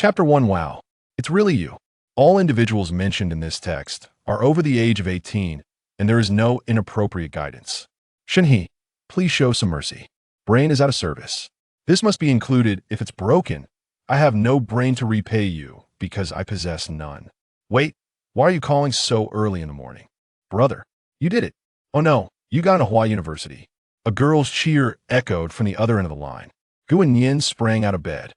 Chapter 1. Wow. It's really you. All individuals mentioned in this text are over the age of 18, and there is no inappropriate guidance. Shinhee, please show some mercy. Brain is out of service. This must be included if it's broken. I have no brain to repay you because I possess none. Wait, why are you calling so early in the morning? Brother, you did it. Oh no, you got into Huaxia University. A girl's cheer echoed from the other end of the line. Gu Annian sprang out of bed.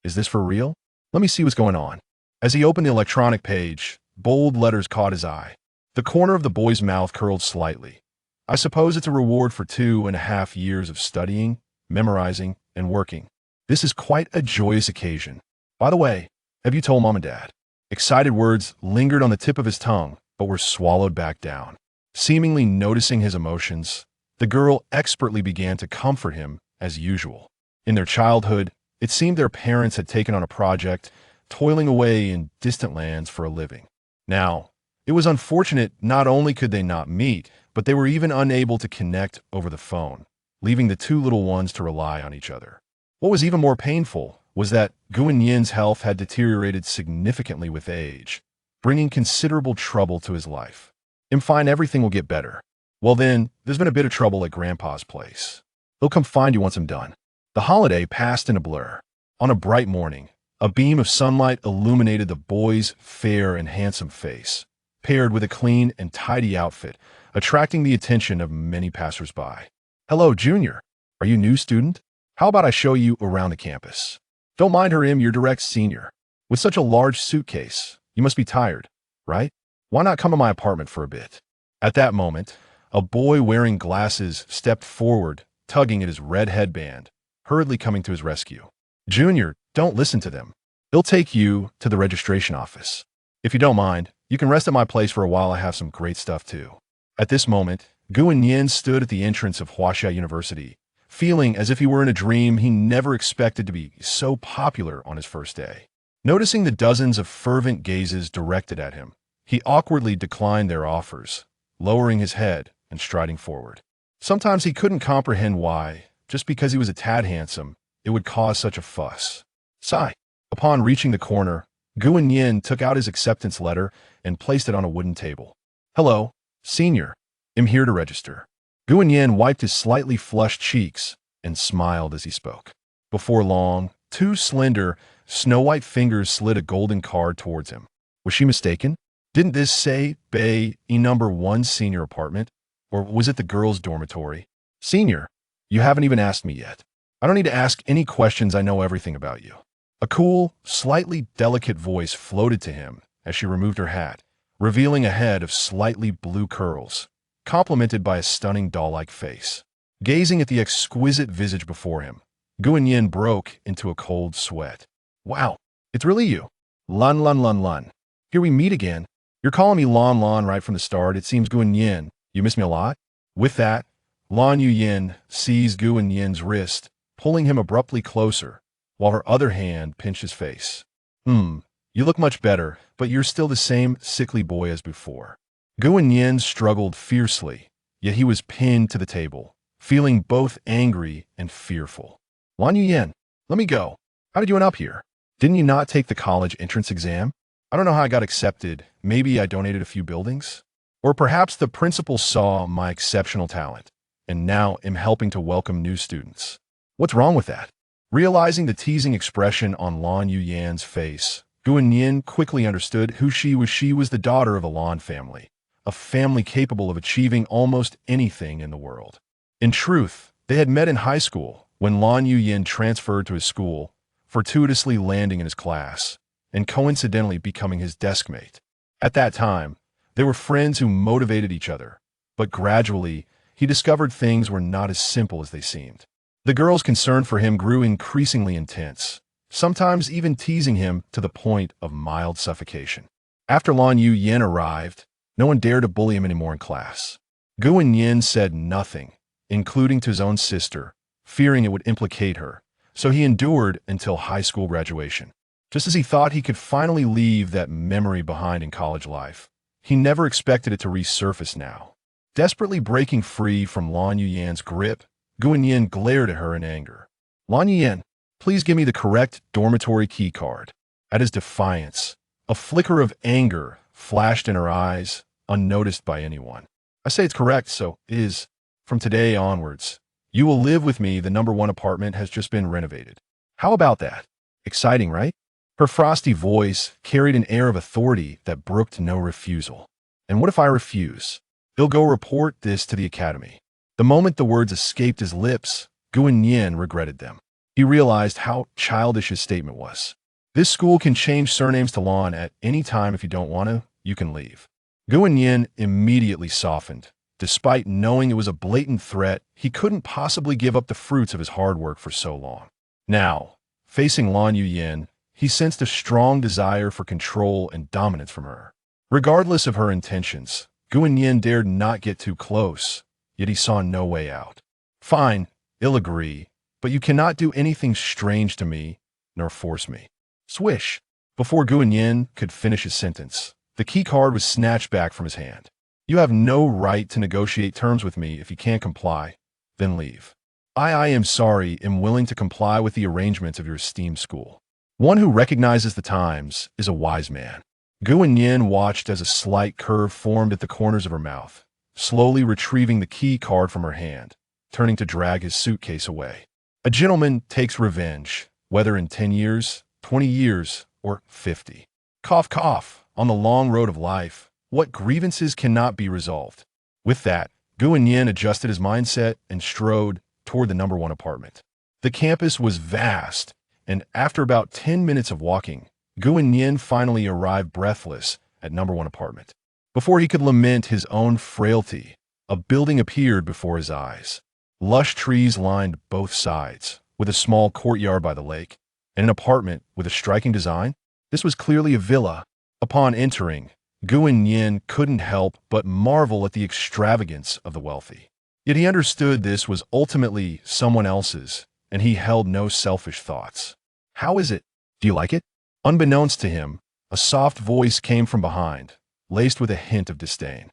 Is this for real? Let me see what's going on. As he opened the electronic page, bold letters caught his eye. The corner of the boy's mouth curled slightly. I suppose it's a reward for 2.5 years of studying, memorizing, and working. This is quite a joyous occasion. By the way, have you told Mom and Dad? Excited words lingered on the tip of his tongue, but were swallowed back down. Seemingly noticing his emotions, the girl expertly began to comfort him as usual. In their childhood, it seemed their parents had taken on a project, toiling away in distant lands for a living. Now, it was unfortunate not only could they not meet, but they were even unable to connect over the phone, leaving the two little ones to rely on each other. What was even more painful was that Gu Annian's health had deteriorated significantly with age, bringing considerable trouble to his life. I'm fine, everything will get better. Well then, there's been a bit of trouble at Grandpa's place. He'll come find you once I'm done. The holiday passed in a blur. On a bright morning, a beam of sunlight illuminated the boy's fair and handsome face, paired with a clean and tidy outfit, attracting the attention of many passersby. Hello, Junior. Are you a new student? How about I show you around the campus? Don't mind her, I'm your direct senior. With such a large suitcase, you must be tired, right? Why not come to my apartment for a bit? At that moment, a boy wearing glasses stepped forward, tugging at his red headband, hurriedly coming to his rescue. Junior, don't listen to them. They'll take you to the registration office. If you don't mind, you can rest at my place for a while. I have some great stuff too. At this moment, Gu Annian stood at the entrance of Huaxia University, feeling as if he were in a dream. He never expected to be so popular on his first day. Noticing the dozens of fervent gazes directed at him, he awkwardly declined their offers, lowering his head and striding forward. Sometimes he couldn't comprehend why, just because he was a tad handsome, it would cause such a fuss. Sigh. Upon reaching the corner, Gu Annian took out his acceptance letter and placed it on a wooden table. Hello, senior. I'm here to register. Gu Annian wiped his slightly flushed cheeks and smiled as he spoke. Before long, two slender, snow-white fingers slid a golden card towards him. Was she mistaken? Didn't this say Bay E number 1 senior apartment? Or was it the girls' dormitory? Senior, you haven't even asked me yet. I don't need to ask any questions. I know everything about you. A cool, slightly delicate voice floated to him as she removed her hat, revealing a head of slightly blue curls, complemented by a stunning doll-like face. Gazing at the exquisite visage before him, Gu Annian broke into a cold sweat. Wow, it's really you. Lun Lun Lun Lun. Here we meet again. You're calling me Lon Lon right from the start. It seems Gu Annian, you miss me a lot? With that, Lan Yuyin seized Gu Annian's wrist, pulling him abruptly closer, while her other hand pinched his face. You look much better, but you're still the same sickly boy as before. Gu Annian struggled fiercely, yet he was pinned to the table, feeling both angry and fearful. Lan Yuyin, let me go. How did you end up here? Didn't you not take the college entrance exam? I don't know how I got accepted. Maybe I donated a few buildings? Or perhaps the principal saw my exceptional talent, and now am helping to welcome new students. What's wrong with that? Realizing the teasing expression on Lan Yuyan's face, Gu Annian quickly understood who she was. She was the daughter of a Lan family, a family capable of achieving almost anything in the world. In truth, they had met in high school when Lan Yuyin transferred to his school, fortuitously landing in his class, and coincidentally becoming his desk mate. At that time, they were friends who motivated each other, but gradually, he discovered things were not as simple as they seemed. The girl's concern for him grew increasingly intense, sometimes even teasing him to the point of mild suffocation. After Lan Yuyin arrived, no one dared to bully him anymore in class. Gu Annian said nothing, including to his own sister, fearing it would implicate her, so he endured until high school graduation. Just as he thought he could finally leave that memory behind in college life, he never expected it to resurface now. Desperately breaking free from Lan Yuyan's grip, Gu Annian glared at her in anger. Lan Yuyan, please give me the correct dormitory key card. at his defiance. A flicker of anger flashed in her eyes, unnoticed by anyone. I say it's correct, so it is. From today onwards, you will live with me. The #1 apartment has just been renovated. How about that? Exciting, right? Her frosty voice carried an air of authority that brooked no refusal. And what if I refuse? He'll go report this to the academy. The moment the words escaped his lips, Gu Annian regretted them. He realized how childish his statement was. This school can change surnames to Lan at any time. If you don't want to, you can leave. Gu Annian immediately softened. Despite knowing it was a blatant threat, he couldn't possibly give up the fruits of his hard work for so long. Now, facing Lan Yuyin, he sensed a strong desire for control and dominance from her. Regardless of her intentions, Gu Annian dared not get too close, yet he saw no way out. Fine, I'll agree, but you cannot do anything strange to me, nor force me. Swish! Before Gu Annian could finish his sentence, the key card was snatched back from his hand. You have no right to negotiate terms with me. If you can't comply, then leave. I am sorry, am willing to comply with the arrangements of your esteemed school. One who recognizes the times is a wise man. Gu Annian watched as a slight curve formed at the corners of her mouth, slowly retrieving the key card from her hand, turning to drag his suitcase away. A gentleman takes revenge, whether in 10 years, 20 years, or 50. Cough, cough, on the long road of life, what grievances cannot be resolved? With that, Gu Annian adjusted his mindset and strode toward the #1 apartment. The campus was vast, and after about 10 minutes of walking, Gu Annian finally arrived breathless at #1 apartment. Before he could lament his own frailty, a building appeared before his eyes. Lush trees lined both sides, with a small courtyard by the lake, and an apartment with a striking design. This was clearly a villa. Upon entering, Gu Annian couldn't help but marvel at the extravagance of the wealthy. Yet he understood this was ultimately someone else's, and he held no selfish thoughts. How is it? Do you like it? Unbeknownst to him, a soft voice came from behind, laced with a hint of disdain.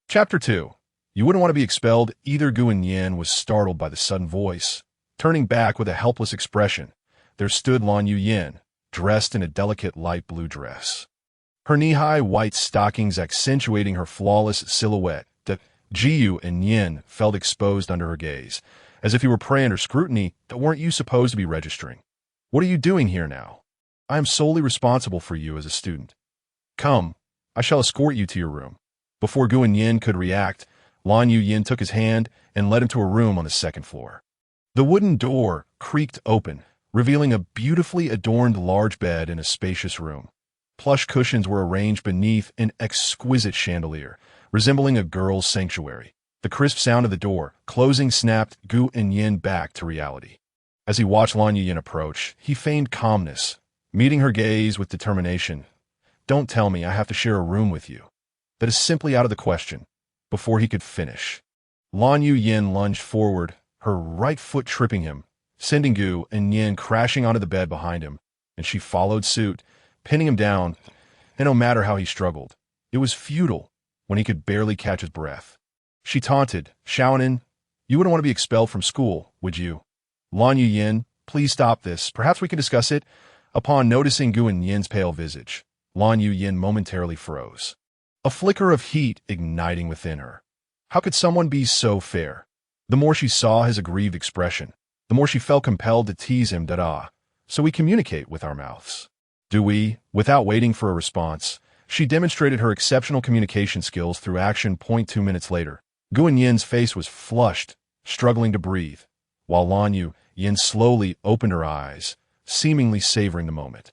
Chapter 2. You wouldn't want to be expelled either. Gu Annian was startled by the sudden voice. Turning back with a helpless expression, there stood Lan Yuyin, dressed in a delicate light blue dress. Her knee-high white stockings accentuating her flawless silhouette. Gu Annian felt exposed under her gaze, as if he were prey under scrutiny that weren't you supposed to be registering. What are you doing here now? I am solely responsible for you as a student. Come, I shall escort you to your room. Before Gu Annian could react, Lan Yuyin took his hand and led him to a room on the 2nd floor. The wooden door creaked open, revealing a beautifully adorned large bed in a spacious room. Plush cushions were arranged beneath an exquisite chandelier, resembling a girl's sanctuary. The crisp sound of the door closing snapped Gu Annian back to reality. As he watched Lan Yuyin approach, he feigned calmness, meeting her gaze with determination. Don't tell me I have to share a room with you. That is simply out of the question. Before he could finish, Lan Yuyin lunged forward, her right foot tripping him, sending Gu Annian crashing onto the bed behind him, and she followed suit, pinning him down, and no matter how he struggled, it was futile when he could barely catch his breath. She taunted, Shaonin, you wouldn't want to be expelled from school, would you? Lan Yuyin, please stop this. Perhaps we can discuss it. Upon noticing Gu Annian's pale visage, Lan Yuyin momentarily froze, a flicker of heat igniting within her. How could someone be so fair? The more she saw his aggrieved expression, the more she felt compelled to tease him. So we communicate with our mouths. Do we? Without waiting for a response, she demonstrated her exceptional communication skills through action. 2 minutes later, Gu Annian's face was flushed, struggling to breathe, while Lan Yuyin slowly opened her eyes, seemingly savoring the moment.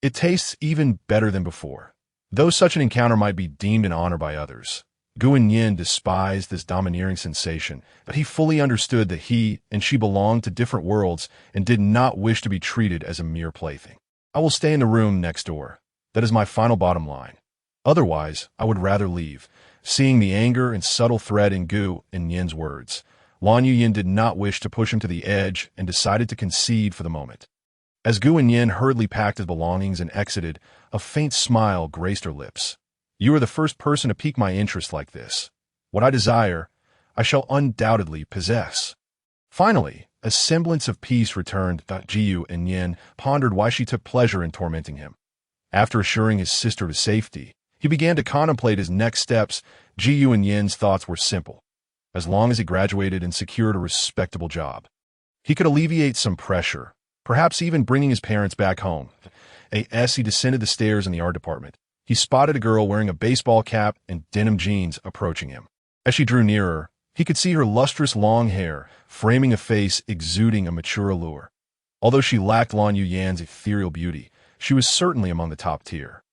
It tastes even better than before. Though such an encounter might be deemed an honor by others, Gu Annian despised this domineering sensation, but he fully understood that he and she belonged to different worlds and did not wish to be treated as a mere plaything. I will stay in the room next door. That is my final bottom line. Otherwise, I would rather leave. Seeing the anger and subtle threat in Gu Annian's words, Lan Yuyin did not wish to push him to the edge and decided to concede for the moment. As Gu Annian hurriedly packed his belongings and exited, a faint smile graced her lips. You are the first person to pique my interest like this. What I desire, I shall undoubtedly possess. Finally, a semblance of peace returned. Gu Annian pondered why she took pleasure in tormenting him. After assuring his sister of his safety, he began to contemplate his next steps. Gu Annian's thoughts were simple. As long as he graduated and secured a respectable job, he could alleviate some pressure, perhaps even bringing his parents back home. As he descended the stairs in the art department, he spotted a girl wearing a baseball cap and denim jeans approaching him. As she drew nearer, he could see her lustrous long hair, framing a face exuding a mature allure. Although she lacked Lan Yuyan's ethereal beauty, she was certainly among the top tier.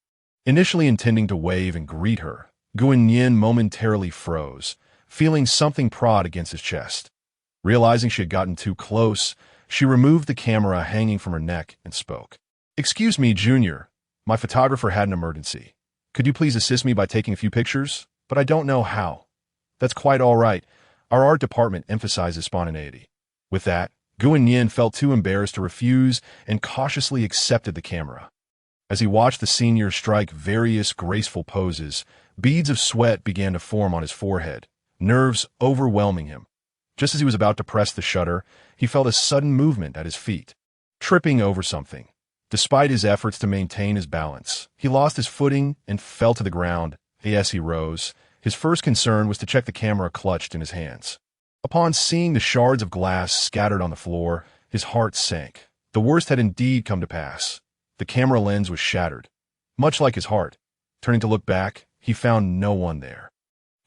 Initially intending to wave and greet her, Gu Annian momentarily froze, feeling something prod against his chest. Realizing she had gotten too close, she removed the camera hanging from her neck and spoke. "Excuse me, Junior. My photographer had an emergency. Could you please assist me by taking a few pictures? But I don't know how." "That's quite all right. Our art department emphasizes spontaneity." With that, Gu Annian felt too embarrassed to refuse and cautiously accepted the camera. As he watched the senior strike various graceful poses, beads of sweat began to form on his forehead, nerves overwhelming him. Just as he was about to press the shutter, he felt a sudden movement at his feet, tripping over something. Despite his efforts to maintain his balance, he lost his footing and fell to the ground. As he rose, his first concern was to check the camera clutched in his hands. Upon seeing the shards of glass scattered on the floor, his heart sank. The worst had indeed come to pass. The camera lens was shattered. Much like his heart, turning to look back, he found no one there.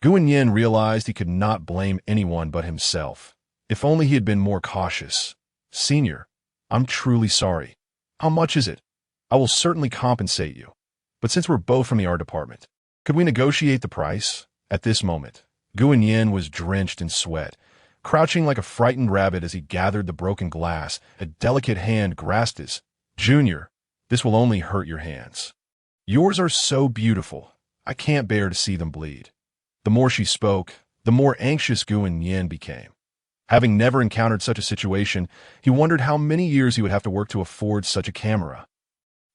Gu Annian realized he could not blame anyone but himself. If only he had been more cautious. "Senior, I'm truly sorry. How much is it? I will certainly compensate you. But since we're both from the art department, could we negotiate the price?" At this moment, Gu Annian was drenched in sweat. Crouching like a frightened rabbit as he gathered the broken glass, a delicate hand grasped his. "Junior, this will only hurt your hands. Yours are so beautiful. I can't bear to see them bleed." The more she spoke, the more anxious Gu Annian became. Having never encountered such a situation, he wondered how many years he would have to work to afford such a camera.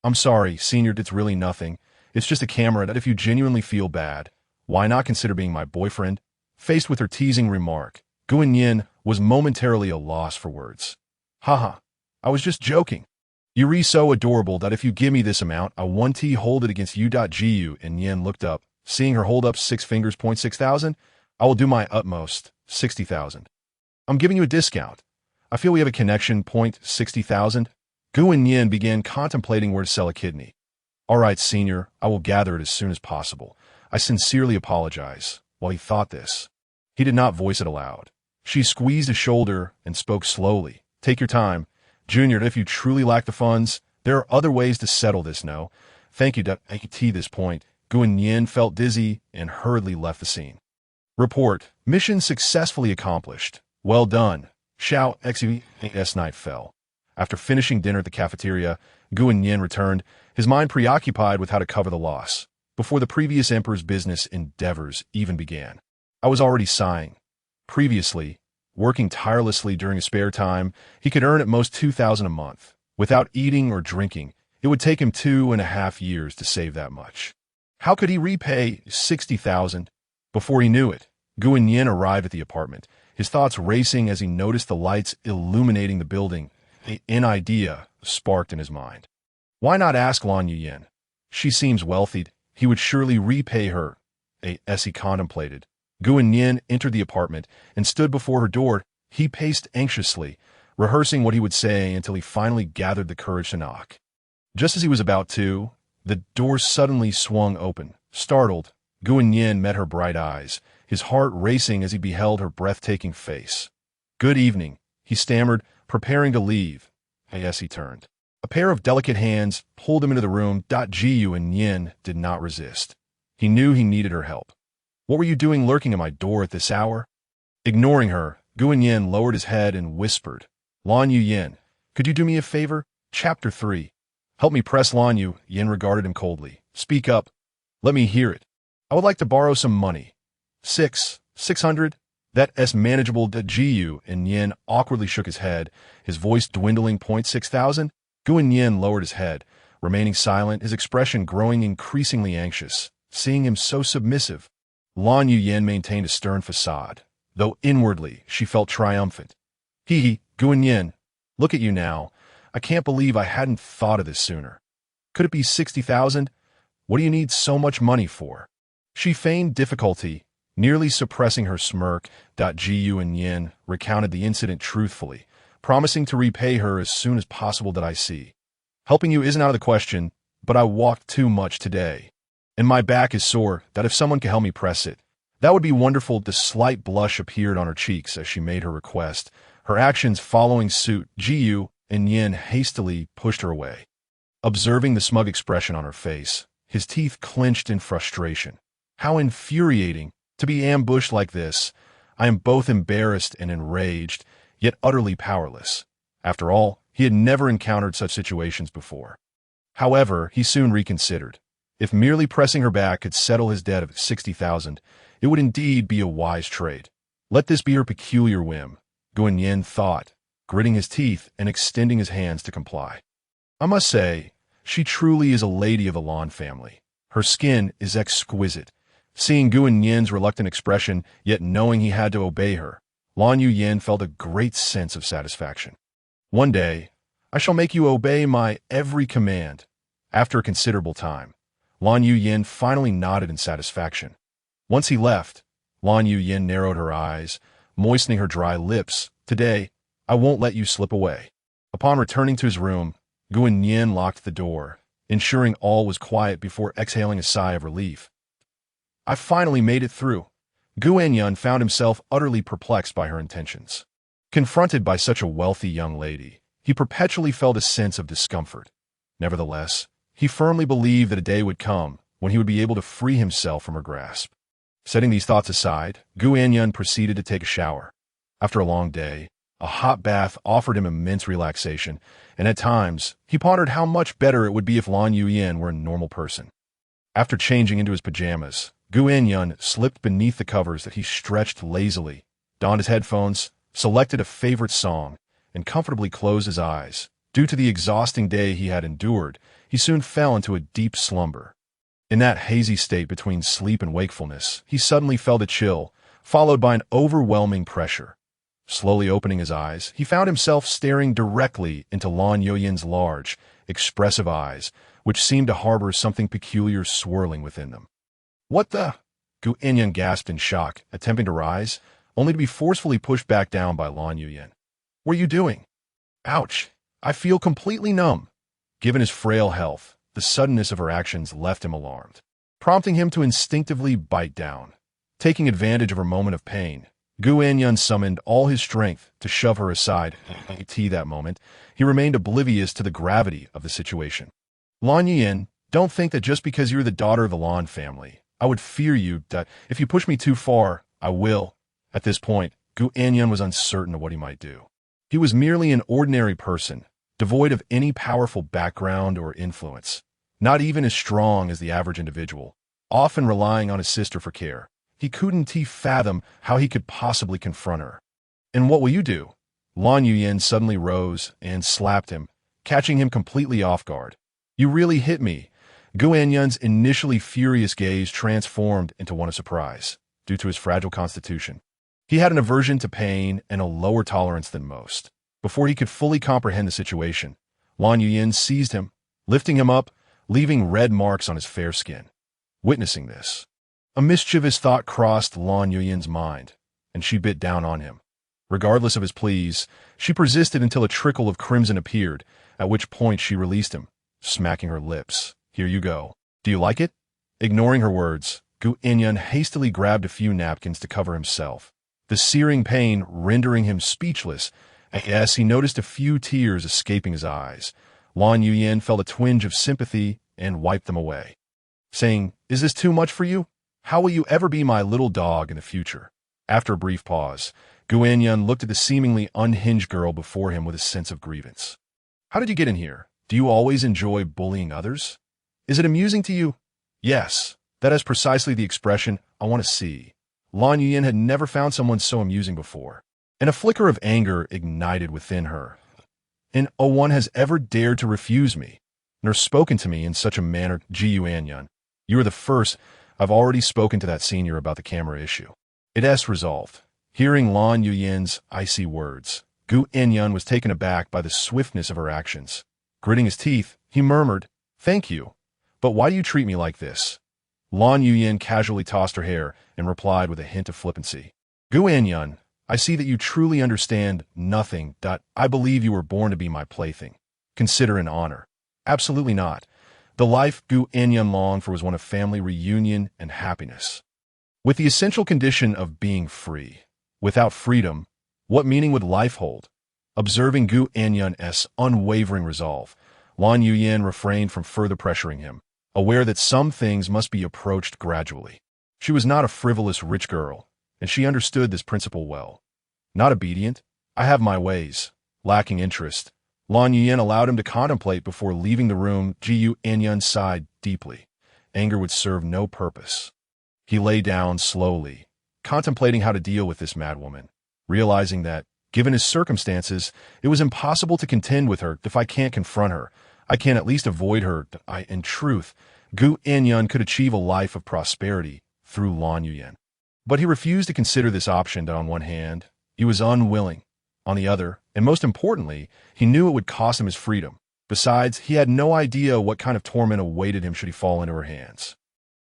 "I'm sorry, Senior, it's really nothing. It's just a camera that if you genuinely feel bad, why not consider being my boyfriend?" Faced with her teasing remark, Gu Annian was momentarily a loss for words. "Haha, I was just joking. You're so adorable that if you give me this amount, I want to hold it against you." Gu Annian looked up, seeing her hold up 6 fingers. "6,000? I will do my utmost. 60,000. I'm giving you a discount. I feel we have a connection. 60,000. Gu Annian began contemplating where to sell a kidney. "All right, Senior, I will gather it as soon as possible. I sincerely apologize." While he thought this, he did not voice it aloud. She squeezed his shoulder and spoke slowly. "Take your time. Junior, if you truly lack the funds, there are other ways to settle this, no? Thank you, At this point, Gu Annian felt dizzy and hurriedly left the scene. Report. Mission successfully accomplished. Well done. Xiao Xu. Night fell. After finishing dinner at the cafeteria, Gu Annian returned, his mind preoccupied with how to cover the loss, before the previous emperor's business endeavors even began. I was already sighing. Previously, working tirelessly during his spare time, he could earn at most 2,000 a month. Without eating or drinking, it would take him 2.5 years to save that much. How could he repay 60,000? Before he knew it, Gu Annian arrived at the apartment, his thoughts racing as he noticed the lights illuminating the building. An idea sparked in his mind. Why not ask Lan Yuyan? She seems wealthy. He would surely repay her. As he contemplated, Gu Annian entered the apartment and stood before her door. He paced anxiously, rehearsing what he would say until he finally gathered the courage to knock. Just as he was about to, the door suddenly swung open. Startled, Gu Annian met her bright eyes, his heart racing as he beheld her breathtaking face. "Good evening," he stammered, preparing to leave. As he turned, a pair of delicate hands pulled him into the room. Gu Annian did not resist. He knew he needed her help. "What were you doing lurking at my door at this hour?" Ignoring her, Gu Annian lowered his head and whispered, "Lan Yuyan, could you do me a favor?" Chapter 3. "Help me press." Lan Yuyan regarded him coldly. "Speak up. Let me hear it. I would like to borrow some money." 600? That's manageable." Gu Annian awkwardly shook his head, his voice dwindling. 6,000? Gu Annian lowered his head, remaining silent, his expression growing increasingly anxious. Seeing him so submissive, Lan Yuyan maintained a stern facade, though inwardly she felt triumphant. Gu Annian, look at you now. I can't believe I hadn't thought of this sooner. Could it be 60,000? What do you need so much money for? She feigned difficulty, nearly suppressing her smirk. Gu Annian recounted the incident truthfully, promising to repay her as soon as possible. That I see. Helping you isn't out of the question, but I walked too much today. And my back is sore, that if someone could help me press it, that would be wonderful. The slight blush appeared on her cheeks as she made her request, her actions following suit. Gu Annian hastily pushed her away. Observing the smug expression on her face, his teeth clenched in frustration. How infuriating to be ambushed like this. I am both embarrassed and enraged, yet utterly powerless. After all, he had never encountered such situations before. However, he soon reconsidered. If merely pressing her back could settle his debt of 60,000, it would indeed be a wise trade. Let this be her peculiar whim, Gu Annian thought, gritting his teeth and extending his hands to comply. I must say, she truly is a lady of the Lan family. Her skin is exquisite. Seeing Gu Annian's reluctant expression, yet knowing he had to obey her, Lan Yuyan felt a great sense of satisfaction. One day, I shall make you obey my every command. After a considerable time, Lan Yuyan finally nodded in satisfaction. Once he left, Lan Yuyan narrowed her eyes, moistening her dry lips. Today, I won't let you slip away. Upon returning to his room, Gu Annian locked the door, ensuring all was quiet before exhaling a sigh of relief. I finally made it through. Gu Annian found himself utterly perplexed by her intentions. Confronted by such a wealthy young lady, he perpetually felt a sense of discomfort. Nevertheless, he firmly believed that a day would come when he would be able to free himself from her grasp. Setting these thoughts aside, Gu Annian proceeded to take a shower. After a long day, a hot bath offered him immense relaxation, and at times, he pondered how much better it would be if Lan Yuyan were a normal person. After changing into his pajamas, Gu Annian slipped beneath the covers that he stretched lazily, donned his headphones, selected a favorite song, and comfortably closed his eyes. Due to the exhausting day he had endured, he soon fell into a deep slumber. In that hazy state between sleep and wakefulness, he suddenly felt a chill, followed by an overwhelming pressure. Slowly opening his eyes, he found himself staring directly into Lan Yuyan's large, expressive eyes, which seemed to harbor something peculiar swirling within them. What the? Gu Annian gasped in shock, attempting to rise, only to be forcefully pushed back down by Lan Yuyan. What are you doing? Ouch! I feel completely numb. Given his frail health, the suddenness of her actions left him alarmed, prompting him to instinctively bite down. Taking advantage of her moment of pain, Gu Annian summoned all his strength to shove her aside. At that moment, he remained oblivious to the gravity of the situation. Lan Yuyan, don't think that just because you're the daughter of the Lan family, I would fear you, that if you push me too far, I will. At this point, Gu Annian was uncertain of what he might do. He was merely an ordinary person, devoid of any powerful background or influence, not even as strong as the average individual, often relying on his sister for care. He couldn't fathom how he could possibly confront her. And what will you do? Lan Yuyan suddenly rose and slapped him, catching him completely off guard. You really hit me. Gu Annian's initially furious gaze transformed into one of surprise, due to his fragile constitution. He had an aversion to pain and a lower tolerance than most. Before he could fully comprehend the situation, Lan Yuyan seized him, lifting him up, leaving red marks on his fair skin. Witnessing this, a mischievous thought crossed Lan Yuyan's mind, and she bit down on him. Regardless of his pleas, she persisted until a trickle of crimson appeared, at which point she released him, smacking her lips. Here you go. Do you like it? Ignoring her words, Gu Annian hastily grabbed a few napkins to cover himself, the searing pain rendering him speechless. As he noticed a few tears escaping his eyes, Lan Yuyan felt a twinge of sympathy and wiped them away, saying, Is this too much for you? How will you ever be my little dog in the future? After a brief pause, Gu Annian looked at the seemingly unhinged girl before him with a sense of grievance. How did you get in here? Do you always enjoy bullying others? Is it amusing to you? Yes, that is precisely the expression I want to see. Lan Yuyan had never found someone so amusing before, and a flicker of anger ignited within her. And no one has ever dared to refuse me, nor spoken to me in such a manner. Gu Annian, you are the first. I've already spoken to that senior about the camera issue. It is resolved. Hearing Lan Yuyan's icy words, Gu Annian was taken aback by the swiftness of her actions. Gritting his teeth, he murmured, "Thank you, but why do you treat me like this?" Lan Yuyin casually tossed her hair and replied with a hint of flippancy. "Gu Annian, I see that you truly understand nothing. I believe you were born to be my plaything. Consider an honor." "Absolutely not. The life Gu Annian longed for was one of family reunion and happiness, with the essential condition of being free. Without freedom, what meaning would life hold?" Observing Gu Annian's unwavering resolve, Lan Yuyin refrained from further pressuring him, aware that some things must be approached gradually. She was not a frivolous rich girl, and she understood this principle well. Not obedient, I have my ways. Lacking interest, Lan Yuyin allowed him to contemplate before leaving the room. Gu Annian sighed deeply. Anger would serve no purpose. He lay down slowly, contemplating how to deal with this madwoman, realizing that, given his circumstances, it was impossible to contend with her. If I can't confront her, I can at least avoid her. In truth, Gu Annian could achieve a life of prosperity through Lan Yuyin. But he refused to consider this option. On one hand, he was unwilling. On the other, and most importantly, he knew it would cost him his freedom. Besides, he had no idea what kind of torment awaited him should he fall into her hands.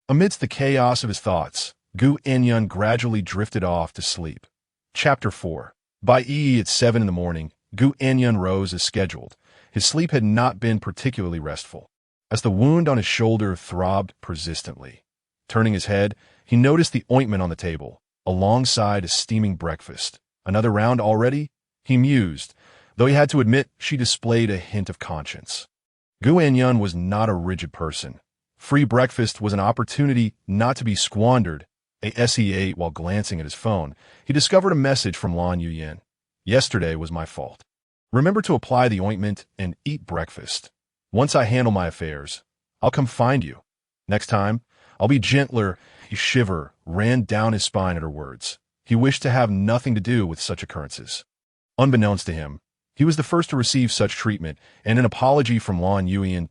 Amidst the chaos of his thoughts, Gu Annian gradually drifted off to sleep. Chapter 4. By at 7 in the morning, Gu Annian rose as scheduled. His sleep had not been particularly restful, as the wound on his shoulder throbbed persistently. Turning his head, he noticed the ointment on the table, alongside a steaming breakfast. Another round already? He mused, though he had to admit she displayed a hint of conscience. Gu Annian was not a rigid person. Free breakfast was an opportunity not to be squandered. As he ate while glancing at his phone, he discovered a message from Lan Yuyin. "Yesterday was my fault. Remember to apply the ointment and eat breakfast. Once I handle my affairs, I'll come find you. Next time, I'll be gentler." A shiver ran down his spine at her words. He wished to have nothing to do with such occurrences. Unbeknownst to him, he was the first to receive such treatment, and an apology from Lan Yuyin.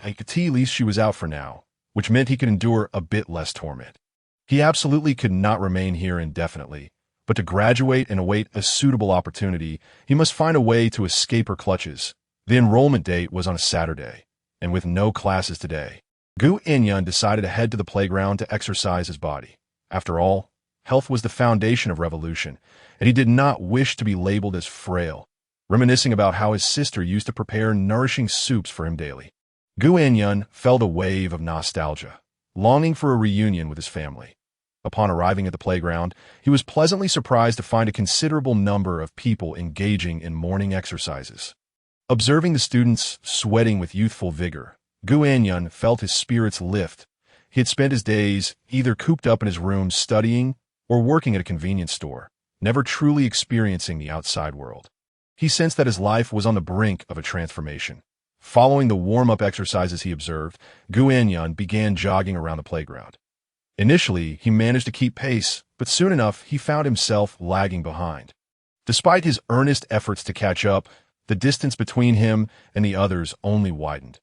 At least she was out for now, which meant he could endure a bit less torment. He absolutely could not remain here indefinitely, but to graduate and await a suitable opportunity, he must find a way to escape her clutches. The enrollment date was on a Saturday, and with no classes today, Gu Annian decided to head to the playground to exercise his body. After all, health was the foundation of revolution, and he did not wish to be labeled as frail, reminiscing about how his sister used to prepare nourishing soups for him daily. Gu Annian felt a wave of nostalgia, longing for a reunion with his family. Upon arriving at the playground, he was pleasantly surprised to find a considerable number of people engaging in morning exercises. Observing the students sweating with youthful vigor, Gu Annian felt his spirits lift. He had spent his days either cooped up in his room studying or working at a convenience store, never truly experiencing the outside world. He sensed that his life was on the brink of a transformation. Following the warm-up exercises he observed, Gu Annian began jogging around the playground. Initially, he managed to keep pace, but soon enough he found himself lagging behind. Despite his earnest efforts to catch up, the distance between him and the others only widened.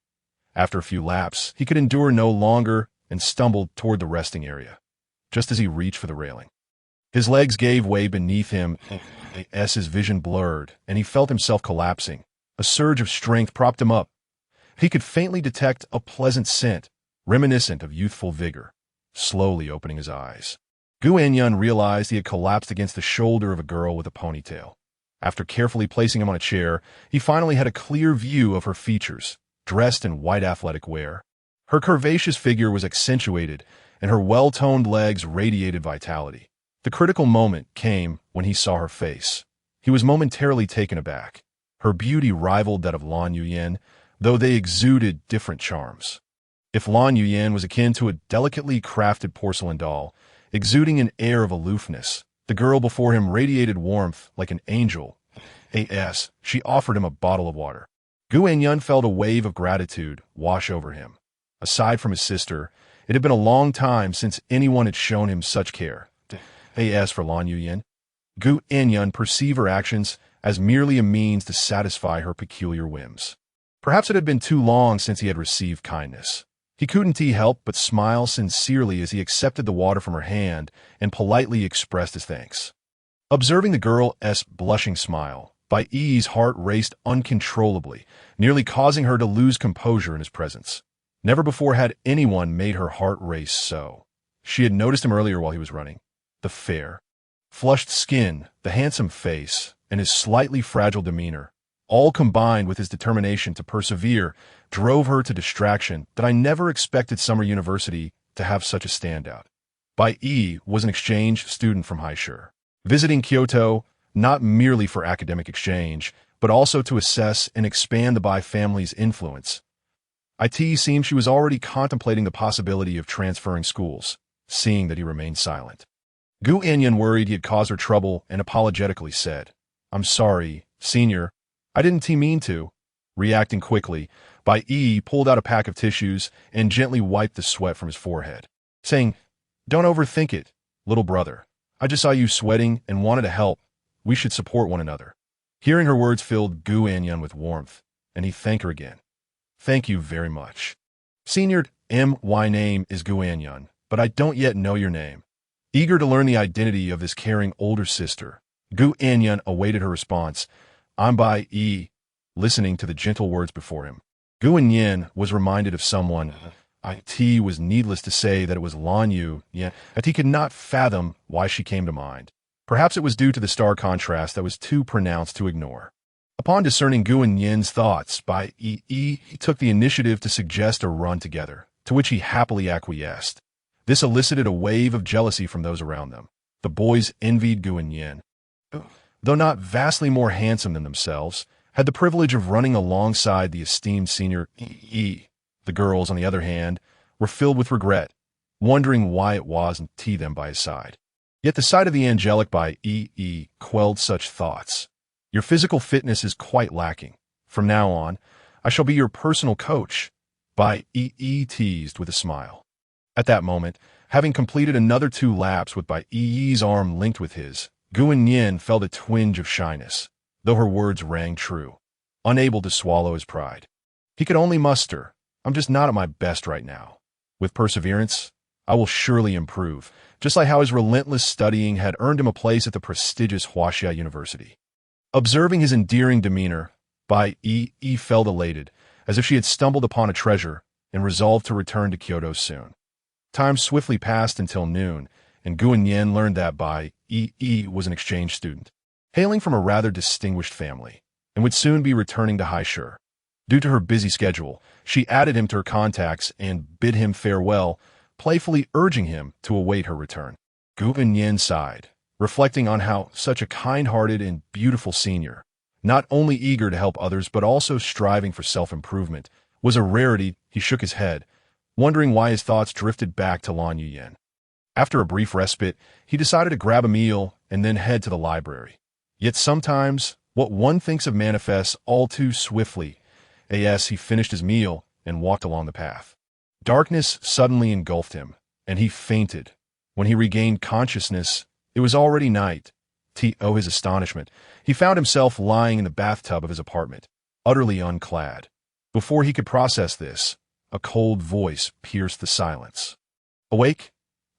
After a few laps, he could endure no longer and stumbled toward the resting area, just as he reached for the railing. His legs gave way beneath him as his vision blurred, and he felt himself collapsing. A surge of strength propped him up. He could faintly detect a pleasant scent, reminiscent of youthful vigor. Slowly opening his eyes, Gu Annian realized he had collapsed against the shoulder of a girl with a ponytail. After carefully placing him on a chair, he finally had a clear view of her features, dressed in white athletic wear. Her curvaceous figure was accentuated, and her well-toned legs radiated vitality. The critical moment came when he saw her face. He was momentarily taken aback. Her beauty rivaled that of Lan Yuyin, though they exuded different charms. If Lan Yuyin was akin to a delicately crafted porcelain doll, exuding an air of aloofness, the girl before him radiated warmth like an angel. She offered him a bottle of water. Gu Annian felt a wave of gratitude wash over him. Aside from his sister, it had been a long time since anyone had shown him such care. As for Lan Yuyin, Gu Annian perceived her actions as merely a means to satisfy her peculiar whims. Perhaps it had been too long since he had received kindness. He couldn't help but smile sincerely as he accepted the water from her hand and politely expressed his thanks. Observing the girl's blushing smile, Bai Yi's heart raced uncontrollably, nearly causing her to lose composure in his presence. Never before had anyone made her heart race so. She had noticed him earlier while he was running. The fair, flushed skin, the handsome face, and his slightly fragile demeanor, all combined with his determination to persevere, drove her to distraction that I never expected Summer University to have such a standout. Bai Yi was an exchange student from Huaxia, visiting Kyoto not merely for academic exchange, but also to assess and expand the Bai family's influence. It seemed she was already contemplating the possibility of transferring schools, seeing that he remained silent. Gu Annian worried he had caused her trouble and apologetically said, "I'm sorry, senior. I didn't mean to." Reacting quickly, Bai Yi pulled out a pack of tissues and gently wiped the sweat from his forehead, saying, "Don't overthink it, little brother. I just saw you sweating and wanted to help. We should support one another." Hearing her words filled Gu Annian with warmth, and he thanked her again. "Thank you very much. Senior, my name is Gu Annian, but I don't yet know your name." Eager to learn the identity of this caring older sister, Gu Annian awaited her response. "I'm Bai Yi," listening to the gentle words before him. Gu Annian was reminded of someone. It was needless to say that it was Lan Yu, yet he could not fathom why she came to mind. Perhaps it was due to the stark contrast that was too pronounced to ignore. Upon discerning Gu Annian's thoughts, Bai Yi took the initiative to suggest a run together, to which he happily acquiesced. This elicited a wave of jealousy from those around them. The boys envied Gu Annian, though not vastly more handsome than themselves, had the privilege of running alongside the esteemed senior Yi. The girls, on the other hand, were filled with regret, wondering why it wasn't them by his side. Yet the sight of the angelic Bai Yi quelled such thoughts. "Your physical fitness is quite lacking. From now on, I shall be your personal coach," Bai Yi teased with a smile. At that moment, having completed another 2 laps with Bai Yi's arm linked with his, Gu Annian felt a twinge of shyness, though her words rang true, unable to swallow his pride. He could only muster, "I'm just not at my best right now. With perseverance, I will surely improve," just like how his relentless studying had earned him a place at the prestigious Huaxia University. Observing his endearing demeanor, Bai Yi felt elated, as if she had stumbled upon a treasure, and resolved to return to Kyoto soon. Time swiftly passed until noon, and Gu Annian learned that Bai Yi was an exchange student, hailing from a rather distinguished family, and would soon be returning to Huaxia. Due to her busy schedule, she added him to her contacts and bid him farewell, playfully urging him to await her return. Gu Annian sighed, reflecting on how such a kind-hearted and beautiful senior, not only eager to help others but also striving for self-improvement, was a rarity. He shook his head, wondering why his thoughts drifted back to Lan Yu. After a brief respite, he decided to grab a meal and then head to the library. Yet sometimes, what one thinks of manifests all too swiftly. He finished his meal and walked along the path. Darkness suddenly engulfed him, and he fainted. When he regained consciousness, it was already night. To his astonishment, he found himself lying in the bathtub of his apartment, utterly unclad. Before he could process this, a cold voice pierced the silence. Awake,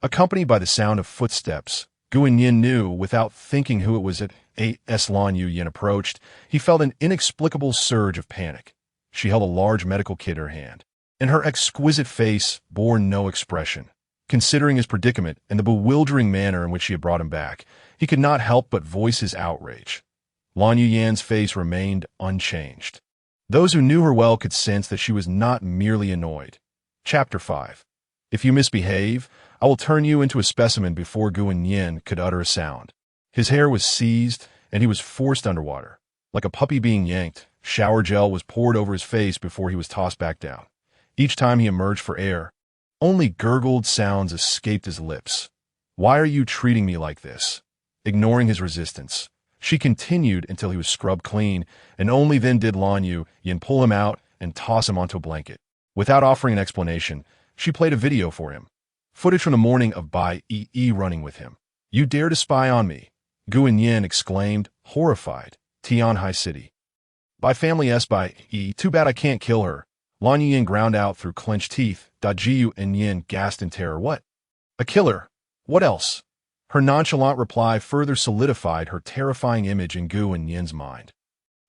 accompanied by the sound of footsteps, Gu Annian knew without thinking who it was. As Lan Yu approached, he felt an inexplicable surge of panic. She held a large medical kit in her hand, and her exquisite face bore no expression. Considering his predicament and the bewildering manner in which she had brought him back, he could not help but voice his outrage. Lan Yu's face remained unchanged. Those who knew her well could sense that she was not merely annoyed. Chapter 5. If you misbehave, I will turn you into a specimen. Before Gu Annian could utter a sound, his hair was seized and he was forced underwater. Like a puppy being yanked, shower gel was poured over his face before he was tossed back down. Each time he emerged for air, only gurgled sounds escaped his lips. "Why are you treating me like this?" Ignoring his resistance, she continued until he was scrubbed clean, and only then did Lan Yu pull him out and toss him onto a blanket. Without offering an explanation, she played a video for him. Footage from the morning of Bai Yi running with him. "You dare to spy on me?" Gu Annian exclaimed, horrified. Tianhai City. "By family S Bai Yi, too bad I can't kill her." Lan Yu ground out through clenched teeth. Gu Annian gasped in terror. "What? A killer? What else?" Her nonchalant reply further solidified her terrifying image in Gu Annian's mind.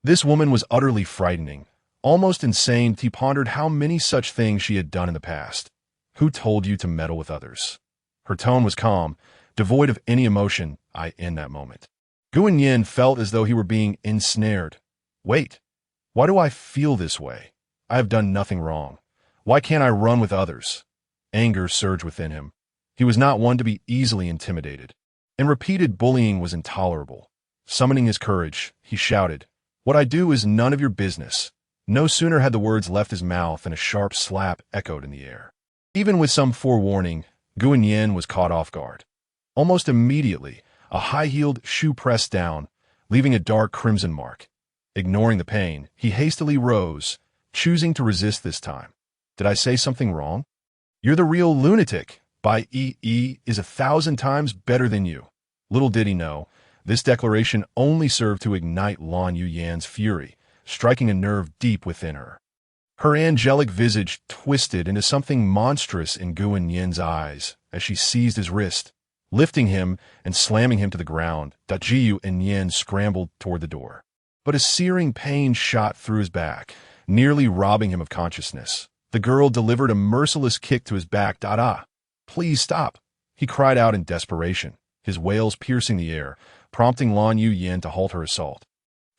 This woman was utterly frightening, almost insane. He pondered how many such things she had done in the past. Who told you to meddle with others? Her tone was calm, devoid of any emotion in that moment. Gu Annian felt as though he were being ensnared. Wait, why do I feel this way? I have done nothing wrong. Why can't I run with others? Anger surged within him. He was not one to be easily intimidated, and repeated bullying was intolerable. Summoning his courage, he shouted, "What I do is none of your business." No sooner had the words left his mouth than a sharp slap echoed in the air. Even with some forewarning, Gu Annian was caught off guard. Almost immediately, a high-heeled shoe pressed down, leaving a dark crimson mark. Ignoring the pain, he hastily rose, choosing to resist this time. Did I say something wrong? You're the real lunatic. By is 1,000 times better than you. Little did he know, this declaration only served to ignite Lan Yuyan's fury, striking a nerve deep within her. Her angelic visage twisted into something monstrous in Gu Annian's eyes as she seized his wrist, lifting him and slamming him to the ground. Gu Annian scrambled toward the door. But a searing pain shot through his back, nearly robbing him of consciousness. The girl delivered a merciless kick to his back. Please stop, he cried out in desperation, his wails piercing the air, prompting Lan Yuyan to halt her assault.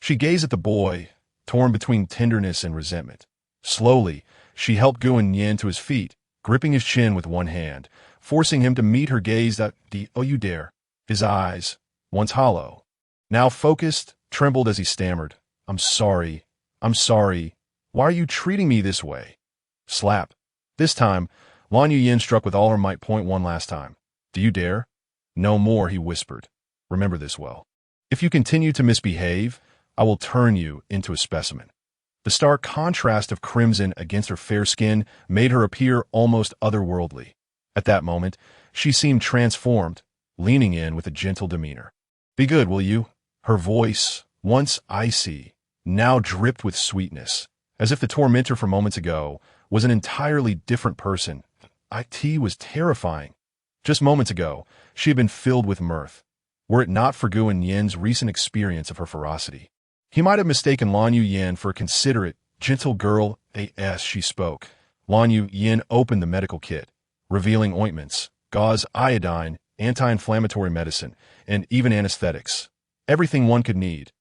She gazed at the boy, torn between tenderness and resentment. Slowly, she helped Gu Annian to his feet, gripping his chin with one hand, forcing him to meet her gaze. You dare. His eyes, once hollow, now focused, trembled as he stammered, I'm sorry. Why are you treating me this way? Slap. This time, Lan Yuyan struck with all her might. Point one last time. Do you dare? No more, he whispered. Remember this well. If you continue to misbehave, I will turn you into a specimen. The stark contrast of crimson against her fair skin made her appear almost otherworldly. At that moment, she seemed transformed, leaning in with a gentle demeanor. Be good, will you? Her voice, once icy, now dripped with sweetness, as if the tormentor from moments ago was an entirely different person. It was terrifying. Just moments ago, she had been filled with mirth. Were it not for Gu Annian's recent experience of her ferocity, he might have mistaken Lan Yuyan for a considerate, gentle girl. As she spoke, Lan Yuyan opened the medical kit, revealing ointments, gauze, iodine, anti-inflammatory medicine, and even anesthetics. Everything one could need.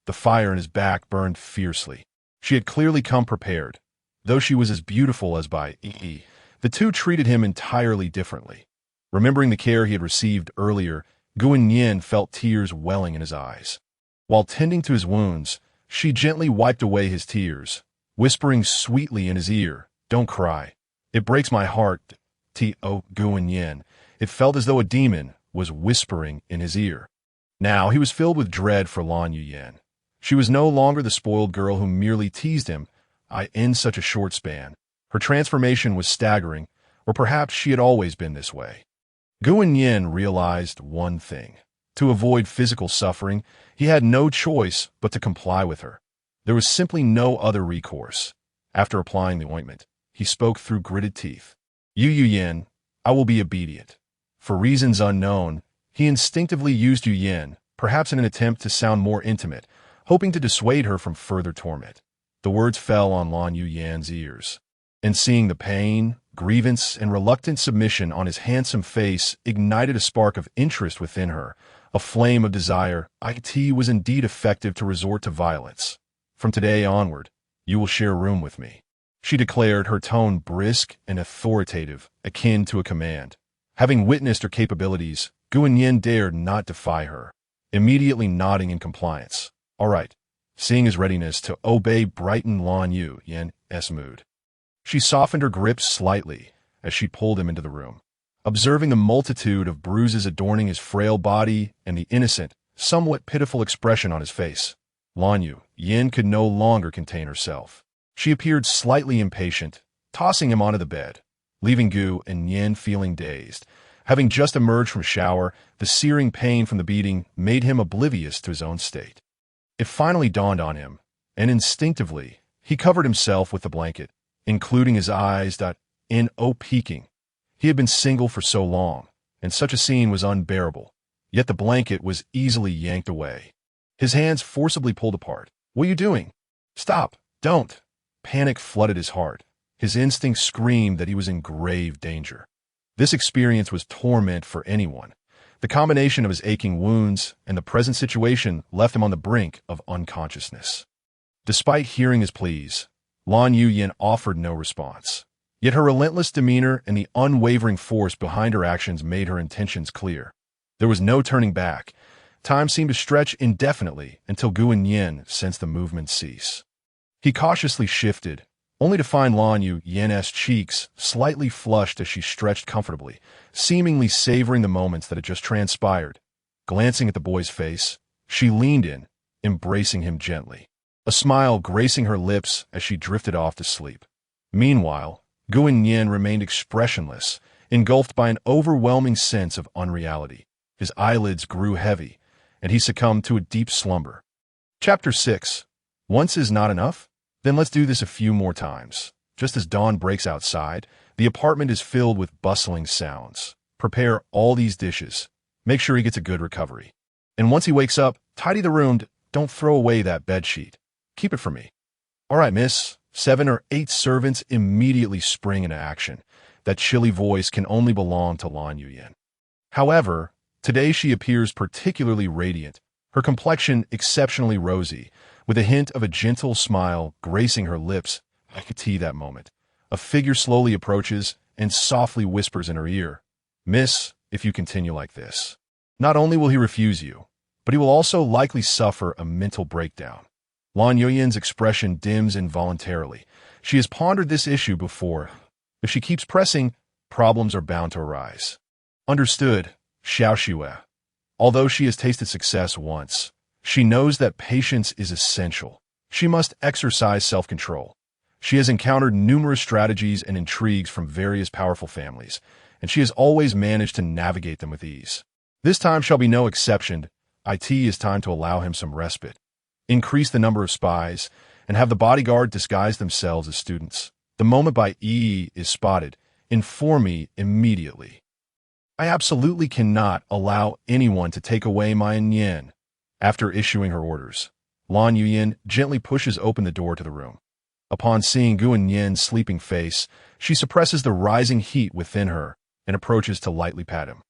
The fire in his back burned fiercely. She had clearly come prepared. Though she was as beautiful as by the two treated him entirely differently. Remembering the care he had received earlier, Gu Annian felt tears welling in his eyes. While tending to his wounds, she gently wiped away his tears, whispering sweetly in his ear, Don't cry. It breaks my heart. Gu Annian. It felt as though a demon was whispering in his ear. Now he was filled with dread for Lan Yuyan. She was no longer the spoiled girl who merely teased him in such a short span. Her transformation was staggering, or perhaps she had always been this way. Gu Annian realized one thing. To avoid physical suffering, he had no choice but to comply with her. There was simply no other recourse. After applying the ointment, he spoke through gritted teeth. Yuyan, I will be obedient. For reasons unknown, he instinctively used Yuyan, perhaps in an attempt to sound more intimate, hoping to dissuade her from further torment. The words fell on Lan Yuyan's ears, and seeing the pain, grievance, and reluctant submission on his handsome face ignited a spark of interest within her, a flame of desire. It was indeed effective to resort to violence. From today onward, you will share a room with me, she declared, her tone brisk and authoritative, akin to a command. Having witnessed her capabilities, Gu Annian dared not defy her, immediately nodding in compliance. All right. Seeing his readiness to obey brightened Lan Yuyan's mood. She softened her grip slightly as she pulled him into the room. Observing the multitude of bruises adorning his frail body and the innocent, somewhat pitiful expression on his face, Lan Yuyan could no longer contain herself. She appeared slightly impatient, tossing him onto the bed, leaving Gu Annian feeling dazed. Having just emerged from a shower, the searing pain from the beating made him oblivious to his own state. It finally dawned on him, and instinctively, he covered himself with the blanket, including his eyes. Peeking. He had been single for so long, and such a scene was unbearable, yet the blanket was easily yanked away. His hands forcibly pulled apart, What are you doing? Stop! Don't! Panic flooded his heart. His instincts screamed that he was in grave danger. This experience was torment for anyone. The combination of his aching wounds and the present situation left him on the brink of unconsciousness. Despite hearing his pleas, Lan Yuyan offered no response. Yet her relentless demeanor and the unwavering force behind her actions made her intentions clear. There was no turning back. Time seemed to stretch indefinitely until Gu Annian sensed the movement cease. He cautiously shifted, only to find Lan Yuyan's cheeks slightly flushed as she stretched comfortably, seemingly savoring the moments that had just transpired. Glancing at the boy's face, she leaned in, embracing him gently, a smile gracing her lips as she drifted off to sleep. Meanwhile, Gu Annian remained expressionless, engulfed by an overwhelming sense of unreality. His eyelids grew heavy, and he succumbed to a deep slumber. Chapter 6. Once is not enough? Then let's do this a few more times. Just as dawn breaks outside, the apartment is filled with bustling sounds. Prepare all these dishes. Make sure he gets a good recovery. And once he wakes up, tidy the room. Don't throw away that bedsheet. Keep it for me. All right, miss. 7 or 8 servants immediately spring into action. That chilly voice can only belong to Lan Yuyan. However, today she appears particularly radiant, her complexion exceptionally rosy, with a hint of a gentle smile gracing her lips. I could see that moment. A figure slowly approaches and softly whispers in her ear, "Miss, if you continue like this, not only will he refuse you, but he will also likely suffer a mental breakdown." Lan Yuyan's expression dims involuntarily. She has pondered this issue before. If she keeps pressing, problems are bound to arise. Understood, Xiao Xue. Although she has tasted success once, she knows that patience is essential. She must exercise self-control. She has encountered numerous strategies and intrigues from various powerful families, and she has always managed to navigate them with ease. This time shall be no exception. It is time to allow him some respite. Increase the number of spies, and have the bodyguard disguise themselves as students. The moment Bai Yi is spotted, inform me immediately. I absolutely cannot allow anyone to take away my Annian. After issuing her orders, Lan Yuyan gently pushes open the door to the room. Upon seeing Gu Annian's sleeping face, she suppresses the rising heat within her and approaches to lightly pat him.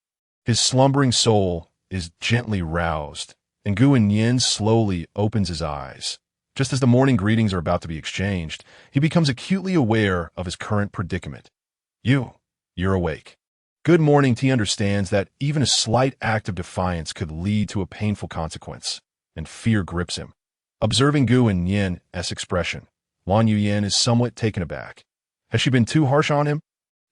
His slumbering soul is gently roused, and Gu Annian slowly opens his eyes. Just as the morning greetings are about to be exchanged, he becomes acutely aware of his current predicament. You're awake. Good morning. He understands that even a slight act of defiance could lead to a painful consequence, and fear grips him. Observing Gu Annian's expression, Lan Yuyan is somewhat taken aback. Has she been too harsh on him?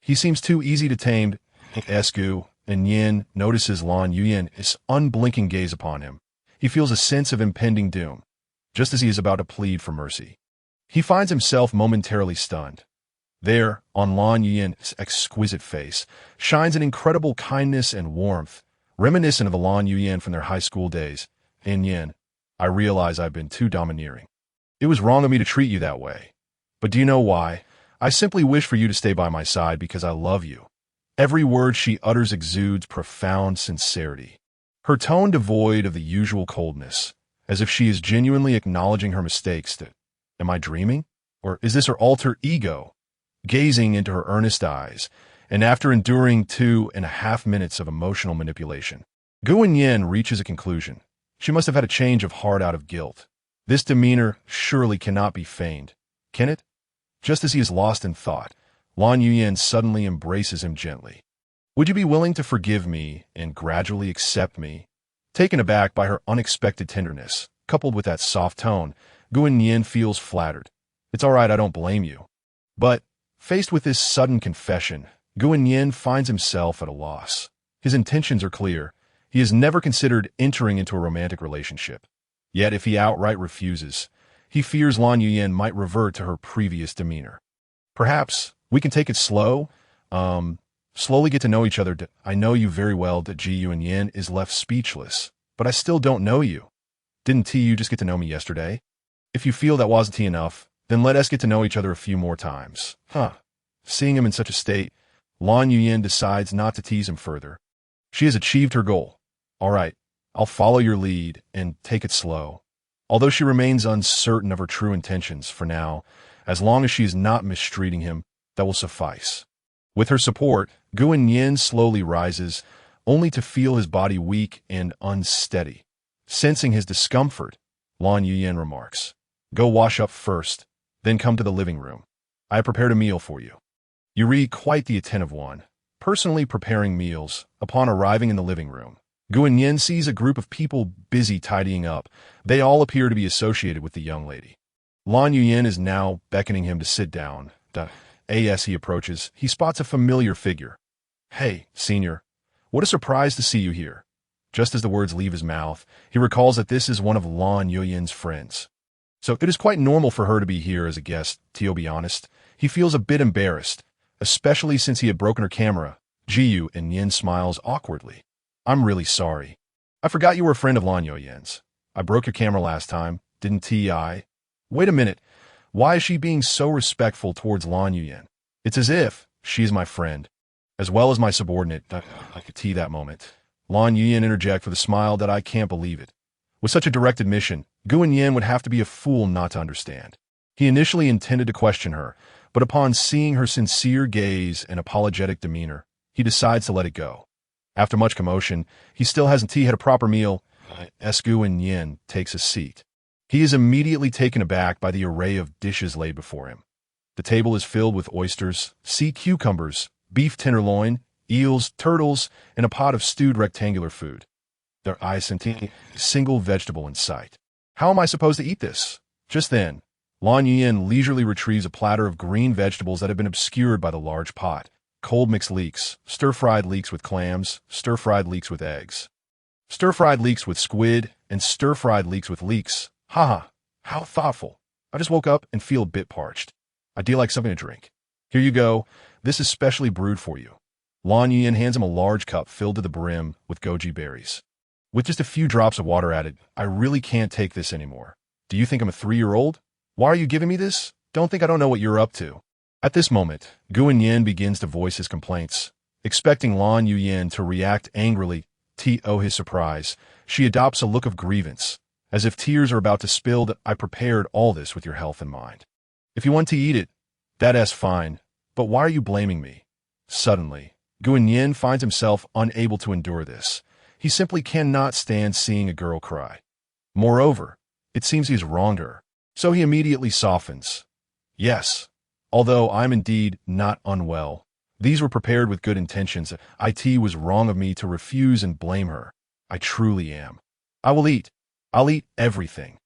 He seems too easy to tame. Gu Annian notices Lan Yuyan's unblinking gaze upon him. He feels a sense of impending doom, just as he is about to plead for mercy. He finds himself momentarily stunned. There, on Lan Yuyan's exquisite face, shines an incredible kindness and warmth, reminiscent of the Lan Yuyan from their high school days. Annian, I realize I've been too domineering. It was wrong of me to treat you that way. But do you know why? I simply wish for you to stay by my side because I love you. Every word she utters exudes profound sincerity. Her tone devoid of the usual coldness, as if she is genuinely acknowledging her mistakes. Am I dreaming? Or is this her alter ego? Gazing into her earnest eyes, and after enduring 2.5 minutes of emotional manipulation, Gu Annian reaches a conclusion. She must have had a change of heart out of guilt. This demeanor surely cannot be feigned, can it? Just as he is lost in thought, Lan Yuyan suddenly embraces him gently. Would you be willing to forgive me and gradually accept me? Taken aback by her unexpected tenderness, coupled with that soft tone, Gu Annian feels flattered. It's all right, I don't blame you. But faced with this sudden confession, Gu Annian finds himself at a loss. His intentions are clear. He has never considered entering into a romantic relationship. Yet if he outright refuses, he fears Lan Yuyan might revert to her previous demeanor. Perhaps we can take it slow, slowly get to know each other. I know you very well. Gu Annian is left speechless, but I still don't know you. Didn't you just get to know me yesterday? If you feel that wasn't enough, then let us get to know each other a few more times. Seeing him in such a state, Lan Yuyan decides not to tease him further. She has achieved her goal. All right, I'll follow your lead and take it slow. although she remains uncertain of her true intentions for now. As long as she is not mistreating him, that will suffice. With her support, Gu Annian slowly rises, only to feel his body weak and unsteady. Sensing his discomfort, Lan Yuyan remarks, "Go wash up first, then come to the living room. I have prepared a meal for you." Yuri, quite the attentive one, personally preparing meals. Upon arriving in the living room, Gu Annian sees a group of people busy tidying up. They all appear to be associated with the young lady. Lan Yuyan is now beckoning him to sit down. As he approaches, he spots a familiar figure. "Hey, senior, what a surprise to see you here." Just as the words leave his mouth, he recalls that this is one of Lan Yuyan's friends. So it is quite normal for her to be here as a guest, to be honest. He feels a bit embarrassed, especially since he had broken her camera. Gu Annian smiles awkwardly. "I'm really sorry. I forgot you were a friend of Lan Yuyan's. I broke your camera last time, didn't I? Wait a minute. Why is she being so respectful towards Lan Yuyan? It's as if she is my friend, as well as my subordinate." I could see that moment. Lan Yuyan interjects with a smile that I can't believe it. With such a direct admission, Gu Annian would have to be a fool not to understand. He initially intended to question her, but upon seeing her sincere gaze and apologetic demeanor, he decides to let it go. After much commotion, he still hasn't had a proper meal. Gu Annian takes a seat. He is immediately taken aback by the array of dishes laid before him. The table is filled with oysters, sea cucumbers, beef tenderloin, eels, turtles, and a pot of stewed rectangular food. There isn't a single vegetable in sight. How am I supposed to eat this? Just then, Lan Yuyan leisurely retrieves a platter of green vegetables that have been obscured by the large pot. Cold mixed leeks, stir-fried leeks with clams, stir-fried leeks with eggs, stir-fried leeks with squid, and stir-fried leeks with leeks. Haha, how thoughtful. I just woke up and feel a bit parched. I do like something to drink. Here you go. This is specially brewed for you. Lan Yuyan hands him a large cup filled to the brim with goji berries. With just a few drops of water added, I really can't take this anymore. Do you think I'm a 3-year-old? Why are you giving me this? Don't think I don't know what you're up to. At this moment, Gu Annian begins to voice his complaints. Expecting Lan Yuyan to react angrily to his surprise, she adopts a look of grievance, as if tears are about to spill. That I prepared all this with your health in mind. If you want to eat it, that's fine, but why are you blaming me? Suddenly, Gu Annian finds himself unable to endure this. He simply cannot stand seeing a girl cry. Moreover, it seems he's wronged her, so he immediately softens. Yes, although I'm indeed not unwell. These were prepared with good intentions. It was wrong of me to refuse and blame her. I truly am. I will eat. I'll eat everything.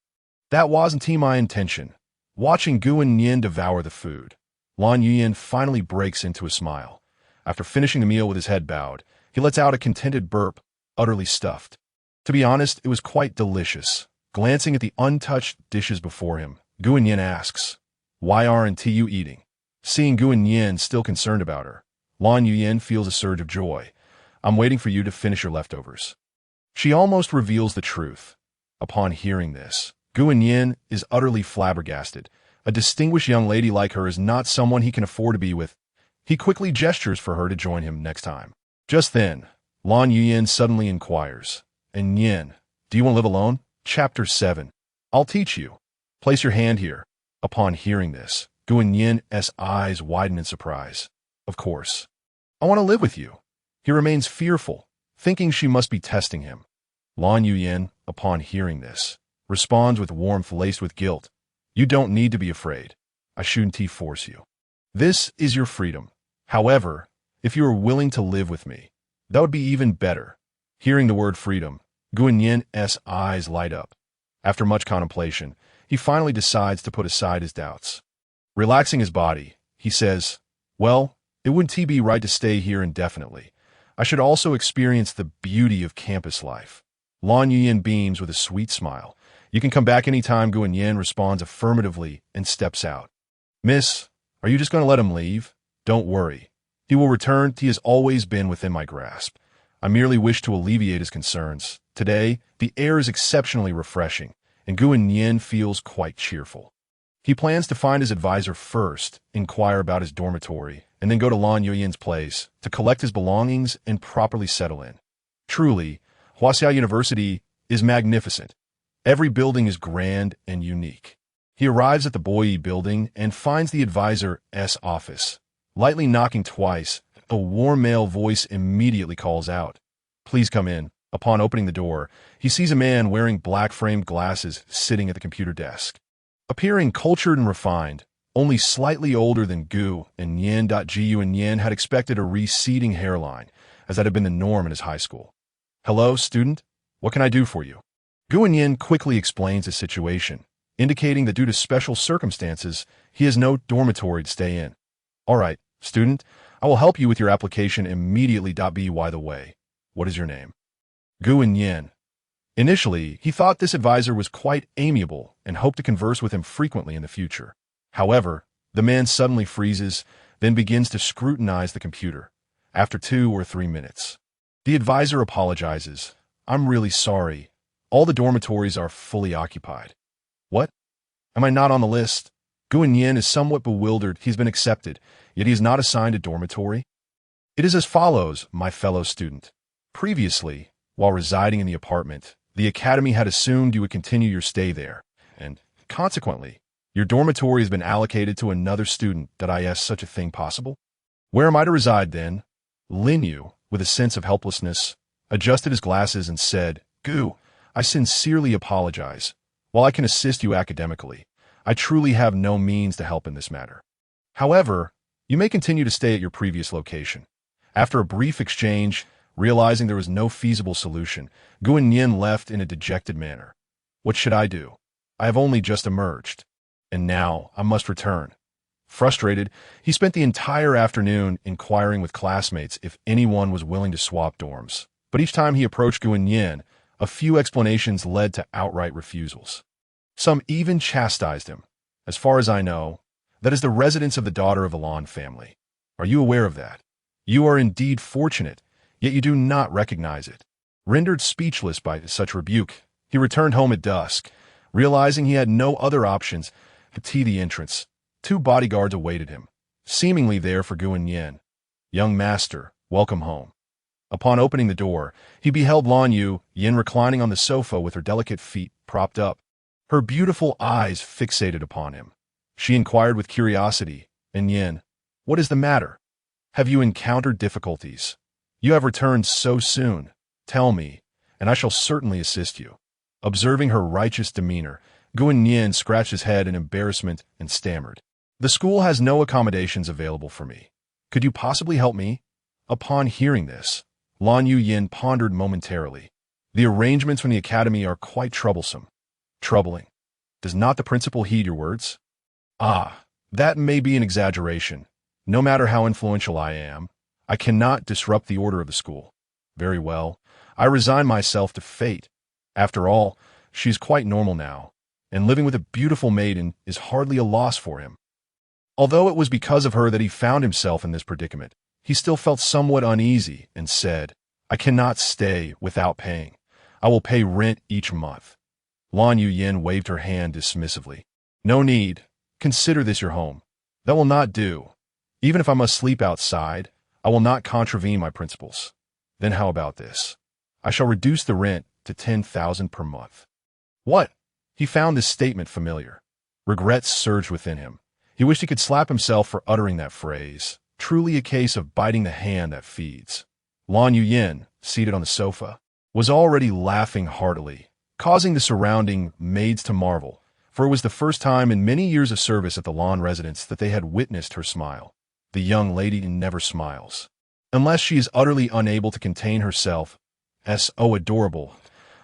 That wasn't my intention. Watching Gu Annian devour the food, Lan Yuyan finally breaks into a smile. After finishing the meal with his head bowed, he lets out a contented burp, utterly stuffed. To be honest, it was quite delicious. Glancing at the untouched dishes before him, Gu Annian asks, "Why aren't you eating?" Seeing Gu Annian still concerned about her, Lan Yuyan feels a surge of joy. "I'm waiting for you to finish your leftovers." She almost reveals the truth. Upon hearing this, Gu Annian is utterly flabbergasted. A distinguished young lady like her is not someone he can afford to be with. He quickly gestures for her to join him next time. Just then, Lan Yuyan suddenly inquires, "Annian, do you want to live alone?" Chapter 7. I'll teach you. Place your hand here. Upon hearing this, Gu Annian's eyes widen in surprise. Of course. I want to live with you. He remains fearful, thinking she must be testing him. Lan Yuyan, upon hearing this, responds with warmth laced with guilt. You don't need to be afraid. I shouldn't force you. This is your freedom. However, if you are willing to live with me, that would be even better. Hearing the word freedom, Gu Annian's eyes light up. After much contemplation, he finally decides to put aside his doubts. Relaxing his body, he says, "Well, it wouldn't be right to stay here indefinitely. I should also experience the beauty of campus life." Lan Yuyan beams with a sweet smile. "You can come back anytime." Gu Annian responds affirmatively and steps out. "Miss, are you just going to let him leave?" "Don't worry. He will return. He has always been within my grasp. I merely wish to alleviate his concerns. Today, the air is exceptionally refreshing, and Gu Annian feels quite cheerful. He plans to find his advisor first, inquire about his dormitory, and then go to Lan Yuyan's place to collect his belongings and properly settle in. Truly, Huaxia University is magnificent. Every building is grand and unique. He arrives at the Boyi building and finds the advisor's office. Lightly knocking twice, a warm male voice immediately calls out, "Please come in." Upon opening the door, he sees a man wearing black-framed glasses sitting at the computer desk. Appearing cultured and refined, only slightly older than Gu Annian. Gu Annian had expected a receding hairline, as that had been the norm in his high school. "Hello, student. What can I do for you?" Gu Annian quickly explains his situation, indicating that due to special circumstances, he has no dormitory to stay in. "All right, student, I will help you with your application immediately. By the way, what is your name?" Gu Annian. Initially, he thought this advisor was quite amiable and hoped to converse with him frequently in the future. However, the man suddenly freezes, then begins to scrutinize the computer. After 2 or 3 minutes, the advisor apologizes. "I'm really sorry. All the dormitories are fully occupied." "What? Am I not on the list?" Gu Annian is somewhat bewildered. He's been accepted, yet he is not assigned a dormitory. "It is as follows, my fellow student. Previously, while residing in the apartment, the academy had assumed you would continue your stay there, and, consequently, your dormitory has been allocated to another student. Is such a thing possible? Where am I to reside then?" Lin Yu, with a sense of helplessness, adjusted his glasses and said, "Gu, I sincerely apologize. While I can assist you academically, I truly have no means to help in this matter. However, you may continue to stay at your previous location." After a brief exchange, realizing there was no feasible solution, Gu Annian left in a dejected manner. "What should I do? I have only just emerged, and now I must return." Frustrated, he spent the entire afternoon inquiring with classmates if anyone was willing to swap dorms. But each time he approached Gu Annian, a few explanations led to outright refusals. Some even chastised him. "As far as I know, that is the residence of the daughter of the Lan family. Are you aware of that? You are indeed fortunate, yet you do not recognize it." Rendered speechless by such rebuke, he returned home at dusk, realizing he had no other options but to the entrance. 2 bodyguards awaited him, seemingly there for Gu Annian. "Young master, welcome home." Upon opening the door, he beheld Lan Yin reclining on the sofa with her delicate feet propped up, her beautiful eyes fixated upon him. She inquired with curiosity, "Annian, what is the matter? Have you encountered difficulties? You have returned so soon. Tell me, and I shall certainly assist you." Observing her righteous demeanor, Gu Annian scratched his head in embarrassment and stammered, "The school has no accommodations available for me. Could you possibly help me?" Upon hearing this, Lan Yin pondered momentarily. "The arrangements from the academy are quite troublesome." "Troubling? Does not the principal heed your words?" "Ah, that may be an exaggeration. No matter how influential I am, I cannot disrupt the order of the school." "Very well. I resign myself to fate. After all, she is quite normal now, and living with a beautiful maiden is hardly a loss for him." Although it was because of her that he found himself in this predicament, he still felt somewhat uneasy and said, "I cannot stay without paying. I will pay rent each month." Lan Yin waved her hand dismissively. "No need. Consider this your home. That will not do. Even if I must sleep outside, I will not contravene my principles." "Then how about this? I shall reduce the rent to 10,000 per month." "What?" He found this statement familiar. Regrets surged within him. He wished he could slap himself for uttering that phrase. Truly a case of biting the hand that feeds. Lan Yin, seated on the sofa, was already laughing heartily, causing the surrounding maids to marvel, for it was the first time in many years of service at the Lan residence that they had witnessed her smile. The young lady never smiles, unless she is utterly unable to contain herself. So adorable.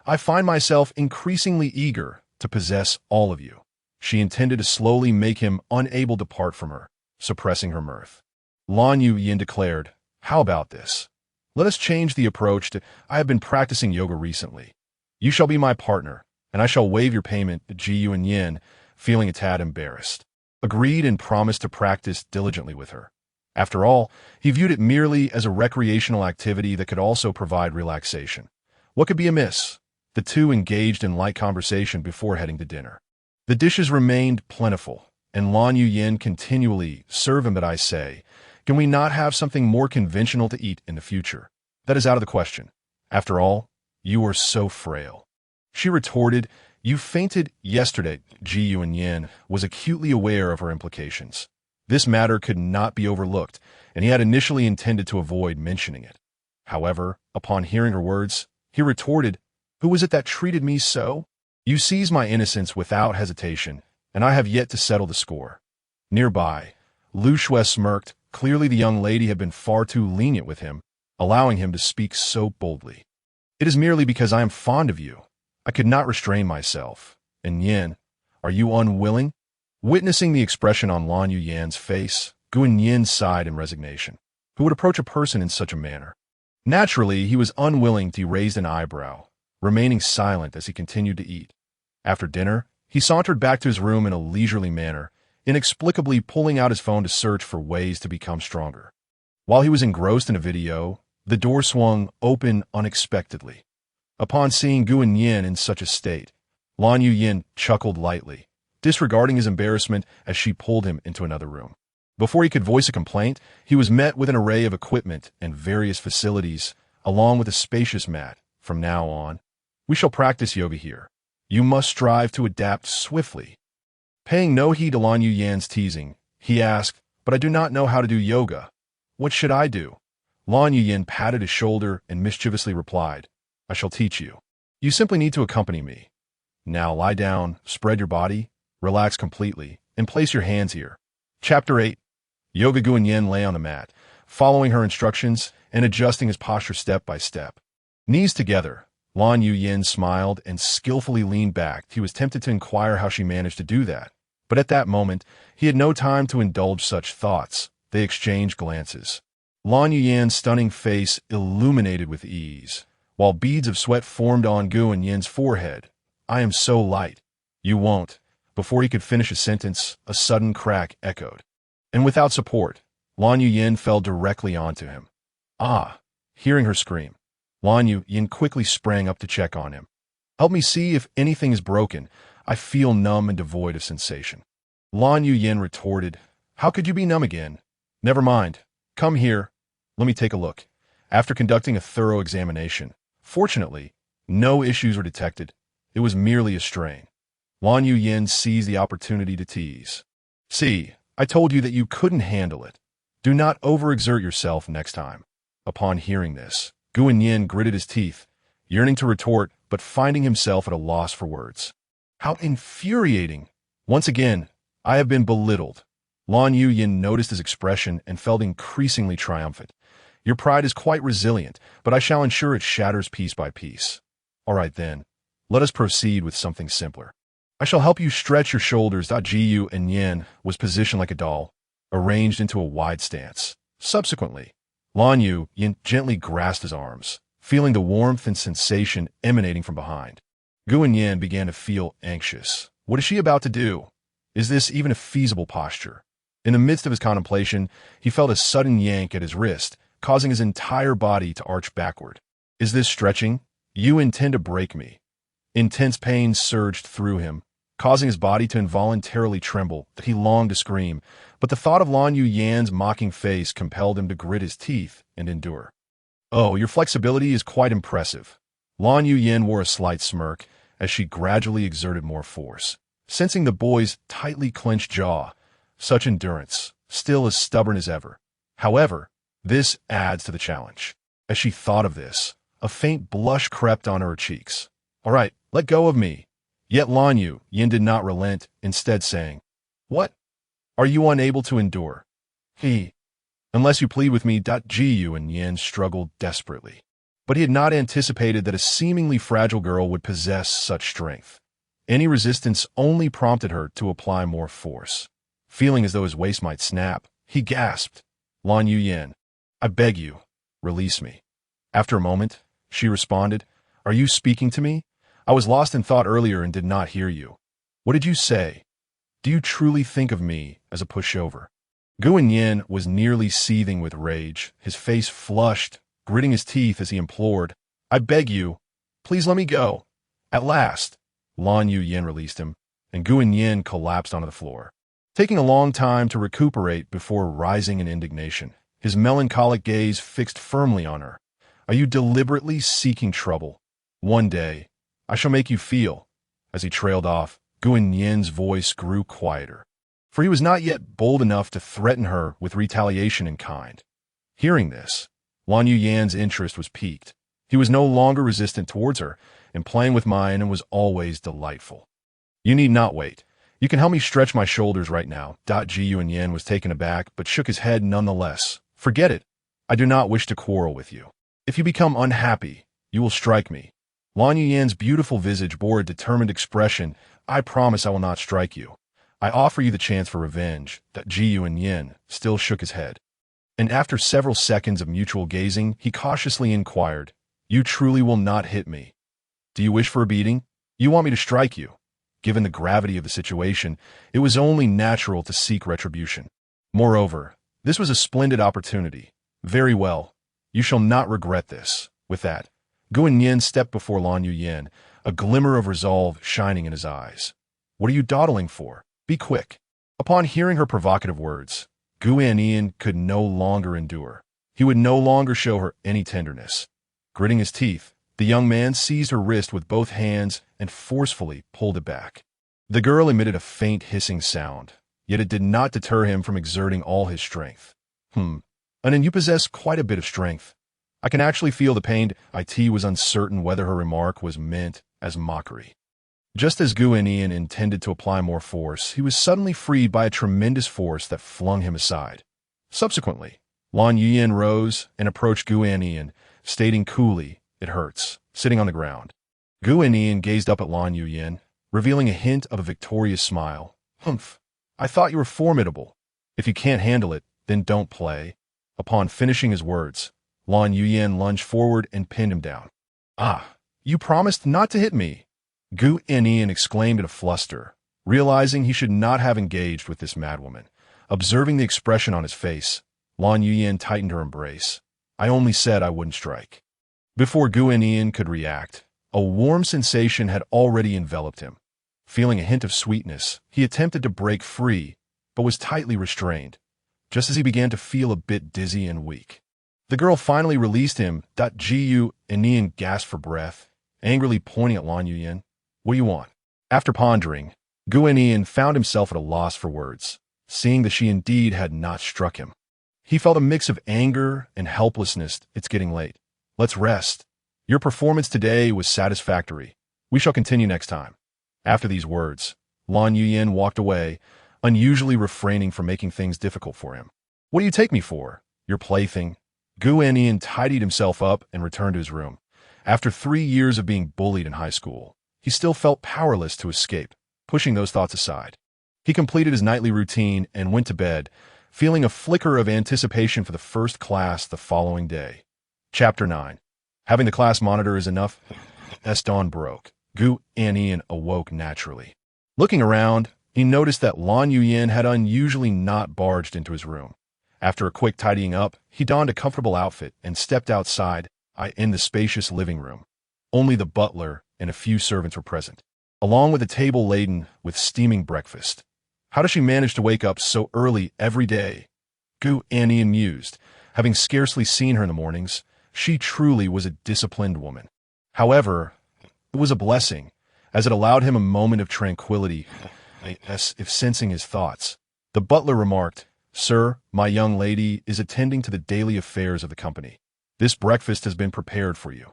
I find myself increasingly eager to possess all of you. She intended to slowly make him unable to part from her, suppressing her mirth. Lan Yin declared, "How about this? Let us change the approach to, I have been practicing yoga recently. You shall be my partner, and I shall waive your payment." Gu Annian, feeling a tad embarrassed, agreed and promised to practice diligently with her. After all, he viewed it merely as a recreational activity that could also provide relaxation. What could be amiss? The two engaged in light conversation before heading to dinner. The dishes remained plentiful, and Lan Yin continually served him, but I say, "Can we not have something more conventional to eat in the future?" "That is out of the question. After all, you are so frail." She retorted, You fainted yesterday. Gu Annian was acutely aware of her implications. This matter could not be overlooked, and he had initially intended to avoid mentioning it. However, upon hearing her words, he retorted, "Who was it that treated me so? You seized my innocence without hesitation, and I have yet to settle the score." Nearby, Lu Shui smirked. Clearly the young lady had been far too lenient with him, allowing him to speak so boldly. "It is merely because I am fond of you. I could not restrain myself. And Yin, are you unwilling?" Witnessing the expression on Lan Yuyan's face, Gu Annian sighed in resignation. Who would approach a person in such a manner? Naturally, he was unwilling to raise an eyebrow, remaining silent as he continued to eat. After dinner, he sauntered back to his room in a leisurely manner, inexplicably pulling out his phone to search for ways to become stronger. While he was engrossed in a video, the door swung open unexpectedly. Upon seeing Gu Annian in such a state, Lan Yuyan chuckled lightly, disregarding his embarrassment as she pulled him into another room. Before he could voice a complaint, he was met with an array of equipment and various facilities, along with a spacious mat. "From now on, we shall practice yoga here. You must strive to adapt swiftly." Paying no heed to Lan Yuyan's teasing, he asked, "But I do not know how to do yoga. What should I do?" Lan Yuyan patted his shoulder and mischievously replied, "I shall teach you. You simply need to accompany me. Now lie down, spread your body, relax completely, and place your hands here." Chapter 8. Yoga. Gu Annian lay on the mat, following her instructions and adjusting his posture step by step. Knees together, Lan Yuyan smiled and skillfully leaned back. He was tempted to inquire how she managed to do that, but at that moment, he had no time to indulge such thoughts. They exchanged glances. Lan Yuyan's stunning face illuminated with ease, while beads of sweat formed on Gu Annian's forehead. "I am so light." "You won't." Before he could finish a sentence, a sudden crack echoed. And without support, Lan Yuyan fell directly onto him. "Ah!" Hearing her scream, Lan Yuyan quickly sprang up to check on him. "Help me see if anything is broken. I feel numb and devoid of sensation." Lan Yuyan retorted, "How could you be numb again? Never mind. Come here. Let me take a look." After conducting a thorough examination, fortunately, no issues were detected. It was merely a strain. Lan Yuyan seized the opportunity to tease. "See, I told you that you couldn't handle it. Do not overexert yourself next time." Upon hearing this, Gu Annian gritted his teeth, yearning to retort, but finding himself at a loss for words. "How infuriating! Once again, I have been belittled." Lan Yuyan noticed his expression and felt increasingly triumphant. "Your pride is quite resilient, but I shall ensure it shatters piece by piece." "All right then, let us proceed with something simpler. I shall help you stretch your shoulders." Gu Annian was positioned like a doll, arranged into a wide stance. Subsequently, Lan Yuyan gently grasped his arms, feeling the warmth and sensation emanating from behind. Gu Annian began to feel anxious. What is she about to do? Is this even a feasible posture? In the midst of his contemplation, he felt a sudden yank at his wrist, causing his entire body to arch backward. "Is this stretching? You intend to break me." Intense pain surged through him, causing his body to involuntarily tremble that he longed to scream, but the thought of Lan Yuyan's mocking face compelled him to grit his teeth and endure. "Oh, your flexibility is quite impressive." Lan Yuyan wore a slight smirk as she gradually exerted more force. Sensing the boy's tightly clenched jaw, such endurance, still as stubborn as ever. However, this adds to the challenge. As she thought of this, a faint blush crept onto her cheeks. "All right, let go of me." Yet Lan Yuyan did not relent, instead saying, "What? Are you unable to endure?" "Unless you plead with me." Gu Annian struggled desperately. But he had not anticipated that a seemingly fragile girl would possess such strength. Any resistance only prompted her to apply more force. Feeling as though his waist might snap, he gasped, "Lan Yuyan, I beg you, release me." After a moment, she responded, "Are you speaking to me? I was lost in thought earlier and did not hear you. What did you say? Do you truly think of me as a pushover?" Gu Annian was nearly seething with rage, his face flushed, gritting his teeth as he implored, "I beg you, please let me go." At last, Lan Yuyan released him, and Gu Annian collapsed onto the floor. Taking a long time to recuperate before rising in indignation, his melancholic gaze fixed firmly on her. "Are you deliberately seeking trouble? One day, I shall make you feel." As he trailed off, Gu Annian's voice grew quieter, for he was not yet bold enough to threaten her with retaliation in kind. Hearing this, Lan Yuyan's interest was piqued. He was no longer resistant towards her, and playing with mine was always delightful. You need not wait. You can help me stretch my shoulders right now. Gu Annian was taken aback, but shook his head nonetheless. Forget it. I do not wish to quarrel with you. If you become unhappy, you will strike me. Lan Yuyan's beautiful visage bore a determined expression. I promise I will not strike you. I offer you the chance for revenge. Gu Annian still shook his head. And after several seconds of mutual gazing, he cautiously inquired, You truly will not hit me? Do you wish for a beating? You want me to strike you? Given the gravity of the situation, it was only natural to seek retribution. Moreover, this was a splendid opportunity. Very well. You shall not regret this. With that, Gu Annian stepped before Lan Yuyan, a glimmer of resolve shining in his eyes. What are you dawdling for? Be quick. Upon hearing her provocative words, Gu Annian could no longer endure. He would no longer show her any tenderness. Gritting his teeth, the young man seized her wrist with both hands and forcefully pulled it back. The girl emitted a faint hissing sound, yet it did not deter him from exerting all his strength. And you possess quite a bit of strength. I can actually feel the pain. It was uncertain whether her remark was meant as mockery. Just as Gu Annian intended to apply more force, he was suddenly freed by a tremendous force that flung him aside. Subsequently, Lan Yuyan rose and approached Gu Annian, stating coolly, It hurts, sitting on the ground. Gu Annian gazed up at Lan Yuyan, revealing a hint of a victorious smile. Humph, I thought you were formidable. If you can't handle it, then don't play. Upon finishing his words, Lan Yuyan lunged forward and pinned him down. Ah, you promised not to hit me, Gu Annian exclaimed in a fluster, realizing he should not have engaged with this madwoman. Observing the expression on his face, Lan Yuyan tightened her embrace. I only said I wouldn't strike. Before Gu Annian could react, a warm sensation had already enveloped him. Feeling a hint of sweetness, he attempted to break free, but was tightly restrained, just as he began to feel a bit dizzy and weak. The girl finally released him. Gu Annian gasped for breath, angrily pointing at Lan Yuyan. What do you want? After pondering, Gu Annian found himself at a loss for words, seeing that she indeed had not struck him. He felt a mix of anger and helplessness. It's getting late. Let's rest. Your performance today was satisfactory. We shall continue next time. After these words, Lan Yuyan walked away, unusually refraining from making things difficult for him. What do you take me for? Your plaything? Gu Annian tidied himself up and returned to his room. After 3 years of being bullied in high school, he still felt powerless to escape, pushing those thoughts aside. He completed his nightly routine and went to bed, feeling a flicker of anticipation for the first class the following day. Chapter 9. Having the class monitor is enough. As dawn broke, Gu Annian awoke naturally. Looking around, he noticed that Lan Yuyan had unusually not barged into his room. After a quick tidying up, he donned a comfortable outfit and stepped outside in the spacious living room. Only the butler and a few servants were present, along with a table laden with steaming breakfast. How does she manage to wake up so early every day? Gu Annian mused. Having scarcely seen her in the mornings, she truly was a disciplined woman. However, it was a blessing, as it allowed him a moment of tranquility, as if sensing his thoughts. The butler remarked, Sir, my young lady is attending to the daily affairs of the company. This breakfast has been prepared for you.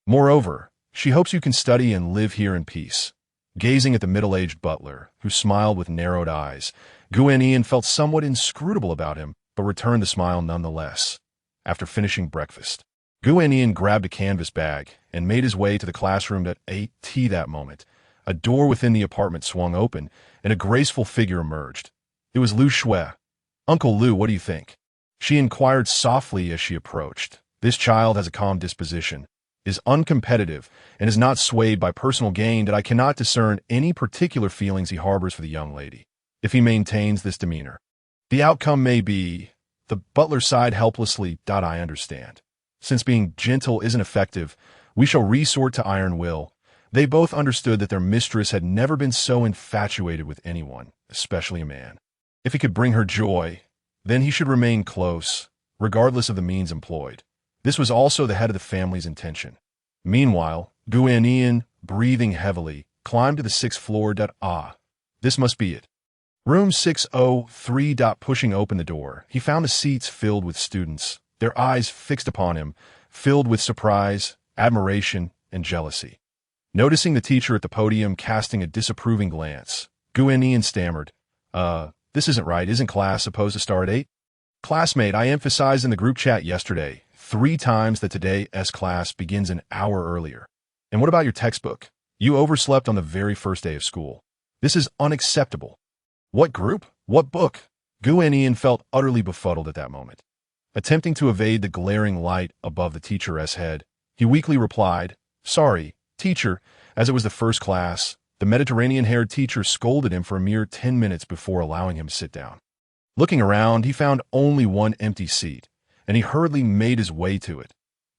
Moreover, she hopes you can study and live here in peace. Gazing at the middle-aged butler, who smiled with narrowed eyes, Gu Annian felt somewhat inscrutable about him, but returned the smile nonetheless. After finishing breakfast, Gu Annian grabbed a canvas bag and made his way to the classroom at 8 that moment. A door within the apartment swung open, and a graceful figure emerged. It was Lu Shui. Uncle Lu, what do you think? She inquired softly as she approached. This child has a calm disposition, is uncompetitive, and is not swayed by personal gain that I cannot discern any particular feelings he harbors for the young lady. If he maintains this demeanor, the outcome may be... The butler sighed helplessly. I understand. Since being gentle isn't effective, we shall resort to iron will. They both understood that their mistress had never been so infatuated with anyone, especially a man. If he could bring her joy, then he should remain close, regardless of the means employed. This was also the head of the family's intention. Meanwhile, Gu Annian, breathing heavily, climbed to the 6th floor. This must be it. Room 603. Pushing open the door, he found the seats filled with students, their eyes fixed upon him, filled with surprise, admiration, and jealousy. Noticing the teacher at the podium casting a disapproving glance, Gu Annian stammered, this isn't right. Isn't class supposed to start at 8? Classmate, I emphasized in the group chat yesterday 3 times that today's class begins an hour earlier. And what about your textbook? You overslept on the very first day of school. This is unacceptable. What group? What book? Gu Annian felt utterly befuddled at that moment. Attempting to evade the glaring light above the teacher's head, he weakly replied, Sorry, teacher, as it was the first class. The Mediterranean-haired teacher scolded him for a mere 10 minutes before allowing him to sit down. Looking around, he found only one empty seat, and he hurriedly made his way to it.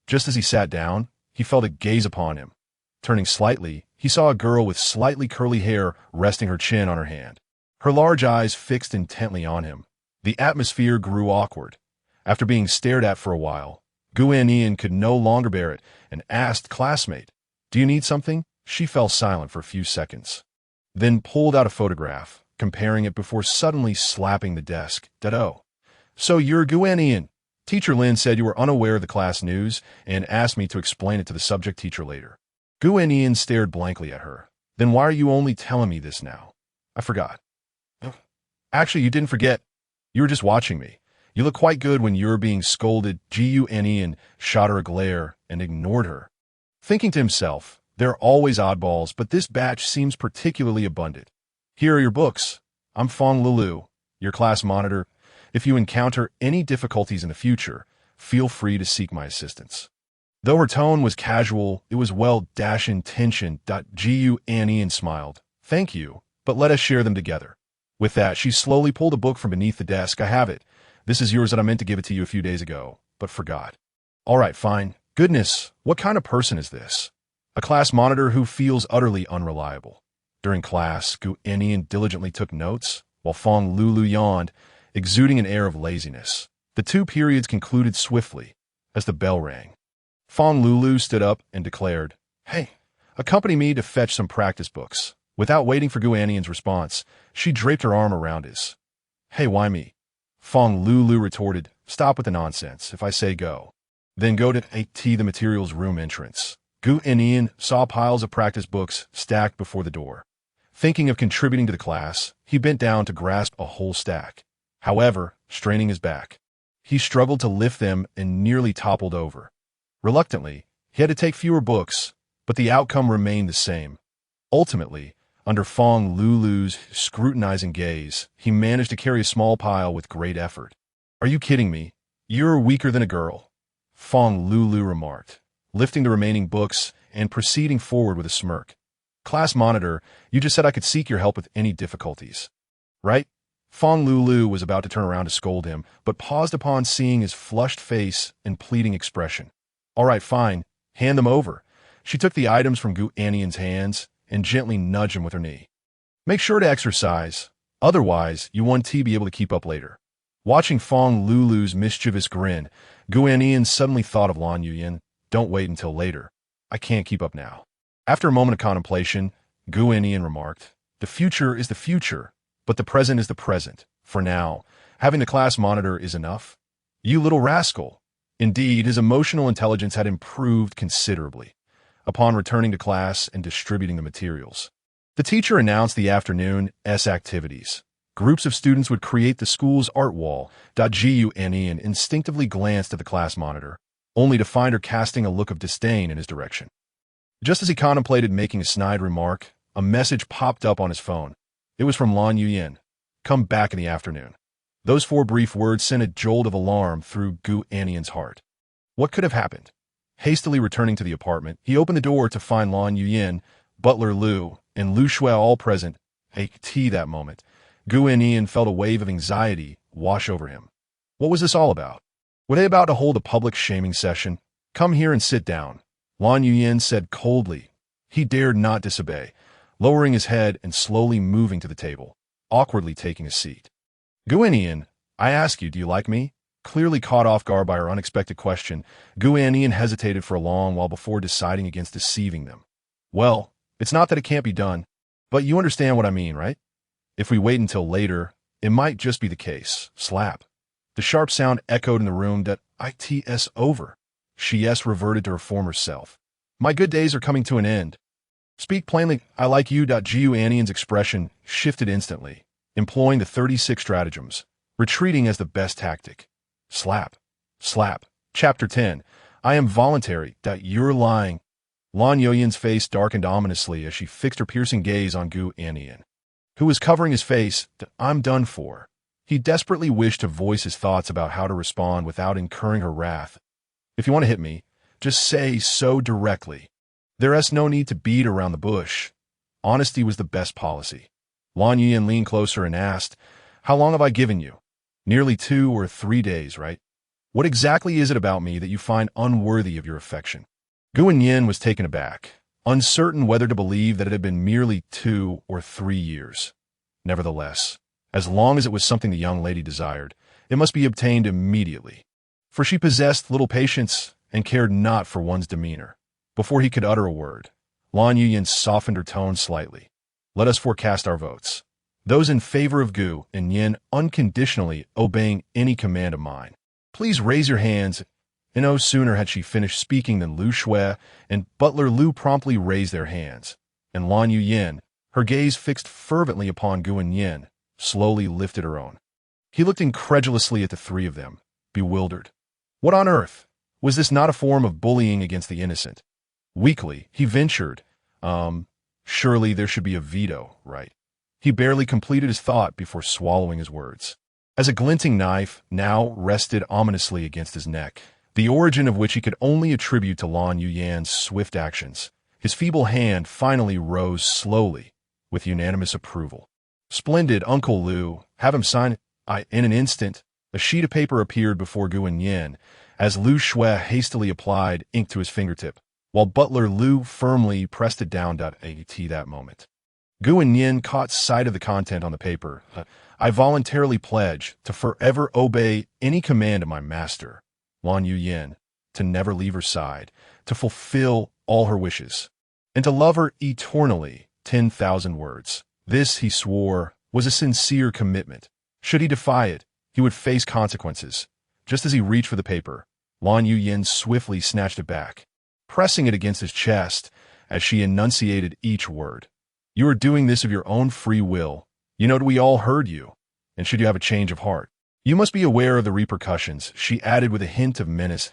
Just as he sat down, he felt a gaze upon him. Turning slightly, he saw a girl with slightly curly hair resting her chin on her hand. Her large eyes fixed intently on him. The atmosphere grew awkward. After being stared at for a while, Gu Annian could no longer bear it and asked classmate, Do you need something? She fell silent for a few seconds, then pulled out a photograph, comparing it before suddenly slapping the desk. So you're Gu Annian. Teacher Lin said you were unaware of the class news and asked me to explain it to the subject teacher later. Gu Annian stared blankly at her. Then why are you only telling me this now? I forgot. Actually, you didn't forget. You were just watching me. You look quite good when you're being scolded. Gu Annian shot her a glare and ignored her. Thinking to himself, there are always oddballs, but this batch seems particularly abundant. Here are your books. I'm Fong Lulu, your class monitor. If you encounter any difficulties in the future, feel free to seek my assistance. Though her tone was casual, it was well-intentioned. Gu Annian smiled. Thank you, but let us share them together. With that, she slowly pulled a book from beneath the desk. I have it. This is yours, and I meant to give it to you a few days ago, but forgot. All right, fine. Goodness, what kind of person is this? A class monitor who feels utterly unreliable. During class, Gu Annian diligently took notes, while Fong Lulu yawned, exuding an air of laziness. The 2 periods concluded swiftly as the bell rang. Fong Lulu stood up and declared, Hey, accompany me to fetch some practice books. Without waiting for Gu Annian's response, she draped her arm around his. Hey, why me? Fong Lulu retorted, Stop with the nonsense. If I say go, then go to the materials room entrance. Gu Annian saw piles of practice books stacked before the door. Thinking of contributing to the class, he bent down to grasp a whole stack. However, straining his back, he struggled to lift them and nearly toppled over. Reluctantly, he had to take fewer books, but the outcome remained the same. Ultimately, under Fong Lulu's scrutinizing gaze, he managed to carry a small pile with great effort. Are you kidding me? You're weaker than a girl, Fong Lulu remarked, lifting the remaining books and proceeding forward with a smirk. Class monitor, you just said I could seek your help with any difficulties. Right? Fong Lulu was about to turn around to scold him, but paused upon seeing his flushed face and pleading expression. All right, fine. Hand them over. She took the items from Gu Annian's hands and gently nudged him with her knee. Make sure to exercise. Otherwise, you won't be able to keep up later. Watching Fong Lulu's mischievous grin, Gu Annian suddenly thought of Lan Yuyan. Don't wait until later. I can't keep up now. After a moment of contemplation, Gu Annian remarked, The future is the future, but the present is the present. For now, having the class monitor is enough. You little rascal. Indeed, his emotional intelligence had improved considerably. Upon returning to class and distributing the materials, the teacher announced the afternoon's activities. Groups of students would create the school's art wall. Gu Annian instinctively glanced at the class monitor, only to find her casting a look of disdain in his direction. Just as he contemplated making a snide remark, a message popped up on his phone. It was from Lan Yuyan. Come back in the afternoon. Those 4 brief words sent a jolt of alarm through Gu Annian's heart. What could have happened? Hastily returning to the apartment, he opened the door to find Lan Yuyan, Butler Liu, and Lu Shui all present. That moment, Gu Annian felt a wave of anxiety wash over him. What was this all about? Were they about to hold a public shaming session? Come here and sit down, Lan Yuyan said coldly. He dared not disobey, lowering his head and slowly moving to the table, awkwardly taking a seat. Gu Annian, I ask you, do you like me? Clearly caught off guard by her unexpected question, Gu Annian hesitated for a long while before deciding against deceiving them. Well, It's not that it can't be done, but you understand what I mean, right? If we wait until later, it might just be the case. Slap. The sharp sound echoed in the room that it's over. She reverted to her former self. My good days are coming to an end. Speak plainly, I like you. Gu Annian's expression shifted instantly, employing the 36 stratagems, retreating as the best tactic. Slap. Slap. Chapter 10. I am voluntary. You're lying. Lan Yoyin's face darkened ominously as she fixed her piercing gaze on Gu Annian, who was covering his face. I'm done for. He desperately wished to voice his thoughts about how to respond without incurring her wrath. If you want to hit me, just say so directly. There's no need to beat around the bush. Honesty was the best policy. Lan Yuyan leaned closer and asked, how long have I given you? Nearly 2 or 3 days, right? What exactly is it about me that you find unworthy of your affection? Gu Annian was taken aback, uncertain whether to believe that it had been merely 2 or 3 years. Nevertheless, as long as it was something the young lady desired, it must be obtained immediately. For she possessed little patience and cared not for one's demeanor. Before he could utter a word, Lan Yuyan softened her tone slightly. Let us forecast our votes. Those in favor of Gu Annian unconditionally obeying any command of mine, please raise your hands. And no sooner had she finished speaking than Lu Shui and Butler Lu promptly raised their hands, and Lan Yuyan, her gaze fixed fervently upon Gu Annian, slowly lifted her own. He looked incredulously at the three of them, bewildered. What on earth? Was this not a form of bullying against the innocent? Weakly, he ventured, surely there should be a veto, right? He barely completed his thought before swallowing his words, as a glinting knife now rested ominously against his neck, the origin of which he could only attribute to Lan Yuyan's swift actions. His feeble hand finally rose slowly, with unanimous approval. Splendid, Uncle Lu, have him sign it. In an instant, a sheet of paper appeared before Gu Annian, as Lu Shui hastily applied ink to his fingertip, while Butler Lu firmly pressed it down. At that moment, Gu Annian caught sight of the content on the paper. I voluntarily pledge to forever obey any command of my master, Lan Yuyan, to never leave her side, to fulfill all her wishes, and to love her eternally. 10,000 words. This, he swore, was a sincere commitment. Should he defy it, he would face consequences. Just as he reached for the paper, Lan Yuyan swiftly snatched it back, pressing it against his chest as she enunciated each word. You are doing this of your own free will. You know we all heard you, and should you have a change of heart, you must be aware of the repercussions, she added with a hint of menace.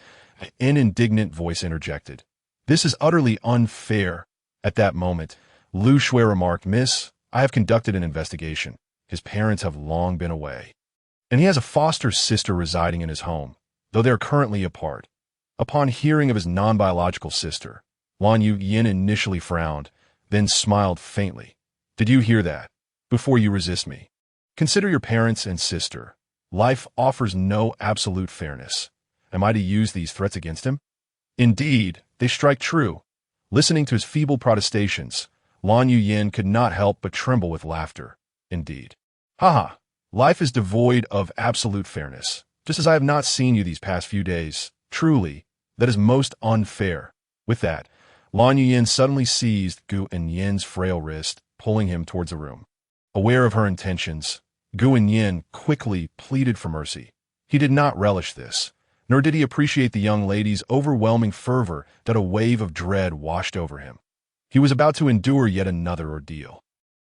An indignant voice interjected. This is utterly unfair. At that moment, Lu Shui remarked, Miss, I have conducted an investigation. His parents have long been away, and he has a foster sister residing in his home, though they are currently apart. Upon hearing of his non-biological sister, Lan Yuyan initially frowned, then smiled faintly. Did you hear that? Before you resist me, consider your parents and sister. Life offers no absolute fairness. Am I to use these threats against him? Indeed, they strike true. Listening to his feeble protestations, Lan Yuyan could not help but tremble with laughter. Indeed. Haha, life is devoid of absolute fairness, just as I have not seen you these past few days. Truly, that is most unfair. With that, Lan Yuyan suddenly seized Gu Annian's frail wrist, pulling him towards the room. Aware of her intentions, Gu Annian quickly pleaded for mercy. He did not relish this, nor did he appreciate the young lady's overwhelming fervor that a wave of dread washed over him. He was about to endure yet another ordeal.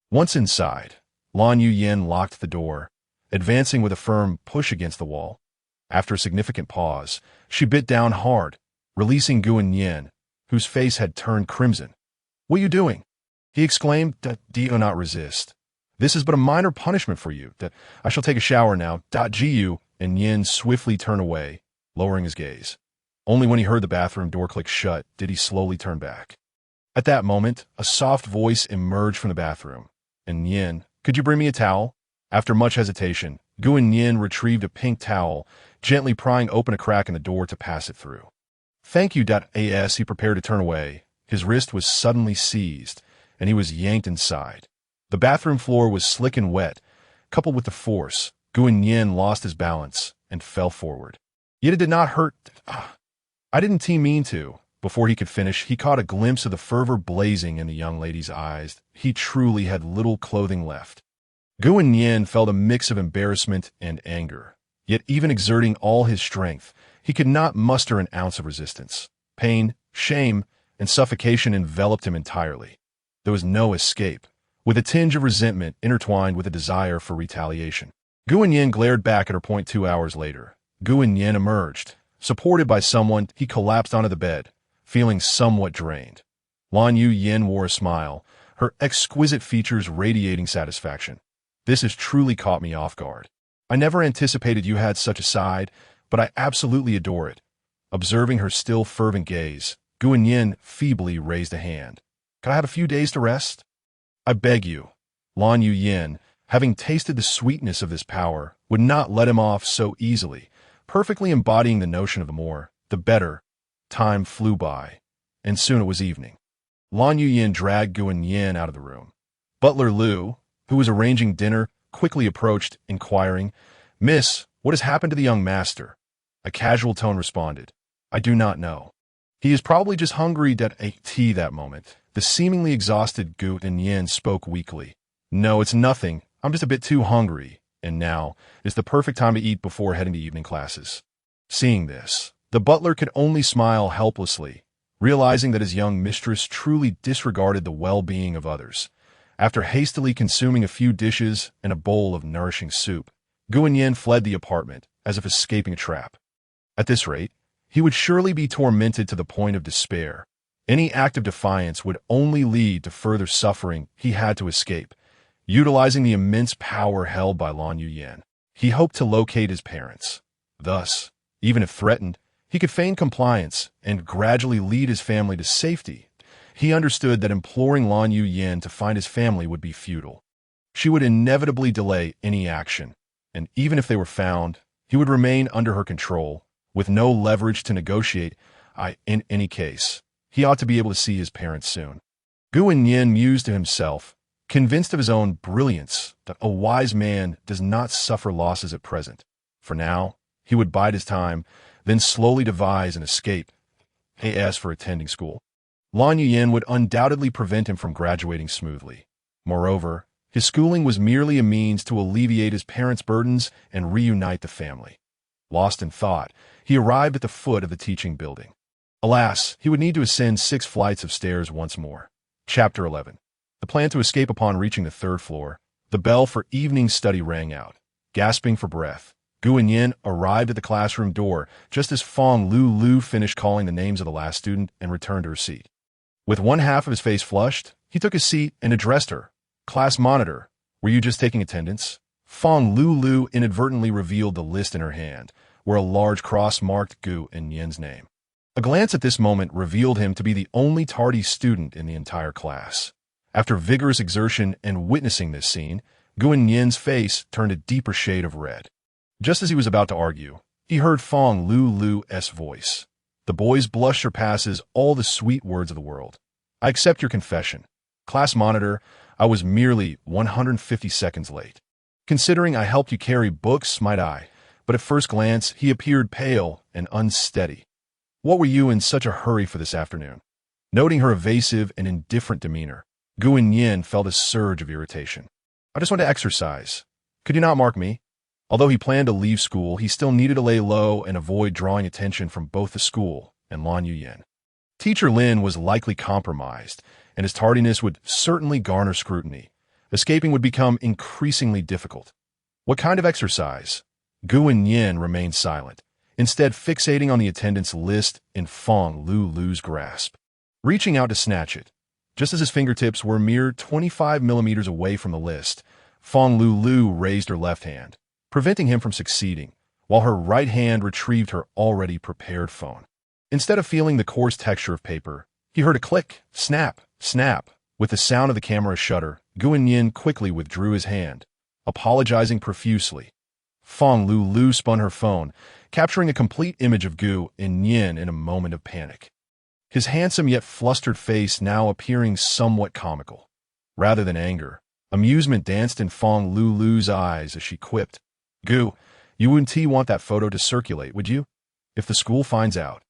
Once inside, Lan Yuyan locked the door, advancing with a firm push against the wall. After a significant pause, she bit down hard, releasing Gu Annian, whose face had turned crimson. What are you doing? He exclaimed. Do not resist. This is but a minor punishment for you. I shall take a shower now. Gu Annian swiftly turned away, lowering his gaze. Only when he heard the bathroom door click shut did he slowly turn back. At that moment, a soft voice emerged from the bathroom. Annian, could you bring me a towel? After much hesitation, Gu Annian retrieved a pink towel, gently prying open a crack in the door to pass it through. Thank you. As he prepared to turn away, his wrist was suddenly seized, and he was yanked inside. The bathroom floor was slick and wet. Coupled with the force, Gu Annian lost his balance and fell forward. Yet it did not hurt. I didn't mean to. Before he could finish, he caught a glimpse of the fervor blazing in the young lady's eyes. He truly had little clothing left. Gu Annian felt a mix of embarrassment and anger. Yet even exerting all his strength, he could not muster an ounce of resistance. Pain, shame, and suffocation enveloped him entirely. There was no escape, with a tinge of resentment intertwined with a desire for retaliation. Gu Annian glared back at her point 2 hours later. Gu Annian emerged. Supported by someone, he collapsed onto the bed, feeling somewhat drained. Lan Yu wore a smile, her exquisite features radiating satisfaction. This has truly caught me off guard. I never anticipated you had such a side, but I absolutely adore it. Observing her still fervent gaze, Gu Annian feebly raised a hand. Could I have a few days to rest? I beg you. Lan Yu, having tasted the sweetness of this power, would not let him off so easily, perfectly embodying the notion of the more, the better. Time flew by, and soon it was evening. Lan Yu dragged Gu Annian out of the room. Butler Liu, who was arranging dinner, quickly approached, inquiring, "Miss, what has happened to the young master?" A casual tone responded, "I do not know. He is probably just hungry at a tea that moment." The seemingly exhausted Gu Annian spoke weakly. "No, it's nothing. I'm just a bit too hungry, and now is the perfect time to eat before heading to evening classes." Seeing this, the butler could only smile helplessly, realizing that his young mistress truly disregarded the well-being of others. After hastily consuming a few dishes and a bowl of nourishing soup, Gu Annian fled the apartment, as if escaping a trap. At this rate, he would surely be tormented to the point of despair. Any act of defiance would only lead to further suffering. He had to escape. Utilizing the immense power held by Lan Yu, he hoped to locate his parents. Thus, even if threatened, he could feign compliance and gradually lead his family to safety. He understood that imploring Lan Yu to find his family would be futile. She would inevitably delay any action, and even if they were found, he would remain under her control, with no leverage to negotiate. In any case, he ought to be able to see his parents soon. Gu Annian mused to himself, convinced of his own brilliance, that a wise man does not suffer losses at present. For now, he would bide his time, then slowly devise an escape. As for attending school, Lan Yu would undoubtedly prevent him from graduating smoothly. Moreover, his schooling was merely a means to alleviate his parents' burdens and reunite the family. Lost in thought, he arrived at the foot of the teaching building. Alas, he would need to ascend 6 flights of stairs once more. Chapter 11. The plan to escape. Upon reaching the 3rd floor, the bell for evening study rang out. Gasping for breath, Gu Annian arrived at the classroom door just as Fong Lu finished calling the names of the last student and returned to her seat. With one half of his face flushed, he took his seat and addressed her. "Class monitor, were you just taking attendance?" Fong Lu inadvertently revealed the list in her hand, where a large cross marked Gu Annian's name. A glance at this moment revealed him to be the only tardy student in the entire class. After vigorous exertion and witnessing this scene, Gu Annian's face turned a deeper shade of red. Just as he was about to argue, he heard Fong Lu's voice. The boy's blush surpasses all the sweet words of the world. "I accept your confession. Class monitor, I was merely 150 seconds late. Considering I helped you carry books, might I?" But at first glance, he appeared pale and unsteady. "What were you in such a hurry for this afternoon?" Noting her evasive and indifferent demeanor, Gu Annian felt a surge of irritation. "I just want to exercise. Could you not mark me?" Although he planned to leave school, he still needed to lay low and avoid drawing attention from both the school and Lan Yu. Teacher Lin was likely compromised, and his tardiness would certainly garner scrutiny. Escaping would become increasingly difficult. What kind of exercise? Gu Annian remained silent, instead fixating on the attendance list in Fong Lu's grasp. Reaching out to snatch it, just as his fingertips were a mere 25 millimeters away from the list, Fong Lu raised her left hand, preventing him from succeeding, while her right hand retrieved her already prepared phone. Instead of feeling the coarse texture of paper, he heard a click, snap, snap. With the sound of the camera shutter, Gu Annian quickly withdrew his hand, apologizing profusely. Fong Lu spun her phone, capturing a complete image of Gu Annian in a moment of panic. His handsome yet flustered face now appearing somewhat comical. Rather than anger, amusement danced in Fong Lu's eyes as she quipped, "Gu, you wouldn't want that photo to circulate, would you? If the school finds out."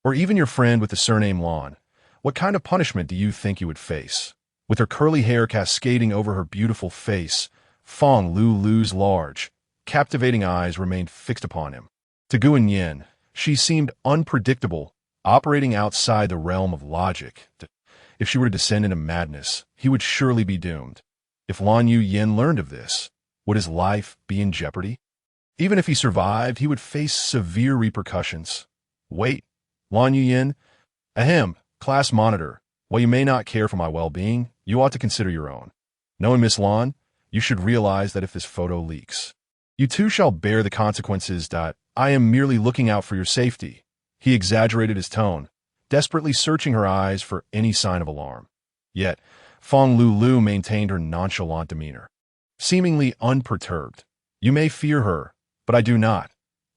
Or even your friend with the surname Lan. What kind of punishment do you think you would face? With her curly hair cascading over her beautiful face, Fong Lulu's large, captivating eyes remained fixed upon him. To Gu Annian, she seemed unpredictable, operating outside the realm of logic. If she were to descend into madness, he would surely be doomed. If Lan Yuyan learned of this, would his life be in jeopardy? Even if he survived, he would face severe repercussions. Wait, Lan Yuyan? Ahem, class monitor. While you may not care for my well-being, you ought to consider your own. Knowing Miss Lan, you should realize that if this photo leaks, you too shall bear the consequences. I am merely looking out for your safety. He exaggerated his tone, desperately searching her eyes for any sign of alarm. Yet, Fong Lulu maintained her nonchalant demeanor, seemingly unperturbed. You may fear her, but I do not.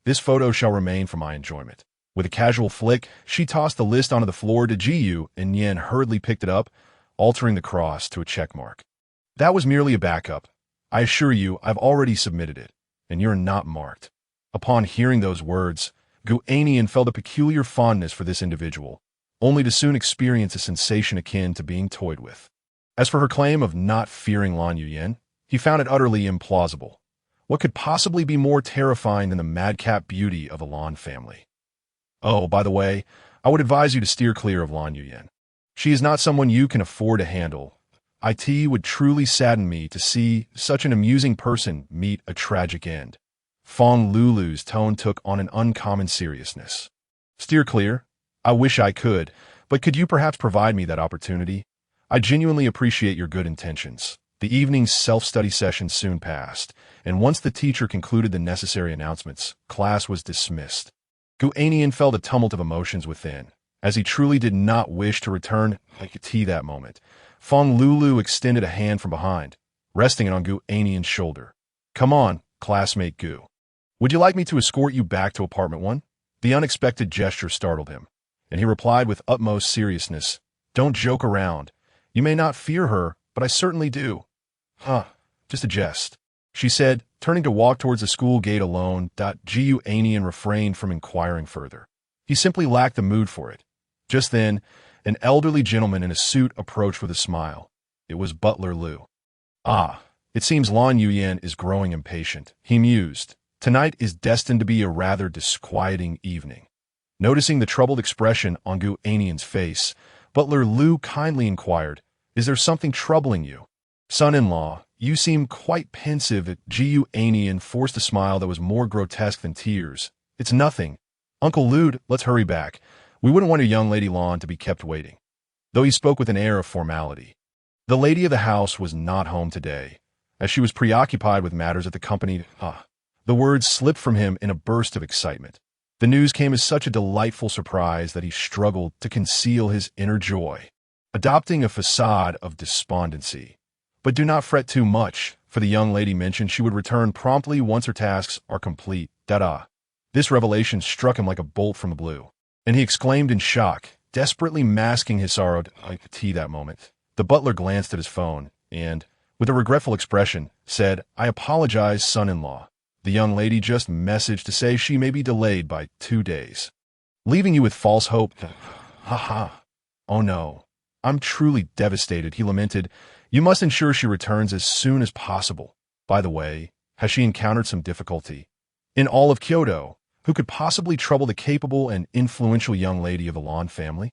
This photo shall remain for my enjoyment. With a casual flick, she tossed the list onto the floor to Gu Annian hurriedly picked it up, altering the cross to a check mark. That was merely a backup. I assure you, I've already submitted it, and you're not marked. Upon hearing those words, Gu Annian felt a peculiar fondness for this individual, only to soon experience a sensation akin to being toyed with. As for her claim of not fearing Lan Yuyan, he found it utterly implausible. What could possibly be more terrifying than the madcap beauty of the Lan family? Oh, by the way, I would advise you to steer clear of Lan Yuyan. She is not someone you can afford to handle. It would truly sadden me to see such an amusing person meet a tragic end. Fong Lulu's tone took on an uncommon seriousness. Steer clear? I wish I could, but could you perhaps provide me that opportunity? I genuinely appreciate your good intentions. The evening's self-study session soon passed, and once the teacher concluded the necessary announcements, class was dismissed. Gu Annian felt a tumult of emotions within, as he truly did not wish to return to that moment. Fong Lulu extended a hand from behind, resting it on Gu Annian's shoulder. Come on, classmate Gu. Would you like me to escort you back to apartment 1? The unexpected gesture startled him, and he replied with utmost seriousness, Don't joke around. You may not fear her, but I certainly do. Huh, just a jest, she said, turning to walk towards the school gate alone. Gu Annian refrained from inquiring further. He simply lacked the mood for it. Just then, an elderly gentleman in a suit approached with a smile. It was Butler Liu. Ah, it seems Lan Yuyan is growing impatient, he mused. Tonight is destined to be a rather disquieting evening. Noticing the troubled expression on Gu Annian's face, Butler Liu kindly inquired, Is there something troubling you? Son-in-law, you seem quite pensive. Gu Annian forced a smile that was more grotesque than tears. It's nothing. Uncle Lude, let's hurry back. We wouldn't want your young lady Lan to be kept waiting. Though he spoke with an air of formality. The lady of the house was not home today, as she was preoccupied with matters at the company. The words slipped from him in a burst of excitement. The news came as such a delightful surprise that he struggled to conceal his inner joy, adopting a facade of despondency. But do not fret too much, for the young lady mentioned she would return promptly once her tasks are complete. This revelation struck him like a bolt from the blue, and he exclaimed in shock, desperately masking his sorrow. That moment, the butler glanced at his phone and, with a regretful expression, said, I apologize, son-in-law. The young lady just messaged to say she may be delayed by 2 days. Leaving you with false hope. Oh no. I'm truly devastated, he lamented. You must ensure she returns as soon as possible. By the way, has she encountered some difficulty? In all of Kyoto, who could possibly trouble the capable and influential young lady of the Lan family?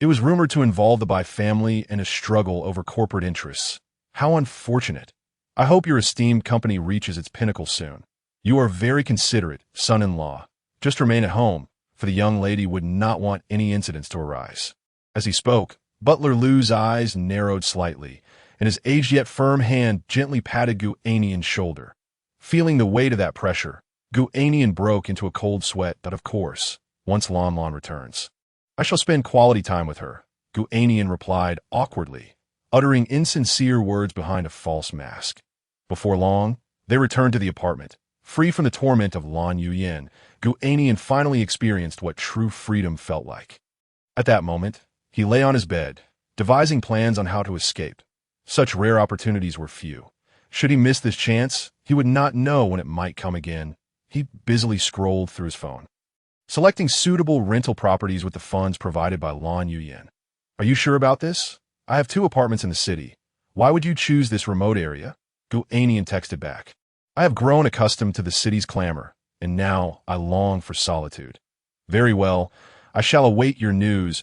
It was rumored to involve the Bai family in a struggle over corporate interests. How unfortunate. I hope your esteemed company reaches its pinnacle soon. You are very considerate, son-in-law. Just remain at home, for the young lady would not want any incidents to arise. As he spoke, Butler Liu's eyes narrowed slightly, and his aged yet firm hand gently patted Gu Annian's shoulder. Feeling the weight of that pressure, Gu Annian broke into a cold sweat. Of course, once Lan returns, I shall spend quality time with her, Gu Annian replied awkwardly, uttering insincere words behind a false mask. Before long, they returned to the apartment. Free from the torment of Lan Yuyan, Gu Annian finally experienced what true freedom felt like. At that moment, he lay on his bed, devising plans on how to escape. Such rare opportunities were few. Should he miss this chance, he would not know when it might come again. He busily scrolled through his phone. Selecting suitable rental properties with the funds provided by Lan Yuyan. Are you sure about this? I have 2 apartments in the city. Why would you choose this remote area? Gu Annian texted back. I have grown accustomed to the city's clamor, and now I long for solitude. Very well, I shall await your news.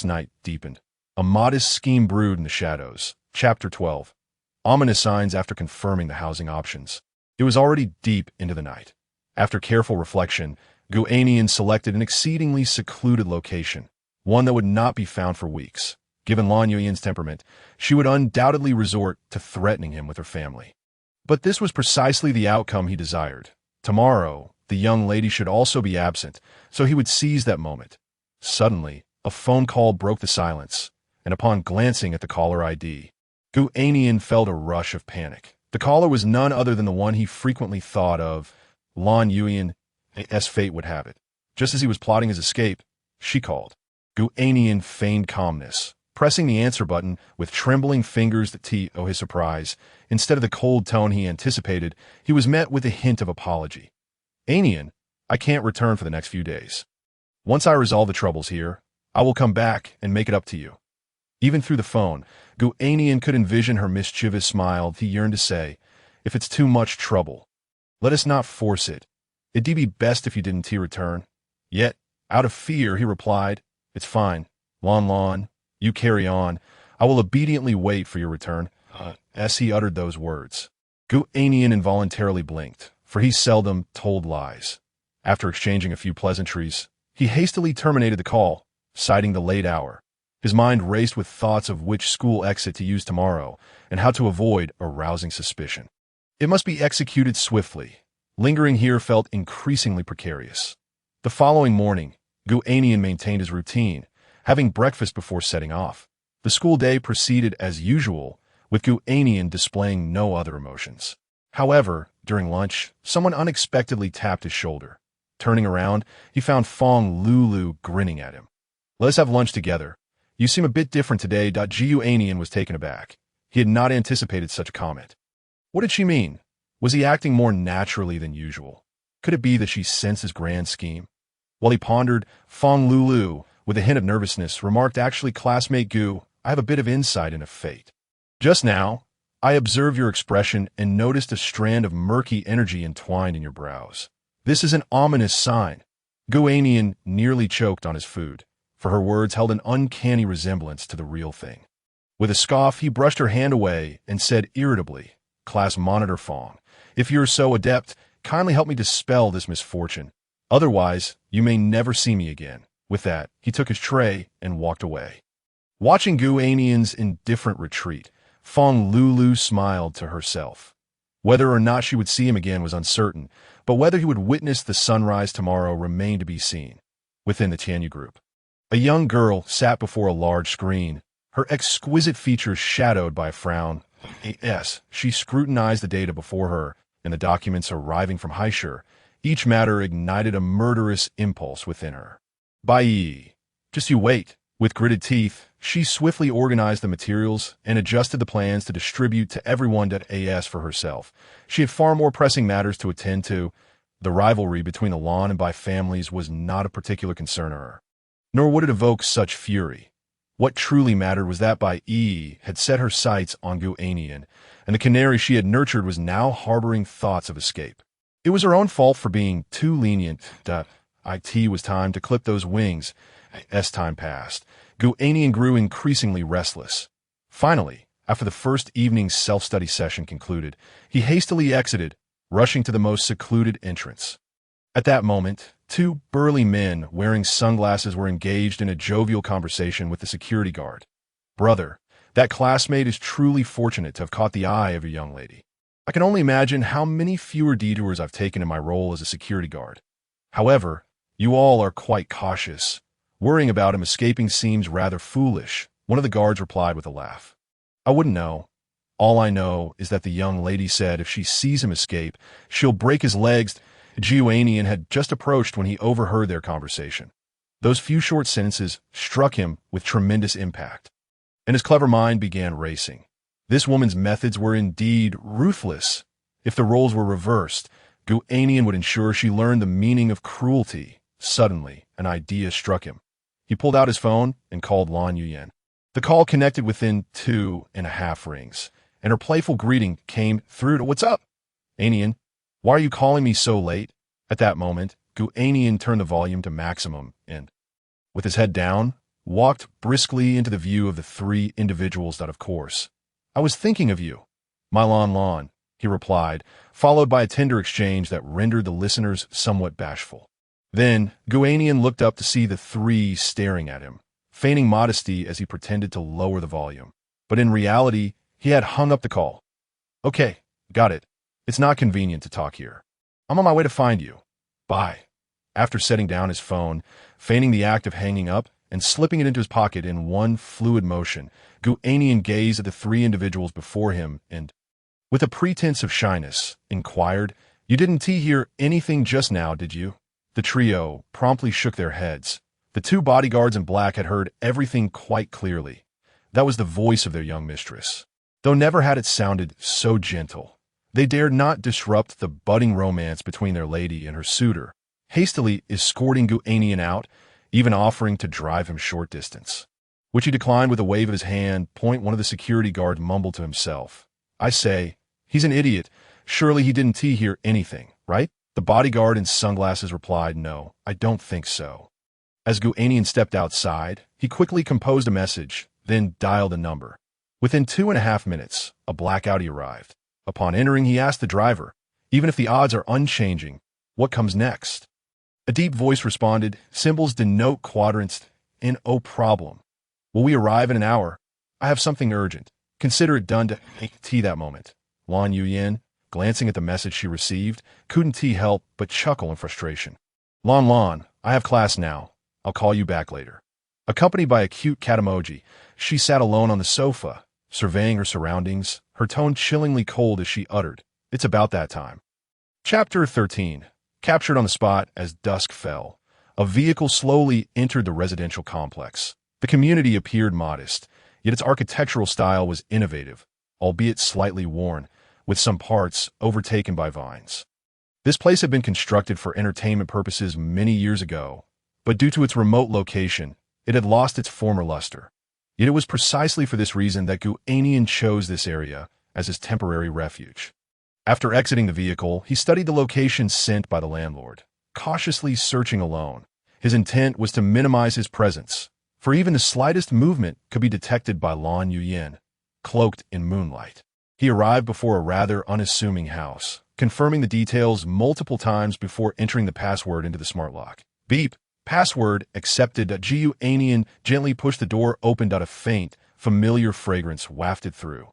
Night deepened. A modest scheme brewed in the shadows. Chapter 12. Ominous signs after confirming the housing options. It was already deep into the night. After careful reflection, Gu Annian selected an exceedingly secluded location, one that would not be found for weeks. Given Lan Yuyan's temperament, she would undoubtedly resort to threatening him with her family. But this was precisely the outcome he desired. Tomorrow, the young lady should also be absent, so he would seize that moment. Suddenly, a phone call broke the silence, and upon glancing at the caller ID, Gu Annian felt a rush of panic. The caller was none other than the one he frequently thought of, Lan Yuyan, as fate would have it. Just as he was plotting his escape, she called. Gu Annian feigned calmness, pressing the answer button with trembling fingers. To his surprise, instead of the cold tone he anticipated, he was met with a hint of apology. Annian, I can't return for the next few days. Once I resolve the troubles here, I will come back and make it up to you. Even through the phone, Gu Annian could envision her mischievous smile. He yearned to say, if it's too much trouble, let us not force it. It'd be best if you didn't return. Yet, out of fear, he replied, it's fine. Lan, you carry on. I will obediently wait for your return. As he uttered those words, Gu Annian involuntarily blinked, for he seldom told lies. After exchanging a few pleasantries, he hastily terminated the call, citing the late hour. His mind raced with thoughts of which school exit to use tomorrow and how to avoid arousing suspicion. It must be executed swiftly. Lingering here felt increasingly precarious. The following morning, Gu Annian maintained his routine, having breakfast before setting off. The school day proceeded as usual, with Gu Annian displaying no other emotions. However, during lunch, someone unexpectedly tapped his shoulder. Turning around, he found Fong Lulu grinning at him. Let us have lunch together. You seem a bit different today. Gu Annian was taken aback. He had not anticipated such a comment. What did she mean? Was he acting more naturally than usual? Could it be that she sensed his grand scheme? While he pondered, Fong Lulu, with a hint of nervousness, remarked, actually, classmate Gu, I have a bit of insight into fate. Just now, I observed your expression and noticed a strand of murky energy entwined in your brows. This is an ominous sign. Gu Annian nearly choked on his food, for her words held an uncanny resemblance to the real thing. With a scoff, he brushed her hand away and said irritably, Class Monitor Fong, if you're so adept, kindly help me dispel this misfortune. Otherwise, you may never see me again. With that, he took his tray and walked away. Watching Gu Annian's indifferent retreat, Fong Lulu smiled to herself. Whether or not she would see him again was uncertain, but whether he would witness the sunrise tomorrow remained to be seen. Within the Tianyu group, a young girl sat before a large screen, her exquisite features shadowed by a frown. She scrutinized the data before her, and the documents arriving from Huaxia. Each matter ignited a murderous impulse within her. Just you wait. With gritted teeth, she swiftly organized the materials and adjusted the plans to distribute to everyone. As for herself, she had far more pressing matters to attend to. The rivalry between the Lan and Bai families was not a particular concern to her, nor would it evoke such fury. What truly mattered was that Bai had set her sights on Gu Annian, and the canary she had nurtured was now harboring thoughts of escape. It was her own fault for being too lenient. It was time to clip those wings. As time passed, Gu Annian grew increasingly restless. Finally, after the first evening's self-study session concluded, he hastily exited, rushing to the most secluded entrance. At that moment, 2 burly men wearing sunglasses were engaged in a jovial conversation with the security guard. Brother, that classmate is truly fortunate to have caught the eye of a young lady. I can only imagine how many fewer detours I've taken in my role as a security guard. However, you all are quite cautious. Worrying about him escaping seems rather foolish, one of the guards replied with a laugh. I wouldn't know. All I know is that the young lady said if she sees him escape, she'll break his legs. Gu Annian had just approached when he overheard their conversation. Those few short sentences struck him with tremendous impact, and his clever mind began racing. This woman's methods were indeed ruthless. If the roles were reversed, Gu Annian would ensure she learned the meaning of cruelty, Suddenly, an idea struck him. He pulled out his phone and called Lan Yuyan. The call connected within 2.5 rings, and her playful greeting came through to, "What's up, Annian? Why are you calling me so late?" At that moment, Gu Annian turned the volume to maximum and, with his head down, walked briskly into the view of the three individuals that, of course. "I was thinking of you, my Lan," he replied, followed by a tender exchange that rendered the listeners somewhat bashful. Then, Gu Annian looked up to see the three staring at him, feigning modesty as he pretended to lower the volume. But in reality, he had hung up the call. "Okay, got it. It's not convenient to talk here. I'm on my way to find you. Bye." After setting down his phone, feigning the act of hanging up, and slipping it into his pocket in one fluid motion, Gu Annian gazed at the three individuals before him and, with a pretense of shyness, inquired, "You didn't hear anything just now, did you?" The trio promptly shook their heads. The two bodyguards in black had heard everything quite clearly. That was the voice of their young mistress. Though never had it sounded so gentle. They dared not disrupt the budding romance between their lady and her suitor, hastily escorting Gu Annian out, even offering to drive him short distance, which he declined with a wave of his hand. One of the security guards mumbled to himself, "I say, he's an idiot. Surely he didn't hear anything, right?" The bodyguard in sunglasses replied, "No, I don't think so." As Gu Annian stepped outside, he quickly composed a message, then dialed a number. Within 2.5 minutes, a black Audi arrived. Upon entering, he asked the driver, "Even if the odds are unchanging, what comes next?" A deep voice responded, "Symbols denote quadrants, and no problem. Will we arrive in an hour? I have something urgent. Consider it done to that moment." Lan Yuyan, glancing at the message she received, couldn't help but chuckle in frustration. Lan, I have class now. I'll call you back later." Accompanied by a cute cat emoji, she sat alone on the sofa, surveying her surroundings, her tone chillingly cold as she uttered, "It's about that time." Chapter 13. Captured on the spot as dusk fell. A vehicle slowly entered the residential complex. The community appeared modest, yet its architectural style was innovative, albeit slightly worn, with some parts overtaken by vines. This place had been constructed for entertainment purposes many years ago, but due to its remote location, it had lost its former luster. Yet it was precisely for this reason that Gu Annian chose this area as his temporary refuge. After exiting the vehicle, he studied the location sent by the landlord, cautiously searching alone. His intent was to minimize his presence, for even the slightest movement could be detected by Lan Yuyan, cloaked in moonlight. He arrived before a rather unassuming house, confirming the details multiple times before entering the password into the smart lock. Beep. Password accepted. Gu Annian gently pushed the door open. A faint, familiar fragrance wafted through.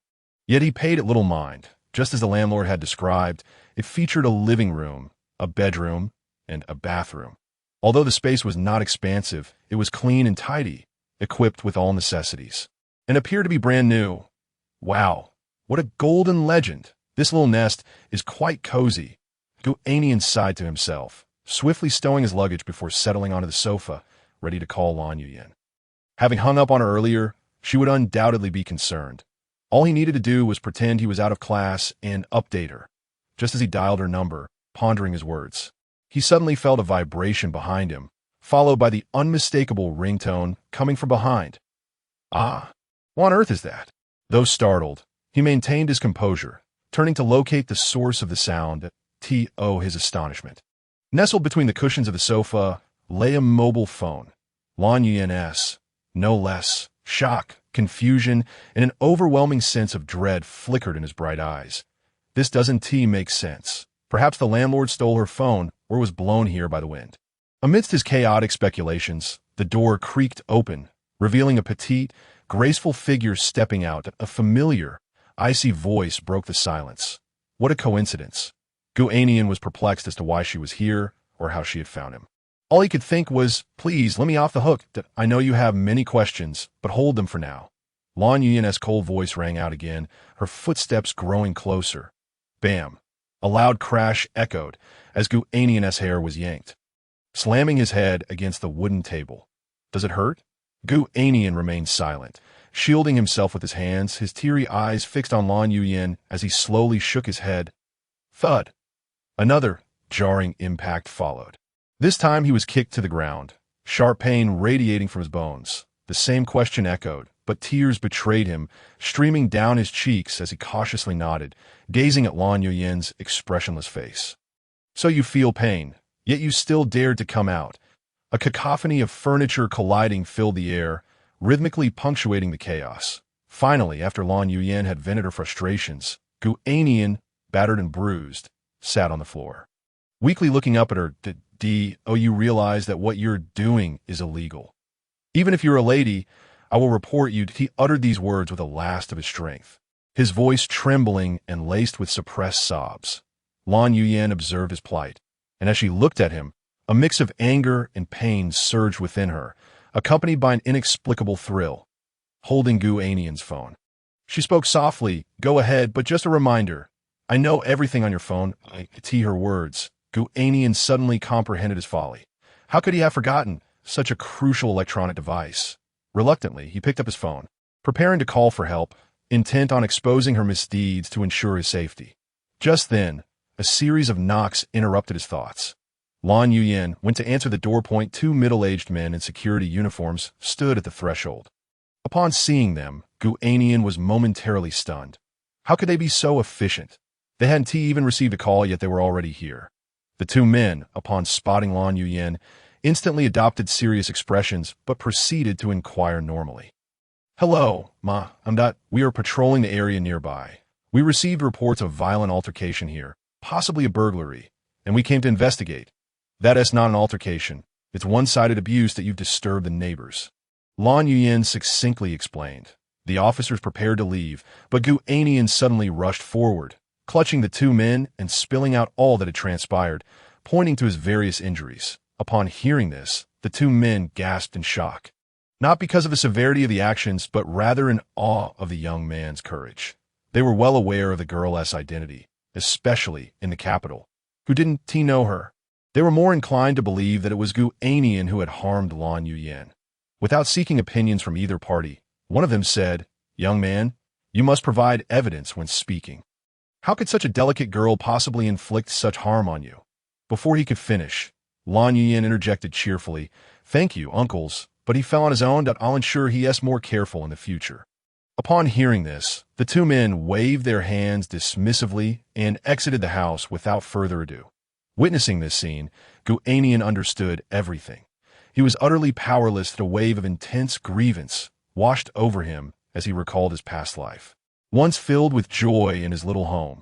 Yet he paid it little mind. Just as the landlord had described, it featured a living room, a bedroom, and a bathroom. Although the space was not expansive, it was clean and tidy, equipped with all necessities, and appeared to be brand new. Wow, what a golden legend! This little nest is quite cozy. Gu Annian sighed to himself, swiftly stowing his luggage before settling onto the sofa, ready to call Lan Yuyan. Having hung up on her earlier, she would undoubtedly be concerned. All he needed to do was pretend he was out of class and update her. Just as he dialed her number, pondering his words, he suddenly felt a vibration behind him, followed by the unmistakable ringtone coming from behind. Ah, what on earth is that? Though startled, he maintained his composure, turning to locate the source of the sound to his astonishment. Nestled between the cushions of the sofa lay a mobile phone. Lan Yuyan's, no less. Shock, confusion, and an overwhelming sense of dread flickered in his bright eyes. This doesn't make sense. Perhaps the landlord stole her phone or was blown here by the wind. Amidst his chaotic speculations, the door creaked open, revealing a petite, graceful figure stepping out. A familiar, icy voice broke the silence. What a coincidence. Gu Annian was perplexed as to why she was here or how she had found him. All he could think was, "Please, let me off the hook. I know you have many questions, but hold them for now." Lan Yuyan's cold voice rang out again, her footsteps growing closer. Bam! A loud crash echoed as Gu Annian's hair was yanked, slamming his head against the wooden table. "Does it hurt?" Gu Annian remained silent, shielding himself with his hands, his teary eyes fixed on Lan Yuyan as he slowly shook his head. Thud! Another jarring impact followed. This time he was kicked to the ground, sharp pain radiating from his bones. The same question echoed, but tears betrayed him, streaming down his cheeks as he cautiously nodded, gazing at Lan Yuyan's expressionless face. So you feel pain, yet you still dared to come out. A cacophony of furniture colliding filled the air, rhythmically punctuating the chaos. Finally, after Lan Yuyan had vented her frustrations, Gu Annian, battered and bruised, sat on the floor. Weakly looking up at her, you realize that what you're doing is illegal. Even if you're a lady, I will report you. He uttered these words with the last of his strength, his voice trembling and laced with suppressed sobs. Lan Yuyan observed his plight, and as she looked at him, a mix of anger and pain surged within her, accompanied by an inexplicable thrill. Holding Gu Annian's phone, she spoke softly, "Go ahead, but just a reminder. I know everything on your phone." Her words. Gu Annian suddenly comprehended his folly. How could he have forgotten such a crucial electronic device? Reluctantly, he picked up his phone, preparing to call for help, intent on exposing her misdeeds to ensure his safety. Just then, a series of knocks interrupted his thoughts. Lan Yuyan went to answer the door. Two middle-aged men in security uniforms stood at the threshold. Upon seeing them, Gu Annian was momentarily stunned. How could they be so efficient? They hadn't even received a call, yet they were already here. The two men, upon spotting Lan Yuyan, instantly adopted serious expressions, but proceeded to inquire normally. "Hello, Ma. We are patrolling the area nearby. We received reports of violent altercation here, possibly a burglary, and we came to investigate. That is not an altercation. It's one-sided abuse that you've disturbed the neighbors." Lan Yuyan succinctly explained. The officers prepared to leave, but Gu Annian suddenly rushed forward, clutching the two men and spilling out all that had transpired, pointing to his various injuries. Upon hearing this, the two men gasped in shock, not because of the severity of the actions, but rather in awe of the young man's courage. They were well aware of the girl's identity, especially in the capital. Who didn't he know her? They were more inclined to believe that it was Gu Annian who had harmed Lan Yuyan. Without seeking opinions from either party, one of them said, "Young man, you must provide evidence when speaking. How could such a delicate girl possibly inflict such harm on you?" Before he could finish, Lan Yuyan interjected cheerfully, "Thank you, uncles, but he fell on his own. I'll ensure he is more careful in the future." Upon hearing this, the two men waved their hands dismissively and exited the house without further ado. Witnessing this scene, Gu Annian understood everything. He was utterly powerless that a wave of intense grievance washed over him as he recalled his past life. Once filled with joy in his little home,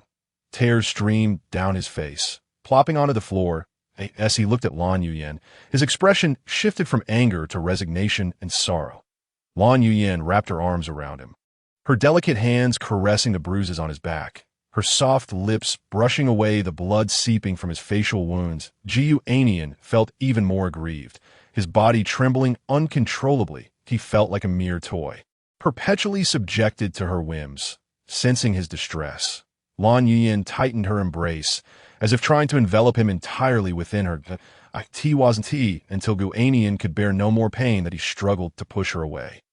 tears streamed down his face, plopping onto the floor. As he looked at Lan Yuyan, his expression shifted from anger to resignation and sorrow. Lan Yuyan wrapped her arms around him, her delicate hands caressing the bruises on his back, her soft lips brushing away the blood seeping from his facial wounds. Gu Annian felt even more aggrieved, his body trembling uncontrollably. He felt like a mere toy, perpetually subjected to her whims. Sensing his distress, Lan Yuyan tightened her embrace, as if trying to envelop him entirely within her. Until Gu Annian could bear no more pain that he struggled to push her away.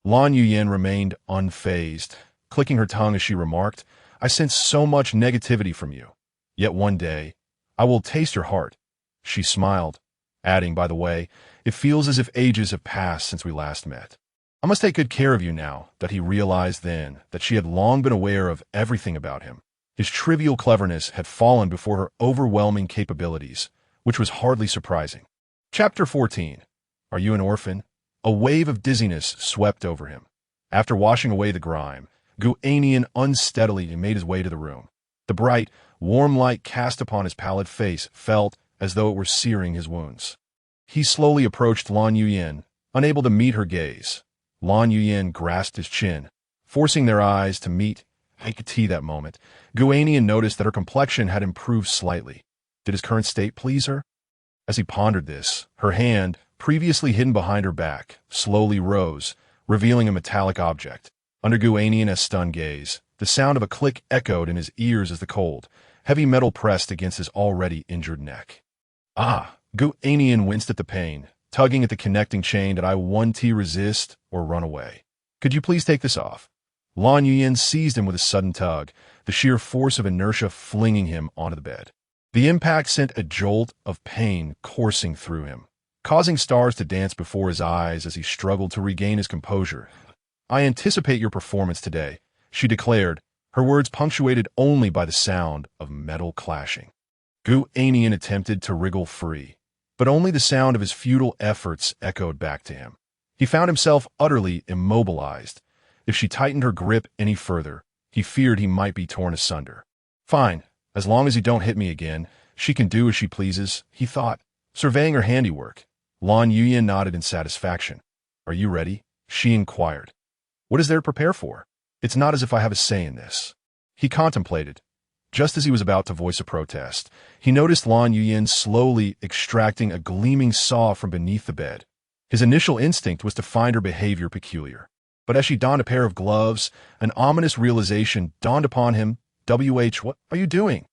Lan Yuyan remained unfazed, clicking her tongue as she remarked, "I sense so much negativity from you. Yet one day, I will taste your heart." She smiled, adding, "By the way, it feels as if ages have passed since we last met. I must take good care of you now." That he realized then that she had long been aware of everything about him. His trivial cleverness had fallen before her overwhelming capabilities, which was hardly surprising. Chapter 14. Are you an orphan? A wave of dizziness swept over him. After washing away the grime, Gu Annian unsteadily made his way to the room. The bright, warm light cast upon his pallid face felt as though it were searing his wounds. He slowly approached Lan Yuyan, unable to meet her gaze. Lan Yuyan grasped his chin, forcing their eyes to meet. That moment, Gu Annian noticed that her complexion had improved slightly. Did his current state please her? As he pondered this, her hand, previously hidden behind her back, slowly rose, revealing a metallic object. Under Gu Annian's stunned gaze, the sound of a click echoed in his ears as the cold, heavy metal pressed against his already injured neck. "Ah!" Gu Annian winced at the pain, tugging at the connecting chain. "Did I want to resist or run away? Could you please take this off?" Lan Yuyan seized him with a sudden tug, the sheer force of inertia flinging him onto the bed. The impact sent a jolt of pain coursing through him, causing stars to dance before his eyes as he struggled to regain his composure. "I anticipate your performance today," she declared, her words punctuated only by the sound of metal clashing. Gu Annian attempted to wriggle free, but only the sound of his futile efforts echoed back to him. He found himself utterly immobilized. If she tightened her grip any further, he feared he might be torn asunder. "Fine, as long as you don't hit me again, she can do as she pleases," he thought, surveying her handiwork. Lan Yuyan nodded in satisfaction. "Are you ready?" she inquired. "What is there to prepare for? It's not as if I have a say in this." He contemplated. Just as he was about to voice a protest, he noticed Lan Yuyan slowly extracting a gleaming saw from beneath the bed. His initial instinct was to find her behavior peculiar. But as she donned a pair of gloves, an ominous realization dawned upon him. What are you doing?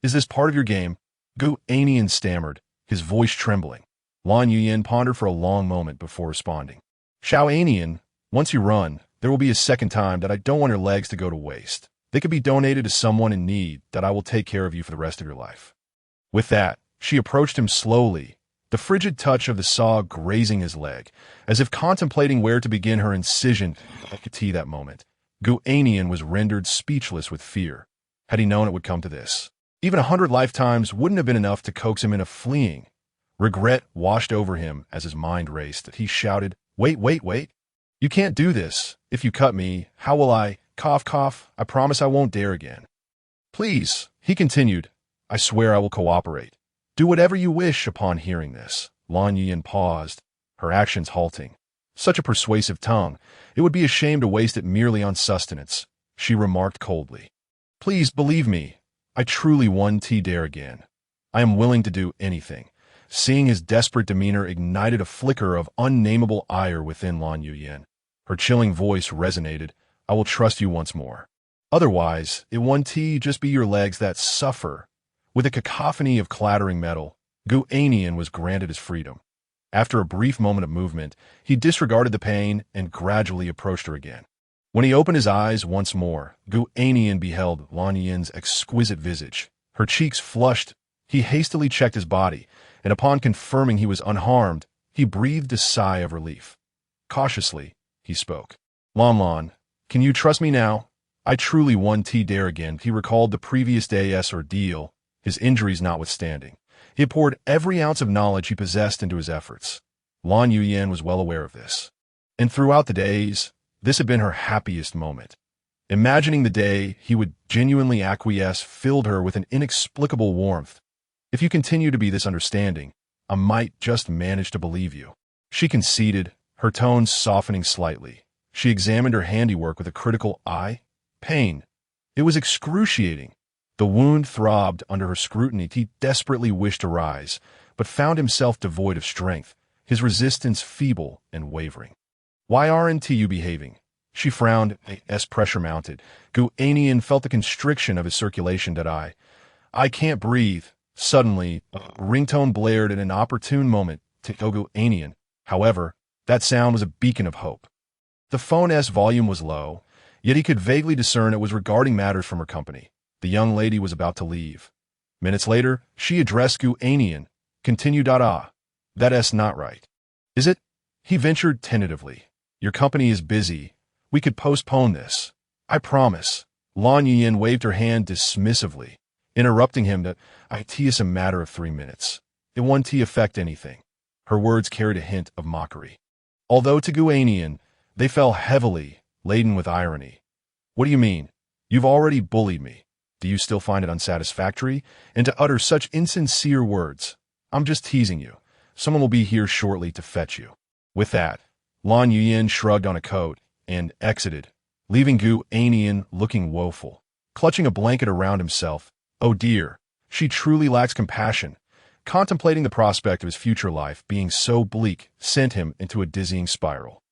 Is this part of your game?" Gu Annian stammered, his voice trembling. Lan Yuyan pondered for a long moment before responding. "Xiao Annian, once you run, there will be a second time that I don't want your legs to go to waste. They could be donated to someone in need that I will take care of you for the rest of your life." With that, she approached him slowly, the frigid touch of the saw grazing his leg, as if contemplating where to begin her incision. At that moment, Gu Annian was rendered speechless with fear. Had he known it would come to this, even 100 lifetimes wouldn't have been enough to coax him into fleeing. Regret washed over him as his mind raced. He shouted, Wait. You can't do this. If you cut me, how will I? Cough, cough. I promise I won't dare again." "Please," he continued, "I swear I will cooperate. Do whatever you wish." Upon hearing this, Lan Yuyan paused, her actions halting. Such a persuasive tongue, it would be a shame to waste it merely on sustenance, she remarked coldly. "Please believe me. I truly won't dare again. I am willing to do anything." Seeing his desperate demeanor ignited a flicker of unnameable ire within Lan Yuyan. Her chilling voice resonated. "I will trust you once more. Otherwise, it won't just be your legs that suffer." With a cacophony of clattering metal, Gu Annian was granted his freedom. After a brief moment of movement, he disregarded the pain and gradually approached her again. When he opened his eyes once more, Gu Annian beheld Lan Yuyan's exquisite visage. Her cheeks flushed. He hastily checked his body, and upon confirming he was unharmed, he breathed a sigh of relief. Cautiously, he spoke. Lan, can you trust me now? I truly won't dare again." He recalled the previous day's ordeal, his injuries notwithstanding. He had poured every ounce of knowledge he possessed into his efforts. Lan Yuyan was well aware of this. And throughout the days, this had been her happiest moment. Imagining the day he would genuinely acquiesce filled her with an inexplicable warmth. "If you continue to be this understanding, I might just manage to believe you," she conceded, her tones softening slightly. She examined her handiwork with a critical eye. Pain. It was excruciating. The wound throbbed under her scrutiny. He desperately wished to rise, but found himself devoid of strength, his resistance feeble and wavering. "Why aren't you behaving?" She frowned, as pressure mounted. Gu Annian felt the constriction of his circulation. I can't breathe." Suddenly, a ringtone blared in an opportune moment to Gu Annian. However, that sound was a beacon of hope. The phone's volume was low, yet he could vaguely discern it was regarding matters from her company. The young lady was about to leave. Minutes later, she addressed Gu Annian. "Continue. That's not right." "Is it?" He ventured tentatively. "Your company is busy. We could postpone this. I promise." Lan Yuyan waved her hand dismissively, interrupting him that it's a matter of 3 minutes. It won't affect anything. Her words carried a hint of mockery. Although to Gu Annian, they fell heavily, laden with irony. "What do you mean? You've already bullied me. Do you still find it unsatisfactory? And to utter such insincere words? I'm just teasing you. Someone will be here shortly to fetch you." With that, Lan Yuyan shrugged on a coat and exited, leaving Gu Annian looking woeful, clutching a blanket around himself. Oh dear, she truly lacks compassion. Contemplating the prospect of his future life being so bleak sent him into a dizzying spiral.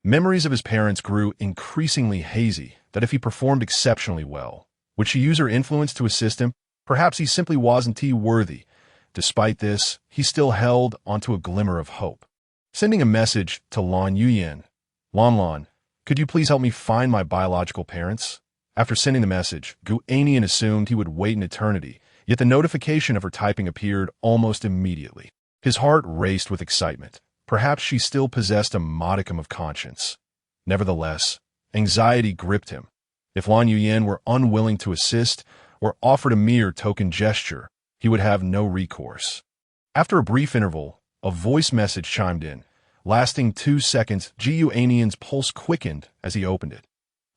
Memories of his parents grew increasingly hazy, that if he performed exceptionally well, would she use her influence to assist him? Perhaps he simply wasn't worthy. Despite this, he still held onto a glimmer of hope. Sending a message to Lan Yuyan. Lan, could you please help me find my biological parents?" After sending the message, Gu Annian assumed he would wait an eternity, Yet the notification of her typing appeared almost immediately. His heart raced with excitement. Perhaps she still possessed a modicum of conscience. Nevertheless, anxiety gripped him. If Lan Yuyan were unwilling to assist or offered a mere token gesture, he would have no recourse. After a brief interval, a voice message chimed in. Lasting 2 seconds, Gu Annian's pulse quickened as he opened it.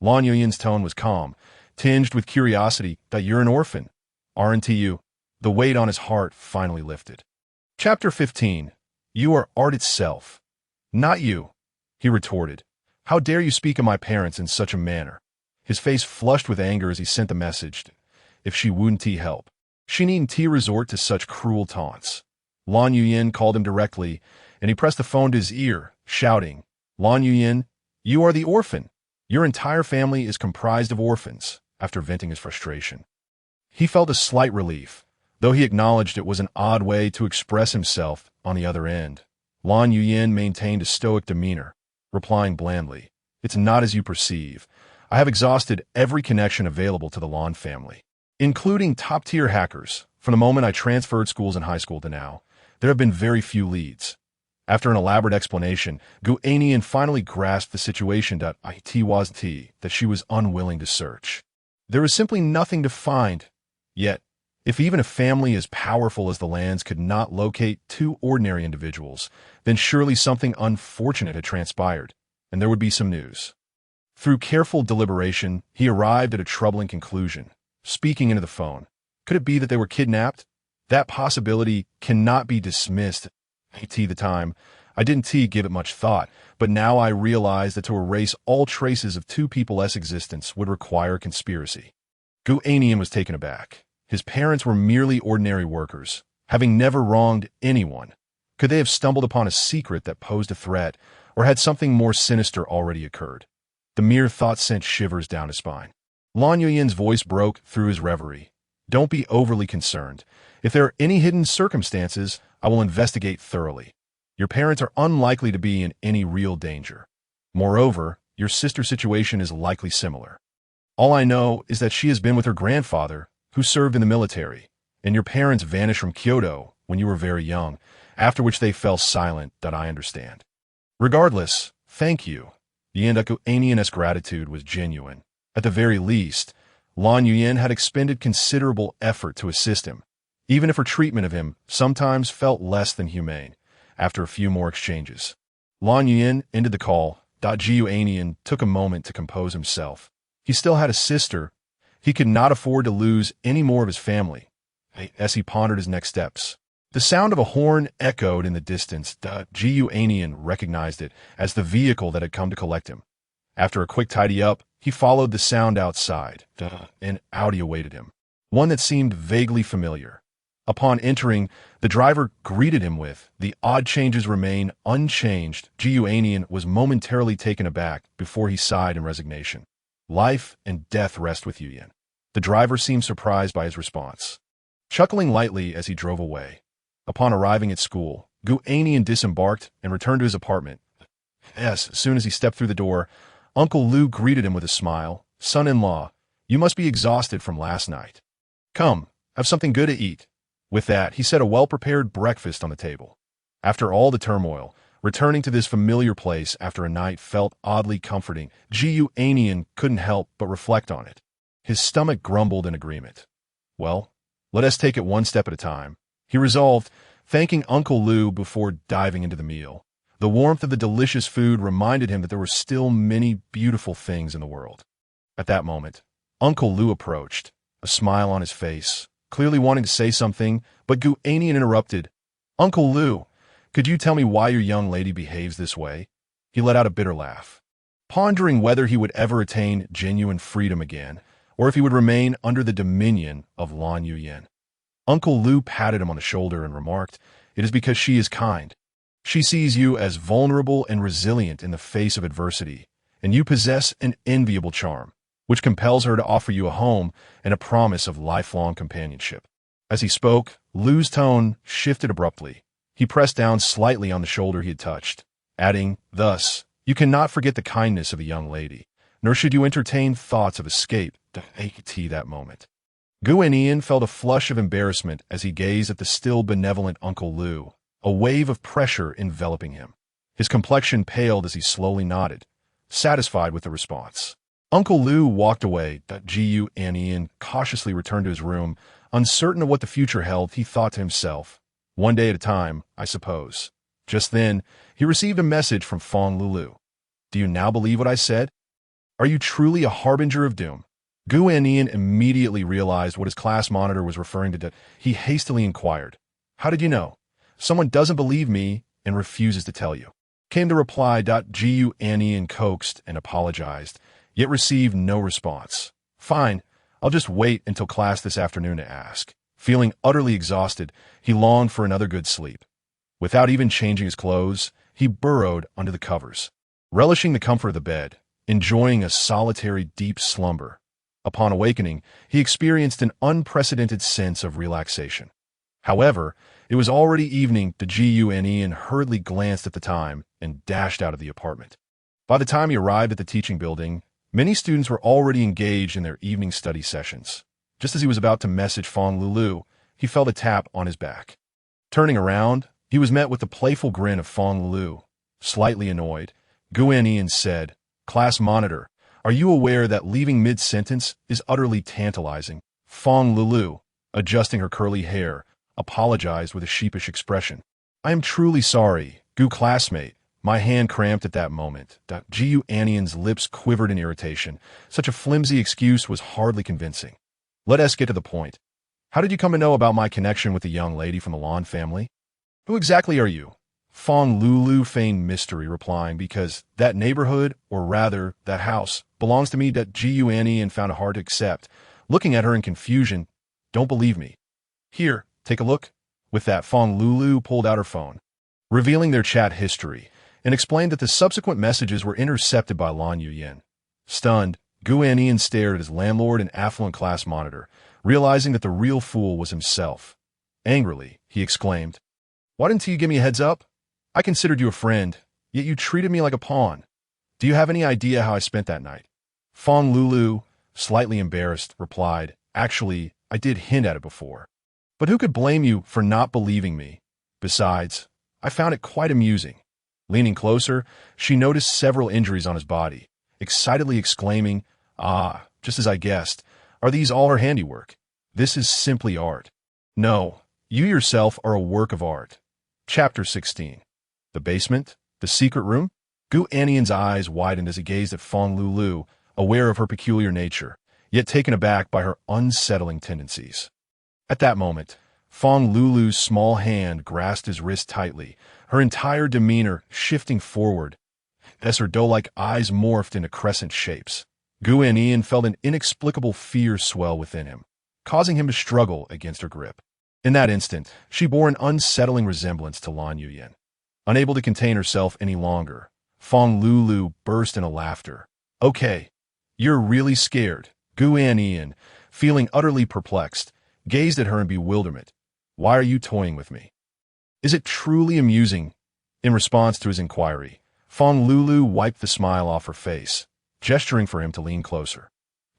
Lan Yuyan's tone was calm, tinged with curiosity. That you're an orphan, aren't you? The weight on his heart finally lifted. Chapter 15. You are art itself. Not you, he retorted. How dare you speak of my parents in such a manner? His face flushed with anger as he sent the message. If she wouldn't help, she needn't resort to such cruel taunts. Lan Yuyan called him directly, and he pressed the phone to his ear, shouting, Lan Yuyan, you are the orphan. Your entire family is comprised of orphans. After venting his frustration, he felt a slight relief, though he acknowledged it was an odd way to express himself. On the other end, Lan Yuyan maintained a stoic demeanor, replying blandly, It's not as you perceive. I have exhausted every connection available to the Lan family, including top-tier hackers. From the moment I transferred schools in high school to now, there have been very few leads. After an elaborate explanation, Gu Annian finally grasped the situation. It was that she was unwilling to search. There was simply nothing to find. Yet, if even a family as powerful as the Lands could not locate 2 ordinary individuals, then surely something unfortunate had transpired, and there would be some news. Through careful deliberation, he arrived at a troubling conclusion, speaking into the phone. Could it be that they were kidnapped? That possibility cannot be dismissed. The time, I didn't give it much thought, but now I realize that to erase all traces of 2 people's existence would require a conspiracy. Gu Annian was taken aback. His parents were merely ordinary workers, having never wronged anyone. Could they have stumbled upon a secret that posed a threat, or had something more sinister already occurred? The mere thought sent shivers down his spine. Lan Yuyan's voice broke through his reverie. Don't be overly concerned. If there are any hidden circumstances, I will investigate thoroughly. Your parents are unlikely to be in any real danger. Moreover, your sister's situation is likely similar. All I know is that she has been with her grandfather, who served in the military, and your parents vanished from Kyoto when you were very young, after which they fell silent. I understand. Regardless, thank you. Gu Annian's gratitude was genuine. At the very least, Lan Yuyan had expended considerable effort to assist him, even if her treatment of him sometimes felt less than humane. After a few more exchanges, Lan Yuyan ended the call. Gu Annian took a moment to compose himself. He still had a sister. He could not afford to lose any more of his family. As he pondered his next steps, the sound of a horn echoed in the distance. Gu Annian recognized it as the vehicle that had come to collect him. After a quick tidy-up, he followed the sound outside. An Audi awaited him, one that seemed vaguely familiar. Upon entering, the driver greeted him with, "The odd changes remain unchanged." Gu Annian was momentarily taken aback before he sighed in resignation. "Life and death rest with you, Yin." The driver seemed surprised by his response, chuckling lightly as he drove away. Upon arriving at school, Gu Annian disembarked and returned to his apartment. As soon as he stepped through the door, Uncle Lu greeted him with a smile. "Son-in-law, you must be exhausted from last night. Come, have something good to eat." With that, he set a well-prepared breakfast on the table. After all the turmoil, returning to this familiar place after a night felt oddly comforting. Gu Annian couldn't help but reflect on it. His stomach grumbled in agreement. "Well, let us take it one step at a time," he resolved, thanking Uncle Lu before diving into the meal. The warmth of the delicious food reminded him that there were still many beautiful things in the world. At that moment, Uncle Lu approached, a smile on his face, clearly wanting to say something, but Gu Annian interrupted. "Uncle Lu, could you tell me why your young lady behaves this way?" He let out a bitter laugh, pondering whether he would ever attain genuine freedom again, or if he would remain under the dominion of Lan Yuyan. Uncle Lu patted him on the shoulder and remarked, "It is because she is kind. She sees you as vulnerable and resilient in the face of adversity, and you possess an enviable charm, which compels her to offer you a home and a promise of lifelong companionship." As he spoke, Lu's tone shifted abruptly. He pressed down slightly on the shoulder he had touched, adding, "Thus, you cannot forget the kindness of a young lady, nor should you entertain thoughts of escape." That moment. Gu Annian felt a flush of embarrassment as he gazed at the still benevolent Uncle Lu, a wave of pressure enveloping him. His complexion paled as he slowly nodded, satisfied with the response. Uncle Lu walked away. Gu Annian cautiously returned to his room, uncertain of what the future held. He thought to himself, one day at a time, I suppose. Just then, he received a message from Fong Lulu. Do you now believe what I said? Are you truly a harbinger of doom? Gu Annian immediately realized what his class monitor was referring to. He hastily inquired, how did you know? Someone doesn't believe me and refuses to tell you. Came the reply. Gu Annian coaxed and apologized, yet received no response. Fine, I'll just wait until class this afternoon to ask. Feeling utterly exhausted, he longed for another good sleep. Without even changing his clothes, he burrowed under the covers, relishing the comfort of the bed, enjoying a solitary deep slumber. Upon awakening, he experienced an unprecedented sense of relaxation. However, it was already evening. Gu Annian hurriedly glanced at the time and dashed out of the apartment. By the time he arrived at the teaching building, many students were already engaged in their evening study sessions. Just as he was about to message Fong Lulu, he felt a tap on his back. Turning around, he was met with the playful grin of Fong Lulu. Slightly annoyed, Gu Annian said, Class monitor, are you aware that leaving mid-sentence is utterly tantalizing? Fong Lulu, adjusting her curly hair, apologized with a sheepish expression. I am truly sorry, Gu classmate. My hand cramped at that moment. Gu Annian's lips quivered in irritation. Such a flimsy excuse was hardly convincing. Let us get to the point. How did you come to know about my connection with the young lady from the Lan family? Who exactly are you? Fong Lulu feigned mystery, replying, because that neighborhood, or rather, that house, belongs to me. Gu Annian found it hard to accept. Looking at her in confusion, don't believe me. Here, take a look. With that, Fong Lulu pulled out her phone, revealing their chat history, and explained that the subsequent messages were intercepted by Lan Yuyan. Stunned, Gu Annian stared at his landlord and affluent class monitor, realizing that the real fool was himself. Angrily, he exclaimed, Why didn't you give me a heads up? I considered you a friend, yet you treated me like a pawn. Do you have any idea how I spent that night? Fong Lulu, slightly embarrassed, replied, Actually, I did hint at it before. But who could blame you for not believing me? Besides, I found it quite amusing. Leaning closer, she noticed several injuries on his body, excitedly exclaiming, Ah, just as I guessed. Are these all her handiwork? This is simply art. No, you yourself are a work of art. Chapter 16. The basement? The secret room? Gu Annian's eyes widened as he gazed at Fong Lulu, aware of her peculiar nature, yet taken aback by her unsettling tendencies. At that moment, Fong Lulu's small hand grasped his wrist tightly, her entire demeanor shifting forward as her doe-like eyes morphed into crescent shapes. Gu Annian felt an inexplicable fear swell within him, causing him to struggle against her grip. In that instant, she bore an unsettling resemblance to Lan Yuyan. Unable to contain herself any longer, Fong Lulu burst into laughter. Okay, you're really scared. Gu Annian, feeling utterly perplexed, gazed at her in bewilderment. Why are you toying with me? Is it truly amusing? In response to his inquiry, Fong Lulu wiped the smile off her face, gesturing for him to lean closer.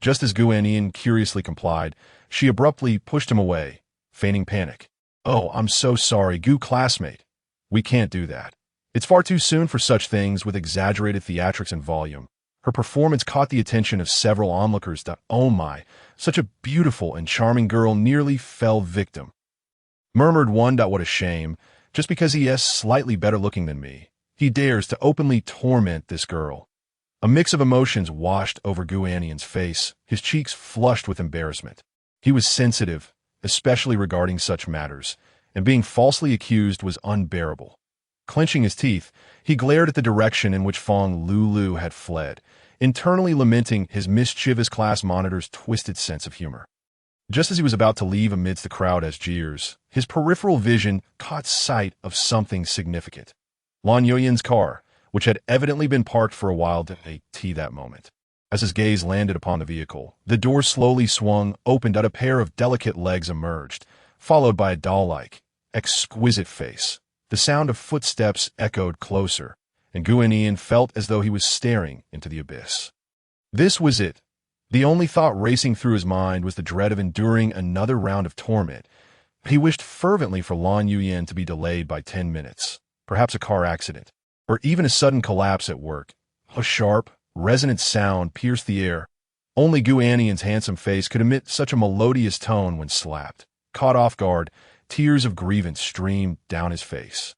Just as Gu Annian curiously complied, she abruptly pushed him away, feigning panic. Oh, I'm so sorry, Gu classmate. We can't do that. It's far too soon for such things with exaggerated theatrics and volume. Her performance caught the attention of several onlookers. Oh my, such a beautiful and charming girl nearly fell victim. Murmured one. What a shame. Just because he is slightly better looking than me, he dares to openly torment this girl. A mix of emotions washed over Gu Annian's face, his cheeks flushed with embarrassment. He was sensitive, especially regarding such matters, and being falsely accused was unbearable. Clenching his teeth, he glared at the direction in which Fong Lulu had fled, internally lamenting his mischievous class monitor's twisted sense of humor. Just as he was about to leave amidst the crowd as jeers, his peripheral vision caught sight of something significant. Lan Yuyan's car, which had evidently been parked for a while, didn't that moment. As his gaze landed upon the vehicle, the door slowly swung, opened, and a pair of delicate legs emerged, followed by a doll-like, exquisite face. The sound of footsteps echoed closer, and Gu Annian felt as though he was staring into the abyss. This was it, The only thought racing through his mind was the dread of enduring another round of torment. He wished fervently for Lan Yuyan to be delayed by 10 minutes, perhaps a car accident, or even a sudden collapse at work. A sharp, resonant sound pierced the air. Only Gu Annian's handsome face could emit such a melodious tone when slapped. Caught off guard, tears of grievance streamed down his face.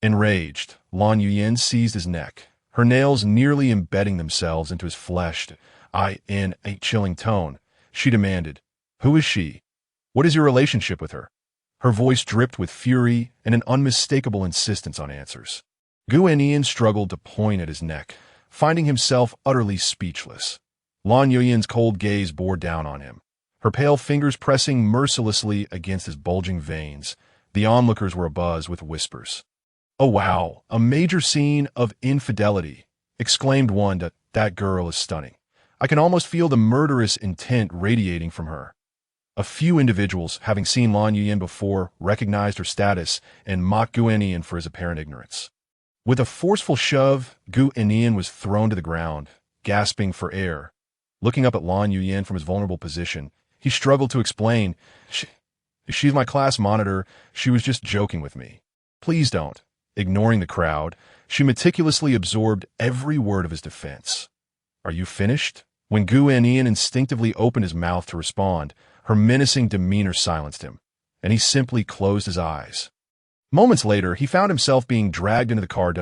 Enraged, Lan Yuyan seized his neck, her nails nearly embedding themselves into his flesh. In a chilling tone, she demanded, "Who is she? What is your relationship with her?" Her voice dripped with fury and an unmistakable insistence on answers. Gu Annian struggled to point at his neck, finding himself utterly speechless. Lan Yuyan's cold gaze bore down on him, her pale fingers pressing mercilessly against his bulging veins. The onlookers were abuzz with whispers. "Oh wow, a major scene of infidelity," exclaimed one. That girl is stunning. I can almost feel the murderous intent radiating from her." A few individuals, having seen Lan Yuyan before, recognized her status and mocked Gu Annian for his apparent ignorance. With a forceful shove, Gu Annian was thrown to the ground, gasping for air. Looking up at Lan Yuyan from his vulnerable position, he struggled to explain, She's my class monitor. She was just joking with me. Please don't." Ignoring the crowd, she meticulously absorbed every word of his defense. "Are you finished?" When Gu Annian instinctively opened his mouth to respond, her menacing demeanor silenced him, and he simply closed his eyes. Moments later, he found himself being dragged into the car.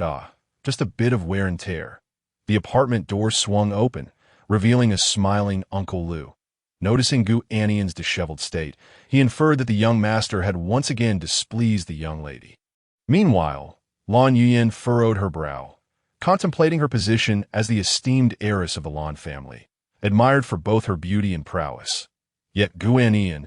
Just a bit of wear and tear. The apartment door swung open, revealing a smiling Uncle Lu. Noticing Gu Annian's disheveled state, he inferred that the young master had once again displeased the young lady. Meanwhile, Lan Yuyan furrowed her brow, contemplating her position as the esteemed heiress of the Lan family, admired for both her beauty and prowess. Yet Gu Annian,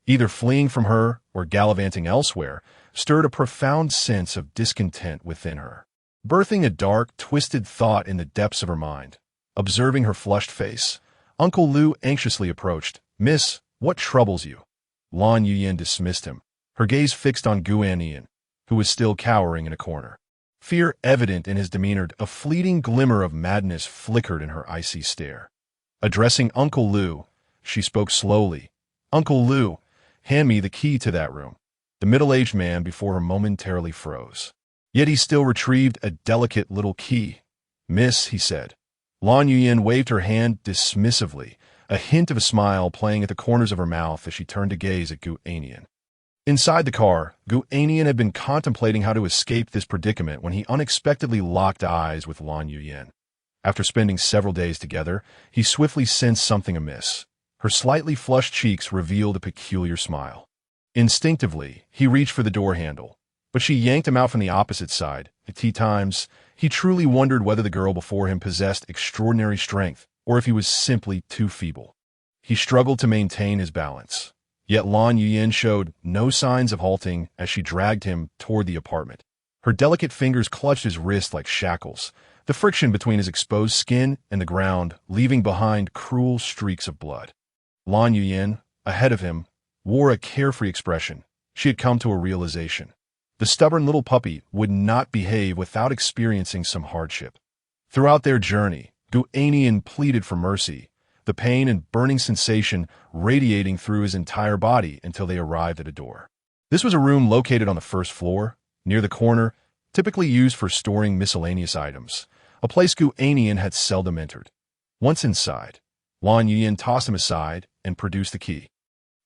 either fleeing from her or gallivanting elsewhere, stirred a profound sense of discontent within her, birthing a dark, twisted thought in the depths of her mind. Observing her flushed face, Uncle Lu anxiously approached. "Miss, what troubles you?" Lan Yuyan dismissed him, her gaze fixed on Gu Annian, who was still cowering in a corner. Fear evident in his demeanor, a fleeting glimmer of madness flickered in her icy stare. Addressing Uncle Lu, she spoke slowly. "Uncle Lu, hand me the key to that room." The middle-aged man before her momentarily froze. Yet he still retrieved a delicate little key. "Miss," he said. Lan Yuyan waved her hand dismissively, a hint of a smile playing at the corners of her mouth as she turned to gaze at Gu Annian. Inside the car, Gu Annian had been contemplating how to escape this predicament when he unexpectedly locked eyes with Lan Yuyan. After spending several days together, he swiftly sensed something amiss. Her slightly flushed cheeks revealed a peculiar smile. Instinctively, he reached for the door handle, but she yanked him out from the opposite side. At times, he truly wondered whether the girl before him possessed extraordinary strength or if he was simply too feeble. He struggled to maintain his balance. Yet Lan Yuyan showed no signs of halting as she dragged him toward the apartment. Her delicate fingers clutched his wrist like shackles, the friction between his exposed skin and the ground leaving behind cruel streaks of blood. Lan Yuyan, ahead of him, wore a carefree expression. She had come to a realization. The stubborn little puppy would not behave without experiencing some hardship. Throughout their journey, Gu Annian pleaded for mercy, the pain and burning sensation radiating through his entire body until they arrived at a door. This was a room located on the first floor, near the corner, typically used for storing miscellaneous items, a place Gu Annian had seldom entered. Once inside, Lan Yuyan tossed him aside and produced the key.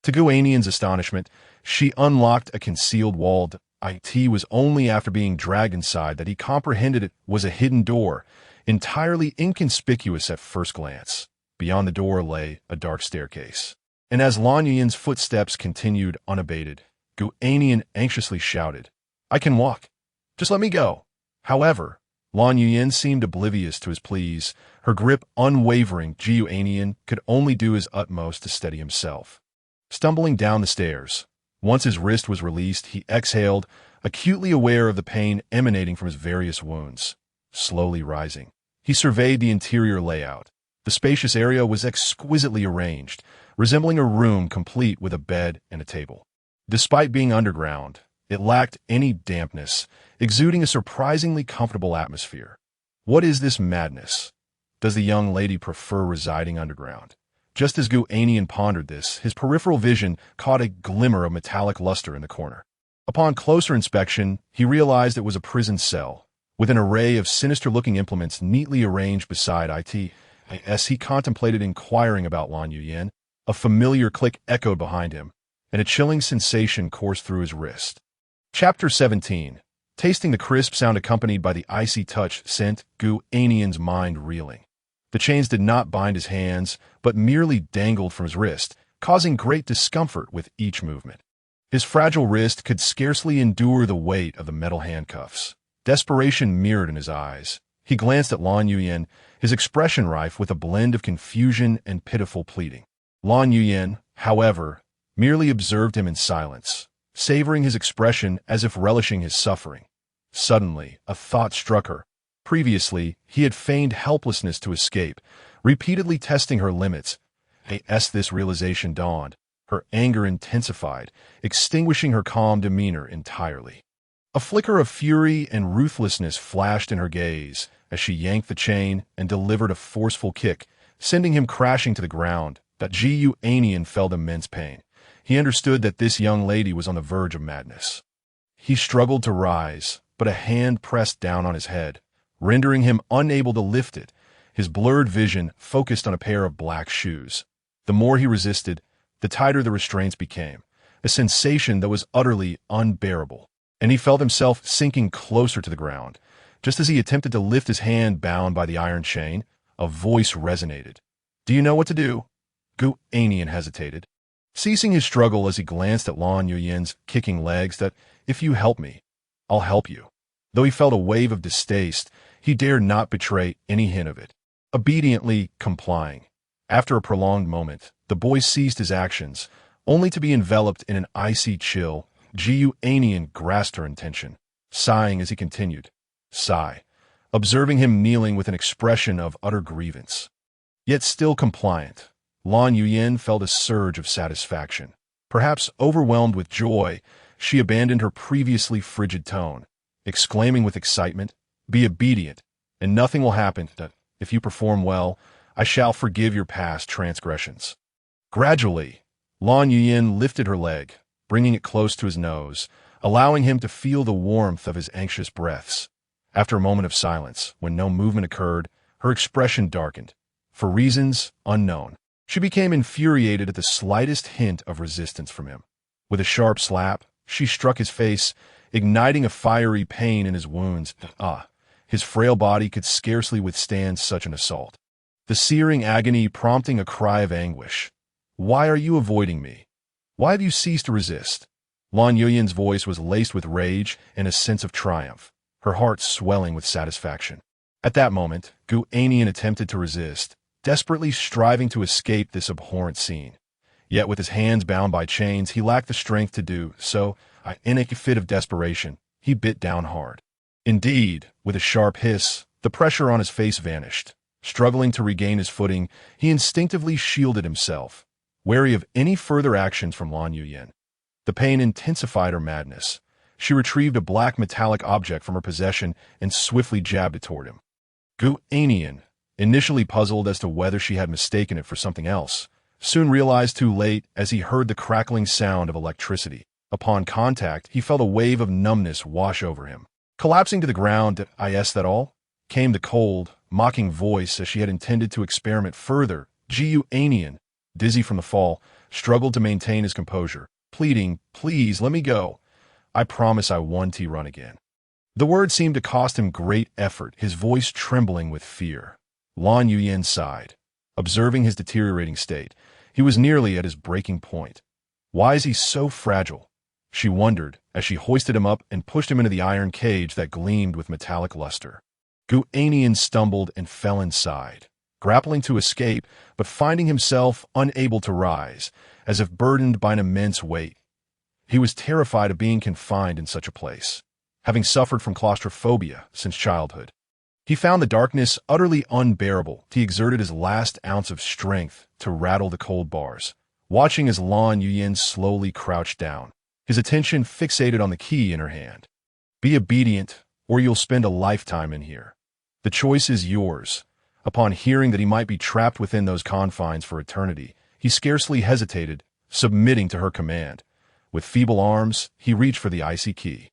To Gu Annian's astonishment, she unlocked a concealed walled. It was only after being dragged inside that he comprehended it was a hidden door, entirely inconspicuous at first glance. Beyond the door lay a dark staircase. And as Lan Yuyan's footsteps continued unabated, Gu Annian anxiously shouted, "I can walk. Just let me go." However, Lan Yuyan seemed oblivious to his pleas, her grip unwavering. Gu Annian could only do his utmost to steady himself. Stumbling down the stairs, once his wrist was released, he exhaled, acutely aware of the pain emanating from his various wounds. Slowly rising, he surveyed the interior layout. The spacious area was exquisitely arranged, resembling a room complete with a bed and a table. Despite being underground, it lacked any dampness, exuding a surprisingly comfortable atmosphere. What is this madness? Does the young lady prefer residing underground? Just as Gu Annian pondered this, his peripheral vision caught a glimmer of metallic luster in the corner. Upon closer inspection, he realized it was a prison cell, with an array of sinister-looking implements neatly arranged beside it. As he contemplated inquiring about Lan Yuyan, a familiar click echoed behind him, and a chilling sensation coursed through his wrist. Chapter 17. Tasting the crisp sound accompanied by the icy touch sent Gu Annian's mind reeling. The chains did not bind his hands, but merely dangled from his wrist, causing great discomfort with each movement. His fragile wrist could scarcely endure the weight of the metal handcuffs. Desperation mirrored in his eyes. He glanced at Lan Yuyan, his expression rife with a blend of confusion and pitiful pleading. Lan Yuyan, however, merely observed him in silence, savoring his expression as if relishing his suffering. Suddenly, a thought struck her. Previously, he had feigned helplessness to escape, repeatedly testing her limits. As this realization dawned, her anger intensified, extinguishing her calm demeanor entirely. A flicker of fury and ruthlessness flashed in her gaze as she yanked the chain and delivered a forceful kick, sending him crashing to the ground. Gu Annian felt immense pain. He understood that this young lady was on the verge of madness. He struggled to rise, but a hand pressed down on his head, rendering him unable to lift it. His blurred vision focused on a pair of black shoes. The more he resisted, the tighter the restraints became, a sensation that was utterly unbearable, and he felt himself sinking closer to the ground. Just as he attempted to lift his hand bound by the iron chain, a voice resonated. "Do you know what to do?" Gu Annian hesitated, ceasing his struggle as he glanced at Lan Yuyan's kicking legs. "If you help me, I'll help you." Though he felt a wave of distaste, he dared not betray any hint of it. Obediently complying, after a prolonged moment, the boy ceased his actions, only to be enveloped in an icy chill. Gu Annian grasped her intention, sighing as he continued. Sigh, observing him kneeling with an expression of utter grievance. Yet still compliant, Lan Yuyan felt a surge of satisfaction. Perhaps overwhelmed with joy, she abandoned her previously frigid tone, exclaiming with excitement, "Be obedient, and nothing will happen. If you perform well, I shall forgive your past transgressions." Gradually, Lan Yuyan lifted her leg, bringing it close to his nose, allowing him to feel the warmth of his anxious breaths. After a moment of silence, when no movement occurred, her expression darkened. For reasons unknown, she became infuriated at the slightest hint of resistance from him. With a sharp slap, she struck his face, igniting a fiery pain in his wounds. His frail body could scarcely withstand such an assault, the searing agony prompting a cry of anguish. "Why are you avoiding me? Why have you ceased to resist?" Lan Yuyan's voice was laced with rage and a sense of triumph, her heart swelling with satisfaction. At that moment, Gu Annian attempted to resist, desperately striving to escape this abhorrent scene. Yet with his hands bound by chains, he lacked the strength to do so. In a fit of desperation, he bit down hard. Indeed, with a sharp hiss, the pressure on his face vanished. Struggling to regain his footing, he instinctively shielded himself, wary of any further actions from Lan Yuyan. The pain intensified her madness. She retrieved a black metallic object from her possession and swiftly jabbed it toward him. Gu Annian, initially puzzled as to whether she had mistaken it for something else, soon realized too late as he heard the crackling sound of electricity. Upon contact, he felt a wave of numbness wash over him. Collapsing to the ground, "Is that all?" came the cold, mocking voice as she had intended to experiment further. Gu Annian, dizzy from the fall, struggled to maintain his composure, pleading, "Please, let me go. I promise I won't run again." The word seemed to cost him great effort, his voice trembling with fear. Lan Yuyan sighed. Observing his deteriorating state, he was nearly at his breaking point. Why is he so fragile? She wondered as she hoisted him up and pushed him into the iron cage that gleamed with metallic luster. Gu Annian stumbled and fell inside, grappling to escape, but finding himself unable to rise, as if burdened by an immense weight. He was terrified of being confined in such a place, having suffered from claustrophobia since childhood. He found the darkness utterly unbearable. He exerted his last ounce of strength to rattle the cold bars, watching as Lan Yuyan slowly crouched down, his attention fixated on the key in her hand. "Be obedient, or you'll spend a lifetime in here. The choice is yours. Upon hearing that he might be trapped within those confines for eternity, he scarcely hesitated, submitting to her command. With feeble arms, he reached for the icy key.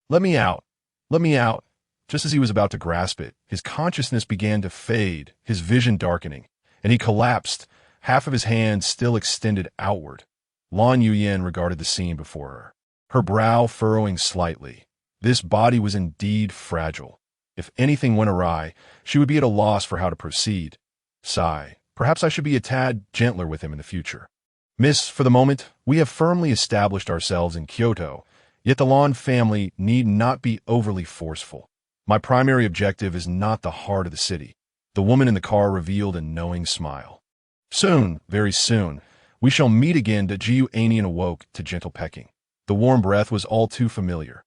"Let me out! Let me out!" Just as he was about to grasp it, his consciousness began to fade, his vision darkening, and he collapsed, half of his hand still extended outward. Lan Yuyan regarded the scene before her, her brow furrowing slightly. This body was indeed fragile. If anything went awry, she would be at a loss for how to proceed. Sigh, perhaps I should be a tad gentler with him in the future. Miss, for the moment, we have firmly established ourselves in Kyoto, yet the Lan family need not be overly forceful. My primary objective is not the heart of the city. The woman in the car revealed a knowing smile. Soon, very soon, we shall meet again. Gu Annian awoke to gentle pecking. The warm breath was all too familiar.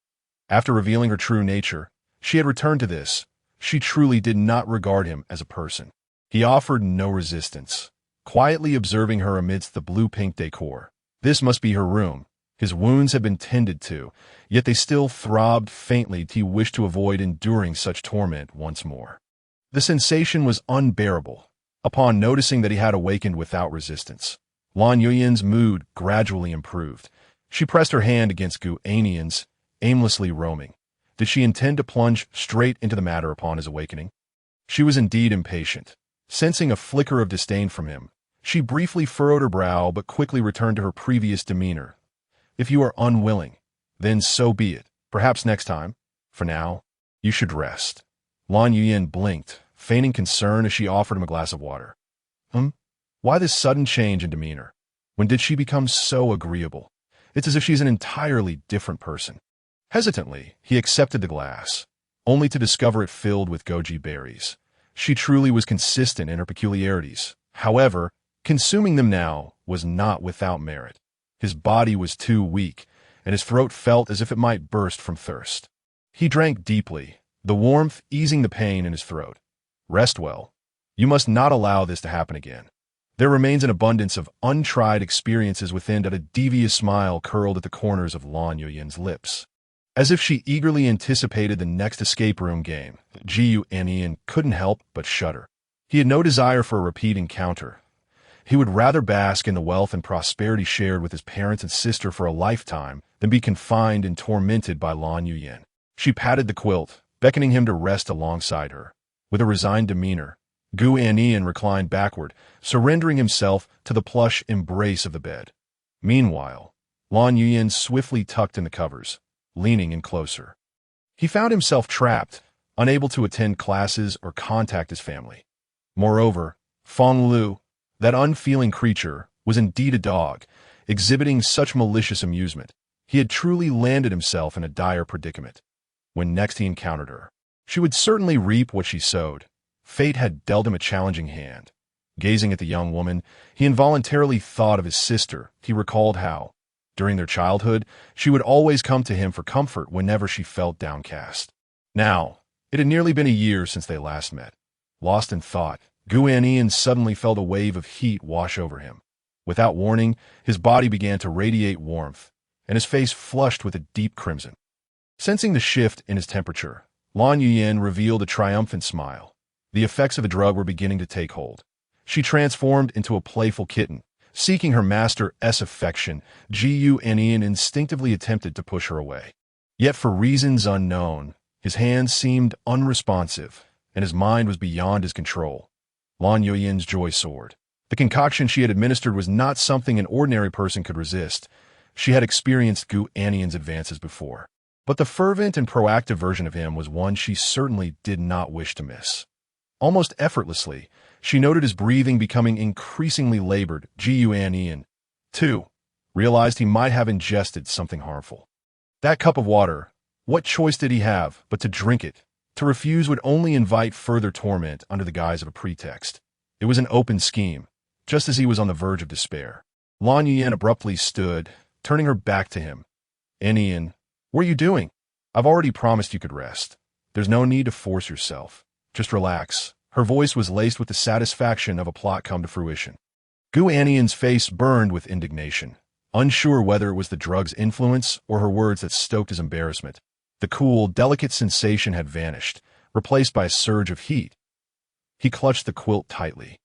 After revealing her true nature, she had returned to this. She truly did not regard him as a person. He offered no resistance, quietly observing her amidst the blue-pink decor. This must be her room. His wounds had been tended to, yet they still throbbed faintly. He wished to avoid enduring such torment once more. The sensation was unbearable. Upon noticing that he had awakened without resistance, Lan Yuyan's mood gradually improved. She pressed her hand against Gu Annian's, aimlessly roaming. Did she intend to plunge straight into the matter upon his awakening? She was indeed impatient. Sensing a flicker of disdain from him, she briefly furrowed her brow but quickly returned to her previous demeanor. If you are unwilling, then so be it. Perhaps next time. For now, you should rest. Lan Yuyan blinked, feigning concern as she offered him a glass of water. Why this sudden change in demeanor? When did she become so agreeable? It's as if she's an entirely different person. Hesitantly, he accepted the glass, only to discover it filled with goji berries. She truly was consistent in her peculiarities. However, consuming them now was not without merit. His body was too weak, and his throat felt as if it might burst from thirst. He drank deeply, the warmth easing the pain in his throat. Rest well. You must not allow this to happen again. There remains an abundance of untried experiences within. That a devious smile curled at the corners of Lan Yuyan's lips. As if she eagerly anticipated the next escape room game, Gu Annian couldn't help but shudder. He had no desire for a repeat encounter. He would rather bask in the wealth and prosperity shared with his parents and sister for a lifetime than be confined and tormented by Lan Yuyan. She patted the quilt, beckoning him to rest alongside her. With a resigned demeanor, Gu Annian reclined backward, surrendering himself to the plush embrace of the bed. Meanwhile, Lan Yuyan swiftly tucked in the covers, leaning in closer. He found himself trapped, unable to attend classes or contact his family. Moreover, Feng Lu, that unfeeling creature, was indeed a dog, exhibiting such malicious amusement. He had truly landed himself in a dire predicament. When next he encountered her, she would certainly reap what she sowed. Fate had dealt him a challenging hand. Gazing at the young woman, he involuntarily thought of his sister. He recalled how, during their childhood, she would always come to him for comfort whenever she felt downcast. Now, it had nearly been a year since they last met. Lost in thought, Gu Annian suddenly felt a wave of heat wash over him. Without warning, his body began to radiate warmth, and his face flushed with a deep crimson. Sensing the shift in his temperature, Lan Yuyan revealed a triumphant smile. The effects of a drug were beginning to take hold. She transformed into a playful kitten. Seeking her master's affection, Gu Annian instinctively attempted to push her away. Yet for reasons unknown, his hands seemed unresponsive, and his mind was beyond his control. Lan Yuyan's joy soared. The concoction she had administered was not something an ordinary person could resist. She had experienced Gu Annian's advances before. But the fervent and proactive version of him was one she certainly did not wish to miss. Almost effortlessly, she noted his breathing becoming increasingly labored. Gu Annian, too, realized he might have ingested something harmful. That cup of water, what choice did he have but to drink it? To refuse would only invite further torment under the guise of a pretext. It was an open scheme, just as he was on the verge of despair. Lan Yuyan abruptly stood, turning her back to him. Annian, what are you doing? I've already promised you could rest. There's no need to force yourself. Just relax. Her voice was laced with the satisfaction of a plot come to fruition. Gu Annian's face burned with indignation, unsure whether it was the drug's influence or her words that stoked his embarrassment. The cool, delicate sensation had vanished, replaced by a surge of heat. He clutched the quilt tightly,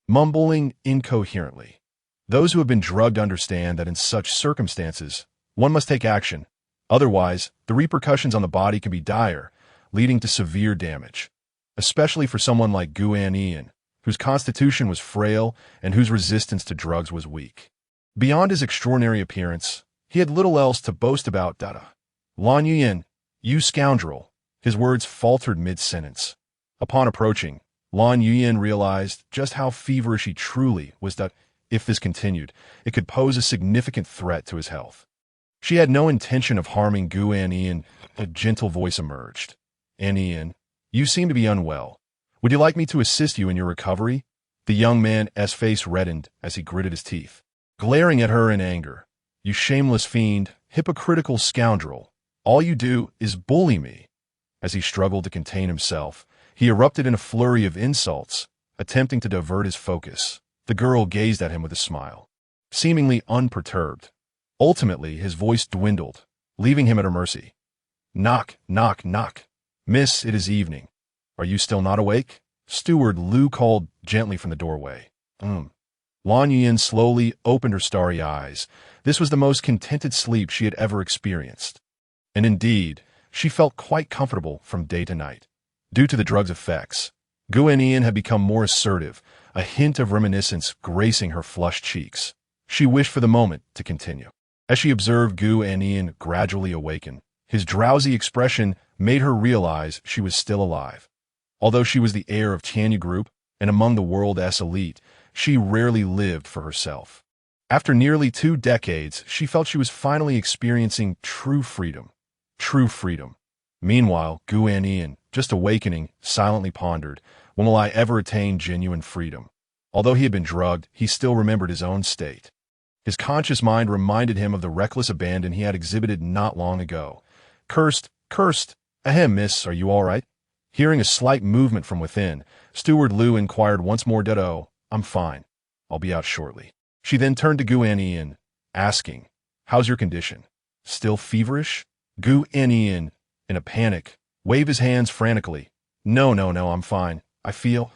mumbling incoherently. Those who have been drugged understand that in such circumstances, one must take action. Otherwise, the repercussions on the body can be dire, leading to severe damage, especially for someone like Gu Annian, whose constitution was frail and whose resistance to drugs was weak. Beyond his extraordinary appearance, he had little else to boast about. Lan Yuyan, you scoundrel. His words faltered mid-sentence. Upon approaching, Lan Yuyan realized just how feverish he truly was. That if this continued, it could pose a significant threat to his health. She had no intention of harming Gu Annian. A gentle voice emerged. Annian, you seem to be unwell. Would you like me to assist you in your recovery? The young man's face reddened as he gritted his teeth, glaring at her in anger. You shameless fiend, hypocritical scoundrel. All you do is bully me. As he struggled to contain himself, he erupted in a flurry of insults, attempting to divert his focus. The girl gazed at him with a smile, seemingly unperturbed. Ultimately, his voice dwindled, leaving him at her mercy. Knock, knock, knock. Miss, it is evening. Are you still not awake? Steward Lu called gently from the doorway. Lan Yuyan slowly opened her starry eyes. This was the most contented sleep she had ever experienced. And indeed, she felt quite comfortable from day to night. Due to the drug's effects, Gu Annian had become more assertive, a hint of reminiscence gracing her flushed cheeks. She wished for the moment to continue. As she observed Gu Annian gradually awaken, his drowsy expression made her realize she was still alive. Although she was the heir of Tianyu Group and among the world's elite, she rarely lived for herself. After nearly 2 decades, she felt she was finally experiencing true freedom. True freedom. Meanwhile, Gu Annian, just awakening, silently pondered, when will I ever attain genuine freedom? Although he had been drugged, he still remembered his own state. His conscious mind reminded him of the reckless abandon he had exhibited not long ago. Cursed. Ahem, miss, are you all right? Hearing a slight movement from within, Steward Lu inquired once more. Oh, I'm fine. I'll be out shortly. She then turned to Gu Annian, asking, how's your condition? Still feverish? Gu Annian, in a panic, waved his hands frantically. No, I'm fine. I feel...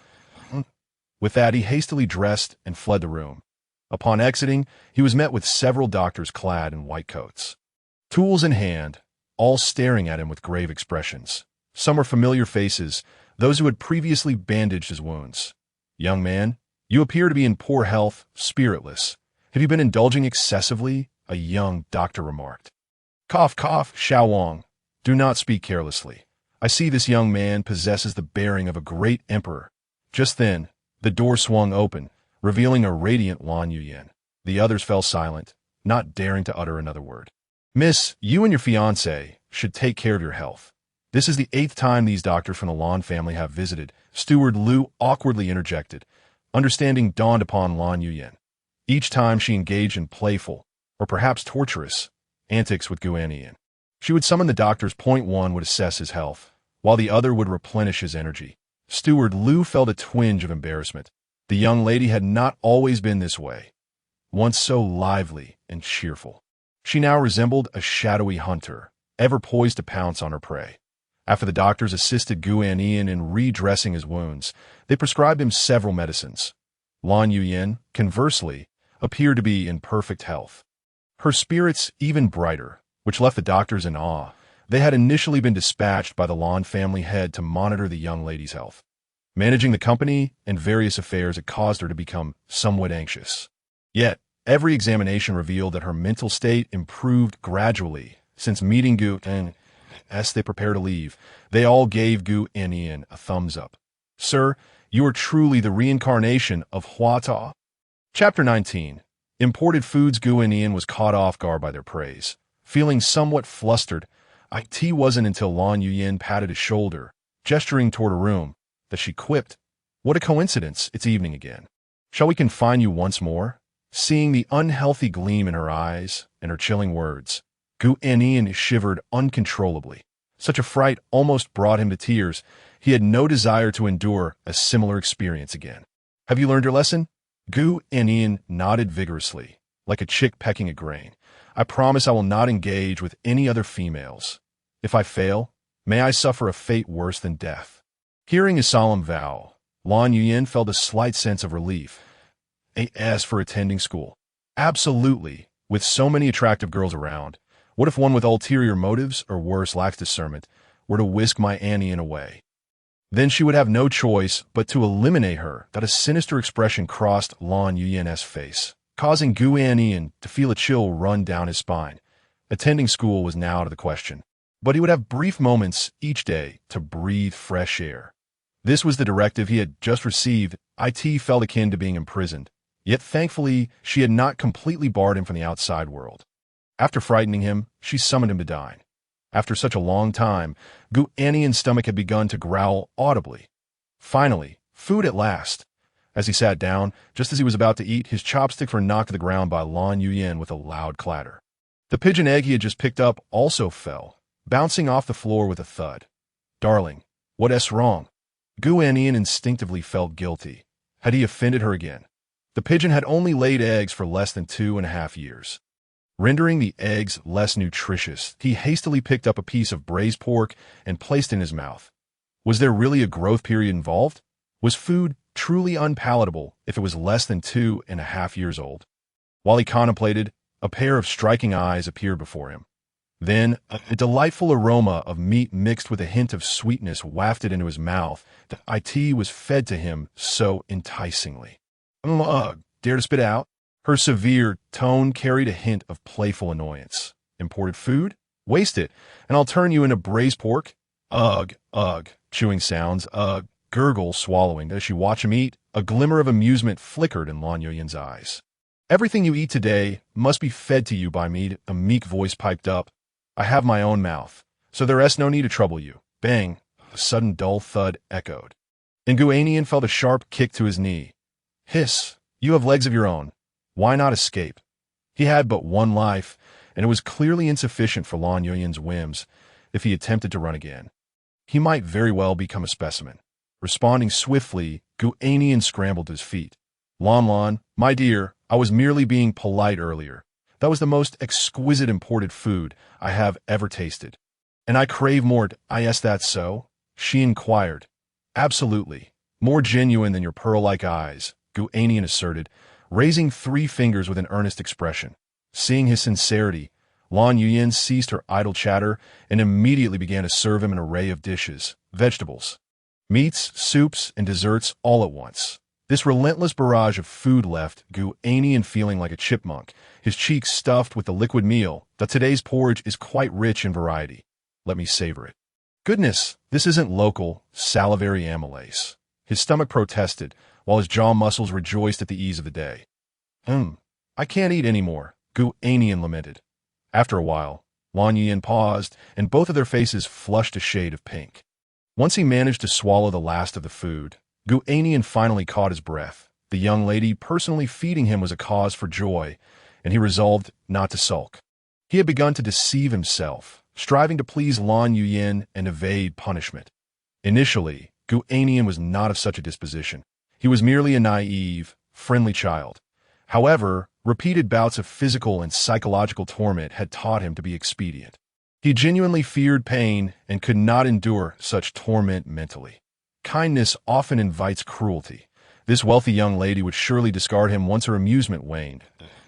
With that, he hastily dressed and fled the room. Upon exiting, he was met with several doctors clad in white coats, tools in hand, all staring at him with grave expressions. Some were familiar faces, those who had previously bandaged his wounds. Young man, you appear to be in poor health, spiritless. Have you been indulging excessively? A young doctor remarked. Cough, Xiao Wang. Do not speak carelessly. I see this young man possesses the bearing of a great emperor. Just then, the door swung open, revealing a radiant Lan Yuyan. The others fell silent, not daring to utter another word. Miss, you and your fiancé should take care of your health. This is the 8th time these doctors from the Lan family have visited. Steward Lu awkwardly interjected. Understanding dawned upon Lan Yuyan. Each time she engaged in playful, or perhaps torturous, antics with Gu Annian. She would summon the doctors. One would assess his health, while the other would replenish his energy. Steward Lu felt a twinge of embarrassment. The young lady had not always been this way. Once so lively and cheerful, she now resembled a shadowy hunter, ever poised to pounce on her prey. After the doctors assisted Gu Annian in redressing his wounds, they prescribed him several medicines. Lan Yuyan, conversely, appeared to be in perfect health. Her spirits even brighter, which left the doctors in awe. They had initially been dispatched by the Lan family head to monitor the young lady's health. Managing the company and various affairs had caused her to become somewhat anxious. Yet, every examination revealed that her mental state improved gradually. Since meeting Gu Annian, as they prepared to leave, they all gave Gu Annian a thumbs up. Sir, you are truly the reincarnation of Huaxia. Chapter 19. Imported foods. Gu Annian was caught off guard by their praise. Feeling somewhat flustered, it wasn't until Lan Yuyan patted his shoulder, gesturing toward a room, that she quipped, what a coincidence, it's evening again. Shall we confine you once more? Seeing the unhealthy gleam in her eyes and her chilling words, Gu Annian shivered uncontrollably. Such a fright almost brought him to tears. He had no desire to endure a similar experience again. Have you learned your lesson? Gu Annian nodded vigorously, like a chick pecking a grain. I promise I will not engage with any other females. If I fail, may I suffer a fate worse than death. Hearing his solemn vow, Lan Yuyin felt a slight sense of relief. As for attending school. Absolutely. With so many attractive girls around, what if one with ulterior motives, or worse, lacks discernment, were to whisk my Annian away? Then she would have no choice but to eliminate her. That a sinister expression crossed Lan Yuyin's face, causing Gu Annian to feel a chill run down his spine. Attending school was now out of the question, but he would have brief moments each day to breathe fresh air. This was the directive he had just received. It felt akin to being imprisoned, yet thankfully she had not completely barred him from the outside world. After frightening him, she summoned him to dine. After such a long time, Gu Annian's stomach had begun to growl audibly. Finally, food at last. As he sat down, just as he was about to eat, his chopsticks were knocked to the ground by Lan Yuyin with a loud clatter. The pigeon egg he had just picked up also fell, bouncing off the floor with a thud. Darling, what's wrong? Gu Annian instinctively felt guilty. Had he offended her again? The pigeon had only laid eggs for less than 2.5 years. Rendering the eggs less nutritious, he hastily picked up a piece of braised pork and placed it in his mouth. Was there really a growth period involved? Was food truly unpalatable if it was less than 2.5 years old? While he contemplated, a pair of striking eyes appeared before him. Then, a delightful aroma of meat mixed with a hint of sweetness wafted into his mouth. The IT was fed to him so enticingly. Dare to spit out? Her severe tone carried a hint of playful annoyance. Imported food? Waste it, and I'll turn you into braised pork? Ugh, chewing sounds, gurgle, swallowing. As she watched him eat, a glimmer of amusement flickered in Lan Yuyin's eyes. Everything you eat today must be fed to you by me, a meek voice piped up. I have my own mouth, so there's no need to trouble you. Bang, a sudden dull thud echoed. And Gu Annian felt a sharp kick to his knee. Hiss, you have legs of your own. Why not escape? He had but one life, and it was clearly insufficient for Lan Yuyin's whims if he attempted to run again. He might very well become a specimen. Responding swiftly, Gu Annian scrambled to his feet. Lan, my dear, I was merely being polite earlier. That was the most exquisite imported food I have ever tasted. And I crave more. Is that so? She inquired. Absolutely. More genuine than your pearl-like eyes, Gu Annian asserted, raising 3 fingers with an earnest expression. Seeing his sincerity, Lan Yuyin ceased her idle chatter and immediately began to serve him an array of dishes, vegetables, meats, soups, and desserts all at once. This relentless barrage of food left Gu Annian feeling like a chipmunk, his cheeks stuffed with the liquid meal. That today's porridge is quite rich in variety. Let me savor it. Goodness, this isn't local, salivary amylase. His stomach protested, while his jaw muscles rejoiced at the ease of the day. I can't eat anymore, Gu Annian lamented. After a while, Lan Yuyin paused, and both of their faces flushed a shade of pink. Once he managed to swallow the last of the food, Gu Annian finally caught his breath. The young lady personally feeding him was a cause for joy, and he resolved not to sulk. He had begun to deceive himself, striving to please Lan Yuyin and evade punishment. Initially, Gu Annian was not of such a disposition. He was merely a naive, friendly child. However, repeated bouts of physical and psychological torment had taught him to be expedient. He genuinely feared pain and could not endure such torment mentally. Kindness often invites cruelty. This wealthy young lady would surely discard him once her amusement waned.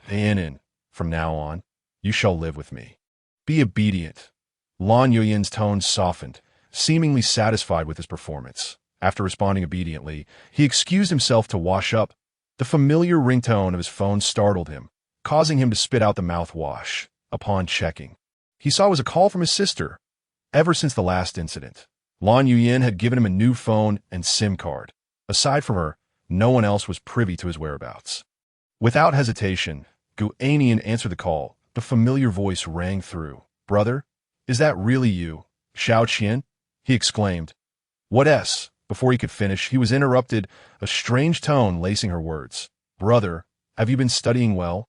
And from now on, you shall live with me. Be obedient. Lan Yuyin's tone softened, seemingly satisfied with his performance. After responding obediently, he excused himself to wash up. The familiar ringtone of his phone startled him, causing him to spit out the mouthwash. Upon checking, he saw it was a call from his sister. Ever since the last incident, Lan Yuyin had given him a new phone and SIM card. Aside from her, no one else was privy to his whereabouts. Without hesitation, Gu Annian answered the call. The familiar voice rang through. Brother, is that really you? Xiao Qian? He exclaimed. What? Before he could finish, he was interrupted, a strange tone lacing her words. Brother, have you been studying well?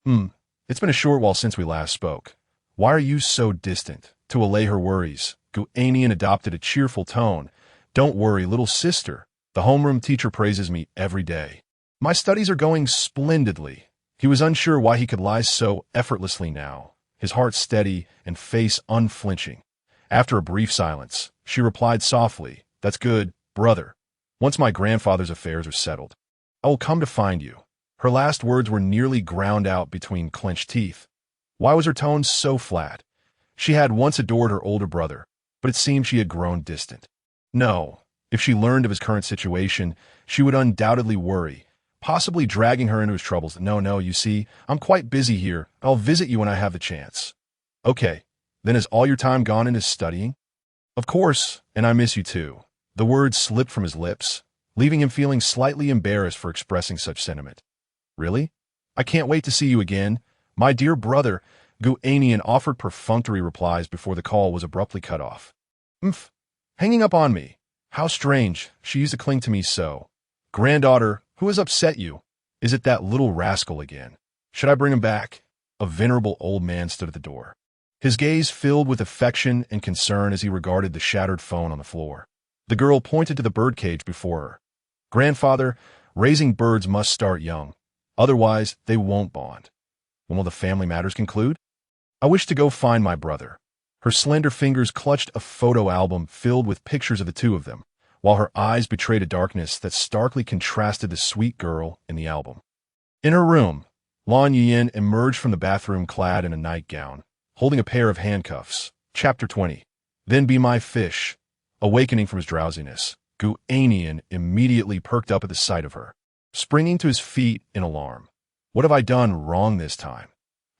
It's been a short while since we last spoke. Why are you so distant? To allay her worries, Gu Annian adopted a cheerful tone. Don't worry, little sister. The homeroom teacher praises me every day. My studies are going splendidly. He was unsure why he could lie so effortlessly now, his heart steady and face unflinching. After a brief silence, she replied softly, That's good, brother. Once my grandfather's affairs are settled, I will come to find you. Her last words were nearly ground out between clenched teeth. Why was her tone so flat? She had once adored her older brother, but it seemed she had grown distant. No, if she learned of his current situation, she would undoubtedly worry, possibly dragging her into his troubles. No, you see, I'm quite busy here. I'll visit you when I have the chance. Okay, then is all your time gone into studying? Of course, and I miss you too. The words slipped from his lips, leaving him feeling slightly embarrassed for expressing such sentiment. Really? I can't wait to see you again. My dear brother, Gu Annian offered perfunctory replies before the call was abruptly cut off. Hanging up on me. How strange, she used to cling to me so. Granddaughter, who has upset you? Is it that little rascal again? Should I bring him back? A venerable old man stood at the door. His gaze filled with affection and concern as he regarded the shattered phone on the floor. The girl pointed to the birdcage before her. Grandfather, raising birds must start young. Otherwise, they won't bond. When will the family matters conclude? I wish to go find my brother. Her slender fingers clutched a photo album filled with pictures of the two of them, while her eyes betrayed a darkness that starkly contrasted the sweet girl in the album. In her room, Lan Yuyan emerged from the bathroom clad in a nightgown, holding a pair of handcuffs. Chapter 20. Then be my fish. Awakening from his drowsiness, Gu Annian immediately perked up at the sight of her, springing to his feet in alarm. What have I done wrong this time?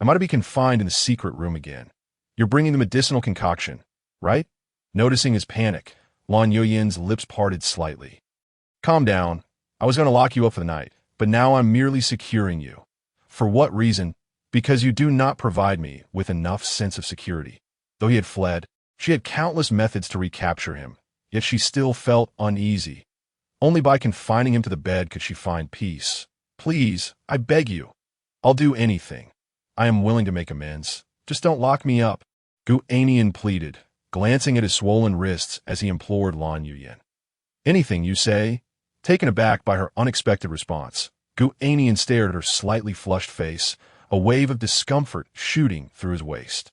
Am I to be confined in the secret room again? You're bringing the medicinal concoction, right? Noticing his panic, Lan Yuyan's lips parted slightly. Calm down. I was going to lock you up for the night, but now I'm merely securing you. For what reason? Because you do not provide me with enough sense of security. Though he had fled, she had countless methods to recapture him, yet she still felt uneasy. Only by confining him to the bed could she find peace. Please, I beg you. I'll do anything. I am willing to make amends. Just don't lock me up. Gu Annian pleaded, glancing at his swollen wrists as he implored Lan Yuyan. Anything, you say? Taken aback by her unexpected response, Gu Annian stared at her slightly flushed face, a wave of discomfort shooting through his waist.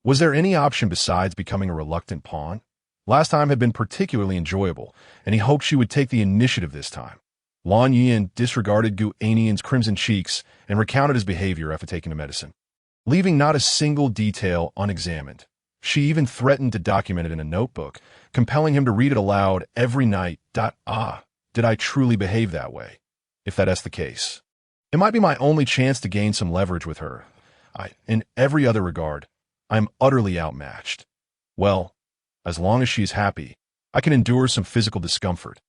Was there any option besides becoming a reluctant pawn? Last time had been particularly enjoyable, and he hoped she would take the initiative this time. Lan Yuyan disregarded Gu Annian's crimson cheeks and recounted his behavior after taking the medicine, leaving not a single detail unexamined. She even threatened to document it in a notebook, compelling him to read it aloud every night. Did I truly behave that way? If that's the case, it might be my only chance to gain some leverage with her. In every other regard, I am utterly outmatched. Well, as long as she's happy, I can endure some physical discomfort.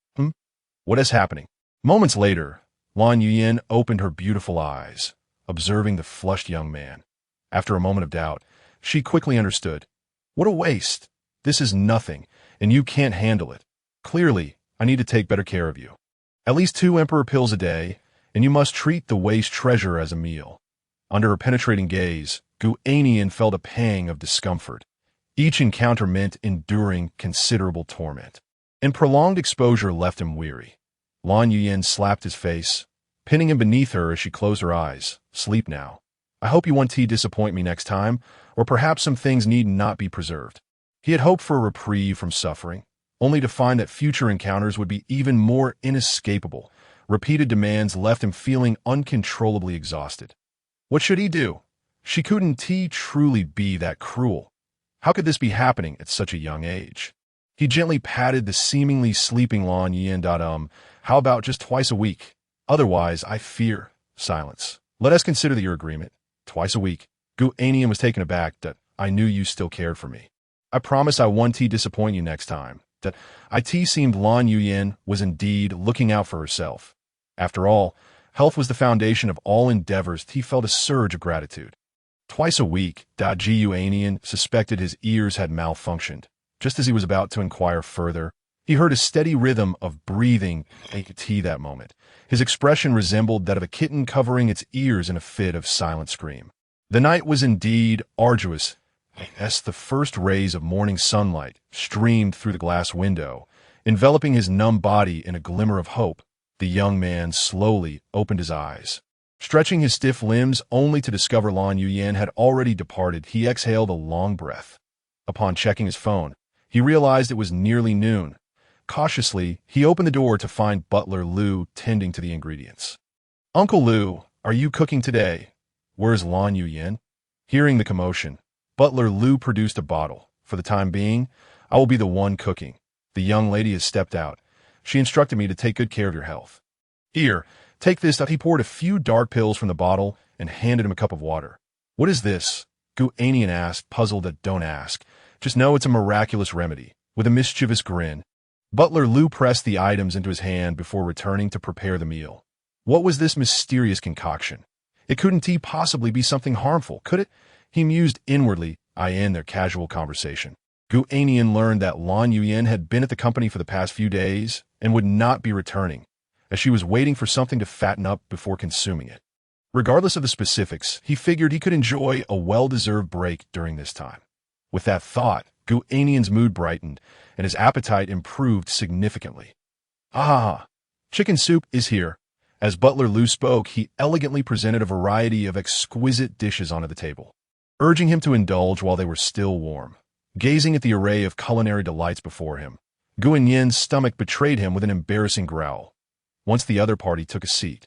What is happening? Moments later, Lan Yuyan opened her beautiful eyes, observing the flushed young man. After a moment of doubt, she quickly understood. What a waste. This is nothing, and you can't handle it. Clearly, I need to take better care of you. At least 2 emperor pills a day, and you must treat the waste treasure as a meal. Under her penetrating gaze, Gu Annian felt a pang of discomfort. Each encounter meant enduring considerable torment, and prolonged exposure left him weary. Lan Yuyan slapped his face, pinning him beneath her as she closed her eyes. Sleep now. I hope you won't disappoint me next time, or perhaps some things need not be preserved. He had hoped for a reprieve from suffering, only to find that future encounters would be even more inescapable. Repeated demands left him feeling uncontrollably exhausted. What should he do? She couldn't truly be that cruel. How could this be happening at such a young age? He gently patted the seemingly sleeping Lan Yuyan. How about just twice a week? Otherwise, I fear. Silence. Let us consider your agreement. Twice a week. Gu Annian was taken aback. That I knew you still cared for me. I promise I won't disappoint you next time. That it seemed Lan Yuyan was indeed looking out for herself. After all, health was the foundation of all endeavors. He felt a surge of gratitude. Twice a week, Gu Annian suspected his ears had malfunctioned. Just as he was about to inquire further, he heard a steady rhythm of breathing that moment. His expression resembled that of a kitten covering its ears in a fit of silent scream. The night was indeed arduous, as the first rays of morning sunlight streamed through the glass window, enveloping his numb body in a glimmer of hope. The young man slowly opened his eyes. Stretching his stiff limbs only to discover Lan Yuyan had already departed, he exhaled a long breath. Upon checking his phone, he realized it was nearly noon. Cautiously, he opened the door to find butler Lu tending to the ingredients. "Uncle Lu, are you cooking today? Where's Lan Yuyin?" Hearing the commotion, butler Lu produced a bottle. "For the time being, I will be the one cooking. The young lady has stepped out. She instructed me to take good care of your health. Here, take this." He poured a few dark pills from the bottle and handed him a cup of water. "What is this?" Gu Annian asked, puzzled at "Don't ask. Just know it's a miraculous remedy." With a mischievous grin, butler Lu pressed the items into his hand before returning to prepare the meal. What was this mysterious concoction? It couldn't possibly be something harmful, could it? He mused inwardly. I end their casual conversation. Gu Annian learned that Lan Yuyin had been at the company for the past few days and would not be returning, as she was waiting for something to fatten up before consuming it. Regardless of the specifics, he figured he could enjoy a well-deserved break during this time. With that thought, Gu Annian's mood brightened, and his appetite improved significantly. "Ah, chicken soup is here." As butler Lu spoke, he elegantly presented a variety of exquisite dishes onto the table, urging him to indulge while they were still warm. Gazing at the array of culinary delights before him, Gu Annian's stomach betrayed him with an embarrassing growl. Once the other party took a seat,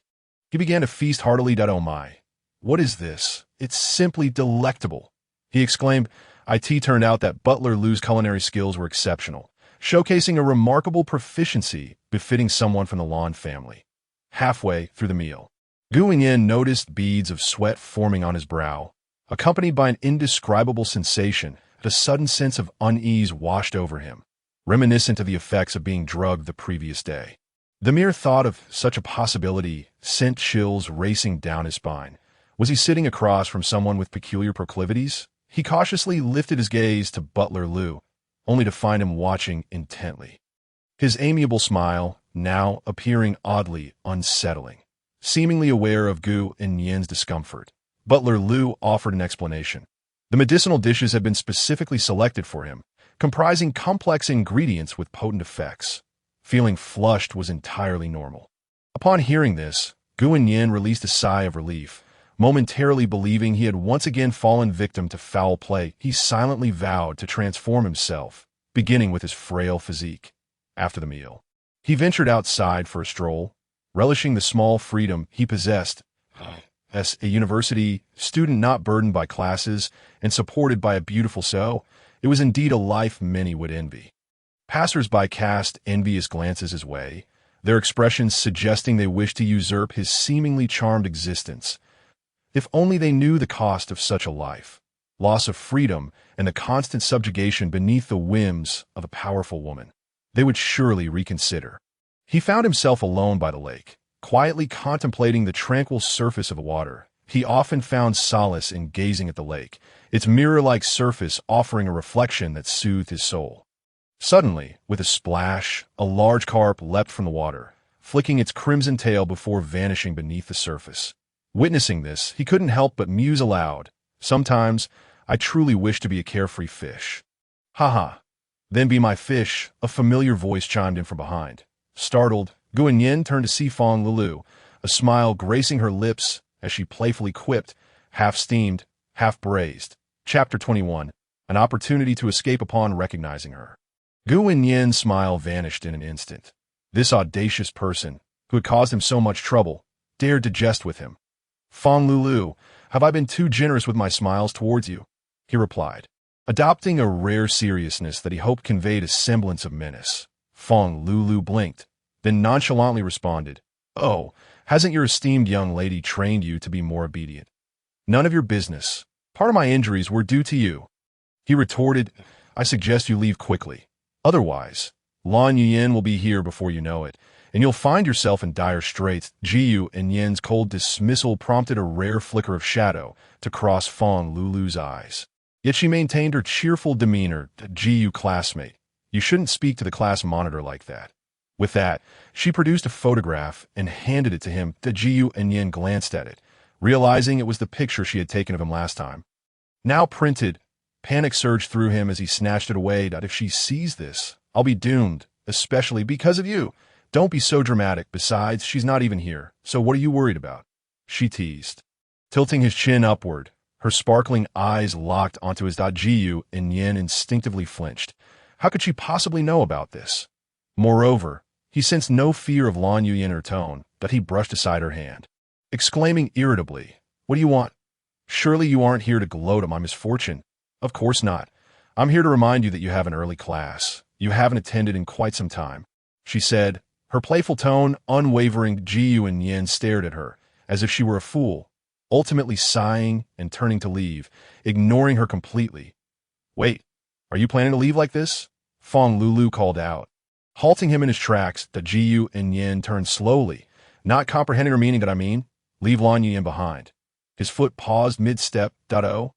he began to feast heartily. "Oh my, what is this? It's simply delectable," he exclaimed. It turned out that butler Lu's culinary skills were exceptional, showcasing a remarkable proficiency befitting someone from the Lan family. Halfway through the meal, Gu Annian noticed beads of sweat forming on his brow, accompanied by an indescribable sensation. A sudden sense of unease washed over him, reminiscent of the effects of being drugged the previous day. The mere thought of such a possibility sent chills racing down his spine. Was he sitting across from someone with peculiar proclivities? He cautiously lifted his gaze to butler Lu, only to find him watching intently. His amiable smile now appearing oddly unsettling. Seemingly aware of Gu Annian's discomfort, butler Lu offered an explanation. The medicinal dishes had been specifically selected for him, comprising complex ingredients with potent effects. Feeling flushed was entirely normal. Upon hearing this, Gu Annian released a sigh of relief. Momentarily believing he had once again fallen victim to foul play, he silently vowed to transform himself, beginning with his frail physique. After the meal, he ventured outside for a stroll, relishing the small freedom he possessed. As a university student not burdened by classes and supported by a beautiful soul, it was indeed a life many would envy. Passers-by cast envious glances his way, their expressions suggesting they wished to usurp his seemingly charmed existence. If only they knew the cost of such a life, loss of freedom, and the constant subjugation beneath the whims of a powerful woman, they would surely reconsider. He found himself alone by the lake, quietly contemplating the tranquil surface of the water. He often found solace in gazing at the lake, its mirror-like surface offering a reflection that soothed his soul. Suddenly, with a splash, a large carp leapt from the water, flicking its crimson tail before vanishing beneath the surface. Witnessing this, he couldn't help but muse aloud. Sometimes, I truly wish to be a carefree fish. "Haha, then be my fish," a familiar voice chimed in from behind. Startled, Gu Annian turned to see Fong Lulu, a smile gracing her lips as she playfully quipped, half-steamed, half-braised. Chapter 21, an opportunity to escape upon recognizing her. Gu Annian's smile vanished in an instant. This audacious person, who had caused him so much trouble, dared to jest with him. "Fong Lulu, have I been too generous with my smiles towards you?" he replied, adopting a rare seriousness that he hoped conveyed a semblance of menace. Fong Lulu blinked, then nonchalantly responded, "Oh, hasn't your esteemed young lady trained you to be more obedient?" "None of your business. Part of my injuries were due to you," he retorted. "I suggest you leave quickly. Otherwise, Lan Yuyin will be here before you know it, and you'll find yourself in dire straits." Gu Annian's cold dismissal prompted a rare flicker of shadow to cross Fong Lulu's eyes. Yet she maintained her cheerful demeanor. "Gu classmate, you shouldn't speak to the class monitor like that." With that, she produced a photograph and handed it to him. Gu Annian glanced at it, realizing it was the picture she had taken of him last time. Now printed, panic surged through him as he snatched it away. "If she sees this, I'll be doomed, especially because of you. Don't be so dramatic. Besides, she's not even here, so what are you worried about?" she teased. Tilting his chin upward, her sparkling eyes locked onto his. Gu Annian instinctively flinched. How could she possibly know about this? Moreover, he sensed no fear of Lan Yuyin in her tone that he brushed aside her hand, exclaiming irritably, "What do you want? Surely you aren't here to gloat at my misfortune." "Of course not. I'm here to remind you that you have an early class. You haven't attended in quite some time," she said. Her playful tone, unwavering. Gu Annian stared at her, as if she were a fool, ultimately sighing and turning to leave, ignoring her completely. "Wait, are you planning to leave like this?" Fong Lulu called out. Halting him in his tracks, the Gu Annian turned slowly, not comprehending her meaning. "I mean, leave Lan Yuyin behind." His foot paused mid-step. "Oh."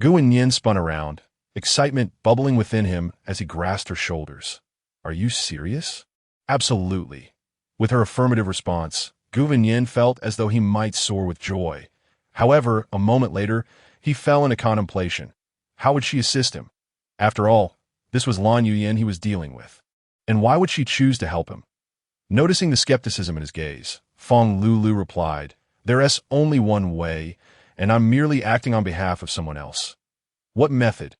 Gu Annian spun around, excitement bubbling within him as he grasped her shoulders. "Are you serious?" "Absolutely." With her affirmative response, Gu Annian felt as though he might soar with joy. However, a moment later, he fell into contemplation. How would she assist him? After all, this was Lan Yuyin he was dealing with. And why would she choose to help him? Noticing the skepticism in his gaze, Fong Lulu replied, "There's only one way, and I'm merely acting on behalf of someone else." "What method?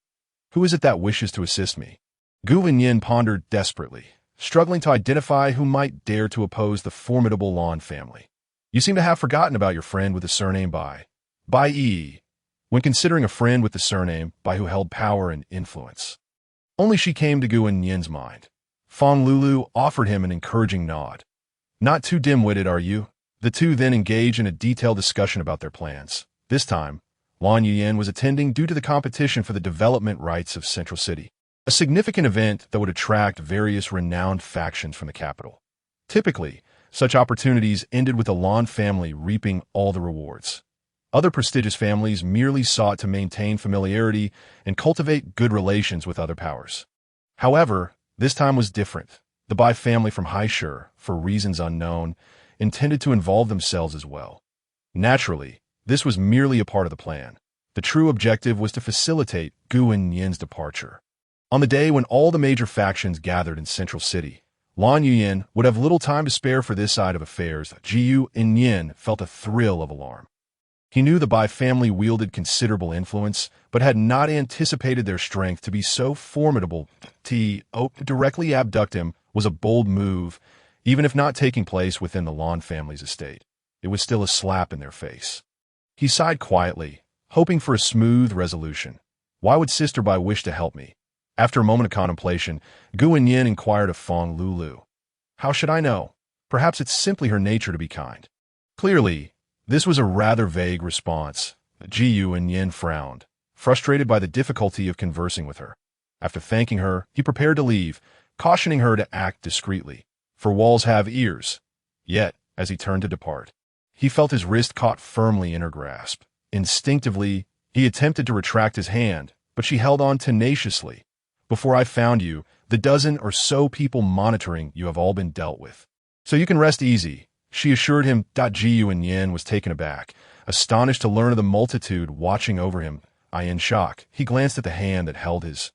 Who is it that wishes to assist me?" Gu Annian pondered desperately, struggling to identify who might dare to oppose the formidable Lan family. "You seem to have forgotten about your friend with the surname Bai E, when considering a friend with the surname Bai who held power and influence." Only she came to Gu Annian's mind. Fong Lulu offered him an encouraging nod. "Not too dim-witted, are you?" The two then engaged in a detailed discussion about their plans. This time, Lan Yuyin was attending due to the competition for the development rights of Central City, a significant event that would attract various renowned factions from the capital. Typically, such opportunities ended with the Lan family reaping all the rewards. Other prestigious families merely sought to maintain familiarity and cultivate good relations with other powers. However, this time was different. The Bai family from Huaxia, for reasons unknown, intended to involve themselves as well. Naturally, this was merely a part of the plan. The true objective was to facilitate Gu Annian's departure. On the day when all the major factions gathered in Central City, Lan Yuyin would have little time to spare for this side of affairs. Gu Annian felt a thrill of alarm. He knew the Bai family wielded considerable influence, but had not anticipated their strength to be so formidable. To directly abduct him was a bold move, even if not taking place within the Lan family's estate. It was still a slap in their face. He sighed quietly, hoping for a smooth resolution. "Why would Sister Bai wish to help me?" After a moment of contemplation, Gu Annian inquired of Fong Lulu. "How should I know? Perhaps it's simply her nature to be kind." Clearly, this was a rather vague response. Gu Annian frowned, frustrated by the difficulty of conversing with her. After thanking her, he prepared to leave, cautioning her to act discreetly, for walls have ears. Yet, as he turned to depart, he felt his wrist caught firmly in her grasp. Instinctively, he attempted to retract his hand, but she held on tenaciously. "Before I found you, the dozen or so people monitoring you have all been dealt with. So you can rest easy," she assured him. Gu Annian was taken aback, astonished to learn of the multitude watching over him. In shock, he glanced at the hand that held his.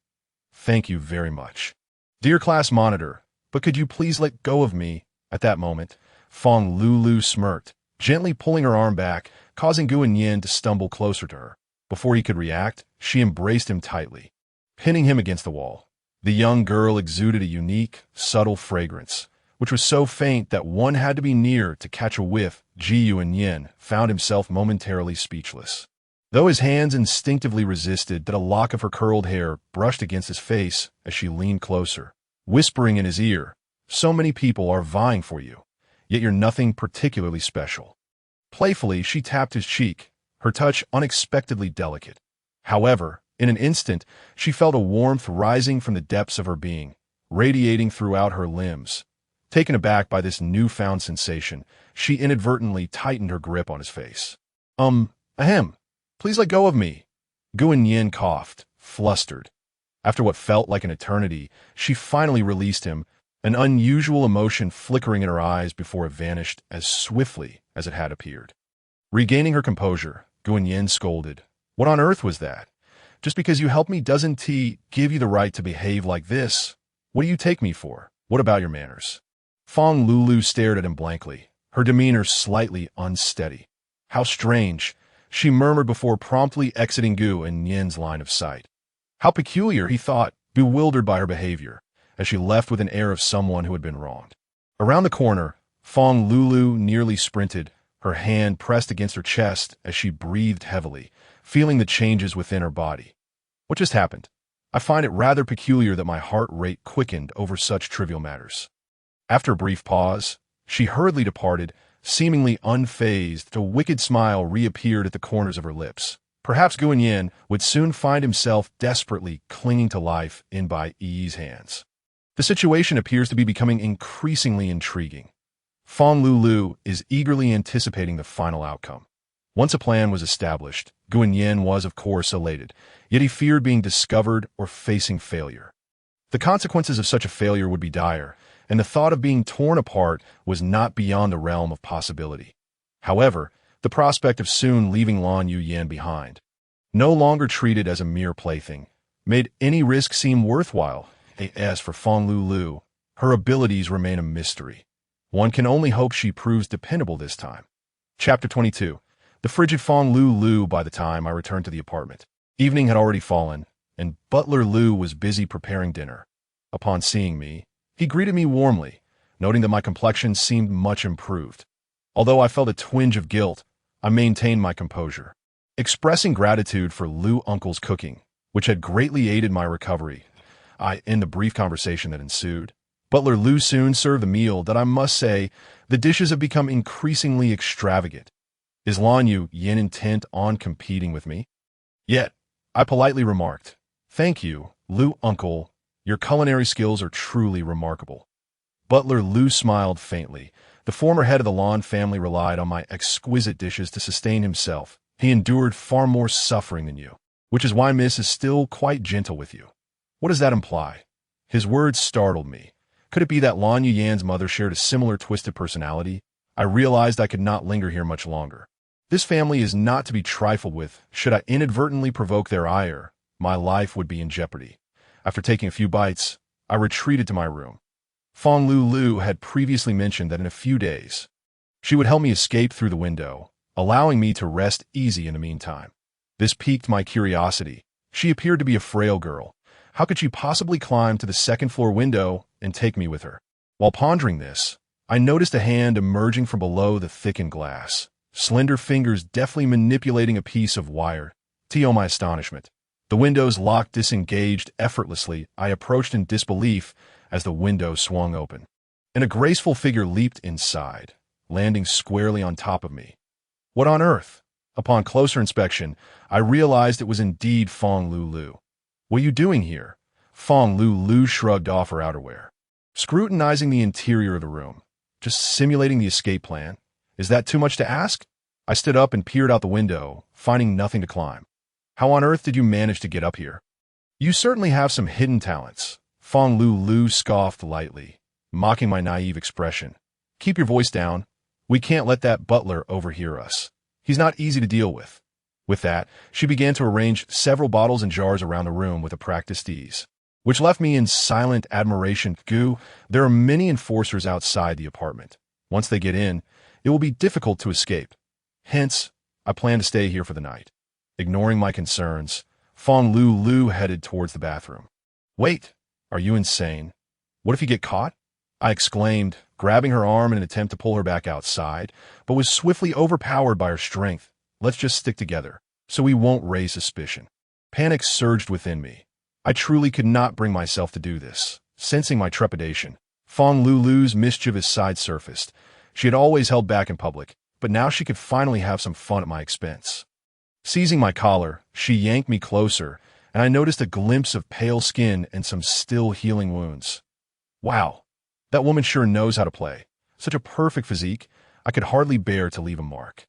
"Thank you very much. Dear class monitor, but could you please let go of me?" At that moment, Fong Lulu smirked, gently pulling her arm back, causing Gu Annian to stumble closer to her. Before he could react, she embraced him tightly, pinning him against the wall. The young girl exuded a unique, subtle fragrance, which was so faint that one had to be near to catch a whiff. Gu Annian found himself momentarily speechless. Though his hands instinctively resisted, that a lock of her curled hair brushed against his face as she leaned closer, whispering in his ear, "So many people are vying for you, yet you're nothing particularly special." Playfully, she tapped his cheek, her touch unexpectedly delicate. However, in an instant, she felt a warmth rising from the depths of her being, radiating throughout her limbs. Taken aback by this newfound sensation, she inadvertently tightened her grip on his face. Ahem. Please let go of me." Gu Annian coughed, flustered. After what felt like an eternity, she finally released him, an unusual emotion flickering in her eyes before it vanished as swiftly as it had appeared. Regaining her composure, Gu Annian scolded, "What on earth was that? Just because you helped me doesn't give you the right to behave like this. What do you take me for? What about your manners?" Fong Lulu stared at him blankly, her demeanor slightly unsteady. "How strange," she murmured before promptly exiting Gu Annian's line of sight. How peculiar, he thought, bewildered by her behavior, as she left with an air of someone who had been wronged. Around the corner, Fong Lulu nearly sprinted, her hand pressed against her chest as she breathed heavily, feeling the changes within her body. What just happened? I find it rather peculiar that my heart rate quickened over such trivial matters. After a brief pause, she hurriedly departed, seemingly unfazed. A wicked smile reappeared at the corners of her lips. Perhaps Gu Annian would soon find himself desperately clinging to life in Bai Yi's hands. The situation appears to be becoming increasingly intriguing. Fong Lulu is eagerly anticipating the final outcome. Once a plan was established, Gu Annian was, of course, elated, yet he feared being discovered or facing failure. The consequences of such a failure would be dire, and the thought of being torn apart was not beyond the realm of possibility. However, the prospect of soon leaving Lan Yuyan behind, no longer treated as a mere plaything, made any risk seem worthwhile. As for Fong Lulu, her abilities remain a mystery. One can only hope she proves dependable this time. Chapter 22. The frigid Fong Lulu. By the time I returned to the apartment, evening had already fallen, and Butler Lu was busy preparing dinner. Upon seeing me, he greeted me warmly, noting that my complexion seemed much improved. Although I felt a twinge of guilt, I maintained my composure. Expressing gratitude for Lu Uncle's cooking, which had greatly aided my recovery, in the brief conversation that ensued, Butler Lu soon served the meal that I must say, the dishes have become increasingly extravagant. Is Lan Yuyan intent on competing with me? Yet, I politely remarked, "Thank you, Lu Uncle. Your culinary skills are truly remarkable." Butler Lu smiled faintly. The former head of the Lan family relied on my exquisite dishes to sustain himself. He endured far more suffering than you, which is why Miss is still quite gentle with you. What does that imply? His words startled me. Could it be that Lan Yuyan's mother shared a similar twisted personality? I realized I could not linger here much longer. This family is not to be trifled with. Should I inadvertently provoke their ire, my life would be in jeopardy. After taking a few bites, I retreated to my room. Fong Lulu had previously mentioned that in a few days, she would help me escape through the window, allowing me to rest easy in the meantime. This piqued my curiosity. She appeared to be a frail girl. How could she possibly climb to the second-floor window and take me with her? While pondering this, I noticed a hand emerging from below the thickened glass, slender fingers deftly manipulating a piece of wire. To my astonishment, the window's lock disengaged effortlessly. I approached in disbelief as the window swung open, and a graceful figure leaped inside, landing squarely on top of me. What on earth? Upon closer inspection, I realized it was indeed Fong Lulu. "What are you doing here?" Fong Lulu shrugged off her outerwear, scrutinizing the interior of the room. "Just simulating the escape plan. Is that too much to ask?" I stood up and peered out the window, finding nothing to climb. "How on earth did you manage to get up here?" "You certainly have some hidden talents." Fong Lulu scoffed lightly, mocking my naive expression. "Keep your voice down. We can't let that butler overhear us. He's not easy to deal with." With that, she began to arrange several bottles and jars around the room with a practiced ease, which left me in silent admiration. "Gu, there are many enforcers outside the apartment. Once they get in, it will be difficult to escape. Hence, I plan to stay here for the night." Ignoring my concerns, Fong Lulu headed towards the bathroom. "Wait, are you insane? What if you get caught?" I exclaimed, grabbing her arm in an attempt to pull her back outside, but was swiftly overpowered by her strength. "Let's just stick together, so we won't raise suspicion." Panic surged within me. I truly could not bring myself to do this. Sensing my trepidation, Fong Lulu's mischievous side surfaced. She had always held back in public, but now she could finally have some fun at my expense. Seizing my collar, she yanked me closer, and I noticed a glimpse of pale skin and some still healing wounds. Wow, that woman sure knows how to play. Such a perfect physique, I could hardly bear to leave a mark.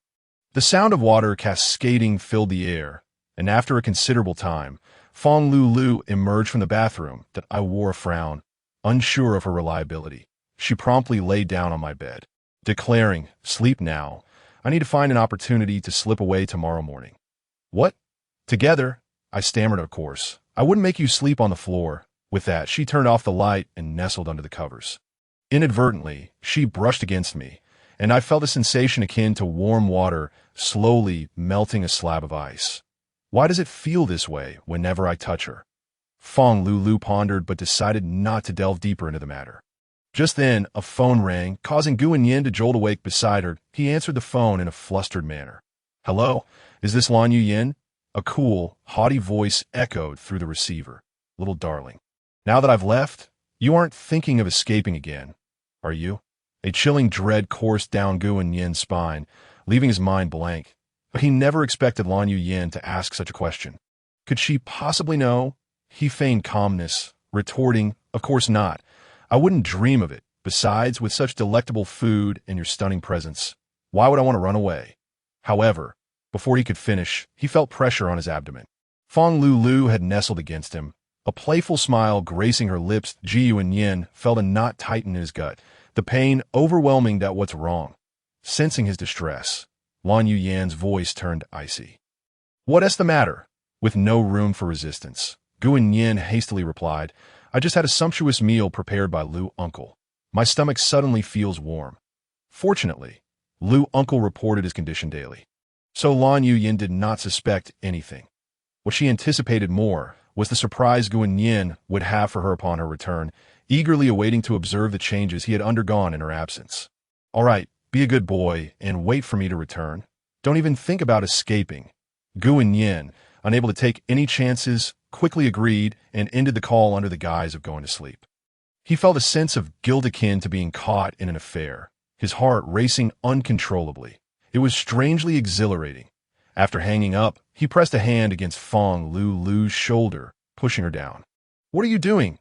The sound of water cascading filled the air, and after a considerable time, Fong Lulu emerged from the bathroom. That I wore a frown, unsure of her reliability. She promptly lay down on my bed, declaring, "Sleep now. I need to find an opportunity to slip away tomorrow morning." "What? Together?" I stammered, "Of course. I wouldn't make you sleep on the floor." With that, she turned off the light and nestled under the covers. Inadvertently, she brushed against me, and I felt a sensation akin to warm water slowly melting a slab of ice. Why does it feel this way whenever I touch her? Fong Lulu pondered but decided not to delve deeper into the matter. Just then, a phone rang, causing Gu Annian to jolt awake beside her. He answered the phone in a flustered manner. "Hello, is this Lan Yuyin?" A cool, haughty voice echoed through the receiver. "Little darling, now that I've left, you aren't thinking of escaping again, are you?" A chilling dread coursed down Gu Annian's spine, leaving his mind blank. But he never expected Lan Yuyin to ask such a question. Could she possibly know? He feigned calmness, retorting, "Of course not. I wouldn't dream of it. Besides, with such delectable food and your stunning presence, why would I want to run away?" However, before he could finish, he felt pressure on his abdomen. Fong Lulu had nestled against him, a playful smile gracing her lips. Gu Annian felt a knot tighten in his gut, the pain overwhelming that what's wrong. Sensing his distress, Lan Yuyan's voice turned icy. "What's the matter?" With no room for resistance, Gu Annian hastily replied, "I just had a sumptuous meal prepared by Lu Uncle. My stomach suddenly feels warm." Fortunately, Lu Uncle reported his condition daily, so Lan Yuyin did not suspect anything. What she anticipated more was the surprise Gu Annian would have for her upon her return, eagerly awaiting to observe the changes he had undergone in her absence. "All right, be a good boy and wait for me to return. Don't even think about escaping." Gu Annian, unable to take any chances, quickly agreed and ended the call under the guise of going to sleep. He felt a sense of guilt akin to being caught in an affair, his heart racing uncontrollably. It was strangely exhilarating. After hanging up, he pressed a hand against Fong Lulu's shoulder, pushing her down. "What are you doing?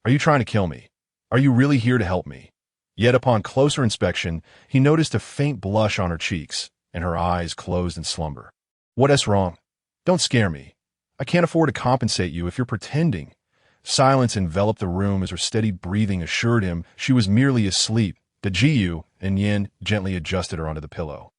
Are you trying to kill me? Are you really here to help me?" Yet upon closer inspection, he noticed a faint blush on her cheeks, and her eyes closed in slumber. "What's wrong? Don't scare me. I can't afford to compensate you if you're pretending." Silence enveloped the room as her steady breathing assured him she was merely asleep. Gu Annian gently adjusted her onto the pillow,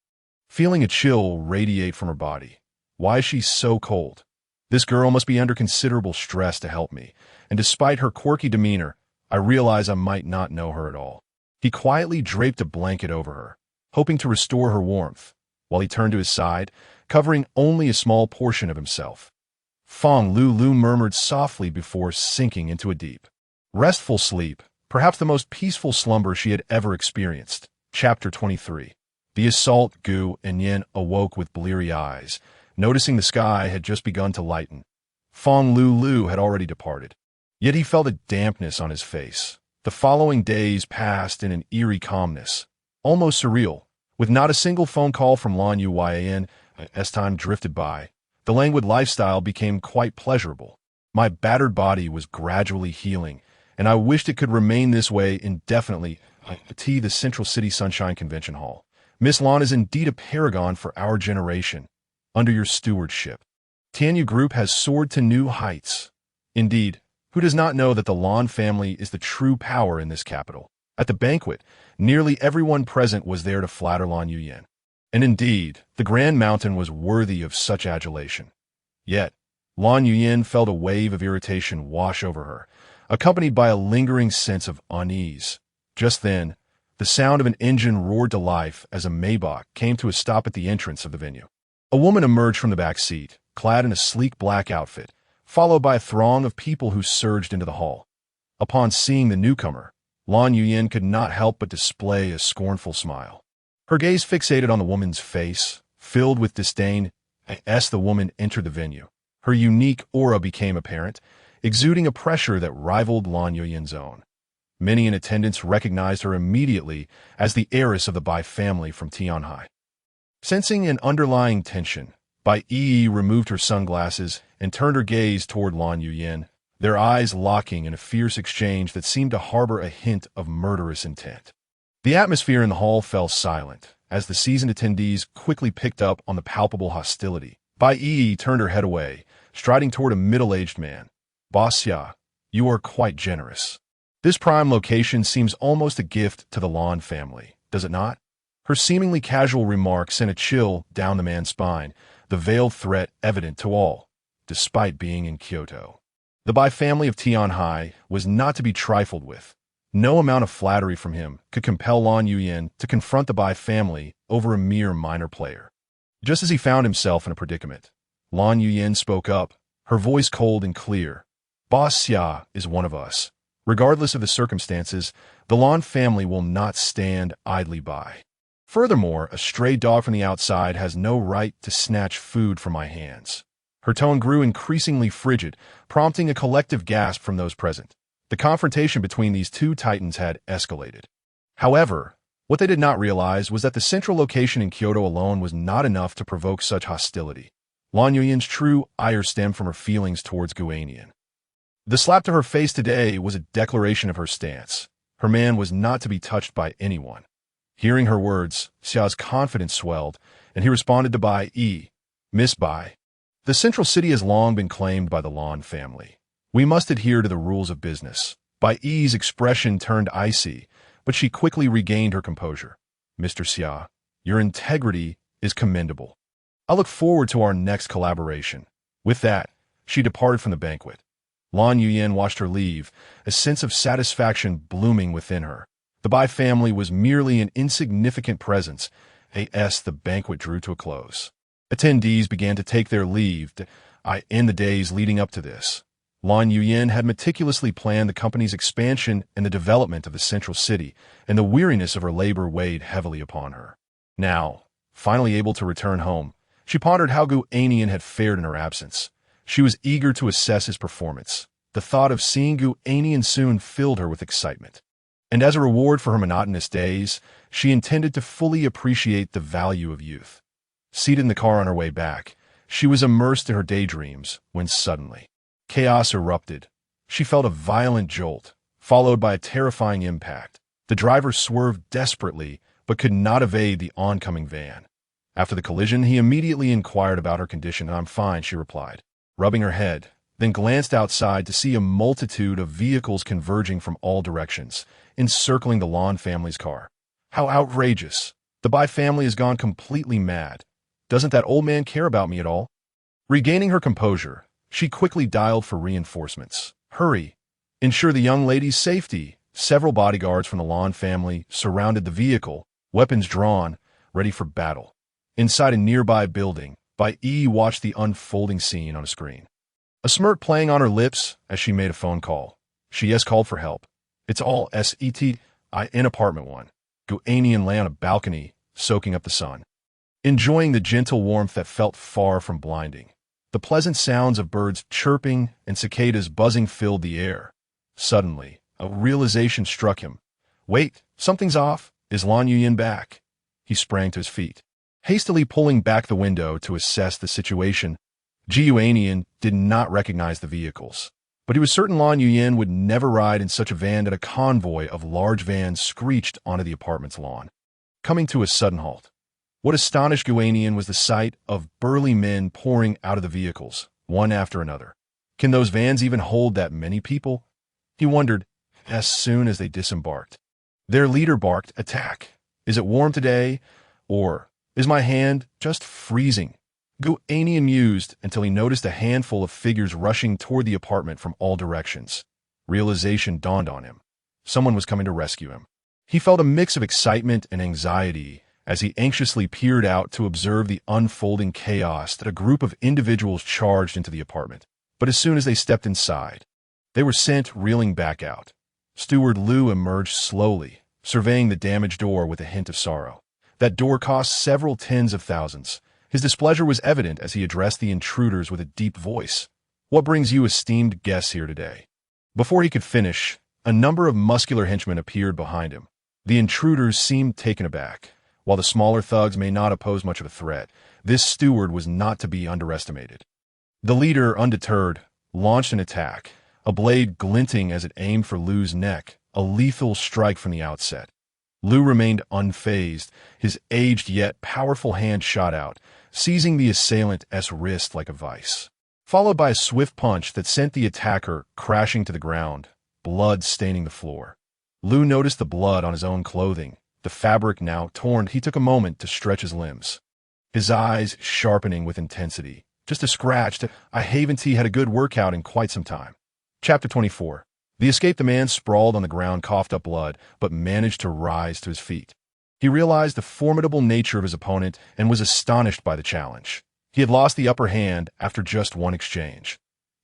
feeling a chill radiate from her body. "Why is she so cold? This girl must be under considerable stress to help me, and despite her quirky demeanor, I realize I might not know her at all." He quietly draped a blanket over her, hoping to restore her warmth, while he turned to his side, covering only a small portion of himself. Fong Lulu murmured softly before sinking into a deep, restful sleep, perhaps the most peaceful slumber she had ever experienced. Chapter 23. The assault. Gu Annian awoke with bleary eyes, noticing the sky had just begun to lighten. Fong Lulu had already departed, yet he felt a dampness on his face. The following days passed in an eerie calmness, almost surreal, with not a single phone call from Lan Yuyin. As time drifted by, the languid lifestyle became quite pleasurable. My battered body was gradually healing, and I wished it could remain this way indefinitely. The Central City Sunshine Convention Hall. Miss Lan is indeed a paragon for our generation. Under your stewardship, Tianyu Group has soared to new heights. Indeed, who does not know that the Lan family is the true power in this capital? At the banquet, nearly everyone present was there to flatter Lan Yuyin. And indeed, the Grand Mountain was worthy of such adulation. Yet, Lan Yuyin felt a wave of irritation wash over her, accompanied by a lingering sense of unease. Just then, the sound of an engine roared to life as a Maybach came to a stop at the entrance of the venue. A woman emerged from the back seat, clad in a sleek black outfit, followed by a throng of people who surged into the hall. Upon seeing the newcomer, Lan Yuyin could not help but display a scornful smile. Her gaze fixated on the woman's face, filled with disdain, as the woman entered the venue. Her unique aura became apparent, exuding a pressure that rivaled Lan Yuyin's own. Many in attendance recognized her immediately as the heiress of the Bai family from Tianhai. Sensing an underlying tension, Bai Yi removed her sunglasses and turned her gaze toward Lan Yuyin, their eyes locking in a fierce exchange that seemed to harbor a hint of murderous intent. The atmosphere in the hall fell silent, as the seasoned attendees quickly picked up on the palpable hostility. Bai Yi turned her head away, striding toward a middle-aged man. "Boss Xia, you are quite generous. This prime location seems almost a gift to the Lan family, does it not?" Her seemingly casual remark sent a chill down the man's spine, the veiled threat evident to all, despite being in Kyoto. The Bai family of Tianhai was not to be trifled with. No amount of flattery from him could compel Lan Yuyin to confront the Bai family over a mere minor player. Just as he found himself in a predicament, Lan Yuyin spoke up, her voice cold and clear. Boss Xia is one of us. Regardless of the circumstances, the Lan family will not stand idly by. Furthermore, a stray dog from the outside has no right to snatch food from my hands. Her tone grew increasingly frigid, prompting a collective gasp from those present. The confrontation between these two titans had escalated. However, what they did not realize was that the central location in Kyoto alone was not enough to provoke such hostility. Lan Yuyan's true ire stemmed from her feelings towards Gu Annian. The slap to her face today was a declaration of her stance. Her man was not to be touched by anyone. Hearing her words, Xiao's confidence swelled, and he responded to Bai Yi. Miss Bai. The central city has long been claimed by the Lan family. We must adhere to the rules of business. Bai Yi's expression turned icy, but she quickly regained her composure. Mr. Xia, your integrity is commendable. I look forward to our next collaboration. With that, she departed from the banquet. Lan Yuyan watched her leave, a sense of satisfaction blooming within her. The Bai family was merely an insignificant presence, as the banquet drew to a close. Attendees began to take their leave in the days leading up to this. Lan Yuyan had meticulously planned the company's expansion and the development of the central city, and the weariness of her labor weighed heavily upon her. Now, finally able to return home, she pondered how Gu Annian had fared in her absence. She was eager to assess his performance. The thought of seeing Gu Annian soon filled her with excitement. And as a reward for her monotonous days, she intended to fully appreciate the value of youth. Seated in the car on her way back, she was immersed in her daydreams when suddenly, chaos erupted. She felt a violent jolt, followed by a terrifying impact. The driver swerved desperately, but could not evade the oncoming van. After the collision, he immediately inquired about her condition. I'm fine, she replied, rubbing her head, then glanced outside to see a multitude of vehicles converging from all directions, encircling the Lan family's car. How outrageous! The Bai family has gone completely mad. Doesn't that old man care about me at all? Regaining her composure, she quickly dialed for reinforcements. Hurry! Ensure the young lady's safety. Several bodyguards from the Lan family surrounded the vehicle, weapons drawn, ready for battle. Inside a nearby building, Bai Yi watched the unfolding scene on a screen. A smirk playing on her lips as she made a phone call. She called for help. It's all SET in apartment 1. Gu Annian lay on a balcony, soaking up the sun, enjoying the gentle warmth that felt far from blinding. The pleasant sounds of birds chirping and cicadas buzzing filled the air. Suddenly, a realization struck him. Wait, something's off. Is Lan Yuyan back? He sprang to his feet. Hastily pulling back the window to assess the situation, Gu Annian did not recognize the vehicles. But he was certain Lan Yuyan would never ride in such a van that a convoy of large vans screeched onto the apartment's lawn, coming to a sudden halt. What astonished Gu Annian was the sight of burly men pouring out of the vehicles, one after another. Can those vans even hold that many people? He wondered as soon as they disembarked. Their leader barked, "Attack! Is it warm today? Or is my hand just freezing?" Gu Annian mused until he noticed a handful of figures rushing toward the apartment from all directions. Realization dawned on him. Someone was coming to rescue him. He felt a mix of excitement and anxiety as he anxiously peered out to observe the unfolding chaos that a group of individuals charged into the apartment. But as soon as they stepped inside, they were sent reeling back out. Steward Liu emerged slowly, surveying the damaged door with a hint of sorrow. That door cost several tens of thousands. His displeasure was evident as he addressed the intruders with a deep voice. "What brings you esteemed guests here today?" Before he could finish, a number of muscular henchmen appeared behind him. The intruders seemed taken aback. While the smaller thugs may not pose much of a threat, this steward was not to be underestimated. The leader, undeterred, launched an attack, a blade glinting as it aimed for Liu's neck, a lethal strike from the outset. Liu remained unfazed. His aged yet powerful hand shot out, seizing the assailant's wrist like a vice, followed by a swift punch that sent the attacker crashing to the ground, blood staining the floor. Liu noticed the blood on his own clothing, the fabric now torn. He took a moment to stretch his limbs, his eyes sharpening with intensity. Just a scratch. I haven't had a good workout in quite some time. Chapter 24. The escaped man sprawled on the ground, coughed up blood, but managed to rise to his feet. He realized the formidable nature of his opponent and was astonished by the challenge. He had lost the upper hand after just one exchange.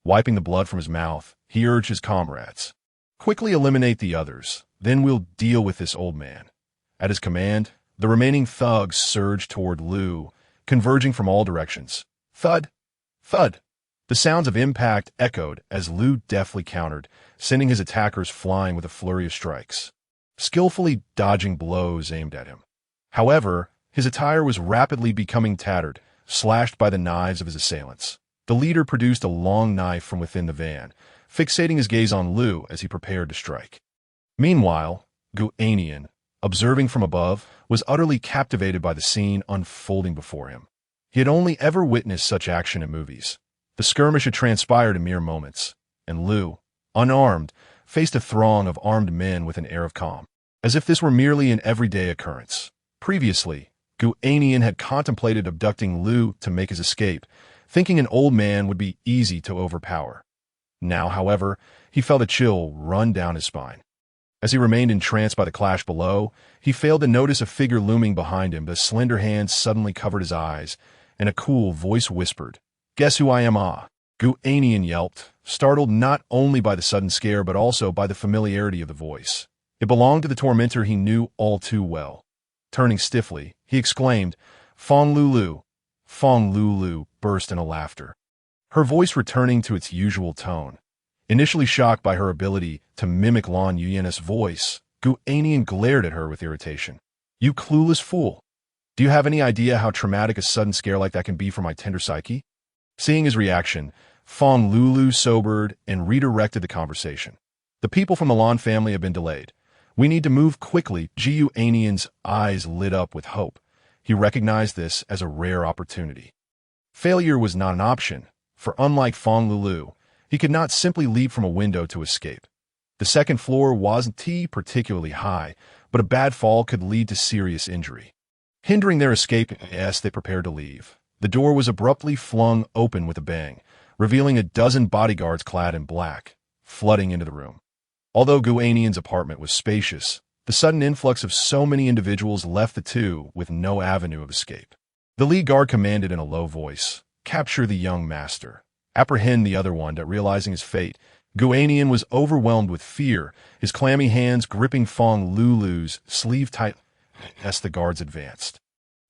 Wiping the blood from his mouth, he urged his comrades. Quickly eliminate the others, then we'll deal with this old man. At his command, the remaining thugs surged toward Lu, converging from all directions. Thud! Thud! The sounds of impact echoed as Lu deftly countered, sending his attackers flying with a flurry of strikes, skillfully dodging blows aimed at him. However, his attire was rapidly becoming tattered, slashed by the knives of his assailants. The leader produced a long knife from within the van, fixating his gaze on Lu as he prepared to strike. Meanwhile, Gu Annian, observing from above, was utterly captivated by the scene unfolding before him. He had only ever witnessed such action in movies. The skirmish had transpired in mere moments, and Lu, unarmed, faced a throng of armed men with an air of calm, as if this were merely an everyday occurrence. Previously, Gu Annian had contemplated abducting Lu to make his escape, thinking an old man would be easy to overpower. Now, however, he felt a chill run down his spine. As he remained entranced by the clash below, he failed to notice a figure looming behind him. The slender hand suddenly covered his eyes, and a cool voice whispered, "Guess who I am, ah?" Gu Annian yelped, startled not only by the sudden scare but also by the familiarity of the voice. It belonged to the tormentor he knew all too well. Turning stiffly, he exclaimed, "Fong Lulu!" Fong Lulu burst into laughter, her voice returning to its usual tone. Initially shocked by her ability to mimic Lan Yuyen's voice, Gu Annian glared at her with irritation. "You clueless fool! Do you have any idea how traumatic a sudden scare like that can be for my tender psyche?" Seeing his reaction, Fong Lulu sobered and redirected the conversation. "The people from the Lan family have been delayed. We need to move quickly." Gu Annian's eyes lit up with hope. He recognized this as a rare opportunity. Failure was not an option, for unlike Fong Lulu, he could not simply leap from a window to escape. The second floor wasn't particularly high, but a bad fall could lead to serious injury. Hindering their escape as they prepared to leave, the door was abruptly flung open with a bang, revealing a dozen bodyguards clad in black, flooding into the room. Although Gu Annian's apartment was spacious, the sudden influx of so many individuals left the two with no avenue of escape. The lead guard commanded in a low voice, "Capture the young master. Apprehend the other one." That realizing his fate, Gu Annian was overwhelmed with fear, his clammy hands gripping Fong Lulu's sleeve tight as the guards advanced.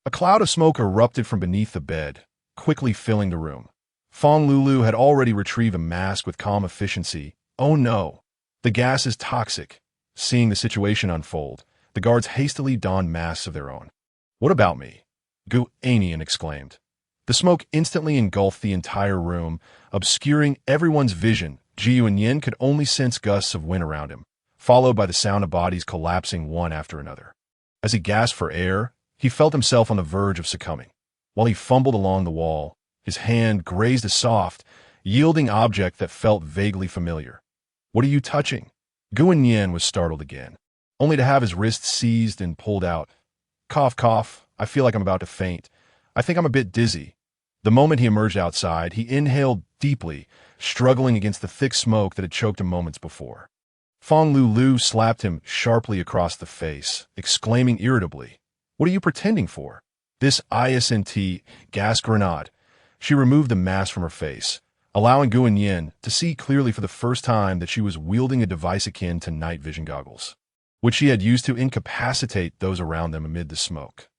A cloud of smoke erupted from beneath the bed, quickly filling the room. Fong Lulu had already retrieved a mask with calm efficiency. "Oh no! The gas is toxic." Seeing the situation unfold, the guards hastily donned masks of their own. "What about me?" Gu Annian exclaimed. The smoke instantly engulfed the entire room, obscuring everyone's vision. Gu Annian could only sense gusts of wind around him, followed by the sound of bodies collapsing one after another. As he gasped for air, he felt himself on the verge of succumbing. While he fumbled along the wall, his hand grazed a soft, yielding object that felt vaguely familiar. "What are you touching?" Gu Annian was startled again, only to have his wrist seized and pulled out. "Cough, cough. I feel like I'm about to faint. I think I'm a bit dizzy." The moment he emerged outside, he inhaled deeply, struggling against the thick smoke that had choked him moments before. Fong Lulu slapped him sharply across the face, exclaiming irritably, "What are you pretending for?" "This ISNT gas grenade." She removed the mask from her face, allowing Gu Annian to see clearly for the first time that she was wielding a device akin to night vision goggles, which she had used to incapacitate those around them amid the smoke.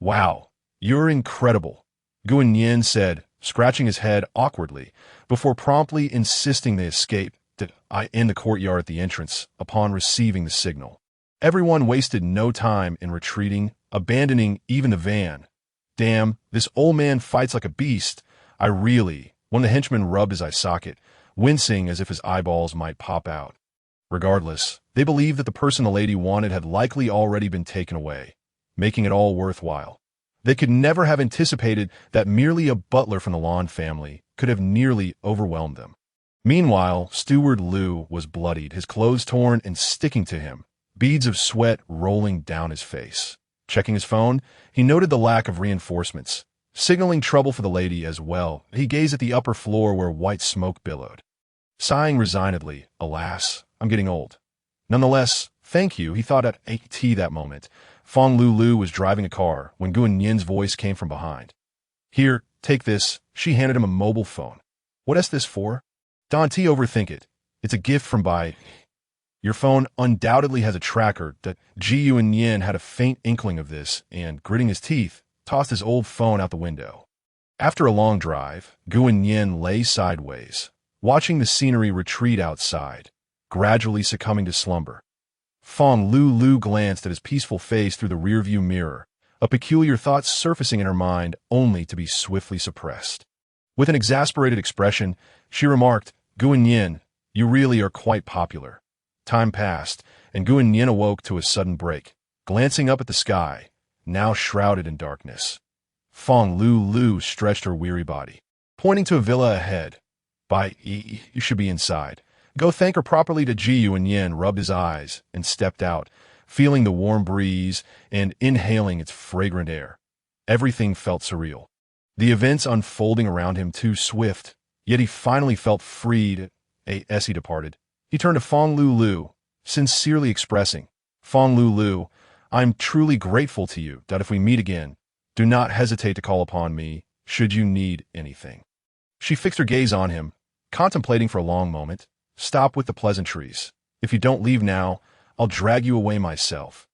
"Wow, you're incredible," Gu Annian said, scratching his head awkwardly, before promptly insisting they escape in the courtyard at the entrance upon receiving the signal. Everyone wasted no time in retreating, abandoning even the van. "Damn, this old man fights like a beast. One of the henchmen rubbed his eye socket, wincing as if his eyeballs might pop out. Regardless, they believed that the person the lady wanted had likely already been taken away, making it all worthwhile. They could never have anticipated that merely a butler from the Lan family could have nearly overwhelmed them. Meanwhile, Steward Lu was bloodied, his clothes torn and sticking to him, beads of sweat rolling down his face. Checking his phone, he noted the lack of reinforcements, signaling trouble for the lady as well. He gazed at the upper floor where white smoke billowed. Sighing resignedly, "Alas, I'm getting old." Nonetheless, "Thank you," he thought at AT that moment. Fong Lulu was driving a car when Gu Annian's voice came from behind. "Here, take this." She handed him a mobile phone. "What is this for?" Don't overthink it. It's a gift from Bai. Your phone undoubtedly has a tracker that Gu Annian had a faint inkling of this and, gritting his teeth, tossed his old phone out the window. After a long drive, Gu Annian lay sideways, watching the scenery retreat outside, gradually succumbing to slumber. Fong Lu glanced at his peaceful face through the rearview mirror, a peculiar thought surfacing in her mind only to be swiftly suppressed. With an exasperated expression, she remarked, "Gu Annian, you really are quite popular." Time passed, and Gu Annian awoke to a sudden break, glancing up at the sky, now shrouded in darkness. Fong Lu stretched her weary body, pointing to a villa ahead. "Bai, you should be inside. Go thank her properly." To Gu Annian rubbed his eyes and stepped out, feeling the warm breeze and inhaling its fragrant air. Everything felt surreal. The events unfolding around him too swift, yet he finally felt freed. As he departed, he turned to Fong Lu, sincerely expressing, "Fong Lu, I'm truly grateful to you that if we meet again, do not hesitate to call upon me should you need anything." She fixed her gaze on him, contemplating for a long moment. "Stop with the pleasantries. If you don't leave now, I'll drag you away myself."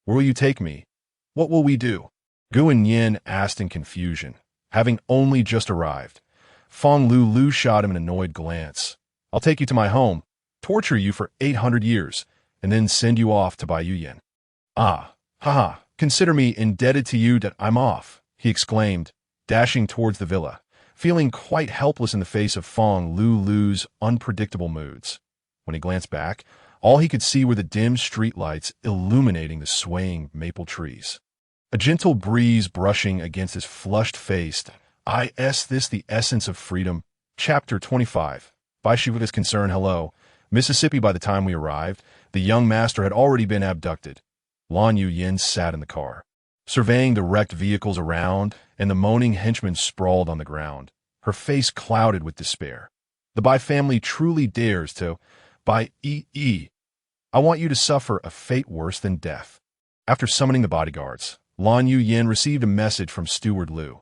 "Where will you take me? What will we do?" Gu Annian asked in confusion, having only just arrived. Fong Lu shot him an annoyed glance. "I'll take you to my home, torture you for 800 years, and then send you off to Bai Yuyan." Consider me indebted to you that I'm off," he exclaimed, dashing towards the villa, feeling quite helpless in the face of Fong Lu's unpredictable moods. When he glanced back, all he could see were the dim streetlights illuminating the swaying maple trees. A gentle breeze brushing against his flushed face. Is this the essence of freedom? Chapter 25. By Shiva's concern, hello, Mississippi. By the time we arrived, the young master had already been abducted. Lan Yuyin sat in the car, surveying the wrecked vehicles around, and the moaning henchman sprawled on the ground, her face clouded with despair. "The Bai family truly dares to. Bai I want you to suffer a fate worse than death." After summoning the bodyguards, Lan Yuyin received a message from Steward Liu.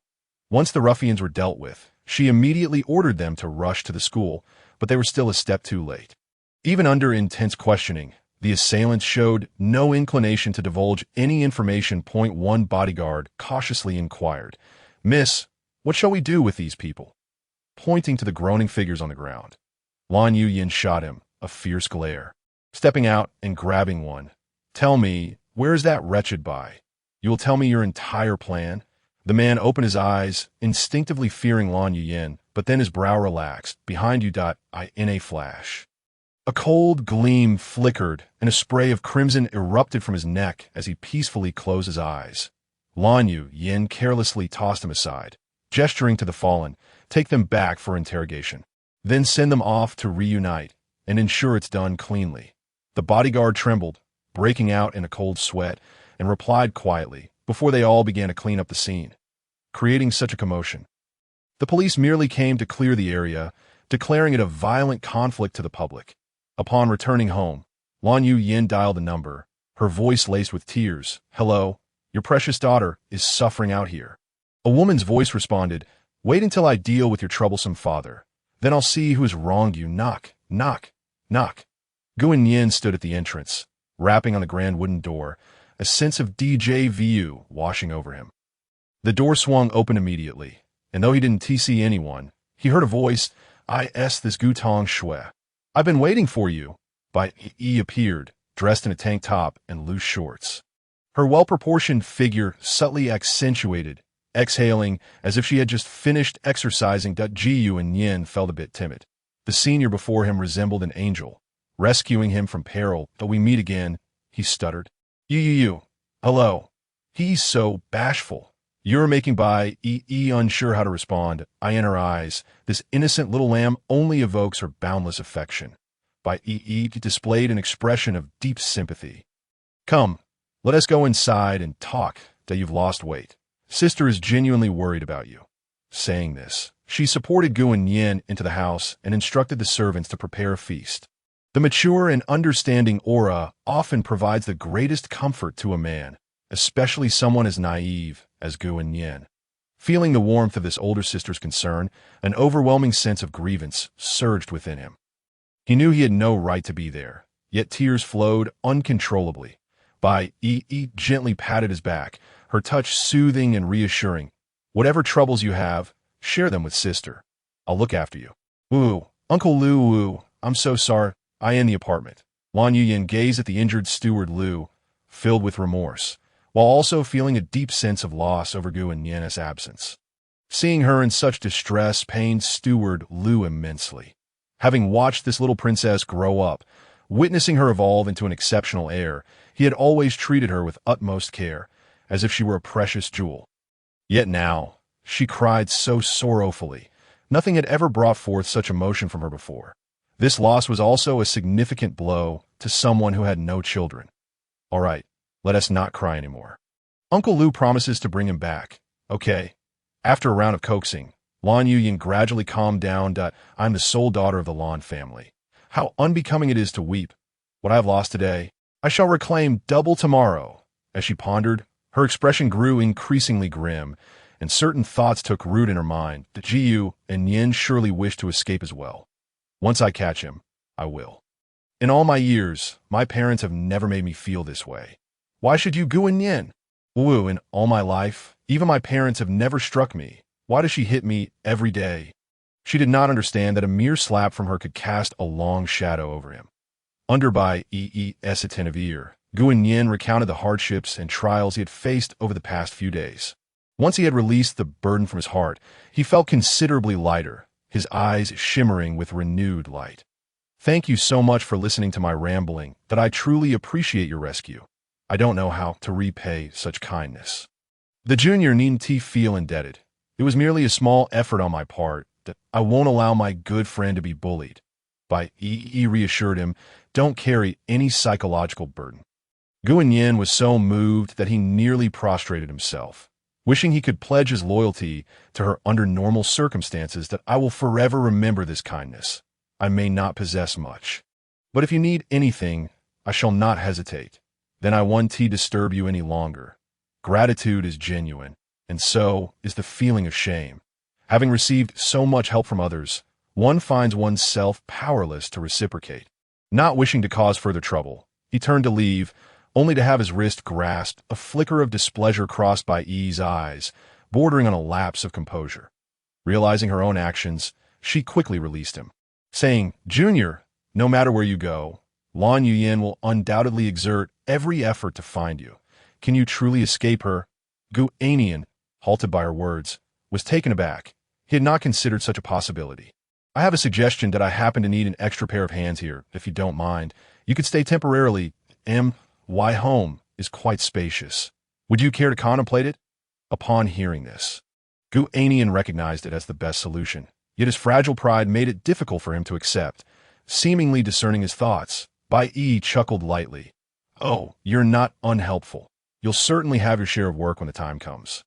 Once the ruffians were dealt with, she immediately ordered them to rush to the school, but they were still a step too late. Even under intense questioning, the assailants showed no inclination to divulge any information. One bodyguard cautiously inquired, "Miss, what shall we do with these people?" Pointing to the groaning figures on the ground. Lan Yuyin shot him a fierce glare, stepping out and grabbing one. "Tell me, where is that wretched Bai? You will tell me your entire plan?" The man opened his eyes, instinctively fearing Lan Yuyin, but then his brow relaxed. "Behind you. In a flash." A cold gleam flickered, and a spray of crimson erupted from his neck as he peacefully closed his eyes. Lan Yuyin carelessly tossed him aside, gesturing to the fallen, "Take them back for interrogation. Then send them off to reunite, and ensure it's done cleanly." The bodyguard trembled, breaking out in a cold sweat, and replied quietly, before they all began to clean up the scene, creating such a commotion. The police merely came to clear the area, declaring it a violent conflict to the public. Upon returning home, Lan Yuyin dialed the number, her voice laced with tears. "Hello, your precious daughter is suffering out here." A woman's voice responded, "Wait until I deal with your troublesome father. Then I'll see who has wronged you. Knock, knock, knock." Gu Annian stood at the entrance, rapping on the grand wooden door, a sense of déjà vu washing over him. The door swung open immediately, and though he didn't see anyone, he heard a voice, this Gu Tong Shui. "I've been waiting for you." Bai appeared, dressed in a tank top and loose shorts. Her well-proportioned figure subtly accentuated, exhaling as if she had just finished exercising. Gu Annian felt a bit timid. The senior before him resembled an angel, rescuing him from peril. "But we meet again," he stuttered. You. Hello." He's so bashful. You're making Bai unsure how to respond. In her eyes, this innocent little lamb only evokes her boundless affection. Bai displayed an expression of deep sympathy. "Come, let us go inside and talk that you've lost weight. Sister is genuinely worried about you." Saying this, she supported Gu Annian into the house and instructed the servants to prepare a feast. The mature and understanding aura often provides the greatest comfort to a man, especially someone as naive as Gu Annian. Feeling the warmth of this older sister's concern, an overwhelming sense of grievance surged within him. He knew he had no right to be there, yet tears flowed uncontrollably. Bai Yi gently patted his back, her touch soothing and reassuring. Whatever troubles you have, share them with sister. I'll look after you. Woo, Uncle Lu Wu, I'm so sorry. I in the apartment. Lan Yuyan gazed at the injured steward Lu, filled with remorse, while also feeling a deep sense of loss over Gu Annian's absence. Seeing her in such distress pained steward Lu immensely. Having watched this little princess grow up, witnessing her evolve into an exceptional heir, he had always treated her with utmost care, as if she were a precious jewel. Yet now, she cried so sorrowfully. Nothing had ever brought forth such emotion from her before. This loss was also a significant blow to someone who had no children. All right, let us not cry anymore. Uncle Lu promises to bring him back. Okay. After a round of coaxing, Lan Yuyan gradually calmed down. I'm the sole daughter of the Lan family. How unbecoming it is to weep. What I have lost today, I shall reclaim double tomorrow. As she pondered, her expression grew increasingly grim, and certain thoughts took root in her mind that Gu Annian surely wished to escape as well. Once I catch him, I will. In all my years, my parents have never made me feel this way. Why should you Gu Annian? Wu, in all my life, even my parents have never struck me. Why does she hit me every day? She did not understand that a mere slap from her could cast a long shadow over him. Under Bai Yi's attentive ear, Gu Annian recounted the hardships and trials he had faced over the past few days. Once he had released the burden from his heart, he felt considerably lighter, his eyes shimmering with renewed light. Thank you so much for listening to my rambling, that I truly appreciate your rescue. I don't know how to repay such kindness. The junior needn't feel indebted. It was merely a small effort on my part, that I won't allow my good friend to be bullied. Bai Yi reassured him, don't carry any psychological burden. Gu Annian was so moved that he nearly prostrated himself, wishing he could pledge his loyalty to her under normal circumstances. That I will forever remember this kindness. I may not possess much, but if you need anything, I shall not hesitate. Then I won't disturb you any longer. Gratitude is genuine, and so is the feeling of shame. Having received so much help from others, one finds oneself powerless to reciprocate. Not wishing to cause further trouble, he turned to leave, only to have his wrist grasped, a flicker of displeasure crossed by Yi's eyes, bordering on a lapse of composure. Realizing her own actions, she quickly released him, saying, Junior, no matter where you go, Lan Yuyan will undoubtedly exert every effort to find you. Can you truly escape her? Gu Annian, halted by her words, was taken aback. He had not considered such a possibility. I have a suggestion that I happen to need an extra pair of hands here, if you don't mind. You could stay temporarily. My home is quite spacious. Would you care to contemplate it? Upon hearing this, Gu Annian recognized it as the best solution, yet his fragile pride made it difficult for him to accept. Seemingly discerning his thoughts, Bai Yi chuckled lightly. Oh, you're not unhelpful. You'll certainly have your share of work when the time comes.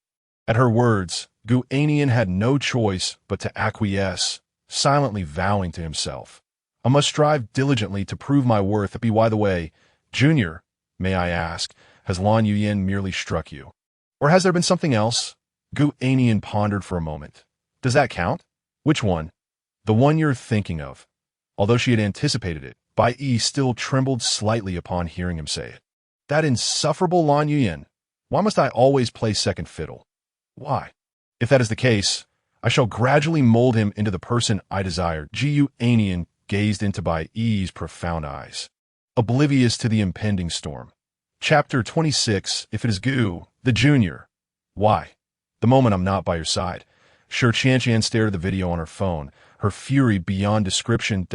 At her words, Gu Annian had no choice but to acquiesce, silently vowing to himself, I must strive diligently to prove my worth. By the way, Junior, may I ask, has Lan Yuyan merely struck you? Or has there been something else? Gu Annian pondered for a moment. Does that count? Which one? The one you're thinking of. Although she had anticipated it, Bai Yi still trembled slightly upon hearing him say it. That insufferable Lan Yuyan. Why must I always play second fiddle? Why? If that is the case, I shall gradually mold him into the person I desire. Gu Annian gazed into Bai Yi's profound eyes, oblivious to the impending storm. Chapter 26, If it is Gu, the Junior. Why? The moment I'm not by your side. Sure, Qianqian stared at the video on her phone, her fury beyond description.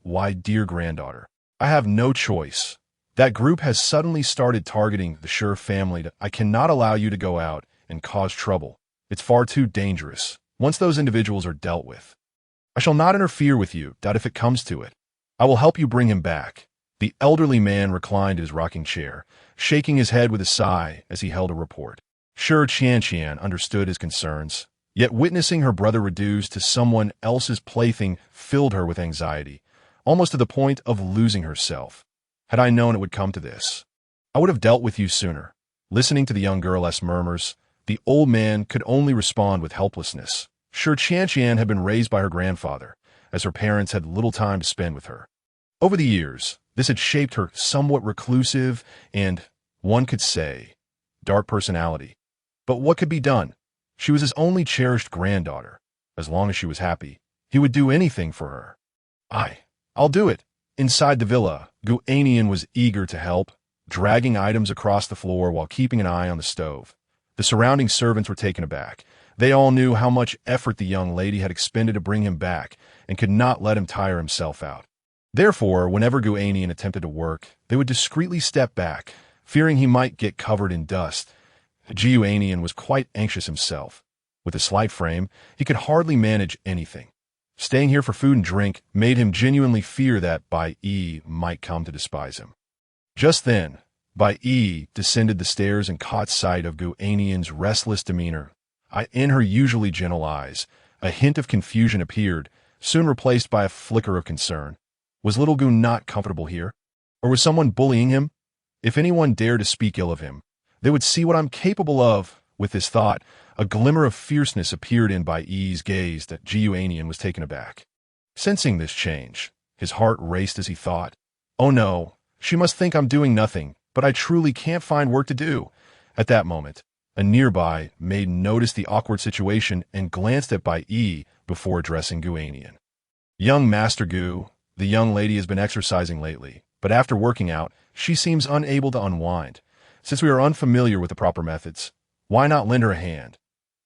My dear granddaughter, I have no choice. That group has suddenly started targeting the Sure family. I cannot allow you to go out and cause trouble. It's far too dangerous. Once those individuals are dealt with, I shall not interfere with you, if it comes to it. I will help you bring him back. The elderly man reclined in his rocking chair, shaking his head with a sigh as he held a report. Sure, Qianqian understood his concerns, yet witnessing her brother reduced to someone else's plaything filled her with anxiety, almost to the point of losing herself. Had I known it would come to this, I would have dealt with you sooner. Listening to the young girl's murmurs, The old man could only respond with helplessness. Sure, Qian had been raised by her grandfather, as her parents had little time to spend with her. Over the years, this had shaped her somewhat reclusive and, one could say, dark personality. But what could be done? She was his only cherished granddaughter. As long as she was happy, he would do anything for her. I'll do it. Inside the villa, Gu Annian was eager to help, dragging items across the floor while keeping an eye on the stove. The surrounding servants were taken aback. They all knew how much effort the young lady had expended to bring him back and could not let him tire himself out. Therefore, whenever Gu Annian attempted to work, they would discreetly step back, fearing he might get covered in dust. Gu Annian was quite anxious himself. With a slight frame, he could hardly manage anything. Staying here for food and drink made him genuinely fear that Bai Yi might come to despise him. Just then, Bai Yi descended the stairs and caught sight of Gu Annian's restless demeanor. In her usually gentle eyes, a hint of confusion appeared, soon replaced by a flicker of concern. Was little Gu not comfortable here? Or was someone bullying him? If anyone dared to speak ill of him, they would see what I'm capable of. With this thought, a glimmer of fierceness appeared in Bai Yi's gaze that Gu Annian was taken aback. Sensing this change, his heart raced as he thought, "Oh no, she must think I'm doing nothing, but I truly can't find work to do." At that moment, a nearby maid noticed the awkward situation and glanced at Bai Yi before addressing Gu Annian. "Young Master Gu, the young lady has been exercising lately, but after working out, she seems unable to unwind. Since we are unfamiliar with the proper methods, why not lend her a hand?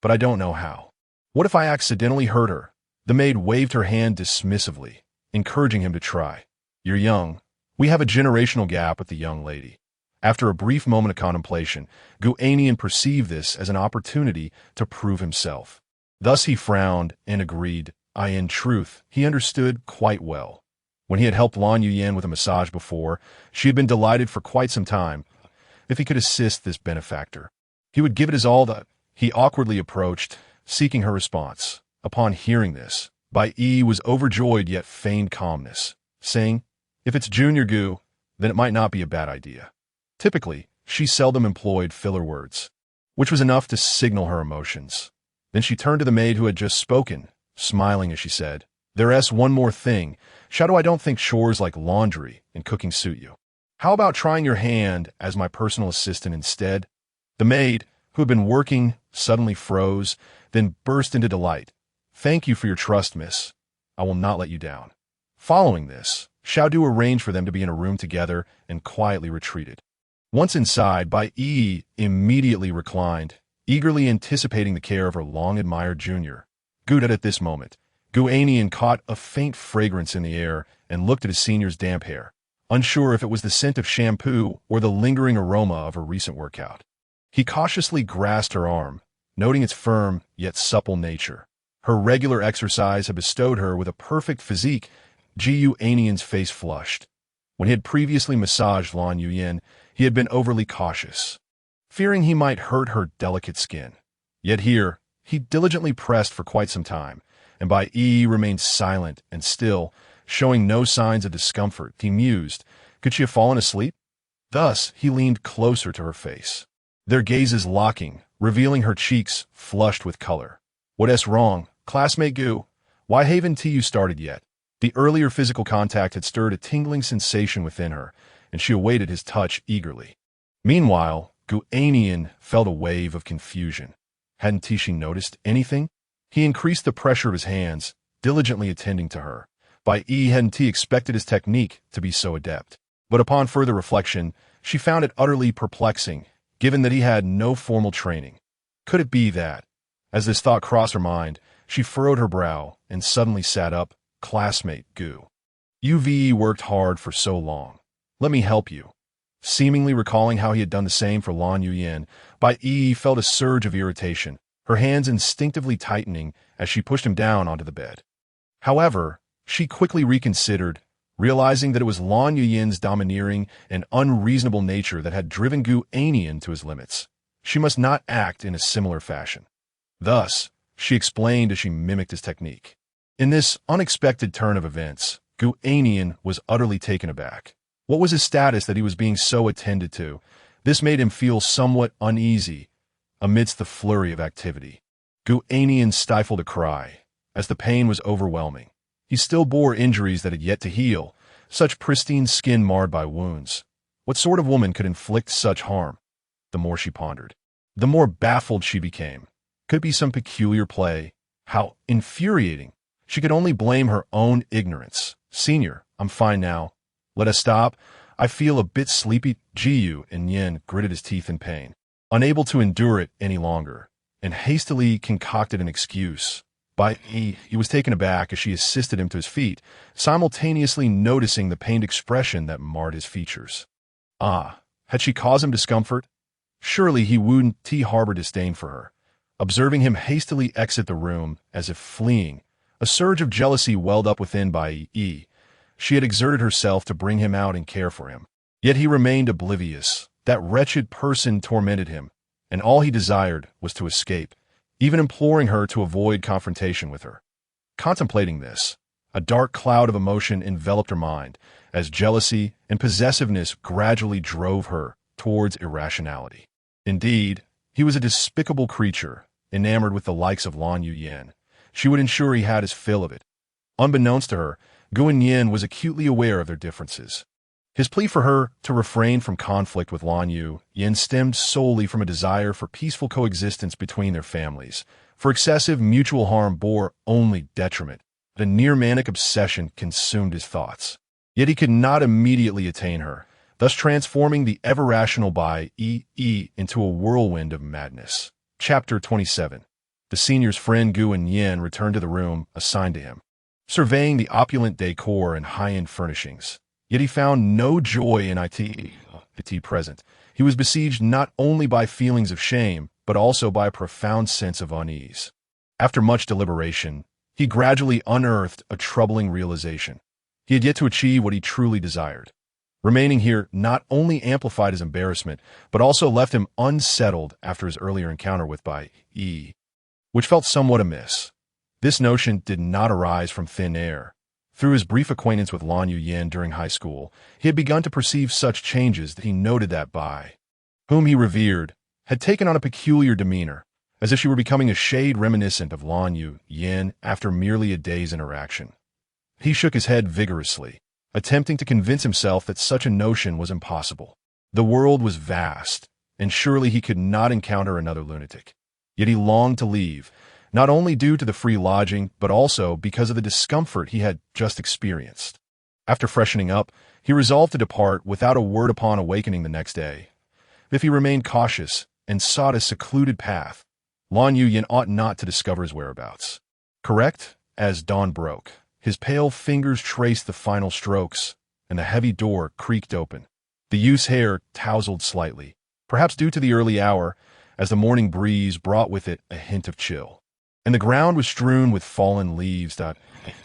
But I don't know how. What if I accidentally hurt her?" The maid waved her hand dismissively, encouraging him to try. "You're young. We have a generational gap with the young lady." After a brief moment of contemplation, Gu Annian perceived this as an opportunity to prove himself. Thus he frowned and agreed. In truth, he understood quite well. When he had helped Lan Yuyan with a massage before, she had been delighted for quite some time. If he could assist this benefactor, he would give it his all. He awkwardly approached, seeking her response. Upon hearing this, Bai Yi was overjoyed yet feigned calmness, saying, "If it's Junior Gu, then it might not be a bad idea." Typically, she seldom employed filler words, which was enough to signal her emotions. Then she turned to the maid who had just spoken, smiling as she said, "There's one more thing. Shadow, I don't think chores like laundry and cooking suit you. How about trying your hand as my personal assistant instead?" The maid, who had been working, suddenly froze, then burst into delight. "Thank you for your trust, miss. I will not let you down." Following this, Xiaodu arranged for them to be in a room together and quietly retreated. Once inside, Bai Yi immediately reclined, eagerly anticipating the care of her long-admired junior. Good at this moment, Gu Annian caught a faint fragrance in the air and looked at his senior's damp hair, unsure if it was the scent of shampoo or the lingering aroma of her recent workout. He cautiously grasped her arm, noting its firm yet supple nature. Her regular exercise had bestowed her with a perfect physique. Gu Annian's face flushed. When he had previously massaged Lan Yuyan, he had been overly cautious, fearing he might hurt her delicate skin. Yet here, he diligently pressed for quite some time, and Bai Yi remained silent and still, showing no signs of discomfort. He mused, could she have fallen asleep? Thus, he leaned closer to her face, their gazes locking, revealing her cheeks flushed with color. "What's wrong, classmate Gu? Why haven't you started yet?" The earlier physical contact had stirred a tingling sensation within her, and she awaited his touch eagerly. Meanwhile, Gu Annian felt a wave of confusion. Hadn't she noticed anything? He increased the pressure of his hands, diligently attending to her. Bai Yi hadn't expected his technique to be so adept. But upon further reflection, she found it utterly perplexing, given that he had no formal training. Could it be that? As this thought crossed her mind, she furrowed her brow and suddenly sat up. "Classmate Gu, you've worked hard for so long. Let me help you." Seemingly recalling how he had done the same for Lan Yuyan, Bai Yi felt a surge of irritation, her hands instinctively tightening as she pushed him down onto the bed. However, she quickly reconsidered, realizing that it was Lan Yuyan's domineering and unreasonable nature that had driven Gu Annian to his limits. She must not act in a similar fashion. Thus, she explained as she mimicked his technique. In this unexpected turn of events, Gu Annian was utterly taken aback. What was his status that he was being so attended to? This made him feel somewhat uneasy. amidst the flurry of activity. Gu Annian stifled a cry, as the pain was overwhelming. He still bore injuries that had yet to heal, such pristine skin marred by wounds. What sort of woman could inflict such harm? The more she pondered, the more baffled she became. Could it be some peculiar play? How infuriating! She could only blame her own ignorance. Senior, I'm fine now. Let us stop. I feel a bit sleepy. Gu Annian gritted his teeth in pain, unable to endure it any longer, and hastily concocted an excuse. He was taken aback as she assisted him to his feet, simultaneously noticing the pained expression that marred his features. Had she caused him discomfort? Surely he wouldn't harbor disdain for her. Observing him hastily exit the room, as if fleeing, a surge of jealousy welled up within She had exerted herself to bring him out and care for him. Yet he remained oblivious. That wretched person tormented him, and all he desired was to escape, even imploring her to avoid confrontation with her. Contemplating this, a dark cloud of emotion enveloped her mind, as jealousy and possessiveness gradually drove her towards irrationality. Indeed, he was a despicable creature, enamored with the likes of Lan Yuyan. She would ensure he had his fill of it. Unbeknownst to her, Gu Annian was acutely aware of their differences. His plea for her to refrain from conflict with Lan Yuyan stemmed solely from a desire for peaceful coexistence between their families, for excessive mutual harm bore only detriment. The near-manic obsession consumed his thoughts. Yet he could not immediately attain her, thus transforming the ever-rational into a whirlwind of madness. Chapter 27. The senior's friend Gu Annian returned to the room assigned to him, surveying the opulent decor and high-end furnishings. Yet he found no joy in it present. He was besieged not only by feelings of shame, but also by a profound sense of unease. After much deliberation, he gradually unearthed a troubling realization. He had yet to achieve what he truly desired. Remaining here not only amplified his embarrassment, but also left him unsettled after his earlier encounter with which felt somewhat amiss. This notion did not arise from thin air. Through his brief acquaintance with Lan Yuyan during high school, he had begun to perceive such changes that he noted that whom he revered, had taken on a peculiar demeanor, as if she were becoming a shade reminiscent of Lan Yuyan after merely a day's interaction. He shook his head vigorously, attempting to convince himself that such a notion was impossible. The world was vast, and surely he could not encounter another lunatic. Yet he longed to leave, not only due to the free lodging, but also because of the discomfort he had just experienced. After freshening up, he resolved to depart without a word upon awakening the next day. If he remained cautious and sought a secluded path, Lan Yuyan ought not to discover his whereabouts. Correct? As dawn broke, his pale fingers traced the final strokes, and the heavy door creaked open. The youth's hair tousled slightly, perhaps due to the early hour, as the morning breeze brought with it a hint of chill. And the ground was strewn with fallen leaves. At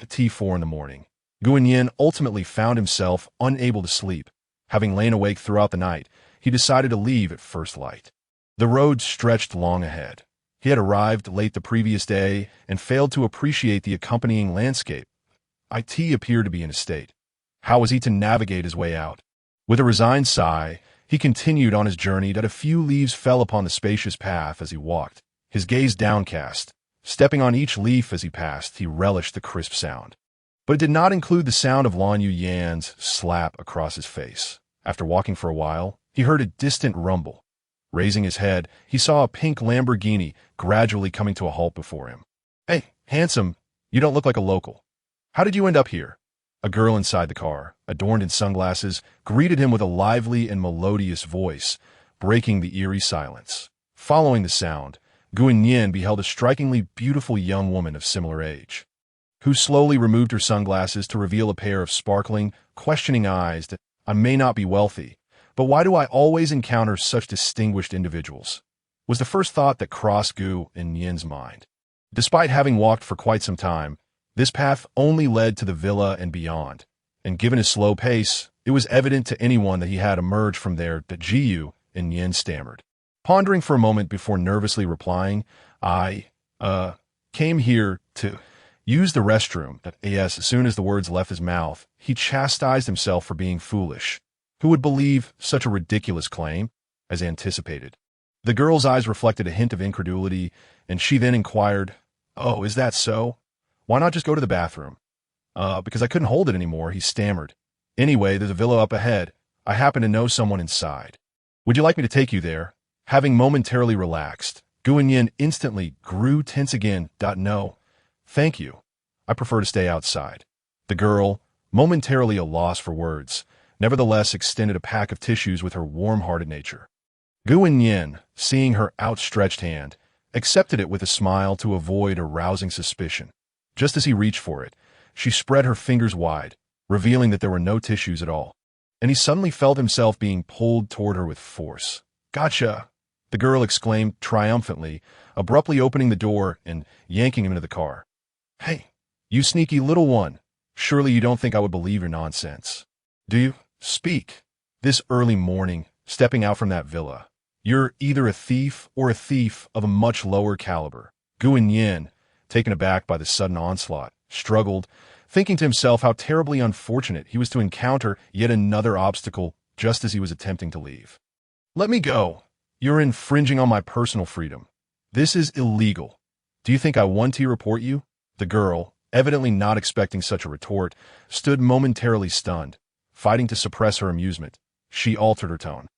T4 in the morning, Gu Annian ultimately found himself unable to sleep. Having lain awake throughout the night, he decided to leave at first light. The road stretched long ahead. He had arrived late the previous day and failed to appreciate the accompanying landscape. It appeared to be in a state. How was he to navigate his way out? With a resigned sigh, he continued on his journey. That a few leaves fell upon the spacious path as he walked, his gaze downcast. Stepping on each leaf as he passed, he relished the crisp sound. But it did not include the sound of Lan Yuyan's slap across his face. After walking for a while, he heard a distant rumble. Raising his head, he saw a pink Lamborghini gradually coming to a halt before him. "Hey, handsome, you don't look like a local. How did you end up here?" A girl inside the car, adorned in sunglasses, greeted him with a lively and melodious voice, breaking the eerie silence. Following the sound, Gu Annian beheld a strikingly beautiful young woman of similar age, who slowly removed her sunglasses to reveal a pair of sparkling, questioning eyes. "I may not be wealthy, but why do I always encounter such distinguished individuals?" was the first thought that crossed Gu Annian's mind. Despite having walked for quite some time, this path only led to the villa and beyond, and given his slow pace, it was evident to anyone that he had emerged from there. That Gu Annian stammered, pondering for a moment before nervously replying, "I came here to use the restroom." As soon as the words left his mouth, he chastised himself for being foolish. Who would believe such a ridiculous claim? As anticipated, The girl's eyes reflected a hint of incredulity, and she then inquired, "Oh, is that so? Why not just go to the bathroom?" Because I couldn't hold it anymore," he stammered. "Anyway, there's a villa up ahead. I happen to know someone inside. Would you like me to take you there?" Having momentarily relaxed, Gu Annian instantly grew tense again. "No, thank you. I prefer to stay outside." The girl, momentarily a loss for words, nevertheless extended a pack of tissues with her warm-hearted nature. Gu Annian, seeing her outstretched hand, accepted it with a smile to avoid arousing suspicion. Just as he reached for it, she spread her fingers wide, revealing that there were no tissues at all, and he suddenly felt himself being pulled toward her with force. "Gotcha!" the girl exclaimed triumphantly, abruptly opening the door and yanking him into the car. "Hey, you sneaky little one! Surely you don't think I would believe your nonsense. Do you? Speak. This early morning, stepping out from that villa. You're either a thief or a thief of a much lower caliber." Gu Annian, taken aback by the sudden onslaught, struggled, thinking to himself how terribly unfortunate he was to encounter yet another obstacle just as he was attempting to leave. "Let me go. You're infringing on my personal freedom. This is illegal. Do you think I want to report you?" The girl, evidently not expecting such a retort, stood momentarily stunned. Fighting to suppress her amusement, she altered her tone,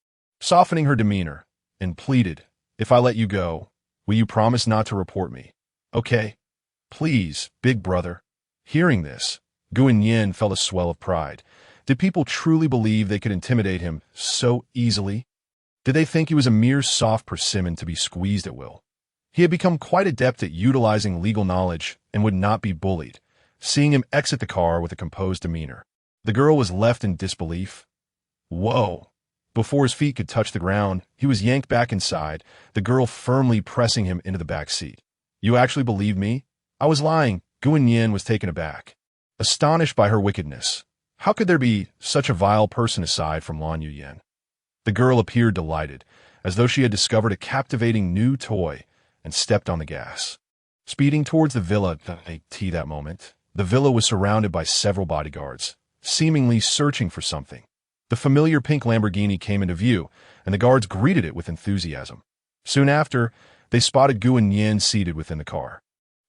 softening her demeanor, and pleaded, "If I let you go, will you promise not to report me? Okay? Please, big brother." Hearing this, Gu Annian felt a swell of pride. Did people truly believe they could intimidate him so easily? Did they think he was a mere soft persimmon to be squeezed at will? He had become quite adept at utilizing legal knowledge and would not be bullied. Seeing him exit the car with a composed demeanor, the girl was left in disbelief. Whoa! Before his feet could touch the ground, he was yanked back inside, the girl firmly pressing him into the back seat. "You actually believe me? I was lying." Gu Annian was taken aback, astonished by her wickedness. How could there be such a vile person aside from Lan Yuyan? The girl appeared delighted, as though she had discovered a captivating new toy, and stepped on the gas. Speeding towards the villa that moment, the villa was surrounded by several bodyguards, seemingly searching for something. The familiar pink Lamborghini came into view, and the guards greeted it with enthusiasm. Soon after, they spotted Gu Annian seated within the car.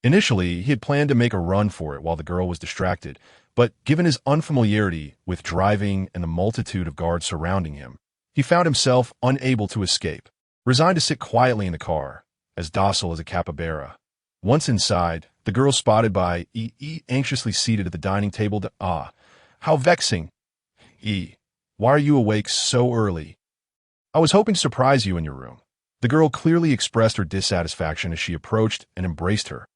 Initially, he had planned to make a run for it while the girl was distracted, but given his unfamiliarity with driving and the multitude of guards surrounding him, he found himself unable to escape, resigned to sit quietly in the car, as docile as a capybara. Once inside, the girl spotted by anxiously seated at the dining table. How vexing! Why are you awake so early? I was hoping to surprise you in your room." The girl clearly expressed her dissatisfaction as she approached and embraced her.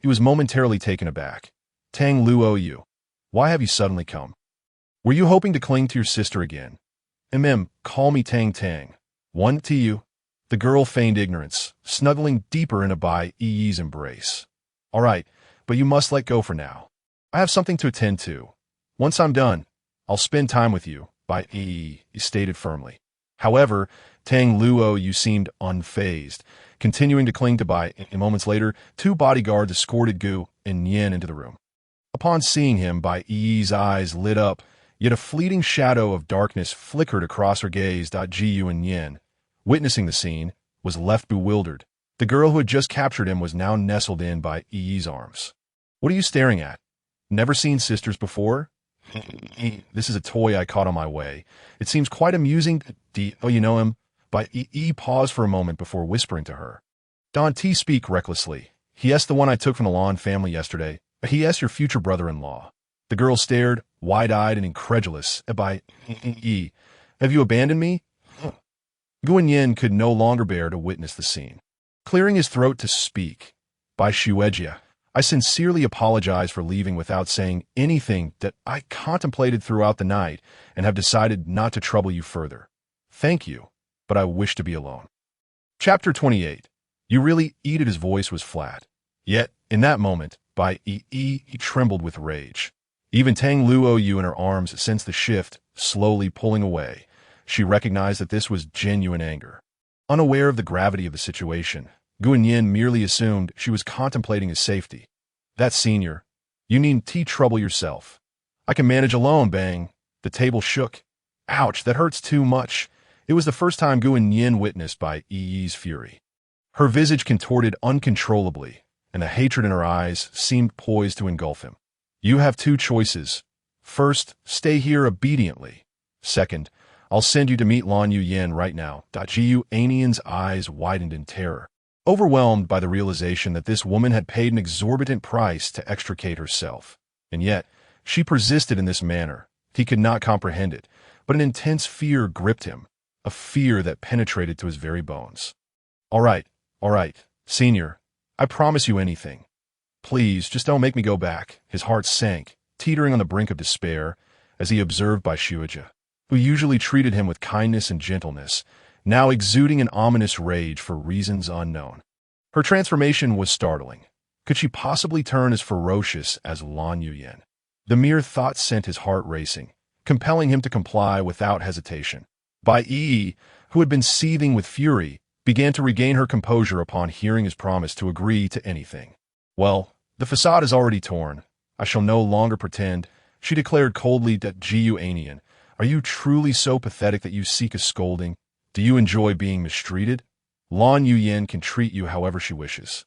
He was momentarily taken aback. "Tang Luo Yu, why have you suddenly come? Were you hoping to cling to your sister again?" Call me Tang Tang. One to you." The girl feigned ignorance, snuggling deeper into Bai Yi's embrace. "All right, but you must let go for now. I have something to attend to. Once I'm done, I'll spend time with you," Bai Yi stated firmly. However, Tang Luo Yu seemed unfazed, continuing to cling to Bai. Moments later, two bodyguards escorted Gu Annian into the room. Upon seeing him, Bai Yi's eyes lit up, yet a fleeting shadow of darkness flickered across her gaze. Gu Annian, witnessing the scene, was left bewildered. The girl who had just captured him was now nestled in Bai Yi's arms. "What are you staring at? Never seen sisters before?" "This is a toy I caught on my way. It seems quite amusing." "Oh, you know him?" Bai Yi paused for a moment before whispering to her. "Don T speak recklessly. He the one I took from the Lan family yesterday. He your future brother-in-law." The girl stared, wide-eyed and incredulous, at Bai Yi. "Have you abandoned me?" Gu Annian could no longer bear to witness the scene. Clearing his throat to speak, "Bai Shuejia, I sincerely apologize for leaving without saying anything that I contemplated throughout the night and have decided not to trouble you further. Thank you, but I wish to be alone." Chapter 28. You really eat it. His voice was flat. Yet, in that moment, Bai Yi trembled with rage. Even Tang Luo Yu in her arms sensed the shift, slowly pulling away. She recognized that this was genuine anger. Unaware of the gravity of the situation, Gu Annian merely assumed she was contemplating his safety. "That's senior. You needn't trouble yourself. I can manage alone." Bang. The table shook. "Ouch, that hurts too much. It was the first time Gu Annian witnessed by Yi's fury. Her visage contorted uncontrollably, and the hatred in her eyes seemed poised to engulf him. You have two choices. First, stay here obediently. Second, I'll send you to meet Lan Yuyan right now. Gu Annian's eyes widened in terror, overwhelmed by the realization that this woman had paid an exorbitant price to extricate herself. And yet, she persisted in this manner. He could not comprehend it, but an intense fear gripped him, a fear that penetrated to his very bones. All right, Senior, I promise you anything. Please, just don't make me go back. His heart sank, teetering on the brink of despair, as he observed Bai Shuija, who usually treated him with kindness and gentleness, now exuding an ominous rage for reasons unknown. Her transformation was startling. Could she possibly turn as ferocious as Lan Yuyan? The mere thought sent his heart racing, compelling him to comply without hesitation. Bai Yi, who had been seething with fury, began to regain her composure upon hearing his promise to agree to anything. Well, the facade is already torn. I shall no longer pretend, she declared coldly to Gu Annian. Are you truly so pathetic that you seek a scolding? Do you enjoy being mistreated? Lan Yuyan can treat you however she wishes.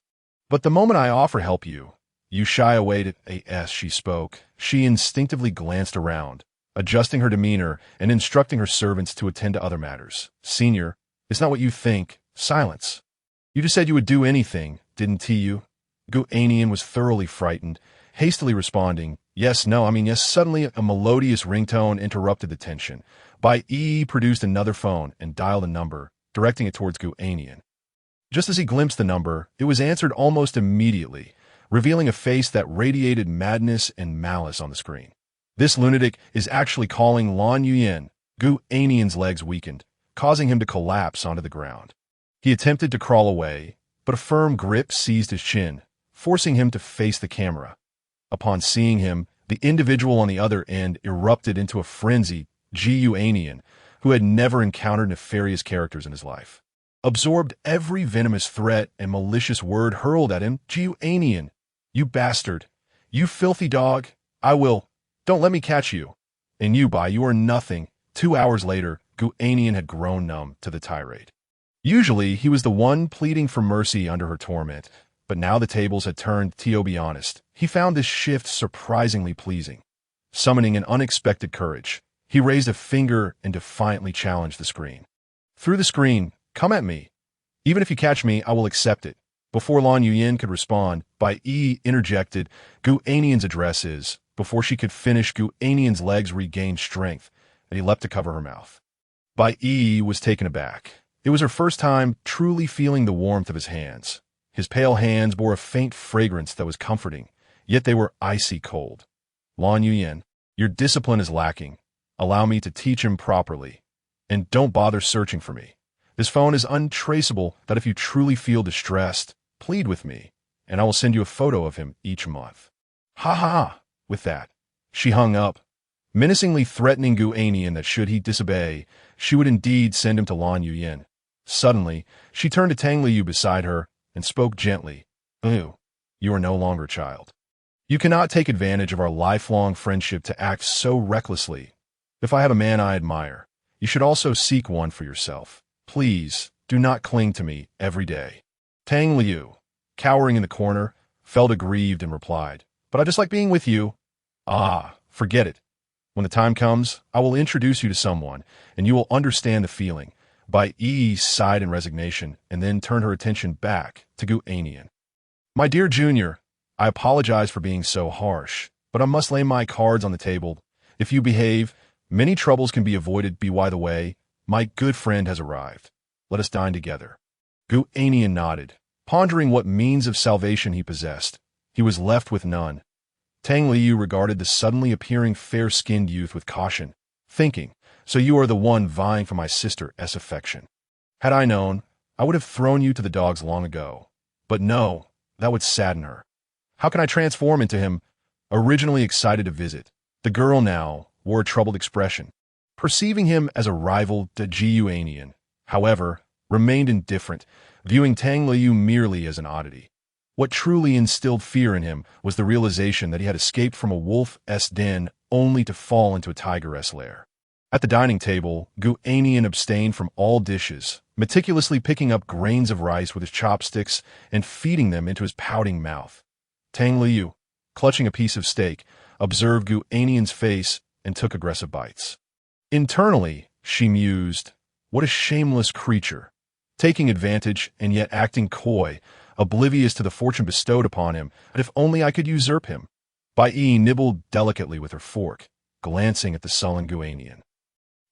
But the moment I offer help you shy away as she spoke. She instinctively glanced around, adjusting her demeanor and instructing her servants to attend to other matters. Senior, it's not what you think. Silence. You just said you would do anything, didn't you? Gu Annian was thoroughly frightened, hastily responding, yes. Suddenly a melodious ringtone interrupted the tension. Bai Yi produced another phone and dialed a number, directing it towards Gu Annian. Just as he glimpsed the number, it was answered almost immediately, revealing a face that radiated madness and malice on the screen. This lunatic is actually calling Lan Yuyan. Gu Annian's legs weakened, causing him to collapse onto the ground. He attempted to crawl away, but a firm grip seized his chin, forcing him to face the camera. Upon seeing him, the individual on the other end erupted into a frenzy. Gu Annian, who had never encountered nefarious characters in his life, absorbed every venomous threat and malicious word hurled at him. Gu Annian, you bastard, you filthy dog, don't let me catch you. And you are nothing. 2 hours later, Gu Annian had grown numb to the tirade. Usually, he was the one pleading for mercy under her torment, but now the tables had turned. To be honest, he found this shift surprisingly pleasing. Summoning an unexpected courage, he raised a finger and defiantly challenged the screen. Through the screen, come at me. Even if you catch me, I will accept it. Before Lan Yuyan could respond, Bai Yi interjected, Gu Annian's address is. Before she could finish, Gu Annian's legs regained strength, and he leapt to cover her mouth. Bai Yi was taken aback. It was her first time truly feeling the warmth of his hands. His pale hands bore a faint fragrance that was comforting, yet they were icy cold. Lan Yuyan, your discipline is lacking. Allow me to teach him properly. And don't bother searching for me. This phone is untraceable. That if you truly feel distressed, plead with me, and I will send you a photo of him each month. Ha ha! With that, she hung up, menacingly threatening Gu Annian that should he disobey, she would indeed send him to Lan Yuyan. Suddenly, she turned to Tang Liu beside her and spoke gently. You are no longer a child. You cannot take advantage of our lifelong friendship to act so recklessly. If I have a man I admire, you should also seek one for yourself. Please, do not cling to me every day. Tang Liu, cowering in the corner, felt aggrieved and replied, but I just like being with you. Forget it. When the time comes, I will introduce you to someone, and you will understand the feeling. Bai Yi sighed in resignation and then turned her attention back to Gu Annian. My dear Junior, I apologize for being so harsh, but I must lay my cards on the table. If you behave, many troubles can be avoided. By the way, my good friend has arrived. Let us dine together. Gu Annian nodded, pondering what means of salvation he possessed. He was left with none. Tang Liu regarded the suddenly appearing fair-skinned youth with caution, thinking, so you are the one vying for my sister's affection. Had I known, I would have thrown you to the dogs long ago. But no, that would sadden her. How can I transform into him? Originally excited to visit, the girl now wore a troubled expression. Perceiving him as a rival to Gu Annian, however, remained indifferent, viewing Tang Liu merely as an oddity. What truly instilled fear in him was the realization that he had escaped from a wolf's den only to fall into a tiger's lair. At the dining table, Gu Annian abstained from all dishes, meticulously picking up grains of rice with his chopsticks and feeding them into his pouting mouth. Tang Liu, clutching a piece of steak, observed Gu Annian's face and took aggressive bites. Internally, she mused, what a shameless creature, taking advantage and yet acting coy, oblivious to the fortune bestowed upon him, and if only I could usurp him. Bai Yi nibbled delicately with her fork, glancing at the sullen Gu Annian.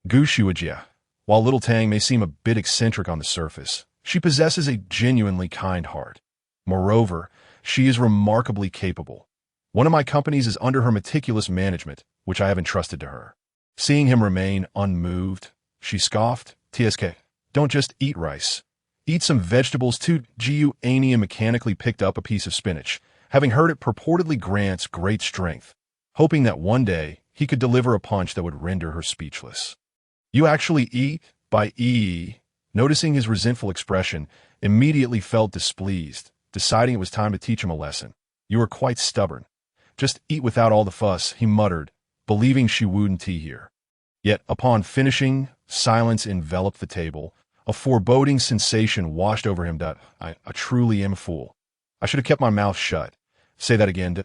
Gu Shuijia, while little Tang may seem a bit eccentric on the surface, she possesses a genuinely kind heart. Moreover, she is remarkably capable. One of my companies is under her meticulous management, which I have entrusted to her. Seeing him remain unmoved, she scoffed, "TSK, don't just eat rice. Eat some vegetables too." Gu Annian mechanically picked up a piece of spinach, having heard it purportedly grants great strength, hoping that one day he could deliver a punch that would render her speechless. "You actually eat?" Bai Yi, noticing his resentful expression, immediately felt displeased, deciding it was time to teach him a lesson. "You are quite stubborn. Just eat without all the fuss," he muttered, believing she wouldn't here. Yet, upon finishing, silence enveloped the table. A foreboding sensation washed over him. I truly am a fool. I should have kept my mouth shut. Say that again.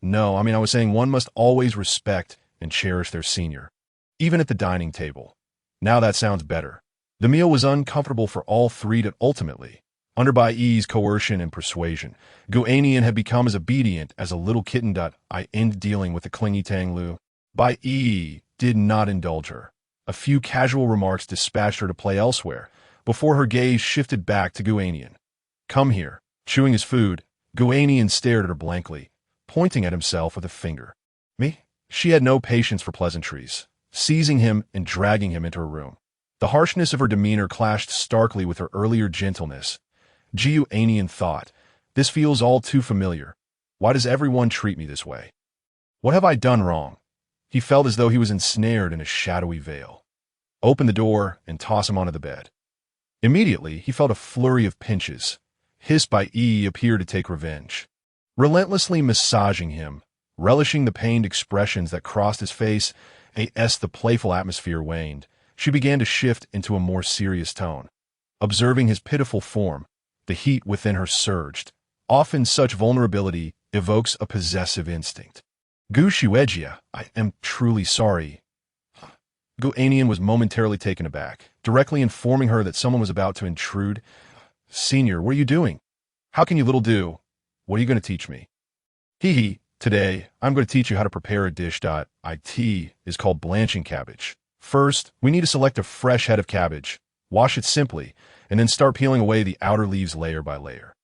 No, I was saying one must always respect and cherish their senior, even at the dining table. Now that sounds better. The meal was uncomfortable for all three, that ultimately, under Bai Yi's coercion and persuasion, Gu Annian had become as obedient as a little kitten. I end dealing with the clingy Tang Lu. Bai Yi did not indulge her. A few casual remarks dispatched her to play elsewhere, before her gaze shifted back to Gu Annian. "Come here." Chewing his food, Gu Annian stared at her blankly, pointing at himself with a finger. "Me?" She had no patience for pleasantries, seizing him and dragging him into her room. The harshness of her demeanor clashed starkly with her earlier gentleness. Gu Annian thought, "This feels all too familiar. Why does everyone treat me this way? What have I done wrong?" He felt as though he was ensnared in a shadowy veil. Open the door and toss him onto the bed. Immediately, he felt a flurry of pinches. His Bai Yi appeared to take revenge. Relentlessly massaging him, relishing the pained expressions that crossed his face, as the playful atmosphere waned, she began to shift into a more serious tone. Observing his pitiful form, the heat within her surged. Often such vulnerability evokes a possessive instinct. "Gu Shuijia, I am truly sorry." Gu Annian was momentarily taken aback, directly informing her that someone was about to intrude. "Senior, what are you doing? How can you little do? What are you going to teach me?" "Hee. Today, I'm going to teach you how to prepare a dish. It is called blanching cabbage. First, we need to select a fresh head of cabbage, wash it simply, and then start peeling away the outer leaves layer by layer.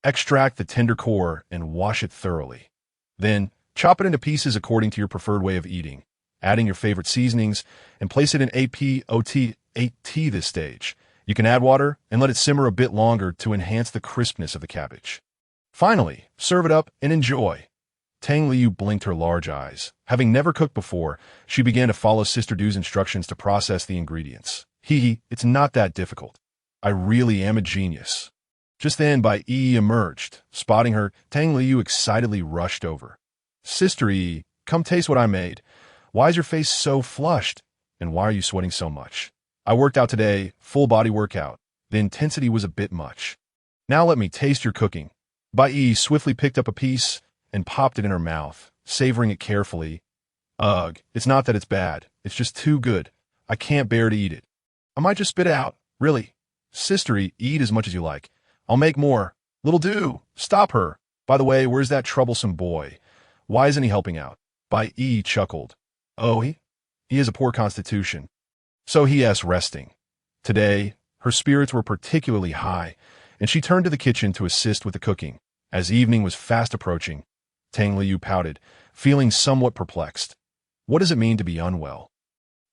Extract the tender core and wash it thoroughly. Then, chop it into pieces according to your preferred way of eating, adding your favorite seasonings, and place it in APOT this stage. You can add water and let it simmer a bit longer to enhance the crispness of the cabbage. Finally, serve it up and enjoy." Tang Liu blinked her large eyes. Having never cooked before, she began to follow Sister Du's instructions to process the ingredients. It's not that difficult. I really am a genius." Just then, Bai Yi emerged. Spotting her, Tang Liu excitedly rushed over. "Sister Yi, come taste what I made. Why is your face so flushed? And why are you sweating so much?" "I worked out today, full body workout. The intensity was a bit much. Now let me taste your cooking." Bai Yi swiftly picked up a piece and popped it in her mouth, savoring it carefully. "Ugh, it's not that it's bad. It's just too good. I can't bear to eat it. I might just spit it out. Really. Sister, eat as much as you like. I'll make more. Little Do, stop her. By the way, where's that troublesome boy? Why isn't he helping out?" Bai Yi chuckled. "Oh, he has a poor constitution. So he is resting." Today, her spirits were particularly high, and she turned to the kitchen to assist with the cooking. As evening was fast approaching, Tang Liu pouted, feeling somewhat perplexed. What does it mean to be unwell?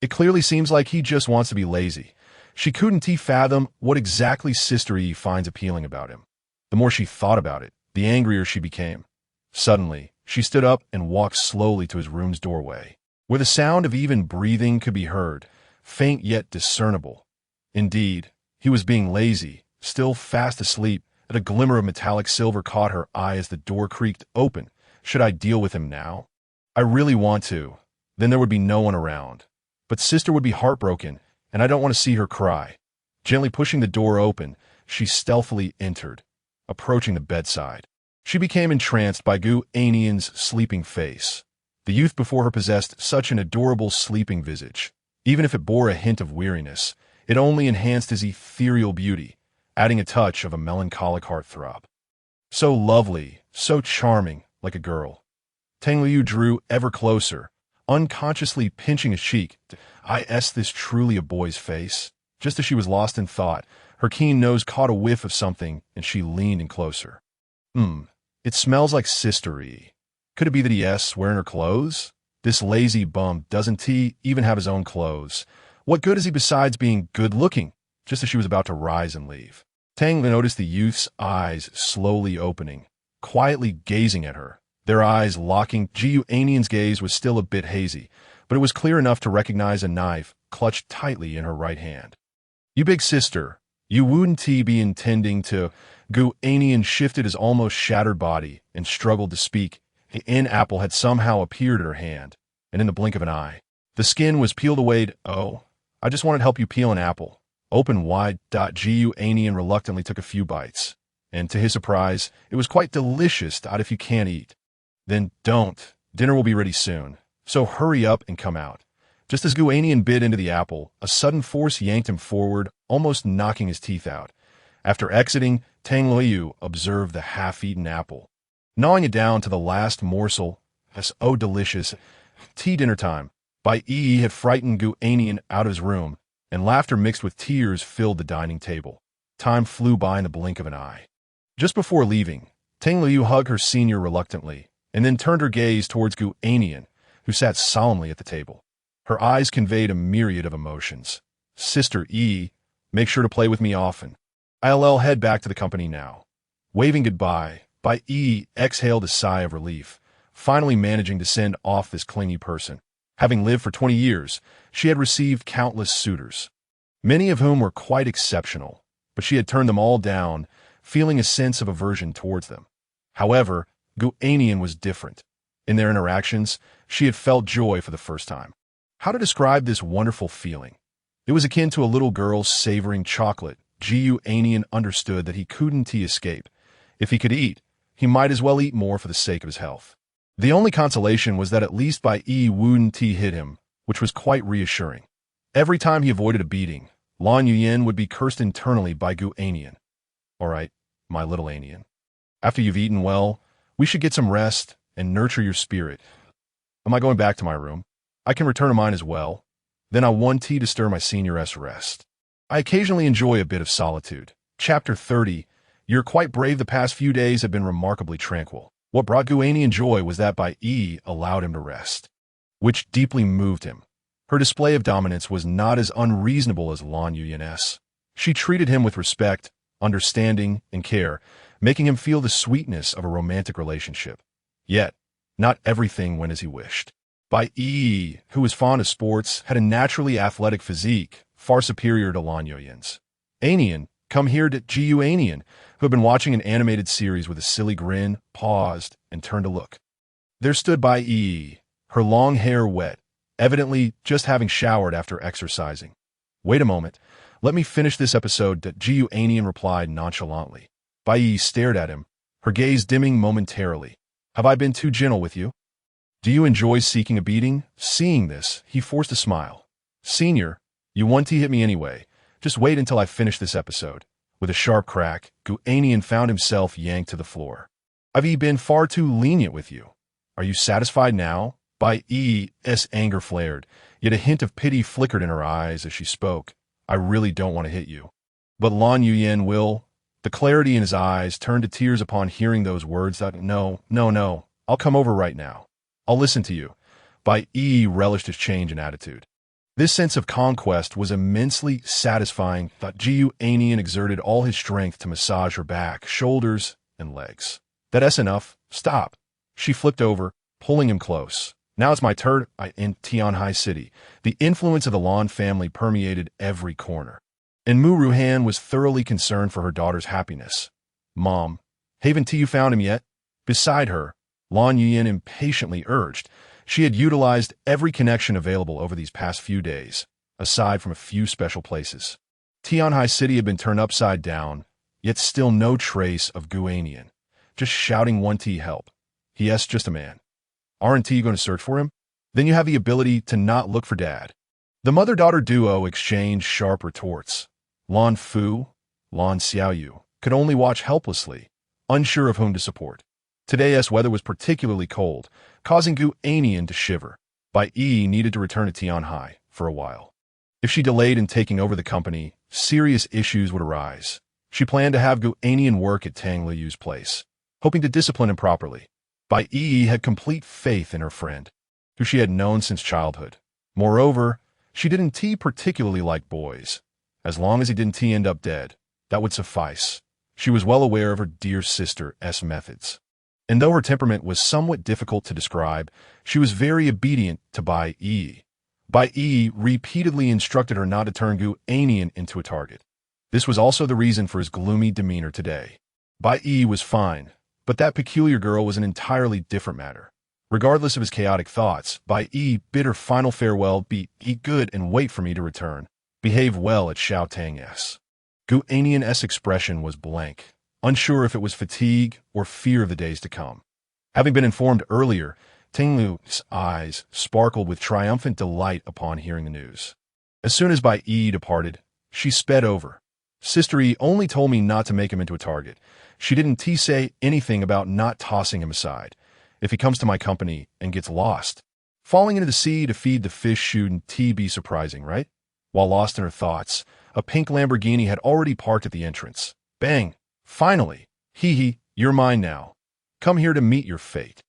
It clearly seems like he just wants to be lazy. She couldn't fathom what exactly Sister Yi finds appealing about him. The more she thought about it, the angrier she became. Suddenly, she stood up and walked slowly to his room's doorway, where the sound of even breathing could be heard, faint yet discernible. Indeed, he was being lazy, still fast asleep, that a glimmer of metallic silver caught her eye as the door creaked open. Should I deal with him now? I really want to. Then there would be no one around. But sister would be heartbroken, and I don't want to see her cry. Gently pushing the door open, she stealthily entered, approaching the bedside. She became entranced by Gu Annian's sleeping face. The youth before her possessed such an adorable sleeping visage. Even if it bore a hint of weariness, it only enhanced his ethereal beauty, adding a touch of a melancholic heartthrob. So lovely, so charming, like a girl. Tang Liu drew ever closer, unconsciously pinching his cheek. Is this truly a boy's face? Just as she was lost in thought, her keen nose caught a whiff of something, and she leaned in closer. It smells like sister-y. Could it be that he's wearing her clothes? This lazy bum doesn't he even have his own clothes? What good is he besides being good-looking? Just as she was about to rise and leave, Tang noticed the youth's eyes slowly opening, quietly gazing at her. Their eyes locking. Gu Annian's gaze was still a bit hazy, but it was clear enough to recognize a knife clutched tightly in her right hand. You big sister, you wouldn't be intending to... Gu Annian shifted his almost shattered body and struggled to speak. The apple had somehow appeared at her hand, and in the blink of an eye, the skin was peeled away. Oh, I just wanted to help you peel an apple. Open wide. Gu Annian reluctantly took a few bites, and to his surprise, it was quite delicious. If you can't eat, then don't. Dinner will be ready soon, so hurry up and come out. Just as Gu Annian bit into the apple, a sudden force yanked him forward, almost knocking his teeth out. After exiting, Tang Liu observed the half-eaten apple, gnawing it down to the last morsel. Oh, delicious. Dinner time. Bai had frightened Gu Annian out of his room, and laughter mixed with tears filled the dining table. Time flew by in the blink of an eye. Just before leaving, Tang Liu hugged her senior reluctantly, and then turned her gaze towards Gu Annian, who sat solemnly at the table. Her eyes conveyed a myriad of emotions. Sister make sure to play with me often. I'll head back to the company now. Waving goodbye, Bai exhaled a sigh of relief, finally managing to send off this clingy person. Having lived for 20 years, she had received countless suitors, many of whom were quite exceptional, but she had turned them all down, feeling a sense of aversion towards them. However, Gu Annian was different. In their interactions, she had felt joy for the first time. How to describe this wonderful feeling? It was akin to a little girl savoring chocolate. Gu Annian understood that he couldn't escape. If he could eat, he might as well eat more for the sake of his health. The only consolation was that at least Bai wouldn't hit him, which was quite reassuring. Every time he avoided a beating, Lan Yuyan would be cursed internally by Gu Annian. All right, my little Annian. After you've eaten well, we should get some rest and nurture your spirit. Am I going back to my room? I can return to mine as well. Then I want to stir my senior's rest. I occasionally enjoy a bit of solitude. Chapter 30. You're quite brave. The past few days have been remarkably tranquil. What brought Gu Annian joy was that Bai allowed him to rest, which deeply moved him. Her display of dominance was not as unreasonable as Lan Yuyan's. She treated him with respect, understanding, and care, making him feel the sweetness of a romantic relationship. Yet, not everything went as he wished. Bai who was fond of sports, had a naturally athletic physique, far superior to Lan Yuyan's. Annian, come here. Gu Annian, who had been watching an animated series with a silly grin, paused and turned to look. There stood Bai, her long hair wet, evidently just having showered after exercising. Wait a moment, let me finish this episode. Gu Annian replied nonchalantly. Bai stared at him, her gaze dimming momentarily. Have I been too gentle with you? Do you enjoy seeking a beating? Seeing this, he forced a smile. Senior, you want to hit me anyway. Just wait until I finish this episode. With a sharp crack, Gu Annian found himself yanked to the floor. I've been far too lenient with you. Are you satisfied now? Bai's anger flared, yet a hint of pity flickered in her eyes as she spoke. I really don't want to hit you. But Lan Yuyan will. The clarity in his eyes turned to tears upon hearing those words. No, I'll come over right now. I'll listen to you. Bai relished his change in attitude. This sense of conquest was immensely satisfying. Gu Annian exerted all his strength to massage her back, shoulders, and legs. That's enough. Stop. She flipped over, pulling him close. Now it's my turn. In Tianhai City, the influence of the Lan family permeated every corner, and Mu Ruhan was thoroughly concerned for her daughter's happiness. Mom, haven't you found him yet? Beside her, Lan Yuyan impatiently urged. She had utilized every connection available over these past few days, aside from a few special places. Tianhai City had been turned upside down, yet still no trace of Gu Annian. Just shouting 1T help. Yes, just a man. Aren't you going to search for him? Then you have the ability to not look for Dad. The mother-daughter duo exchanged sharp retorts. Lan Fu, Lan Xiaoyu, could only watch helplessly, unsure of whom to support. Today's weather was particularly cold, causing Gu Annian to shiver. Bai Yi needed to return to Tianhai for a while. If she delayed in taking over the company, serious issues would arise. She planned to have Gu Annian work at Tang Liyu's place, hoping to discipline him properly. Bai Yi had complete faith in her friend, who she had known since childhood. Moreover, she didn't particularly like boys. As long as he didn't end up dead, that would suffice. She was well aware of her dear sister's methods. And though her temperament was somewhat difficult to describe, she was very obedient to Bai Yi. Bai Yi repeatedly instructed her not to turn Gu Annian into a target. This was also the reason for his gloomy demeanor today. Bai Yi was fine, but that peculiar girl was an entirely different matter. Regardless of his chaotic thoughts, Bai Yi bid her final farewell. Be good and wait for me to return. Behave well at Xiao Tang's. Gu Annian's expression was blank, unsure if it was fatigue or fear of the days to come. Having been informed earlier, Tinglu's eyes sparkled with triumphant delight upon hearing the news. As soon as Bai Yi departed, she sped over. Sister Yi only told me not to make him into a target. She didn't say anything about not tossing him aside. If he comes to my company and gets lost, falling into the sea to feed the fish shouldn't be surprising, right? While lost in her thoughts, a pink Lamborghini had already parked at the entrance. Bang! Finally! Hee, you're mine now. Come here to meet your fate.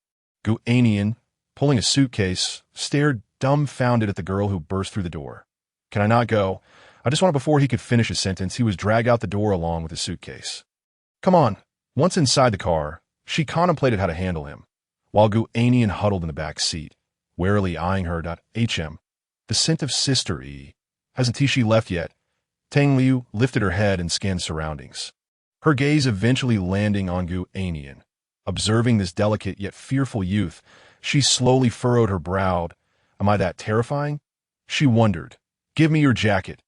Gu Annian, pulling a suitcase, stared dumbfounded at the girl who burst through the door. Can I not go? I just wanted. Before he could finish his sentence, he was dragged out the door along with his suitcase. Come on. Once inside the car, she contemplated how to handle him, while Gu Annian huddled in the back seat, warily eyeing her. The scent of Sister E. Hasn't she left yet? Tang Liu lifted her head and scanned surroundings, her gaze eventually landing on Gu Annian. Observing this delicate yet fearful youth, she slowly furrowed her brow. Am I that terrifying? She wondered. Give me your jacket.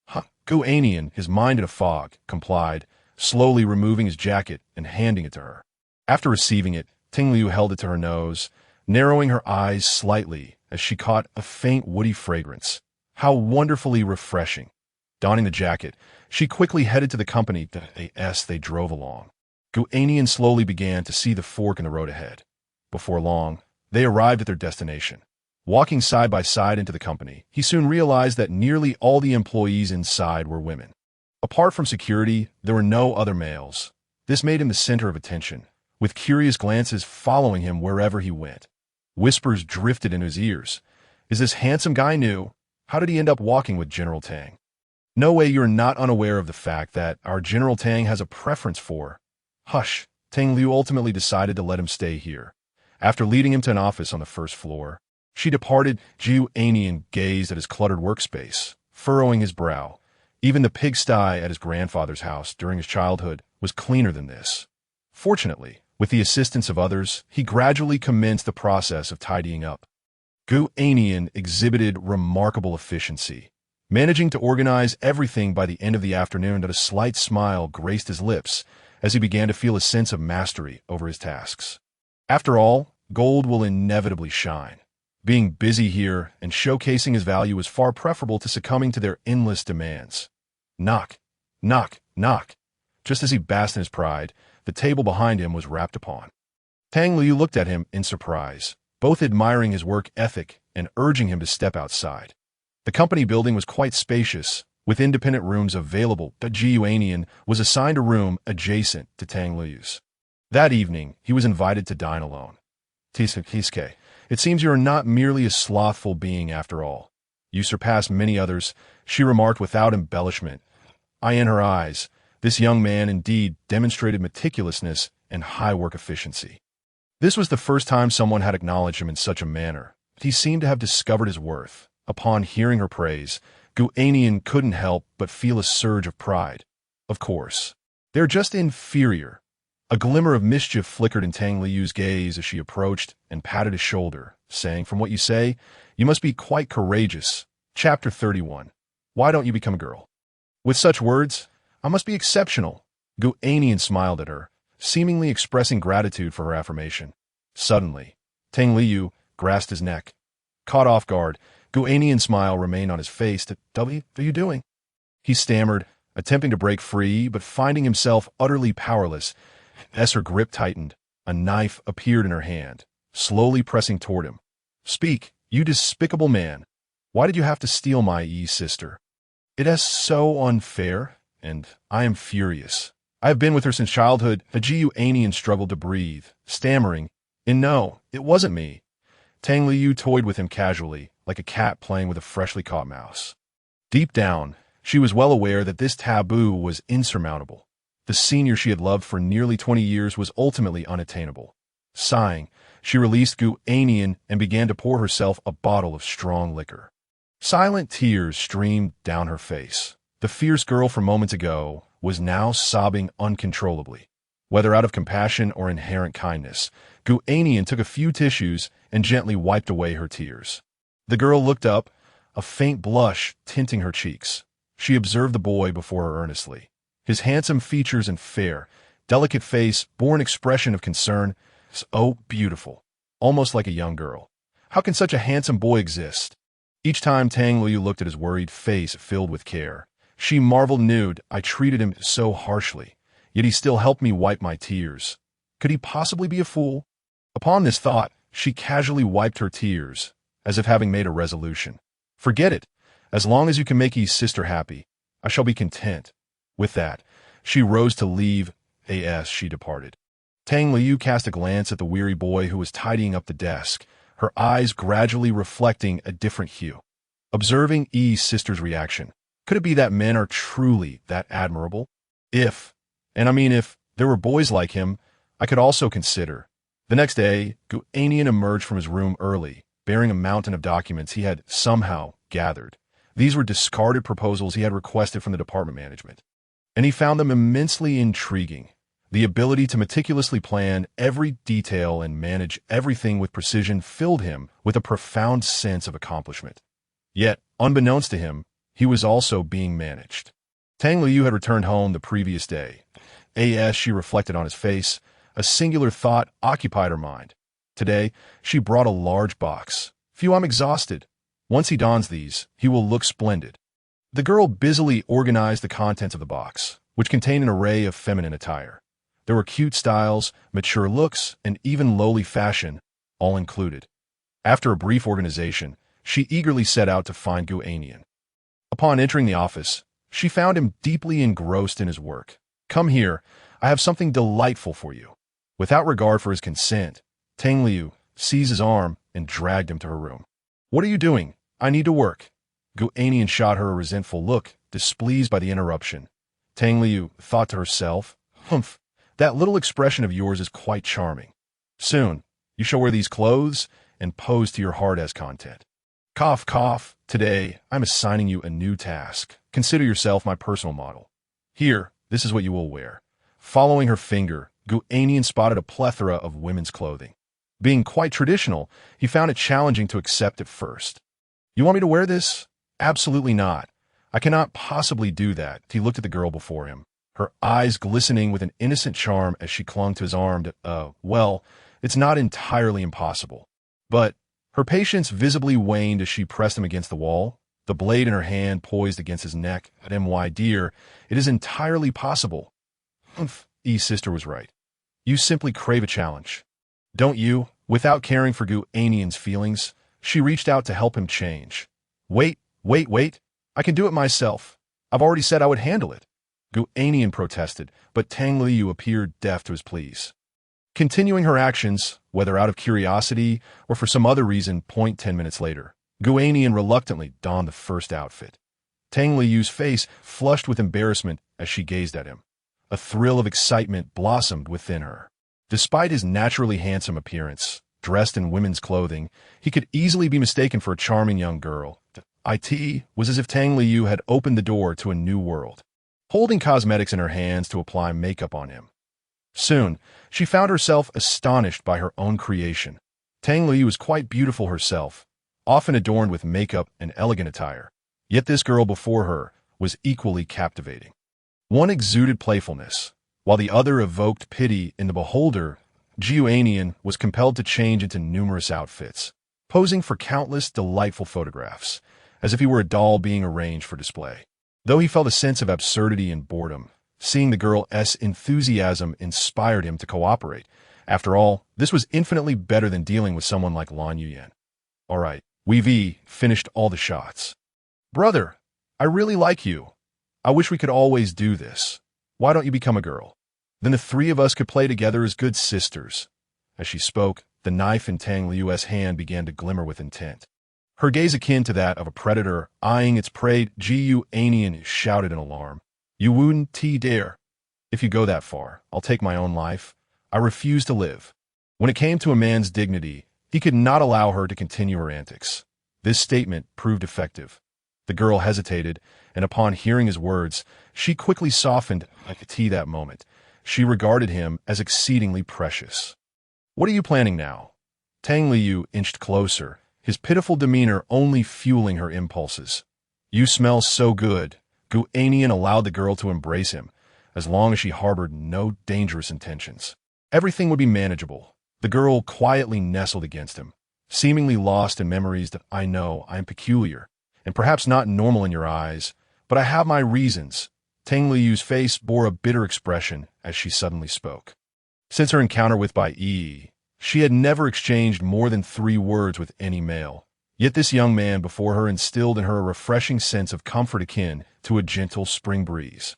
Huh. Gu Annian, his mind in a fog, complied, slowly removing his jacket and handing it to her. After receiving it, Ting Liu held it to her nose, narrowing her eyes slightly as she caught a faint woody fragrance. How wonderfully refreshing. Donning the jacket, she quickly headed to the company as they drove along. Gu Annian slowly began to see the fork in the road ahead. Before long, they arrived at their destination. Walking side by side into the company, he soon realized that nearly all the employees inside were women. Apart from security, there were no other males. This made him the center of attention, with curious glances following him wherever he went. Whispers drifted into his ears. Is this handsome guy new? How did he end up walking with General Tang? No way you're not unaware of the fact that our General Tang has a preference for. Hush. Tang Liu ultimately decided to let him stay here. After leading him to an office on the first floor, she departed. Gu Annian gazed at his cluttered workspace, furrowing his brow. Even the pigsty at his grandfather's house during his childhood was cleaner than this. Fortunately, with the assistance of others, he gradually commenced the process of tidying up. Gu Annian exhibited remarkable efficiency, managing to organize everything by the end of the afternoon. That a slight smile graced his lips as he began to feel a sense of mastery over his tasks. After all, gold will inevitably shine. Being busy here and showcasing his value was far preferable to succumbing to their endless demands. Knock, knock, knock. Just as he basked in his pride, the table behind him was rapped upon. Tang Liu looked at him in surprise, both admiring his work ethic and urging him to step outside. The company building was quite spacious, with independent rooms available. Gu Annian was assigned a room adjacent to Tang Liu's. That evening, he was invited to dine alone. Tiske, it seems you are not merely a slothful being after all. You surpass many others, she remarked without embellishment. In her eyes, this young man indeed demonstrated meticulousness and high work efficiency. This was the first time someone had acknowledged him in such a manner. He seemed to have discovered his worth. Upon hearing her praise, Gu Annian couldn't help but feel a surge of pride. Of course, they're just inferior. A glimmer of mischief flickered in Tang Liyu's gaze as she approached and patted his shoulder, saying, "From what you say, you must be quite courageous." Chapter 31. Why don't you become a girl? With such words, I must be exceptional. Gu Annian smiled at her, seemingly expressing gratitude for her affirmation. Suddenly, Tang Liyu grasped his neck. Caught off guard, Gu Annian's smile remained on his face. "What are you doing?" He stammered, attempting to break free, but finding himself utterly powerless. As her grip tightened, a knife appeared in her hand, slowly pressing toward him. "Speak, you despicable man. Why did you have to steal my sister? It is so unfair, and I am furious. I have been with her since childhood." Gu Annian struggled to breathe, stammering, "And no, it wasn't me." Tang Liyu toyed with him casually, like a cat playing with a freshly caught mouse. Deep down, she was well aware that this taboo was insurmountable. The senior she had loved for nearly 20 years was ultimately unattainable. Sighing, she released Gu Annian and began to pour herself a bottle of strong liquor. Silent tears streamed down her face. The fierce girl from moments ago was now sobbing uncontrollably. Whether out of compassion or inherent kindness, Gu Annian took a few tissues and gently wiped away her tears. The girl looked up, a faint blush tinting her cheeks. She observed the boy before her earnestly. His handsome features and fair, delicate face bore an expression of concern. "Oh, beautiful. Almost like a young girl. How can such a handsome boy exist?" Each time Tang Liu looked at his worried face filled with care, she marveled anew. "I treated him so harshly, yet he still helped me wipe my tears. Could he possibly be a fool?" Upon this thought, she casually wiped her tears, as if having made a resolution. "Forget it. As long as you can make his sister happy, I shall be content." With that, she rose to leave. As she departed, Tang Liu cast a glance at the weary boy who was tidying up the desk, her eyes gradually reflecting a different hue. Observing Yi's sister's reaction, could it be that men are truly that admirable? If there were boys like him, I could also consider. The next day, Gu Annian emerged from his room early, bearing a mountain of documents he had somehow gathered. These were discarded proposals he had requested from the department management, and he found them immensely intriguing. The ability to meticulously plan every detail and manage everything with precision filled him with a profound sense of accomplishment. Yet, unbeknownst to him, he was also being managed. Tang Liu had returned home the previous day. As she reflected on his face, a singular thought occupied her mind. Today, she brought a large box. "Phew, I'm exhausted. Once he dons these, he will look splendid." The girl busily organized the contents of the box, which contained an array of feminine attire. There were cute styles, mature looks, and even lowly fashion, all included. After a brief organization, she eagerly set out to find Gu Annian. Upon entering the office, she found him deeply engrossed in his work. "Come here, I have something delightful for you." Without regard for his consent, Tang Liu seized his arm and dragged him to her room. "What are you doing? I need to work." Gu Annian shot her a resentful look, displeased by the interruption. Tang Liu thought to herself, "Humph, that little expression of yours is quite charming. Soon, you shall wear these clothes and pose to your heart as content." Cough, cough. "Today, I'm assigning you a new task. Consider yourself my personal model. Here, this is what you will wear." Following her finger, Gu Annian spotted a plethora of women's clothing. Being quite traditional, he found it challenging to accept at first. "You want me to wear this?" "Absolutely not. I cannot possibly do that." He looked at the girl before him, her eyes glistening with an innocent charm as she clung to his arm. Well, it's not entirely impossible." But her patience visibly waned as she pressed him against the wall, the blade in her hand poised against his neck. "My dear, it is entirely possible." "Humph, Yi's sister was right. You simply crave a challenge, don't you?" Without caring for Gu Annian's feelings, she reached out to help him change. Wait. I can do it myself. I've already said I would handle it." Gu Annian protested, but Tang Liu appeared deaf to his pleas. Continuing her actions, whether out of curiosity or for some other reason, 10 minutes later, Gu Annian reluctantly donned the first outfit. Tang Liu's face flushed with embarrassment as she gazed at him. A thrill of excitement blossomed within her. Despite his naturally handsome appearance, dressed in women's clothing, he could easily be mistaken for a charming young girl. It was as if Tang Liu had opened the door to a new world, holding cosmetics in her hands to apply makeup on him. Soon, she found herself astonished by her own creation. Tang Liu was quite beautiful herself, often adorned with makeup and elegant attire. Yet this girl before her was equally captivating. One exuded playfulness, while the other evoked pity in the beholder. Gu Annian was compelled to change into numerous outfits, posing for countless delightful photographs, as if he were a doll being arranged for display. Though he felt a sense of absurdity and boredom, seeing the girl's enthusiasm inspired him to cooperate. After all, this was infinitely better than dealing with someone like Lan Yuyan. All right, we've finished all the shots. Brother, I really like you. I wish we could always do this. Why don't you become a girl? Then the three of us could play together as good sisters. As she spoke, the knife in Tang Liu's hand began to glimmer with intent. Her gaze akin to that of a predator eyeing its prey. Gu Annian shouted in alarm. You wouldn't dare. If you go that far, I'll take my own life. I refuse to live. When it came to a man's dignity, he could not allow her to continue her antics. This statement proved effective. The girl hesitated, and upon hearing his words, she quickly softened like a tea that moment. She regarded him as exceedingly precious. What are you planning now? Tang Liu inched closer, his pitiful demeanor only fueling her impulses. You smell so good. Gu Annian allowed the girl to embrace him, as long as she harbored no dangerous intentions. Everything would be manageable. The girl quietly nestled against him, seemingly lost in memories that I know I am peculiar, and perhaps not normal in your eyes, but I have my reasons. Tang Liu's face bore a bitter expression as she suddenly spoke. Since her encounter with Bai Yi, she had never exchanged more than 3 words with any male. Yet this young man before her instilled in her a refreshing sense of comfort akin to a gentle spring breeze.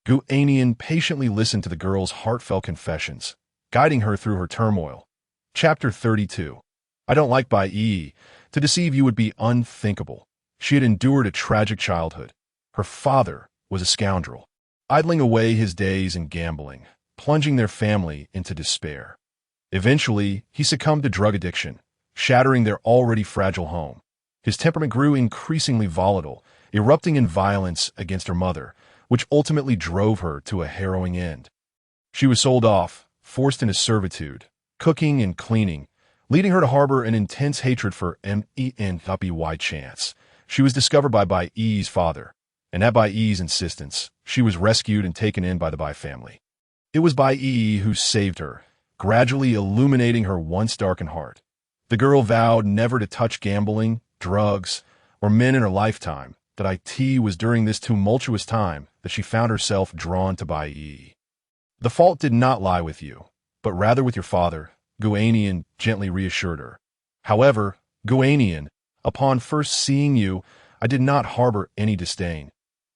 Gu Annian patiently listened to the girl's heartfelt confessions, guiding her through her turmoil. Chapter 32. I don't like Bai Yi. To deceive you would be unthinkable. She had endured a tragic childhood. Her father was a scoundrel, idling away his days in gambling, plunging their family into despair. Eventually, he succumbed to drug addiction, shattering their already fragile home. His temperament grew increasingly volatile, erupting in violence against her mother, which ultimately drove her to a harrowing end. She was sold off, forced into servitude, cooking and cleaning, leading her to harbor an intense hatred for By chance. She was discovered by Bai Yi's father, and at Bai Yi's insistence, she was rescued and taken in by the Bai family. It was Bai Yi who saved her, gradually illuminating her once darkened heart. The girl vowed never to touch gambling, drugs, or men in her lifetime. That it was during this tumultuous time that she found herself drawn to Bai Yi. The fault did not lie with you, but rather with your father, Gu Annian gently reassured her. However, Gu Annian, upon first seeing you, I did not harbor any disdain.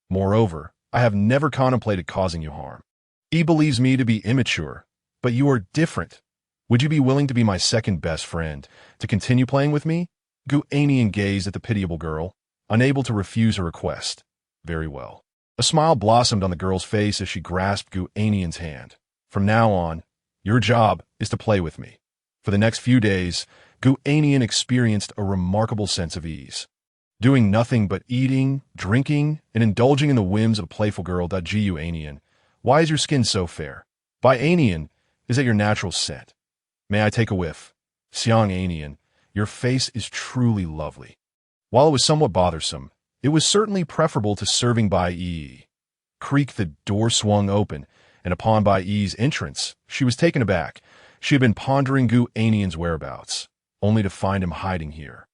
Moreover, I have never contemplated causing you harm. He believes me to be immature, but you are different. Would you be willing to be my second best friend, to continue playing with me? Gu Annian gazed at the pitiable girl, unable to refuse her request. Very well. A smile blossomed on the girl's face as she grasped Gu Annian's hand. From now on, your job is to play with me. For the next few days, Gu Annian experienced a remarkable sense of ease. Doing nothing but eating, drinking, and indulging in the whims of a playful girl. Gu Annian, why is your skin so fair? Bai Annian, is that your natural scent? May I take a whiff? Sighing Annian, your face is truly lovely. While it was somewhat bothersome, it was certainly preferable to serving Bai Yi. Creak, the door swung open, and upon Bai Yi's entrance, she was taken aback. She had been pondering Gu Annian's whereabouts, only to find him hiding here.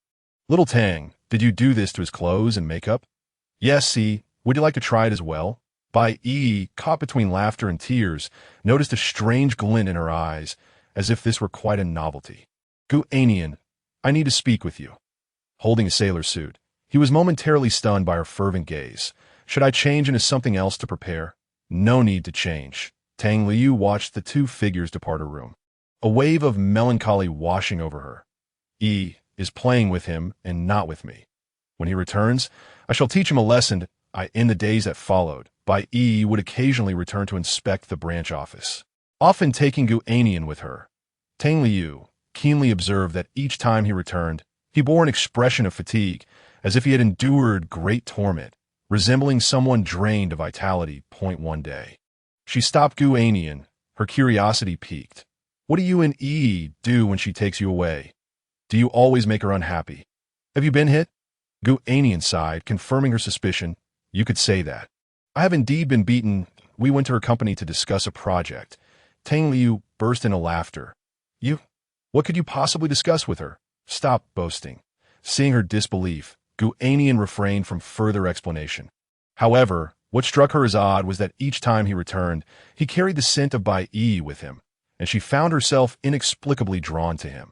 Little Tang, did you do this to his clothes and makeup? Yes, see, would you like to try it as well? Bai Yi, caught between laughter and tears, noticed a strange glint in her eyes, as if this were quite a novelty. Gu Annian, I need to speak with you. Holding a sailor suit, he was momentarily stunned by her fervent gaze. Should I change into something else to prepare? No need to change. Tang Liu watched the 2 figures depart her room, a wave of melancholy washing over her. Yi is playing with him and not with me. When he returns, I shall teach him a lesson. In the days that followed, Bai Yi would occasionally return to inspect the branch office, often taking Gu Annian with her. Tang Liu keenly observed that each time he returned, he bore an expression of fatigue, as if he had endured great torment, resembling someone drained of vitality. One day, she stopped Gu Annian, Her curiosity piqued. What do you and E do when she takes you away? Do you always make her unhappy? Have you been hit? Gu Annian sighed, confirming her suspicion. You could say that. I have indeed been beaten. We went to her company to discuss a project. Tang Liu burst into laughter. You? What could you possibly discuss with her? Stop boasting. Seeing her disbelief, Gu Annian refrained from further explanation. However, what struck her as odd was that each time he returned, he carried the scent of Bai Yi with him, and she found herself inexplicably drawn to him.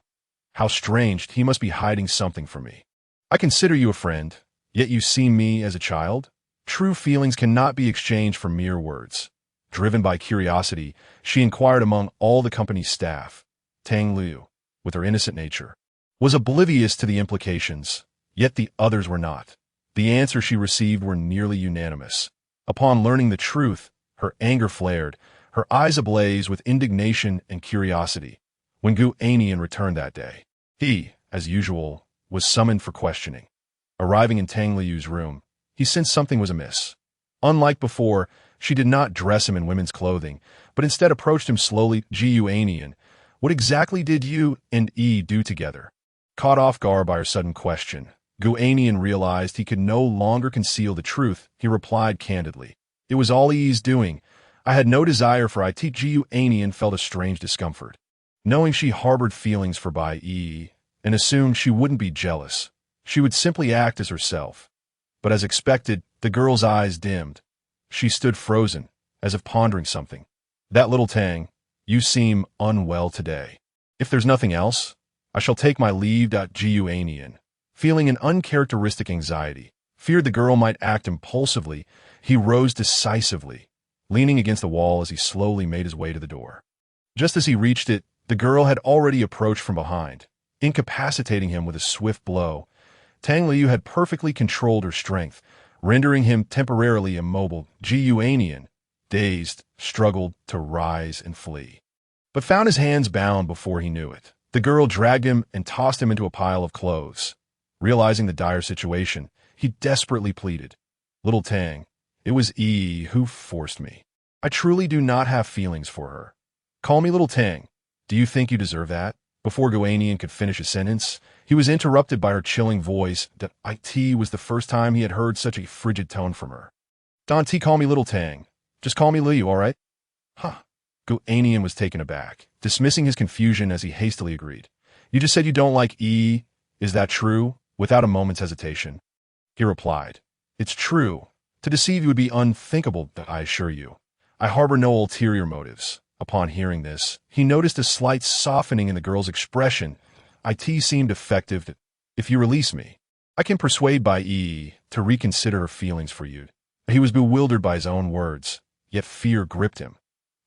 How strange, he must be hiding something from me. I consider you a friend, yet you see me as a child? True feelings cannot be exchanged for mere words. Driven by curiosity, she inquired among all the company's staff. Tang Liu, with her innocent nature, was oblivious to the implications, yet the others were not. The answers she received were nearly unanimous. Upon learning the truth, her anger flared, her eyes ablaze with indignation and curiosity. When Gu Annian returned that day, he, as usual, was summoned for questioning. Arriving in Tang Liu's room, he sensed something was amiss. Unlike before, she did not dress him in women's clothing, but instead approached him slowly. Gu Annian, what exactly did you and E do together? Caught off guard by her sudden question, Gu Annian realized he could no longer conceal the truth. He replied candidly. It was all E's doing. I had no desire for it. Gu Annian felt a strange discomfort, knowing she harbored feelings for Bai Yi, and assumed she wouldn't be jealous. She would simply act as herself. But as expected, the girl's eyes dimmed. She stood frozen, as if pondering something. That little Tang, you seem unwell today. If there's nothing else, I shall take my leave. Gu Annian, feeling an uncharacteristic anxiety, feared the girl might act impulsively. He rose decisively, leaning against the wall as he slowly made his way to the door. Just as he reached it, the girl had already approached from behind, incapacitating him with a swift blow. Tang Liu had perfectly controlled her strength, rendering him temporarily immobile. Gu Annian, dazed, struggled to rise and flee, but found his hands bound before he knew it. The girl dragged him and tossed him into a pile of clothes. Realizing the dire situation, he desperately pleaded. Little Tang, it was E who forced me. I truly do not have feelings for her. Call me Little Tang. Do you think you deserve that? Before Gu Annian could finish his sentence, he was interrupted by her chilling voice. That it was the first time he had heard such a frigid tone from her. Don't call me Little Tang. Just call me Liu, all right? Huh. Gu Annian was taken aback, dismissing his confusion as he hastily agreed. You just said you don't like E. Is that true? Without a moment's hesitation, he replied. It's true. To deceive you would be unthinkable, I assure you. I harbor no ulterior motives. Upon hearing this, he noticed a slight softening in the girl's expression. It seemed effective. If you release me, I can persuade Bai Yi to reconsider her feelings for you. He was bewildered by his own words, yet fear gripped him.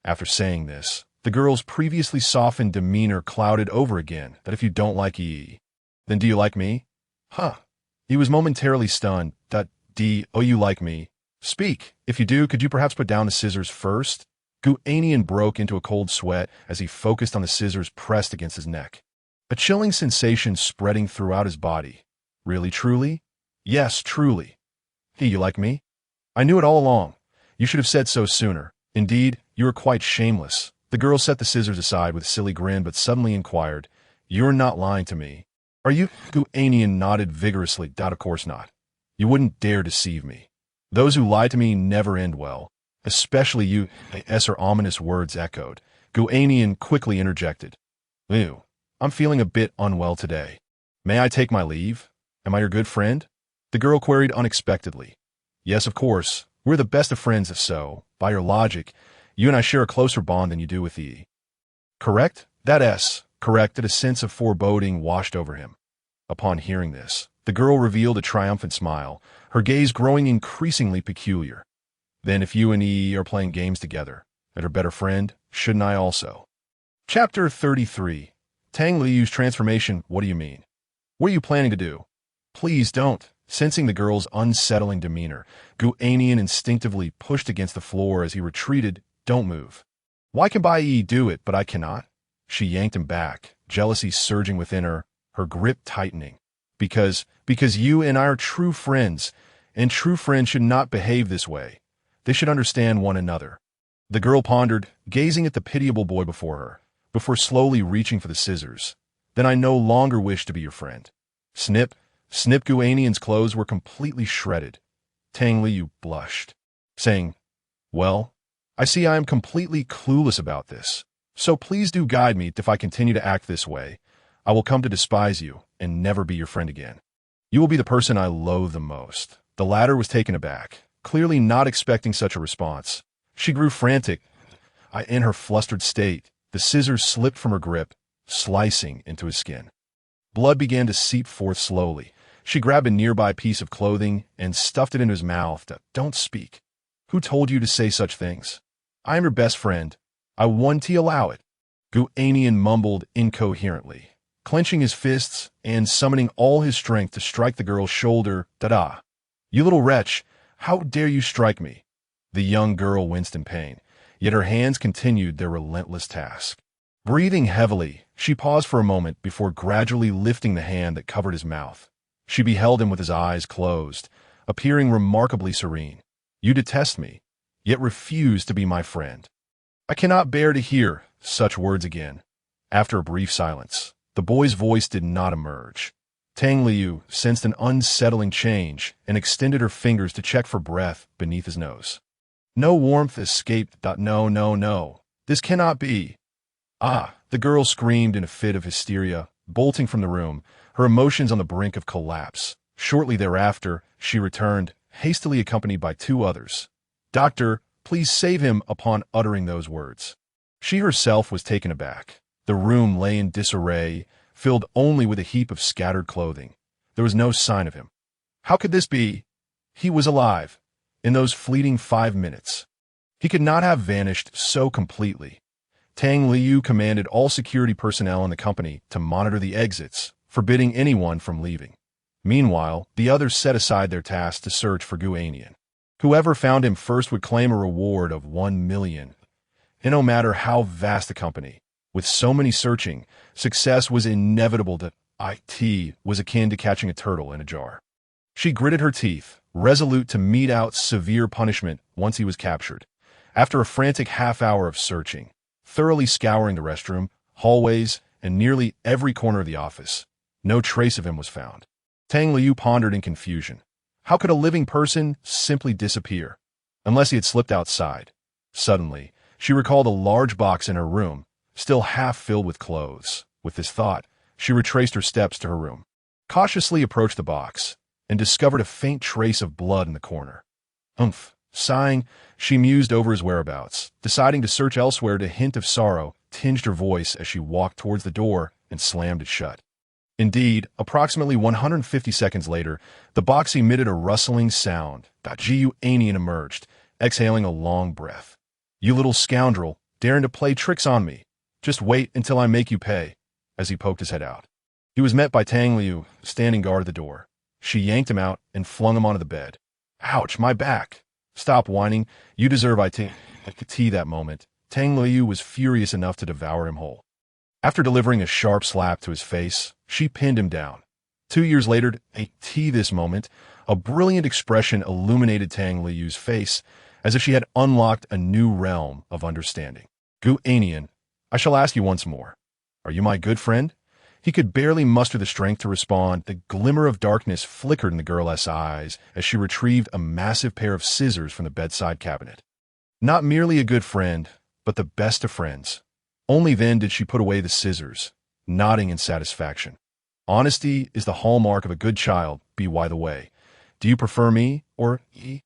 After saying this, the girl's previously softened demeanor clouded over again. That if you don't like Yi, then do you like me? Huh. He was momentarily stunned. Oh, you like me? Speak. If you do, could you perhaps put down the scissors first? Gu Annian broke into a cold sweat as he focused on the scissors pressed against his neck. A chilling sensation spreading throughout his body. Really, truly? Yes, truly. You like me? I knew it all along. You should have said so sooner. Indeed, you are quite shameless. The girl set the scissors aside with a silly grin but suddenly inquired, You're not lying to me, are you? Gu Annian nodded vigorously. Of course not. You wouldn't dare deceive me. Those who lie to me never end well. Especially you. Her ominous words echoed. Gu Annian quickly interjected. Ew, I'm feeling a bit unwell today. May I take my leave? Am I your good friend? The girl queried unexpectedly. Yes, of course. We're the best of friends if so. By your logic, you and I share a closer bond than you do with E. Correct? Correct. A sense of foreboding washed over him. Upon hearing this, the girl revealed a triumphant smile, her gaze growing increasingly peculiar. Then if you and E are playing games together, and her better friend, shouldn't I also? Chapter 33. Tang Liu's transformation. What do you mean? What are you planning to do? Please don't. Sensing the girl's unsettling demeanor, Gu Annian instinctively pushed against the floor as he retreated. Don't move. Why can Bai Yi do it, but I cannot? She yanked him back, jealousy surging within her, her grip tightening. Because you and I are true friends, and true friends should not behave this way. They should understand one another. The girl pondered, gazing at the pitiable boy before her, before slowly reaching for the scissors. Then I no longer wish to be your friend. Snip, snip. Gu Annian's clothes were completely shredded. Tang Liu blushed, saying, "Well, I see I am completely clueless about this. So please do guide me. If I continue to act this way, I will come to despise you and never be your friend again. You will be the person I loathe the most." The latter was taken aback, clearly not expecting such a response. She grew frantic. In her flustered state, the scissors slipped from her grip, slicing into his skin. Blood began to seep forth slowly. She grabbed a nearby piece of clothing and stuffed it into his mouth. "Don't speak. Who told you to say such things? I am your best friend. I won't allow it." Gu Annian mumbled incoherently, clenching his fists and summoning all his strength to strike the girl's shoulder. "Da-da! You little wretch! How dare you strike me?" The young girl winced in pain, yet her hands continued their relentless task. Breathing heavily, she paused for a moment before gradually lifting the hand that covered his mouth. She beheld him with his eyes closed, appearing remarkably serene. "You detest me, yet refuse to be my friend." "I cannot bear to hear such words again." After a brief silence, the boy's voice did not emerge. Tang Liu sensed an unsettling change and extended her fingers to check for breath beneath his nose. No warmth escaped. "No, no, no. This cannot be." "Ah!" The girl screamed in a fit of hysteria, bolting from the room, her emotions on the brink of collapse. Shortly thereafter, she returned, hastily accompanied by two others. "Doctor, please save him." Upon uttering those words, she herself was taken aback. The room lay in disarray, filled only with a heap of scattered clothing. There was no sign of him. How could this be? He was alive. In those fleeting 5 minutes, he could not have vanished so completely. Tang Liu commanded all security personnel in the company to monitor the exits, forbidding anyone from leaving. Meanwhile, the others set aside their task to search for Gu Annian. Whoever found him first would claim a reward of 1 million. And no matter how vast the company, with so many searching, success was inevitable. It was akin to catching a turtle in a jar. She gritted her teeth, resolute to mete out severe punishment once he was captured. After a frantic half-hour of searching, thoroughly scouring the restroom, hallways, and nearly every corner of the office, no trace of him was found. Tang Liu pondered in confusion. How could a living person simply disappear? Unless he had slipped outside. Suddenly, she recalled a large box in her room, still half filled with clothes. With this thought, she retraced her steps to her room, cautiously approached the box, and discovered a faint trace of blood in the corner. Humph! Sighing, she mused over his whereabouts, deciding to search elsewhere. A hint of sorrow tinged her voice as she walked towards the door and slammed it shut. Indeed, approximately 150 seconds later, the box emitted a rustling sound. Gu Annian emerged, exhaling a long breath. "You little scoundrel, daring to play tricks on me. Just wait until I make you pay," as he poked his head out. He was met by Tang Liu, standing guard at the door. She yanked him out and flung him onto the bed. "Ouch, my back." "Stop whining. You deserve tea." That moment, Tang Liu was furious enough to devour him whole. After delivering a sharp slap to his face, she pinned him down. 2 years later, this moment, a brilliant expression illuminated Tang Liu's face, as if she had unlocked a new realm of understanding. "Gu Annian, I shall ask you once more. Are you my good friend?" He could barely muster the strength to respond. The glimmer of darkness flickered in the girl's eyes as she retrieved a massive pair of scissors from the bedside cabinet. Not merely a good friend, but the best of friends. Only then did she put away the scissors, nodding in satisfaction. "Honesty is the hallmark of a good child, by the way. Do you prefer me, or he?"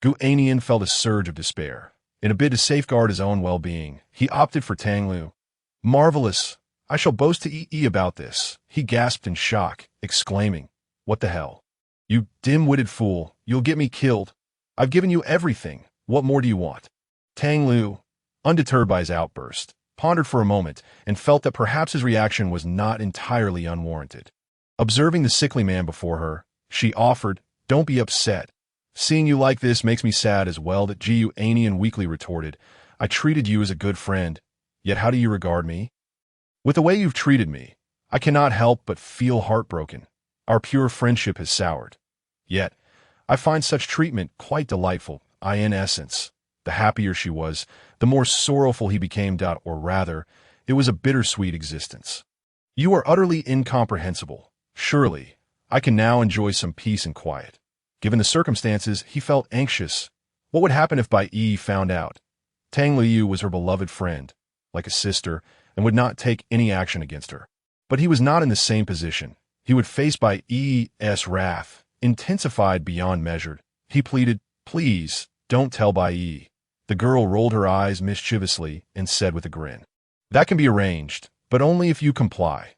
Gu Annian felt a surge of despair. In a bid to safeguard his own well-being, he opted for Tang Liu. "Marvelous! I shall boast to E about this," he gasped in shock, exclaiming, "What the hell? You dim-witted fool, you'll get me killed. I've given you everything. What more do you want?" Tang Liu, undeterred by his outburst, pondered for a moment and felt that perhaps his reaction was not entirely unwarranted. Observing the sickly man before her, she offered, "Don't be upset. Seeing you like this makes me sad as well." That Gu Annian weakly retorted, "I treated you as a good friend, yet how do you regard me? With the way you've treated me, I cannot help but feel heartbroken. Our pure friendship has soured. Yet, I find such treatment quite delightful. In essence, The happier she was, the more sorrowful he became. Or rather, it was a bittersweet existence. You are utterly incomprehensible. Surely, I can now enjoy some peace and quiet. Given the circumstances, he felt anxious. What would happen if Bai Yi found out? Tang Liu was her beloved friend, like a sister, and would not take any action against her. But he was not in the same position. He would face Bai Yi's wrath, intensified beyond measure. He pleaded, "Please, don't tell Bai Yi." The girl rolled her eyes mischievously and said with a grin, "That can be arranged, but only if you comply."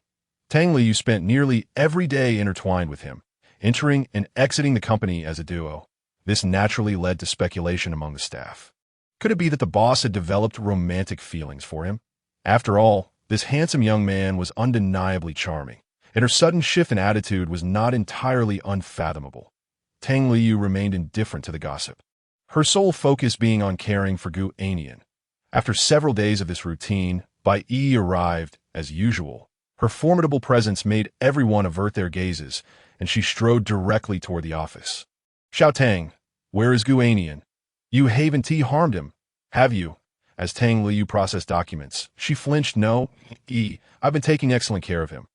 Tang Liu spent nearly every day intertwined with him, entering and exiting the company as a duo. This naturally led to speculation among the staff. Could it be that the boss had developed romantic feelings for him? After all, this handsome young man was undeniably charming, and her sudden shift in attitude was not entirely unfathomable. Tang Liu remained indifferent to the gossip, her sole focus being on caring for Gu Annian. After several days of this routine, Bai Yi arrived, as usual. Her formidable presence made everyone avert their gazes, and she strode directly toward the office. "Xiao Tang, where is Gu Annian? You haven't harmed him, have you?" As Tang Liu processed documents, she flinched. "No, I've been taking excellent care of him.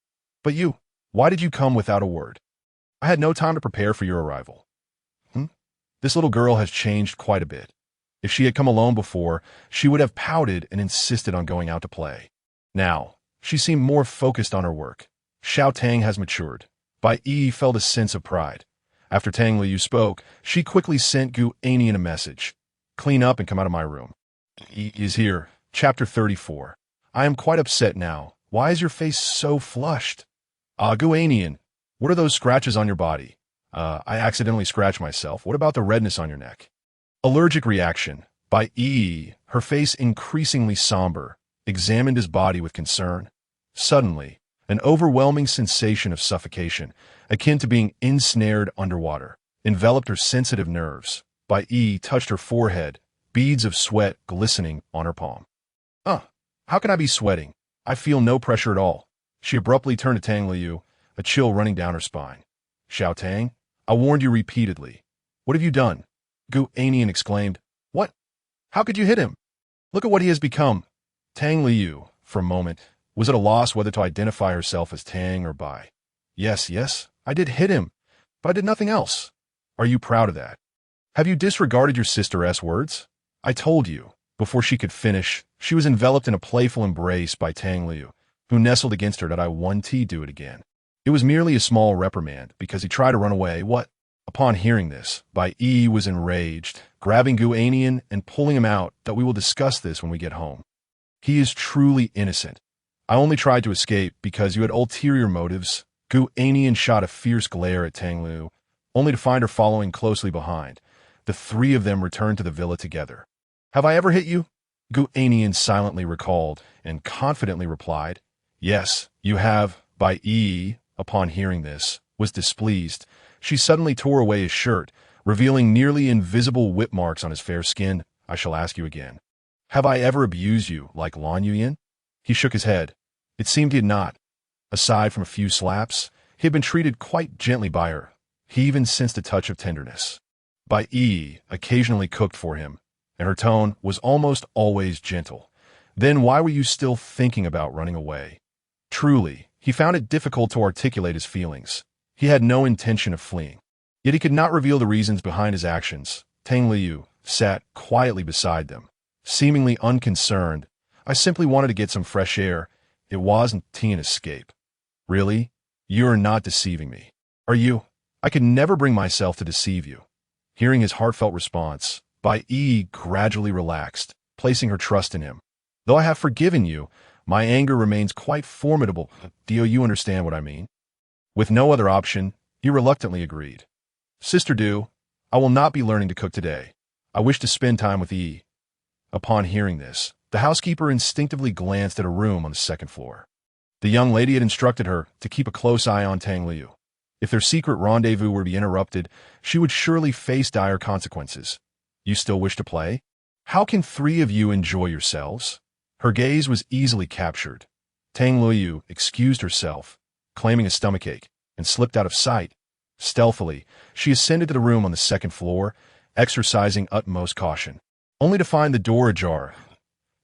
But you, why did you come without a word?" "I had no time to prepare for your arrival." This little girl has changed quite a bit. If she had come alone before, she would have pouted and insisted on going out to play. Now, she seemed more focused on her work. Xiao Tang has matured. Bai Yi felt a sense of pride. After Tang Liu spoke, she quickly sent Gu Annian a message. "Clean up and come out of my room." "He is here." Chapter 34. "I am quite upset now. Why is your face so flushed?" Gu Annian, what are those scratches on your body?" I accidentally scratched myself. What about the redness on your neck?" Allergic reaction. Bai Yi, her face increasingly somber, examined his body with concern. Suddenly, an overwhelming sensation of suffocation, akin to being ensnared underwater, enveloped her sensitive nerves. Bai Yi touched her forehead, beads of sweat glistening on her palm. How can I be sweating? I feel no pressure at all." She abruptly turned to Tang Liu, a chill running down her spine. "Xiao Tang, I warned you repeatedly. What have you done?" Gu Annian exclaimed. "What? How could you hit him? Look at what he has become." Tang Liu, for a moment, was at a loss whether to identify herself as Tang or Bai. Yes, I did hit him, but I did nothing else." "Are you proud of that? Have you disregarded your sister's words?" "I told you." Before she could finish, she was enveloped in a playful embrace by Tang Liu, who nestled against her. "Did I do it again?" It was merely a small reprimand, because he tried to run away. "What?" Upon hearing this, Bai Yi was enraged, grabbing Gu Annian and pulling him out. "That we will discuss this when we get home. He is truly innocent. I only tried to escape because you had ulterior motives." Gu Annian shot a fierce glare at Tang Liu, only to find her following closely behind. The three of them returned to the villa together. "Have I ever hit you?" Gu Annian silently recalled and confidently replied, "Yes, you have." Bai Yi, upon hearing this, was displeased. She suddenly tore away his shirt, revealing nearly invisible whip marks on his fair skin. "I shall ask you again. Have I ever abused you like Lan Yuyan?" He shook his head. It seemed he had not. Aside from a few slaps, he had been treated quite gently by her. He even sensed a touch of tenderness. Bai Yi occasionally cooked for him, and her tone was almost always gentle. "Then why were you still thinking about running away?" Truly, he found it difficult to articulate his feelings. He had no intention of fleeing, yet he could not reveal the reasons behind his actions. Tang Liu sat quietly beside them, seemingly unconcerned. "I simply wanted to get some fresh air. It wasn't an escape." "Really? You are not deceiving me, are you?" "I could never bring myself to deceive you." Hearing his heartfelt response, Bai Yi gradually relaxed, placing her trust in him. "Though I have forgiven you, my anger remains quite formidable. Do you understand what I mean?" With no other option, he reluctantly agreed. "Sister Du, I will not be learning to cook today. I wish to spend time with Yi." Upon hearing this, the housekeeper instinctively glanced at a room on the second floor. The young lady had instructed her to keep a close eye on Tang Liu. If their secret rendezvous were to be interrupted, she would surely face dire consequences. "You still wish to play? How can three of you enjoy yourselves?" Her gaze was easily captured. Tang Liu excused herself, claiming a stomachache, and slipped out of sight. Stealthily, she ascended to the room on the second floor, exercising utmost caution. only to find the door ajar.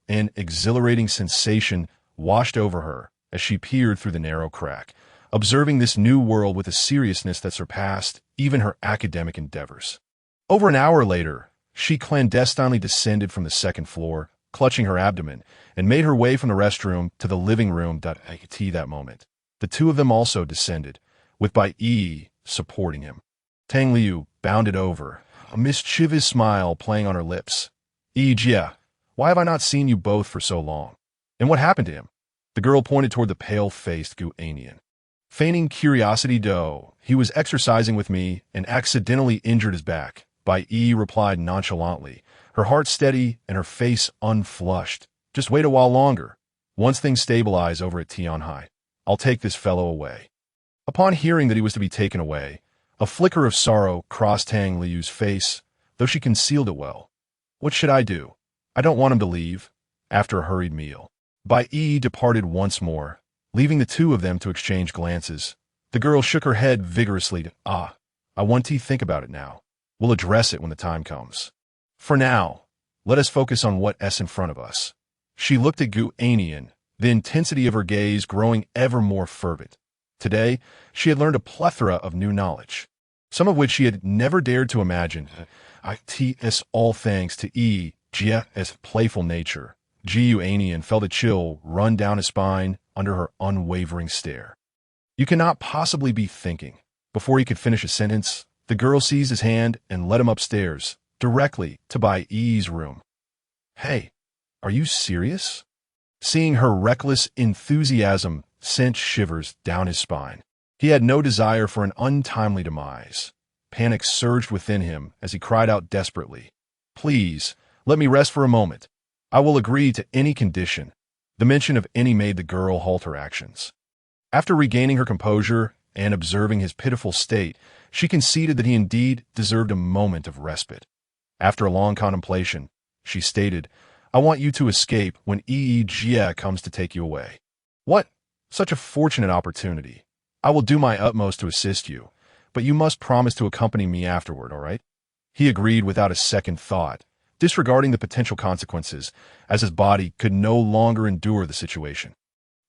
An exhilarating sensation washed over her as she peered through the narrow crack, observing this new world with a seriousness that surpassed even her academic endeavors. Over an hour later, she clandestinely descended from the second floor, clutching her abdomen, and made her way from the restroom to the living room. At that moment, the two of them also descended, with Bai Yi supporting him. Tang Liu bounded over, a mischievous smile playing on her lips. Yi Jia, why have I not seen you both for so long? And what happened to him? The girl pointed toward the pale-faced Gu Annian. Feigning curiosity, though, he was exercising with me and accidentally injured his back. Bai Yi replied nonchalantly, her heart steady and her face unflushed. Just wait a while longer. Once things stabilize over at Tianhai, I'll take this fellow away. Upon hearing that he was to be taken away, a flicker of sorrow crossed Tang Liu's face, though she concealed it well. What should I do? I don't want him to leave. After a hurried meal, Bai Yi departed once more, leaving the two of them to exchange glances. The girl shook her head vigorously. I want to think about it now. We'll address it when the time comes. For now, let us focus on what's in front of us. She looked at Gu Annian, the intensity of her gaze growing ever more fervent. Today, she had learned a plethora of new knowledge, some of which she had never dared to imagine. It's all thanks to Yi Jia's playful nature. Gu Annian felt a chill run down his spine under her unwavering stare. You cannot possibly be thinking. Before he could finish a sentence, the girl seized his hand and led him upstairs, directly to Bai Yi's room. Hey, are you serious? Seeing her reckless enthusiasm sent shivers down his spine. He had no desire for an untimely demise. Panic surged within him as he cried out desperately, "Please, let me rest for a moment. I will agree to any condition." The mention of any made the girl halt her actions. After regaining her composure and observing his pitiful state, she conceded that he indeed deserved a moment of respite. After a long contemplation, she stated, "I want you to escape when Yi Jia comes to take you away." "What? Such a fortunate opportunity. I will do my utmost to assist you, but you must promise to accompany me afterward, all right?" He agreed without a second thought, disregarding the potential consequences, as his body could no longer endure the situation.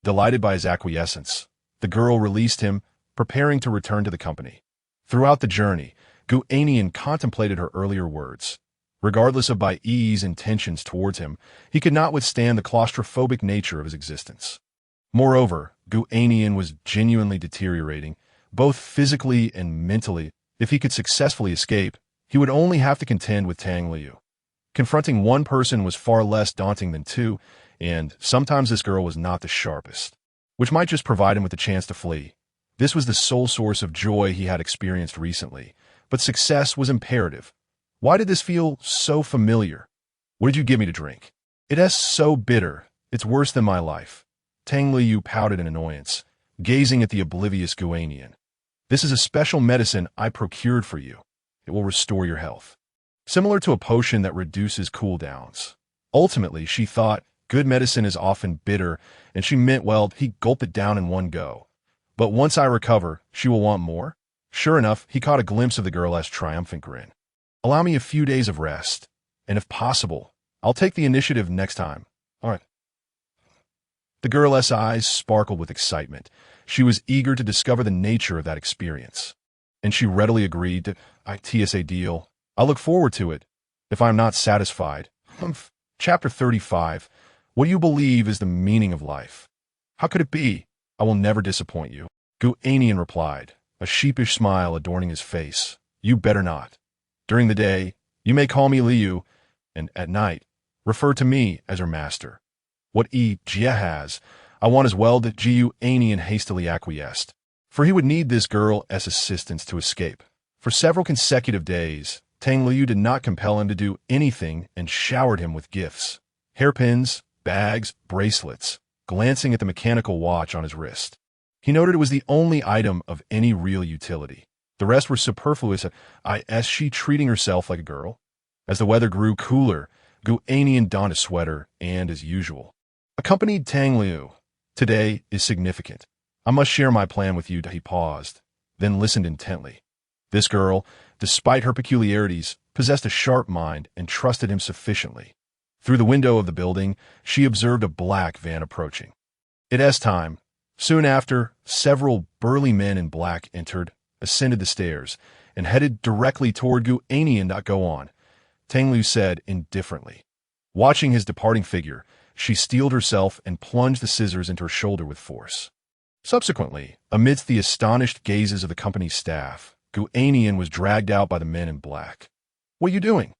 Delighted by his acquiescence, the girl released him, preparing to return to the company. Throughout the journey, Gu Annian contemplated her earlier words. Regardless of Bai Yi's intentions towards him, he could not withstand the claustrophobic nature of his existence. Moreover, Gu Annian was genuinely deteriorating, both physically and mentally. If he could successfully escape, he would only have to contend with Tang Liu. Confronting one person was far less daunting than two, and sometimes this girl was not the sharpest, which might just provide him with the chance to flee. This was the sole source of joy he had experienced recently, but success was imperative. Why did this feel so familiar? "What did you give me to drink?" "It's so bitter. It's worse than my life." Tang Liu pouted in annoyance, gazing at the oblivious Gu Annian. "This is a special medicine I procured for you. It will restore your health. Similar to a potion that reduces cooldowns." Ultimately, she thought, good medicine is often bitter, and she meant well. He gulped it down in one go. "But once I recover, she will want more?" Sure enough, he caught a glimpse of the girl's triumphant grin. "Allow me a few days of rest, and if possible, I'll take the initiative next time. All right." The girl's eyes sparkled with excitement. She was eager to discover the nature of that experience, and she readily agreed to "It's a deal. I'll look forward to it, if I am not satisfied." Chapter 35. What do you believe is the meaning of life? "How could it be? I will never disappoint you," Gu Annian replied, a sheepish smile adorning his face. "You better not. During the day, you may call me Liu, and at night, refer to me as her master. What Yi Jia has, I want as well." That Gu Annian hastily acquiesced, for he would need this girl's assistance to escape. For several consecutive days, Tang Liu did not compel him to do anything and showered him with gifts. Hairpins, bags, bracelets, glancing at the mechanical watch on his wrist. He noted it was the only item of any real utility. The rest were superfluous. Is she treating herself like a girl? As the weather grew cooler, Gu Annian donned a sweater and, as usual, accompanied Tang Liu. "Today is significant. I must share my plan with you." He paused, then listened intently. This girl, despite her peculiarities, possessed a sharp mind and trusted him sufficiently. Through the window of the building, she observed a black van approaching. It time. Soon after, several burly men in black entered, ascended the stairs, and headed directly toward Gu Annian. Go on, Tang Liu said indifferently. Watching his departing figure, she steeled herself and plunged the scissors into her shoulder with force. Subsequently, amidst the astonished gazes of the company's staff, Gu Annian was dragged out by the men in black. "What are you doing?"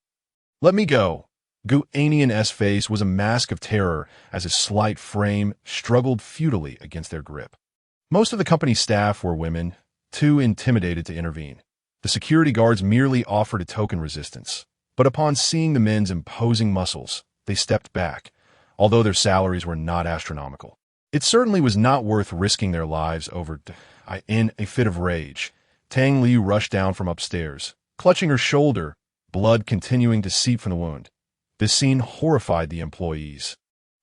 "Let me go." Gu Annian's face was a mask of terror as his slight frame struggled futilely against their grip. Most of the company staff were women, too intimidated to intervene. The security guards merely offered a token resistance, but upon seeing the men's imposing muscles, they stepped back, although their salaries were not astronomical. It certainly was not worth risking their lives over. In a fit of rage, Tang Liu rushed down from upstairs, clutching her shoulder, blood continuing to seep from the wound. This scene horrified the employees,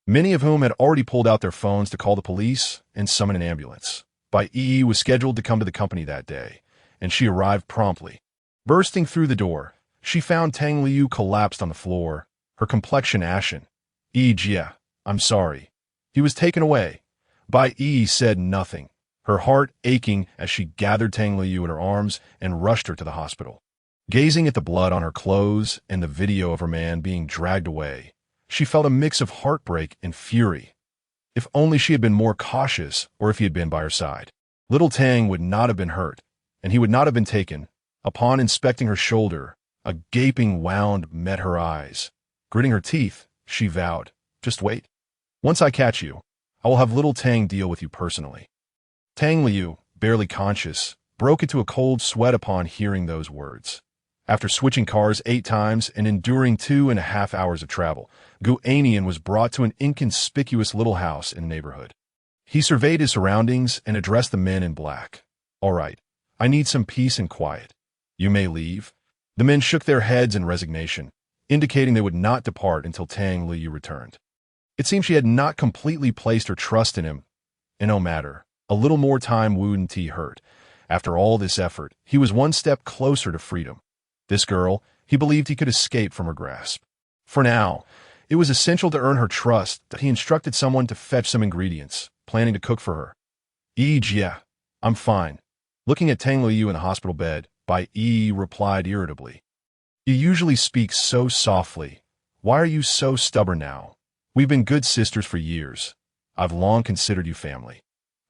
many of whom had already pulled out their phones to call the police and summon an ambulance. Bai Yi was scheduled to come to the company that day, and she arrived promptly. Bursting through the door, she found Tang Liu collapsed on the floor, her complexion ashen. "Jia, I'm sorry." He was taken away. Bai Yi said nothing, her heart aching as she gathered Tang Liu in her arms and rushed her to the hospital. Gazing at the blood on her clothes and the video of her man being dragged away, she felt a mix of heartbreak and fury. If only she had been more cautious, or if he had been by her side. Little Tang would not have been hurt, and he would not have been taken. Upon inspecting her shoulder, a gaping wound met her eyes. Gritting her teeth, she vowed, "Just wait. Once I catch you, I will have little Tang deal with you personally." Tang Liu, barely conscious, broke into a cold sweat upon hearing those words. After switching cars 8 times and enduring 2.5 hours of travel, Gu Annian was brought to an inconspicuous little house in the neighborhood. He surveyed his surroundings and addressed the men in black. "All right, I need some peace and quiet. You may leave." The men shook their heads in resignation, indicating they would not depart until Tang Liu returned. It seemed she had not completely placed her trust in him. And no matter, a little more time wouldn't hurt. After all this effort, he was one step closer to freedom. This girl, he believed he could escape from her grasp. For now, it was essential to earn her trust that he instructed someone to fetch some ingredients, planning to cook for her. "Yeah, I'm fine." Looking at Tang Liu in the hospital bed, Bai Yi replied irritably. "You usually speak so softly. Why are you so stubborn now? We've been good sisters for years. I've long considered you family.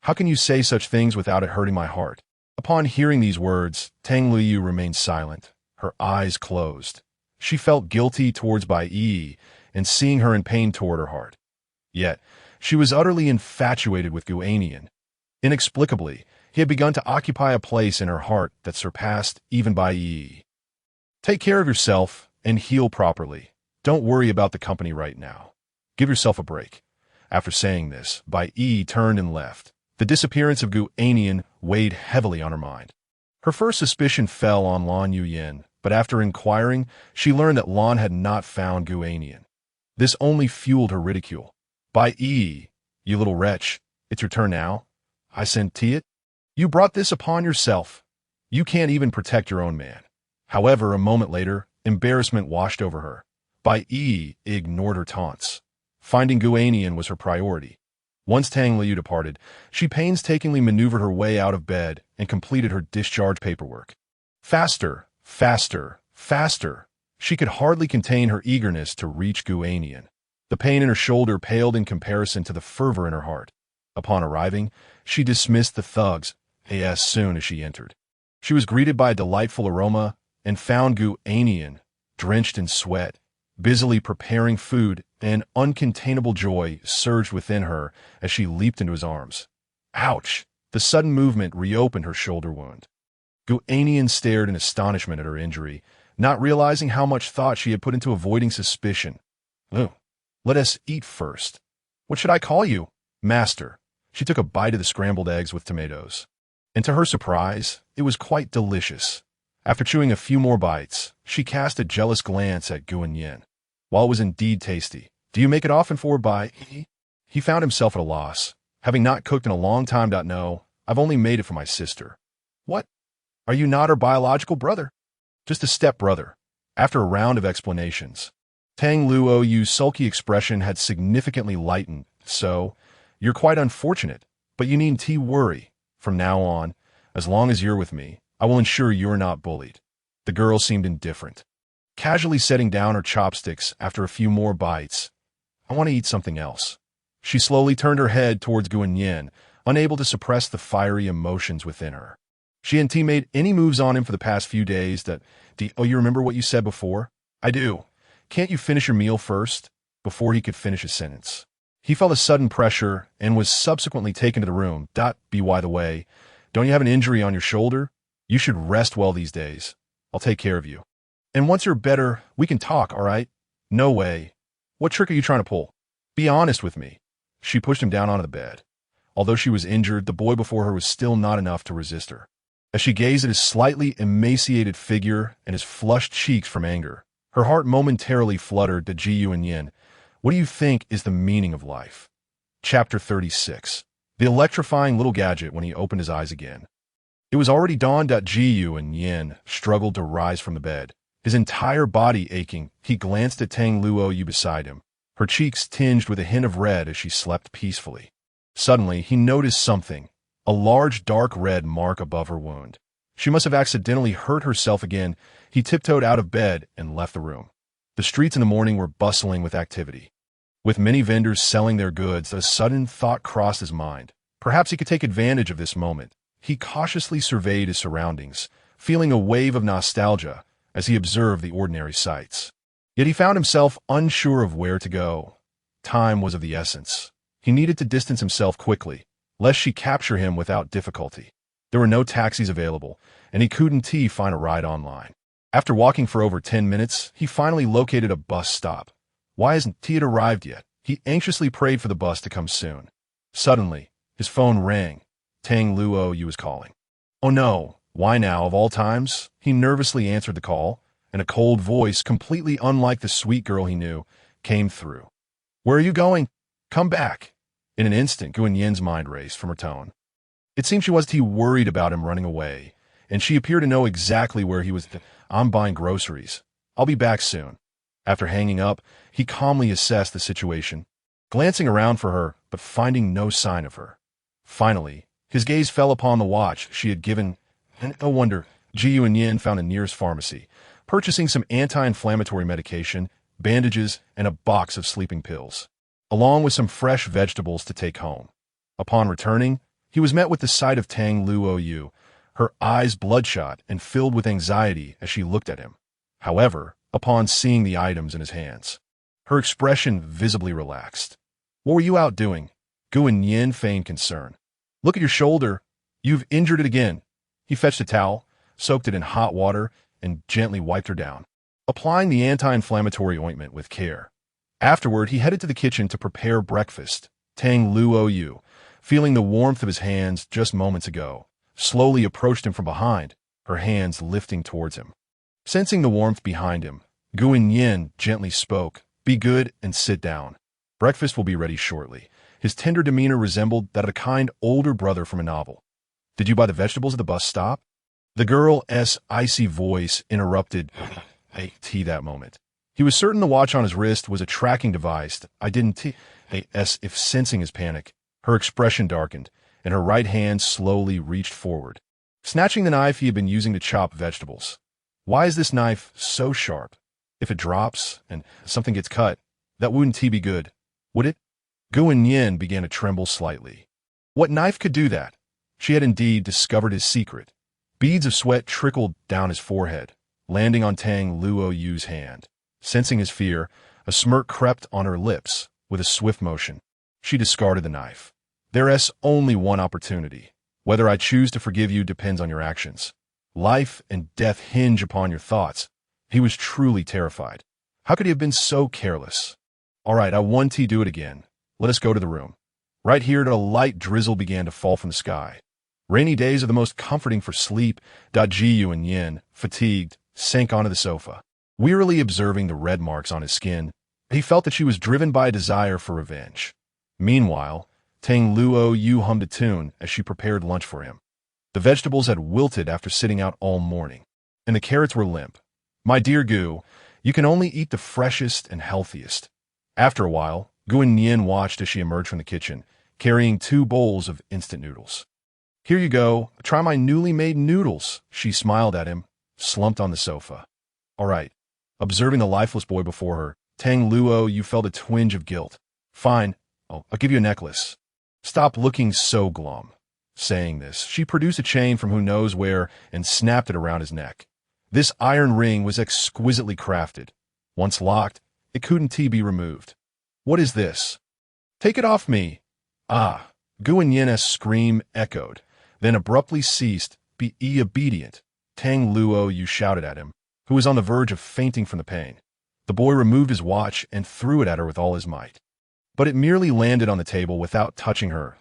How can you say such things without it hurting my heart?" Upon hearing these words, Tang Liu remained silent, her eyes closed. She felt guilty towards Bai Yi and seeing her in pain toward her heart. Yet, she was utterly infatuated with Gu Annian. Inexplicably, he had begun to occupy a place in her heart that surpassed even Bai Yi. "Take care of yourself and heal properly. Don't worry about the company right now. Give yourself a break." After saying this, Bai Yi turned and left. The disappearance of Gu Annian weighed heavily on her mind. Her first suspicion fell on Lan Yuyin, but after inquiring, she learned that Lan had not found Gu Annian. This only fueled her ridicule. "Bai Yi, you little wretch, it's your turn now? I sent it? You brought this upon yourself. You can't even protect your own man." However, a moment later, embarrassment washed over her. Bai Yi ignored her taunts. Finding Gu Annian was her priority. Once Tang Liu departed, she painstakingly maneuvered her way out of bed and completed her discharge paperwork. Faster, faster, faster. She could hardly contain her eagerness to reach Gu Annian. The pain in her shoulder paled in comparison to the fervor in her heart. Upon arriving, she dismissed the thugs as soon as she entered. She was greeted by a delightful aroma and found Gu Annian, drenched in sweat, busily preparing food. An uncontainable joy surged within her as she leaped into his arms. Ouch! The sudden movement reopened her shoulder wound. Gu Annian stared in astonishment at her injury, not realizing how much thought she had put into avoiding suspicion. "Oh, let us eat first. What should I call you?" "Master." She took a bite of the scrambled eggs with tomatoes. And to her surprise, it was quite delicious. After chewing a few more bites, she cast a jealous glance at Gu Annian. While it was indeed tasty, "Do you make it often for Bai Yi?" He found himself at a loss. "Having not cooked in a long time. No, I've only made it for my sister." "What? Are you not her biological brother?" "Just a step-brother." After a round of explanations, Tang Luo Yu's sulky expression had significantly lightened. So, you're quite unfortunate, but you needn't worry. From now on, as long as you're with me, I will ensure you're not bullied. The girl seemed indifferent, casually setting down her chopsticks after a few more bites. I want to eat something else. She slowly turned her head towards Gu Annian, unable to suppress the fiery emotions within her. She hadn't made any moves on him for the past few days that, oh, you remember what you said before? I do. Can't you finish your meal first? Before he could finish his sentence, he felt a sudden pressure and was subsequently taken to the room. By the way, don't you have an injury on your shoulder? You should rest well these days. I'll take care of you. And once you're better, we can talk, all right? No way. What trick are you trying to pull? Be honest with me. She pushed him down onto the bed. Although she was injured, the boy before her was still not enough to resist her. As she gazed at his slightly emaciated figure and his flushed cheeks from anger, her heart momentarily fluttered to Gu Annian. What do you think is the meaning of life? Chapter 36. The electrifying little gadget when he opened his eyes again. It was already dawn. Gu Annian struggled to rise from the bed. His entire body aching, he glanced at Tang Luo Yu beside him, her cheeks tinged with a hint of red as she slept peacefully. Suddenly, he noticed something. A large dark red mark above her wound. She must have accidentally hurt herself again. He tiptoed out of bed and left the room. The streets in the morning were bustling with activity. With many vendors selling their goods, a sudden thought crossed his mind. Perhaps he could take advantage of this moment. He cautiously surveyed his surroundings, feeling a wave of nostalgia as he observed the ordinary sights. Yet he found himself unsure of where to go. Time was of the essence. He needed to distance himself quickly, lest she capture him without difficulty. There were no taxis available, and he couldn't find a ride online. After walking for over 10 minutes, he finally located a bus stop. Why hasn't it arrived yet? He anxiously prayed for the bus to come soon. Suddenly, his phone rang. Tang Luo Yu was calling. Oh no, why now of all times? He nervously answered the call, and a cold voice, completely unlike the sweet girl he knew, came through. Where are you going? Come back. In an instant, Gu Annian's mind raced from her tone. It seemed she was worried about him running away, and she appeared to know exactly where he was. I'm buying groceries. I'll be back soon. After hanging up, he calmly assessed the situation, glancing around for her, but finding no sign of her. Finally, his gaze fell upon the watch she had given, and no wonder, Gu Annian found the nearest pharmacy, purchasing some anti-inflammatory medication, bandages, and a box of sleeping pills, along with some fresh vegetables to take home. Upon returning, he was met with the sight of Tang Luo Yu, her eyes bloodshot and filled with anxiety as she looked at him. However, upon seeing the items in his hands, her expression visibly relaxed. What were you out doing? Gu Annian feigned concern. Look at your shoulder. You've injured it again. He fetched a towel, soaked it in hot water, and gently wiped her down, applying the anti-inflammatory ointment with care. Afterward, he headed to the kitchen to prepare breakfast. Tang Luo Yu, feeling the warmth of his hands just moments ago, slowly approached him from behind, her hands lifting towards him. Sensing the warmth behind him, Gu Annian gently spoke, Be good and sit down. Breakfast will be ready shortly. His tender demeanor resembled that of a kind older brother from a novel. Did you buy the vegetables at the bus stop? The girl's icy voice interrupted that moment. He was certain the watch on his wrist was a tracking device. I didn't if sensing his panic, her expression darkened, and her right hand slowly reached forward, snatching the knife he had been using to chop vegetables. Why is this knife so sharp? If it drops and something gets cut, that wouldn't be good, would it? Gu Annian began to tremble slightly. What knife could do that? She had indeed discovered his secret. Beads of sweat trickled down his forehead, landing on Tang Luo Yu's hand. Sensing his fear, a smirk crept on her lips. With a swift motion, she discarded the knife. There's only one opportunity. Whether I choose to forgive you depends on your actions. Life and death hinge upon your thoughts. He was truly terrified. How could he have been so careless? All right, I want to do it again. Let us go to the room. Right here, a light drizzle began to fall from the sky. Rainy days are the most comforting for sleep. Gu Annian, fatigued, sank onto the sofa, wearily observing the red marks on his skin. He felt that she was driven by a desire for revenge. Meanwhile, Tang Luo Yu hummed a tune as she prepared lunch for him. The vegetables had wilted after sitting out all morning, and the carrots were limp. My dear Gu, you can only eat the freshest and healthiest. After a while, Gu Annian watched as she emerged from the kitchen, carrying 2 bowls of instant noodles. Here you go, try my newly made noodles, she smiled at him, slumped on the sofa. All right. Observing the lifeless boy before her, Tang Luo, you felt a twinge of guilt. Fine, I'll give you a necklace. Stop looking so glum. Saying this, she produced a chain from who knows where and snapped it around his neck. This iron ring was exquisitely crafted. Once locked, it couldn't be removed. What is this? Take it off me. Ah, Gu Annian's scream echoed, then abruptly ceased. Be obedient. Tang Luo, you shouted at him, who was on the verge of fainting from the pain. The boy removed his watch and threw it at her with all his might. But it merely landed on the table without touching her.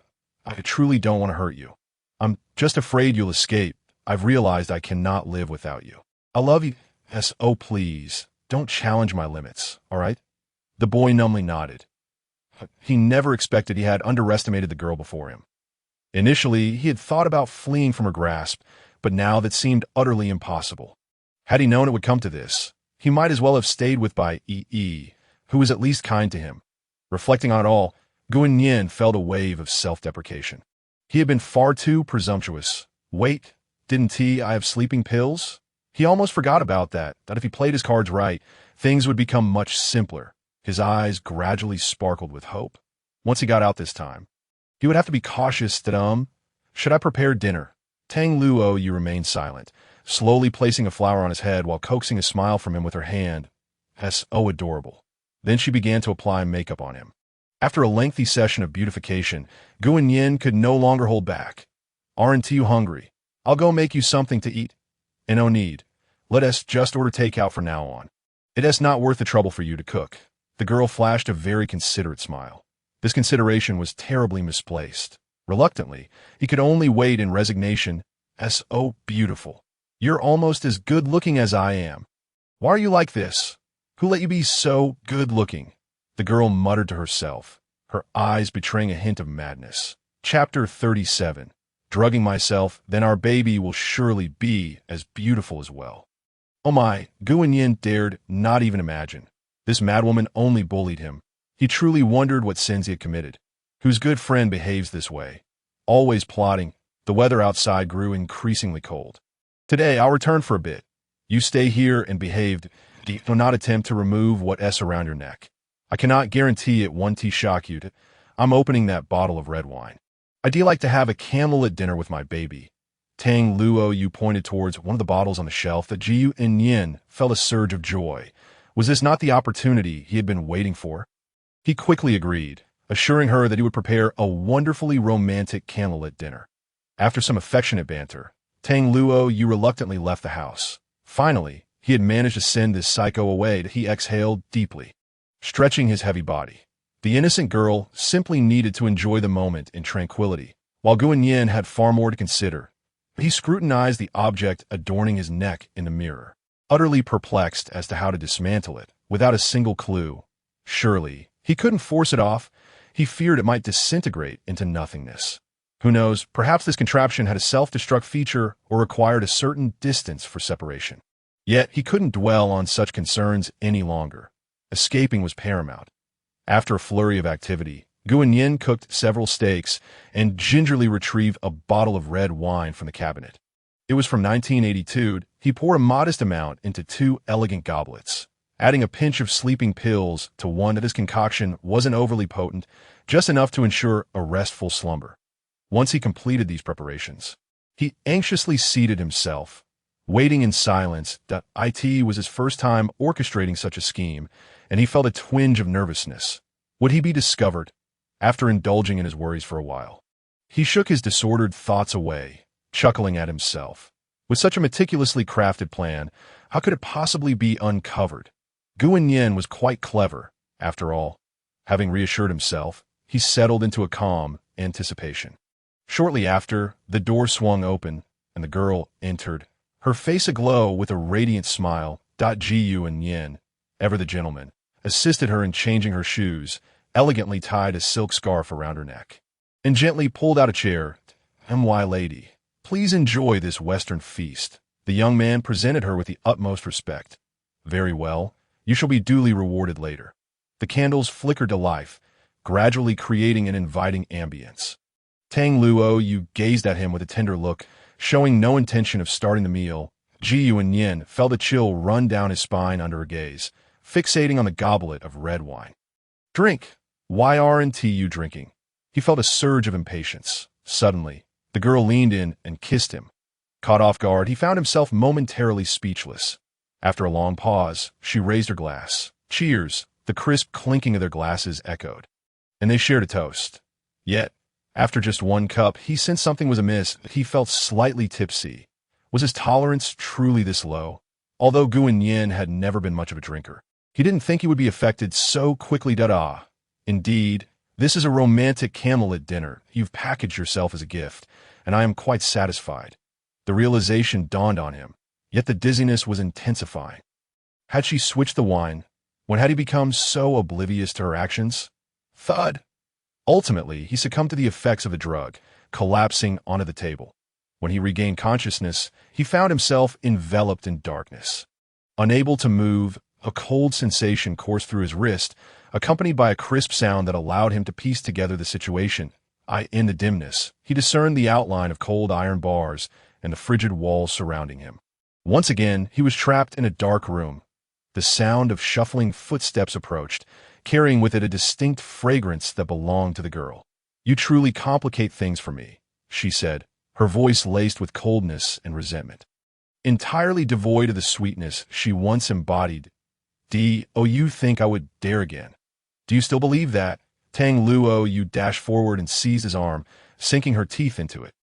I truly don't want to hurt you. I'm just afraid you'll escape. I've realized I cannot live without you. I love you. Yes, oh please, don't challenge my limits, all right? The boy numbly nodded. He never expected he had underestimated the girl before him. Initially, he had thought about fleeing from her grasp, but now that seemed utterly impossible. Had he known it would come to this, he might as well have stayed with Bai Yi, who was at least kind to him. Reflecting on it all, Gu Annian felt a wave of self-deprecation. He had been far too presumptuous. Wait, didn't I have sleeping pills? He almost forgot about that if he played his cards right, things would become much simpler. His eyes gradually sparkled with hope. Once he got out this time, he would have to be cautious that, should I prepare dinner? Tang Luo, you remained silent, slowly placing a flower on his head while coaxing a smile from him with her hand. Oh, adorable. Then she began to apply makeup on him. After a lengthy session of beautification, Gu Annian could no longer hold back. Aren't you hungry? I'll go make you something to eat. And no need. Let us just order takeout from now on. It is not worth the trouble for you to cook. The girl flashed a very considerate smile. This consideration was terribly misplaced. Reluctantly, he could only wait in resignation. Oh, beautiful. You're almost as good-looking as I am. Why are you like this? Who let you be so good-looking? The girl muttered to herself, her eyes betraying a hint of madness. Chapter 37. Drugging myself, then our baby will surely be as beautiful as well. Oh my, Gu Annian dared not even imagine. This madwoman only bullied him. He truly wondered what sins he had committed. Whose good friend behaves this way? Always plotting. The weather outside grew increasingly cold. Today, I'll return for a bit. You stay here and behave. Do not attempt to remove what is around your neck. I cannot guarantee it won't shock you. I'm opening that bottle of red wine. I'd like to have a candlelit dinner with my baby. Tang Luo, you pointed towards one of the bottles on the shelf that Gu Annian felt a surge of joy. Was this not the opportunity he had been waiting for? He quickly agreed, assuring her that he would prepare a wonderfully romantic candlelit dinner. After some affectionate banter, Tang Luo, you reluctantly left the house. Finally, he had managed to send this psycho away. He exhaled deeply, stretching his heavy body. The innocent girl simply needed to enjoy the moment in tranquility, while Gu Annian had far more to consider. He scrutinized the object adorning his neck in the mirror, utterly perplexed as to how to dismantle it, without a single clue. Surely, he couldn't force it off. He feared it might disintegrate into nothingness. Who knows, perhaps this contraption had a self-destruct feature or required a certain distance for separation. Yet he couldn't dwell on such concerns any longer. Escaping was paramount. After a flurry of activity, Gu Annian cooked several steaks and gingerly retrieved a bottle of red wine from the cabinet. It was from 1982. He poured a modest amount into 2 elegant goblets, adding a pinch of sleeping pills to one that his concoction wasn't overly potent, just enough to ensure a restful slumber. Once he completed these preparations, he anxiously seated himself, waiting in silence. It was his first time orchestrating such a scheme, and he felt a twinge of nervousness. Would he be discovered? After indulging in his worries for a while, he shook his disordered thoughts away, chuckling at himself. With such a meticulously crafted plan, how could it possibly be uncovered? Gu Annian was quite clever, after all. Having reassured himself, he settled into a calm anticipation. Shortly after, the door swung open, and the girl entered, her face aglow with a radiant smile. Gu Annian, ever the gentleman, assisted her in changing her shoes, elegantly tied a silk scarf around her neck, and gently pulled out a chair. My lady, please enjoy this Western feast. The young man presented her with the utmost respect. Very well. You shall be duly rewarded later. The candles flickered to life, gradually creating an inviting ambience. Tang Luo Yu gazed at him with a tender look, showing no intention of starting the meal. Gu Annian felt a chill run down his spine under her gaze, fixating on the goblet of red wine. Drink. Why aren't you drinking? He felt a surge of impatience. Suddenly, the girl leaned in and kissed him. Caught off guard, he found himself momentarily speechless. After a long pause, she raised her glass. Cheers! The crisp clinking of their glasses echoed. And they shared a toast. Yet, after just one cup, he sensed something was amiss. He felt slightly tipsy. Was his tolerance truly this low? Although Gu Annian had never been much of a drinker, he didn't think he would be affected so quickly. Indeed, this is a romantic candlelit dinner. You've packaged yourself as a gift, and I am quite satisfied. The realization dawned on him, yet the dizziness was intensifying. Had she switched the wine? When had he become so oblivious to her actions? Thud! Ultimately, he succumbed to the effects of the drug, collapsing onto the table. When he regained consciousness, he found himself enveloped in darkness. Unable to move, a cold sensation coursed through his wrist, accompanied by a crisp sound that allowed him to piece together the situation. In the dimness, he discerned the outline of cold iron bars and the frigid walls surrounding him. Once again, he was trapped in a dark room. The sound of shuffling footsteps approached, carrying with it a distinct fragrance that belonged to the girl. You truly complicate things for me, she said, her voice laced with coldness and resentment. Entirely devoid of the sweetness she once embodied. You think I would dare again? Do you still believe that? Tang Luo Yu dashed forward and seized his arm, sinking her teeth into it.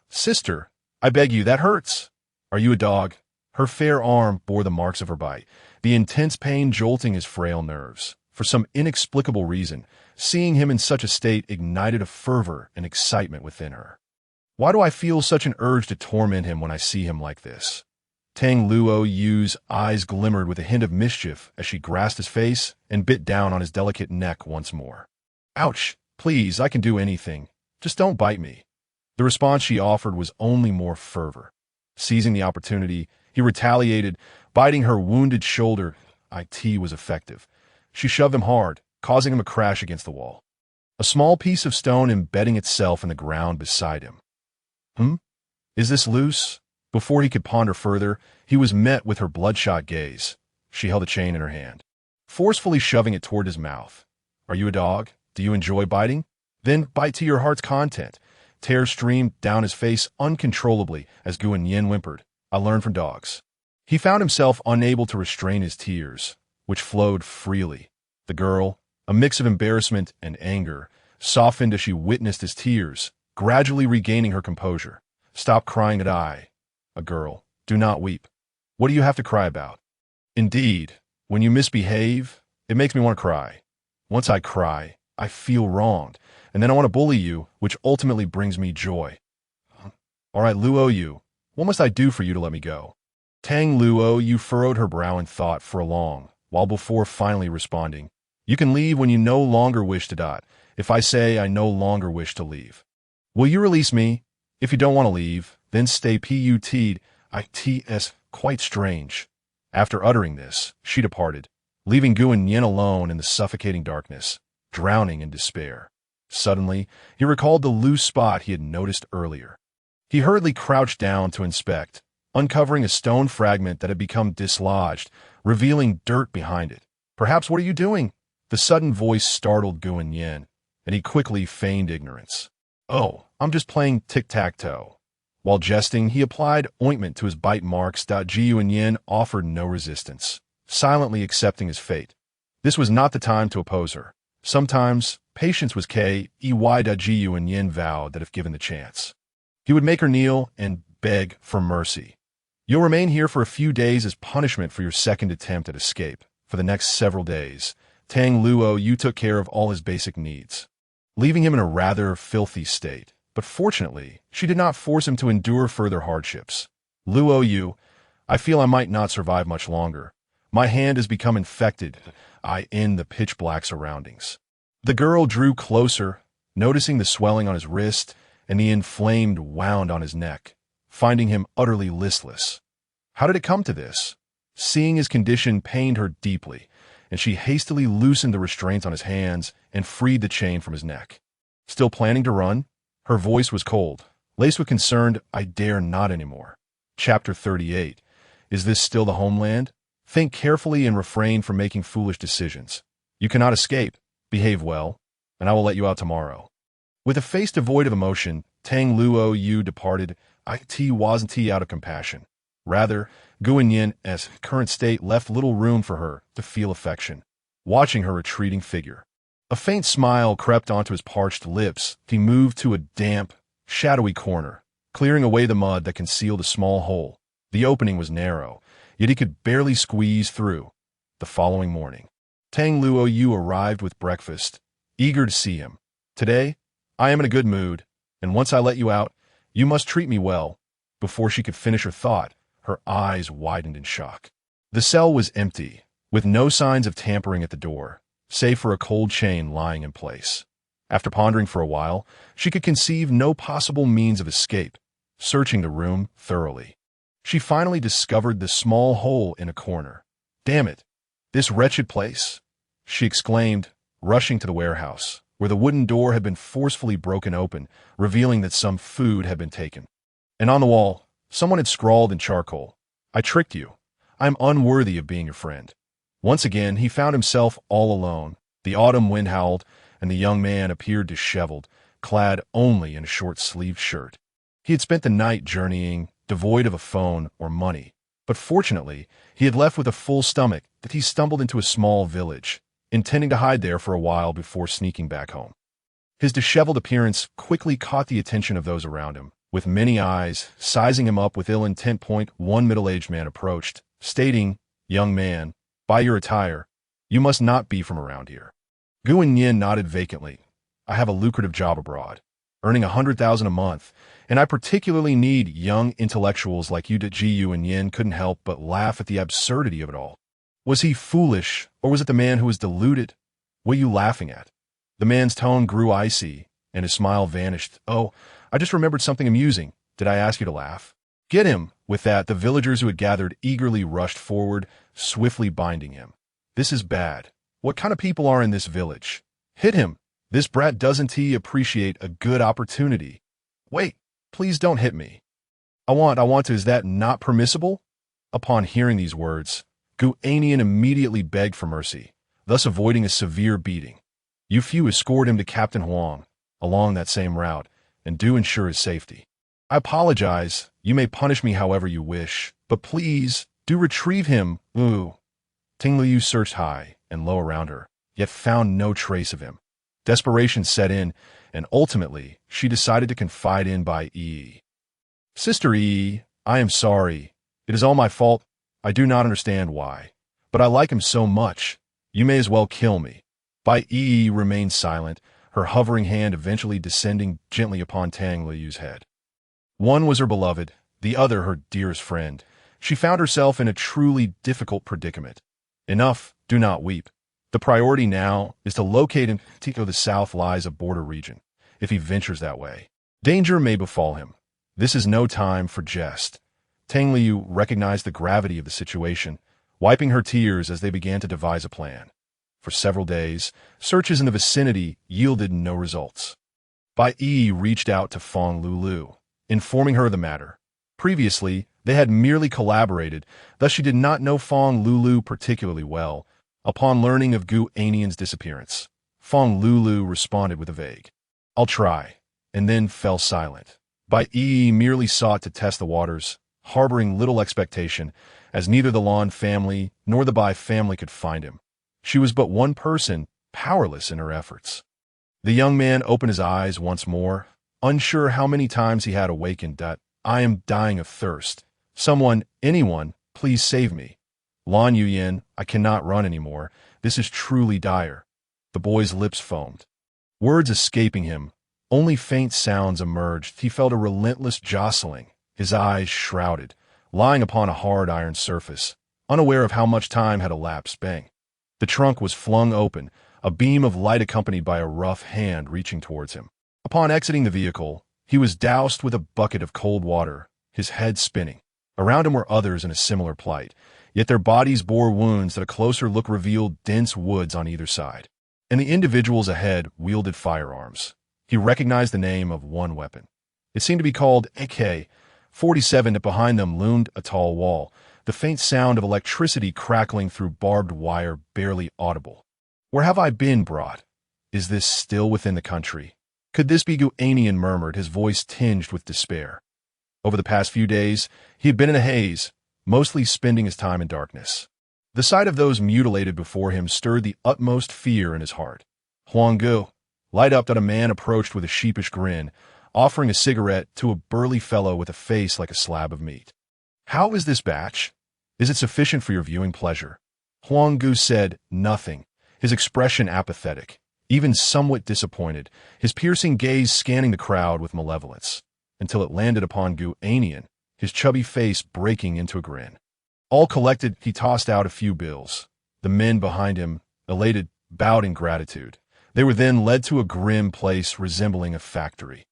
Sister, I beg you, that hurts. Are you a dog? Her fair arm bore the marks of her bite, the intense pain jolting his frail nerves. For some inexplicable reason, seeing him in such a state ignited a fervor and excitement within her. Why do I feel such an urge to torment him when I see him like this? Tang Luo Yu's eyes glimmered with a hint of mischief as she grasped his face and bit down on his delicate neck once more. Ouch! Please, I can do anything. Just don't bite me. The response she offered was only more fervor. Seizing the opportunity, he retaliated, biting her wounded shoulder. It was effective. She shoved him hard, causing him to crash against the wall, a small piece of stone embedding itself in the ground beside him. Is this loose? Before he could ponder further, he was met with her bloodshot gaze. She held a chain in her hand, forcefully shoving it toward his mouth. Are you a dog? Do you enjoy biting? Then bite to your heart's content. Tears streamed down his face uncontrollably as Gu Annian whimpered. I learned from dogs. He found himself unable to restrain his tears, which flowed freely. The girl, a mix of embarrassment and anger, softened as she witnessed his tears, gradually regaining her composure. Stop crying a girl. Do not weep. What do you have to cry about? Indeed, when you misbehave, it makes me want to cry. Once I cry, I feel wronged, and then I want to bully you, which ultimately brings me joy. All right, Luo Yu, what must I do for you to let me go? Tang Luo Yu furrowed her brow in thought for a long while before finally responding. You can leave when you no longer wish to. If I say I no longer wish to leave. Will you release me? If you don't want to leave, then stay put. It's quite strange. After uttering this, she departed, leaving Gu Annian alone in the suffocating darkness, drowning in despair. Suddenly, he recalled the loose spot he had noticed earlier. He hurriedly crouched down to inspect, uncovering a stone fragment that had become dislodged, revealing dirt behind it. Perhaps what are you doing? The sudden voice startled Gu Annian, and he quickly feigned ignorance. Oh, I'm just playing tic-tac-toe. While jesting, he applied ointment to his bite marks. Gu Annian offered no resistance, silently accepting his fate. This was not the time to oppose her. Sometimes, patience was Gu Annian vowed that if given the chance, he would make her kneel and beg for mercy. You'll remain here for a few days as punishment for your second attempt at escape. For the next several days, Tang Luo Yu took care of all his basic needs, leaving him in a rather filthy state. But fortunately, she did not force him to endure further hardships. Luo Yu, I feel I might not survive much longer. My hand has become infected. In the pitch-black surroundings. The girl drew closer, noticing the swelling on his wrist and the inflamed wound on his neck, finding him utterly listless. How did it come to this? Seeing his condition pained her deeply, and she hastily loosened the restraints on his hands and freed the chain from his neck. Still planning to run? Her voice was cold, laced with concerned, "I dare not anymore." Chapter 38. Is this still the homeland? Think carefully and refrain from making foolish decisions. You cannot escape. Behave well, and I will let you out tomorrow. With a face devoid of emotion, Tang Luo Yu departed. It wasn't out of compassion. Rather, Gu Annian's current state left little room for her to feel affection. Watching her retreating figure, a faint smile crept onto his parched lips. He moved to a damp, shadowy corner, clearing away the mud that concealed a small hole. The opening was narrow, yet he could barely squeeze through. The following morning, Tang Luo Yu arrived with breakfast, eager to see him. "Today, I am in a good mood, and once I let you out, you must treat me well." Before she could finish her thought, her eyes widened in shock. The cell was empty, with no signs of tampering at the door, save for a cold chain lying in place. After pondering for a while, she could conceive no possible means of escape. Searching the room thoroughly, she finally discovered the small hole in a corner. "Damn it, this wretched place!" she exclaimed, rushing to the warehouse, where the wooden door had been forcefully broken open, revealing that some food had been taken. And on the wall, someone had scrawled in charcoal, "I tricked you. I am unworthy of being your friend." Once again, he found himself all alone. The autumn wind howled, and the young man appeared disheveled, clad only in a short-sleeved shirt. He had spent the night journeying, devoid of a phone or money, but fortunately, he had left with a full stomach that he stumbled into a small village, intending to hide there for a while before sneaking back home. His disheveled appearance quickly caught the attention of those around him. With many eyes sizing him up with ill intent, one middle-aged man approached, stating, "Young man, by your attire, you must not be from around here." Gu Annian nodded vacantly. "I have a lucrative job abroad, earning 100,000 a month, and I particularly need young intellectuals like you." Gu Annian couldn't help but laugh at the absurdity of it all. Was he foolish, or was it the man who was deluded? "What are you laughing at?" The man's tone grew icy, and his smile vanished. "Oh, I just remembered something amusing. Did I ask you to laugh?" "Get him!" With that, the villagers who had gathered eagerly rushed forward, swiftly binding him. "This is bad. What kind of people are in this village? Hit him! This brat doesn't appreciate a good opportunity." "Wait, please don't hit me. I want to. Is that not permissible?" Upon hearing these words, Gu Annian immediately begged for mercy, thus avoiding a severe beating. "You few escort him to Captain Huang, along that same route, and do ensure his safety. I apologize. You may punish me however you wish, but please, do retrieve him." Ooh. Ting Liu searched high and low around her, yet found no trace of him. Desperation set in, and ultimately, she decided to confide in Bai Yi. "Sister Yi, I am sorry. It is all my fault. I do not understand why, but I like him so much. You may as well kill me." Bai Yi remained silent, her hovering hand eventually descending gently upon Tang Liu's head. One was her beloved, the other her dearest friend. She found herself in a truly difficult predicament. Enough, do not weep. The priority now is to locate him. To the south lies a border region. If he ventures that way, danger may befall him. This is no time for jest. Tang Liu recognized the gravity of the situation, wiping her tears as they began to devise a plan. For several days, searches in the vicinity yielded no results. Bai Yi reached out to Fong Lulu, informing her of the matter. Previously, they had merely collaborated, thus she did not know Fong Lulu particularly well. Upon learning of Gu Annian's disappearance, Fong Lulu responded with a vague, "I'll try," and then fell silent. Bai Yi merely sought to test the waters, harboring little expectation, as neither the Lan family nor the Bai family could find him. She was but one person, powerless in her efforts. The young man opened his eyes once more, unsure how many times he had awakened. "I am dying of thirst. Someone, anyone, please save me. Lan Yuyan, I cannot run anymore. This is truly dire." The boy's lips foamed. Words escaping him, only faint sounds emerged. He felt a relentless jostling, his eyes shrouded, lying upon a hard iron surface, unaware of how much time had elapsed. Bang. The trunk was flung open, a beam of light accompanied by a rough hand reaching towards him. Upon exiting the vehicle, he was doused with a bucket of cold water, his head spinning. Around him were others in a similar plight, Yet their bodies bore wounds that a closer look revealed dense woods on either side. And the individuals ahead wielded firearms. He recognized the name of one weapon. It seemed to be called AK-47, and behind them loomed a tall wall, the faint sound of electricity crackling through barbed wire barely audible. Where have I been brought? Is this still within the country? Could this be Gu Annian murmured, his voice tinged with despair. Over the past few days, he had been in a haze, mostly spending his time in darkness. The sight of those mutilated before him stirred the utmost fear in his heart. Gu, light up that a man approached with a sheepish grin, offering a cigarette to a burly fellow with a face like a slab of meat. How is this batch? Is it sufficient for your viewing pleasure? Gu said nothing, his expression apathetic, even somewhat disappointed, his piercing gaze scanning the crowd with malevolence, until it landed upon Gu Annian, his chubby face breaking into a grin. All collected, he tossed out a few bills. The men behind him, elated, bowed in gratitude. They were then led to a grim place resembling a factory.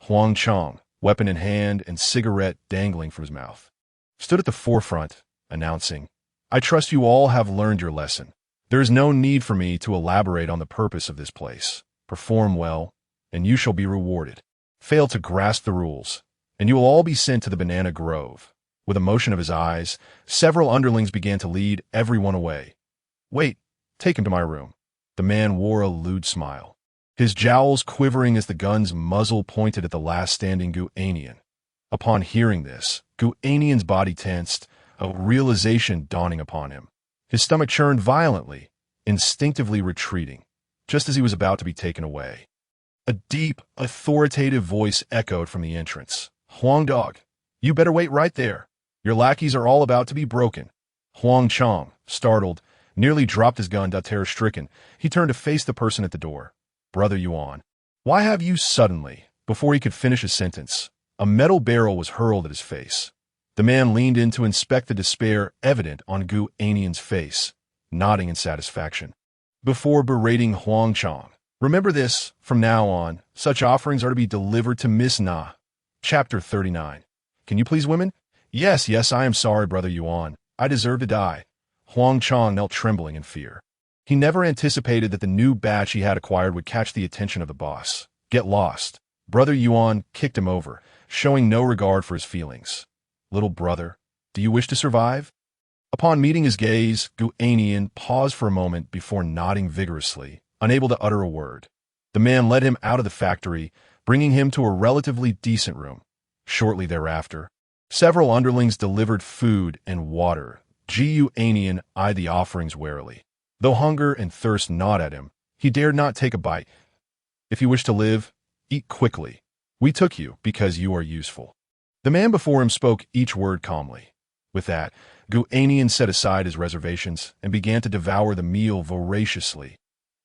Huang Chong, weapon in hand and cigarette dangling from his mouth, stood at the forefront, announcing, "I trust you all have learned your lesson. There is no need for me to elaborate on the purpose of this place. Perform well, and you shall be rewarded. Fail to grasp the rules, and you will all be sent to the banana grove." With a motion of his eyes, several underlings began to lead everyone away. "Wait, take him to my room." The man wore a lewd smile, his jowls quivering as the gun's muzzle pointed at the last standing Gu Annian. Upon hearing this, Gu Annian's body tensed, a realization dawning upon him. His stomach churned violently, instinctively retreating, just as he was about to be taken away. A deep, authoritative voice echoed from the entrance. "Huang Dog, you better wait right there. Your lackeys are all about to be broken." Huang Chong, startled, nearly dropped his gun, terror-stricken. He turned to face the person at the door. "Brother Yuan, why have you suddenly?" Before he could finish his sentence, a metal barrel was hurled at his face. The man leaned in to inspect the despair evident on Gu Annian's face, nodding in satisfaction, before berating Huang Chong. "Remember this, from now on, such offerings are to be delivered to Miss Na." Chapter 39. "Can you please, women?" Yes, I am sorry, Brother Yuan. I deserve to die." Huang Chong knelt trembling in fear. He never anticipated that the new batch he had acquired would catch the attention of the boss. Get lost. Brother Yuan kicked him over, showing no regard for his feelings. "Little brother, do you wish to survive?" Upon meeting his gaze, Gu Annian paused for a moment before nodding vigorously, unable to utter a word. The man led him out of the factory, bringing him to a relatively decent room. Shortly thereafter, several underlings delivered food and water. Gu Annian eyed the offerings warily. Though hunger and thirst gnawed at him, he dared not take a bite. "If you wish to live, eat quickly. We took you because you are useful." The man before him spoke each word calmly. With that, Gu Annian set aside his reservations and began to devour the meal voraciously.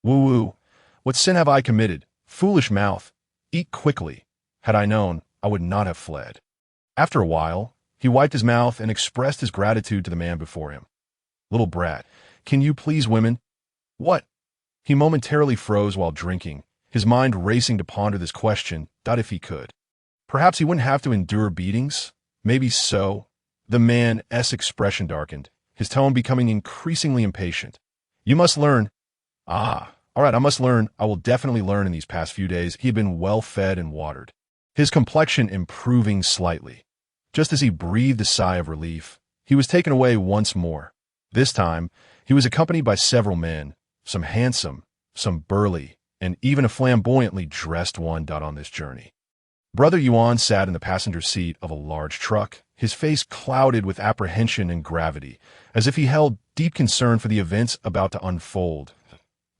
"Woo-woo, what sin have I committed? Foolish mouth. Eat quickly. Had I known, I would not have fled." After a while, he wiped his mouth and expressed his gratitude to the man before him. "Little brat, can you please, women?" "What?" He momentarily froze while drinking, his mind racing to ponder this question, if he could. Perhaps he wouldn't have to endure beatings? Maybe so. The man's expression darkened, his tone becoming increasingly impatient. "You must learn." "Ah, all right, I must learn. I will definitely learn." In these past few days, he had been well fed and watered, his complexion improving slightly. Just as he breathed a sigh of relief, he was taken away once more. This time, he was accompanied by several men, some handsome, some burly, and even a flamboyantly dressed one. On this journey, Brother Yuan sat in the passenger seat of a large truck, his face clouded with apprehension and gravity, as if he held deep concern for the events about to unfold.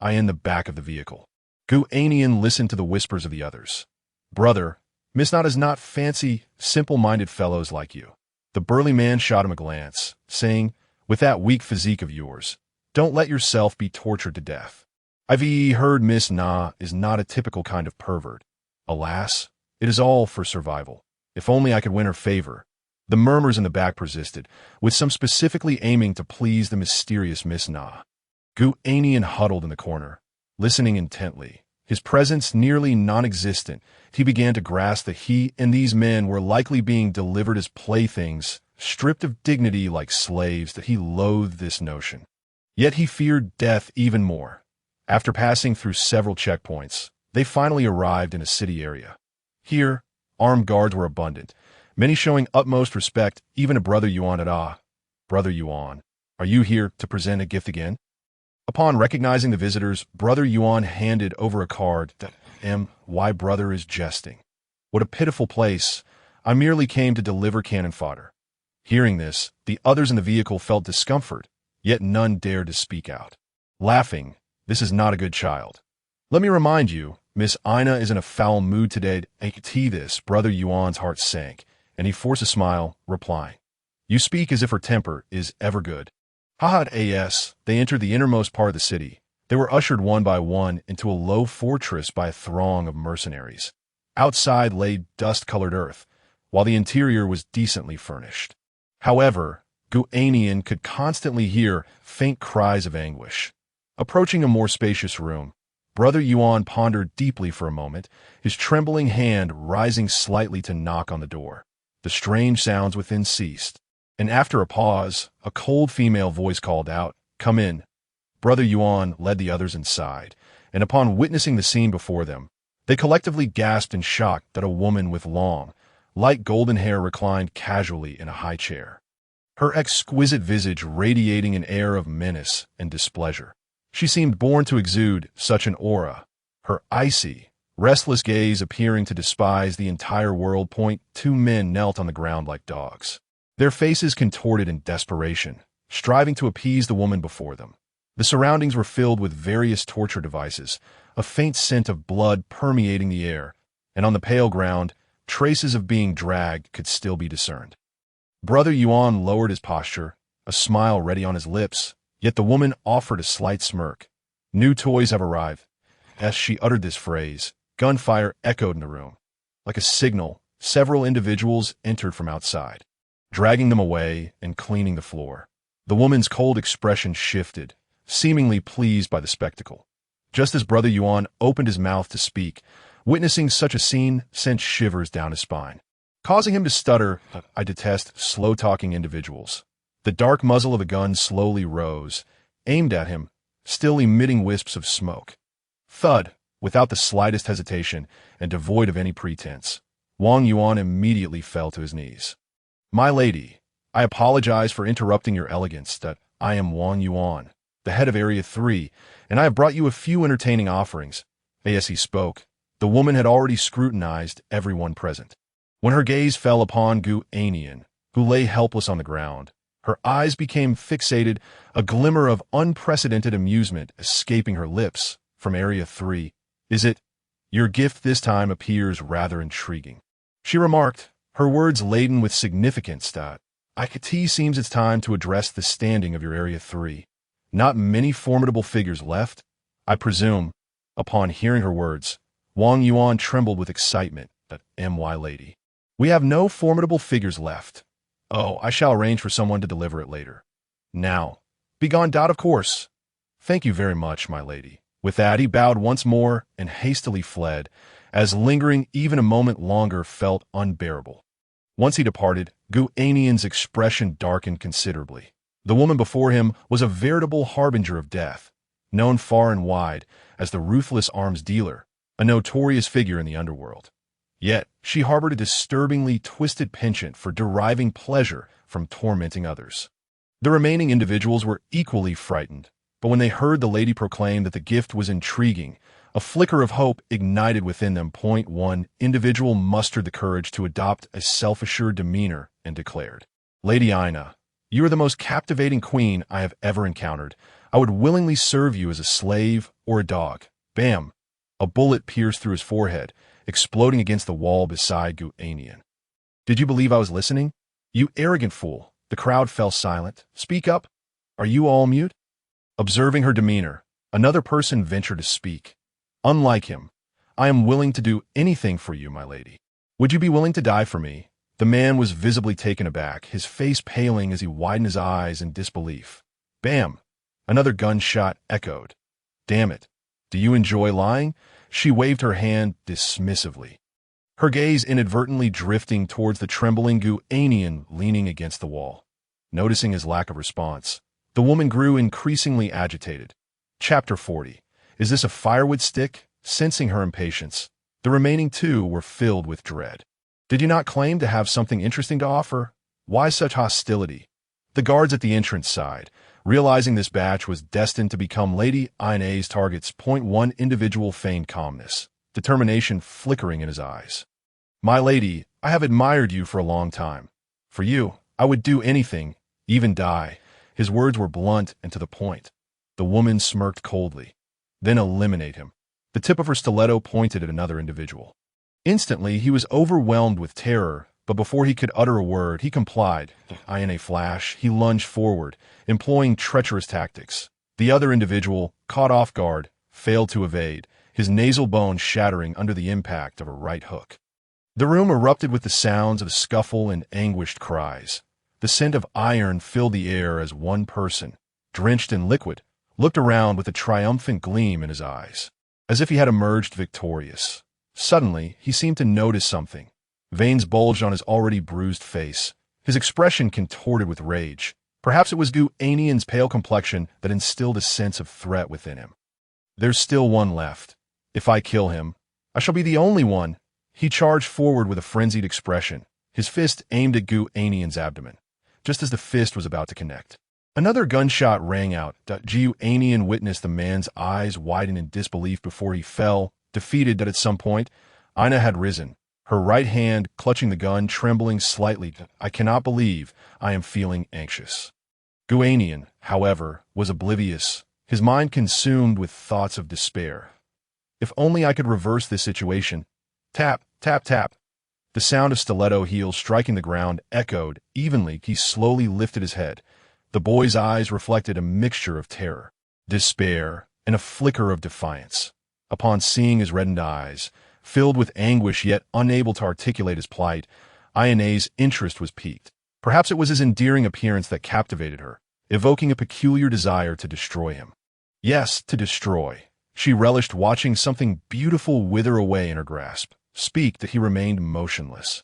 I in the back of the vehicle. Gu Annian listened to the whispers of the others. "Brother, Miss Not is not fancy, simple-minded fellows like you." The burly man shot him a glance, saying, "With that weak physique of yours, don't let yourself be tortured to death. I've heard Miss Na is not a typical kind of pervert. Alas, it is all for survival. If only I could win her favor." The murmurs in the back persisted, with some specifically aiming to please the mysterious Miss Na. Gu Annian huddled in the corner, listening intently. His presence nearly non-existent, he began to grasp that he and these men were likely being delivered as playthings stripped of dignity like slaves, that he loathed this notion. Yet he feared death even more. After passing through several checkpoints, they finally arrived in a city area. Here, armed guards were abundant, many showing utmost respect, even to Brother Yuan. Brother Yuan, are you here to present a gift again? Upon recognizing the visitors, Brother Yuan handed over a card that why brother is jesting. What a pitiful place. I merely came to deliver cannon fodder. Hearing this, the others in the vehicle felt discomfort, yet none dared to speak out. Laughing, this is not a good child. Let me remind you, Miss Ina is in a foul mood today. This, Brother Yuan's heart sank, and he forced a smile, replying, You speak as if her temper is ever good. As they entered the innermost part of the city, they were ushered one by one into a low fortress by a throng of mercenaries. Outside lay dust-colored earth, while the interior was decently furnished. However, Gu Annian could constantly hear faint cries of anguish. Approaching a more spacious room, Brother Yuan pondered deeply for a moment, his trembling hand rising slightly to knock on the door. The strange sounds within ceased, and after a pause, a cold female voice called out, Come in. Brother Yuan led the others inside, and upon witnessing the scene before them, they collectively gasped in shock that a woman with long, light golden hair reclined casually in a high chair. Her exquisite visage radiating an air of menace and displeasure. She seemed born to exude such an aura, her icy, restless gaze appearing to despise the entire world. Two men knelt on the ground like dogs, their faces contorted in desperation, striving to appease the woman before them. The surroundings were filled with various torture devices, a faint scent of blood permeating the air, and on the pale ground, traces of being dragged could still be discerned. Brother Yuan lowered his posture, a smile ready on his lips, yet the woman offered a slight smirk. New toys have arrived. As she uttered this phrase, gunfire echoed in the room. Like a signal, several individuals entered from outside, dragging them away and cleaning the floor. The woman's cold expression shifted, seemingly pleased by the spectacle. Just as Brother Yuan opened his mouth to speak, witnessing such a scene sent shivers down his spine, causing him to stutter. I detest slow-talking individuals. The dark muzzle of a gun slowly rose, aimed at him, still emitting wisps of smoke. Thud, without the slightest hesitation and devoid of any pretense, Wang Yuan immediately fell to his knees. My lady, I apologize for interrupting your elegance. That I am Wang Yuan, the head of Area 3, and I have brought you a few entertaining offerings. As he spoke, the woman had already scrutinized everyone present. When her gaze fell upon Gu Annian, who lay helpless on the ground, her eyes became fixated, a glimmer of unprecedented amusement escaping her lips. From Area 3, Is it? Your gift this time appears rather intriguing, she remarked, her words laden with significance. It seems it's time to address the standing of your Area 3. Not many formidable figures left, I presume. Upon hearing her words, Wang Yuan trembled with excitement. My lady, we have no formidable figures left. Oh, I shall arrange for someone to deliver it later. Now, begone. Of course. Thank you very much, my lady. With that, he bowed once more and hastily fled, as lingering even a moment longer felt unbearable. Once he departed, Gu Annian's expression darkened considerably. The woman before him was a veritable harbinger of death, known far and wide as the ruthless arms dealer, a notorious figure in the underworld. Yet, she harbored a disturbingly twisted penchant for deriving pleasure from tormenting others. The remaining individuals were equally frightened, but when they heard the lady proclaim that the gift was intriguing, a flicker of hope ignited within them. One individual mustered the courage to adopt a self-assured demeanor and declared, Lady Ina, you are the most captivating queen I have ever encountered. I would willingly serve you as a slave or a dog. Bam! A bullet pierced through his forehead, exploding against the wall beside Gu Annian. Did you believe I was listening? You arrogant fool. The crowd fell silent. Speak up. Are you all mute? Observing her demeanor, another person ventured to speak. Unlike him, I am willing to do anything for you, my lady. Would you be willing to die for me? The man was visibly taken aback, his face paling as he widened his eyes in disbelief. Bam! Another gunshot echoed. Damn it. Do you enjoy lying? She waved her hand dismissively. her gaze inadvertently drifting towards the trembling Gu Annian leaning against the wall. Noticing his lack of response, the woman grew increasingly agitated. Chapter 40. Is this a firewood stick? Sensing her impatience, the remaining two were filled with dread. Did you not claim to have something interesting to offer? Why such hostility? The guards at the entrance sighed, realizing this batch was destined to become Lady Ina's targets. One individual feigned calmness, determination flickering in his eyes. My lady, I have admired you for a long time. For you, I would do anything, even die. His words were blunt and to the point. The woman smirked coldly. Then eliminate him. The tip of her stiletto pointed at another individual. Instantly, he was overwhelmed with terror, but before he could utter a word, he complied. In a flash, he lunged forward, employing treacherous tactics. The other individual, caught off guard, failed to evade, his nasal bone shattering under the impact of a right hook. The room erupted with the sounds of scuffle and anguished cries. The scent of iron filled the air as one person, drenched in liquid, looked around with a triumphant gleam in his eyes, as if he had emerged victorious. Suddenly, he seemed to notice something. Veins bulged on his already bruised face, his expression contorted with rage. Perhaps it was Gu Annian's pale complexion that instilled a sense of threat within him. There's still one left. If I kill him, I shall be the only one. He charged forward with a frenzied expression, his fist aimed at Gu Annian's abdomen, just as the fist was about to connect. Another gunshot rang out. Gu Annian witnessed the man's eyes widen in disbelief before he fell, defeated that at some point, Ina had risen, her right hand clutching the gun, trembling slightly. I cannot believe I am feeling anxious. Gu Annian, however, was oblivious, his mind consumed with thoughts of despair. If only I could reverse this situation. Tap, tap, tap. The sound of stiletto heels striking the ground echoed evenly. He slowly lifted his head. The boy's eyes reflected a mixture of terror, despair, and a flicker of defiance. Upon seeing his reddened eyes, filled with anguish yet unable to articulate his plight, Ina's interest was piqued. Perhaps it was his endearing appearance that captivated her, evoking a peculiar desire to destroy him. Yes, to destroy. She relished watching something beautiful wither away in her grasp. Speak that he remained motionless.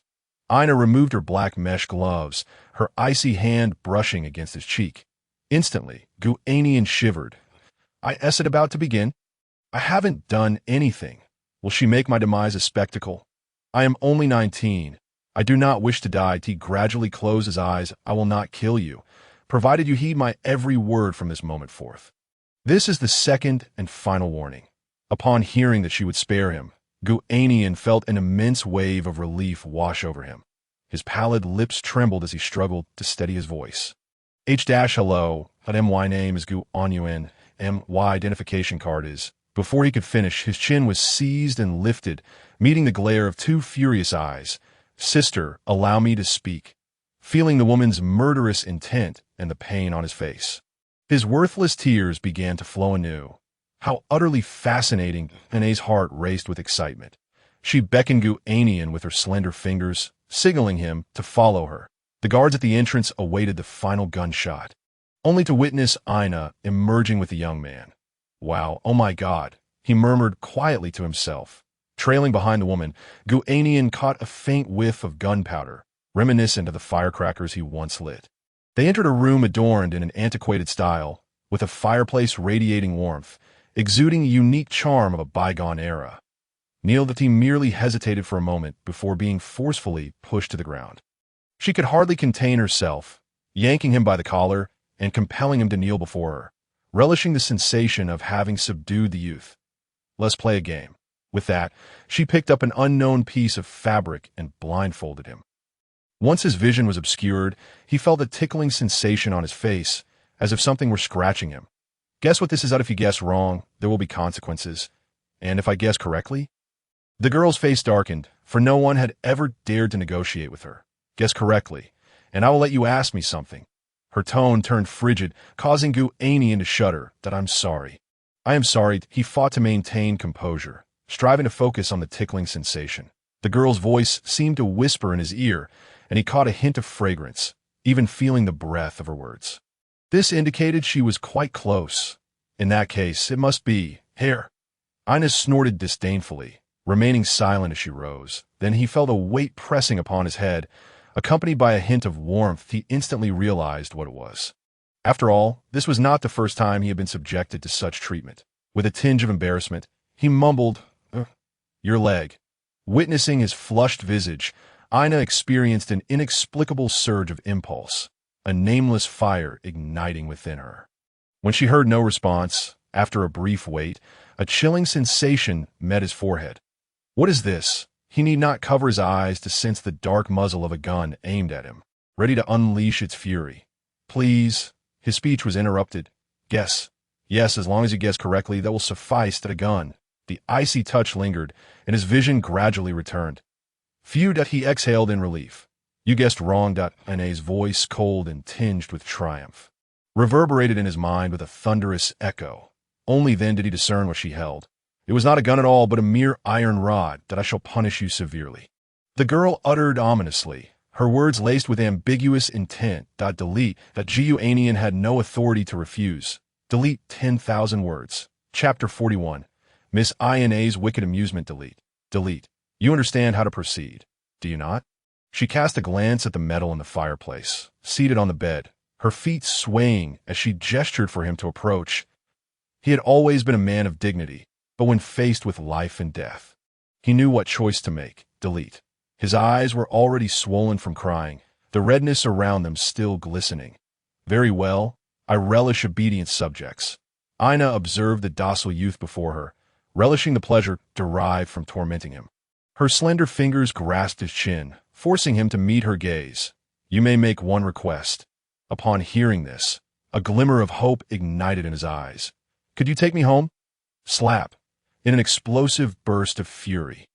Ina removed her black mesh gloves, her icy hand brushing against his cheek. Instantly, Gu Annian shivered. Is it about to begin? I haven't done anything. Will she make my demise a spectacle? I am only 19. I do not wish to die. He gradually closed his eyes. I will not kill you, provided you heed my every word from this moment forth. This is the second and final warning. Upon hearing that she would spare him, Gu Annian felt an immense wave of relief wash over him. His pallid lips trembled as he struggled to steady his voice. Hello, my name is Gu Annian, my identification card is. Before he could finish, his chin was seized and lifted, meeting the glare of two furious eyes. Sister, allow me to speak. Feeling the woman's murderous intent and the pain on his face, his worthless tears began to flow anew. How utterly fascinating! Ina's heart raced with excitement. She beckoned Gu Annian with her slender fingers, signaling him to follow her. The guards at the entrance awaited the final gunshot, only to witness Ina emerging with the young man. Wow, oh my God, he murmured quietly to himself. Trailing behind the woman, Gu Annian caught a faint whiff of gunpowder, reminiscent of the firecrackers he once lit. They entered a room adorned in an antiquated style, with a fireplace radiating warmth, exuding the unique charm of a bygone era. He merely hesitated for a moment before being forcefully pushed to the ground. She could hardly contain herself, yanking him by the collar and compelling him to kneel before her, relishing the sensation of having subdued the youth. Let's play a game. With that, she picked up an unknown piece of fabric and blindfolded him. Once his vision was obscured, he felt a tickling sensation on his face, as if something were scratching him. Guess what this is? If you guess wrong, there will be consequences. And if I guess correctly? The girl's face darkened, for no one had ever dared to negotiate with her. Guess correctly, and I will let you ask me something. Her tone turned frigid, causing Gu Annian to shudder. That I'm sorry. I am sorry. He fought to maintain composure, striving to focus on the tickling sensation. The girl's voice seemed to whisper in his ear, and he caught a hint of fragrance, even feeling the breath of her words. This indicated she was quite close. In that case, it must be hair. Ina snorted disdainfully, remaining silent as she rose. Then he felt a weight pressing upon his head, accompanied by a hint of warmth. He instantly realized what it was. After all, this was not the first time he had been subjected to such treatment. With a tinge of embarrassment, he mumbled, "Your leg." Witnessing his flushed visage, Ina experienced an inexplicable surge of impulse, a nameless fire igniting within her. When she heard no response, after a brief wait, a chilling sensation met his forehead. What is this? He need not cover his eyes to sense the dark muzzle of a gun aimed at him, ready to unleash its fury. Please. His speech was interrupted. Guess. Yes, as long as you guess correctly, that will suffice. To the gun. The icy touch lingered, and his vision gradually returned. Phew! He exhaled in relief. You guessed wrong. Ina's voice, cold and tinged with triumph, reverberated in his mind with a thunderous echo. Only then did he discern what she held. It was not a gun at all, but a mere iron rod. That I shall punish you severely. The girl uttered ominously, her words laced with ambiguous intent. Delete. That Gu Annian had no authority to refuse. Delete 10,000 words. Chapter 41. Miss Ina's wicked amusement. Delete. Delete. You understand how to proceed, do you not? She cast a glance at the metal in the fireplace, seated on the bed, her feet swaying as she gestured for him to approach. He had always been a man of dignity, but when faced with life and death, he knew what choice to make. Delete. His eyes were already swollen from crying, the redness around them still glistening. Very well, I relish obedient subjects. Ina observed the docile youth before her, relishing the pleasure derived from tormenting him. Her slender fingers grasped his chin, forcing him to meet her gaze. You may make one request. Upon hearing this, a glimmer of hope ignited in his eyes. Could you take me home? Slap. In an explosive burst of fury,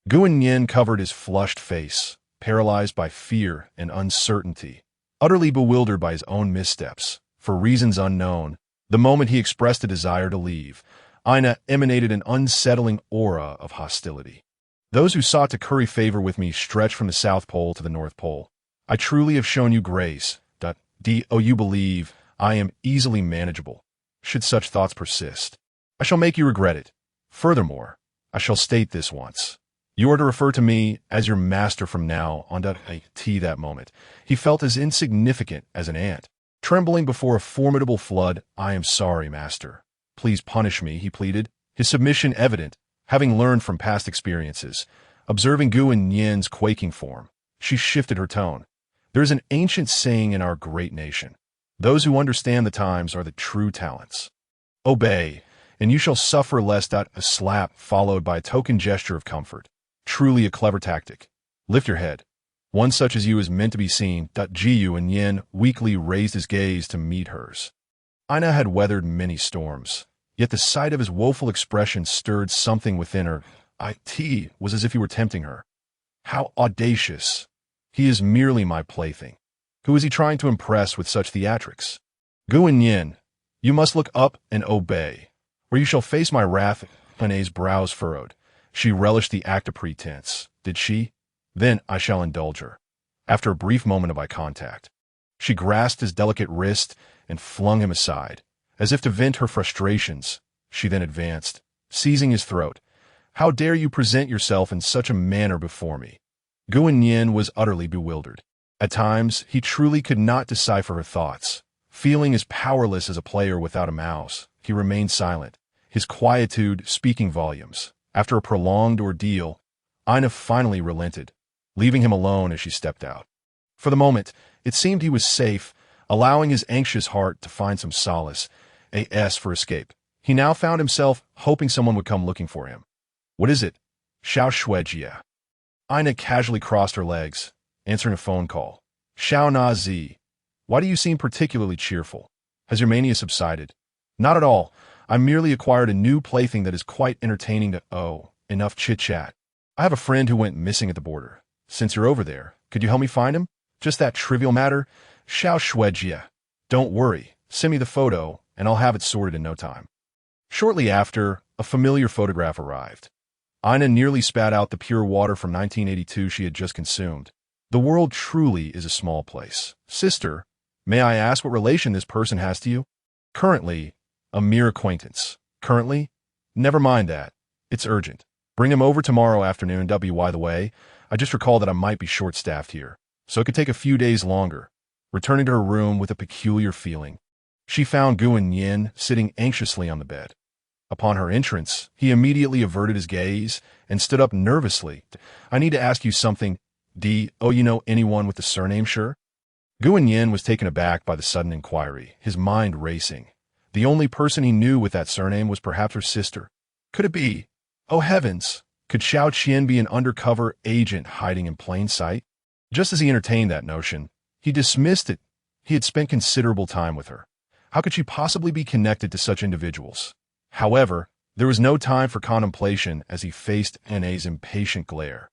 Gu Annian covered his flushed face, paralyzed by fear and uncertainty, utterly bewildered by his own missteps. For reasons unknown, the moment he expressed a desire to leave, Ina emanated an unsettling aura of hostility. Those who sought to curry favor with me stretched from the South Pole to the North Pole. I truly have shown you grace. You believe I am easily manageable. Should such thoughts persist, I shall make you regret it. Furthermore, I shall state this once. You are to refer to me as your master from now on. That moment, he felt as insignificant as an ant, trembling before a formidable flood. I am sorry, master. Please punish me, he pleaded, his submission evident. Having learned from past experiences, observing Gu Annian's quaking form, she shifted her tone. There is an ancient saying in our great nation. Those who understand the times are the true talents. Obey, and you shall suffer less. A slap followed by a token gesture of comfort. Truly a clever tactic. Lift your head. One such as you is meant to be seen. Gu Annian weakly raised his gaze to meet hers. Ina had weathered many storms. Yet the sight of his woeful expression stirred something within her. It was as if he were tempting her. How audacious! He is merely my plaything. Who is he trying to impress with such theatrics? Gu Annian, you must look up and obey, or you shall face my wrath. Ina's brows furrowed. She relished the act of pretense. Did she? Then I shall indulge her. After a brief moment of eye contact, she grasped his delicate wrist and flung him aside. As if to vent her frustrations, she then advanced, seizing his throat. How dare you present yourself in such a manner before me? Gu Annian was utterly bewildered. At times, he truly could not decipher her thoughts. Feeling as powerless as a player without a mouse, he remained silent, his quietude speaking volumes. After a prolonged ordeal, Ina finally relented, leaving him alone as she stepped out. For the moment, it seemed he was safe, allowing his anxious heart to find some solace, for escape. He now found himself hoping someone would come looking for him. What is it? Xiao Shuejia. Ina casually crossed her legs, answering a phone call. Xiao Na Zi. Why do you seem particularly cheerful? Has your mania subsided? Not at all. I merely acquired a new plaything that is quite entertaining to— enough chit-chat. I have a friend who went missing at the border. Since you're over there, could you help me find him? Just that trivial matter? Xiao Shuejia. Don't worry. Send me the photo, and I'll have it sorted in no time. Shortly after, a familiar photograph arrived. Ina nearly spat out the pure water from 1982 she had just consumed. The world truly is a small place. Sister, may I ask what relation this person has to you? Currently, a mere acquaintance. Currently? Never mind that. It's urgent. Bring him over tomorrow afternoon. By the way, I just recall that I might be short-staffed here, so it could take a few days longer. Returning to her room with a peculiar feeling, she found Gu Annian sitting anxiously on the bed. Upon her entrance, he immediately averted his gaze and stood up nervously. I need to ask you something. Oh, you know anyone with the surname, sure? Gu Annian was taken aback by the sudden inquiry, his mind racing. The only person he knew with that surname was perhaps her sister. Could it be? Oh heavens! Could Xiao Qian be an undercover agent hiding in plain sight? Just as he entertained that notion, he dismissed it. He had spent considerable time with her. How could she possibly be connected to such individuals? However, there was no time for contemplation as he faced Anne's impatient glare.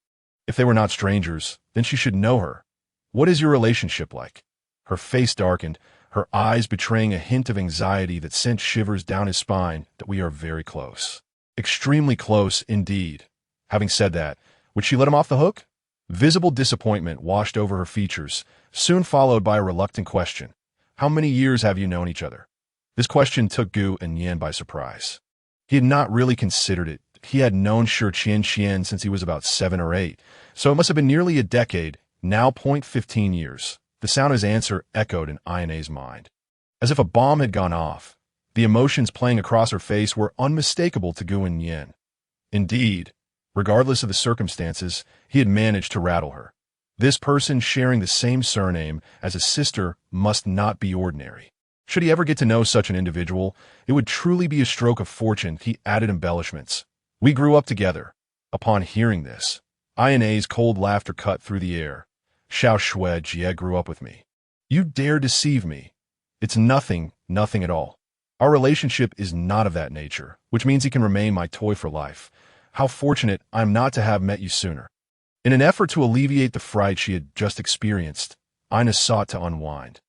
If they were not strangers, then she should know her. What is your relationship like? Her face darkened, her eyes betraying a hint of anxiety that sent shivers down his spine. That we are very close. Extremely close indeed. Having said that, would she let him off the hook? Visible disappointment washed over her features, soon followed by a reluctant question. How many years have you known each other? This question took Gu Annian by surprise. He had not really considered it. He had known Shi Qian since he was about 7 or 8, so it must have been nearly a decade, now 15 years. The sound of his answer echoed in Ayane's mind. As if a bomb had gone off, the emotions playing across her face were unmistakable to Gu Annian. Indeed, regardless of the circumstances, he had managed to rattle her. This person sharing the same surname as a sister must not be ordinary. Should he ever get to know such an individual, it would truly be a stroke of fortune. He added embellishments. We grew up together. Upon hearing this, Ayane's cold laughter cut through the air. Xiao Shui Jie grew up with me. You dare deceive me. It's nothing at all. Our relationship is not of that nature, which means he can remain my toy for life. How fortunate I am not to have met you sooner. In an effort to alleviate the fright she had just experienced, Aina sought to unwind.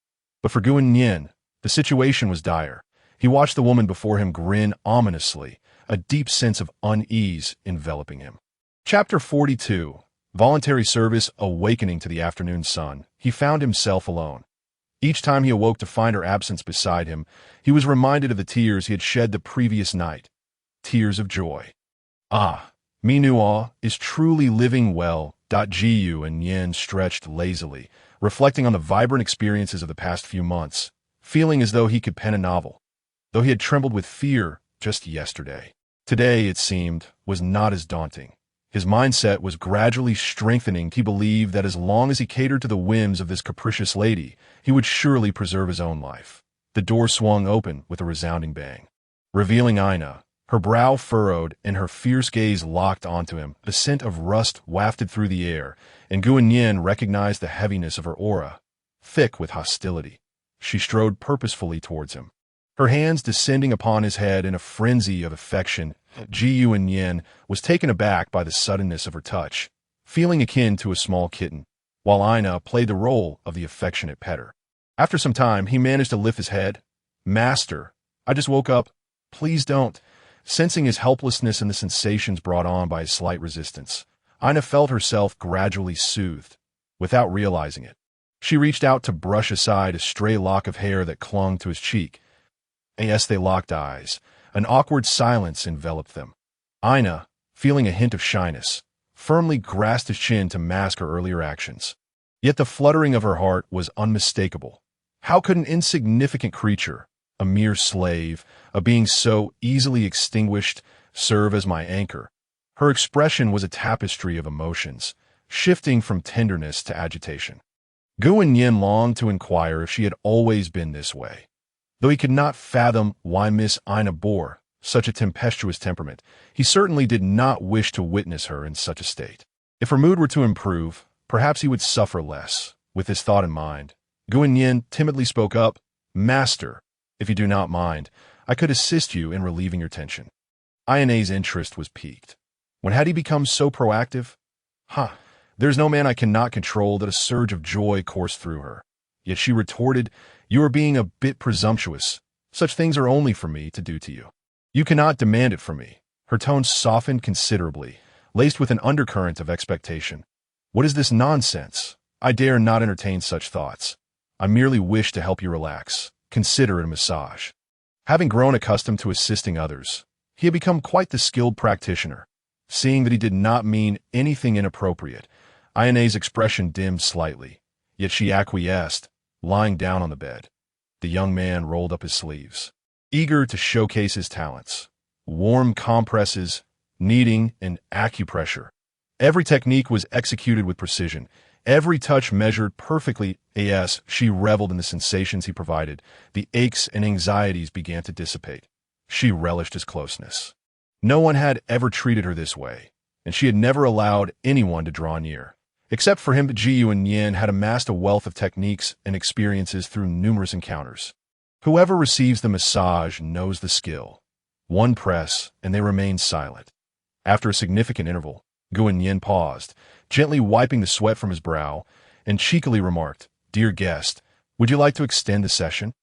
But for Gu Annian, the situation was dire. He watched the woman before him grin ominously, a deep sense of unease enveloping him. Chapter 42. Voluntary service awakening to the afternoon sun. He found himself alone. Each time he awoke to find her absence beside him, he was reminded of the tears he had shed the previous night. Tears of joy. Ah, Minua is truly living well. Gu Annian stretched lazily, reflecting on the vibrant experiences of the past few months, feeling as though he could pen a novel. Though he had trembled with fear just yesterday, today, it seemed, was not as daunting. His mindset was gradually strengthening. He believed that as long as he catered to the whims of this capricious lady, he would surely preserve his own life. The door swung open with a resounding bang, revealing Aina. Her brow furrowed and her fierce gaze locked onto him. The scent of rust wafted through the air, and Gu Annian recognized the heaviness of her aura, thick with hostility. She strode purposefully towards him, her hands descending upon his head in a frenzy of affection. Gu Annian was taken aback by the suddenness of her touch, feeling akin to a small kitten, while Aina played the role of the affectionate petter. After some time, he managed to lift his head. Master, I just woke up. Please don't. Sensing his helplessness and the sensations brought on by his slight resistance, Aina felt herself gradually soothed, without realizing it. She reached out to brush aside a stray lock of hair that clung to his cheek. As they locked eyes, an awkward silence enveloped them. Aina, feeling a hint of shyness, firmly grasped his chin to mask her earlier actions. Yet the fluttering of her heart was unmistakable. How could an insignificant creature, a mere slave, a being so easily extinguished, serve as my anchor? Her expression was a tapestry of emotions, shifting from tenderness to agitation. Gu Annian longed to inquire if she had always been this way. Though he could not fathom why Miss Aina bore such a tempestuous temperament, he certainly did not wish to witness her in such a state. If her mood were to improve, perhaps he would suffer less. With this thought in mind, Gu Annian timidly spoke up. Master, if you do not mind, I could assist you in relieving your tension. Ayane's interest was piqued. When had he become so proactive? There's no man I cannot control. That a surge of joy coursed through her. Yet she retorted, you are being a bit presumptuous. Such things are only for me to do to you. You cannot demand it from me. Her tone softened considerably, laced with an undercurrent of expectation. What is this nonsense? I dare not entertain such thoughts. I merely wish to help you relax. Consider it a massage. Having grown accustomed to assisting others, he had become quite the skilled practitioner. Seeing that he did not mean anything inappropriate, Ayane's expression dimmed slightly, yet she acquiesced, lying down on the bed. The young man rolled up his sleeves, eager to showcase his talents. Warm compresses, kneading, and acupressure. Every technique was executed with precision, every touch measured perfectly. As she reveled in the sensations he provided, the aches and anxieties began to dissipate. She relished his closeness. No one had ever treated her this way, and she had never allowed anyone to draw near. Except for him, Gu Annian had amassed a wealth of techniques and experiences through numerous encounters. Whoever receives the massage knows the skill. One press, and they remain silent. After a significant interval, Gu Annian paused, gently wiping the sweat from his brow, and cheekily remarked, "Dear guest, would you like to extend the session?"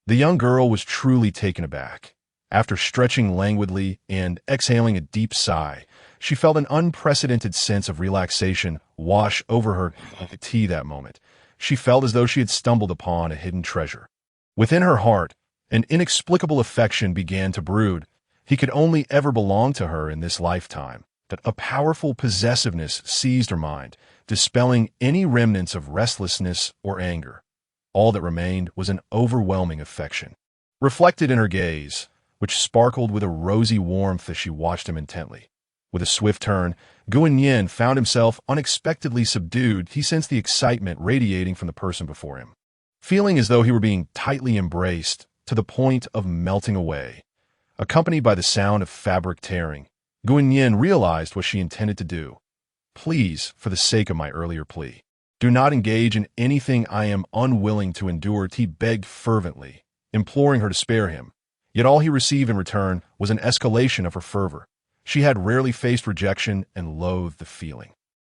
The young girl was truly taken aback. After stretching languidly and exhaling a deep sigh, she felt an unprecedented sense of relaxation wash over her like a tea that moment. She felt as though she had stumbled upon a hidden treasure. Within her heart, an inexplicable affection began to brood. He could only ever belong to her in this lifetime. That a powerful possessiveness seized her mind, dispelling any remnants of restlessness or anger. All that remained was an overwhelming affection, reflected in her gaze, which sparkled with a rosy warmth as she watched him intently. With a swift turn, Gu Annian found himself unexpectedly subdued. He sensed the excitement radiating from the person before him, feeling as though he were being tightly embraced to the point of melting away. Accompanied by the sound of fabric tearing, Gu Annian realized what she intended to do. "Please, for the sake of my earlier plea, do not engage in anything I am unwilling to endure," he begged fervently, imploring her to spare him. Yet all he received in return was an escalation of her fervor. She had rarely faced rejection and loathed the feeling.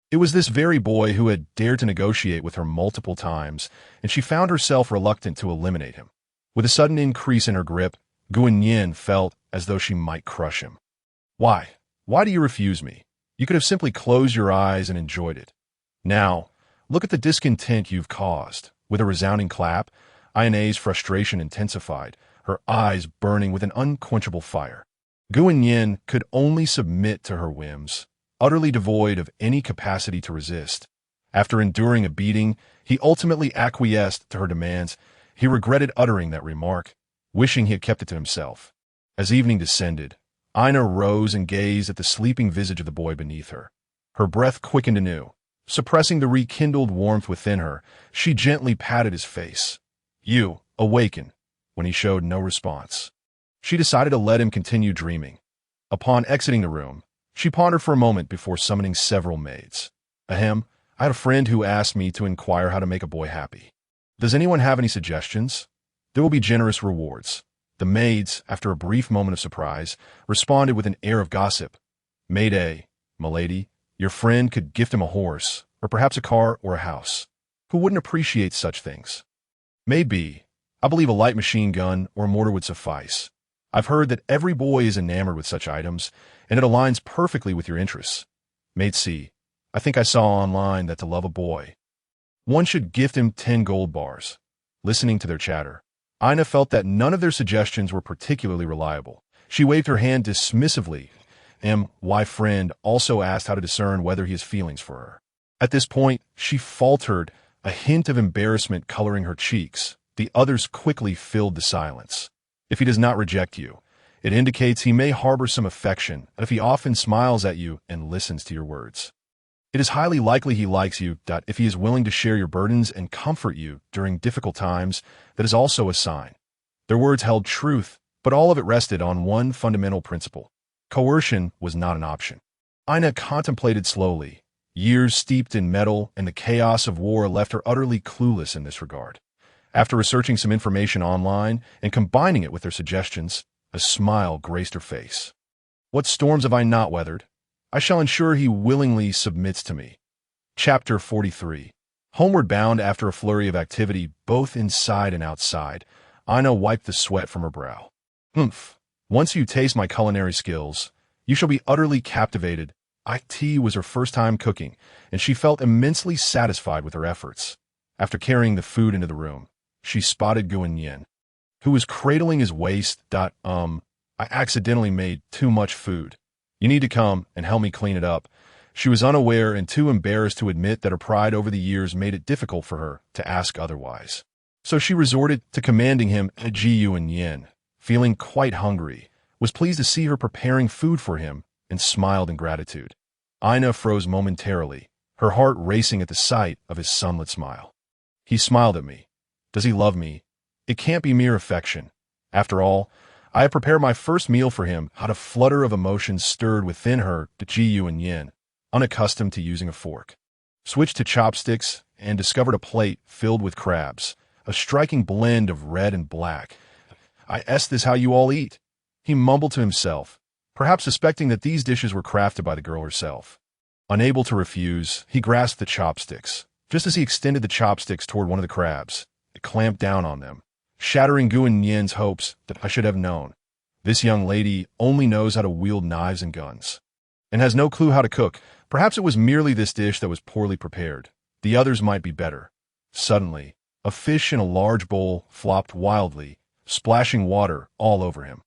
It was this very boy who had dared to negotiate with her multiple times, and she found herself reluctant to eliminate him. With a sudden increase in her grip, Gu Annian felt as though she might crush him. Why? Why do you refuse me? You could have simply closed your eyes and enjoyed it. Now, look at the discontent you've caused." With a resounding clap, Ayane's frustration intensified, her eyes burning with an unquenchable fire. Gu Annian could only submit to her whims, utterly devoid of any capacity to resist. After enduring a beating, he ultimately acquiesced to her demands. He regretted uttering that remark, wishing he had kept it to himself. As evening descended, Ina rose and gazed at the sleeping visage of the boy beneath her. Her breath quickened anew. Suppressing the rekindled warmth within her, she gently patted his face. "You, awaken," when he showed no response. She decided to let him continue dreaming. Upon exiting the room, she pondered for a moment before summoning several maids. "Ahem, I had a friend who asked me to inquire how to make a boy happy. Does anyone have any suggestions? There will be generous rewards." The maids, after a brief moment of surprise, responded with an air of gossip. "Maid A, milady, your friend could gift him a horse, or perhaps a car or a house. Who wouldn't appreciate such things? Maid B, I believe a light machine gun or a mortar would suffice. I've heard that every boy is enamored with such items, and it aligns perfectly with your interests. Maid C, I think I saw online that to love a boy, one should gift him 10 gold bars." Listening to their chatter, Ina felt that none of their suggestions were particularly reliable. She waved her hand dismissively. My friend also asked how to discern whether he has feelings for her. At this point, she faltered, a hint of embarrassment coloring her cheeks. The others quickly filled the silence. "If he does not reject you, it indicates he may harbor some affection, and if he often smiles at you and listens to your words, it is highly likely he likes you. If he is willing to share your burdens and comfort you during difficult times, that is also a sign." Their words held truth, but all of it rested on one fundamental principle. Coercion was not an option. Ina contemplated slowly. Years steeped in metal and the chaos of war left her utterly clueless in this regard. After researching some information online and combining it with their suggestions, a smile graced her face. "What storms have I not weathered? I shall ensure he willingly submits to me." Chapter 43. Homeward bound after a flurry of activity both inside and outside, Ina wiped the sweat from her brow. "Humph. Once you taste my culinary skills, you shall be utterly captivated." It was her first time cooking, and she felt immensely satisfied with her efforts. After carrying the food into the room, she spotted Gu Annian, who was cradling his waist. I accidentally made too much food. You need to come and help me clean it up. She was unaware and too embarrassed to admit that her pride over the years made it difficult for her to ask otherwise. So she resorted to commanding him Gu Annian, feeling quite hungry, was pleased to see her preparing food for him, and smiled in gratitude. Ina froze momentarily, her heart racing at the sight of his sunlit smile. He smiled at me. Does he love me? It can't be mere affection. After all, I have prepared my first meal for him. How a flutter of emotions stirred within her to Gu Annian, unaccustomed to using a fork. Switched to chopsticks and discovered a plate filled with crabs, a striking blend of red and black. This how you all eat? He mumbled to himself, perhaps suspecting that these dishes were crafted by the girl herself. Unable to refuse, he grasped the chopsticks. Just as he extended the chopsticks toward one of the crabs, it clamped down on them, shattering Gu Annian's hopes that I should have known. This young lady only knows how to wield knives and guns, and has no clue how to cook. Perhaps it was merely this dish that was poorly prepared. The others might be better. Suddenly, a fish in a large bowl flopped wildly, splashing water all over him.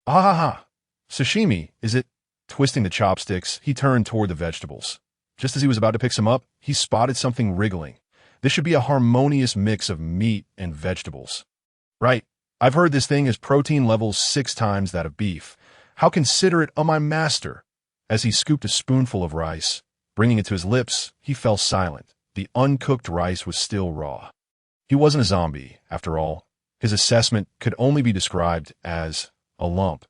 Ah ha ha! Sashimi, is it? Twisting the chopsticks, he turned toward the vegetables. Just as he was about to pick some up, he spotted something wriggling. This should be a harmonious mix of meat and vegetables. Right, I've heard this thing has protein levels 6 times that of beef. How considerate of my master! As he scooped a spoonful of rice, bringing it to his lips, he fell silent. The uncooked rice was still raw. He wasn't a zombie, after all. His assessment could only be described as a lump.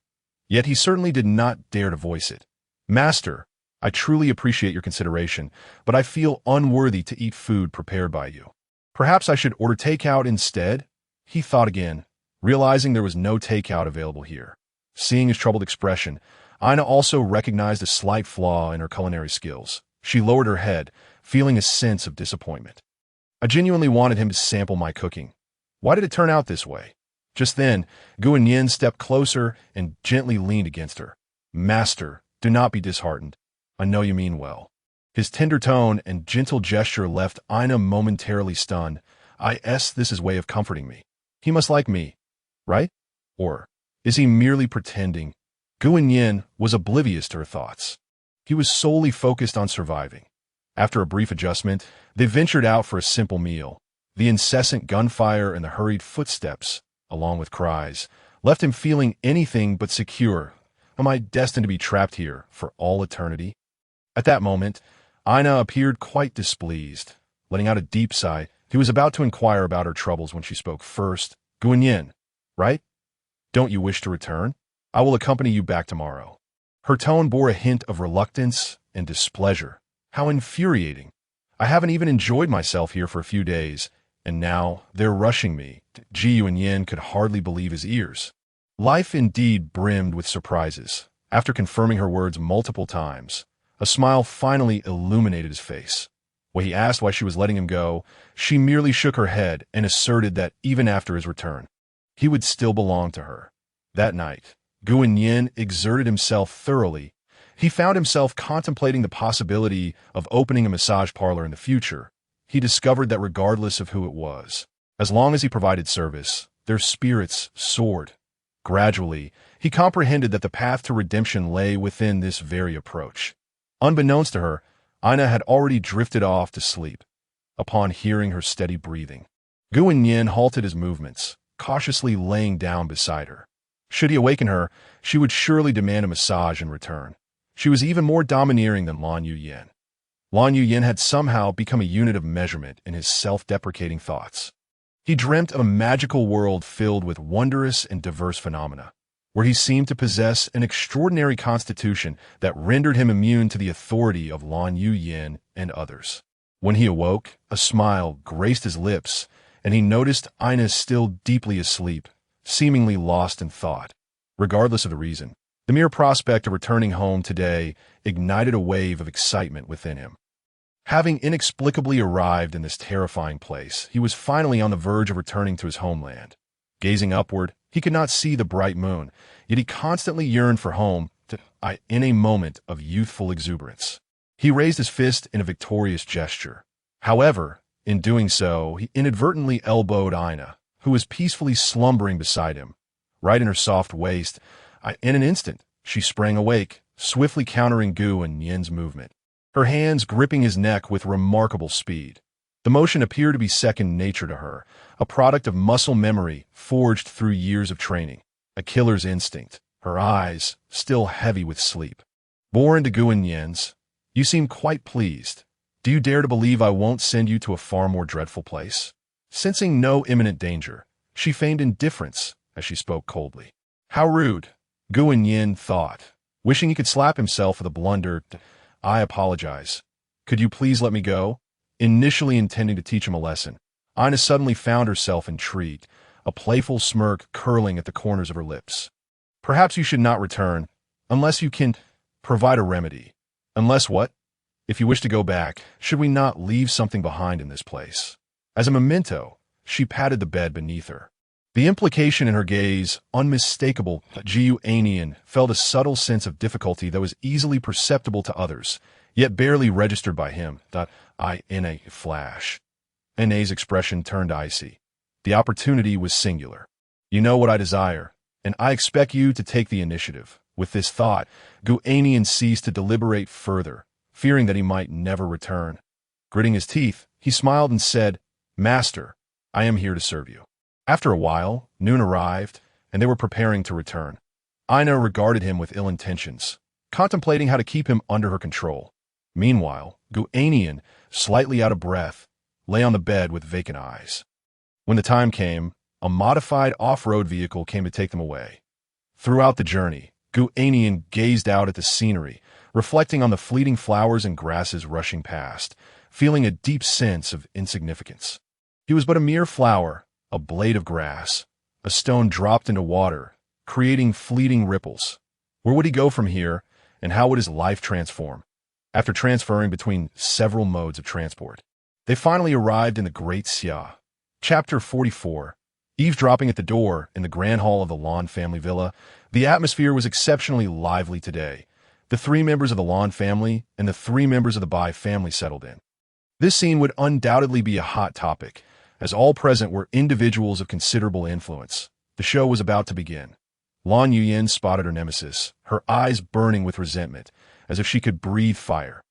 Yet he certainly did not dare to voice it. Master, I truly appreciate your consideration, but I feel unworthy to eat food prepared by you. Perhaps I should order takeout instead? He thought again, realizing there was no takeout available here. Seeing his troubled expression, Ina also recognized a slight flaw in her culinary skills. She lowered her head, feeling a sense of disappointment. I genuinely wanted him to sample my cooking. Why did it turn out this way? Just then, Gu Annian stepped closer and gently leaned against her. Master, do not be disheartened. I know you mean well. His tender tone and gentle gesture left Ina momentarily stunned. This is his way of comforting me. He must like me, right? Or is he merely pretending? Gu Annian was oblivious to her thoughts. He was solely focused on surviving. After a brief adjustment, they ventured out for a simple meal. The incessant gunfire and the hurried footsteps, along with cries, left him feeling anything but secure. Am I destined to be trapped here for all eternity? At that moment, Ina appeared quite displeased. Letting out a deep sigh, he was about to inquire about her troubles when she spoke first. Gu Annian, right? Don't you wish to return? I will accompany you back tomorrow. Her tone bore a hint of reluctance and displeasure. How infuriating. I haven't even enjoyed myself here for a few days, and now they're rushing me. Gu Annian could hardly believe his ears. Life indeed brimmed with surprises. After confirming her words multiple times, a smile finally illuminated his face. When he asked why she was letting him go, she merely shook her head and asserted that even after his return, he would still belong to her. That night, Gu Annian exerted himself thoroughly. He found himself contemplating the possibility of opening a massage parlor in the future. He discovered that regardless of who it was, as long as he provided service, their spirits soared. Gradually, he comprehended that the path to redemption lay within this very approach. Unbeknownst to her, Ina had already drifted off to sleep. Upon hearing her steady breathing, Gu Annian halted his movements, cautiously laying down beside her. Should he awaken her, she would surely demand a massage in return. She was even more domineering than Lan Yuyan. Lan Yuyan had somehow become a unit of measurement in his self-deprecating thoughts. He dreamt of a magical world filled with wondrous and diverse phenomena, where he seemed to possess an extraordinary constitution that rendered him immune to the authority of Lan Yuyan and others. When he awoke, a smile graced his lips, and he noticed Ina still deeply asleep, seemingly lost in thought. Regardless of the reason, the mere prospect of returning home today ignited a wave of excitement within him. Having inexplicably arrived in this terrifying place, he was finally on the verge of returning to his homeland. Gazing upward, he could not see the bright moon, yet he constantly yearned for home in a moment of youthful exuberance. He raised his fist in a victorious gesture. However, in doing so, he inadvertently elbowed Ina, who was peacefully slumbering beside him. Right in her soft waist, in an instant, she sprang awake, swiftly countering Gu Annian's movement, her hands gripping his neck with remarkable speed. The motion appeared to be second nature to her, a product of muscle memory forged through years of training, a killer's instinct, her eyes still heavy with sleep. Bore into Gu Annian's, "You seem quite pleased. Do you dare to believe I won't send you to a far more dreadful place?" Sensing no imminent danger, she feigned indifference as she spoke coldly. How rude, Gu Annian thought, wishing he could slap himself for the blunder. "I apologize. Could you please let me go?" Initially intending to teach him a lesson, Ina suddenly found herself intrigued, a playful smirk curling at the corners of her lips. "Perhaps you should not return, unless you can provide a remedy." "Unless what?" "If you wish to go back, should we not leave something behind in this place?" As a memento, she patted the bed beneath her. The implication in her gaze, unmistakable, Gu Annian felt a subtle sense of difficulty that was easily perceptible to others, yet barely registered by him. In a flash, Ana's expression turned icy. The opportunity was singular. "You know what I desire, and I expect you to take the initiative." With this thought, Gu Annian ceased to deliberate further, fearing that he might never return. Gritting his teeth, he smiled and said, "Master, I am here to serve you." After a while, noon arrived, and they were preparing to return. Ina regarded him with ill intentions, contemplating how to keep him under her control. Meanwhile, Gu Annian, slightly out of breath, lay on the bed with vacant eyes. When the time came, a modified off-road vehicle came to take them away. Throughout the journey, Gu Annian gazed out at the scenery, reflecting on the fleeting flowers and grasses rushing past, feeling a deep sense of insignificance. He was but a mere flower, a blade of grass, a stone dropped into water, creating fleeting ripples. Where would he go from here, and how would his life transform? After transferring between several modes of transport, they finally arrived in the Great Xia. Chapter 44. Eavesdropping at the door in the grand hall of the Lan family villa, the atmosphere was exceptionally lively today. The 3 members of the Lan family and the 3 members of the Bai family settled in. This scene would undoubtedly be a hot topic, as all present were individuals of considerable influence. The show was about to begin. Lan Yuyin spotted her nemesis, her eyes burning with resentment, as if she could breathe fire.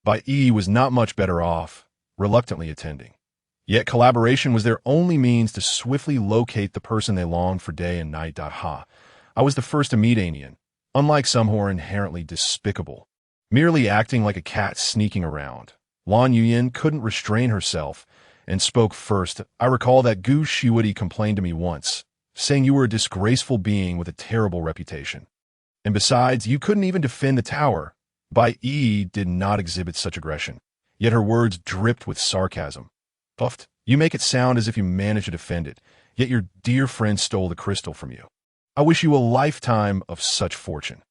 Bai Yi was not much better off, reluctantly attending. Yet collaboration was their only means to swiftly locate the person they longed for day and night. I was the first to meet Annian, unlike some who are inherently despicable. Merely acting like a cat sneaking around, Lan Yuyin couldn't restrain herself and spoke first. "I recall that Gu Shiwudi complained to me once, saying you were a disgraceful being with a terrible reputation. And besides, you couldn't even defend the tower." Bai Yi did not exhibit such aggression, yet her words dripped with sarcasm. "Puffed, you make it sound as if you managed to defend it, yet your dear friend stole the crystal from you. I wish you a lifetime of such fortune."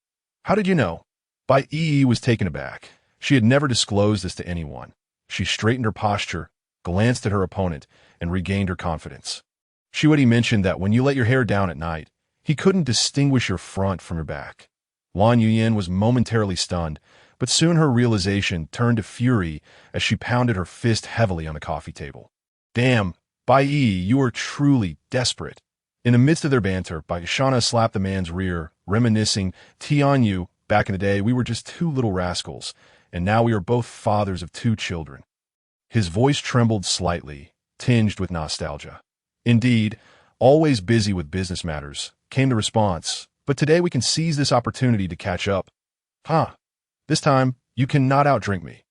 "How did you know?" Bai Yi was taken aback. She had never disclosed this to anyone. She straightened her posture, glanced at her opponent, and regained her confidence. Shiwudi mentioned that when you let your hair down at night, he couldn't distinguish your front from your back. Lan Yuyin was momentarily stunned, but soon her realization turned to fury as she pounded her fist heavily on the coffee table. "Damn, Bai Yi, you are truly desperate." In the midst of their banter, Bai Shana slapped the man's rear, reminiscing, "Tianyu, back in the day, we were just 2 little rascals, and now we are both fathers of 2 children." His voice trembled slightly, tinged with nostalgia. Indeed, always busy with business matters, came the response, "But today we can seize this opportunity to catch up." "Huh. This time, you cannot outdrink me.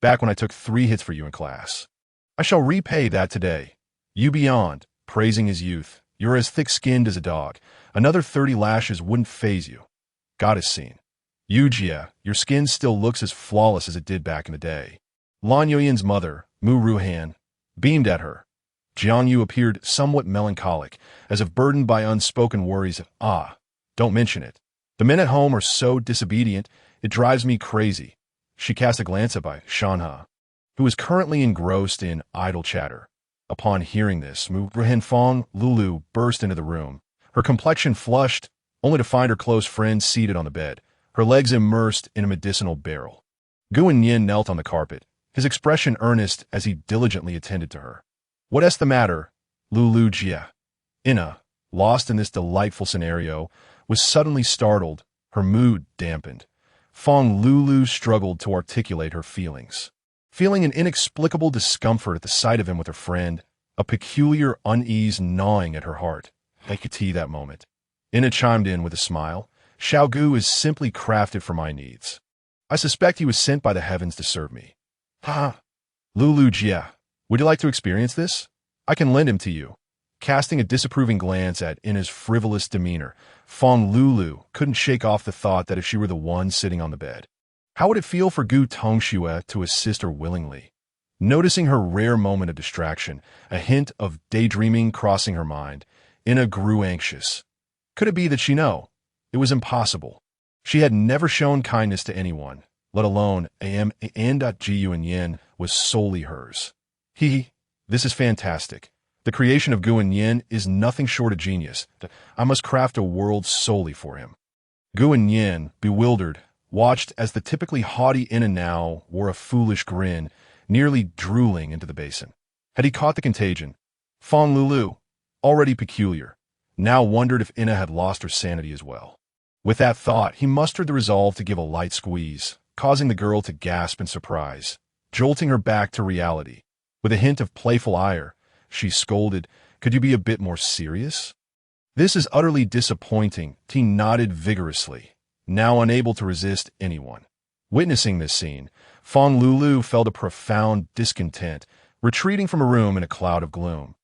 Back when I took 3 hits for you in class. I shall repay that today." You beyond, praising his youth, "You're as thick-skinned as a dog. Another 30 lashes wouldn't faze you." Goddess scene. "Yujia, your skin still looks as flawless as it did back in the day." Lan Yuyan's mother, Mu Ruhan, beamed at her. Jiang Yu appeared somewhat melancholic, as if burdened by unspoken worries. Don't mention it. The men at home are so disobedient, it drives me crazy." She cast a glance at Bai Shanha, who was currently engrossed in idle chatter. Upon hearing this, Mu Ruhanfong Lulu burst into the room, her complexion flushed, only to find her close friend seated on the bed, her legs immersed in a medicinal barrel. Gu Annian knelt on the carpet, his expression earnest as he diligently attended to her. "What's the matter, Lulu Jia?" Ina, lost in this delightful scenario, was suddenly startled, her mood dampened. Fong Lulu struggled to articulate her feelings. Feeling an inexplicable discomfort at the sight of him with her friend, a peculiar unease gnawing at her heart. I could see that moment. Ina chimed in with a smile. Xiao Gu is simply crafted for my needs. I suspect he was sent by the heavens to serve me. Ha! Lulu Jia, would you like to experience this? I can lend him to you. Casting a disapproving glance at Ina's frivolous demeanor, Fong Lulu couldn't shake off the thought that if she were the one sitting on the bed, how would it feel for Gu Tongxue to assist her willingly? Noticing her rare moment of distraction, a hint of daydreaming crossing her mind, Ina grew anxious. Could it be that she knew? It was impossible. She had never shown kindness to anyone, let alone Gu Annian was solely hers. This is fantastic. The creation of Gu Annian is nothing short of genius. I must craft a world solely for him. Gu Annian, bewildered, watched as the typically haughty Ina now wore a foolish grin, nearly drooling into the basin. Had he caught the contagion? Fong Lulu, already peculiar, now wondered if Ina had lost her sanity as well. With that thought, he mustered the resolve to give a light squeeze, causing the girl to gasp in surprise, jolting her back to reality. With a hint of playful ire, she scolded, "Could you be a bit more serious?" "This is utterly disappointing," he nodded vigorously, now unable to resist anyone. Witnessing this scene, Fong Lulu felt a profound discontent, retreating from a room in a cloud of gloom.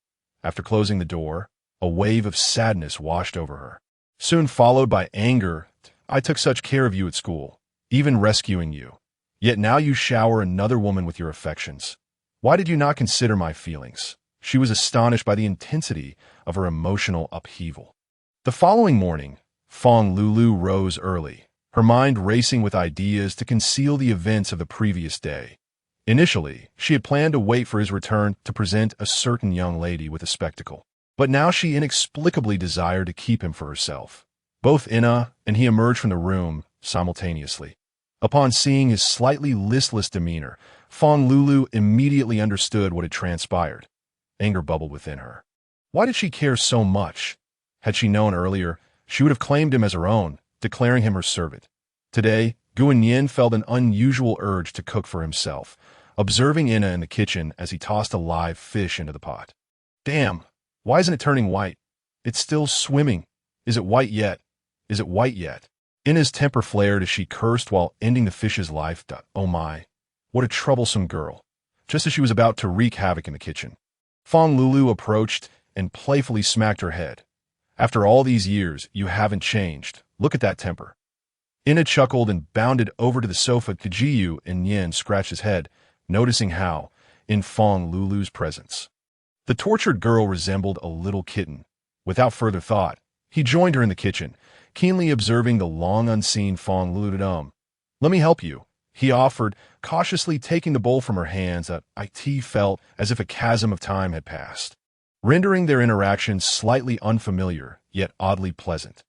After closing the door, a wave of sadness washed over her, soon followed by anger. "I took such care of you at school, even rescuing you. Yet now you shower another woman with your affections. Why did you not consider my feelings?" She was astonished by the intensity of her emotional upheaval. The following morning, Fong Lulu rose early, her mind racing with ideas to conceal the events of the previous day. Initially, she had planned to wait for his return to present a certain young lady with a spectacle. But now she inexplicably desired to keep him for herself. Both Ina and he emerged from the room simultaneously. Upon seeing his slightly listless demeanor, Fong Lulu immediately understood what had transpired. Anger bubbled within her. Why did she care so much? Had she known earlier, she would have claimed him as her own, declaring him her servant. Today, Gu Annian felt an unusual urge to cook for himself, observing Ina in the kitchen as he tossed a live fish into the pot. Damn, why isn't it turning white? It's still swimming. Is it white yet? Is it white yet? Ina's temper flared as she cursed while ending the fish's life. Oh my, what a troublesome girl. Just as she was about to wreak havoc in the kitchen, Fong Lulu approached and playfully smacked her head. "After all these years, you haven't changed. Look at that temper." Ina chuckled and bounded over to the sofa. Gu Annian scratched his head, noticing how, in Fong Lulu's presence, the tortured girl resembled a little kitten. Without further thought, he joined her in the kitchen, keenly observing the long-unseen Fong Lulu. "Let me help you," he offered, cautiously taking the bowl from her hands. It felt as if a chasm of time had passed, rendering their interaction slightly unfamiliar, yet oddly pleasant.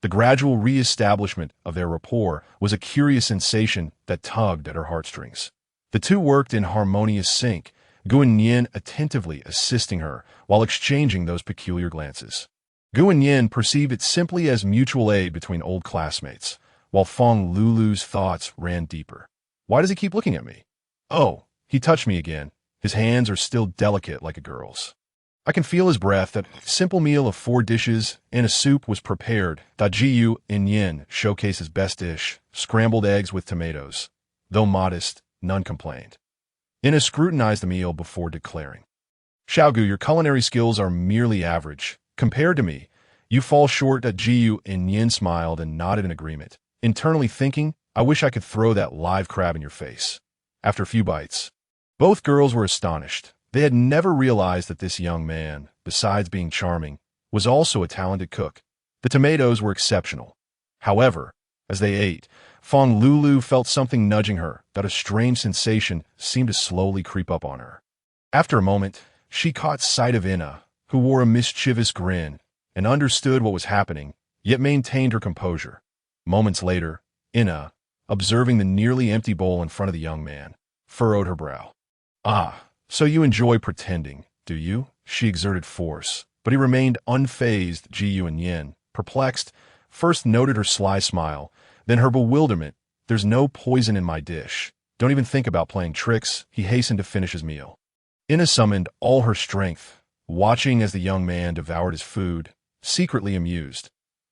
The gradual re-establishment of their rapport was a curious sensation that tugged at her heartstrings. The two worked in harmonious sync, Gu Annian attentively assisting her while exchanging those peculiar glances. Gu Annian perceived it simply as mutual aid between old classmates, while Fong Lulu's thoughts ran deeper. Why does he keep looking at me? Oh, he touched me again. His hands are still delicate like a girl's. I can feel his breath. That simple meal of 4 dishes and a soup was prepared. Gu Annian showcased his best dish, scrambled eggs with tomatoes. Though modest, none complained. Ina scrutinized the meal before declaring, "Xiao Gu, your culinary skills are merely average. Compared to me, you fall short." Gu Annian smiled and nodded in agreement, internally thinking, "I wish I could throw that live crab in your face." After a few bites, both girls were astonished. They had never realized that this young man, besides being charming, was also a talented cook. The tomatoes were exceptional. However, as they ate, Fong Lulu felt something nudging her, that a strange sensation seemed to slowly creep up on her. After a moment, she caught sight of Ina, who wore a mischievous grin, and understood what was happening, yet maintained her composure. Moments later, Ina, observing the nearly empty bowl in front of the young man, furrowed her brow. "Ah, so you enjoy pretending, do you?" She exerted force, but he remained unfazed. Gu Annian, perplexed, first noted her sly smile, then her bewilderment, There's no poison in my dish. Don't even think about playing tricks. He hastened to finish his meal. Ina summoned all her strength, watching as the young man devoured his food, secretly amused.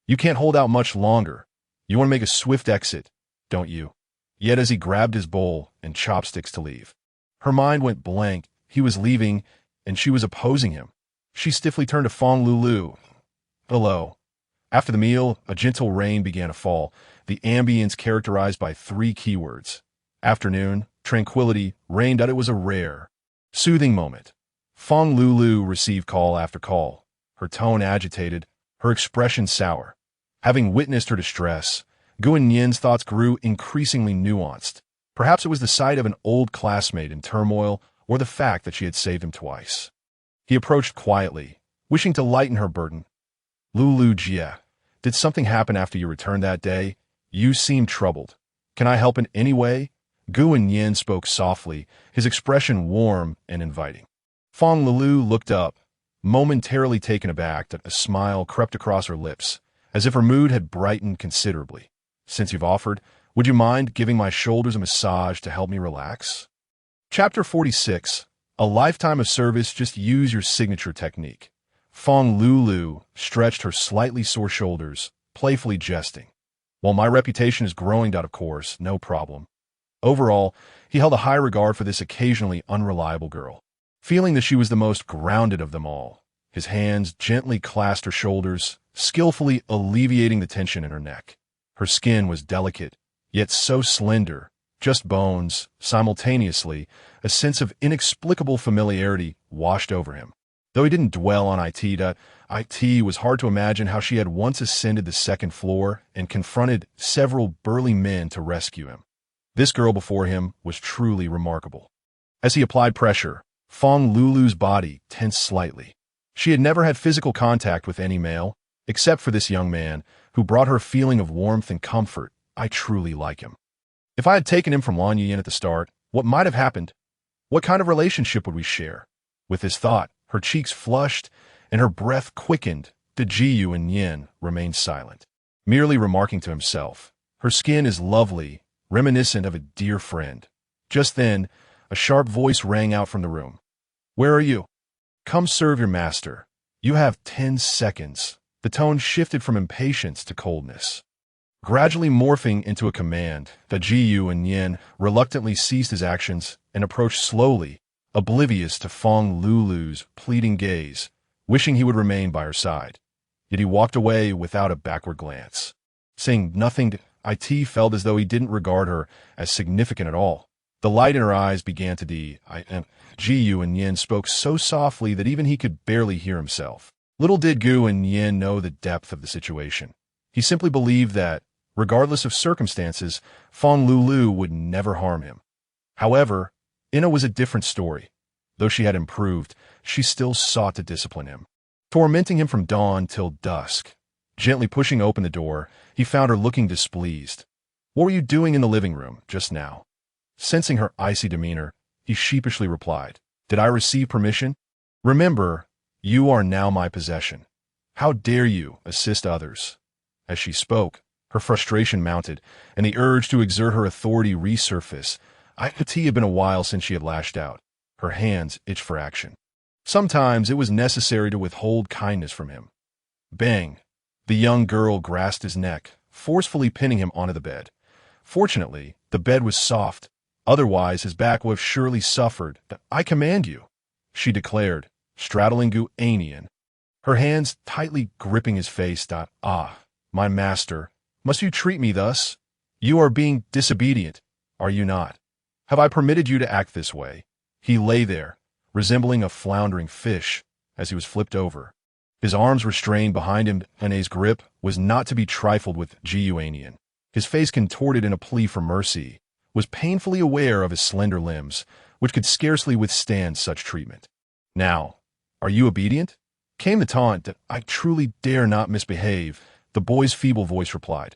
You can't hold out much longer. You want to make a swift exit, don't you? Yet as he grabbed his bowl and chopsticks to leave, her mind went blank. He was leaving, and she was opposing him. She stiffly turned to Fong Lulu. Hello. After the meal, a gentle rain began to fall, the ambience characterized by 3 keywords. Afternoon, tranquility reigned out. It was a rare, soothing moment. Fong Lulu received call after call, her tone agitated, her expression sour. Having witnessed her distress, Gu Annian's thoughts grew increasingly nuanced. Perhaps it was the sight of an old classmate in turmoil, or the fact that she had saved him twice. He approached quietly, wishing to lighten her burden. Lulu Jia, did something happen after you returned that day? You seem troubled. Can I help in any way? Gu Annian spoke softly, his expression warm and inviting. Fong Lulu looked up, momentarily taken aback that a smile crept across her lips, as if her mood had brightened considerably. Since you've offered, would you mind giving my shoulders a massage to help me relax? Chapter 46. A lifetime of service. Just use your signature technique. Fong Lulu stretched her slightly sore shoulders, playfully jesting. While my reputation is growing, of course, no problem. Overall, he held a high regard for this occasionally unreliable girl. Feeling that she was the most grounded of them all, his hands gently clasped her shoulders, skillfully alleviating the tension in her neck. Her skin was delicate, yet so slender, just bones. Simultaneously, a sense of inexplicable familiarity washed over him. Though he didn't dwell on it was hard to imagine how she had once ascended the second floor and confronted several burly men to rescue him. This girl before him was truly remarkable. As he applied pressure, Fong Lulu's body tensed slightly. She had never had physical contact with any male, except for this young man, who brought her a feeling of warmth and comfort. I truly like him. If I had taken him from Huaxia at the start, what might have happened? What kind of relationship would we share? With this thought, her cheeks flushed and her breath quickened. The Gu Annian remained silent, merely remarking to himself, her skin is lovely, reminiscent of a dear friend. Just then, a sharp voice rang out from the room. Where are you? Come serve your master. You have 10 seconds. The tone shifted from impatience to coldness. Gradually morphing into a command, the Gu Annian reluctantly ceased his actions and approached slowly, oblivious to Fong Lulu's pleading gaze, wishing he would remain by her side. Yet he walked away without a backward glance. Saying nothing, It felt as though he didn't regard her as significant at all. The light in her eyes began to Gu Annian spoke so softly that even he could barely hear himself. Little did Gu Annian know the depth of the situation. He simply believed that, regardless of circumstances, Fong Lulu would never harm him. However, Ina was a different story. Though she had improved, she still sought to discipline him, tormenting him from dawn till dusk. Gently pushing open the door, he found her looking displeased. What were you doing in the living room just now? Sensing her icy demeanor, he sheepishly replied, Did I receive permission? Remember, you are now my possession. How dare you assist others? As she spoke, her frustration mounted, and the urge to exert her authority resurfaced. It had been a while since she had lashed out. Her hands itched for action. Sometimes it was necessary to withhold kindness from him. Bang! The young girl grasped his neck, forcefully pinning him onto the bed. Fortunately, the bed was soft. Otherwise, his back would have surely suffered. I command you, she declared, straddling Gu Annian, her hands tightly gripping his face. My master, must you treat me thus? You are being disobedient, are you not? Have I permitted you to act this way? He lay there, resembling a floundering fish, as he was flipped over. His arms restrained behind him, and his grip was not to be trifled with. Gu Annian, his face contorted in a plea for mercy, was painfully aware of his slender limbs, which could scarcely withstand such treatment. Now, are you obedient? Came the taunt that I truly dare not misbehave. The boy's feeble voice replied,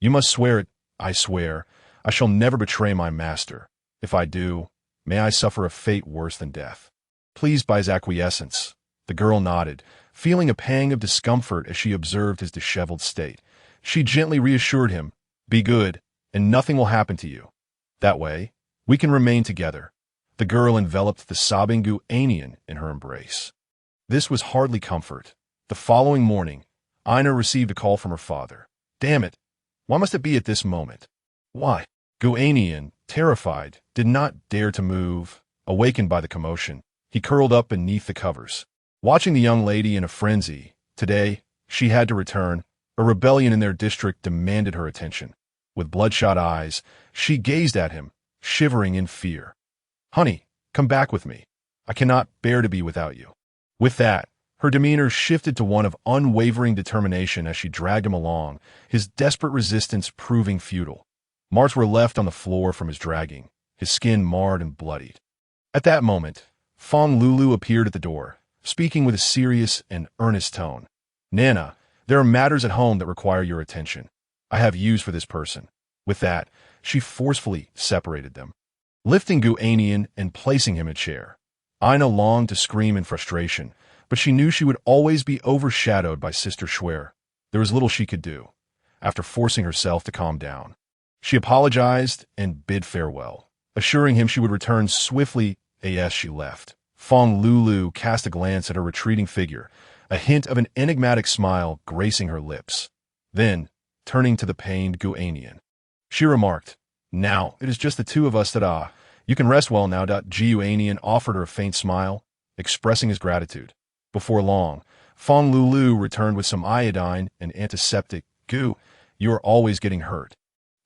You must swear it. I swear. I shall never betray my master. If I do, may I suffer a fate worse than death. Pleased by his acquiescence, the girl nodded, feeling a pang of discomfort as she observed his disheveled state. She gently reassured him, Be good. and nothing will happen to you. That way, we can remain together." The girl enveloped the sobbing Gu Annian in her embrace. This was hardly comfort. The following morning, Ina received a call from her father. Damn it! Why must it be at this moment? Why? Gu Annian, terrified, did not dare to move. Awakened by the commotion, he curled up beneath the covers, watching the young lady in a frenzy. Today, she had to return. A rebellion in their district demanded her attention. With bloodshot eyes, she gazed at him, shivering in fear. "Honey, come back with me. I cannot bear to be without you." With that, her demeanor shifted to one of unwavering determination as she dragged him along, his desperate resistance proving futile. Marks were left on the floor from his dragging, his skin marred and bloodied. At that moment, Fong Lulu appeared at the door, speaking with a serious and earnest tone. "Nana, there are matters at home that require your attention. I have use for this person." With that, she forcefully separated them, lifting Gu Annian and placing him in a chair. Ina longed to scream in frustration, but she knew she would always be overshadowed by Sister Schwer. There was little she could do. After forcing herself to calm down, she apologized and bid farewell, assuring him she would return swiftly as she left. Fong Lulu cast a glance at her retreating figure, a hint of an enigmatic smile gracing her lips. Then, turning to the pained Gu Annian, she remarked, "Now, it is just the two of us that you can rest well now." Gu Annian offered her a faint smile, expressing his gratitude. Before long, Fong Lulu returned with some iodine and antiseptic. "Gu, you are always getting hurt.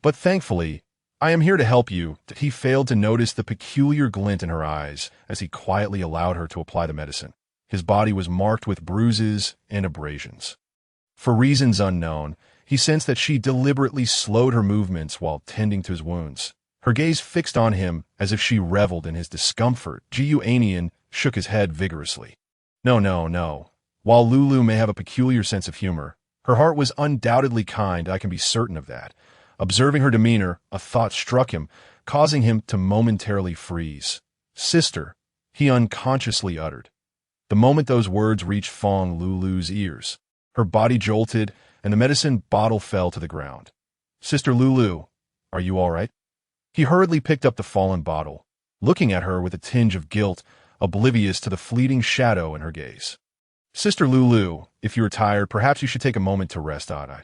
But thankfully, I am here to help you." He failed to notice the peculiar glint in her eyes as he quietly allowed her to apply the medicine. His body was marked with bruises and abrasions. For reasons unknown, he sensed that she deliberately slowed her movements while tending to his wounds, her gaze fixed on him as if she reveled in his discomfort. Gu Annian shook his head vigorously. No, no, no. While Lulu may have a peculiar sense of humor, her heart was undoubtedly kind, I can be certain of that. Observing her demeanor, a thought struck him, causing him to momentarily freeze. "Sister," he unconsciously uttered. The moment those words reached Fong Lulu's ears, her body jolted, and the medicine bottle fell to the ground. "Sister Lulu, are you all right?" He hurriedly picked up the fallen bottle, looking at her with a tinge of guilt, oblivious to the fleeting shadow in her gaze. "Sister Lulu, if you are tired, perhaps you should take a moment to rest." "I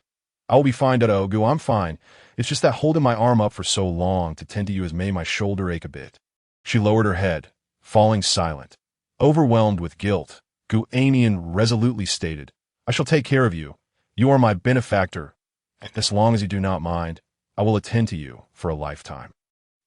will be fine, Gu, I'm fine. It's just that holding my arm up for so long to tend to you has made my shoulder ache a bit." She lowered her head, falling silent. Overwhelmed with guilt, Gu Annian resolutely stated, "I shall take care of you. You are my benefactor, and as long as you do not mind, I will attend to you for a lifetime.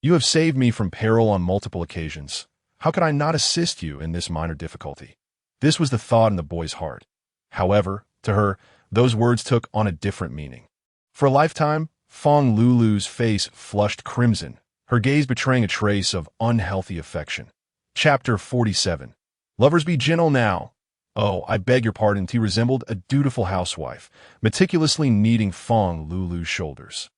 You have saved me from peril on multiple occasions. How could I not assist you in this minor difficulty?" This was the thought in the boy's heart. However, to her, those words took on a different meaning. For a lifetime, Fong Lulu's face flushed crimson, her gaze betraying a trace of unhealthy affection. Chapter 47. Lovers, be gentle now. "Oh, I beg your pardon." He resembled a dutiful housewife, meticulously kneading Fong Lulu's shoulders.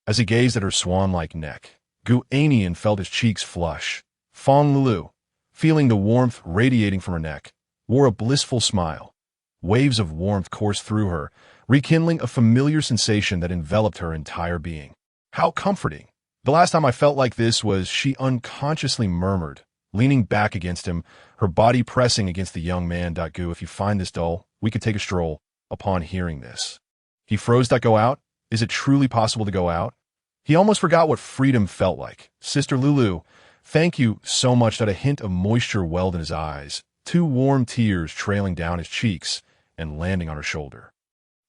As he gazed at her swan-like neck, Gu Annian felt his cheeks flush. Fong Lulu, feeling the warmth radiating from her neck, wore a blissful smile. Waves of warmth coursed through her, rekindling a familiar sensation that enveloped her entire being. "How comforting! The last time I felt like this was," she unconsciously murmured, leaning back against him, her body pressing against the young man. "Gu, if you find this dull, we could take a stroll." Upon hearing this, he froze. "Go out? Is it truly possible to go out?" He almost forgot what freedom felt like. "Sister Lulu, thank you so much." That a hint of moisture welled in his eyes, two warm tears trailing down his cheeks and landing on her shoulder.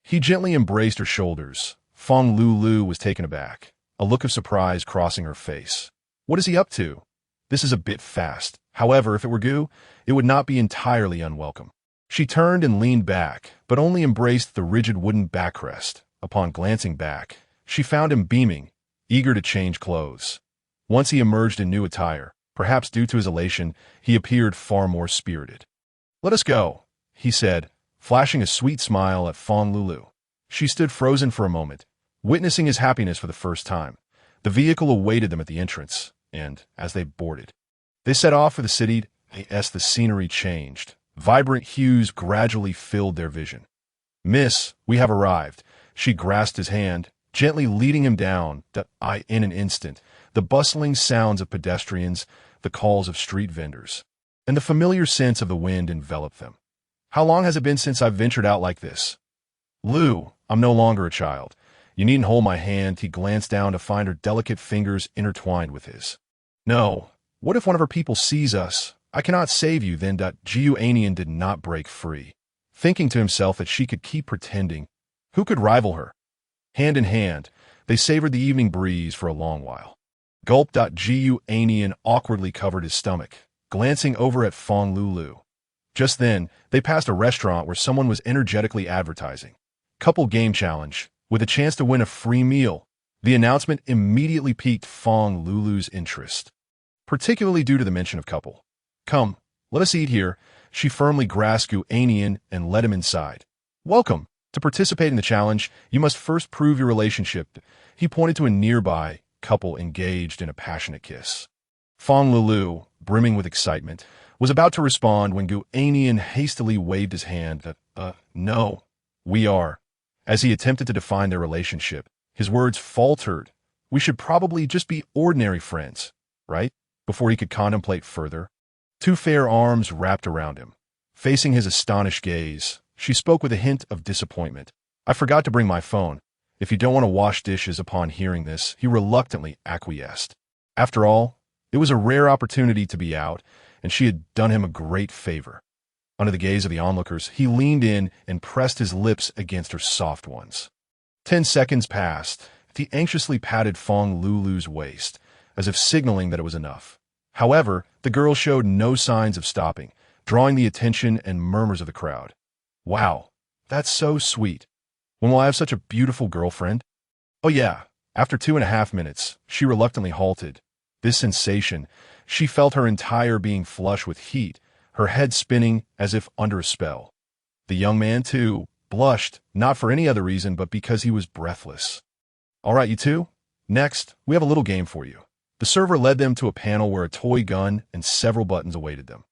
He gently embraced her shoulders. Fong Lulu was taken aback, a look of surprise crossing her face. What is he up to? This is a bit fast. However, if it were Gu, it would not be entirely unwelcome. She turned and leaned back, but only embraced the rigid wooden backrest. Upon glancing back, she found him beaming, eager to change clothes. Once he emerged in new attire, perhaps due to his elation, he appeared far more spirited. "Let us go," he said, flashing a sweet smile at Fong Lulu. She stood frozen for a moment, witnessing his happiness for the first time. The vehicle awaited them at the entrance, and, as they boarded, they set off for the city. As the scenery changed, vibrant hues gradually filled their vision. "Miss, we have arrived." She grasped his hand, gently leading him down in an instant. The bustling sounds of pedestrians, the calls of street vendors, and the familiar sense of the wind enveloped them. How long has it been since I've ventured out like this? Lou, I'm no longer a child. You needn't hold my hand. He glanced down to find her delicate fingers intertwined with his. No. What if one of her people sees us? I cannot save you then. Gu Annian did not break free, thinking to himself that she could keep pretending. Who could rival her? Hand in hand, they savored the evening breeze for a long while. Gulp. Gu Annian awkwardly covered his stomach, glancing over at Fong Lulu. Just then, they passed a restaurant where someone was energetically advertising. Couple game challenge, with a chance to win a free meal. The announcement immediately piqued Fong Lulu's interest, particularly due to the mention of couple. Come, let us eat here. She firmly grasped Gu Annian and led him inside. Welcome. To participate in the challenge, you must first prove your relationship. He pointed to a nearby couple engaged in a passionate kiss. Fong Lulu, brimming with excitement, was about to respond when Gu Annian hastily waved his hand. No, we are. As he attempted to define their relationship, his words faltered. We should probably just be ordinary friends, right? Before he could contemplate further. Two fair arms wrapped around him. Facing his astonished gaze, she spoke with a hint of disappointment. I forgot to bring my phone. If you don't want to wash dishes. Upon hearing this, he reluctantly acquiesced. After all, it was a rare opportunity to be out, and she had done him a great favor. Under the gaze of the onlookers, he leaned in and pressed his lips against her soft ones. 10 seconds passed. He anxiously patted Fong Lulu's waist, as if signaling that it was enough. However, the girl showed no signs of stopping, drawing the attention and murmurs of the crowd. Wow, that's so sweet. When will I have such a beautiful girlfriend? Oh yeah. After 2.5 minutes, she reluctantly halted. This sensation, she felt her entire being flush with heat, her head spinning as if under a spell. The young man, too, blushed, not for any other reason but because he was breathless. All right, you two. Next, we have a little game for you. The server led them to a panel where a toy gun and several buttons awaited them.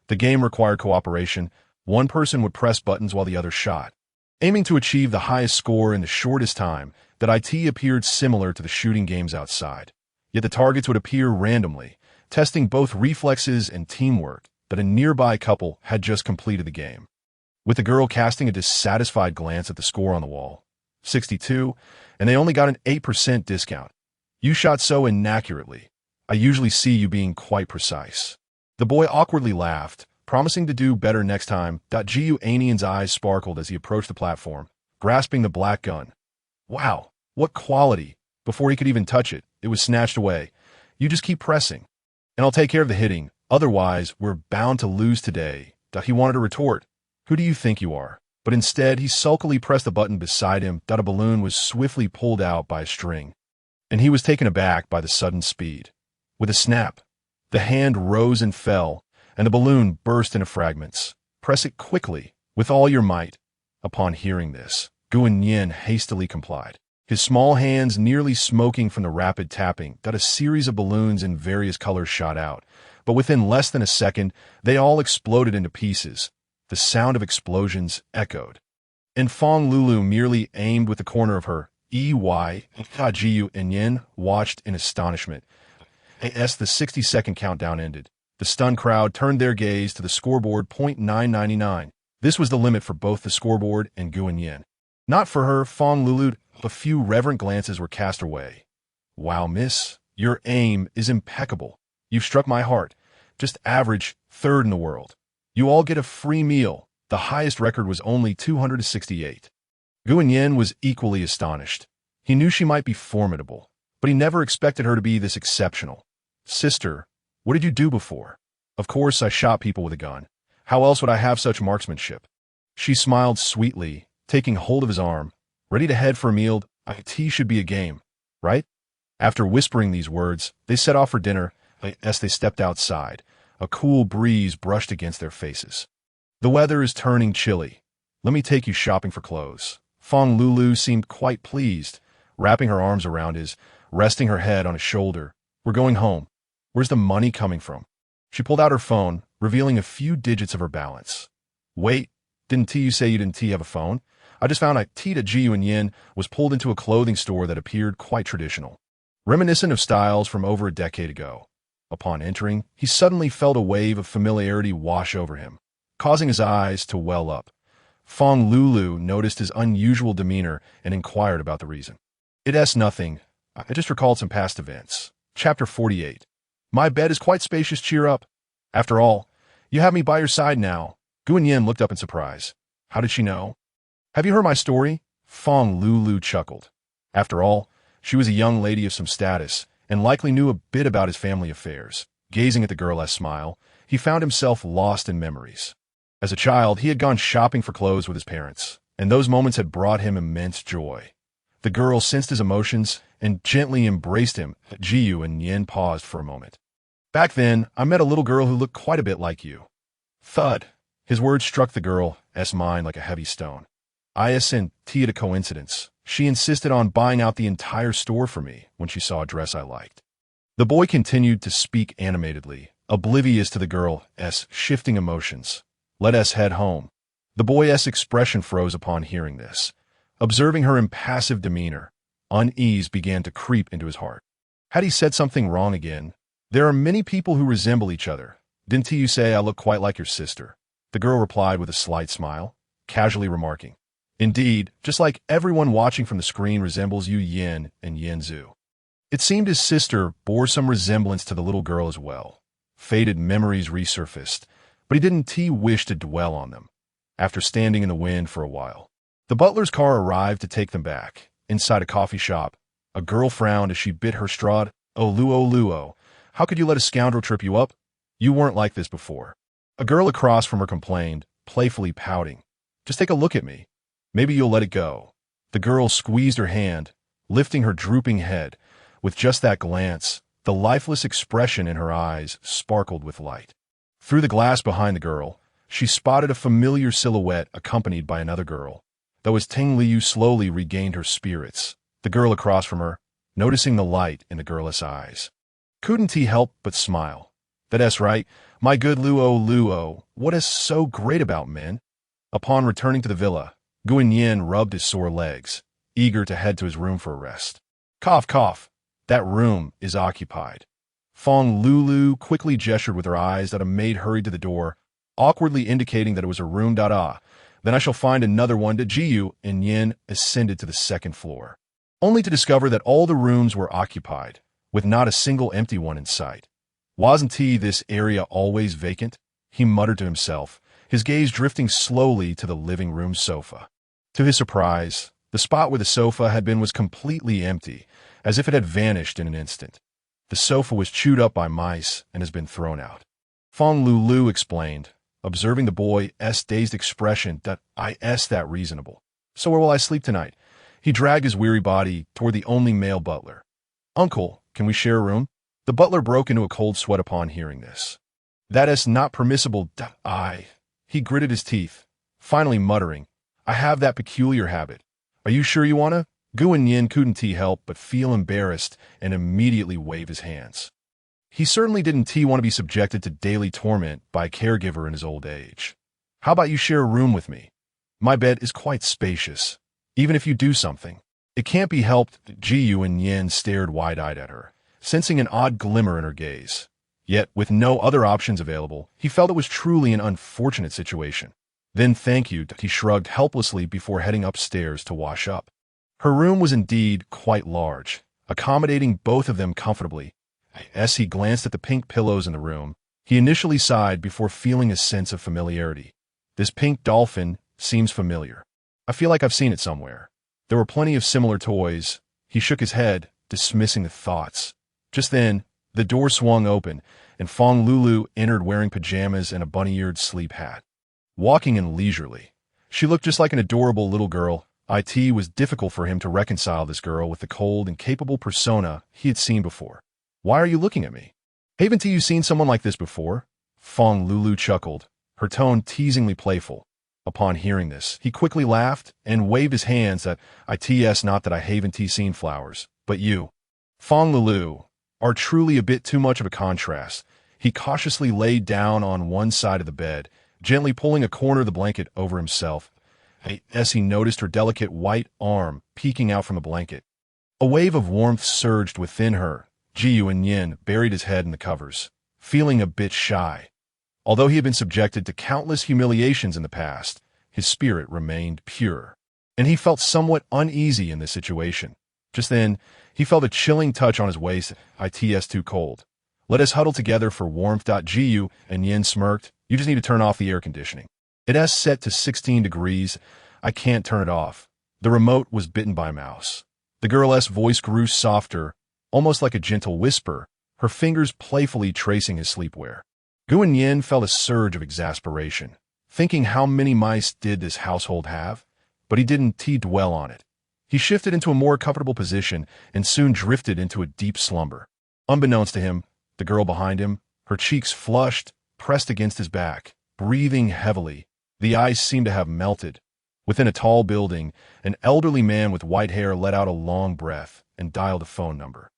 The game required cooperation. One person would press buttons while the other shot, aiming to achieve the highest score in the shortest time. That IT appeared similar to the shooting games outside. Yet the targets would appear randomly, testing both reflexes and teamwork. That a nearby couple had just completed the game, with the girl casting a dissatisfied glance at the score on the wall. 62, and they only got an 8% discount. You shot so inaccurately. I usually see you being quite precise. The boy awkwardly laughed, promising to do better next time. Gu Annian's eyes sparkled as he approached the platform, grasping the black gun. Wow, what quality! Before he could even touch it, it was snatched away. You just keep pressing, and I'll take care of the hitting. Otherwise, we're bound to lose today. He wanted to retort. Who do you think you are? But instead, he sulkily pressed the button beside him. A balloon was swiftly pulled out by a string, and he was taken aback by the sudden speed. With a snap, the hand rose and fell, and the balloon burst into fragments. Press it quickly, with all your might. Upon hearing this, Gu Annian hastily complied, his small hands nearly smoking from the rapid tapping. A series of balloons in various colors shot out, but within less than a second, they all exploded into pieces. The sound of explosions echoed, and Fong Lulu merely aimed with the corner of her EY. Gu Annian watched in astonishment. As the 60-second countdown ended, the stunned crowd turned their gaze to the scoreboard. 999. This was the limit for both the scoreboard and Gu Annian. Not for her, Fong Lulu. A few reverent glances were cast her way. Wow, miss, your aim is impeccable. You've struck my heart. Just average, third in the world. You all get a free meal. The highest record was only 268. Gu Annian was equally astonished. He knew she might be formidable, but he never expected her to be this exceptional. Sister, what did you do before? Of course, I shot people with a gun. How else would I have such marksmanship? She smiled sweetly, taking hold of his arm. Ready to head for a meal? IT should be a game, right? After whispering these words, they set off for dinner. As they stepped outside, a cool breeze brushed against their faces. The weather is turning chilly. Let me take you shopping for clothes. Fong Lulu seemed quite pleased, wrapping her arms around his, resting her head on his shoulder. We're going home. Where's the money coming from? She pulled out her phone, revealing a few digits of her balance. Wait, didn't you say you didn't have a phone? I just found tea that Gu Annian was pulled into a clothing store that appeared quite traditional, reminiscent of styles from over a decade ago. Upon entering, he suddenly felt a wave of familiarity wash over him, causing his eyes to well up. Fong Lulu noticed his unusual demeanor and inquired about the reason. It's nothing. I just recalled some past events. Chapter 48. My bed is quite spacious, cheer up. After all, you have me by your side now. Gu Annian looked up in surprise. How did she know? Have you heard my story? Fong Lulu chuckled. After all, she was a young lady of some status, and likely knew a bit about his family affairs. Gazing at the girl's smile, he found himself lost in memories. As a child, he had gone shopping for clothes with his parents, and those moments had brought him immense joy. The girl sensed his emotions and gently embraced him. Gu Annian paused for a moment. Back then, I met a little girl who looked quite a bit like you. Thud. His words struck the girl's mind like a heavy stone. Isn't it a coincidence? She insisted on buying out the entire store for me when she saw a dress I liked. The boy continued to speak animatedly, oblivious to the girl's shifting emotions. Let us head home. The boy's expression froze upon hearing this. Observing her impassive demeanor, unease began to creep into his heart. Had he said something wrong again? There are many people who resemble each other. Didn't you say I look quite like your sister? The girl replied with a slight smile, casually remarking. Indeed, just like everyone watching from the screen resembles Yu Yin and Yin Zhu. It seemed his sister bore some resemblance to the little girl as well. Faded memories resurfaced, but he didn't wish to dwell on them. After standing in the wind for a while, the butler's car arrived to take them back. Inside a coffee shop, a girl frowned as she bit her straw. Oh, Luo, how could you let a scoundrel trip you up? You weren't like this before. A girl across from her complained, playfully pouting. Just take a look at me. Maybe you'll let it go. The girl squeezed her hand, lifting her drooping head. With just that glance, the lifeless expression in her eyes sparkled with light. Through the glass behind the girl, she spotted a familiar silhouette accompanied by another girl. Though as Ting Liu slowly regained her spirits, the girl across from her, noticing the light in the girl's eyes, couldn't he help but smile. That's right, my good Luo, what is so great about men? Upon returning to the villa, Gu Annian rubbed his sore legs, eager to head to his room for a rest. Cough, cough. That room is occupied. Fong Lulu quickly gestured with her eyes that a maid hurried to the door, awkwardly indicating that it was a room. Then I shall find another one. Gu Annian ascended to the second floor, only to discover that all the rooms were occupied, with not a single empty one in sight. Wasn't this area always vacant? He muttered to himself, his gaze drifting slowly to the living room sofa. To his surprise, the spot where the sofa had been was completely empty, as if it had vanished in an instant. The sofa was chewed up by mice and has been thrown out. Fong Lulu explained, observing the boy's dazed expression. That reasonable. So where will I sleep tonight? He dragged his weary body toward the only male butler. Uncle, can we share a room? The butler broke into a cold sweat upon hearing this. That is not permissible. He gritted his teeth, finally muttering, I have that peculiar habit. Are you sure you wanna? Gu Annian couldn't help but feel embarrassed and immediately wave his hands. He certainly didn't want to be subjected to daily torment by a caregiver in his old age. How about you share a room with me? My bed is quite spacious, even if you do something. It can't be helped. Gu Annian stared wide-eyed at her, sensing an odd glimmer in her gaze. Yet, with no other options available, he felt it was truly an unfortunate situation. Then thank you, he shrugged helplessly before heading upstairs to wash up. Her room was indeed quite large, accommodating both of them comfortably. As he glanced at the pink pillows in the room, he initially sighed before feeling a sense of familiarity. This pink dolphin seems familiar. I feel like I've seen it somewhere. There were plenty of similar toys. He shook his head, dismissing the thoughts. Just then, the door swung open, and Fong Lulu entered wearing pajamas and a bunny-eared sleep hat. Walking in leisurely, she looked just like an adorable little girl. It was difficult for him to reconcile this girl with the cold and capable persona he had seen before. Why are you looking at me? Haven't you seen someone like this before? Fong Lulu chuckled, her tone teasingly playful. Upon hearing this, he quickly laughed and waved his hands that not that I haven't seen flowers, but you. Fong Lulu are truly a bit too much of a contrast. He cautiously laid down on one side of the bed, gently pulling a corner of the blanket over himself. As he noticed her delicate white arm peeking out from the blanket. A wave of warmth surged within her. Gu Annian buried his head in the covers, feeling a bit shy. Although he had been subjected to countless humiliations in the past, his spirit remained pure. And he felt somewhat uneasy in this situation. Just then, he felt a chilling touch on his waist. It's too cold. Let us huddle together for warmth. Gu Annian smirked. You just need to turn off the air conditioning. It's set to 16 degrees. I can't turn it off. The remote was bitten by a mouse. The girl's voice grew softer, almost like a gentle whisper, her fingers playfully tracing his sleepwear. Gu Annian felt a surge of exasperation, thinking how many mice did this household have, but he didn't dwell on it. He shifted into a more comfortable position and soon drifted into a deep slumber. Unbeknownst to him, the girl behind him, her cheeks flushed, pressed against his back, breathing heavily. The ice seemed to have melted. Within a tall building, an elderly man with white hair let out a long breath and dialed a phone number.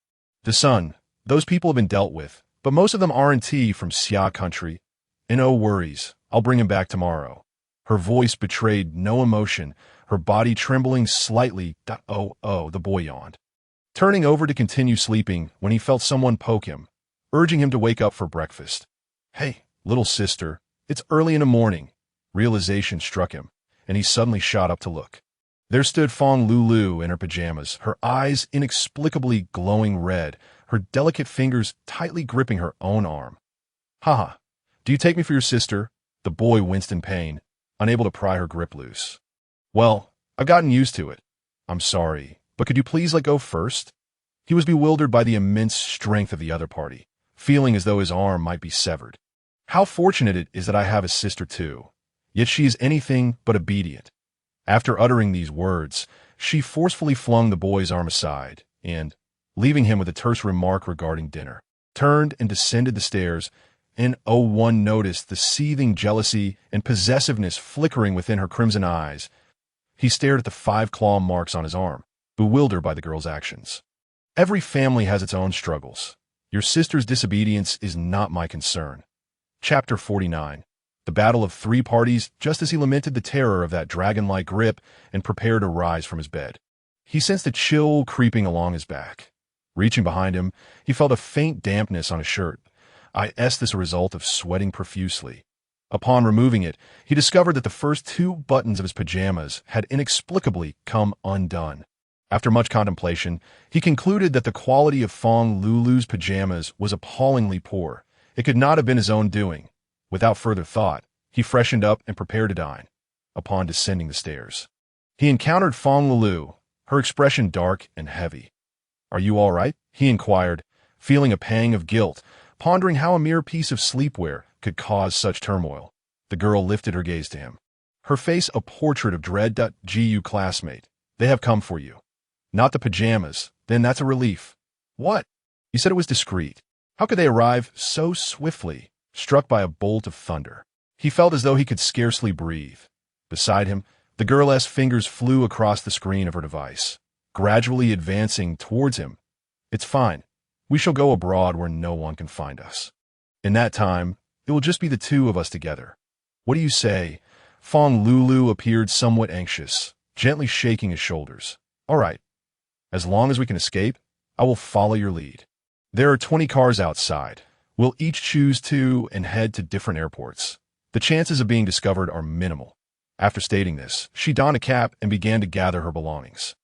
The son, those people have been dealt with, but most of them aren't from Xia country. And no worries, I'll bring him back tomorrow. Her voice betrayed no emotion, her body trembling slightly. The boy yawned, turning over to continue sleeping when he felt someone poke him, urging him to wake up for breakfast. Hey, little sister, it's early in the morning. Realization struck him, and he suddenly shot up to look. There stood Fong Lulu in her pajamas, her eyes inexplicably glowing red, her delicate fingers tightly gripping her own arm. Haha, do you take me for your sister? The boy winced in pain, unable to pry her grip loose. Well, I've gotten used to it. I'm sorry, but could you please let go first? He was bewildered by the immense strength of the other party, feeling as though his arm might be severed. How fortunate it is that I have a sister too. Yet she is anything but obedient. After uttering these words, she forcefully flung the boy's arm aside and, leaving him with a terse remark regarding dinner, turned and descended the stairs, and one noticed the seething jealousy and possessiveness flickering within her crimson eyes. He stared at the 5 claw marks on his arm, bewildered by the girl's actions. Every family has its own struggles. Your sister's disobedience is not my concern. Chapter 49. The Battle of 3 Parties. Just as he lamented the terror of that dragon-like grip and prepared to rise from his bed, he sensed a chill creeping along his back. Reaching behind him, he felt a faint dampness on his shirt. This a result of sweating profusely. Upon removing it, he discovered that the first 2 buttons of his pajamas had inexplicably come undone. After much contemplation, he concluded that the quality of Fong Lulu's pajamas was appallingly poor. It could not have been his own doing. Without further thought, he freshened up and prepared to dine. Upon descending the stairs, he encountered Fong Lulu, her expression dark and heavy. Are you all right? He inquired, feeling a pang of guilt, pondering how a mere piece of sleepwear could cause such turmoil. The girl lifted her gaze to him, her face a portrait of dread. Gu classmate, they have come for you. Not the pajamas, then that's a relief. What? You said it was discreet. How could they arrive so swiftly? Struck by a bolt of thunder, he felt as though he could scarcely breathe. Beside him, the girl's fingers flew across the screen of her device, gradually advancing towards him. It's fine. We shall go abroad where no one can find us. In that time, it will just be the 2 of us together. What do you say? Fong Lulu appeared somewhat anxious, gently shaking his shoulders. All right. As long as we can escape, I will follow your lead. There are 20 cars outside. We'll each choose 2 and head to different airports. The chances of being discovered are minimal. After stating this, she donned a cap and began to gather her belongings.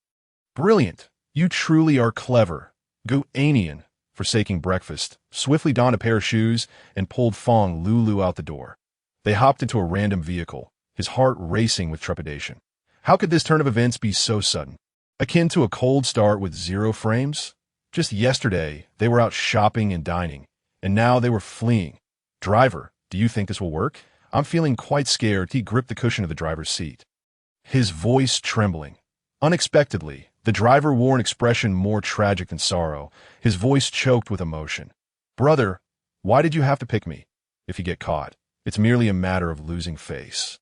Brilliant! You truly are clever. Gu Annian, forsaking breakfast, swiftly donned a pair of shoes and pulled Fong Lulu out the door. They hopped into a random vehicle, his heart racing with trepidation. How could this turn of events be so sudden? Akin to a cold start with 0 frames? Just yesterday, they were out shopping and dining, and now they were fleeing. Driver, do you think this will work? I'm feeling quite scared. He gripped the cushion of the driver's seat, his voice trembling. Unexpectedly, the driver wore an expression more tragic than sorrow, his voice choked with emotion. Brother, why did you have to pick me? If you get caught, it's merely a matter of losing face.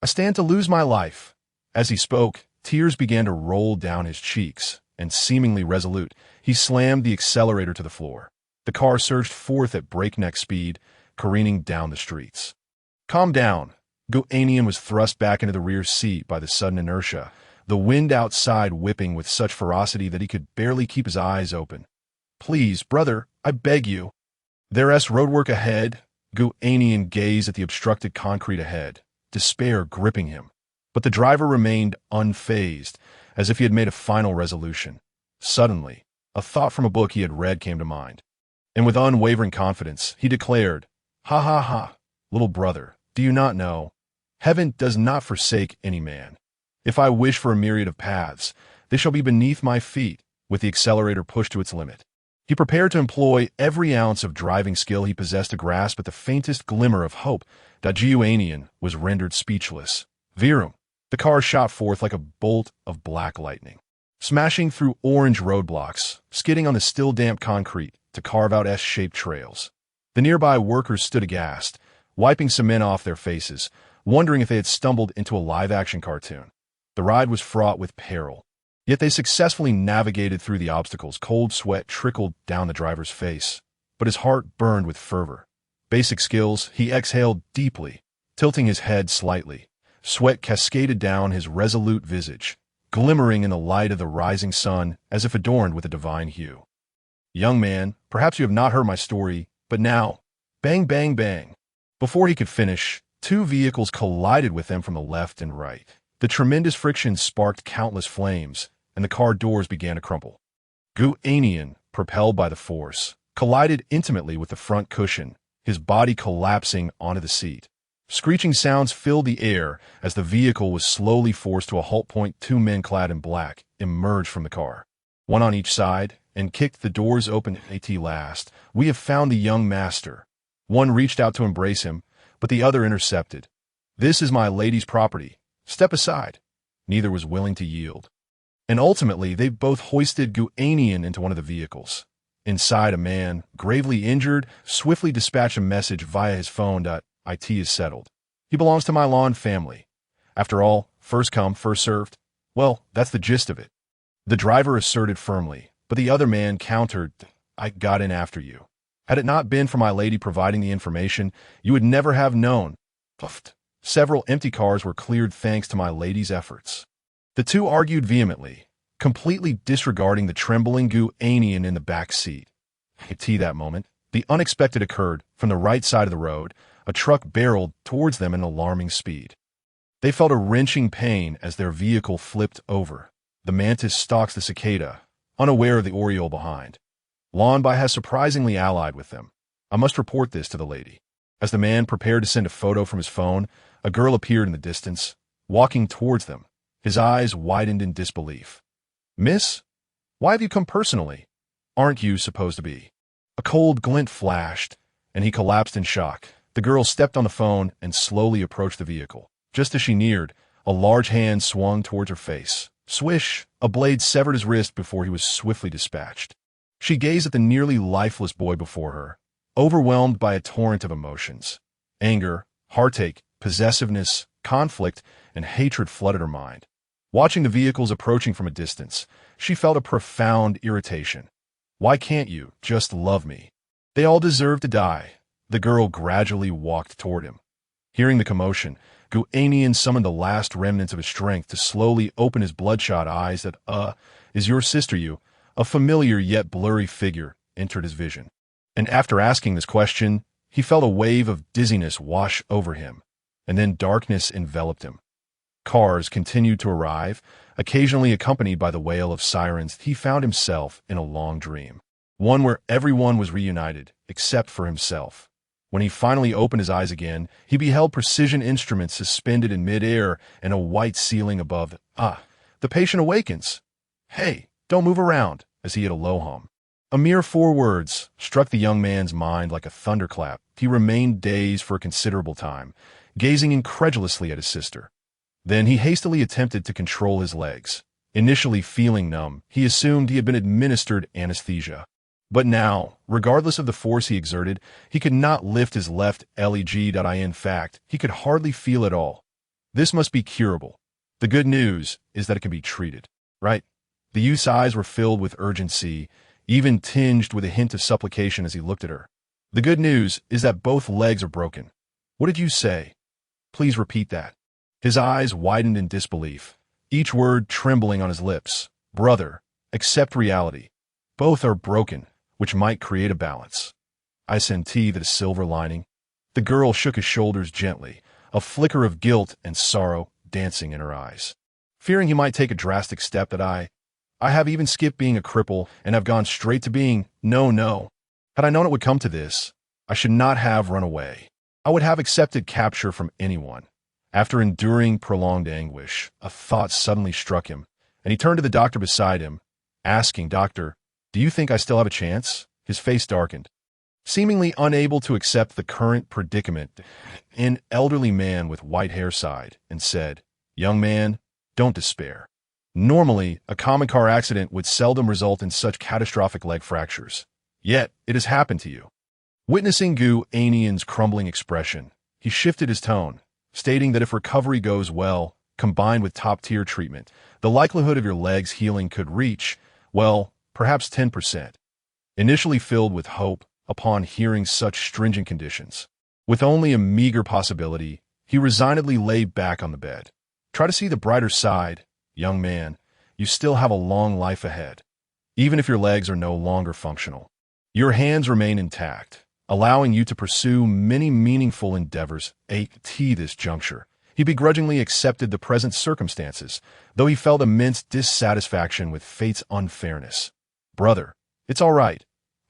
I stand to lose my life. As he spoke, tears began to roll down his cheeks, and seemingly resolute, he slammed the accelerator to the floor. The car surged forth at breakneck speed, careening down the streets. Calm down. Gu Annian was thrust back into the rear seat by the sudden inertia, the wind outside whipping with such ferocity that he could barely keep his eyes open. "Please, brother, I beg you." "There's roadwork ahead." Gu Annian gazed at the obstructed concrete ahead, despair gripping him. But the driver remained unfazed, as if he had made a final resolution. Suddenly, a thought from a book he had read came to mind. And with unwavering confidence, he declared, "Ha ha ha, little brother, do you not know? Heaven does not forsake any man. If I wish for a myriad of paths, they shall be beneath my feet," with the accelerator pushed to its limit. He prepared to employ every ounce of driving skill he possessed to grasp at the faintest glimmer of hope. Gu Annian was rendered speechless. Virum! The car shot forth like a bolt of black lightning, smashing through orange roadblocks, skidding on the still damp concrete to carve out S-shaped trails. The nearby workers stood aghast, wiping cement off their faces, wondering if they had stumbled into a live-action cartoon. The ride was fraught with peril, yet they successfully navigated through the obstacles. Cold sweat trickled down the driver's face, but his heart burned with fervor. Basic skills, he exhaled deeply, tilting his head slightly. Sweat cascaded down his resolute visage, glimmering in the light of the rising sun as if adorned with a divine hue. "Young man, perhaps you have not heard my story, but now—" Bang, bang, bang. Before he could finish, two vehicles collided with them from the left and right. The tremendous friction sparked countless flames, and the car doors began to crumple. Gu Annian, propelled by the force, collided intimately with the front cushion, his body collapsing onto the seat. Screeching sounds filled the air as the vehicle was slowly forced to a halt point. Two men clad in black emerged from the car, one on each side, and kicked the doors open. "At last, we have found the young master." One reached out to embrace him, but the other intercepted. "This is my lady's property. Step aside." Neither was willing to yield. And ultimately, they both hoisted Gu Annian into one of the vehicles. Inside, a man, gravely injured, swiftly dispatched a message via his phone. "It is settled. He belongs to my lawn family. After all, first come, first served. Well, that's the gist of it." The driver asserted firmly, but the other man countered, "I got in after you. Had it not been for my lady providing the information, you would never have known." Puffed. Several empty cars were cleared thanks to my lady's efforts. The two argued vehemently, completely disregarding the trembling Gu Annian in the back seat. At that moment, the unexpected occurred. From the right side of the road, a truck barreled towards them at an alarming speed. They felt a wrenching pain as their vehicle flipped over. The mantis stalks the cicada, unaware of the oriole behind. Lawnby has surprisingly allied with them. I must report this to the lady. As the man prepared to send a photo from his phone, a girl appeared in the distance, walking towards them. His eyes widened in disbelief. "Miss? Why have you come personally? Aren't you supposed to be?" A cold glint flashed, and he collapsed in shock. The girl stepped on the phone and slowly approached the vehicle. Just as she neared, a large hand swung towards her face. Swish! A blade severed his wrist before he was swiftly dispatched. She gazed at the nearly lifeless boy before her, overwhelmed by a torrent of emotions. Anger, heartache, possessiveness, conflict, and hatred flooded her mind. Watching the vehicles approaching from a distance, she felt a profound irritation. "Why can't you just love me? They all deserve to die." The girl gradually walked toward him. Hearing the commotion, Gu Annian summoned the last remnants of his strength to slowly open his bloodshot eyes. "Is your sister you?" A familiar yet blurry figure entered his vision. And after asking this question, he felt a wave of dizziness wash over him, and then darkness enveloped him. Cars continued to arrive, occasionally accompanied by the wail of sirens. He found himself in a long dream, one where everyone was reunited, except for himself. When he finally opened his eyes again, he beheld precision instruments suspended in midair and a white ceiling above. The patient awakens. "Hey, don't move around," as he hit a low hum. A mere 4 words struck the young man's mind like a thunderclap. He remained dazed for a considerable time, gazing incredulously at his sister. Then he hastily attempted to control his legs. Initially feeling numb, he assumed he had been administered anesthesia. But now, regardless of the force he exerted, he could not lift his left leg. In fact, he could hardly feel at all. This must be curable. The good news is that it can be treated, right? The youth's eyes were filled with urgency, even tinged with a hint of supplication as he looked at her. "The good news is that both legs are broken." "What did you say?" Please repeat that. His eyes widened in disbelief, each word trembling on his lips. Brother, accept reality. Both are broken, which might create a balance. I senti that a silver lining. The girl shook his shoulders gently, a flicker of guilt and sorrow dancing in her eyes. Fearing he might take a drastic step that I have even skipped being a cripple and have gone straight to being no. Had I known it would come to this, I should not have run away. I would have accepted capture from anyone. After enduring prolonged anguish, a thought suddenly struck him, and he turned to the doctor beside him, asking, Doctor, do you think I still have a chance? His face darkened. Seemingly unable to accept the current predicament, an elderly man with white hair sighed and said, Young man, don't despair. Normally, a common car accident would seldom result in such catastrophic leg fractures. Yet, it has happened to you. Witnessing Gu Annian's crumbling expression, he shifted his tone, stating that if recovery goes well, combined with top-tier treatment, the likelihood of your legs healing could reach, well, perhaps 10%. Initially filled with hope upon hearing such stringent conditions, with only a meager possibility, he resignedly lay back on the bed. Try to see the brighter side, young man. You still have a long life ahead. Even if your legs are no longer functional, your hands remain intact, allowing you to pursue many meaningful endeavors. At this juncture, he begrudgingly accepted the present circumstances, though he felt immense dissatisfaction with fate's unfairness. Brother, it's all right.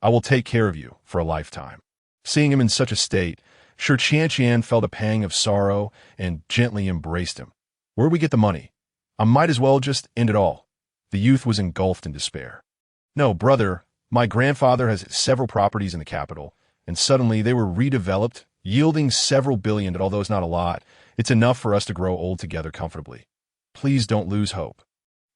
I will take care of you for a lifetime. Seeing him in such a state, Shi Qianqian felt a pang of sorrow and gently embraced him. Where do we get the money? I might as well just end it all. The youth was engulfed in despair. No, brother, my grandfather has several properties in the capital, and suddenly they were redeveloped, yielding several billion, although it's not a lot. It's enough for us to grow old together comfortably. Please don't lose hope.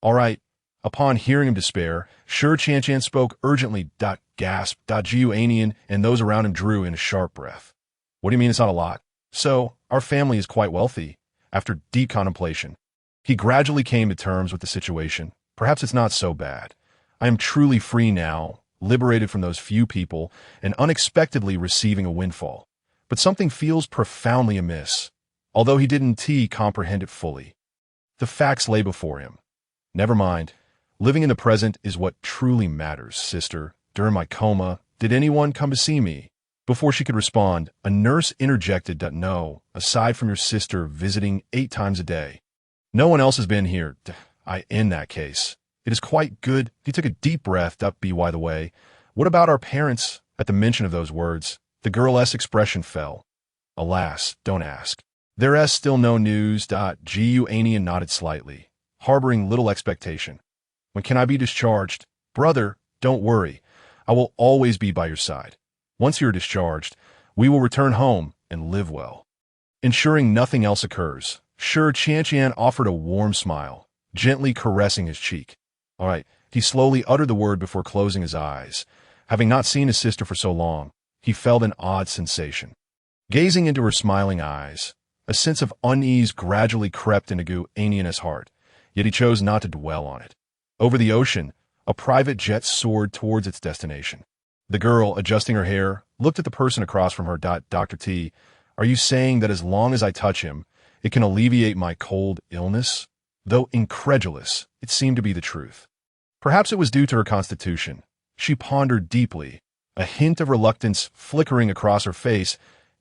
All right. Upon hearing him despair, Shi Qianqian spoke urgently. Gasp. Gu Annian and those around him drew in a sharp breath. What do you mean it's not a lot? So, our family is quite wealthy. After deep contemplation, he gradually came to terms with the situation. Perhaps it's not so bad. I am truly free now, liberated from those few people, and unexpectedly receiving a windfall. But something feels profoundly amiss, although he didn't comprehend it fully. The facts lay before him. Never mind. Living in the present is what truly matters, sister. During my coma, did anyone come to see me? Before she could respond, a nurse interjected, No, aside from your sister visiting 8 times a day. No one else has been here. In that case, it is quite good. He took a deep breath. By the way, what about our parents? At the mention of those words, the girl's expression fell. Alas, don't ask. There is still no news. Gu Annian nodded slightly, harboring little expectation. When can I be discharged? Brother, don't worry. I will always be by your side. Once you're discharged, we will return home and live well. Ensuring nothing else occurs, Shi Qianqian offered a warm smile, gently caressing his cheek. All right, he slowly uttered the word before closing his eyes. Having not seen his sister for so long, he felt an odd sensation. Gazing into her smiling eyes, a sense of unease gradually crept into Gu Annian's heart, yet he chose not to dwell on it. Over the ocean, a private jet soared towards its destination. The girl, adjusting her hair, looked at the person across from her. Dr. T, are you saying that as long as I touch him, it can alleviate my cold illness? Though incredulous, it seemed to be the truth. Perhaps it was due to her constitution. She pondered deeply, a hint of reluctance flickering across her face,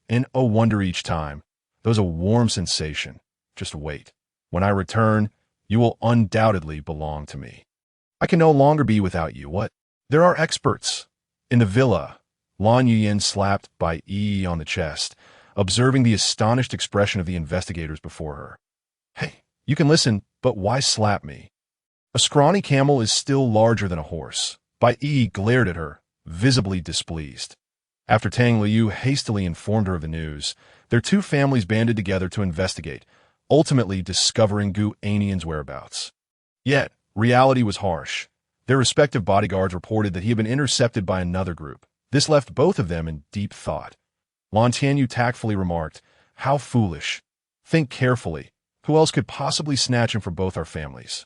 and oh wonder each time, there was a warm sensation. Just wait. When I return, you will undoubtedly belong to me. I can no longer be without you. What? There are experts. In the villa, Lan Yuyin slapped by Yi on the chest, observing the astonished expression of the investigators before her. Hey, you can listen, but why slap me? A scrawny camel is still larger than a horse. Bai Yi glared at her, visibly displeased. After Tang Liu hastily informed her of the news, their two families banded together to investigate, ultimately discovering Gu Annian's whereabouts. Yet, reality was harsh. Their respective bodyguards reported that he had been intercepted by another group. This left both of them in deep thought. Lan Tianyu tactfully remarked, How foolish. Think carefully. Who else could possibly snatch him from both our families?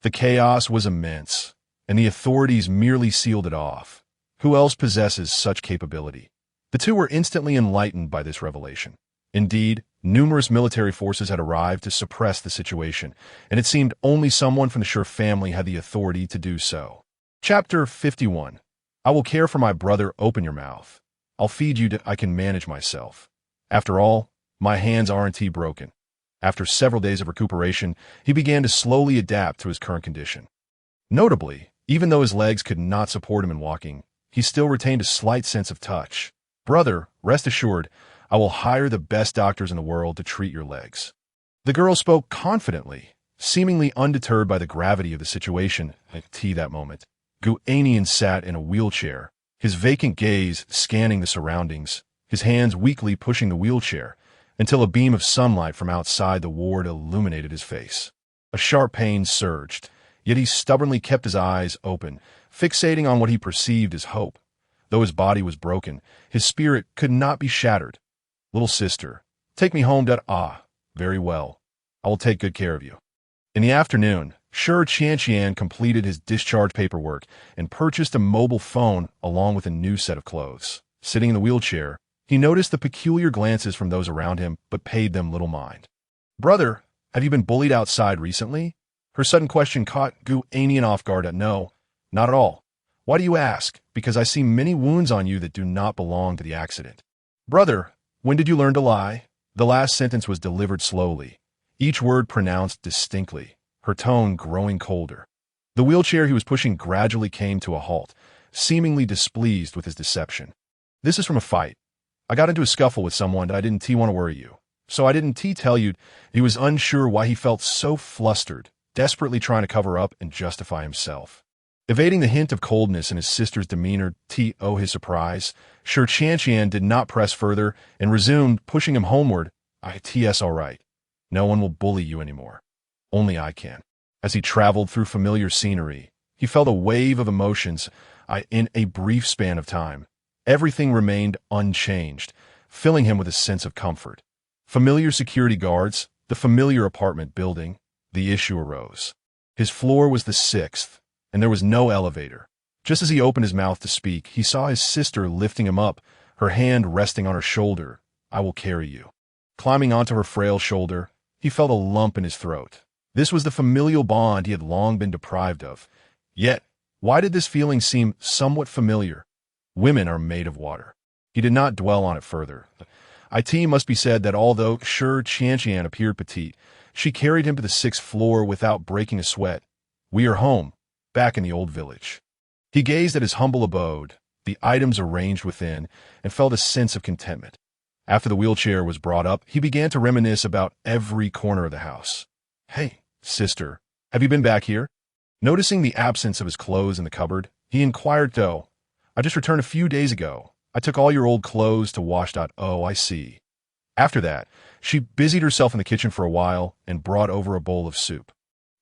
The chaos was immense, and the authorities merely sealed it off. Who else possesses such capability? The two were instantly enlightened by this revelation. Indeed, Numerous military forces had arrived to suppress the situation, and it seemed only someone from the Sher family had the authority to do so. Chapter 51. I will care for my brother. Open your mouth. I'll feed you. I can manage myself. After all, my hands aren't broken. After several days of recuperation, he began to slowly adapt to his current condition. Notably, even though his legs could not support him in walking, he still retained a slight sense of touch. Brother, rest assured, I will hire the best doctors in the world to treat your legs. The girl spoke confidently, seemingly undeterred by the gravity of the situation. At that moment, Gu Annian sat in a wheelchair, his vacant gaze scanning the surroundings, his hands weakly pushing the wheelchair, until a beam of sunlight from outside the ward illuminated his face. A sharp pain surged, yet he stubbornly kept his eyes open, fixating on what he perceived as hope. Though his body was broken, his spirit could not be shattered. Little sister, take me home. Very well. I will take good care of you. In the afternoon, Sher Qianqian completed his discharge paperwork and purchased a mobile phone along with a new set of clothes. Sitting in the wheelchair, he noticed the peculiar glances from those around him, but paid them little mind. Brother, have you been bullied outside recently? Her sudden question caught Gu Annian off guard. No, not at all. Why do you ask? Because I see many wounds on you that do not belong to the accident. Brother, when did you learn to lie? The last sentence was delivered slowly, each word pronounced distinctly, her tone growing colder. The wheelchair he was pushing gradually came to a halt, seemingly displeased with his deception. This is from a fight. I got into a scuffle with someone and I didn't want to worry you. So I didn't tell you. He was unsure why he felt so flustered, desperately trying to cover up and justify himself. Evading the hint of coldness in his sister's demeanor, his surprise, Sher Qianqian did not press further and resumed, pushing him homeward. All right. No one will bully you anymore. Only I can. As he traveled through familiar scenery, he felt a wave of emotions. In a brief span of time, everything remained unchanged, filling him with a sense of comfort. Familiar security guards, the familiar apartment building. The issue arose. His floor was the 6th, and there was no elevator. Just as he opened his mouth to speak, he saw his sister lifting him up, her hand resting on her shoulder. I will carry you. Climbing onto her frail shoulder, he felt a lump in his throat. This was the familial bond he had long been deprived of. Yet, why did this feeling seem somewhat familiar? Women are made of water. He did not dwell on it further. It must be said that although Sher Qianqian appeared petite, she carried him to the 6th floor without breaking a sweat. We are home, back in the old village. He gazed at his humble abode, the items arranged within, and felt a sense of contentment. After the wheelchair was brought up, he began to reminisce about every corner of the house. Hey, sister, have you been back here? Noticing the absence of his clothes in the cupboard, he inquired. I just returned a few days ago. I took all your old clothes to wash. I see. After that, she busied herself in the kitchen for a while and brought over a bowl of soup.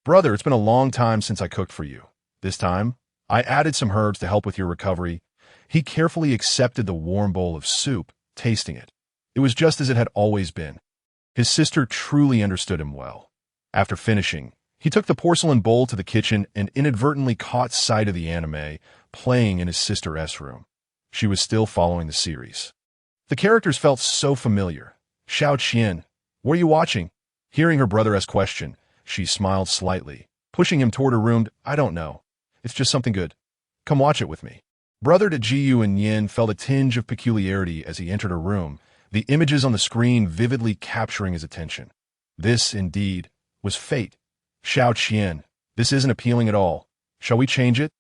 Brother, it's been a long time since I cooked for you. This time, I added some herbs to help with your recovery. He carefully accepted the warm bowl of soup, tasting it. It was just as it had always been. His sister truly understood him well. After finishing, he took the porcelain bowl to the kitchen and inadvertently caught sight of the anime playing in his sister's room. She was still following the series. The characters felt so familiar. Xiao Qian, what are you watching? Hearing her brother's question, she smiled slightly, pushing him toward her room. I don't know. It's just something good. Come watch it with me. Brother to Gu Annian felt a tinge of peculiarity as he entered her room, the images on the screen vividly capturing his attention. This, indeed, was fate. Xiao Qian, this isn't appealing at all. Shall we change it?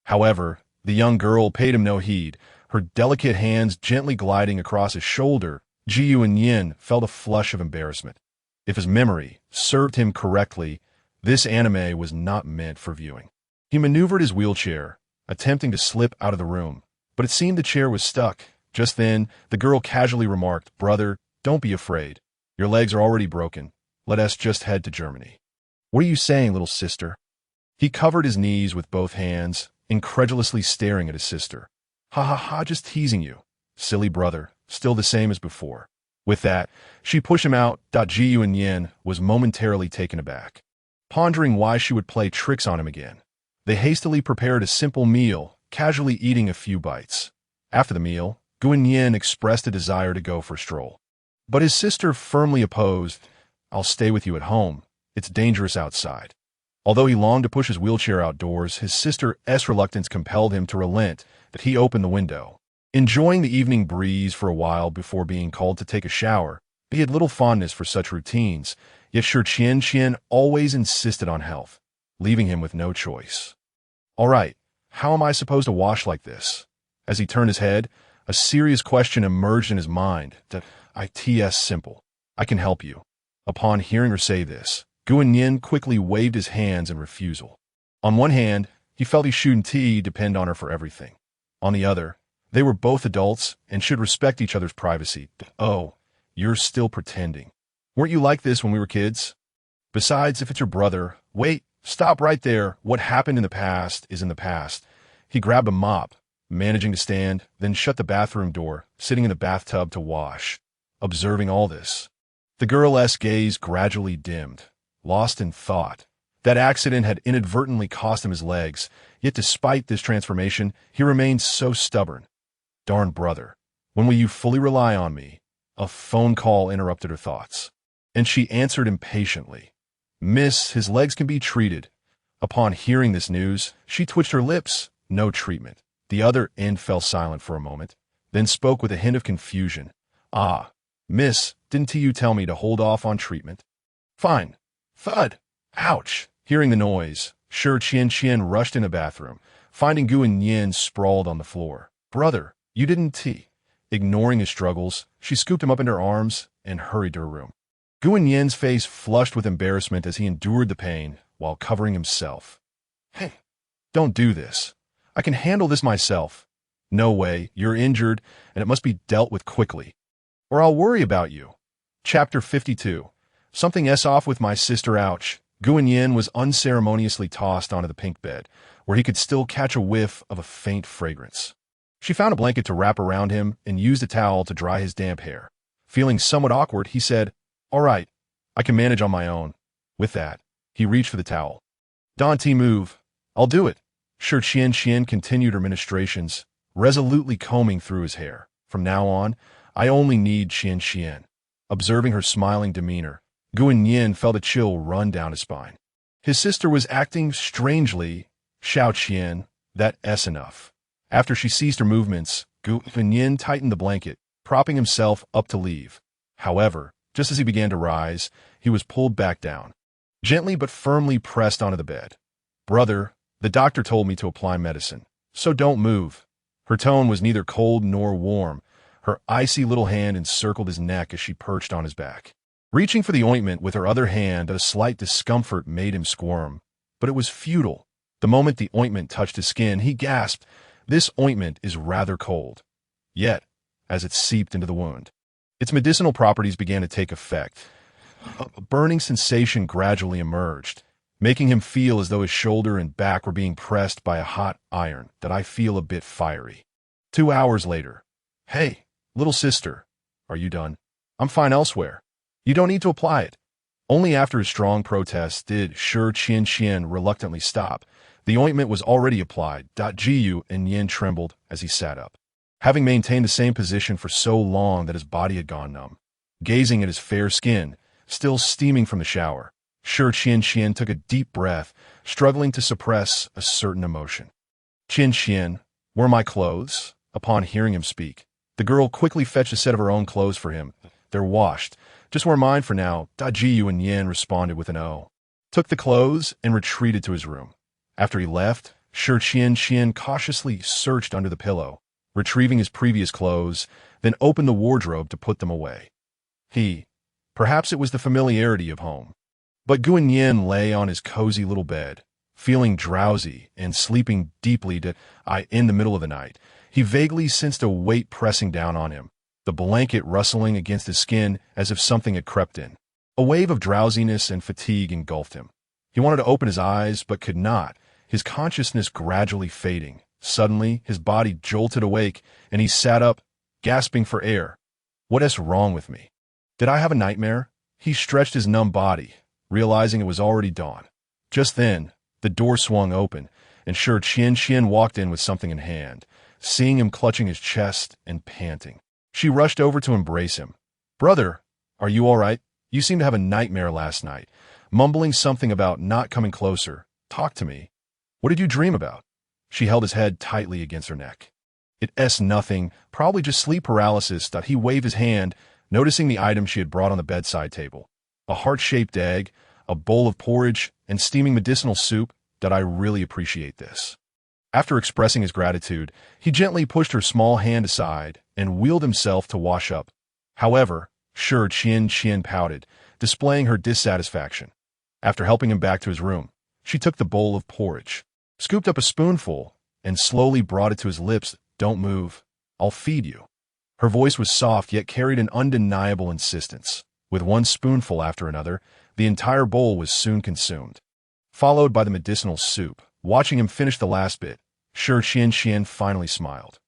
However, the young girl paid him no heed, her delicate hands gently gliding across his shoulder. Gu Annian felt a flush of embarrassment. If his memory served him correctly, this anime was not meant for viewing. He maneuvered his wheelchair, attempting to slip out of the room, but it seemed the chair was stuck. Just then, the girl casually remarked, Brother, don't be afraid. Your legs are already broken. Let us just head to Germany. What are you saying, little sister? He covered his knees with both hands, incredulously staring at his sister. Ha, just teasing you. Silly brother, still the same as before. With that, she pushed him out. Gu Annian was momentarily taken aback, pondering why she would play tricks on him again. They hastily prepared a simple meal, casually eating a few bites. After the meal, Gu Annian expressed a desire to go for a stroll. But his sister firmly opposed. "I'll stay with you at home. It's dangerous outside." Although he longed to push his wheelchair outdoors, his sister's reluctance compelled him to relent that he opened the window. Enjoying the evening breeze for a while before being called to take a shower, he had little fondness for such routines, yet Shi Qian always insisted on health, leaving him with no choice. "All right, how am I supposed to wash like this?" As he turned his head, a serious question emerged in his mind. "It's simple. I can help you." Upon hearing her say this, Gu Annian quickly waved his hands in refusal. On one hand, he felt he shouldn't depend on her for everything. On the other, they were both adults and should respect each other's privacy. "Oh, you're still pretending. Weren't you like this when we were kids? Besides, if it's your brother..." "Wait, stop right there. What happened in the past is in the past." He grabbed a mop, managing to stand, then shut the bathroom door, sitting in the bathtub to wash. Observing all this, the girl's gaze gradually dimmed, lost in thought. That accident had inadvertently cost him his legs, yet despite this transformation, he remained so stubborn. "Darn brother, when will you fully rely on me?" A phone call interrupted her thoughts, and she answered impatiently. "Miss, his legs can be treated." Upon hearing this news, she twitched her lips. "No treatment." The other end fell silent for a moment, then spoke with a hint of confusion. "Ah, miss, didn't you tell me to hold off on treatment?" "Fine." Thud. "Ouch." Hearing the noise, Shi Qian rushed in the bathroom, finding Gu Annian sprawled on the floor. "Brother, you didn't Ignoring his struggles, she scooped him up in her arms and hurried to her room. Gu Annian's face flushed with embarrassment as he endured the pain while covering himself. "Hey, don't do this. I can handle this myself." "No way, you're injured, and it must be dealt with quickly, or I'll worry about you." Chapter 52. Something's off with my sister. Ouch. Gu Annian was unceremoniously tossed onto the pink bed, where he could still catch a whiff of a faint fragrance. She found a blanket to wrap around him and used a towel to dry his damp hair. Feeling somewhat awkward, he said, "All right, I can manage on my own." With that, he reached for the towel. "Don't move. I'll do it." Shi Qian continued her ministrations, resolutely combing through his hair. "From now on, I only need Qian." Observing her smiling demeanor, Gu Annian felt a chill run down his spine. His sister was acting strangely. "Xiao Qian, that's enough." After she ceased her movements, Gu Annian tightened the blanket, propping himself up to leave. However, just as he began to rise, he was pulled back down, gently but firmly pressed onto the bed. "Brother, the doctor told me to apply medicine, so don't move." Her tone was neither cold nor warm. Her icy little hand encircled his neck as she perched on his back. Reaching for the ointment with her other hand, a slight discomfort made him squirm. But it was futile. The moment the ointment touched his skin, he gasped. "This ointment is rather cold." Yet, as it seeped into the wound, its medicinal properties began to take effect. A burning sensation gradually emerged, making him feel as though his shoulder and back were being pressed by a hot iron. "That I feel a bit fiery." 2 hours later. "Hey, little sister, are you done?" "I'm fine elsewhere. You don't need to apply it." Only after a strong protest did Shi Qian reluctantly stop. The ointment was already applied. Gu Annian trembled as he sat up, having maintained the same position for so long that his body had gone numb. Gazing at his fair skin, still steaming from the shower, Shi Qian took a deep breath, struggling to suppress a certain emotion. "Qian, where are my clothes?" Upon hearing him speak, the girl quickly fetched a set of her own clothes for him. "They're washed. Just wear mine for now." Gu Annian responded with an "oh," took the clothes, and retreated to his room. After he left, Shi Qian cautiously searched under the pillow, retrieving his previous clothes, then opened the wardrobe to put them away. Perhaps it was the familiarity of home. But Gu Annian lay on his cozy little bed, feeling drowsy and sleeping deeply in the middle of the night. He vaguely sensed a weight pressing down on him, the blanket rustling against his skin as if something had crept in. A wave of drowsiness and fatigue engulfed him. He wanted to open his eyes, but could not, his consciousness gradually fading. Suddenly, his body jolted awake, and he sat up, gasping for air. "What's wrong with me? Did I have a nightmare?" He stretched his numb body, realizing it was already dawn. Just then, the door swung open, and Shi Qian walked in with something in hand. Seeing him clutching his chest and panting, she rushed over to embrace him. Brother, are you all right? You seem to have a nightmare last night. Mumbling something about not coming closer. Talk to me. What did you dream about? She held his head tightly against her neck. It's nothing, probably just sleep paralysis. He waved his hand, noticing the item she had brought on the bedside table. A heart-shaped egg, a bowl of porridge, and steaming medicinal soup. I really appreciate this. After expressing his gratitude, he gently pushed her small hand aside and wheeled himself to wash up. However, Qian pouted, displaying her dissatisfaction. After helping him back to his room, she took the bowl of porridge, scooped up a spoonful, and slowly brought it to his lips. Don't move. I'll feed you. Her voice was soft yet carried an undeniable insistence. With one spoonful after another, the entire bowl was soon consumed, followed by the medicinal soup. Watching him finish the last bit, Qian finally smiled.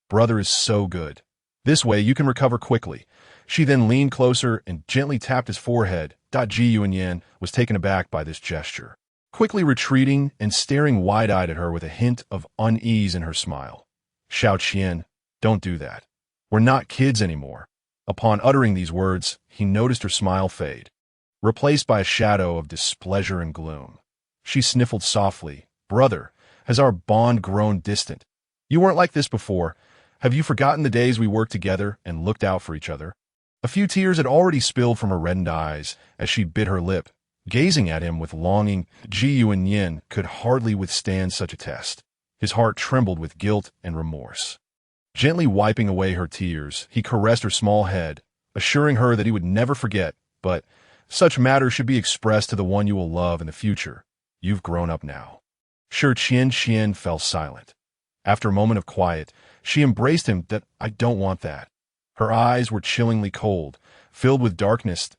Brother is so good. This way you can recover quickly. She then leaned closer and gently tapped his forehead. Gu Annian was taken aback by this gesture, quickly retreating and staring wide-eyed at her with a hint of unease in her smile. Qian, don't do that. We're not kids anymore. Upon uttering these words, he noticed her smile fade, replaced by a shadow of displeasure and gloom. She sniffled softly. Brother, has our bond grown distant? You weren't like this before. Have you forgotten the days we worked together and looked out for each other? A few tears had already spilled from her reddened eyes as she bit her lip, gazing at him with longing. Gu Annian could hardly withstand such a test. His heart trembled with guilt and remorse. Gently wiping away her tears, he caressed her small head, assuring her that he would never forget, but such matters should be expressed to the one you will love in the future. You've grown up now. Qian fell silent. After a moment of quiet, she embraced him. I don't want that. Her eyes were chillingly cold, filled with darkness.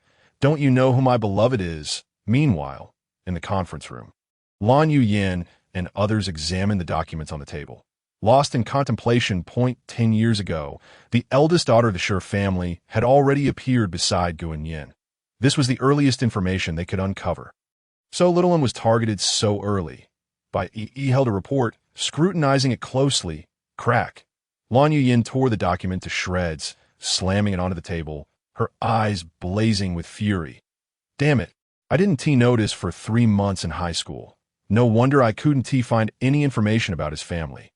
Don't you know who my beloved is? Meanwhile, in the conference room, Lan Yuyan and others examined the documents on the table. Lost in contemplation. 10 years ago, the eldest daughter of the Shi family had already appeared beside Gu Annian. This was the earliest information they could uncover. So little one was targeted so early. He held a report, scrutinizing it closely. Crack. Lan Yuyan tore the document to shreds, slamming it onto the table, her eyes blazing with fury. Damn it. I didn't notice for 3 months in high school. No wonder I couldn't find any information about his family.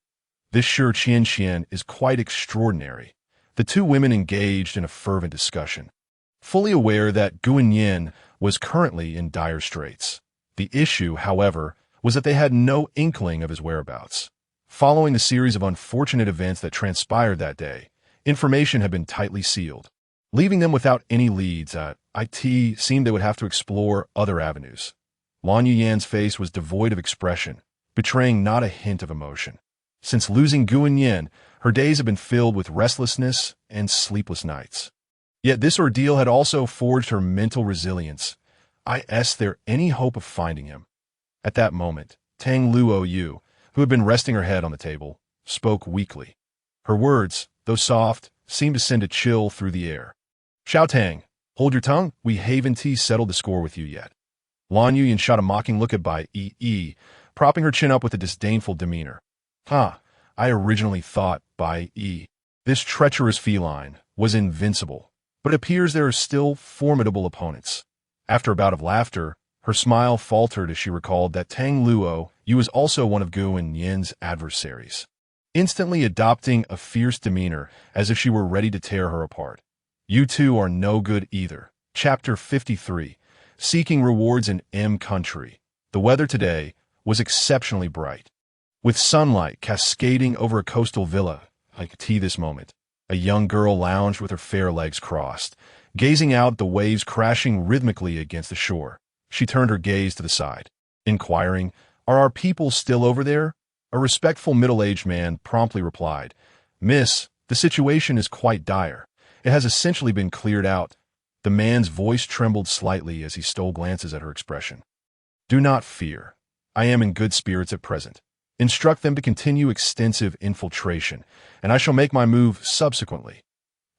This Qian is quite extraordinary. The two women engaged in a fervent discussion, fully aware that Gu Annian was currently in dire straits. The issue, however, was that they had no inkling of his whereabouts. Following the series of unfortunate events that transpired that day, information had been tightly sealed, leaving them without any leads. It seemed they would have to explore other avenues. Lan Yuyan's face was devoid of expression, betraying not a hint of emotion. Since losing Gu Annian, her days had been filled with restlessness and sleepless nights. Yet this ordeal had also forged her mental resilience. Is there any hope of finding him? At that moment, Tang Luoyu, who had been resting her head on the table, spoke weakly. Her words, though soft, seemed to send a chill through the air. Xiao Tang, hold your tongue. We haven't settled the score with you yet. Lan Yuyan shot a mocking look at Bai Yi, propping her chin up with a disdainful demeanor. I originally thought Bai Yi, this treacherous feline, was invincible, but it appears there are still formidable opponents. After a bout of laughter, her smile faltered as she recalled that Tang Luoyu was also one of Gu Annian's adversaries, instantly adopting a fierce demeanor as if she were ready to tear her apart. You two are no good either. Chapter 53, Seeking Rewards in M Country. The weather today was exceptionally bright, with sunlight cascading over a coastal villa. I could see this moment. A young girl lounged with her fair legs crossed, gazing out at the waves crashing rhythmically against the shore. She turned her gaze to the side, inquiring, Are our people still over there? A respectful middle-aged man promptly replied, Miss, the situation is quite dire. It has essentially been cleared out. The man's voice trembled slightly as he stole glances at her expression. Do not fear. I am in good spirits at present. Instruct them to continue extensive infiltration, and I shall make my move subsequently.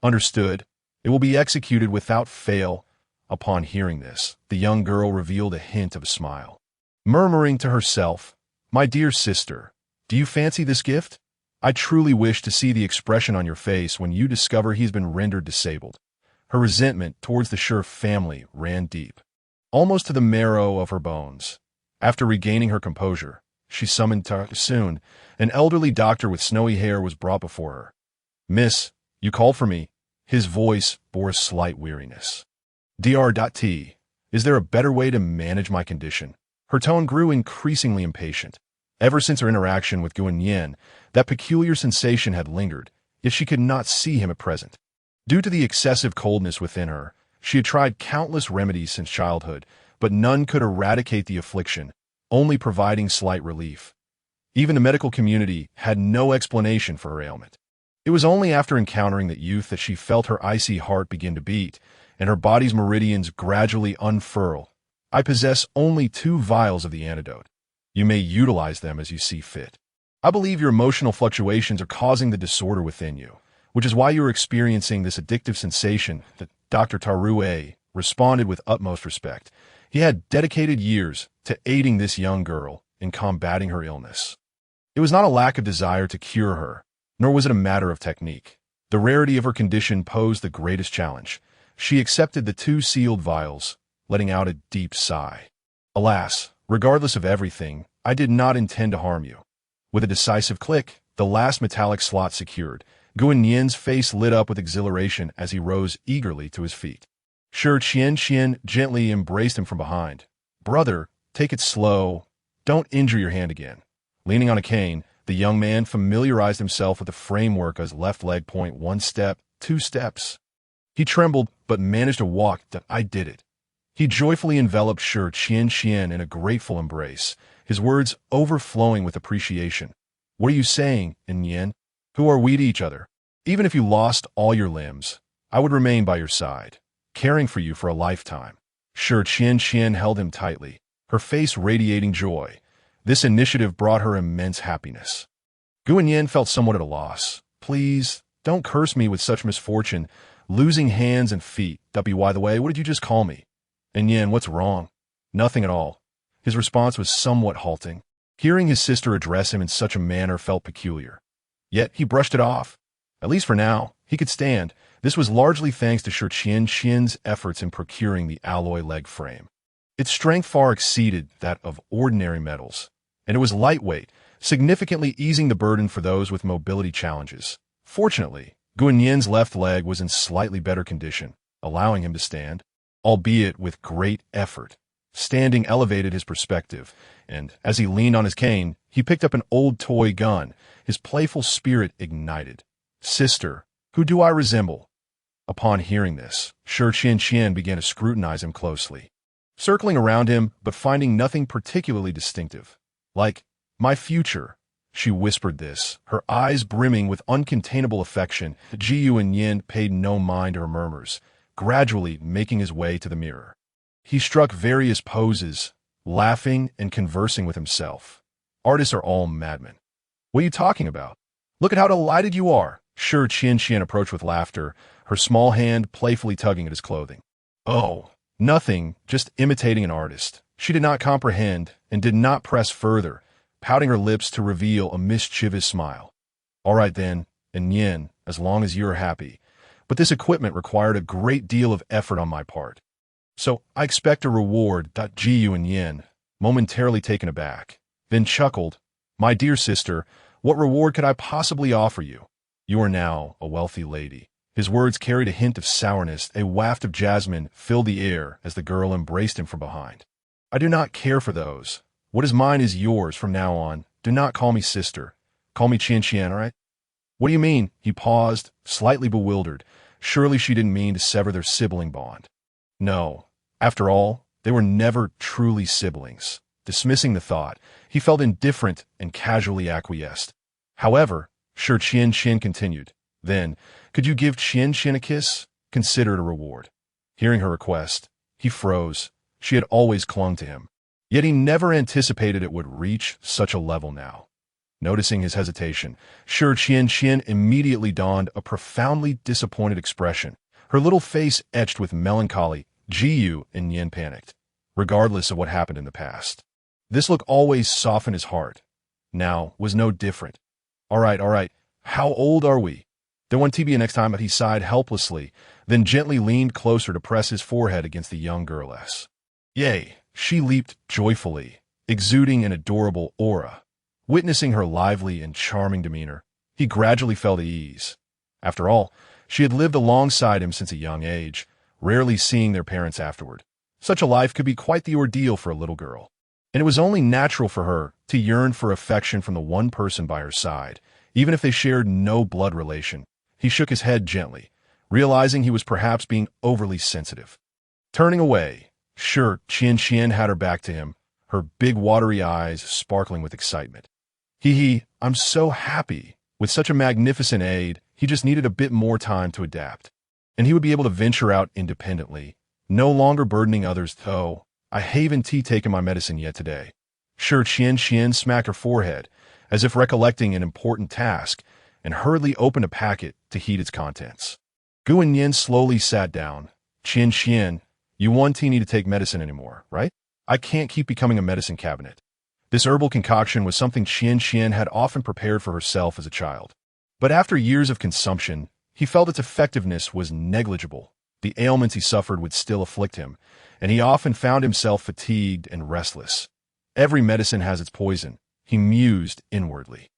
Understood. It will be executed without fail. Upon hearing this, the young girl revealed a hint of a smile, murmuring to herself, My dear sister, do you fancy this gift? I truly wish to see the expression on your face when you discover he's been rendered disabled. Her resentment towards the Shi family ran deep, almost to the marrow of her bones. After regaining her composure, she summoned soon. An elderly doctor with snowy hair was brought before her. "Miss, you called for me." His voice bore a slight weariness. "Dr.T, is there a better way to manage my condition?" Her tone grew increasingly impatient. Ever since her interaction with Gu Annian, that peculiar sensation had lingered, yet she could not see him at present. Due to the excessive coldness within her, she had tried countless remedies since childhood, but none could eradicate the affliction, only providing slight relief. Even the medical community had no explanation for her ailment. It was only after encountering that youth that she felt her icy heart begin to beat, and her body's meridians gradually unfurl. "I possess only 2 vials of the antidote. You may utilize them as you see fit. I believe your emotional fluctuations are causing the disorder within you, which is why you are experiencing this addictive sensation." That Dr. Tarue responded with utmost respect. He had dedicated years to aiding this young girl in combating her illness. It was not a lack of desire to cure her, nor was it a matter of technique. The rarity of her condition posed the greatest challenge. She accepted the 2 sealed vials, letting out a deep sigh. "Alas, regardless of everything, I did not intend to harm you." With a decisive click, the last metallic slot secured, Gu Annian's face lit up with exhilaration as he rose eagerly to his feet. Shi Qianxian gently embraced him from behind. "Brother, take it slow. Don't injure your hand again." Leaning on a cane, the young man familiarized himself with the framework of his left leg. 1 step, 2 steps. He trembled, but managed to walk. "I did it." He joyfully enveloped Shi Qianxian in a grateful embrace, his words overflowing with appreciation. "What are you saying, Annian? Who are we to each other? Even if you lost all your limbs, I would remain by your side, caring for you for a lifetime." Shi Qianxian held him tightly, her face radiating joy. This initiative brought her immense happiness. Gu Annian felt somewhat at a loss. "Please, don't curse me with such misfortune, losing hands and feet. By the way, what did you just call me?" "Annian, what's wrong?" "Nothing at all." His response was somewhat halting. Hearing his sister address him in such a manner felt peculiar. Yet he brushed it off. At least for now, he could stand. This was largely thanks to Shi Qianxian's efforts in procuring the alloy leg frame. Its strength far exceeded that of ordinary metals, and it was lightweight, significantly easing the burden for those with mobility challenges. Fortunately, Gu Annian's left leg was in slightly better condition, allowing him to stand, albeit with great effort. Standing elevated his perspective, and as he leaned on his cane, he picked up an old toy gun. His playful spirit ignited. "Sister, who do I resemble?" Upon hearing this, Shi Qianxian began to scrutinize him closely, circling around him but finding nothing particularly distinctive. "Like my future," she whispered this, her eyes brimming with uncontainable affection. Gu Annian paid no mind to her murmurs, gradually making his way to the mirror. He struck various poses, laughing and conversing with himself. Artists are all madmen. "What are you talking about? Look at how delighted you are." Shi Qianxian approached with laughter, her small hand playfully tugging at his clothing. "Oh, nothing, just imitating an artist." She did not comprehend and did not press further, pouting her lips to reveal a mischievous smile. "All right then, Annian, as long as you're happy. But this equipment required a great deal of effort on my part. So I expect a reward." Gu Annian, momentarily taken aback, then chuckled. "My dear sister, what reward could I possibly offer you? You are now a wealthy lady." His words carried a hint of sourness. A waft of jasmine filled the air as the girl embraced him from behind. "I do not care for those. What is mine is yours from now on. Do not call me sister. Call me Qianxian, all right?" "What do you mean?" He paused, slightly bewildered. Surely she didn't mean to sever their sibling bond. No. After all, they were never truly siblings. Dismissing the thought, he felt indifferent and casually acquiesced. However, Shi Qianxian continued, "Then, could you give Qianxian a kiss? Consider it a reward." Hearing her request, he froze. She had always clung to him. Yet he never anticipated it would reach such a level now. Noticing his hesitation, Shi Qianxian immediately donned a profoundly disappointed expression, her little face etched with melancholy. Gu Annian panicked, regardless of what happened in the past. This look always softened his heart. Now was no different. All right, how old are we?" There won't be next time, but he sighed helplessly, then gently leaned closer to press his forehead against the young girl's. Yay! She leaped joyfully, exuding an adorable aura. Witnessing her lively and charming demeanor, he gradually fell to ease. After all, she had lived alongside him since a young age, rarely seeing their parents afterward. Such a life could be quite the ordeal for a little girl, and it was only natural for her to yearn for affection from the one person by her side, even if they shared no blood relation. He shook his head gently, realizing he was perhaps being overly sensitive. Turning away, sure, Qian had her back to him, her big watery eyes sparkling with excitement. I'm so happy. With such a magnificent aid, he just needed a bit more time to adapt, and he would be able to venture out independently, no longer burdening others. Oh, I haven't taken my medicine yet today. Sure, Qian smacked her forehead, as if recollecting an important task, and hurriedly opened a packet to heed its contents. Gu Annian slowly sat down. Qian, you won't need to take medicine anymore, right? I can't keep becoming a medicine cabinet. This herbal concoction was something Qian had often prepared for herself as a child. But after years of consumption, he felt its effectiveness was negligible. The ailments he suffered would still afflict him, and he often found himself fatigued and restless. Every medicine has its poison, he mused inwardly.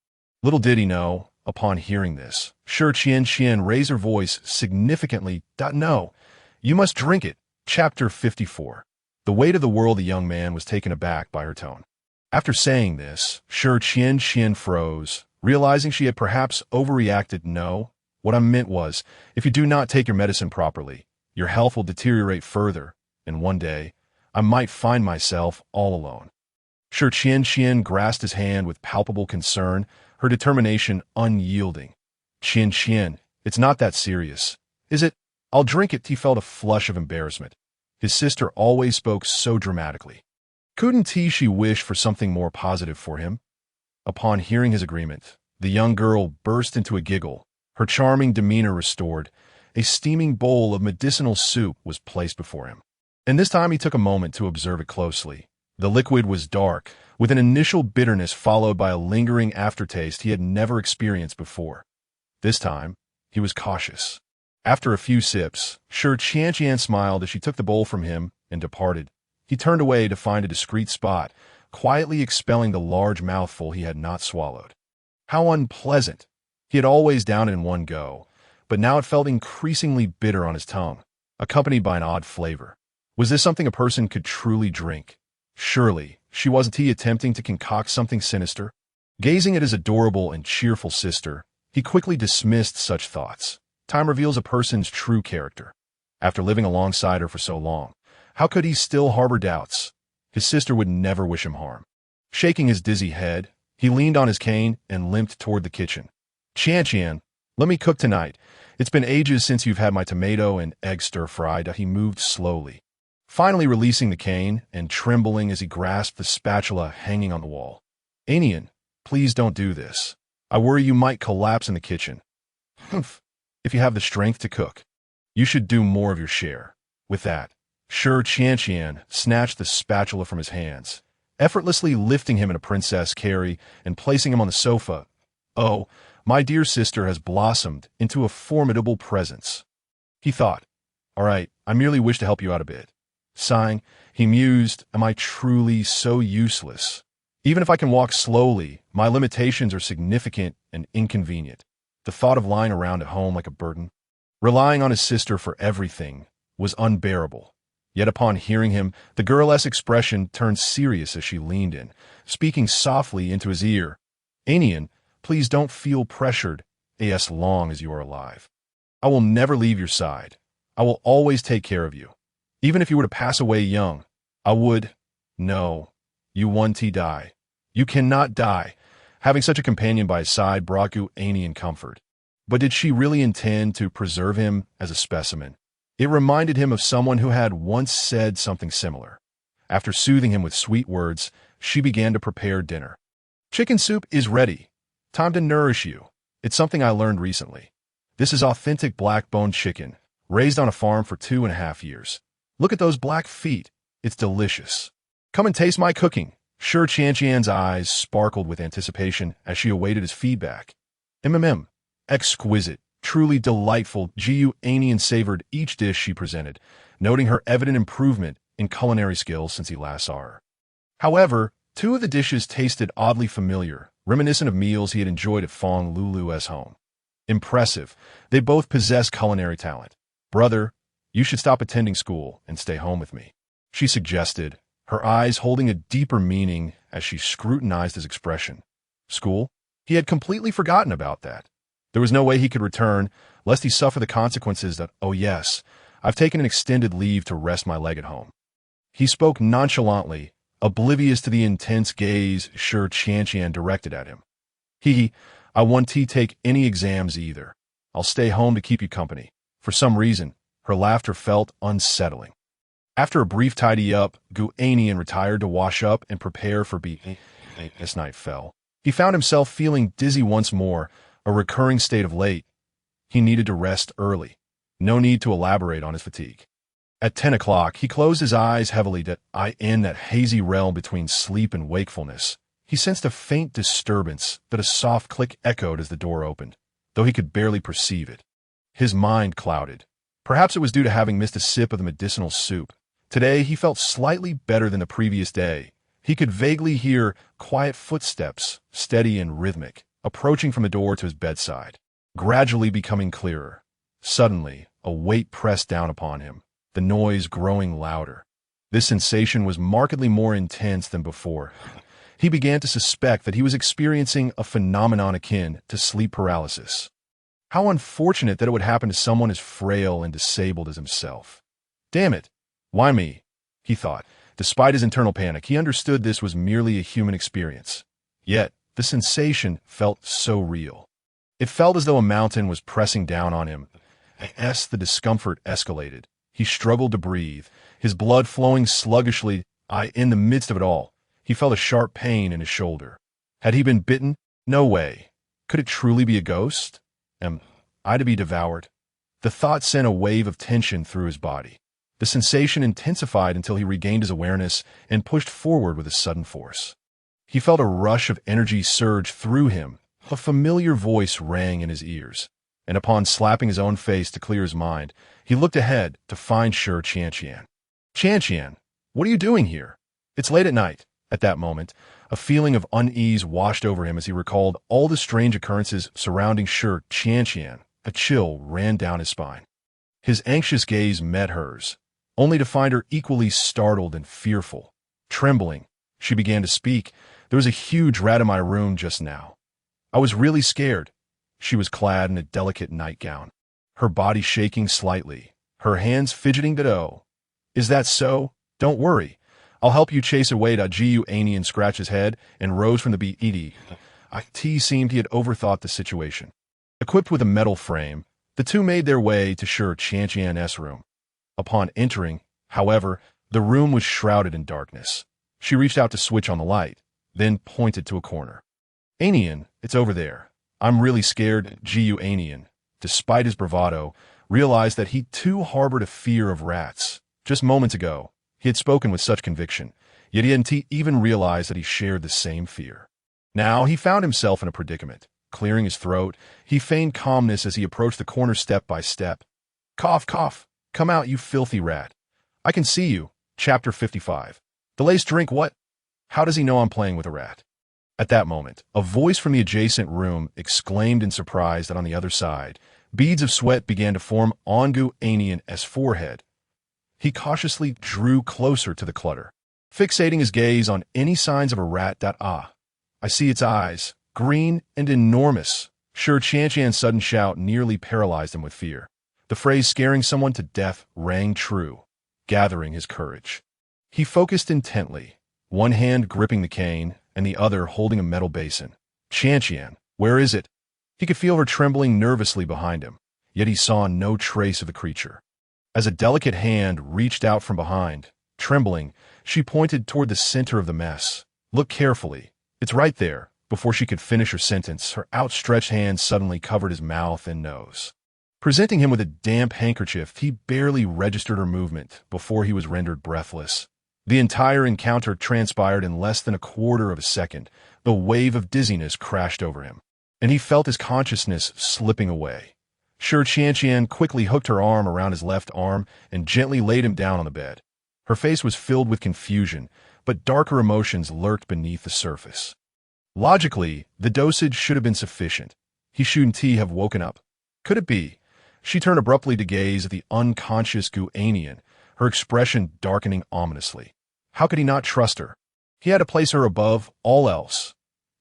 Little did he know, upon hearing this, sure Qian raised her voice significantly. No, you must drink it. Chapter 54. The weight of the world. The young man was taken aback by her tone. After saying this, sure Qian froze, realizing she had perhaps overreacted. No, what I meant was, if you do not take your medicine properly, your health will deteriorate further, and one day, I might find myself all alone. Sure Qian grasped his hand with palpable concern, her determination unyielding. Qian, it's not that serious, is it? I'll drink it. He felt a flush of embarrassment. His sister always spoke so dramatically. Couldn't she wish for something more positive for him? Upon hearing his agreement, the young girl burst into a giggle, her charming demeanor restored. A steaming bowl of medicinal soup was placed before him, and this time he took a moment to observe it closely. The liquid was dark, with an initial bitterness followed by a lingering aftertaste he had never experienced before. This time, he was cautious. After a few sips, sure Qian smiled as she took the bowl from him and departed. He turned away to find a discreet spot, quietly expelling the large mouthful he had not swallowed. How unpleasant! He had always downed it in one go, but now it felt increasingly bitter on his tongue, accompanied by an odd flavor. Was this something a person could truly drink? Surely, wasn't he attempting to concoct something sinister? Gazing at his adorable and cheerful sister, he quickly dismissed such thoughts. Time reveals a person's true character. After living alongside her for so long, how could he still harbor doubts? His sister would never wish him harm. Shaking his dizzy head, he leaned on his cane and limped toward the kitchen. Qian, let me cook tonight. It's been ages since you've had my tomato and egg stir-fried. He moved slowly, finally releasing the cane and trembling as he grasped the spatula hanging on the wall. Annian, please don't do this. I worry you might collapse in the kitchen. Humph. If you have the strength to cook, you should do more of your share. With that, sure Qian snatched the spatula from his hands, effortlessly lifting him in a princess carry and placing him on the sofa. Oh, my dear sister has blossomed into a formidable presence. He thought, all right, I merely wish to help you out a bit. Sighing, he mused, am I truly so useless? Even if I can walk slowly, my limitations are significant and inconvenient. The thought of lying around at home like a burden, relying on his sister for everything, was unbearable. Yet upon hearing him, the girl's expression turned serious as she leaned in, speaking softly into his ear. Annian, please don't feel pressured, as long as you are alive. I will never leave your side. I will always take care of you. Even if you were to pass away young, I would. No, you won't die. You cannot die. Having such a companion by his side brought Gu Annian comfort. But did she really intend to preserve him as a specimen? It reminded him of someone who had once said something similar. After soothing him with sweet words, she began to prepare dinner. Chicken soup is ready. Time to nourish you. It's something I learned recently. This is authentic black-boned chicken, raised on a farm for 2.5 years. Look at those black feet. It's delicious. Come and taste my cooking. Sure Qian's eyes sparkled with anticipation as she awaited his feedback. Exquisite. Truly delightful. Gu Annian savored each dish she presented, noting her evident improvement in culinary skills since he last saw her. However, two of the dishes tasted oddly familiar, reminiscent of meals he had enjoyed at Fong Lulu's home. Impressive. They both possess culinary talent. Brother, you should stop attending school and stay home with me, she suggested, her eyes holding a deeper meaning as she scrutinized his expression. School? He had completely forgotten about that. There was no way he could return, lest he suffer the consequences that, oh yes, I've taken an extended leave to rest my leg at home. He spoke nonchalantly, oblivious to the intense gaze Shi Qianqian directed at him. I won't take any exams either. I'll stay home to keep you company. For some reason, her laughter felt unsettling. After a brief tidy-up, Gu Annian retired to wash up and prepare for bed. As night fell, he found himself feeling dizzy once more, a recurring state of late. He needed to rest early. No need to elaborate on his fatigue. At 10 o'clock, he closed his eyes heavily in that hazy realm between sleep and wakefulness. He sensed a faint disturbance, that a soft click echoed as the door opened, though he could barely perceive it. His mind clouded. Perhaps it was due to having missed a sip of the medicinal soup. Today, he felt slightly better than the previous day. He could vaguely hear quiet footsteps, steady and rhythmic, approaching from the door to his bedside, gradually becoming clearer. Suddenly, a weight pressed down upon him, the noise growing louder. This sensation was markedly more intense than before. He began to suspect that he was experiencing a phenomenon akin to sleep paralysis. How unfortunate that it would happen to someone as frail and disabled as himself. Damn it! Why me? He thought. Despite his internal panic, he understood this was merely a human experience. Yet, the sensation felt so real. It felt as though a mountain was pressing down on him. As the discomfort escalated, he struggled to breathe, his blood flowing sluggishly. In the midst of it all, he felt a sharp pain in his shoulder. Had he been bitten? No way. Could it truly be a ghost? Am I to be devoured? The thought sent a wave of tension through his body. The sensation intensified until he regained his awareness and pushed forward with a sudden force. He felt a rush of energy surge through him. A familiar voice rang in his ears, and upon slapping his own face to clear his mind, he looked ahead to find Shi Qianqian. Qianqian, what are you doing here? It's late at night. At that moment, a feeling of unease washed over him as he recalled all the strange occurrences surrounding Shi Qianqian. A chill ran down his spine. His anxious gaze met hers, only to find her equally startled and fearful. Trembling, she began to speak. There was a huge rat in my room just now. I was really scared. She was clad in a delicate nightgown, her body shaking slightly, her hands fidgeting. Is that so? Don't worry. I'll help you chase away. Gu Annian scratched his head and rose from the bed. It seemed he had overthought the situation. Equipped with a metal frame, the two made their way to Shi Qianqian's room. Upon entering, however, the room was shrouded in darkness. She reached out to switch on the light, then pointed to a corner. Annian, it's over there. I'm really scared. Gu Annian, despite his bravado, realized that he too harbored a fear of rats. Just moments ago, he had spoken with such conviction, yet he hadn't even realized that he shared the same fear. Now he found himself in a predicament. Clearing his throat, he feigned calmness as he approached the corner step by step. Cough, cough. Come out, you filthy rat. I can see you. Chapter 55. The laced drink what? How does he know I'm playing with a rat? At that moment, a voice from the adjacent room exclaimed in surprise that on the other side, beads of sweat began to form on Gu Annian's forehead. He cautiously drew closer to the clutter, fixating his gaze on any signs of a rat. I see its eyes, green and enormous. Shi Qianqian's sudden shout nearly paralyzed him with fear. The phrase scaring someone to death rang true, gathering his courage. He focused intently, one hand gripping the cane and the other holding a metal basin. Qianqian, where is it? He could feel her trembling nervously behind him, yet he saw no trace of the creature. As a delicate hand reached out from behind, trembling, she pointed toward the center of the mess. Look carefully. It's right there. Before she could finish her sentence, her outstretched hand suddenly covered his mouth and nose. Presenting him with a damp handkerchief, he barely registered her movement before he was rendered breathless. The entire encounter transpired in less than a quarter of a second. The wave of dizziness crashed over him, and he felt his consciousness slipping away. Shi Qianqian quickly hooked her arm around his left arm and gently laid him down on the bed. Her face was filled with confusion, but darker emotions lurked beneath the surface. Logically, the dosage should have been sufficient. He shouldn't have woken up. Could it be? She turned abruptly to gaze at the unconscious Gu Annian, her expression darkening ominously. How could he not trust her? He had to place her above all else.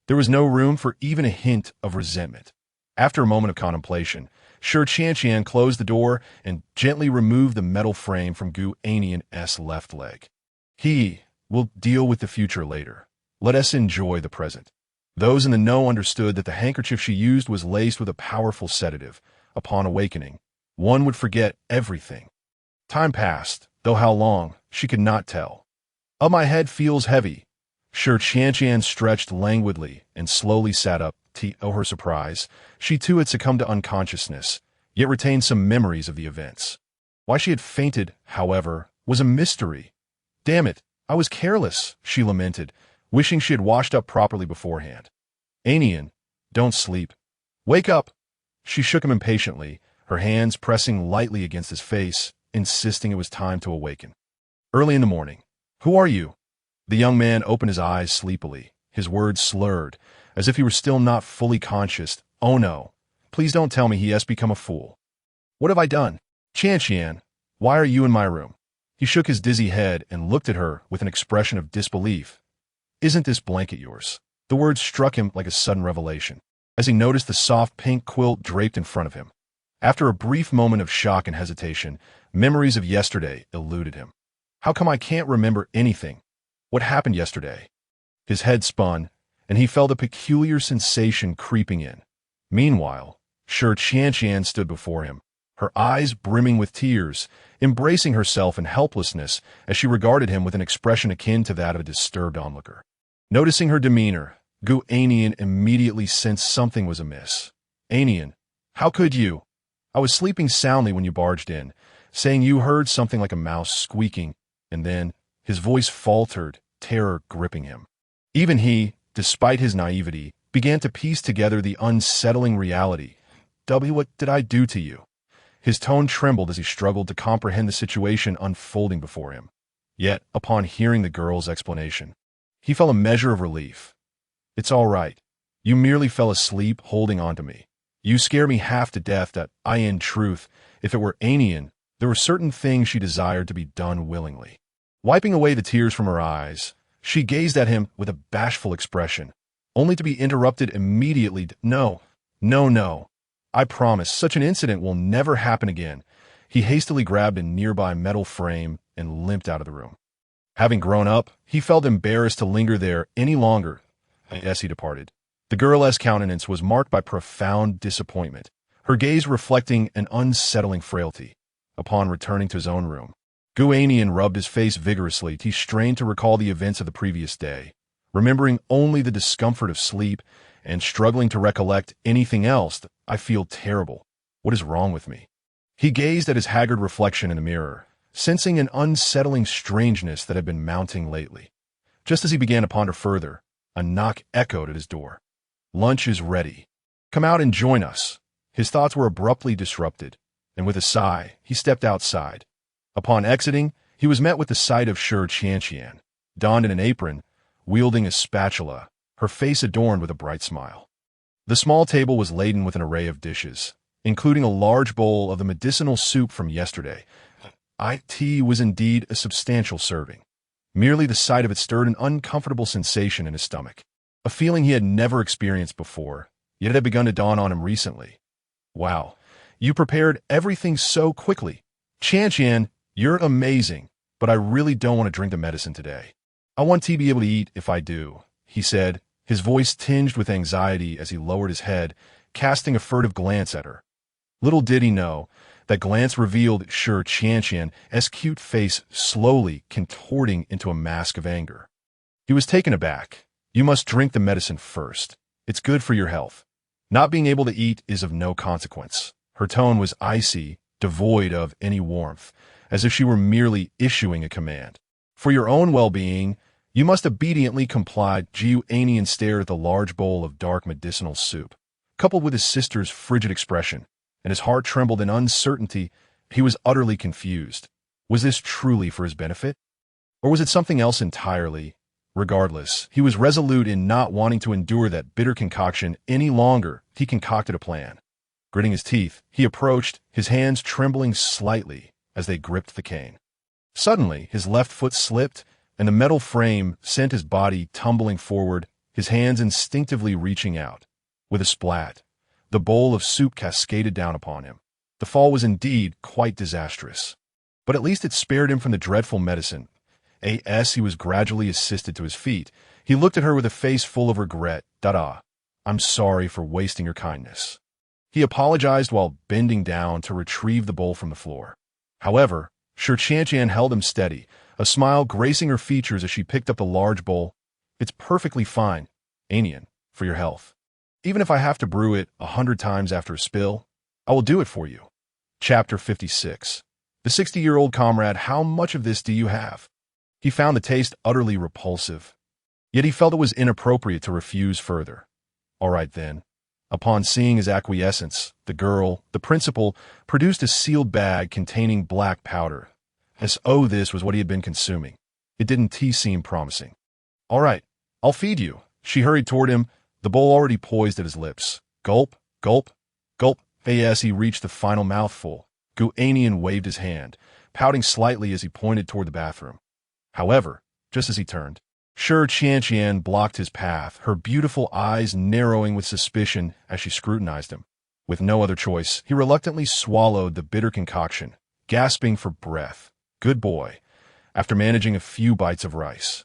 There was no room for even a hint of resentment. After a moment of contemplation, Shi Qianqian closed the door and gently removed the metal frame from Gu Annian's left leg. He will deal with the future later. Let us enjoy the present. Those in the know understood that the handkerchief she used was laced with a powerful sedative. Upon awakening, one would forget everything. Time passed, though how long, she could not tell. My head feels heavy. Shi Qianqian stretched languidly and slowly sat up. To her surprise, she too had succumbed to unconsciousness, yet retained some memories of the events. Why she had fainted, however, was a mystery. Damn it, I was careless, she lamented, wishing she had washed up properly beforehand. Annian, don't sleep. Wake up! She shook him impatiently, her hands pressing lightly against his face, insisting it was time to awaken. Early in the morning. Who are you? The young man opened his eyes sleepily, his words slurred, as if he were still not fully conscious. Oh no, please don't tell me he has become a fool. What have I done? Qianqian, why are you in my room? He shook his dizzy head and looked at her with an expression of disbelief. Isn't this blanket yours? The words struck him like a sudden revelation, as he noticed the soft pink quilt draped in front of him. After a brief moment of shock and hesitation, memories of yesterday eluded him. How come I can't remember anything? What happened yesterday? His head spun, and he felt a peculiar sensation creeping in. Meanwhile, Shi Qianqian stood before him, her eyes brimming with tears, embracing herself in helplessness as she regarded him with an expression akin to that of a disturbed onlooker. Noticing her demeanor, Gu Annian immediately sensed something was amiss. Annian, how could you? I was sleeping soundly when you barged in, saying you heard something like a mouse squeaking, and then his voice faltered, terror gripping him. Even he, despite his naivety, began to piece together the unsettling reality. What did I do to you? His tone trembled as he struggled to comprehend the situation unfolding before him. Yet, upon hearing the girl's explanation, he felt a measure of relief. It's all right. You merely fell asleep holding on to me. You scare me half to death that in truth, if it were Annian, there were certain things she desired to be done willingly. Wiping away the tears from her eyes, she gazed at him with a bashful expression, only to be interrupted immediately. No. I promise, such an incident will never happen again. He hastily grabbed a nearby metal frame and limped out of the room. Having grown up, he felt embarrassed to linger there any longer. As he departed, the girl's countenance was marked by profound disappointment, her gaze reflecting an unsettling frailty. Upon returning to his own room, Gu Annian rubbed his face vigorously. He strained to recall the events of the previous day, remembering only the discomfort of sleep and struggling to recollect anything else. I feel terrible. What is wrong with me? He gazed at his haggard reflection in the mirror, sensing an unsettling strangeness that had been mounting lately. Just as he began to ponder further, a knock echoed at his door. Lunch is ready. Come out and join us. His thoughts were abruptly disrupted, and with a sigh, he stepped outside. Upon exiting, he was met with the sight of Shi Qianqian, donned in an apron, wielding a spatula, her face adorned with a bright smile. The small table was laden with an array of dishes, including a large bowl of the medicinal soup from yesterday. It was indeed a substantial serving. Merely the sight of it stirred an uncomfortable sensation in his stomach, a feeling he had never experienced before, yet it had begun to dawn on him recently. Wow, you prepared everything so quickly. Qianqian, you're amazing, but I really don't want to drink the medicine today. I want to be able to eat if I do, he said, his voice tinged with anxiety as he lowered his head, casting a furtive glance at her. Little did he know, that glance revealed Shi Qianqian's cute face slowly contorting into a mask of anger. He was taken aback. You must drink the medicine first. It's good for your health. Not being able to eat is of no consequence. Her tone was icy, devoid of any warmth, as if she were merely issuing a command. For your own well-being, you must obediently comply. Gu Annian stared at the large bowl of dark medicinal soup, coupled with his sister's frigid expression, and his heart trembled in uncertainty. He was utterly confused. Was this truly for his benefit? Or was it something else entirely? Regardless, he was resolute in not wanting to endure that bitter concoction any longer. He concocted a plan. Gritting his teeth, he approached, his hands trembling slightly as they gripped the cane. Suddenly, his left foot slipped, and the metal frame sent his body tumbling forward, his hands instinctively reaching out. With a splat, the bowl of soup cascaded down upon him. The fall was indeed quite disastrous. But at least it spared him from the dreadful medicine. As he was gradually assisted to his feet, he looked at her with a face full of regret. "Dada, I'm sorry for wasting your kindness." He apologized while bending down to retrieve the bowl from the floor. However, Qian held him steady, a smile gracing her features as she picked up the large bowl. "It's perfectly fine, Annian, for your health. Even if I have to brew it 100 times after a spill, I will do it for you." Chapter 56. The 60-year-old comrade, how much of this do you have? He found the taste utterly repulsive. Yet he felt it was inappropriate to refuse further. All right then. Upon seeing his acquiescence, the principal, produced a sealed bag containing black powder. This was what he had been consuming. It didn't seem promising. "All right, I'll feed you." She hurried toward him, the bowl already poised at his lips. Gulp, gulp, gulp. As he reached the final mouthful, Gu Annian waved his hand, pouting slightly as he pointed toward the bathroom. However, just as he turned, Qian blocked his path, her beautiful eyes narrowing with suspicion as she scrutinized him. With no other choice, he reluctantly swallowed the bitter concoction, gasping for breath. Good boy. After managing a few bites of rice,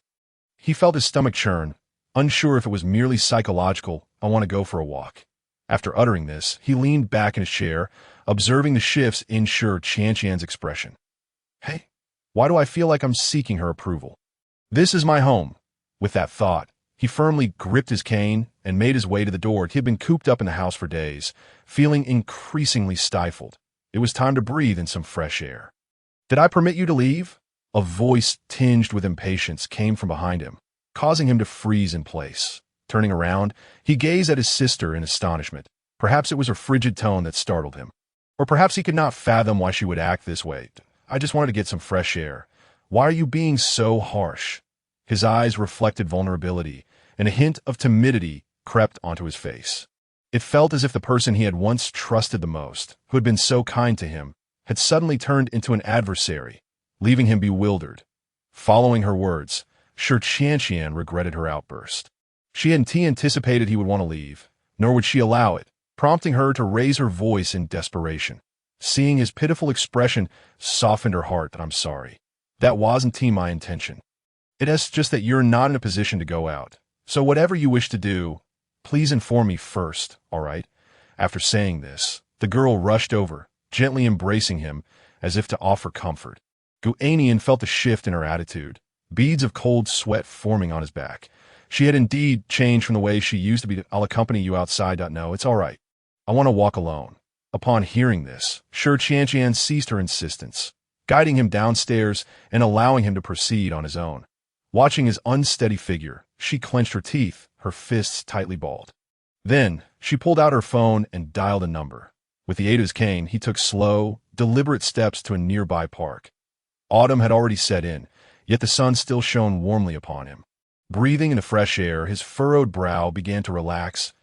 he felt his stomach churn, unsure if it was merely psychological. "I want to go for a walk." After uttering this, he leaned back in his chair, observing the shifts in Qian's expression. "Hey, why do I feel like I'm seeking her approval? This is my home." With that thought, he firmly gripped his cane and made his way to the door. He had been cooped up in the house for days, feeling increasingly stifled. It was time to breathe in some fresh air. "Did I permit you to leave?" A voice tinged with impatience came from behind him, causing him to freeze in place. Turning around, he gazed at his sister in astonishment. Perhaps it was her frigid tone that startled him. Or perhaps he could not fathom why she would act this way. "I just wanted to get some fresh air. Why are you being so harsh?" His eyes reflected vulnerability, and a hint of timidity crept onto his face. It felt as if the person he had once trusted the most, who had been so kind to him, had suddenly turned into an adversary, leaving him bewildered. Following her words, Qian regretted her outburst. She hadn't anticipated he would want to leave, nor would she allow it, prompting her to raise her voice in desperation. Seeing his pitiful expression softened her heart. "I'm sorry. That wasn't my intention. It's just that you're not in a position to go out. So whatever you wish to do, please inform me first, all right?" After saying this, the girl rushed over, gently embracing him as if to offer comfort. Gu Annian felt a shift in her attitude, beads of cold sweat forming on his back. She had indeed changed from the way she used to be. "I'll accompany you outside." "No, it's all right. I want to walk alone." Upon hearing this, Qian ceased her insistence, guiding him downstairs and allowing him to proceed on his own. Watching his unsteady figure, she clenched her teeth, her fists tightly balled. Then, she pulled out her phone and dialed a number. With the aid of his cane, he took slow, deliberate steps to a nearby park. Autumn had already set in, yet the sun still shone warmly upon him. Breathing in the fresh air, his furrowed brow began to relax.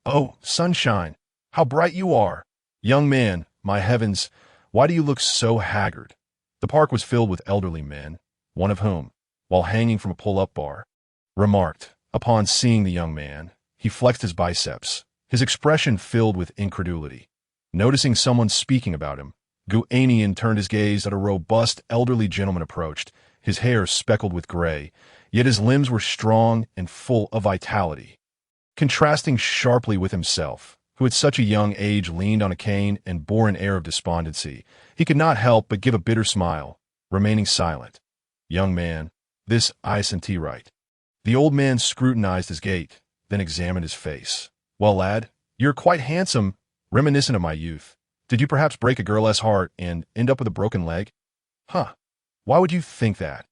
"Oh, sunshine, how bright you are! Young man, my heavens, why do you look so haggard?" The park was filled with elderly men, one of whom, while hanging from a pull-up bar, remarked. Upon seeing the young man, he flexed his biceps, his expression filled with incredulity. Noticing someone speaking about him, Gu Annian turned his gaze at a robust elderly gentleman approached, his hair speckled with gray, yet his limbs were strong and full of vitality. Contrasting sharply with himself, who at such a young age leaned on a cane and bore an air of despondency, he could not help but give a bitter smile, remaining silent. "Young man, this isn't right." The old man scrutinized his gait, then examined his face. "Well, lad, you're quite handsome, reminiscent of my youth. Did you perhaps break a girl's heart and end up with a broken leg?" "Huh, why would you think that?"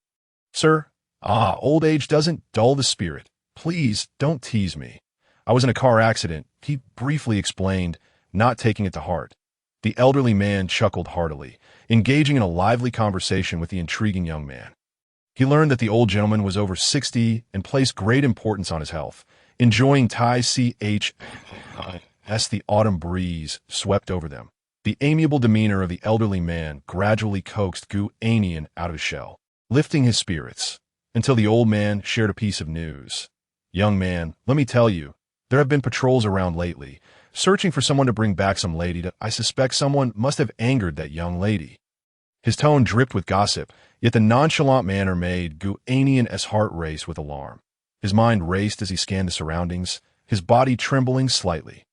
"Sir, old age doesn't dull the spirit. Please, don't tease me. I was in a car accident," he briefly explained, not taking it to heart. The elderly man chuckled heartily, engaging in a lively conversation with the intriguing young man. He learned that the old gentleman was over 60 and placed great importance on his health, enjoying Thai ch as the autumn breeze swept over them. The amiable demeanor of the elderly man gradually coaxed Gu Annian out of his shell, lifting his spirits, until the old man shared a piece of news. "Young man, let me tell you, there have been patrols around lately, searching for someone to bring back some lady that I suspect someone must have angered that young lady." His tone dripped with gossip, yet the nonchalant manner made Gu Annian's heart race with alarm. His mind raced as he scanned the surroundings, his body trembling slightly.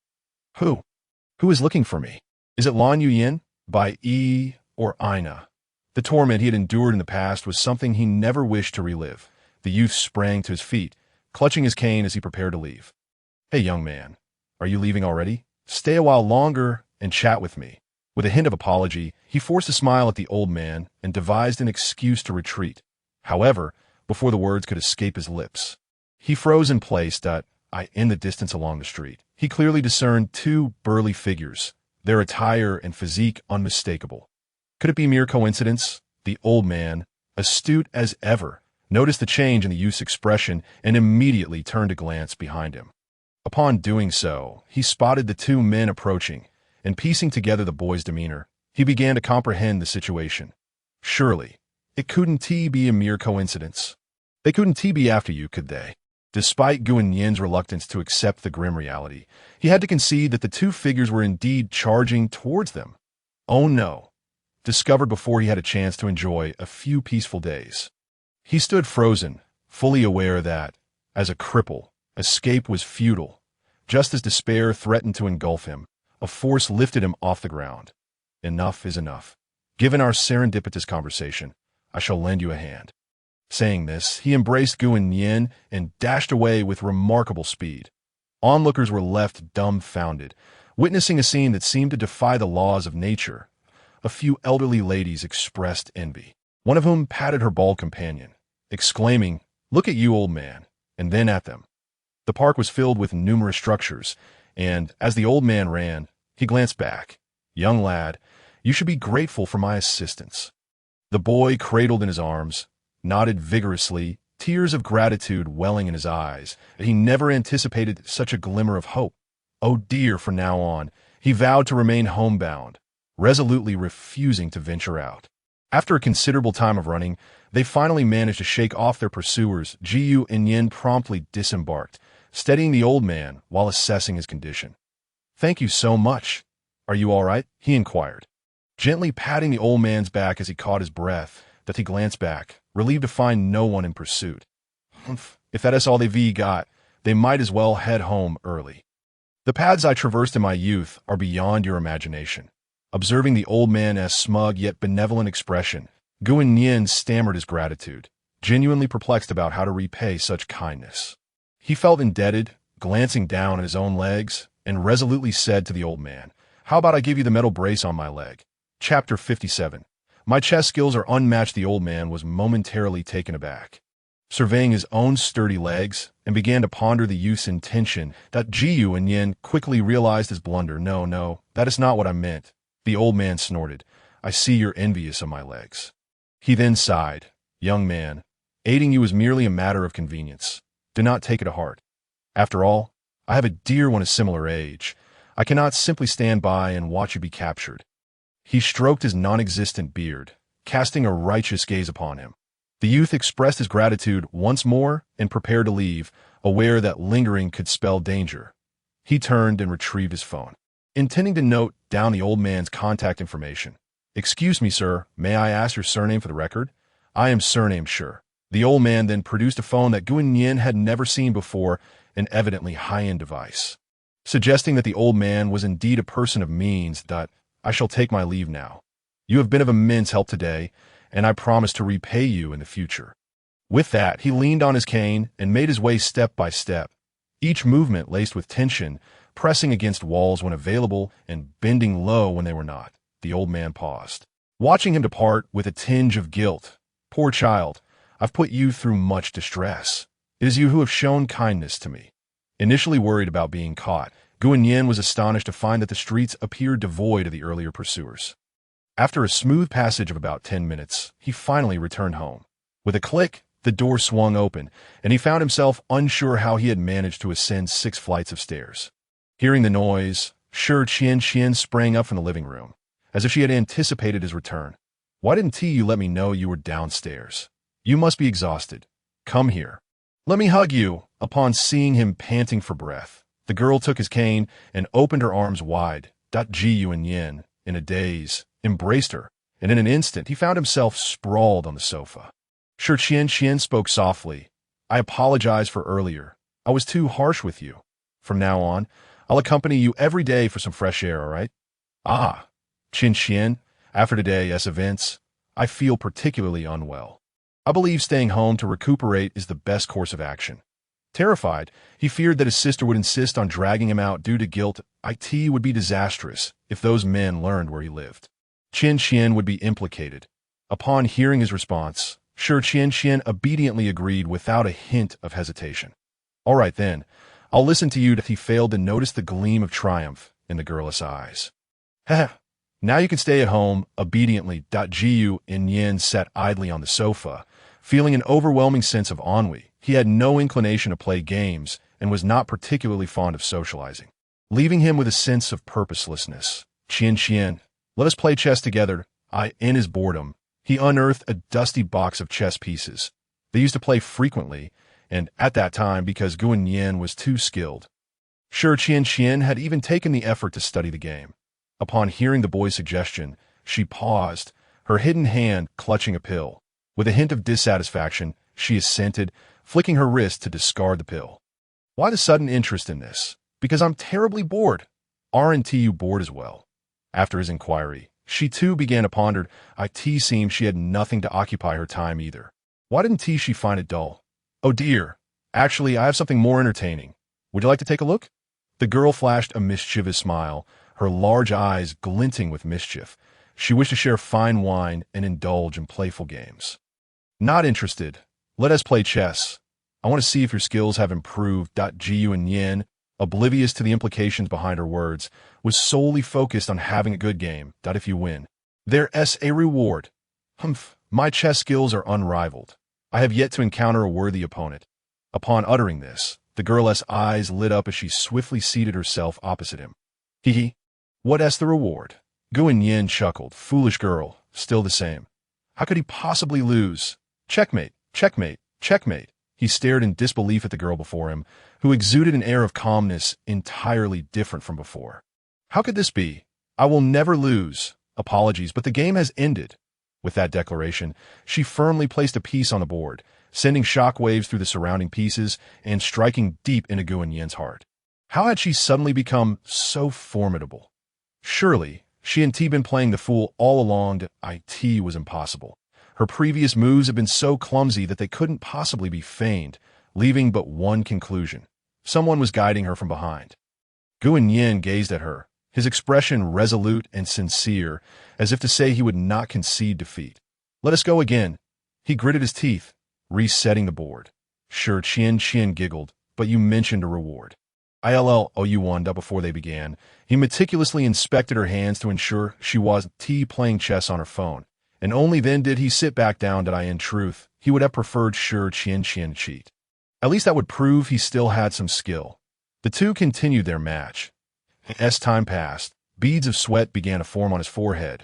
Who? Who is looking for me? Is it Lan Yuyin? By E or Ina? The torment he had endured in the past was something he never wished to relive. The youth sprang to his feet, clutching his cane as he prepared to leave. "Hey, young man, are you leaving already? Stay a while longer and chat with me." With a hint of apology, he forced a smile at the old man and devised an excuse to retreat. However, before the words could escape his lips, he froze in place. In the distance along the street, he clearly discerned two burly figures, their attire and physique unmistakable. Could it be mere coincidence? The old man, astute as ever, noticed the change in the youth's expression and immediately turned to glance behind him. Upon doing so, he spotted the two men approaching, and piecing together the boy's demeanor, he began to comprehend the situation. Surely, it couldn't be a mere coincidence. They couldn't be after you, could they? Despite Gu Annian's reluctance to accept the grim reality, he had to concede that the two figures were indeed charging towards them. Oh no! Discovered before he had a chance to enjoy a few peaceful days. He stood frozen, fully aware that, as a cripple, escape was futile. Just as despair threatened to engulf him, a force lifted him off the ground. Enough is enough. Given our serendipitous conversation, I shall lend you a hand. Saying this, he embraced Gu Annian and dashed away with remarkable speed. Onlookers were left dumbfounded, witnessing a scene that seemed to defy the laws of nature. A few elderly ladies expressed envy, one of whom patted her bald companion, exclaiming, "Look at you, old man," and then at them. The park was filled with numerous structures, and, as the old man ran, he glanced back. "Young lad, you should be grateful for my assistance." The boy, cradled in his arms, nodded vigorously, tears of gratitude welling in his eyes, that he never anticipated such a glimmer of hope. Oh dear, from now on, he vowed to remain homebound, resolutely refusing to venture out. After a considerable time of running, they finally managed to shake off their pursuers. Gu Annian promptly disembarked, steadying the old man while assessing his condition. "Thank you so much. Are you all right?" he inquired, gently patting the old man's back as he caught his breath. That he glanced back, relieved to find no one in pursuit. If that is all they've got, they might as well head home early. "The paths I traversed in my youth are beyond your imagination." Observing the old man's smug yet benevolent expression, Gu Annian stammered his gratitude, genuinely perplexed about how to repay such kindness. He felt indebted, glancing down at his own legs, and resolutely said to the old man, "How about I give you the metal brace on my leg?" Chapter 57. My chess skills are unmatched. The old man was momentarily taken aback, surveying his own sturdy legs, and began to ponder the youth's intention. Gu Annian quickly realized his blunder. No, that is not what I meant." The old man snorted. "I see you're envious of my legs." He then sighed. "Young man, aiding you is merely a matter of convenience. Do not take it to heart. After all, I have a dear one of similar age. I cannot simply stand by and watch you be captured." He stroked his non-existent beard, casting a righteous gaze upon him. The youth expressed his gratitude once more and prepared to leave, aware that lingering could spell danger. He turned and retrieved his phone, intending to note down the old man's contact information. "Excuse me, sir, may I ask your surname for the record?" "I am surnamed Sure." The old man then produced a phone that Gu Annian had never seen before, an evidently high-end device, suggesting that the old man was indeed a person of means. "I shall take my leave now. You have been of immense help today, and I promise to repay you in the future." With that, he leaned on his cane and made his way step by step, each movement laced with tension, pressing against walls when available and bending low when they were not. The old man paused, watching him depart with a tinge of guilt. "Poor child, I've put you through much distress. It is you who have shown kindness to me." Initially worried about being caught, Gu Annian was astonished to find that the streets appeared devoid of the earlier pursuers. After a smooth passage of about 10 minutes, he finally returned home. With a click, the door swung open, and he found himself unsure how he had managed to ascend 6 flights of stairs. Hearing the noise, Shi Qian sprang up from the living room, as if she had anticipated his return. "Why didn't you let me know you were downstairs? You must be exhausted. Come here. Let me hug you." Upon seeing him panting for breath, the girl took his cane and opened her arms wide. Gu Annian, in a daze, embraced her, and in an instant he found himself sprawled on the sofa. Shi Qian spoke softly. "I apologize for earlier. I was too harsh with you. From now on, I'll accompany you every day for some fresh air, all right?" "Ah, Qian, after today's events, I feel particularly unwell. I believe staying home to recuperate is the best course of action." Terrified, he feared that his sister would insist on dragging him out due to guilt. It would be disastrous if those men learned where he lived. Qian would be implicated. Upon hearing his response, Shi Qian obediently agreed without a hint of hesitation. "All right then, I'll listen to you." He failed to notice the gleam of triumph in the girlish eyes. "Heh, now you can stay at home." Obediently, Gu Annian sat idly on the sofa, feeling an overwhelming sense of ennui. He had no inclination to play games and was not particularly fond of socializing, leaving him with a sense of purposelessness. "Qian, let us play chess together." In his boredom, he unearthed a dusty box of chess pieces. They used to play frequently, and at that time because Gu Annian was too skilled. Shi Qian had even taken the effort to study the game. Upon hearing the boy's suggestion, she paused, her hidden hand clutching a pill. With a hint of dissatisfaction, she assented, flicking her wrist to discard the pill. "Why the sudden interest in this?" "Because I'm terribly bored." "Aren't you bored as well?" After his inquiry, she too began to ponder. It seemed she had nothing to occupy her time either. Why didn't she find it dull? "Oh dear, actually I have something more entertaining. Would you like to take a look?" The girl flashed a mischievous smile, her large eyes glinting with mischief. She wished to share fine wine and indulge in playful games. "Not interested. Let us play chess. I want to see if your skills have improved." Gu Annian, oblivious to the implications behind her words, was solely focused on having a good game. "If you win, there's a reward." "Humph, my chess skills are unrivaled. I have yet to encounter a worthy opponent." Upon uttering this, the girl's eyes lit up as she swiftly seated herself opposite him. "Hee. What's the reward?" Gu Annian chuckled. "Foolish girl, still the same. How could he possibly lose?" "Checkmate, checkmate, checkmate." He stared in disbelief at the girl before him, who exuded an air of calmness entirely different from before. "How could this be? I will never lose. Apologies, but the game has ended." With that declaration, she firmly placed a piece on the board, sending shockwaves through the surrounding pieces and striking deep into Gu Annian's heart. How had she suddenly become so formidable? Surely, she hadn't been playing the fool all along. It was impossible. Her previous moves had been so clumsy that they couldn't possibly be feigned, leaving but one conclusion. Someone was guiding her from behind. Gu Annian gazed at her, his expression resolute and sincere, as if to say he would not concede defeat. "Let us go again." He gritted his teeth, resetting the board. "Sure," Qian giggled, "but you mentioned a reward." You won. Before they began, he meticulously inspected her hands to ensure she wasn't playing chess on her phone, and only then did he sit back down. In truth, he would have preferred Qian cheat. At least that would prove he still had some skill. The two continued their match. As time passed, beads of sweat began to form on his forehead.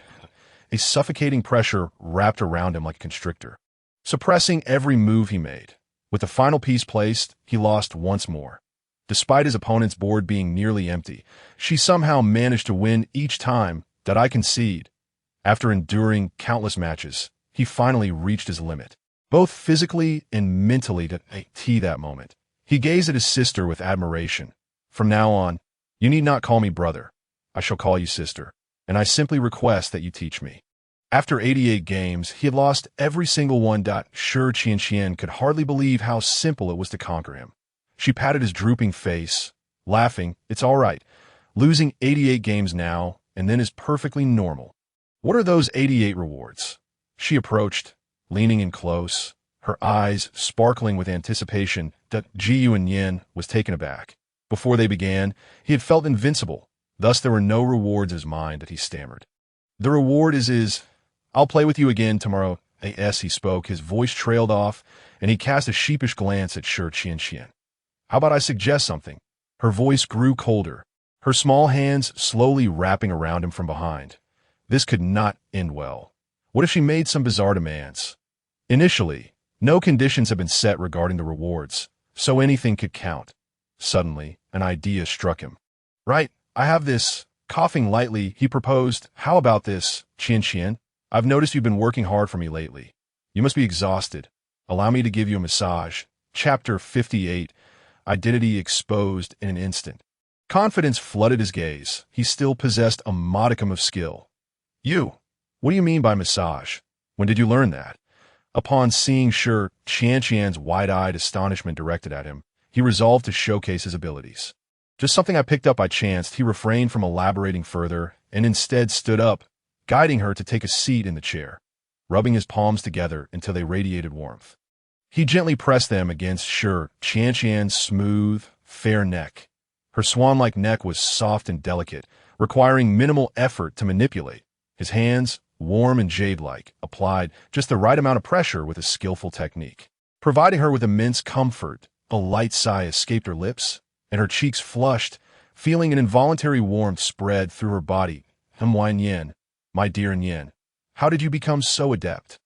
A suffocating pressure wrapped around him like a constrictor, suppressing every move he made. With the final piece placed, he lost once more. Despite his opponent's board being nearly empty, she somehow managed to win each time. I concede. After enduring countless matches, he finally reached his limit, both physically and mentally. That moment, he gazed at his sister with admiration. "From now on, you need not call me brother. I shall call you sister, and I simply request that you teach me." After 88 games, he had lost every single one. Qian could hardly believe how simple it was to conquer him. She patted his drooping face, laughing. "It's all right. Losing 88 games now and then is perfectly normal. What are those 88 rewards?" She approached, leaning in close, her eyes sparkling with anticipation. Gu Annian was taken aback. Before they began, he had felt invincible. Thus there were no rewards in his mind that he stammered. The reward is, I'll play with you again tomorrow. As he spoke, his voice trailed off, and he cast a sheepish glance at Shi Qianqian. How about I suggest something? Her voice grew colder, her small hands slowly wrapping around him from behind. This could not end well. What if she made some bizarre demands? Initially, no conditions had been set regarding the rewards, so anything could count. Suddenly, an idea struck him. Right, I have this. Coughing lightly, he proposed, how about this, Qianqian? I've noticed you've been working hard for me lately. You must be exhausted. Allow me to give you a massage. Chapter 58. Identity exposed in an instant. Confidence flooded his gaze. He still possessed a modicum of skill. You? What do you mean by massage? When did you learn that? Upon seeing Shi Qianqian's wide-eyed astonishment directed at him, he resolved to showcase his abilities. Just something I picked up by chance. He refrained from elaborating further and instead stood up, guiding her to take a seat in the chair, rubbing his palms together until they radiated warmth. He gently pressed them against Shi Qianqian's smooth, fair neck. Her swan-like neck was soft and delicate, requiring minimal effort to manipulate. His hands, warm and jade-like, applied just the right amount of pressure with a skillful technique, providing her with immense comfort. A light sigh escaped her lips, and her cheeks flushed, feeling an involuntary warmth spread through her body. Annian, my dear Annian, how did you become so adept?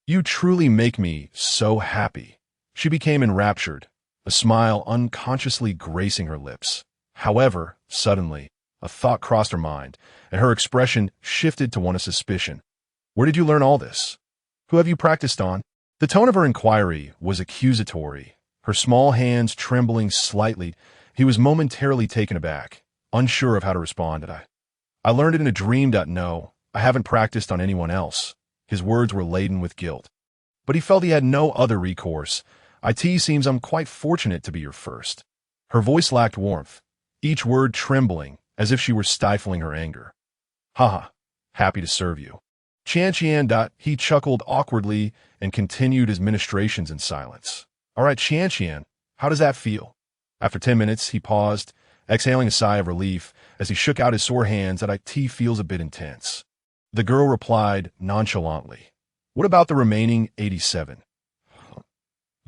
You truly make me so happy. She became enraptured, a smile unconsciously gracing her lips. However, suddenly, a thought crossed her mind, and her expression shifted to one of suspicion. Where did you learn all this? Who have you practiced on? The tone of her inquiry was accusatory, her small hands trembling slightly. He was momentarily taken aback, unsure of how to respond. I learned it in a dream. No, I haven't practiced on anyone else. His words were laden with guilt. But he felt he had no other recourse. It seems I'm quite fortunate to be your first. Her voice lacked warmth, each word trembling, as if she were stifling her anger. Haha, happy to serve you. Qianqian. He chuckled awkwardly and continued his ministrations in silence. All right, Qianqian, how does that feel? After 10 minutes, he paused, exhaling a sigh of relief as he shook out his sore hands. That it feels a bit intense. The girl replied nonchalantly. What about the remaining 87?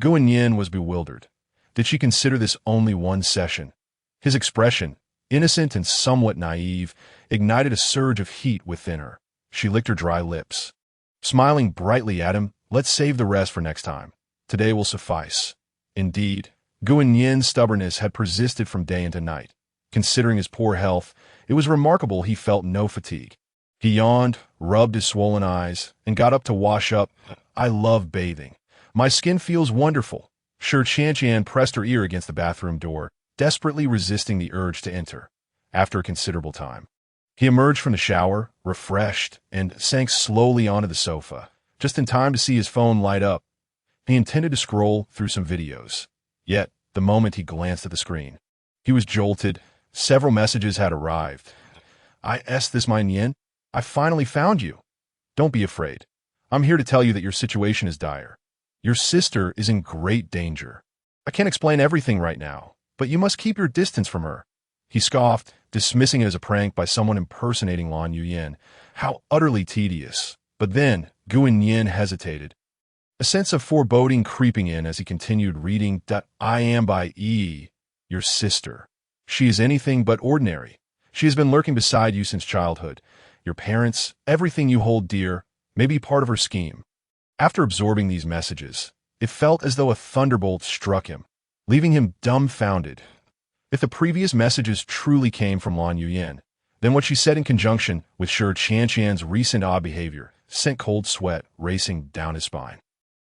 Gu Annian was bewildered. Did she consider this only one session? His expression, innocent and somewhat naive, ignited a surge of heat within her. She licked her dry lips. Smiling brightly at him, let's save the rest for next time. Today will suffice. Indeed, Gu Annian's stubbornness had persisted from day into night. Considering his poor health, it was remarkable he felt no fatigue. He yawned, rubbed his swollen eyes, and got up to wash up. I love bathing. My skin feels wonderful. Shi Qianqian pressed her ear against the bathroom door, desperately resisting the urge to enter. After a considerable time, he emerged from the shower, refreshed, and sank slowly onto the sofa, just in time to see his phone light up. He intended to scroll through some videos. Yet, the moment he glanced at the screen, he was jolted. Several messages had arrived. This my Annian? I finally found you. Don't be afraid. I'm here to tell you that your situation is dire. Your sister is in great danger. I can't explain everything right now, but you must keep your distance from her. He scoffed, dismissing it as a prank by someone impersonating Lan Yuyan. How utterly tedious. But then, Gu Annian hesitated, a sense of foreboding creeping in as he continued reading. I am by your sister. She is anything but ordinary. She has been lurking beside you since childhood. Your parents, everything you hold dear, may be part of her scheme. After absorbing these messages, it felt as though a thunderbolt struck him, leaving him dumbfounded. If the previous messages truly came from Lan Yuyan, then what she said in conjunction with Shi Qianqian's recent odd behavior sent cold sweat racing down his spine.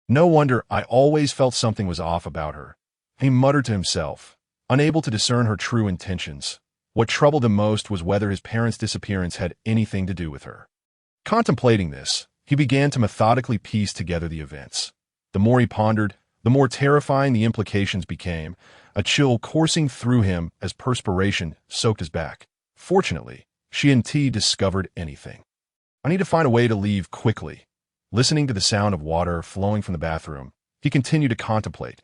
No wonder I always felt something was off about her. He muttered to himself, unable to discern her true intentions. What troubled him most was whether his parents' disappearance had anything to do with her. Contemplating this, he began to methodically piece together the events. The more he pondered, the more terrifying the implications became, a chill coursing through him as perspiration soaked his back. Fortunately, she and T discovered anything. I need to find a way to leave quickly. Listening to the sound of water flowing from the bathroom, he continued to contemplate.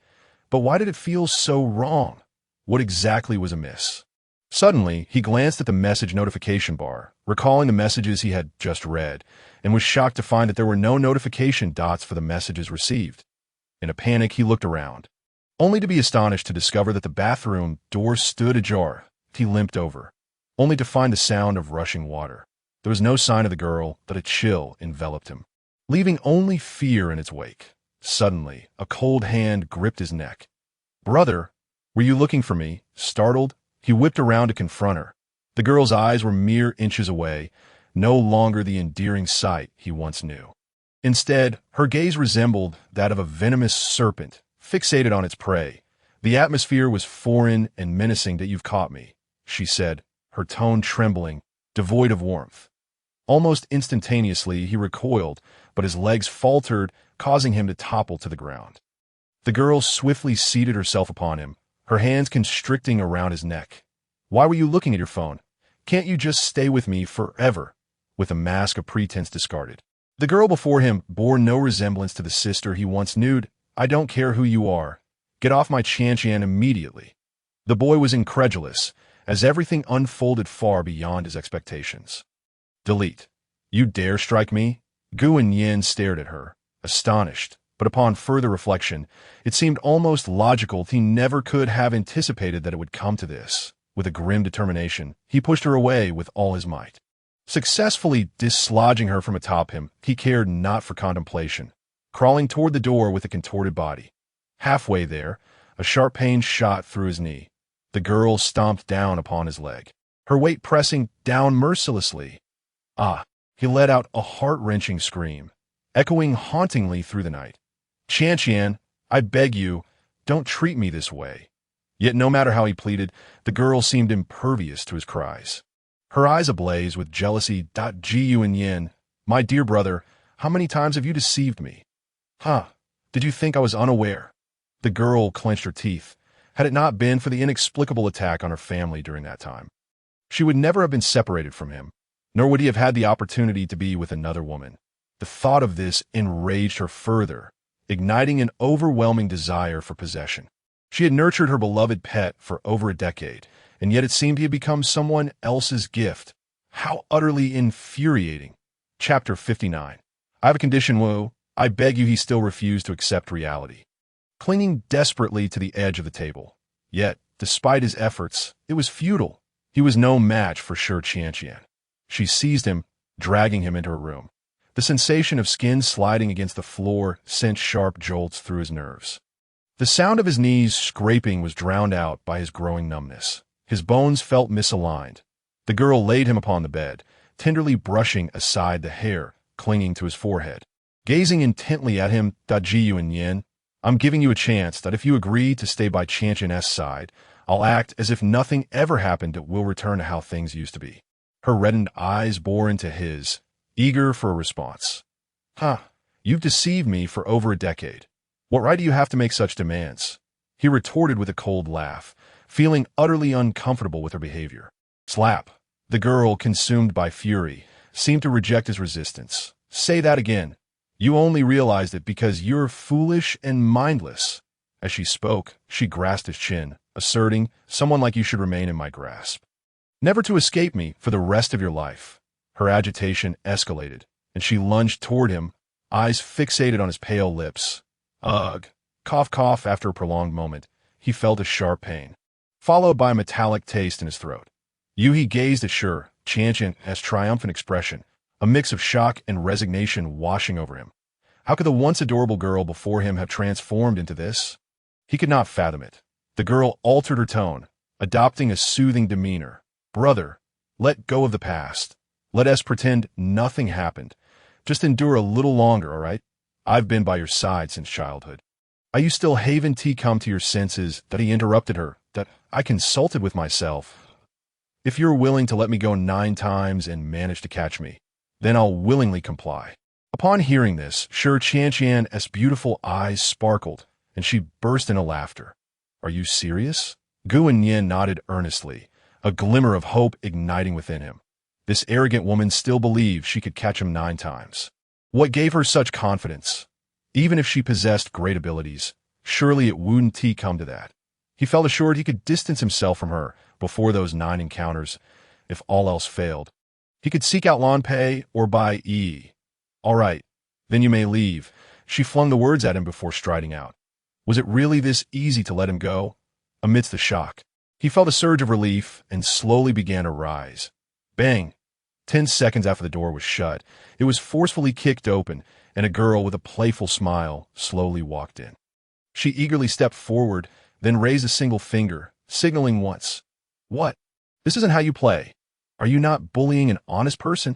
But why did it feel so wrong? What exactly was amiss? Suddenly, he glanced at the message notification bar, recalling the messages he had just read, and was shocked to find that there were no notification dots for the messages received. In a panic, he looked around, only to be astonished to discover that the bathroom door stood ajar. He limped over, only to find the sound of rushing water. There was no sign of the girl, but a chill enveloped him, leaving only fear in its wake. Suddenly, a cold hand gripped his neck. "Brother, were you looking for me?" Startled, he whipped around to confront her. The girl's eyes were mere inches away, no longer the endearing sight he once knew. Instead, her gaze resembled that of a venomous serpent, fixated on its prey. "The atmosphere was foreign and menacing that you've caught me," she said, her tone trembling, devoid of warmth. Almost instantaneously, he recoiled, but his legs faltered, causing him to topple to the ground. The girl swiftly seated herself upon him, her hands constricting around his neck. "Why were you looking at your phone? Can't you just stay with me forever?" With a mask of pretense discarded. The girl before him bore no resemblance to the sister he once knew. "I don't care who you are. Get off my Chanchian immediately." The boy was incredulous, as everything unfolded far beyond his expectations. "Delete. You dare strike me?" Gu Annian stared at her, astonished, but upon further reflection, it seemed almost logical he never could have anticipated that it would come to this. With a grim determination, he pushed her away with all his might. Successfully dislodging her from atop him, he cared not for contemplation, crawling toward the door with a contorted body. Halfway there, a sharp pain shot through his knee. The girl stomped down upon his leg, her weight pressing down mercilessly. "Ah!" He let out a heart-wrenching scream, echoing hauntingly through the night. "Chanchian, I beg you, don't treat me this way." Yet no matter how he pleaded, the girl seemed impervious to his cries. Her eyes ablaze with jealousy. "Gu Annian, my dear brother, how many times have you deceived me? Huh? Did you think I was unaware?" The girl clenched her teeth. Had it not been for the inexplicable attack on her family during that time, she would never have been separated from him, nor would he have had the opportunity to be with another woman. The thought of this enraged her further, igniting an overwhelming desire for possession. She had nurtured her beloved pet for over a decade, and yet it seemed he had become someone else's gift. How utterly infuriating. Chapter 59. "I have a condition, Wu. I beg you." He still refused to accept reality, clinging desperately to the edge of the table. Yet, despite his efforts, it was futile. He was no match for Shi Qianqian. She seized him, dragging him into her room. The sensation of skin sliding against the floor sent sharp jolts through his nerves. The sound of his knees scraping was drowned out by his growing numbness. His bones felt misaligned. The girl laid him upon the bed, tenderly brushing aside the hair clinging to his forehead. Gazing intently at him, "Gu Annian, I'm giving you a chance that if you agree to stay by Chanchin's side, I'll act as if nothing ever happened and we'll return to how things used to be." Her reddened eyes bore into his, eager for a response. "Huh, you've deceived me for over a decade. What right do you have to make such demands?" He retorted with a cold laugh, feeling utterly uncomfortable with her behavior. Slap. The girl, consumed by fury, seemed to reject his resistance. "Say that again. You only realized it because you're foolish and mindless." As she spoke, she grasped his chin, asserting, "Someone like you should remain in my grasp, never to escape me for the rest of your life." Her agitation escalated, and she lunged toward him, eyes fixated on his pale lips. "Ugh." Cough, cough. After a prolonged moment, he felt a sharp pain, followed by a metallic taste in his throat. He gazed at Shi Qianqian's triumphant expression, a mix of shock and resignation washing over him. How could the once adorable girl before him have transformed into this? He could not fathom it. The girl altered her tone, adopting a soothing demeanor. "Brother, let go of the past. Let us pretend nothing happened. Just endure a little longer, all right? I've been by your side since childhood." "Are you still haven't come to your senses?" That he interrupted her. "That I consulted with myself. If you're willing to let me go 9 times and manage to catch me, then I'll willingly comply." Upon hearing this, Shi Qianqian's beautiful eyes sparkled, and she burst into laughter. "Are you serious?" Gu Annian nodded earnestly, a glimmer of hope igniting within him. This arrogant woman still believed she could catch him 9 times. What gave her such confidence? Even if she possessed great abilities, surely it wouldn't come to that. He felt assured he could distance himself from her before those 9 encounters, if all else failed. He could seek out lawn pay or buy E. All right, then you may leave. She flung the words at him before striding out. Was it really this easy to let him go? Amidst the shock, he felt a surge of relief and slowly began to rise. Bang! 10 seconds after the door was shut, it was forcefully kicked open, and a girl with a playful smile slowly walked in. She eagerly stepped forward, then raised a single finger, signaling once. What? This isn't how you play. Are you not bullying an honest person?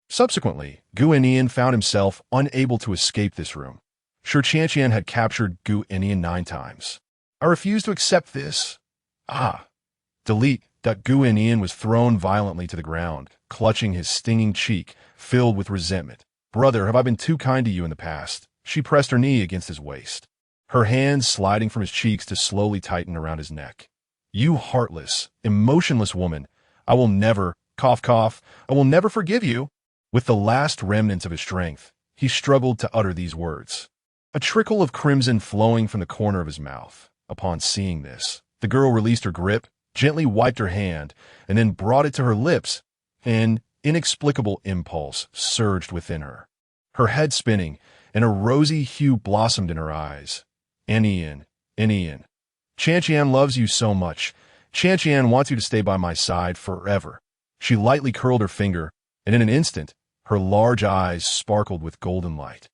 Subsequently, Gu Annian found himself unable to escape this room. Sure, Qianqian had captured Gu Annian 9 times. I refuse to accept this. Delete. Gu Annian was thrown violently to the ground, clutching his stinging cheek, filled with resentment. Brother, have I been too kind to you in the past? She pressed her knee against his waist, her hands sliding from his cheeks to slowly tighten around his neck. You heartless, emotionless woman. I will never, cough cough, I will never forgive you. With the last remnants of his strength, he struggled to utter these words. A trickle of crimson flowing from the corner of his mouth. Upon seeing this, the girl released her grip, gently wiped her hand, and then brought it to her lips. An inexplicable impulse surged within her, her head spinning, and a rosy hue blossomed in her eyes. Annian. Qianqian loves you so much. Qianqian wants you to stay by my side forever. She lightly curled her finger, and in an instant, her large eyes sparkled with golden light.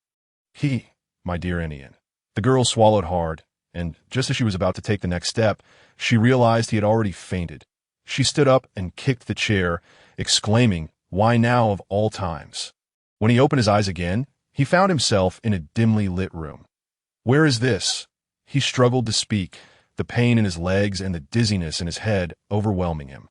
My dear Annian. The girl swallowed hard, and just as she was about to take the next step, she realized he had already fainted. She stood up and kicked the chair, exclaiming, "Why now of all times?" When he opened his eyes again, he found himself in a dimly lit room. Where is this? He struggled to speak, the pain in his legs and the dizziness in his head overwhelming him.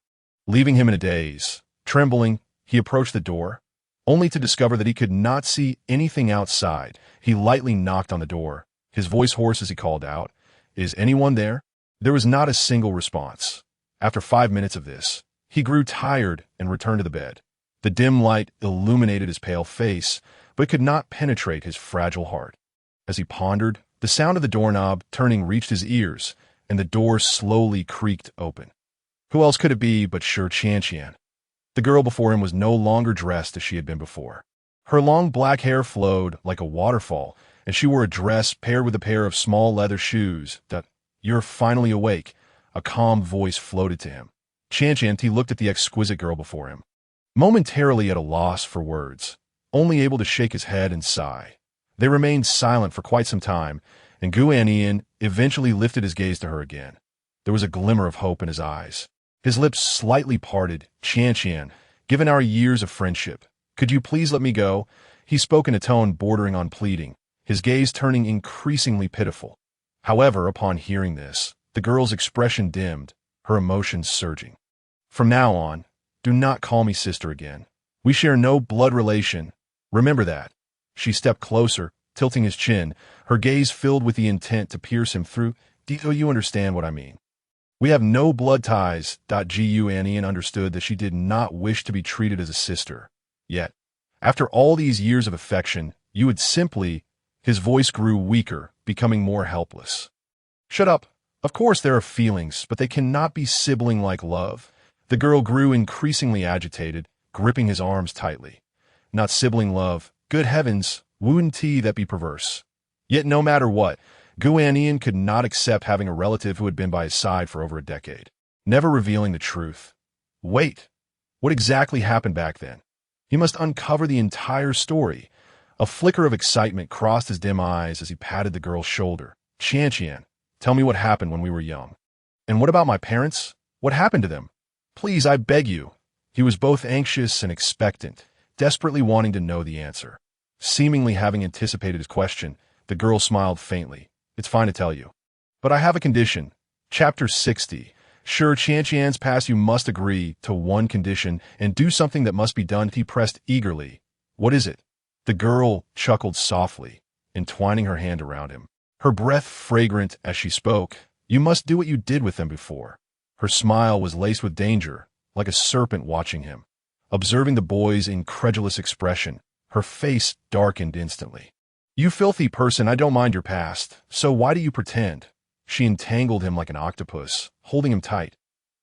Leaving him in a daze, trembling, he approached the door, only to discover that he could not see anything outside. He lightly knocked on the door, his voice hoarse as he called out, "Is anyone there?" There was not a single response. After 5 minutes of this, he grew tired and returned to the bed. The dim light illuminated his pale face, but could not penetrate his fragile heart. As he pondered, the sound of the doorknob turning reached his ears, and the door slowly creaked open. Who else could it be but sure Qianqian? The girl before him was no longer dressed as she had been before. Her long black hair flowed like a waterfall, and she wore a dress paired with a pair of small leather shoes. You're finally awake, a calm voice floated to him. Qianqian, he looked at the exquisite girl before him, momentarily at a loss for words, only able to shake his head and sigh. They remained silent for quite some time, and Gu Annian eventually lifted his gaze to her again. There was a glimmer of hope in his eyes. His lips slightly parted. "Qianqian, given our years of friendship, could you please let me go?" He spoke in a tone bordering on pleading, his gaze turning increasingly pitiful. However, upon hearing this, the girl's expression dimmed, her emotions surging. "From now on, do not call me sister again. We share no blood relation. Remember that." She stepped closer, tilting his chin, her gaze filled with the intent to pierce him through. "Do you understand what I mean? We have no blood ties." Gu Annian understood that she did not wish to be treated as a sister. Yet, after all these years of affection, you would simply... His voice grew weaker, becoming more helpless. "Shut up. Of course there are feelings, but they cannot be sibling-like love." The girl grew increasingly agitated, gripping his arms tightly. "Not sibling love. Good heavens, wouldn't that be perverse?" Yet no matter what, Gu Annian could not accept having a relative who had been by his side for over a decade, never revealing the truth. Wait, what exactly happened back then? He must uncover the entire story. A flicker of excitement crossed his dim eyes as he patted the girl's shoulder. "Qianqian, tell me what happened when we were young. And what about my parents? What happened to them? Please, I beg you." He was both anxious and expectant, desperately wanting to know the answer. Seemingly having anticipated his question, the girl smiled faintly. "It's fine to tell you. But I have a condition." Chapter 60. Sure, Qianqian's past, you must agree to one condition and do something that must be done. He pressed eagerly. "What is it?" The girl chuckled softly, entwining her hand around him, her breath fragrant as she spoke. "You must do what you did with them before." Her smile was laced with danger, like a serpent watching him. Observing the boy's incredulous expression, her face darkened instantly. "You filthy person, I don't mind your past, so why do you pretend?" She entangled him like an octopus, holding him tight.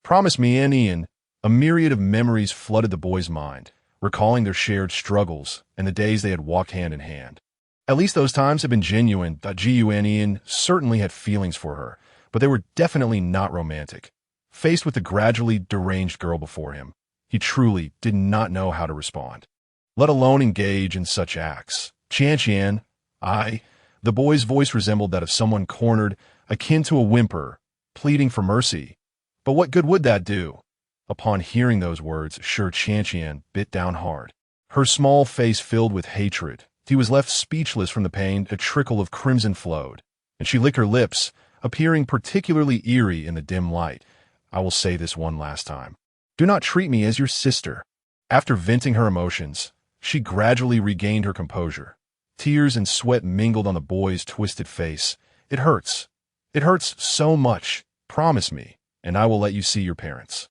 Promise me, Annian. A myriad of memories flooded the boy's mind, recalling their shared struggles and the days they had walked hand in hand. At least those times had been genuine. Gu Annian certainly had feelings for her, but they were definitely not romantic. Faced with the gradually deranged girl before him, he truly did not know how to respond, let alone engage in such acts. Qian, the boy's voice resembled that of someone cornered, akin to a whimper, pleading for mercy. But what good would that do? Upon hearing those words, sure Qian bit down hard. Her small face filled with hatred. He was left speechless from the pain. A trickle of crimson flowed, and she licked her lips, appearing particularly eerie in the dim light. I will say this one last time. Do not treat me as your sister. After venting her emotions, she gradually regained her composure. Tears and sweat mingled on the boy's twisted face. It hurts. It hurts so much. Promise me, and I will let you see your parents.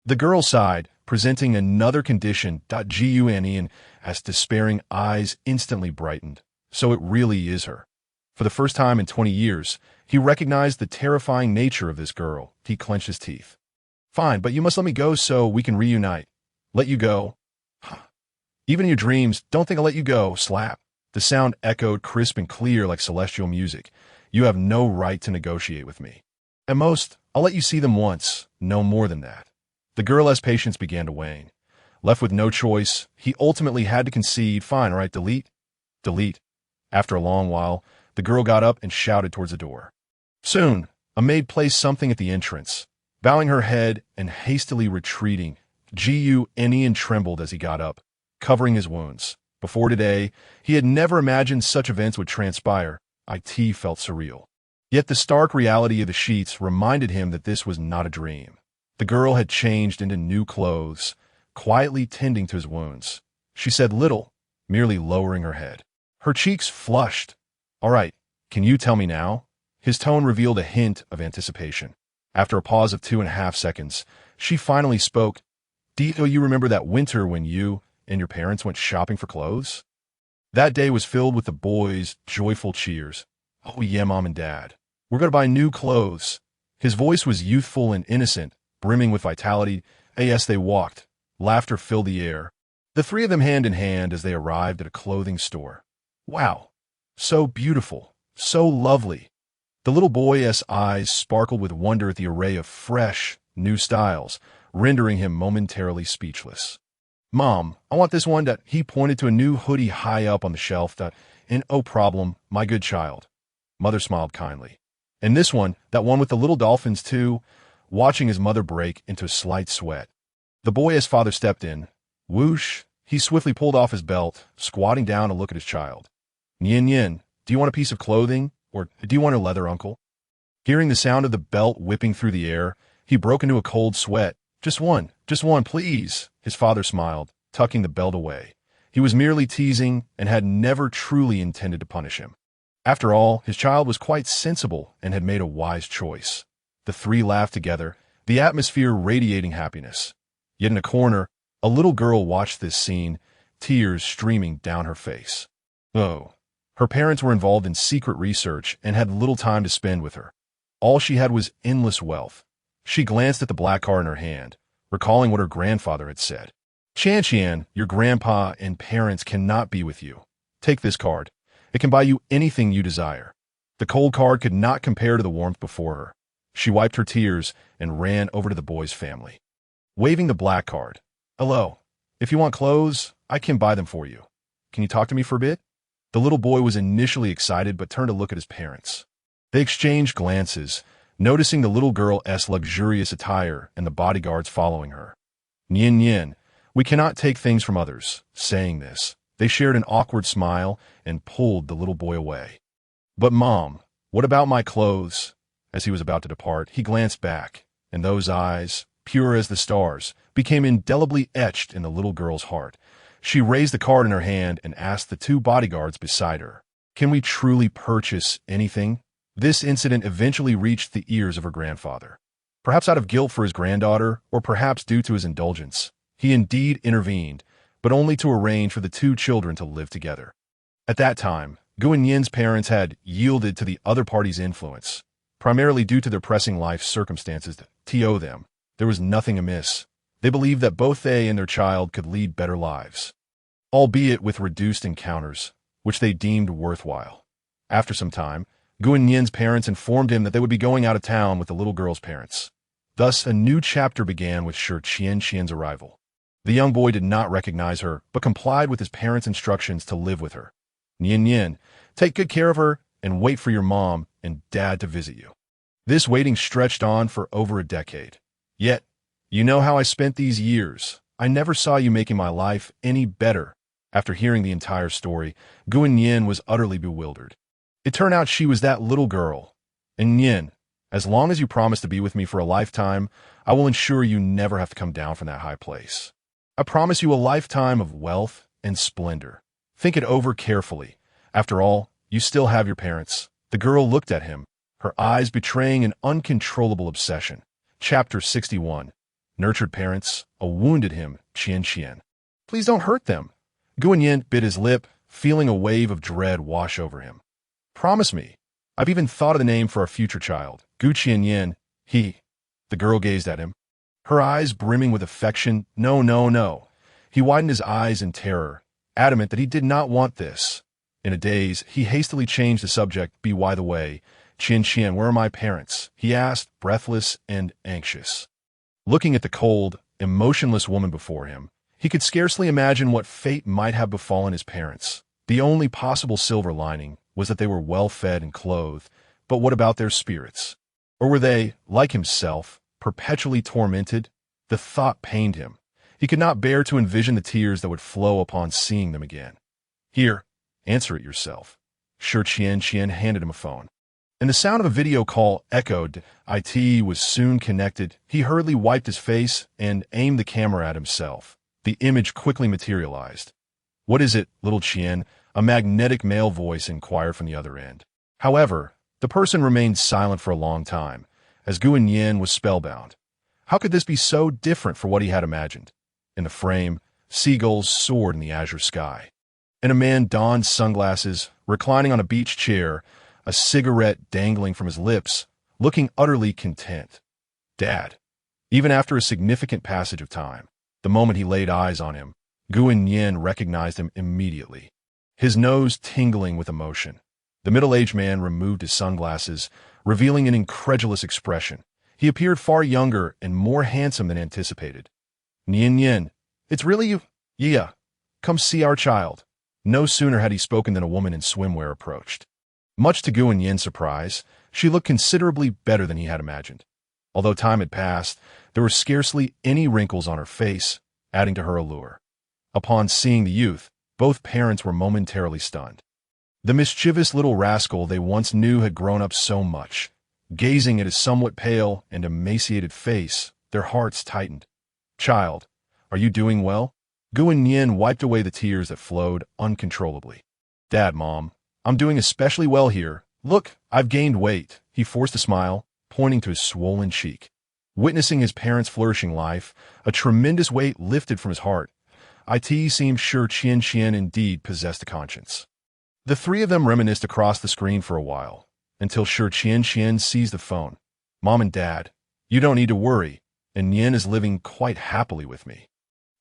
The girl sighed, presenting another condition. Gu Annian, as despairing eyes instantly brightened. So it really is her. For the first time in 20 years, he recognized the terrifying nature of this girl. He clenched his teeth. Fine, but you must let me go so we can reunite. Let you go? Even in your dreams, don't think I'll let you go. Slap. The sound echoed crisp and clear like celestial music. You have no right to negotiate with me. At most, I'll let you see them once, no more than that. The girl's patience began to wane. Left with no choice, he ultimately had to concede. Fine, all right, delete. Delete. After a long while, the girl got up and shouted towards the door. Soon, a maid placed something at the entrance. Bowing her head and hastily retreating, Gu Annian trembled as he got up, covering his wounds. Before today, he had never imagined such events would transpire. It felt surreal. Yet the stark reality of the sheets reminded him that this was not a dream. The girl had changed into new clothes, quietly tending to his wounds. She said little, merely lowering her head. Her cheeks flushed. All right, can you tell me now? His tone revealed a hint of anticipation. After a pause of 2.5 seconds, she finally spoke. Do you remember that winter when you and your parents went shopping for clothes? That day was filled with the boys' joyful cheers. Oh yeah, Mom and Dad. We're going to buy new clothes. His voice was youthful and innocent, brimming with vitality. As they walked, laughter filled the air. The three of them hand in hand as they arrived at a clothing store. Wow, so beautiful, so lovely. The little boy's eyes sparkled with wonder at the array of fresh, new styles, rendering him momentarily speechless. Mom, I want this one. He pointed to a new hoodie high up on the shelf. No problem, my good child. Mother smiled kindly. And this one, that one with the little dolphins too, watching his mother break into a slight sweat. The boy's father stepped in. Whoosh, he swiftly pulled off his belt, squatting down to look at his child. Yin, do you want a piece of clothing? Or do you want a leather, uncle? Hearing the sound of the belt whipping through the air, he broke into a cold sweat. Just one, please. His father smiled, tucking the belt away. He was merely teasing and had never truly intended to punish him. After all, his child was quite sensible and had made a wise choice. The three laughed together, the atmosphere radiating happiness. Yet in a corner, a little girl watched this scene, tears streaming down her face. Oh. Her parents were involved in secret research and had little time to spend with her. All she had was endless wealth. She glanced at the black card in her hand, recalling what her grandfather had said. Qian, your grandpa and parents cannot be with you. Take this card. It can buy you anything you desire. The cold card could not compare to the warmth before her. She wiped her tears and ran over to the boy's family. Waving the black card. Hello. If you want clothes, I can buy them for you. Can you talk to me for a bit? The little boy was initially excited but turned to look at his parents. They exchanged glances, noticing the little girl's luxurious attire and the bodyguards following her. Yin, we cannot take things from others. Saying this, they shared an awkward smile and pulled the little boy away. But Mom, what about my clothes? As he was about to depart, he glanced back, and those eyes, pure as the stars, became indelibly etched in the little girl's heart. She raised the card in her hand and asked the two bodyguards beside her, Can we truly purchase anything? This incident eventually reached the ears of her grandfather. Perhaps out of guilt for his granddaughter, or perhaps due to his indulgence, he indeed intervened, but only to arrange for the two children to live together. At that time, Gu Annian's parents had yielded to the other party's influence. primarily due to their pressing life circumstances. To them, there was nothing amiss. They believed that both they and their child could lead better lives, albeit with reduced encounters, which they deemed worthwhile. After some time, Gu Annian's parents informed him that they would be going out of town with the little girl's parents. Thus, a new chapter began with Shi Qianqian's arrival. The young boy did not recognize her, but complied with his parents' instructions to live with her. Nian, take good care of her and wait for your mom and dad to visit you. This waiting stretched on for over a decade. Yet, you know how I spent these years. I never saw you making my life any better. After hearing the entire story, Gu Annian was utterly bewildered. It turned out she was that little girl. And Nian, as long as you promise to be with me for a lifetime, I will ensure you never have to come down from that high place. I promise you a lifetime of wealth and splendor. Think it over carefully. After all, you still have your parents. The girl looked at him, her eyes betraying an uncontrollable obsession. Chapter 61. Nurtured parents, a wounded him, Qian. Please don't hurt them. Gu Annian bit his lip, feeling a wave of dread wash over him. Promise me. I've even thought of the name for our future child. Gu Qian. He. The girl gazed at him, her eyes brimming with affection. No. He widened his eyes in terror, adamant that he did not want this. In a daze, he hastily changed the subject. By the way, Qian, where are my parents? He asked, breathless and anxious. Looking at the cold, emotionless woman before him, he could scarcely imagine what fate might have befallen his parents. The only possible silver lining was that they were well-fed and clothed, but what about their spirits? Or were they, like himself, perpetually tormented? The thought pained him. He could not bear to envision the tears that would flow upon seeing them again. Here, answer it yourself. Shi Qian handed him a phone, and the sound of a video call echoed. It was soon connected. He hurriedly wiped his face and aimed the camera at himself. The image quickly materialized. What is it, little Qian? A magnetic male voice inquired from the other end. However, the person remained silent for a long time, as Gu Annian was spellbound. How could this be so different from what he had imagined? In the frame, seagulls soared in the azure sky, and a man donned sunglasses, reclining on a beach chair, a cigarette dangling from his lips, looking utterly content. Dad. Even after a significant passage of time, the moment he laid eyes on him, Gu Annian recognized him immediately, his nose tingling with emotion. The middle-aged man removed his sunglasses, revealing an incredulous expression. He appeared far younger and more handsome than anticipated. Nian, it's really you? Yeah, come see our child. No sooner had he spoken than a woman in swimwear approached. Much to Gu Annian's surprise, she looked considerably better than he had imagined. Although time had passed, there were scarcely any wrinkles on her face, adding to her allure. Upon seeing the youth, both parents were momentarily stunned. The mischievous little rascal they once knew had grown up so much. Gazing at his somewhat pale and emaciated face, their hearts tightened. Child, are you doing well? Gu Annian wiped away the tears that flowed uncontrollably. Dad, Mom, I'm doing especially well here. Look, I've gained weight. He forced a smile, pointing to his swollen cheek. Witnessing his parents' flourishing life, a tremendous weight lifted from his heart. It seemed sure Qian indeed possessed a conscience. The three of them reminisced across the screen for a while, until Shi Qian seized the phone. Mom and Dad, you don't need to worry, and Nian is living quite happily with me.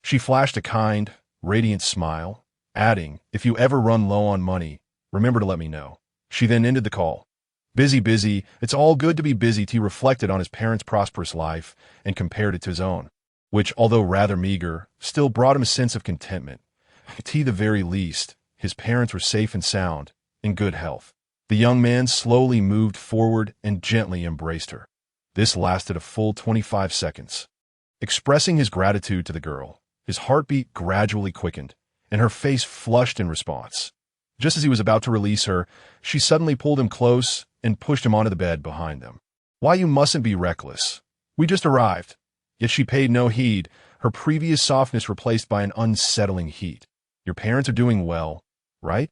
She flashed a kind, radiant smile, adding, if you ever run low on money, remember to let me know. She then ended the call. Busy, it's all good to be busy. He reflected on his parents' prosperous life and compared it to his own, which, although rather meager, still brought him a sense of contentment. To the very least, his parents were safe and sound, in good health. The young man slowly moved forward and gently embraced her. This lasted a full 25 seconds. Expressing his gratitude to the girl, his heartbeat gradually quickened, and her face flushed in response. Just as he was about to release her, she suddenly pulled him close and pushed him onto the bed behind them. Why, you mustn't be reckless. We just arrived. Yet she paid no heed, her previous softness replaced by an unsettling heat. Your parents are doing well, right?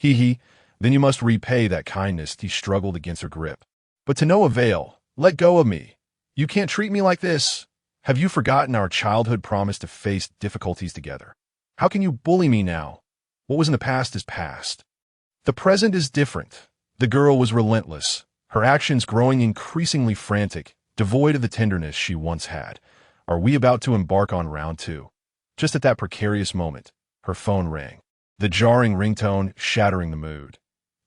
Then you must repay that kindness. He struggled against her grip. But to no avail. Let go of me. You can't treat me like this. Have you forgotten our childhood promise to face difficulties together? How can you bully me now? What was in the past is past. The present is different. The girl was relentless, her actions growing increasingly frantic, devoid of the tenderness she once had. Are we about to embark on round two? Just at that precarious moment, her phone rang, the jarring ringtone shattering the mood.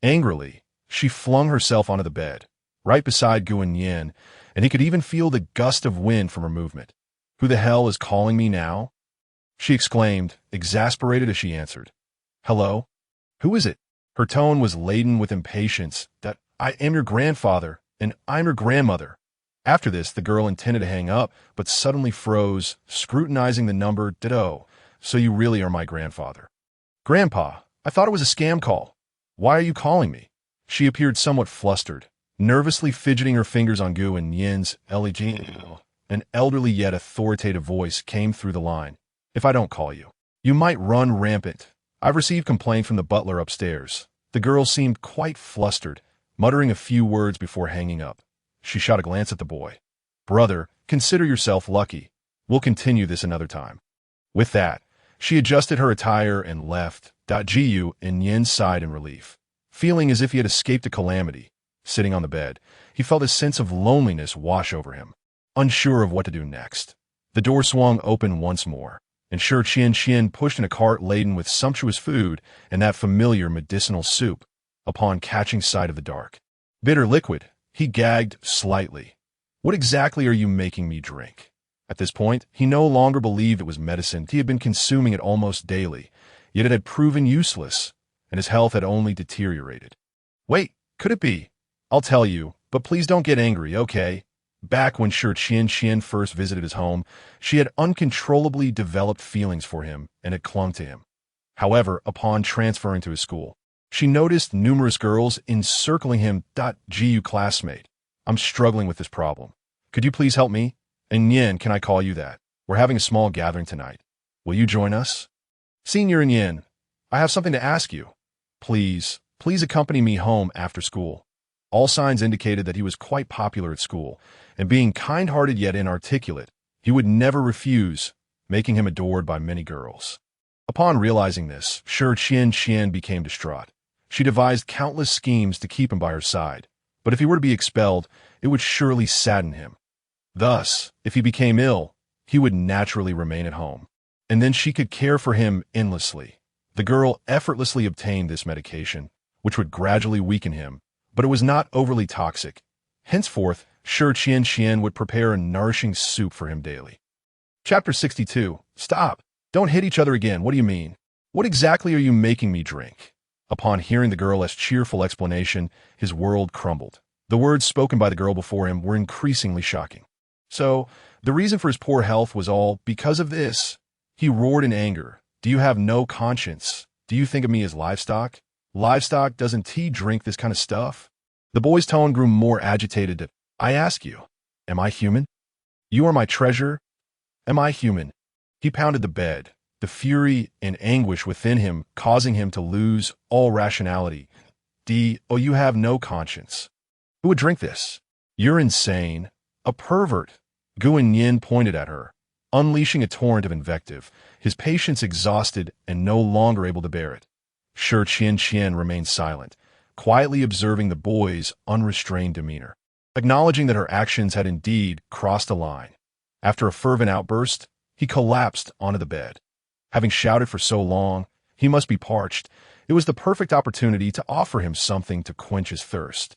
Angrily, she flung herself onto the bed, right beside Gu Annian, and he could even feel the gust of wind from her movement. "Who the hell is calling me now?" she exclaimed, exasperated as she answered. "Hello? Who is it?" Her tone was laden with impatience. "That I am your grandfather, and I'm your grandmother." After this, the girl intended to hang up, but suddenly froze, scrutinizing the number. "Ditto. So you really are my grandfather." "Grandpa, I thought it was a scam call. Why are you calling me?" She appeared somewhat flustered, nervously fidgeting her fingers on Gu Annian's LEG. An elderly yet authoritative voice came through the line. "If I don't call you, you might run rampant. I've received complaint from the butler upstairs." The girl seemed quite flustered, muttering a few words before hanging up. She shot a glance at the boy. "Brother, consider yourself lucky. We'll continue this another time." With that, she adjusted her attire and left. Gu Annian sighed in relief, feeling as if he had escaped a calamity. Sitting on the bed, he felt a sense of loneliness wash over him, unsure of what to do next. The door swung open once more, and Qian pushed in a cart laden with sumptuous food and that familiar medicinal soup. Upon catching sight of the dark, bitter liquid, he gagged slightly. "What exactly are you making me drink?" At this point, he no longer believed it was medicine. He had been consuming it almost daily, yet it had proven useless, and his health had only deteriorated. "Wait, could it be? I'll tell you, but please don't get angry, okay?" Back when Qian first visited his home, she had uncontrollably developed feelings for him and had clung to him. However, upon transferring to his school, she noticed numerous girls encircling him. "Gu classmate, I'm struggling with this problem. Could you please help me? Annian, can I call you that? We're having a small gathering tonight. Will you join us?" "Senior Annian, I have something to ask you. Please accompany me home after school." All signs indicated that he was quite popular at school, and being kind-hearted yet inarticulate, he would never refuse, making him adored by many girls. Upon realizing this, Qian became distraught. She devised countless schemes to keep him by her side, but if he were to be expelled, it would surely sadden him. Thus, if he became ill, he would naturally remain at home, and then she could care for him endlessly. The girl effortlessly obtained this medication, which would gradually weaken him, but it was not overly toxic. Henceforth, Qian would prepare a nourishing soup for him daily. Chapter 62. "Stop! Don't hit each other again. What do you mean? What exactly are you making me drink?" Upon hearing the girl's cheerful explanation, his world crumbled. The words spoken by the girl before him were increasingly shocking. "So, the reason for his poor health was all because of this?" He roared in anger. "Do you have no conscience? Do you think of me as livestock? Livestock doesn't drink this kind of stuff?" The boy's tone grew more agitated. "I ask you, am I human? You are my treasure. Am I human?" He pounded the bed, the fury and anguish within him causing him to lose all rationality. You have no conscience. Who would drink this? You're insane. A pervert." Gu Annian pointed at her, unleashing a torrent of invective, his patience exhausted and no longer able to bear it. Qian remained silent, quietly observing the boy's unrestrained demeanor, acknowledging that her actions had indeed crossed a line. After a fervent outburst, he collapsed onto the bed. Having shouted for so long, he must be parched. It was the perfect opportunity to offer him something to quench his thirst.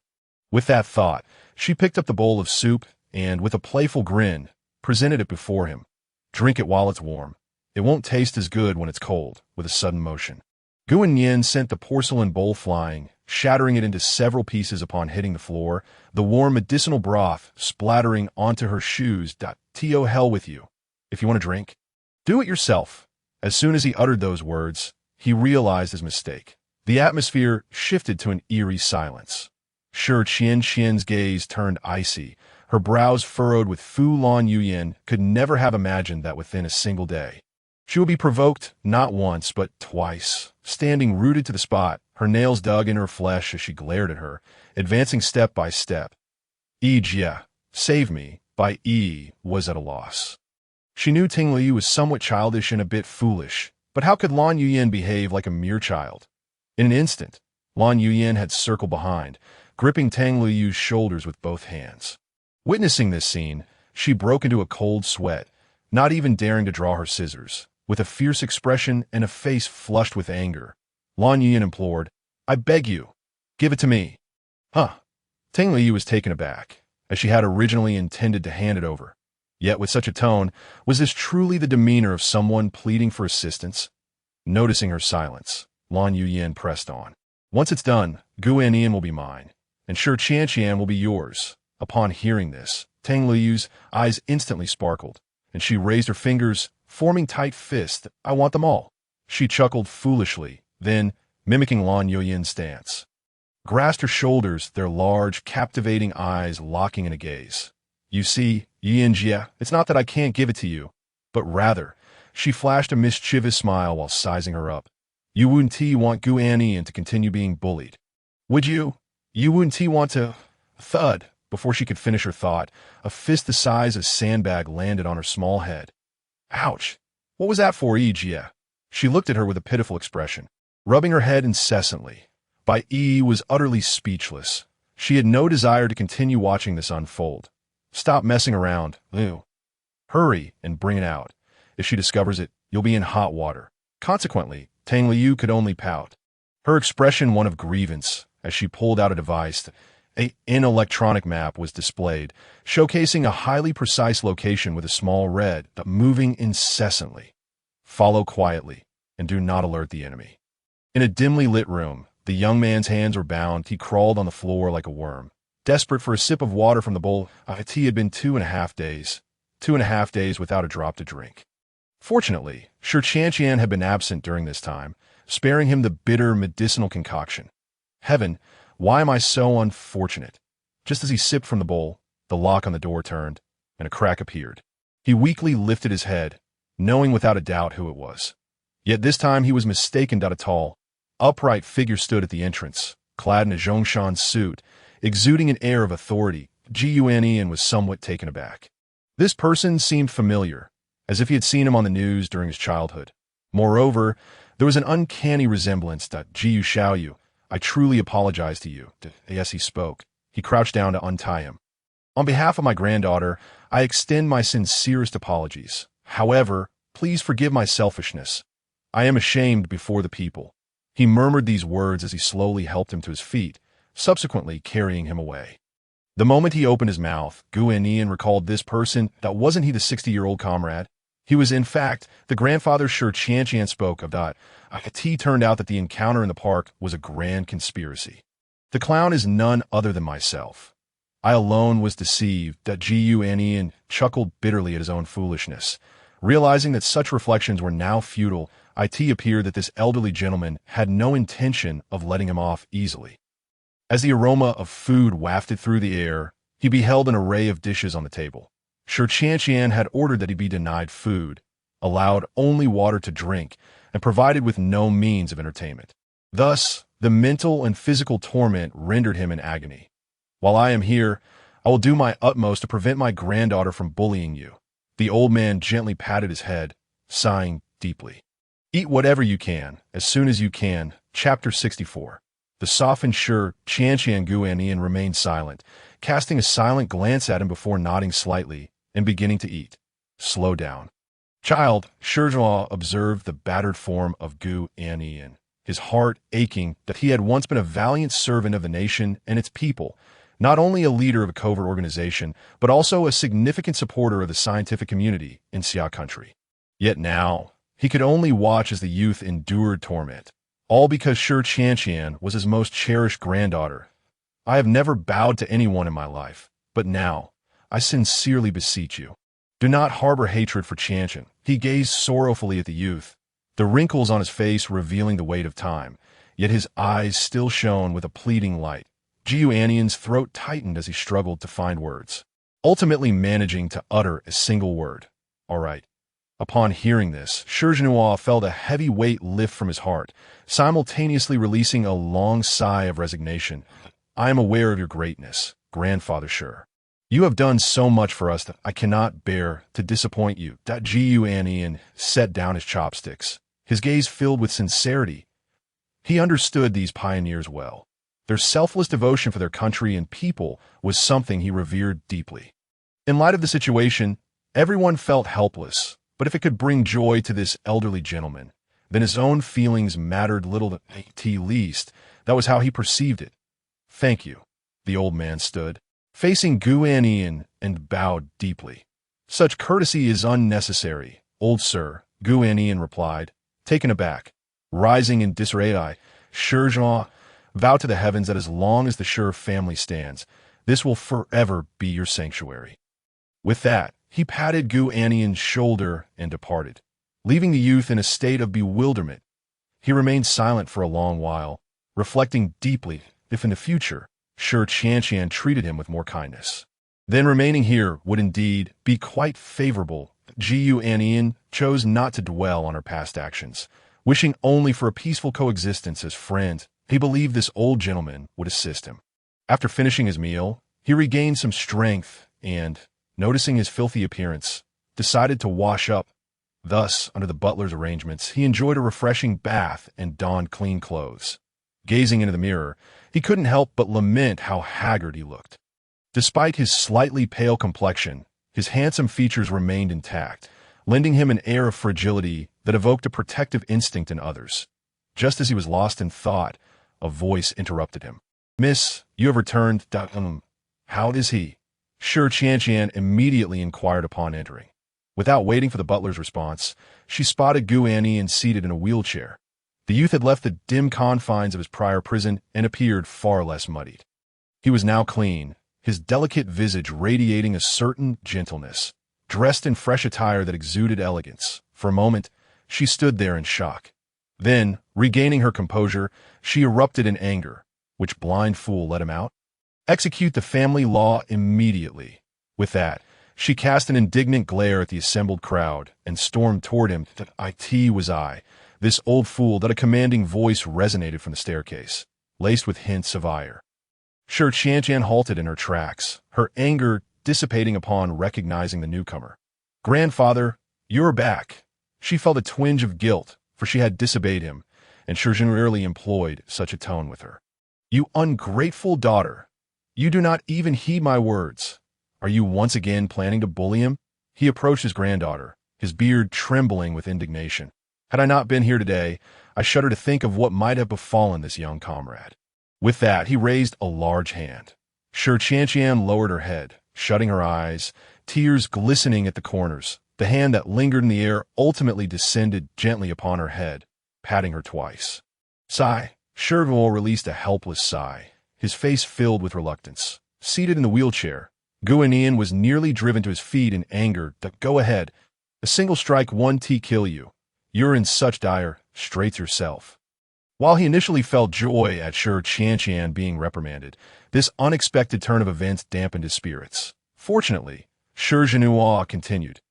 With that thought, she picked up the bowl of soup and, with a playful grin, presented it before him. "Drink it while it's warm. It won't taste as good when it's cold." With a sudden motion, Gu Annian sent the porcelain bowl flying, shattering it into several pieces upon hitting the floor, the warm medicinal broth splattering onto her shoes. "To hell with you. If you want to drink, do it yourself." As soon as he uttered those words, he realized his mistake. The atmosphere shifted to an eerie silence. Qian's gaze turned icy, her brows furrowed with Lan Yuyan could never have imagined that within a single day she would be provoked not once but twice, standing rooted to the spot, her nails dug in her flesh as she glared at her, advancing step by step. "Jia, save me," by was at a loss. She knew Ting Li was somewhat childish and a bit foolish, but how could Lan Yuyan behave like a mere child? In an instant, Lan Yuyan had circled behind, gripping Tang Liyu's shoulders with both hands. Witnessing this scene, she broke into a cold sweat, not even daring to draw her scissors. With a fierce expression and a face flushed with anger, Lan Yuyan implored, "I beg you, give it to me." Huh. Tang Liyu was taken aback, as she had originally intended to hand it over. Yet with such a tone, was this truly the demeanor of someone pleading for assistance? Noticing her silence, Lan Yuyan pressed on. "Once it's done, Gu Annian will be mine, and Shi Qianqian will be yours." Upon hearing this, Tang Liyu's eyes instantly sparkled, and she raised her fingers, forming tight fists. "I want them all." She chuckled foolishly, then, mimicking Lan Yuyan's stance, grasped her shoulders, their large, captivating eyes locking in a gaze. "You see, Yinjie, it's not that I can't give it to you, but rather," she flashed a mischievous smile while sizing her up, "you wouldn't want Gu Annian to continue being bullied. Would you? You wouldn't want to—" Thud. Before she could finish her thought, a fist the size of a sandbag landed on her small head. "Ouch! What was that for, Yijie?" She looked at her with a pitiful expression, rubbing her head incessantly. Bai Yi was utterly speechless. She had no desire to continue watching this unfold. "Stop messing around, Liu. Hurry and bring it out. If she discovers it, you'll be in hot water." Consequently, Tang Liu could only pout, her expression one of grievance, as she pulled out a device. An electronic map was displayed, showcasing a highly precise location with a small red dot moving incessantly. "Follow quietly, and do not alert the enemy." In a dimly lit room, the young man's hands were bound. He crawled on the floor like a worm, desperate for a sip of water from the bowl. It had been 2.5 days. 2.5 days without a drop to drink. Fortunately, Shi Qianqian had been absent during this time, sparing him the bitter medicinal concoction. Heaven, why am I so unfortunate? Just as he sipped from the bowl, the lock on the door turned, and a crack appeared. He weakly lifted his head, knowing without a doubt who it was. Yet this time he was mistaken. A tall, upright figure stood at the entrance, clad in a Zhongshan suit, exuding an air of authority. Gu Annian was somewhat taken aback. This person seemed familiar, as if he had seen him on the news during his childhood. Moreover, there was an uncanny resemblance. "Jiu Xiaoyu, I truly apologize to you." Yes, he spoke. He crouched down to untie him. "On behalf of my granddaughter, I extend my sincerest apologies. However, please forgive my selfishness. I am ashamed before the people." He murmured these words as he slowly helped him to his feet, subsequently carrying him away. The moment he opened his mouth, Gu Annian recalled this person. Wasn't he the 60-year-old comrade? He was, in fact, the grandfather Shi Qianqian spoke of. It turned out that the encounter in the park was a grand conspiracy. The clown is none other than myself. I alone was deceived. Gu Annian chuckled bitterly at his own foolishness. Realizing that such reflections were now futile, it appeared that this elderly gentleman had no intention of letting him off easily. As the aroma of food wafted through the air, he beheld an array of dishes on the table. Shi Qianqian had ordered that he be denied food, allowed only water to drink, and provided with no means of entertainment. Thus, the mental and physical torment rendered him in agony. "While I am here, I will do my utmost to prevent my granddaughter from bullying you." The old man gently patted his head, sighing deeply. "Eat whatever you can, as soon as you can." Chapter 64. The softened Shi Qianqian Gu Annian remained silent, casting a silent glance at him before nodding slightly and beginning to eat. "Slow down, child." Shizhuo observed the battered form of Gu Annian, his heart aching that he had once been a valiant servant of the nation and its people, not only a leader of a covert organization, but also a significant supporter of the scientific community in Xia country. Yet now, he could only watch as the youth endured torment, all because Shi Qianqian was his most cherished granddaughter. "I have never bowed to anyone in my life, but now, I sincerely beseech you, do not harbor hatred for Qianqian." He gazed sorrowfully at the youth, the wrinkles on his face revealing the weight of time, yet his eyes still shone with a pleading light. Gu Annian's throat tightened as he struggled to find words, ultimately managing to utter a single word. "All right." Upon hearing this, Shizhuo felt a heavy weight lift from his heart, simultaneously releasing a long sigh of resignation. "I am aware of your greatness, Grandfather Shi. You have done so much for us that I cannot bear to disappoint you." Gu Annian set down his chopsticks, his gaze filled with sincerity. He understood these pioneers well. Their selfless devotion for their country and people was something he revered deeply. In light of the situation, everyone felt helpless, but if it could bring joy to this elderly gentleman, then his own feelings mattered little at least. That was how he perceived it. "Thank you." The old man stood, facing Gu Annian, and bowed deeply. "Such courtesy is unnecessary, old sir," Gu Annian replied, taken aback. Rising in disarray, Jean vow to the heavens that as long as the Sure family stands, this will forever be your sanctuary. With that, he patted Gu Annian's shoulder and departed, leaving the youth in a state of bewilderment. He remained silent for a long while, reflecting deeply if in the future Sure Qianqian treated him with more kindness. Then remaining here would indeed be quite favorable. Gu Annian chose not to dwell on her past actions, wishing only for a peaceful coexistence as friends. He believed this old gentleman would assist him. After finishing his meal, he regained some strength and, noticing his filthy appearance, decided to wash up. Thus, under the butler's arrangements, he enjoyed a refreshing bath and donned clean clothes. Gazing into the mirror, he couldn't help but lament how haggard he looked. Despite his slightly pale complexion, his handsome features remained intact, lending him an air of fragility that evoked a protective instinct in others. Just as he was lost in thought, a voice interrupted him. "Miss, you have returned. How is he?" Sure Qianqian immediately inquired upon entering. Without waiting for the butler's response, she spotted Gu Annian seated in a wheelchair. The youth had left the dim confines of his prior prison and appeared far less muddied. He was now clean, his delicate visage radiating a certain gentleness, dressed in fresh attire that exuded elegance. For a moment, she stood there in shock. Then, regaining her composure, she erupted in anger. "Which blind fool let him out? Execute the family law immediately." With that, she cast an indignant glare at the assembled crowd and stormed toward him. "That it was I, this old fool," that a commanding voice resonated from the staircase, laced with hints of ire. Sure Qianqian halted in her tracks, her anger dissipating upon recognizing the newcomer. "Grandfather, you're back." She felt a twinge of guilt, for she had disobeyed him, and Sure rarely employed such a tone with her. "You ungrateful daughter! You do not even heed my words. Are you once again planning to bully him?" He approached his granddaughter, his beard trembling with indignation. "Had I not been here today, I shudder to think of what might have befallen this young comrade." With that, he raised a large hand. Sure Qianqian lowered her head, shutting her eyes, tears glistening at the corners. The hand that lingered in the air ultimately descended gently upon her head, patting her twice. Sigh. Sure released a helpless sigh, his face filled with reluctance. Seated in the wheelchair, Gu Annian was nearly driven to his feet in anger. "Go ahead. A single strike won't kill you. You're in such dire straits yourself." While he initially felt joy at Sure Qianqian being reprimanded, this unexpected turn of events dampened his spirits. Fortunately, Sure Genua continued.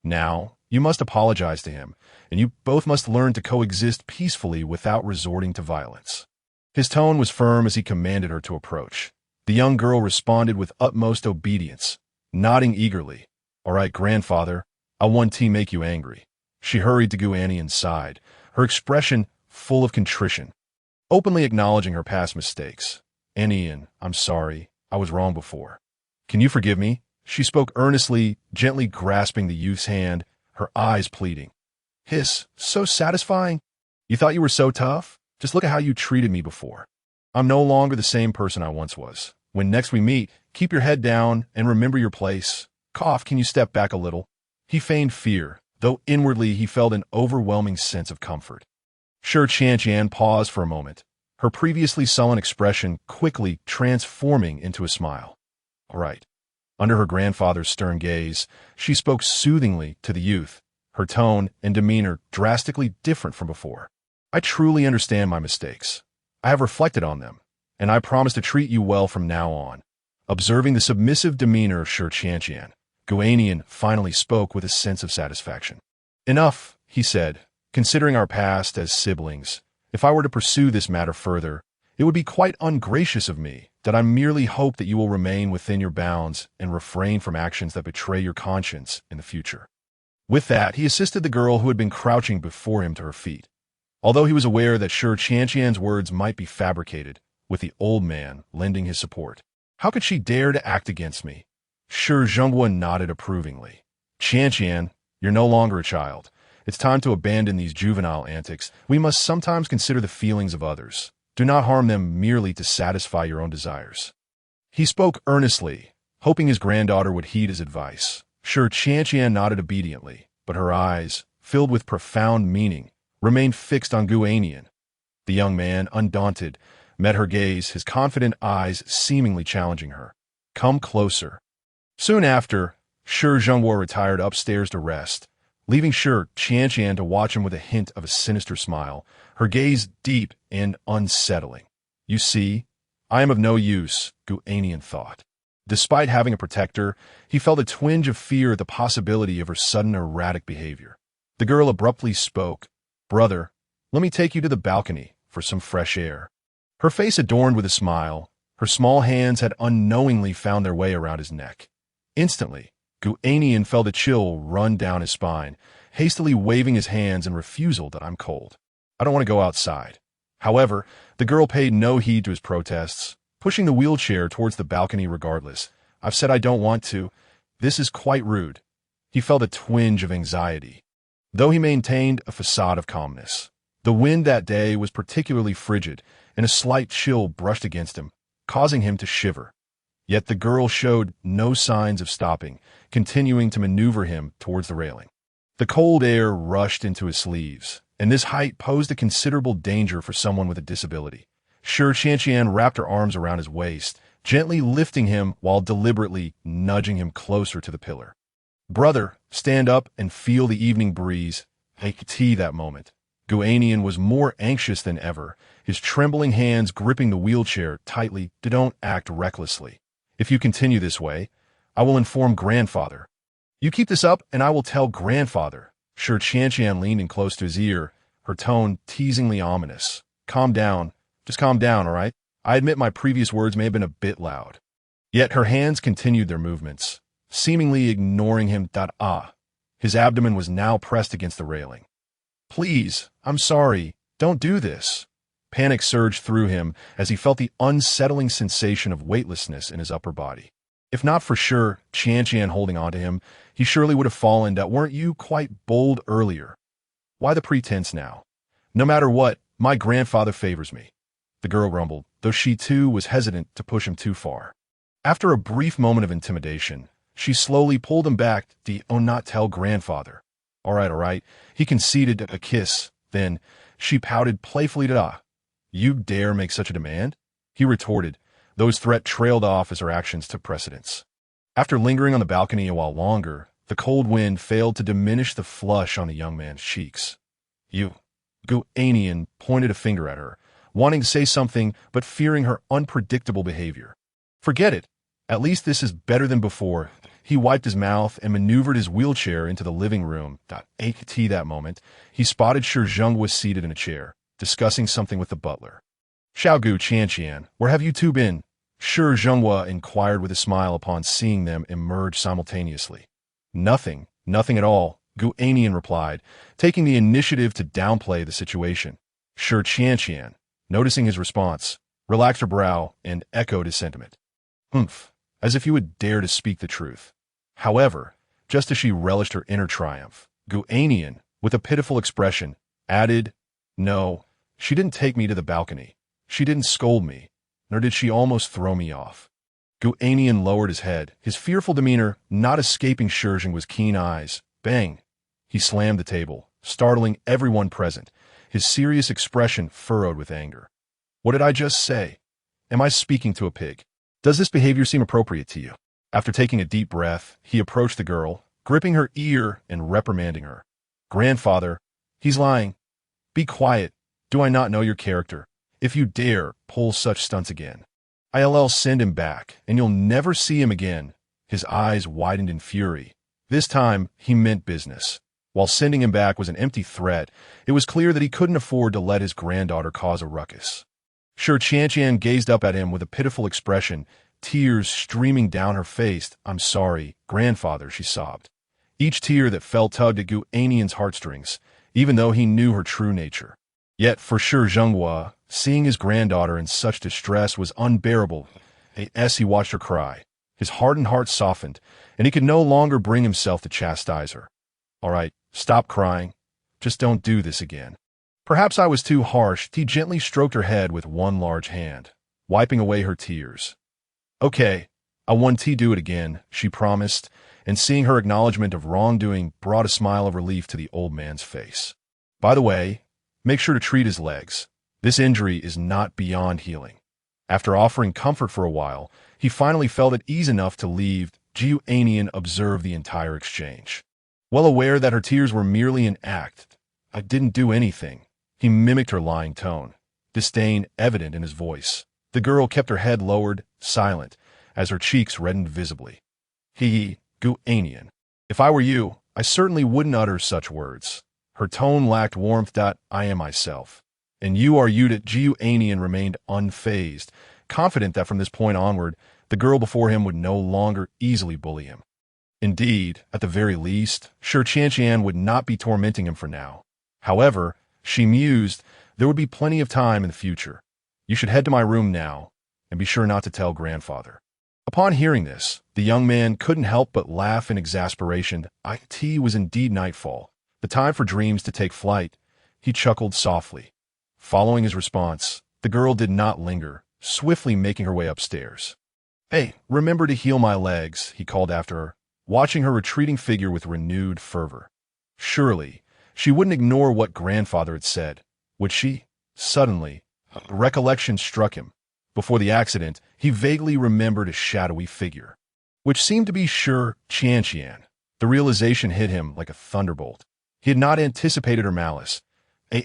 "Now, you must apologize to him, and you both must learn to coexist peacefully without resorting to violence." His tone was firm as he commanded her to approach. The young girl responded with utmost obedience, nodding eagerly. "All right, grandfather, I won't make you angry." She hurried to Gu Annian's side, her expression full of contrition, openly acknowledging her past mistakes. "Annian, I'm sorry. I was wrong before. Can you forgive me?" She spoke earnestly, gently grasping the youth's hand, her eyes pleading. "Hiss, so satisfying. You thought you were so tough? Just look at how you treated me before. I'm no longer the same person I once was. When next we meet, keep your head down and remember your place. Cough, can you step back a little?" He feigned fear, though inwardly he felt an overwhelming sense of comfort. Sure Qianqian paused for a moment, her previously sullen expression quickly transforming into a smile. "All right." Under her grandfather's stern gaze, she spoke soothingly to the youth, her tone and demeanor drastically different from before. "I truly understand my mistakes. I have reflected on them, and I promise to treat you well from now on." Observing the submissive demeanor of Sure Qianqian, Gu Annian finally spoke with a sense of satisfaction. "Enough," he said. "Considering our past as siblings, if I were to pursue this matter further, it would be quite ungracious of me. That I merely hope that you will remain within your bounds and refrain from actions that betray your conscience in the future." With that, he assisted the girl who had been crouching before him to her feet. Although he was aware that Sure Qianqian's words might be fabricated, with the old man lending his support. How could she dare to act against me? Shi Zhenghua nodded approvingly. Qianqian, you're no longer a child. It's time to abandon these juvenile antics. We must sometimes consider the feelings of others. Do not harm them merely to satisfy your own desires. He spoke earnestly, hoping his granddaughter would heed his advice. Sure, Qianqian nodded obediently, but her eyes, filled with profound meaning, remained fixed on Gu Annian. The young man, undaunted, met her gaze, his confident eyes seemingly challenging her. Come closer. Soon after, Shi Zhenghua retired upstairs to rest, leaving Shi Qianqian to watch him with a hint of a sinister smile, her gaze deep and unsettling. You see, I am of no use, Gu Annian thought. Despite having a protector, he felt a twinge of fear at the possibility of her sudden erratic behavior. The girl abruptly spoke. Brother, let me take you to the balcony for some fresh air. Her face adorned with a smile, her small hands had unknowingly found their way around his neck. Instantly, Gu Annian felt a chill run down his spine, hastily waving his hands in refusal that I'm cold. I don't want to go outside. However, the girl paid no heed to his protests, pushing the wheelchair towards the balcony regardless. I've said I don't want to. This is quite rude. He felt a twinge of anxiety, though he maintained a facade of calmness. The wind that day was particularly frigid, and a slight chill brushed against him, causing him to shiver. Yet the girl showed no signs of stopping, continuing to maneuver him towards the railing. The cold air rushed into his sleeves, and this height posed a considerable danger for someone with a disability. Shi Qianqian wrapped her arms around his waist, gently lifting him while deliberately nudging him closer to the pillar. Brother, stand up and feel the evening breeze. Take tea that moment. Gu Annian was more anxious than ever, his trembling hands gripping the wheelchair tightly. Don't act recklessly. If you continue this way, I will inform grandfather. You keep this up and I will tell grandfather. Shi Qianqian leaned in close to his ear, her tone teasingly ominous. Calm down. Just calm down, all right? I admit my previous words may have been a bit loud. Yet her hands continued their movements, seemingly ignoring him. His abdomen was now pressed against the railing. Please, I'm sorry. Don't do this. Panic surged through him as he felt the unsettling sensation of weightlessness in his upper body. If not for Shi Qianqian holding on to him, he surely would have fallen. Weren't you quite bold earlier? Why the pretense now? No matter what, my grandfather favors me. The girl grumbled, though she too was hesitant to push him too far. After a brief moment of intimidation, she slowly pulled him back. Not tell grandfather. All right. He conceded a kiss. Then she pouted playfully. You dare make such a demand? He retorted, though his threat trailed off as her actions took precedence. After lingering on the balcony a while longer, the cold wind failed to diminish the flush on the young man's cheeks. You. Gu Annian pointed a finger at her, wanting to say something but fearing her unpredictable behavior. Forget it. At least this is better than before. He wiped his mouth and maneuvered his wheelchair into the living room. That moment, he spotted Shi Zhenghua seated in a chair, discussing something with the butler. Gu Qianqian, where have you two been? Shi Zhenghua inquired with a smile upon seeing them emerge simultaneously. Nothing at all, Gu Annian replied, taking the initiative to downplay the situation. Shi Qianqian, noticing his response, relaxed her brow and echoed his sentiment. As if you would dare to speak the truth. However, just as she relished her inner triumph, Gu Annian, with a pitiful expression, added, No, she didn't take me to the balcony. She didn't scold me, nor did she almost throw me off. Gu Annian lowered his head, his fearful demeanor not escaping Shi Zhengua's keen eyes. Bang! He slammed the table, startling everyone present, his serious expression furrowed with anger. What did I just say? Am I speaking to a pig? Does this behavior seem appropriate to you? After taking a deep breath, he approached the girl, gripping her ear and reprimanding her. Grandfather, he's lying. Be quiet. Do I not know your character? If you dare pull such stunts again, I'll send him back, and you'll never see him again. His eyes widened in fury. This time, he meant business. While sending him back was an empty threat, it was clear that he couldn't afford to let his granddaughter cause a ruckus. Shi Qianqian gazed up at him with a pitiful expression, tears streaming down her face. I'm sorry, grandfather, she sobbed. Each tear that fell tugged at Gu Annian's heartstrings, even though he knew her true nature. Yet for sure Zhenghua, seeing his granddaughter in such distress, was unbearable. As he watched her cry, his hardened heart softened, and he could no longer bring himself to chastise her. "All right, stop crying. Just don't do this again." Perhaps I was too harsh. He gently stroked her head with one large hand, wiping away her tears. "Okay, I won't do it again," she promised, and seeing her acknowledgement of wrongdoing brought a smile of relief to the old man's face. "By the way, make sure to treat his legs. This injury is not beyond healing." After offering comfort for a while, he finally felt at ease enough to leave. Gu Annian observed the entire exchange. Well aware that her tears were merely an act, "I didn't do anything," he mimicked her lying tone, disdain evident in his voice. The girl kept her head lowered, silent, as her cheeks reddened visibly. Gu Annian. "If I were you, I certainly wouldn't utter such words." Her tone lacked warmth. "I am myself. And you are you." Gu Annian remained unfazed, confident that from this point onward, the girl before him would no longer easily bully him. Indeed, at the very least, sure Qianqian would not be tormenting him for now. However, she mused, there would be plenty of time in the future. "You should head to my room now, and be sure not to tell grandfather." Upon hearing this, the young man couldn't help but laugh in exasperation. It was indeed nightfall, the time for dreams to take flight. He chuckled softly. Following his response, the girl did not linger, swiftly making her way upstairs. "Hey, remember to heal my legs," he called after her, watching her retreating figure with renewed fervor. Surely, she wouldn't ignore what grandfather had said, would she? Suddenly, recollection struck him. Before the accident, he vaguely remembered a shadowy figure, which seemed to be sure Qianqian. The realization hit him like a thunderbolt. He had not anticipated her malice.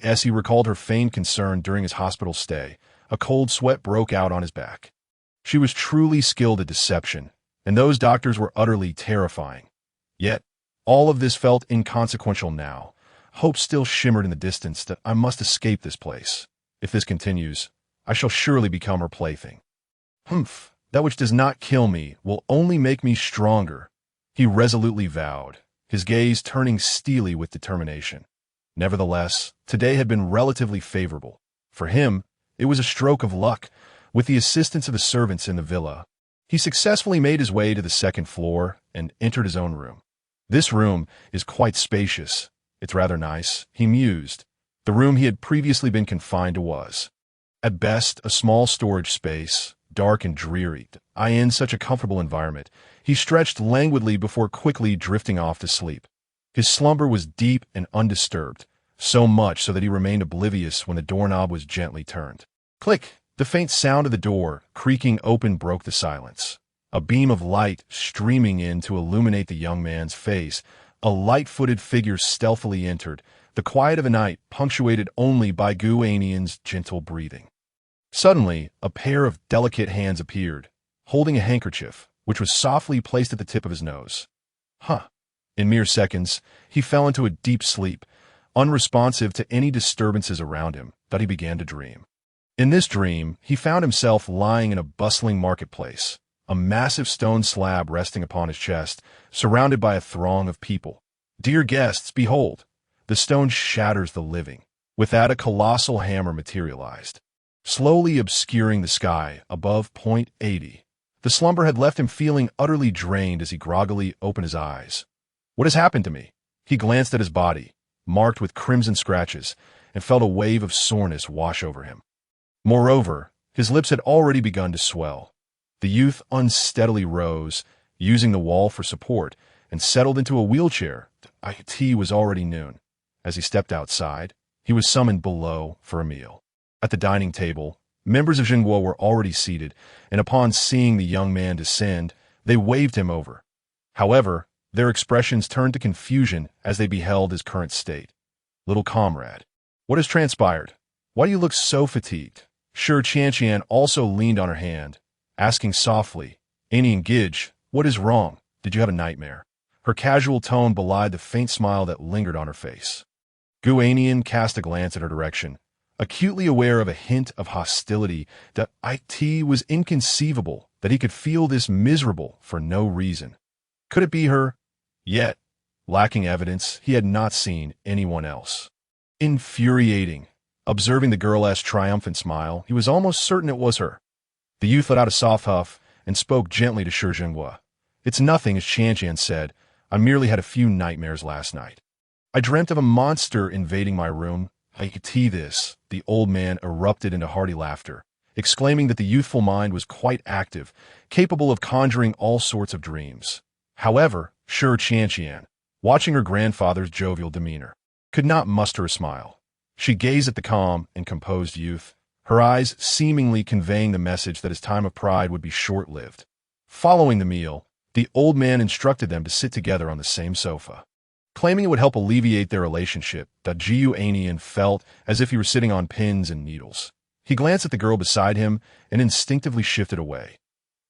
As he recalled her feigned concern during his hospital stay, a cold sweat broke out on his back. She was truly skilled at deception, and those doctors were utterly terrifying. Yet, all of this felt inconsequential now. Hope still shimmered in the distance that I must escape this place. If this continues, I shall surely become her plaything. That which does not kill me will only make me stronger, he resolutely vowed, his gaze turning steely with determination. Nevertheless, today had been relatively favorable. For him, it was a stroke of luck. With the assistance of the servants in the villa, he successfully made his way to the second floor and entered his own room. This room is quite spacious. It's rather nice, he mused. The room he had previously been confined to was, at best, a small storage space, dark and dreary. In such a comfortable environment, he stretched languidly before quickly drifting off to sleep. His slumber was deep and undisturbed, so much so that he remained oblivious when the doorknob was gently turned. Click! The faint sound of the door creaking open broke the silence. A beam of light streaming in to illuminate the young man's face, a light-footed figure stealthily entered, the quiet of the night punctuated only by Gu Annian's gentle breathing. Suddenly, a pair of delicate hands appeared, holding a handkerchief, which was softly placed at the tip of his nose. In mere seconds, he fell into a deep sleep, unresponsive to any disturbances around him, that he began to dream. In this dream, he found himself lying in a bustling marketplace, a massive stone slab resting upon his chest, surrounded by a throng of people. "Dear guests, behold! The stone shatters the living." With that, a colossal hammer materialized, slowly obscuring the sky above point 80. The slumber had left him feeling utterly drained as he groggily opened his eyes. "What has happened to me?" He glanced at his body, marked with crimson scratches, and felt a wave of soreness wash over him. Moreover, his lips had already begun to swell. The youth unsteadily rose, using the wall for support, and settled into a wheelchair. It was already noon. As he stepped outside, he was summoned below for a meal. At the dining table, members of Zhenghua were already seated, and upon seeing the young man descend, they waved him over. However, their expressions turned to confusion as they beheld his current state. "Little comrade, what has transpired? Why do you look so fatigued?" Sure Qianqian also leaned on her hand, asking softly, "Annian Gidge, what is wrong? Did you have a nightmare?" Her casual tone belied the faint smile that lingered on her face. Gu Annian cast a glance at her direction, acutely aware of a hint of hostility. That it was inconceivable that he could feel this miserable for no reason. Could it be her? Yet, lacking evidence, he had not seen anyone else. Infuriating. Observing the girl's triumphant smile, he was almost certain it was her. The youth let out a soft huff and spoke gently to Shi Zhenghua. "It's nothing," as Qian said. "I merely had a few nightmares last night. I dreamt of a monster invading my room. I could see this." The old man erupted into hearty laughter, exclaiming that the youthful mind was quite active, capable of conjuring all sorts of dreams. However, Qian, watching her grandfather's jovial demeanor, could not muster a smile. She gazed at the calm and composed youth, her eyes seemingly conveying the message that his time of pride would be short-lived. Following the meal, the old man instructed them to sit together on the same sofa. Claiming it would help alleviate their relationship, that Gu Annian felt as if he were sitting on pins and needles. He glanced at the girl beside him and instinctively shifted away.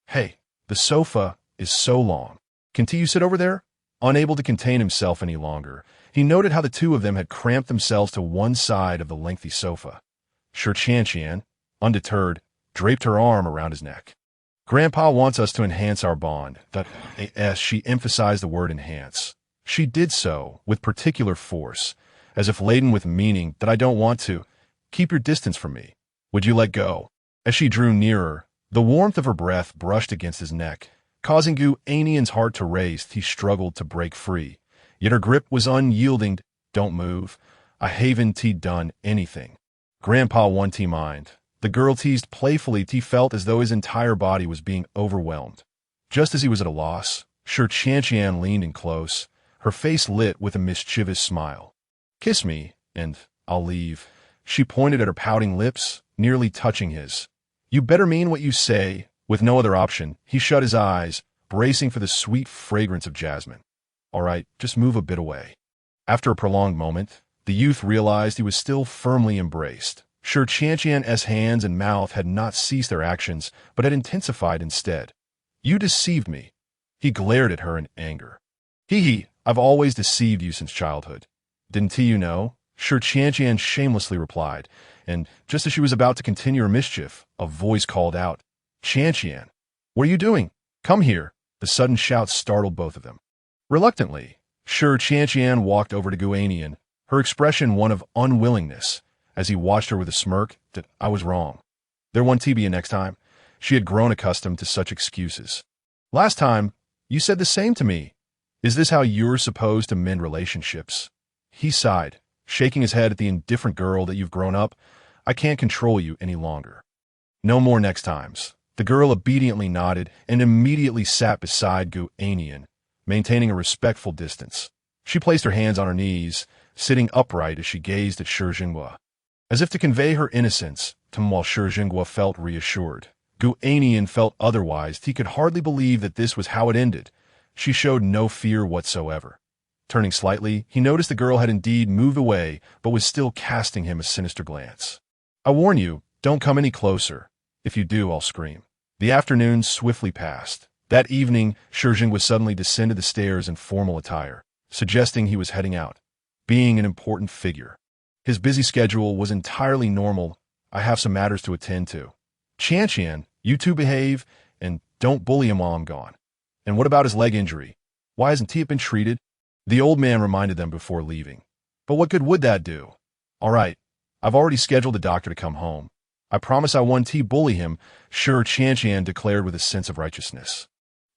"Hey, the sofa is so long. Can't you sit over there?" Unable to contain himself any longer, he noted how the two of them had cramped themselves to one side of the lengthy sofa. Qian, undeterred, draped her arm around his neck. "Grandpa wants us to enhance our bond." She emphasized the word enhance. She did so with particular force, as if laden with meaning. "That I don't want to. Keep your distance from me. Would you let go?" As she drew nearer, the warmth of her breath brushed against his neck, causing Gu Annian's heart to race. He struggled to break free, yet her grip was unyielding. "Don't move. I haven't done anything." "Grandpa won't mind." The girl teased playfully. He felt as though his entire body was being overwhelmed. Just as he was at a loss, Qian leaned in close, her face lit with a mischievous smile. "Kiss me, and I'll leave." She pointed at her pouting lips, nearly touching his. "You better mean what you say." With no other option, he shut his eyes, bracing for the sweet fragrance of jasmine. "All right, just move a bit away." After a prolonged moment, the youth realized he was still firmly embraced. Qian's hands and mouth had not ceased their actions, but had intensified instead. "You deceived me." He glared at her in anger. I've always deceived you since childhood. Didn't you know?" Qian shamelessly replied, and just as she was about to continue her mischief, a voice called out, "Qian, what are you doing? Come here." The sudden shout startled both of them. Reluctantly, Qian walked over to Gu Annian, her expression one of unwillingness, as he watched her with a smirk. "That I was wrong. There won't be a next time." She had grown accustomed to such excuses. "Last time, you said the same to me. Is this how you're supposed to mend relationships?" He sighed, shaking his head at the indifferent girl. "That you've grown up. I can't control you any longer. No more next times." The girl obediently nodded and immediately sat beside Gu Annian, maintaining a respectful distance. She placed her hands on her knees, sitting upright as she gazed at Shi Zhenghua. As if to convey her innocence, while Shi Zhenghua felt reassured, Gu Annian felt otherwise. He could hardly believe that this was how it ended. She showed no fear whatsoever. Turning slightly, he noticed the girl had indeed moved away, but was still casting him a sinister glance. "I warn you, don't come any closer. If you do, I'll scream." The afternoon swiftly passed. That evening, Shi Zhenghua suddenly descended the stairs in formal attire, suggesting he was heading out. Being an important figure, his busy schedule was entirely normal. "I have some matters to attend to. Qian, you two behave, and don't bully him while I'm gone." "And what about his leg injury? Why hasn't he been treated?" The old man reminded them before leaving. "But what good would that do?" "All right, I've already scheduled a doctor to come home. I promise I won't bully him," Qian declared with a sense of righteousness,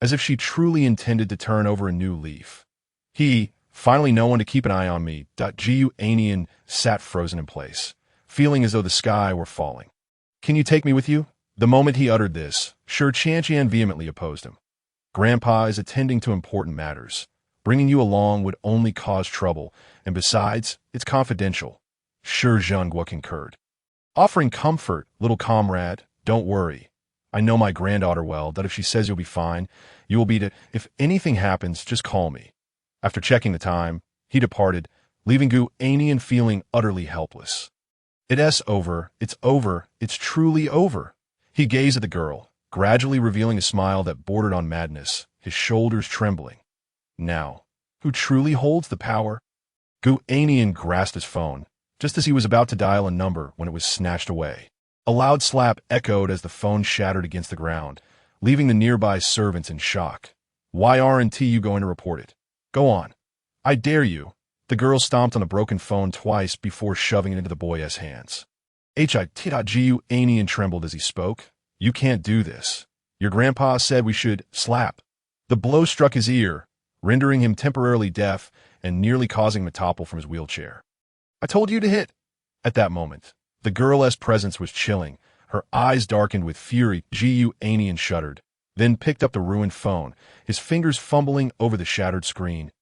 as if she truly intended to turn over a new leaf. Finally no one to keep an eye on me." Gu Annian sat frozen in place, feeling as though the sky were falling. "Can you take me with you?" The moment he uttered this, Qian vehemently opposed him. "Grandpa is attending to important matters. Bringing you along would only cause trouble, and besides, it's confidential." Shi Zhenghua concurred. Offering comfort, "Little comrade, don't worry. I know my granddaughter well. That if she says you'll be fine, you will be. If anything happens, just call me." After checking the time, he departed, leaving Gu Annian feeling utterly helpless. "It's over. It's over. It's truly over." He gazed at the girl, gradually revealing a smile that bordered on madness, his shoulders trembling. "Now, who truly holds the power?" Gu Annian grasped his phone, just as he was about to dial a number when it was snatched away. A loud slap echoed as the phone shattered against the ground, leaving the nearby servants in shock. "Why aren't you going to report it? Go on. I dare you." The girl stomped on the broken phone twice before shoving it into the boy's hands. Gu Annian trembled as he spoke. You can't do this. Your grandpa said we should slap. The blow struck his ear, rendering him temporarily deaf and nearly causing him to topple from his wheelchair. I told you to hit. At that moment, the girl's presence was chilling. Her eyes darkened with fury. Gu Annian shuddered, then picked up the ruined phone, his fingers fumbling over the shattered screen.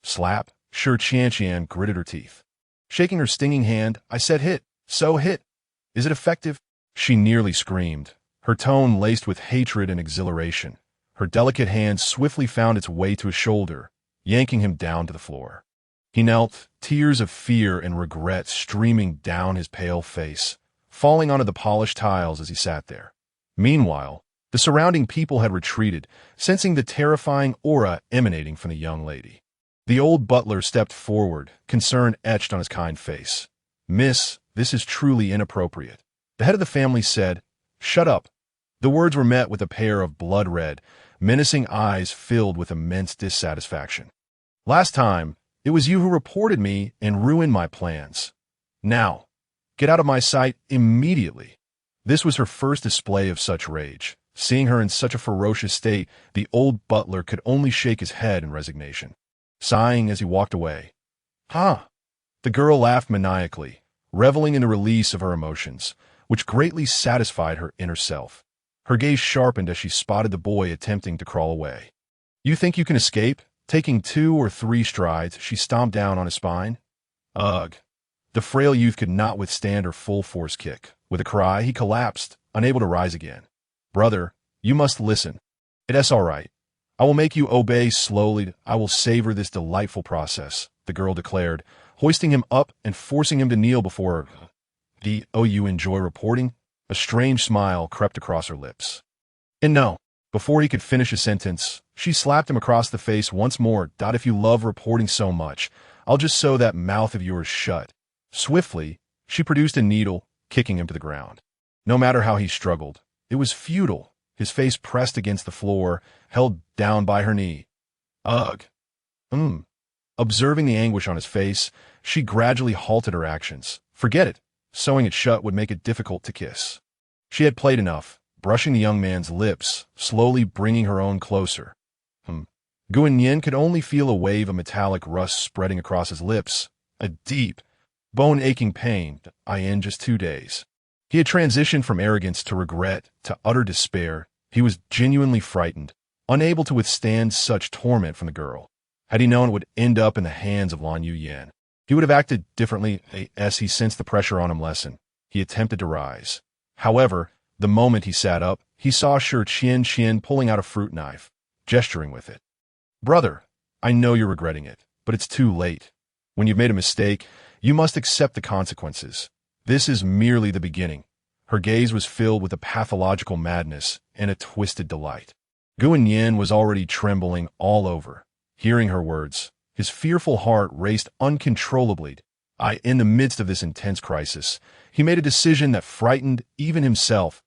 Slap? Sure, Qian gritted her teeth. Shaking her stinging hand, I said hit. So hit. Is it effective? She nearly screamed, her tone laced with hatred and exhilaration. Her delicate hand swiftly found its way to his shoulder, yanking him down to the floor. He knelt, tears of fear and regret streaming down his pale face, falling onto the polished tiles as he sat there. Meanwhile, the surrounding people had retreated, sensing the terrifying aura emanating from the young lady. The old butler stepped forward, concern etched on his kind face. Miss, this is truly inappropriate. The head of the family said, Shut up. The words were met with a pair of blood-red, menacing eyes filled with immense dissatisfaction. Last time, it was you who reported me and ruined my plans. Now, get out of my sight immediately. This was her first display of such rage. Seeing her in such a ferocious state, the old butler could only shake his head in resignation, sighing as he walked away. Huh? The girl laughed maniacally, reveling in the release of her emotions, which greatly satisfied her inner self. Her gaze sharpened as she spotted the boy attempting to crawl away. You think you can escape? Taking 2 or 3 strides, she stomped down on his spine. Ugh. The frail youth could not withstand her full-force kick. With a cry, he collapsed, unable to rise again. Brother, you must listen. It's all right. I will make you obey slowly. I will savor this delightful process, the girl declared, hoisting him up and forcing him to kneel before her. You enjoy reporting? A strange smile crept across her lips. And no. Before he could finish a sentence, she slapped him across the face once more. If you love reporting so much, I'll just sew that mouth of yours shut. Swiftly, she produced a needle, kicking him to the ground. No matter how he struggled, it was futile, his face pressed against the floor, held down by her knee. Ugh. Observing the anguish on his face, she gradually halted her actions. Forget it. Sewing it shut would make it difficult to kiss. She had played enough, brushing the young man's lips, slowly bringing her own closer. Gu Annian could only feel a wave of metallic rust spreading across his lips, a deep, bone-aching pain. In just 2 days. He had transitioned from arrogance to regret to utter despair. He was genuinely frightened, unable to withstand such torment from the girl. Had he known it would end up in the hands of Lan Yuyan, he would have acted differently. As he sensed the pressure on him lessen, he attempted to rise. However, the moment he sat up, he saw Shi Qian pulling out a fruit knife, gesturing with it. Brother, I know you're regretting it, but it's too late. When you've made a mistake, you must accept the consequences. This is merely the beginning. Her gaze was filled with a pathological madness and a twisted delight. Gu Annian was already trembling all over. Hearing her words, his fearful heart raced uncontrollably. In the midst of this intense crisis, he made a decision that frightened even himself.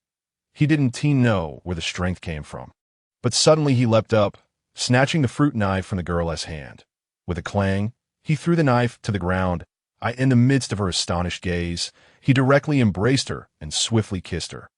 He didn't know where the strength came from. But suddenly he leapt up, snatching the fruit knife from the girl's hand. With a clang, he threw the knife to the ground. In the midst of her astonished gaze, he directly embraced her and swiftly kissed her.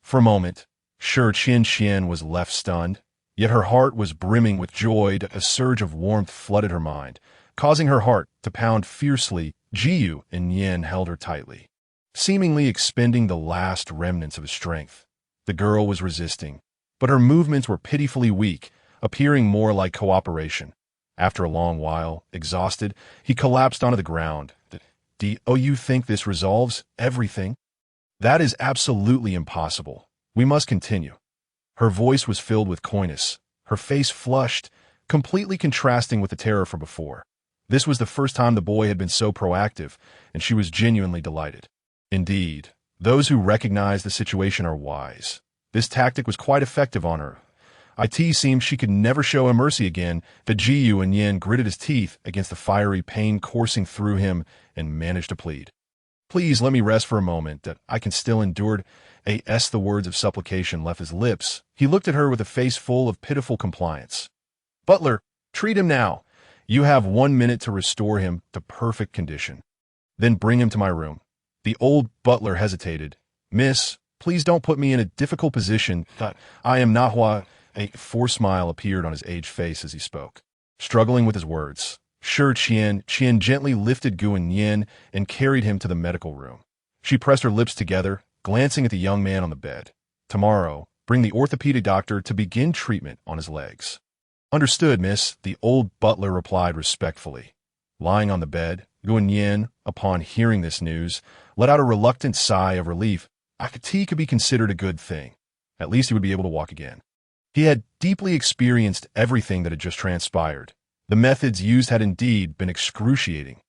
For a moment, Shi Qian was left stunned, yet her heart was brimming with joy. A surge of warmth flooded her mind, causing her heart to pound fiercely. Gu Annian held her tightly, seemingly expending the last remnants of his strength. The girl was resisting, but her movements were pitifully weak, appearing more like cooperation. After a long while, exhausted, he collapsed onto the ground. You think this resolves everything? That is absolutely impossible. We must continue. Her voice was filled with coyness, her face flushed, completely contrasting with the terror from before. This was the first time the boy had been so proactive, and she was genuinely delighted. Indeed, those who recognize the situation are wise. This tactic was quite effective on her. It seemed she could never show him mercy again. The Gu Annian gritted his teeth against the fiery pain coursing through him and managed to plead. Please let me rest for a moment, that I can still endure. The words of supplication left his lips. He looked at her with a face full of pitiful compliance. Butler, treat him now. You have 1 minute to restore him to perfect condition. Then bring him to my room. The old butler hesitated. Miss, please don't put me in a difficult position. I am not Hua. A forced smile appeared on his aged face as he spoke. Struggling with his words, Qian gently lifted Gu Annian and carried him to the medical room. She pressed her lips together, glancing at the young man on the bed. Tomorrow, bring the orthopedic doctor to begin treatment on his legs. Understood, miss, the old butler replied respectfully. Lying on the bed, Gu Annian, upon hearing this news, let out a reluctant sigh of relief. Tea could be considered a good thing. At least he would be able to walk again. He had deeply experienced everything that had just transpired. The methods used had indeed been excruciating.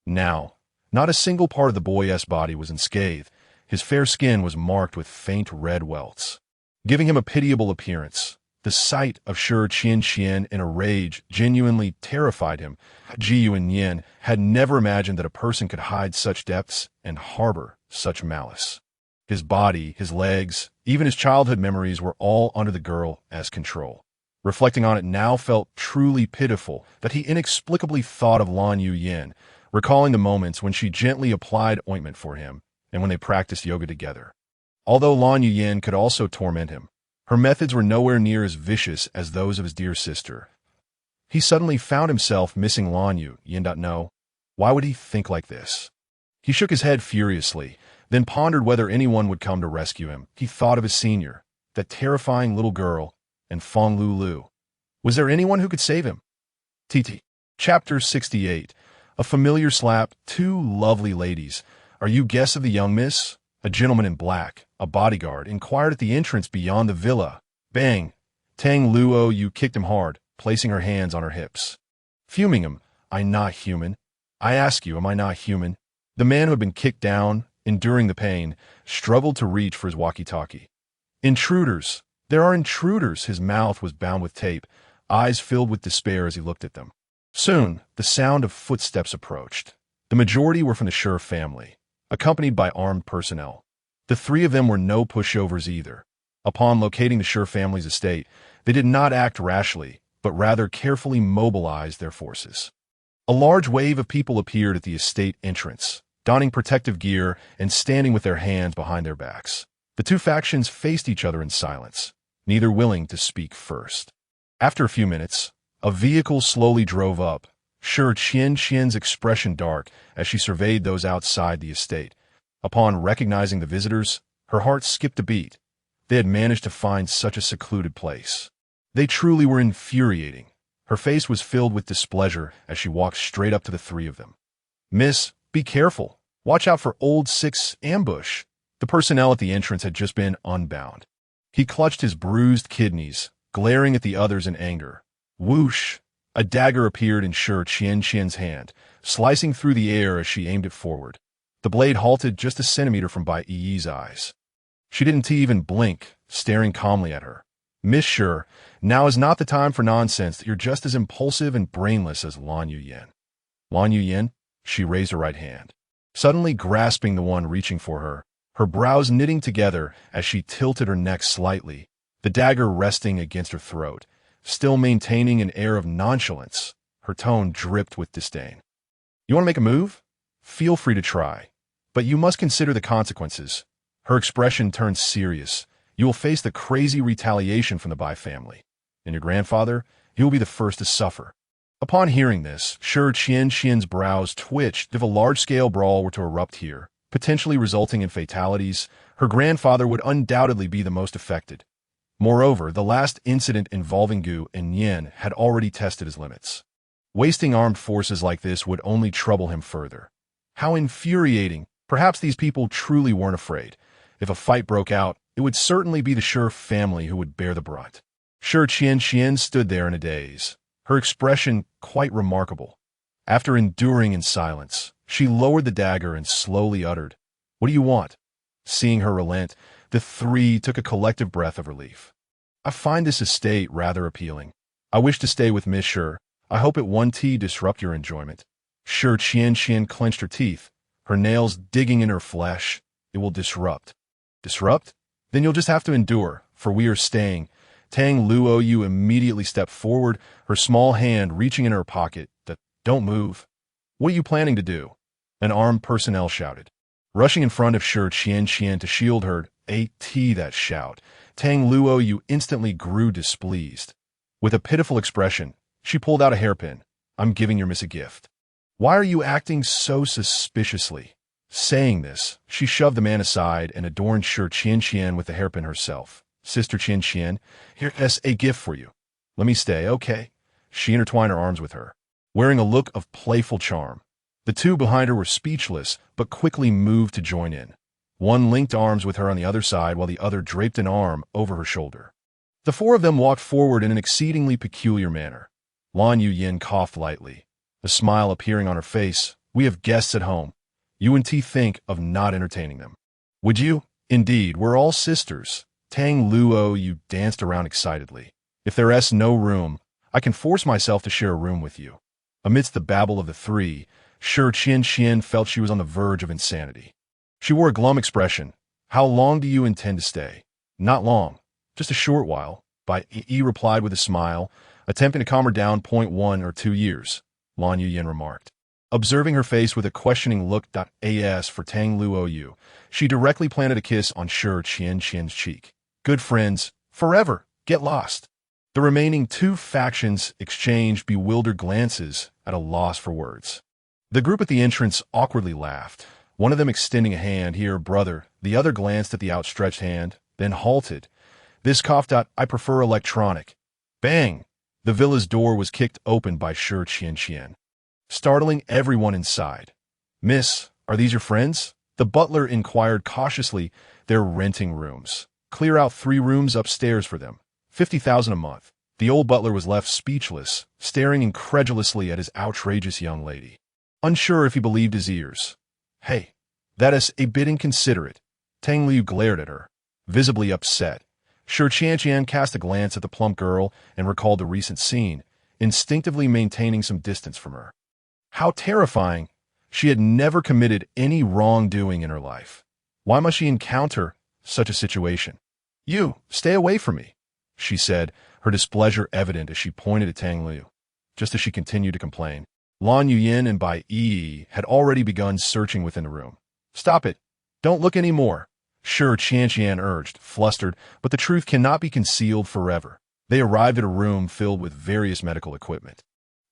Now, not a single part of the boy's body was unscathed. His fair skin was marked with faint red welts, giving him a pitiable appearance. The sight of Qian in a rage genuinely terrified him. Gu Annian had never imagined that a person could hide such depths and harbor such malice. His body, his legs, even his childhood memories were all under the girl's control. Reflecting on it now felt truly pitiful that he inexplicably thought of Lan Yuyin, recalling the moments when she gently applied ointment for him and when they practiced yoga together. Although Lan Yuyin could also torment him, her methods were nowhere near as vicious as those of his dear sister. He suddenly found himself missing Lan Yuyin. No, why would he think like this? He shook his head furiously, then pondered whether anyone would come to rescue him. He thought of his senior, that terrifying little girl, and Fong Lulu. Was there anyone who could save him? TT. Chapter 68. A familiar slap. Two lovely ladies. Are you guests of the young miss? A gentleman in black, a bodyguard, inquired at the entrance beyond the villa. Bang! Tang Luo Yu kicked him hard, placing her hands on her hips. Fuming him. I'm not human. I ask you, am I not human? The man who had been kicked down, enduring the pain, struggled to reach for his walkie-talkie. Intruders! There are intruders! His mouth was bound with tape, eyes filled with despair as he looked at them. Soon, the sound of footsteps approached. The majority were from the Shi family, accompanied by armed personnel. The three of them were no pushovers either. Upon locating the Shi family's estate, they did not act rashly, but rather carefully mobilized their forces. A large wave of people appeared at the estate entrance, donning protective gear and standing with their hands behind their backs. The two factions faced each other in silence, neither willing to speak first. After a few minutes, a vehicle slowly drove up, Qian's expression dark as she surveyed those outside the estate. Upon recognizing the visitors, her heart skipped a beat. They had managed to find such a secluded place. They truly were infuriating. Her face was filled with displeasure as she walked straight up to the three of them. Miss, be careful. Watch out for Old Six's ambush. The personnel at the entrance had just been unbound. He clutched his bruised kidneys, glaring at the others in anger. Whoosh! A dagger appeared in Qian's hand, slicing through the air as she aimed it forward. The blade halted just a centimeter from Bai Yi's eyes. She didn't even blink, staring calmly at her. Miss Shi, now is not the time for nonsense. You're just as impulsive and brainless as Lan Yuyin. Lan Yuyin? She raised her right hand, suddenly grasping the one reaching for her, her brows knitting together as she tilted her neck slightly, the dagger resting against her throat, still maintaining an air of nonchalance. Her tone dripped with disdain. You want to make a move? Feel free to try, but you must consider the consequences. Her expression turned serious. You will face the crazy retaliation from the Bai family. And your grandfather, he will be the first to suffer. Upon hearing this, Qian's brows twitched. If a large-scale brawl were to erupt here, potentially resulting in fatalities, her grandfather would undoubtedly be the most affected. Moreover, the last incident involving Gu Annian had already tested his limits. Wasting armed forces like this would only trouble him further. How infuriating! Perhaps these people truly weren't afraid. If a fight broke out, it would certainly be the Shi family who would bear the brunt. Qian stood there in a daze, her expression quite remarkable. After enduring in silence, she lowered the dagger and slowly uttered, "What do you want?" Seeing her relent, the three took a collective breath of relief. I find this estate rather appealing. I wish to stay with Miss Shi. I hope it won't disrupt your enjoyment. Qian clenched her teeth, her nails digging in her flesh. It will disrupt. Disrupt? Then you'll just have to endure, for we are staying. Tang Luo Yu immediately stepped forward, her small hand reaching in her pocket. Don't move. What are you planning to do? An armed personnel shouted. Rushing in front of Shi Qianqian to shield her, that shout, Tang Luoyu instantly grew displeased. With a pitiful expression, she pulled out a hairpin. I'm giving your miss a gift. Why are you acting so suspiciously? Saying this, she shoved the man aside and adorned Shi Qianqian with the hairpin herself. Sister Qianqian, here's a gift for you. Let me stay, okay? She intertwined her arms with her, wearing a look of playful charm. The two behind her were speechless, but quickly moved to join in. One linked arms with her on the other side while the other draped an arm over her shoulder. The four of them walked forward in an exceedingly peculiar manner. Lan Yuyin coughed lightly, a smile appearing on her face. We have guests at home. You and T think of not entertaining them. Would you? Indeed, we're all sisters. Tang Luoyu danced around excitedly. If there's no room, I can force myself to share a room with you. Amidst the babble of the three, Shi Qianqian felt she was on the verge of insanity. She wore a glum expression. How long do you intend to stay? Not long. Just a short while. Bai Yi replied with a smile, attempting to calm her down. 1 or 2 years, Lan Yuyin remarked. Observing her face with a questioning look. As for Tang Luoyu, she directly planted a kiss on Shi Qianqian's cheek. Good friends, forever, get lost. The remaining two factions exchanged bewildered glances at a loss for words. The group at the entrance awkwardly laughed, one of them extending a hand. Here, brother. The other glanced at the outstretched hand, then halted. This coughed out, I prefer electronic. Bang! The villa's door was kicked open by Shi Qianqian, startling everyone inside. Miss, are these your friends? The butler inquired cautiously. They're renting rooms. Clear out 3 rooms upstairs for them. 50,000 a month. The old butler was left speechless, staring incredulously at his outrageous young lady, unsure if he believed his ears. Hey, that is a bit inconsiderate. Tang Liu glared at her, visibly upset. Shi Qianqian cast a glance at the plump girl and recalled the recent scene, instinctively maintaining some distance from her. How terrifying! She had never committed any wrongdoing in her life. Why must she encounter such a situation? You, stay away from me, she said, her displeasure evident as she pointed at Tang Liu. Just as she continued to complain, Lan Yuyin and Bai Yi had already begun searching within the room. Stop it. Don't look any more, Shi Qianqian urged, flustered, but the truth cannot be concealed forever. They arrived at a room filled with various medical equipment.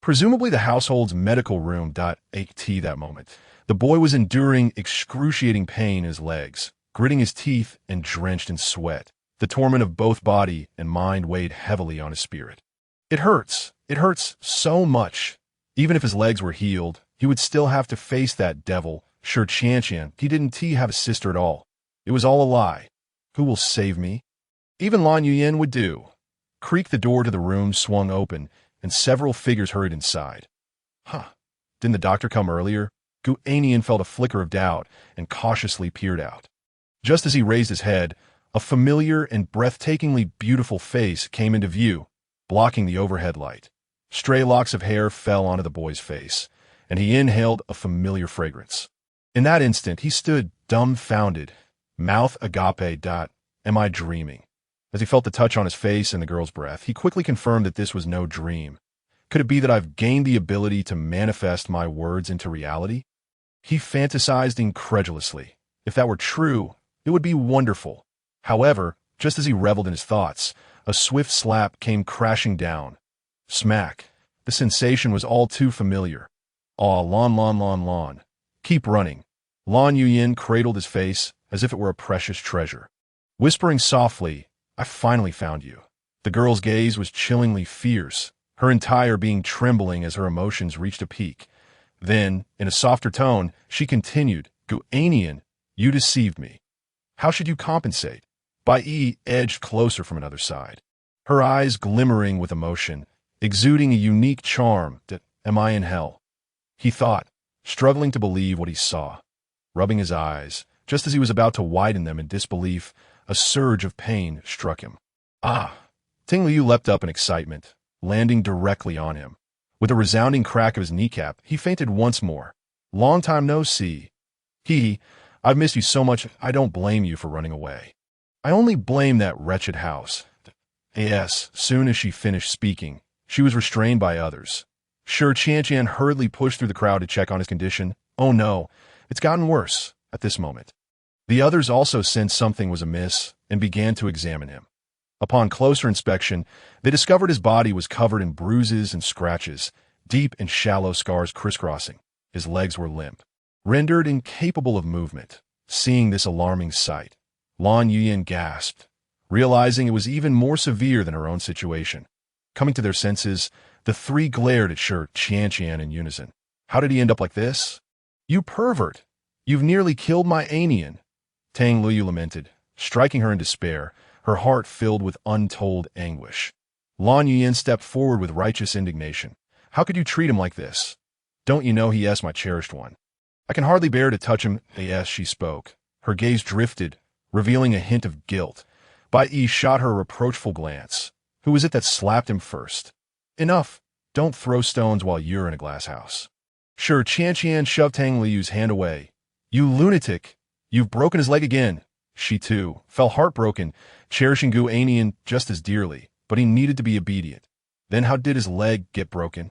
Presumably the household's medical room. At that moment, the boy was enduring excruciating pain in his legs, gritting his teeth and drenched in sweat. The torment of both body and mind weighed heavily on his spirit. It hurts so much. Even if his legs were healed, he would still have to face that devil, Shi Qianqian. He didn't have a sister at all. It was all a lie. Who will save me? Even Lan Yuyin would do. Creak. The door to the room swung open, and several figures hurried inside. Didn't the doctor come earlier? Gu Annian felt a flicker of doubt and cautiously peered out. Just as he raised his head, a familiar and breathtakingly beautiful face came into view, blocking the overhead light. Stray locks of hair fell onto the boy's face, and he inhaled a familiar fragrance. In that instant, he stood dumbfounded, mouth agape. Am I dreaming? As he felt the touch on his face and the girl's breath, he quickly confirmed that this was no dream. Could it be that I've gained the ability to manifest my words into reality? He fantasized incredulously. If that were true, it would be wonderful. However, just as he reveled in his thoughts, a swift slap came crashing down. Smack. The sensation was all too familiar. Aw, Lan. Keep running. Lan Yuyin cradled his face as if it were a precious treasure. Whispering softly, I finally found you. The girl's gaze was chillingly fierce, her entire being trembling as her emotions reached a peak. Then, in a softer tone, she continued, Gu Annian, you deceived me. How should you compensate? Bai Yi edged closer from another side, her eyes glimmering with emotion, exuding a unique charm. Am I in hell? He thought, struggling to believe what he saw. Rubbing his eyes, just as he was about to widen them in disbelief, a surge of pain struck him. Ting Liu leapt up in excitement, landing directly on him. With a resounding crack of his kneecap, he fainted once more. Long time no see. I've missed you so much, I don't blame you for running away. I only blame that wretched house. Yes, soon as she finished speaking, she was restrained by others. Shi Qianqian hurriedly pushed through the crowd to check on his condition. Oh no, it's gotten worse. at this moment. The others also sensed something was amiss and began to examine him. Upon closer inspection, they discovered his body was covered in bruises and scratches, deep and shallow scars crisscrossing. His legs were limp, rendered incapable of movement. Seeing this alarming sight, Lan Yuyan gasped, realizing it was even more severe than her own situation. Coming to their senses, the three glared at Shi Qianqian in unison. How did he end up like this? You pervert! You've nearly killed my Annian, Tang Liu lamented, striking her in despair, her heart filled with untold anguish. Lan Yuyan stepped forward with righteous indignation. How could you treat him like this? Don't you know he is my cherished one? I can hardly bear to touch him, as she spoke. Her gaze drifted, revealing a hint of guilt. Bai Yi shot her a reproachful glance. Who was it that slapped him first? Enough! Don't throw stones while you're in a glass house. Shi Qianqian shoved Tang Liu's hand away. You lunatic! You've broken his leg again. She, too, fell heartbroken, cherishing Gu Annian just as dearly, but he needed to be obedient. Then how did his leg get broken?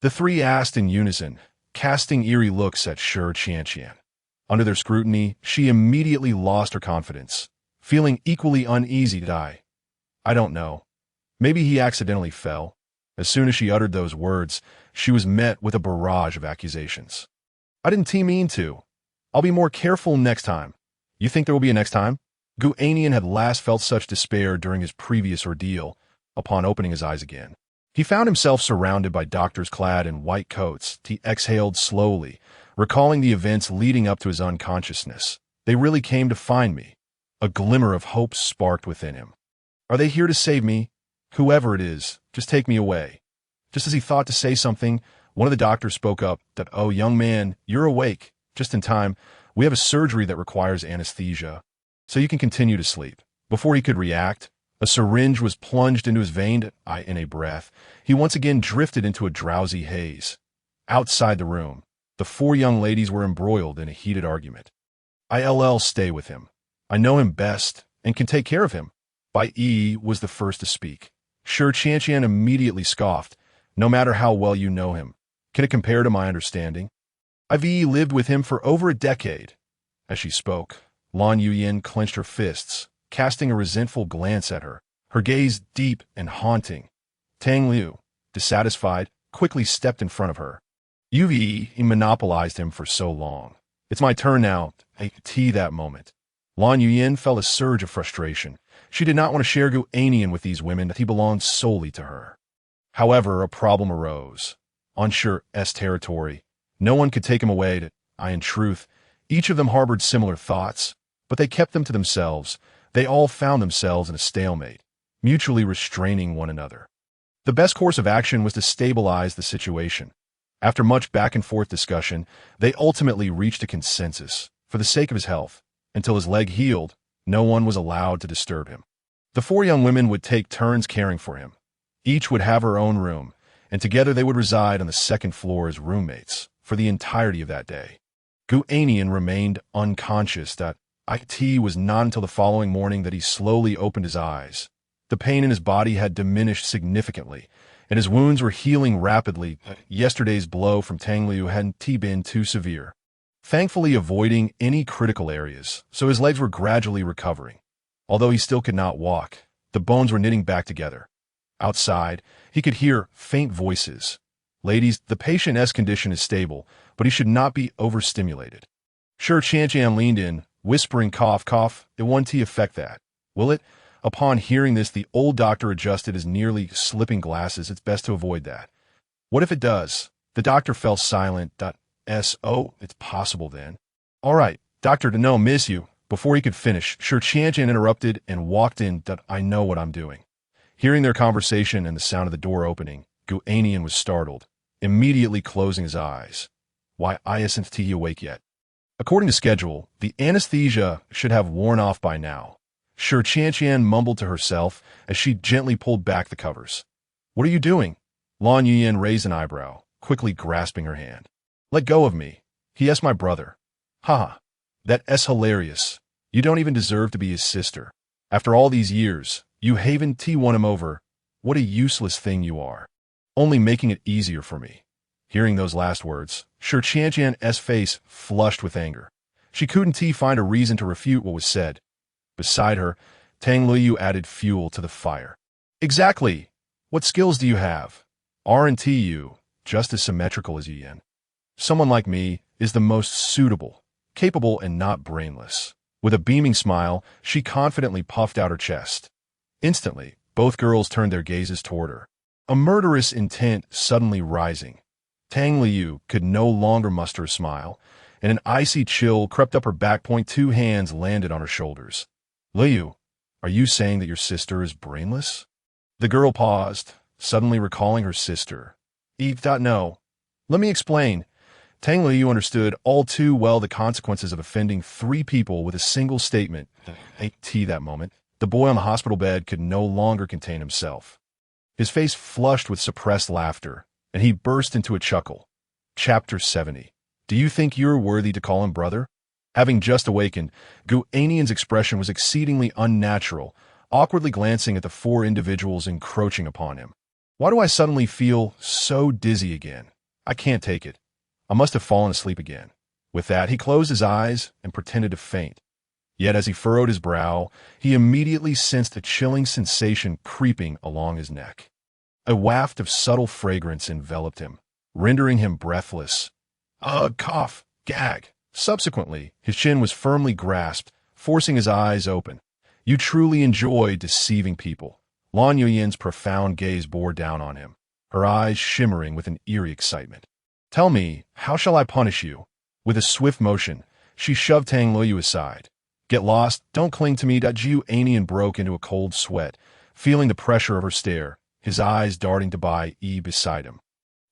The three asked in unison, casting eerie looks at Shi Qianqian. Under their scrutiny, she immediately lost her confidence, feeling equally uneasy to die. I don't know. Maybe he accidentally fell. As soon as she uttered those words, she was met with a barrage of accusations. I didn't mean to. I'll be more careful next time. You think there will be a next time? Gu Annian had last felt such despair during his previous ordeal. Upon opening his eyes again, he found himself surrounded by doctors clad in white coats. He exhaled slowly, recalling the events leading up to his unconsciousness. They really came to find me. A glimmer of hope sparked within him. Are they here to save me? Whoever it is, just take me away. Just as he thought to say something, one of the doctors spoke up that, oh, young man, you're awake. Just in time, we have a surgery that requires anesthesia, so you can continue to sleep. Before he could react, a syringe was plunged into his vein. In a breath, he once again drifted into a drowsy haze. Outside the room, the four young ladies were embroiled in a heated argument. I'll stay with him. I know him best and can take care of him. Bai Yi was the first to speak. Shi Qianqian immediately scoffed. No matter how well you know him, can it compare to my understanding? I've lived with him for over a decade. As she spoke, Lan Yuyan clenched her fists, casting a resentful glance at her, her gaze deep and haunting. Tang Liu, dissatisfied, quickly stepped in front of her. He monopolized him for so long. It's my turn now. I could see that moment. Lan Yuyan felt a surge of frustration. She did not want to share Gu Annian with these women, that he belonged solely to her. However, a problem arose. On Shi's territory, no one could take him away. In truth, each of them harbored similar thoughts, but they kept them to themselves. They all found themselves in a stalemate, mutually restraining one another. The best course of action was to stabilize the situation. After much back-and-forth discussion, they ultimately reached a consensus. For the sake of his health, until his leg healed, no one was allowed to disturb him. The four young women would take turns caring for him. Each would have her own room, and together they would reside on the second floor as roommates for the entirety of that day. Gu Annian remained unconscious. It was not until the following morning that he slowly opened his eyes. The pain in his body had diminished significantly, and his wounds were healing rapidly. Yesterday's blow from Tang Liu hadn't been too severe, thankfully avoiding any critical areas, so his legs were gradually recovering. Although he still could not walk, the bones were knitting back together. Outside, he could hear faint voices. Ladies, the patient's condition is stable, but he should not be overstimulated. Shi Qianqian leaned in, whispering, cough, cough. It won't affect that, will it? Upon hearing this, the old doctor adjusted his nearly slipping glasses. It's best to avoid that. What if it does? The doctor fell silent. Oh, it's possible then. All right, doctor, to know, miss you. Before he could finish, Shi Qianqian interrupted and walked in. I know what I'm doing. Hearing their conversation and the sound of the door opening, Gu Annian was startled, immediately closing his eyes. Why isn't he awake yet? According to schedule, the anesthesia should have worn off by now. Shi Qianqian mumbled to herself as she gently pulled back the covers. What are you doing? Lan Yuyan raised an eyebrow, quickly grasping her hand. Let go of me. He is my brother. Ha! That's hilarious. You don't even deserve to be his sister. After all these years, you haven't won him over. What a useless thing you are. Only making it easier for me. Hearing those last words, Shi Qianqian's face flushed with anger. She couldn't find a reason to refute what was said. Beside her, Tang Liu added fuel to the fire. Exactly. What skills do you have? Aren't you just as symmetrical as Yan? Someone like me is the most suitable, capable, and not brainless. With a beaming smile, she confidently puffed out her chest. Instantly, both girls turned their gazes toward her, a murderous intent suddenly rising. Tang Liu could no longer muster a smile, and an icy chill crept up her back. Two hands landed on her shoulders. Liu, are you saying that your sister is brainless? The girl paused, suddenly recalling her sister. No. Let me explain. Tang Liu understood all too well the consequences of offending 3 people with a single statement. That moment, the boy on the hospital bed could no longer contain himself. His face flushed with suppressed laughter, and he burst into a chuckle. Chapter 70. Do you think you're worthy to call him brother? Having just awakened, Gu Annian's expression was exceedingly unnatural, awkwardly glancing at the 4 individuals encroaching upon him. Why do I suddenly feel so dizzy again? I can't take it. I must have fallen asleep again. With that, he closed his eyes and pretended to faint. Yet as he furrowed his brow, he immediately sensed a chilling sensation creeping along his neck. A waft of subtle fragrance enveloped him, rendering him breathless. Cough, gag. Subsequently, his chin was firmly grasped, forcing his eyes open. You truly enjoy deceiving people. Lan Yuyan's profound gaze bore down on him, her eyes shimmering with an eerie excitement. Tell me, how shall I punish you? With a swift motion, she shoved Tang Liu aside. Get lost, don't cling to me. Gu Annian broke into a cold sweat, feeling the pressure of her stare, his eyes darting to Bai Yi beside him.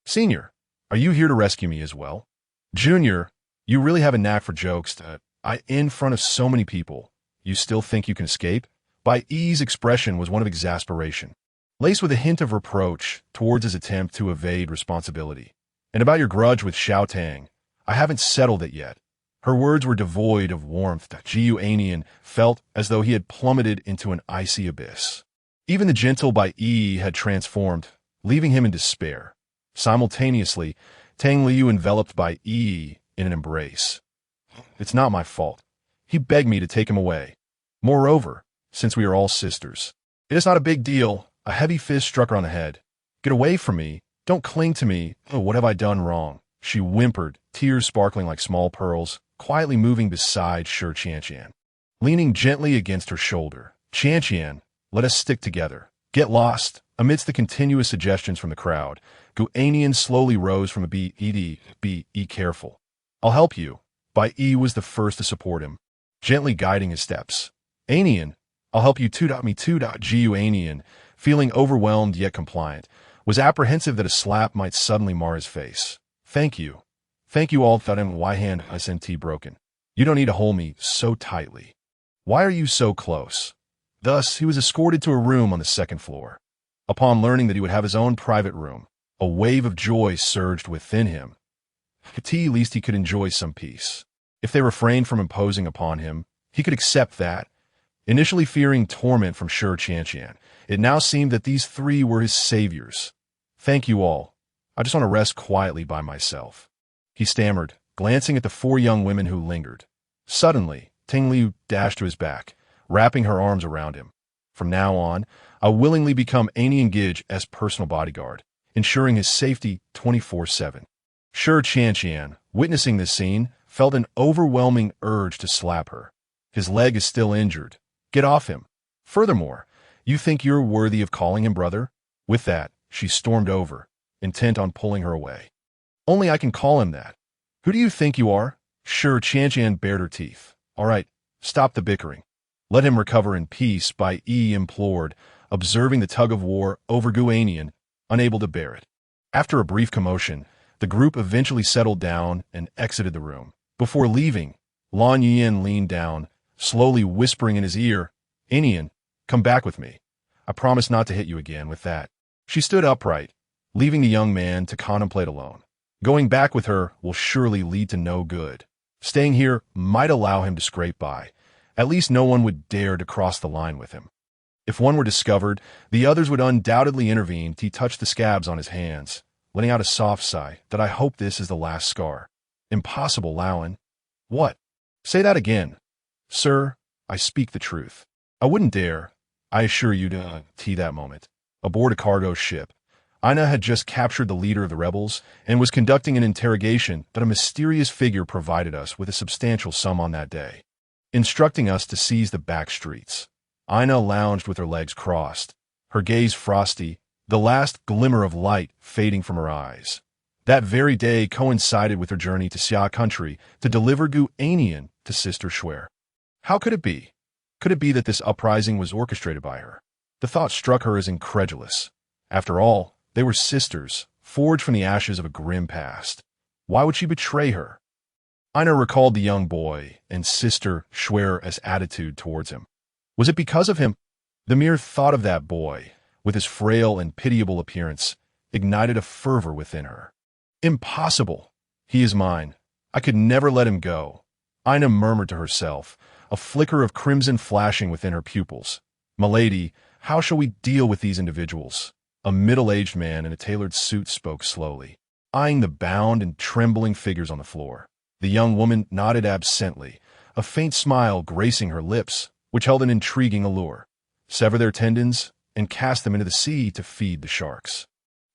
Senior, are you here to rescue me as well? Junior, you really have a knack for jokes. In front of so many people, you still think you can escape? Bai Yi's expression was one of exasperation, laced with a hint of reproach towards his attempt to evade responsibility. And about your grudge with Xiao Tang, I haven't settled it yet. Her words were devoid of warmth. Gu Annian felt as though he had plummeted into an icy abyss. Even the gentle Bai Yi had transformed, leaving him in despair. Simultaneously, Tang Liu enveloped Bai Yi in an embrace. It's not my fault. He begged me to take him away. Moreover, since we are all sisters, it is not a big deal. A heavy fist struck her on the head. Get away from me. Don't cling to me. Oh, what have I done wrong? She whimpered, tears sparkling like small pearls, quietly moving beside Shi Qianqian. Leaning gently against her shoulder, Qianqian, let us stick together. Get lost. Amidst the continuous suggestions from the crowd, Gu Annian slowly rose from a Be careful. I'll help you. Bai Yi was the first to support him, gently guiding his steps. Annian, I'll help you too. Me too. Gu Annian, feeling overwhelmed yet compliant, was apprehensive that a slap might suddenly mar his face. Thank you. Thank you all. Why hand isn't broken? You don't need to hold me so tightly. Why are you so close? Thus, he was escorted to a room on the 2nd floor. Upon learning that he would have his own private room, a wave of joy surged within him. At least he could enjoy some peace. If they refrained from imposing upon him, he could accept that. Initially fearing torment from Shi Qianqian, it now seemed that these 3 were his saviors. Thank you all. I just want to rest quietly by myself. He stammered, glancing at the 4 young women who lingered. Suddenly, Tang Liu dashed to his back, wrapping her arms around him. From now on, I'll willingly become Annian Gij's personal bodyguard, ensuring his safety 24/7. Shi Qianqian, witnessing this scene, felt an overwhelming urge to slap her. His leg is still injured. Get off him. Furthermore, you think you're worthy of calling him brother? With that, she stormed over, intent on pulling her away. Only I can call him that. Who do you think you are? Shi Qianqian bared her teeth. All right, stop the bickering. Let him recover in peace, Bai Yi implored, observing the tug-of-war over Gu Annian, unable to bear it. After a brief commotion, the group eventually settled down and exited the room. Before leaving, Lan Yuyan leaned down, slowly whispering in his ear, Annian, come back with me. I promise not to hit you again. With that, she stood upright, leaving the young man to contemplate alone. Going back with her will surely lead to no good. Staying here might allow him to scrape by. At least no one would dare to cross the line with him. If one were discovered, the others would undoubtedly intervene. He touched the scabs on his hands, letting out a soft sigh that I hope this is the last scar. Impossible, Lauan. What? Say that again. Sir, I speak the truth. I wouldn't dare, I assure you, to that moment. Aboard a cargo ship, Aina had just captured the leader of the rebels and was conducting an interrogation that a mysterious figure provided us with a substantial sum on that day, instructing us to seize the back streets. Aina lounged with her legs crossed, her gaze frosty, the last glimmer of light fading from her eyes. That very day coincided with her journey to Xia country to deliver Gu Annian to Sister Schwer. How could it be? Could it be that this uprising was orchestrated by her? The thought struck her as incredulous. After all, they were sisters, forged from the ashes of a grim past. Why would she betray her? Aina recalled the young boy and Sister Schwer's attitude towards him. Was it because of him? The mere thought of that boy, with his frail and pitiable appearance, ignited a fervor within her. Impossible! He is mine. I could never let him go. Aina murmured to herself, a flicker of crimson flashing within her pupils. "Milady, how shall we deal with these individuals?" A middle-aged man in a tailored suit spoke slowly, eyeing the bound and trembling figures on the floor. The young woman nodded absently, a faint smile gracing her lips, which held an intriguing allure. Sever their tendons and cast them into the sea to feed the sharks.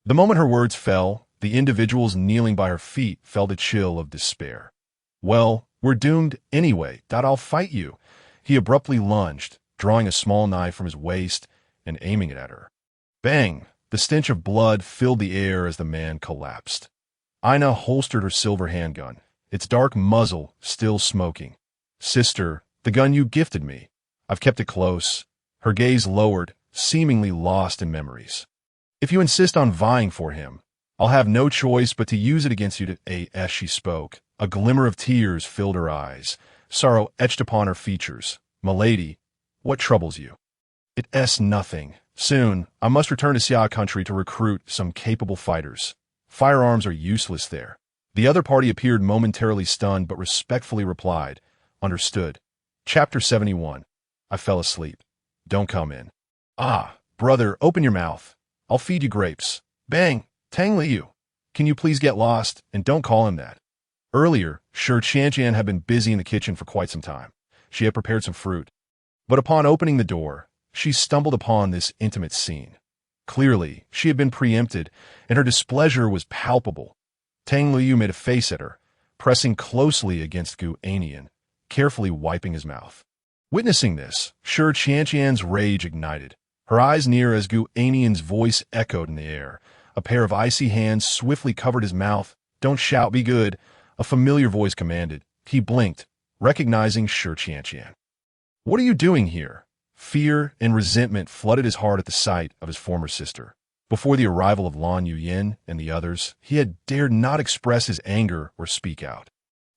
The moment her words fell, the individuals kneeling by her feet felt a chill of despair. "Well, we're doomed anyway. I'll fight you." He abruptly lunged, drawing a small knife from his waist and aiming it at her. Bang! The stench of blood filled the air as the man collapsed. Aina holstered her silver handgun, its dark muzzle still smoking. "Sister, the gun you gifted me. I've kept it close." Her gaze lowered, seemingly lost in memories. "If you insist on vying for him, I'll have no choice but to use it against you." As she spoke, a glimmer of tears filled her eyes, sorrow etched upon her features. "Milady, what troubles you?" "It's nothing. Soon, I must return to Xia country to recruit some capable fighters. Firearms are useless there." The other party appeared momentarily stunned but respectfully replied, "Understood." Chapter 71. I fell asleep. Don't come in. "Ah, brother, open your mouth. I'll feed you grapes." Bang! Tang Liu. "Can you please get lost, and don't call him that." Earlier, Shi Qianqian had been busy in the kitchen for quite some time. She had prepared some fruit. But upon opening the door, she stumbled upon this intimate scene. Clearly, she had been preempted, and her displeasure was palpable. Tang Liu made a face at her, pressing closely against Gu Annian, carefully wiping his mouth. Witnessing this, Shi Qianqian's rage ignited. Her eyes near as Gu Annian's voice echoed in the air. A pair of icy hands swiftly covered his mouth. "Don't shout, be good," a familiar voice commanded. He blinked, recognizing Shi Qianqian. "What are you doing here?" Fear and resentment flooded his heart at the sight of his former sister. Before the arrival of Lan Yuyin and the others, he had dared not express his anger or speak out.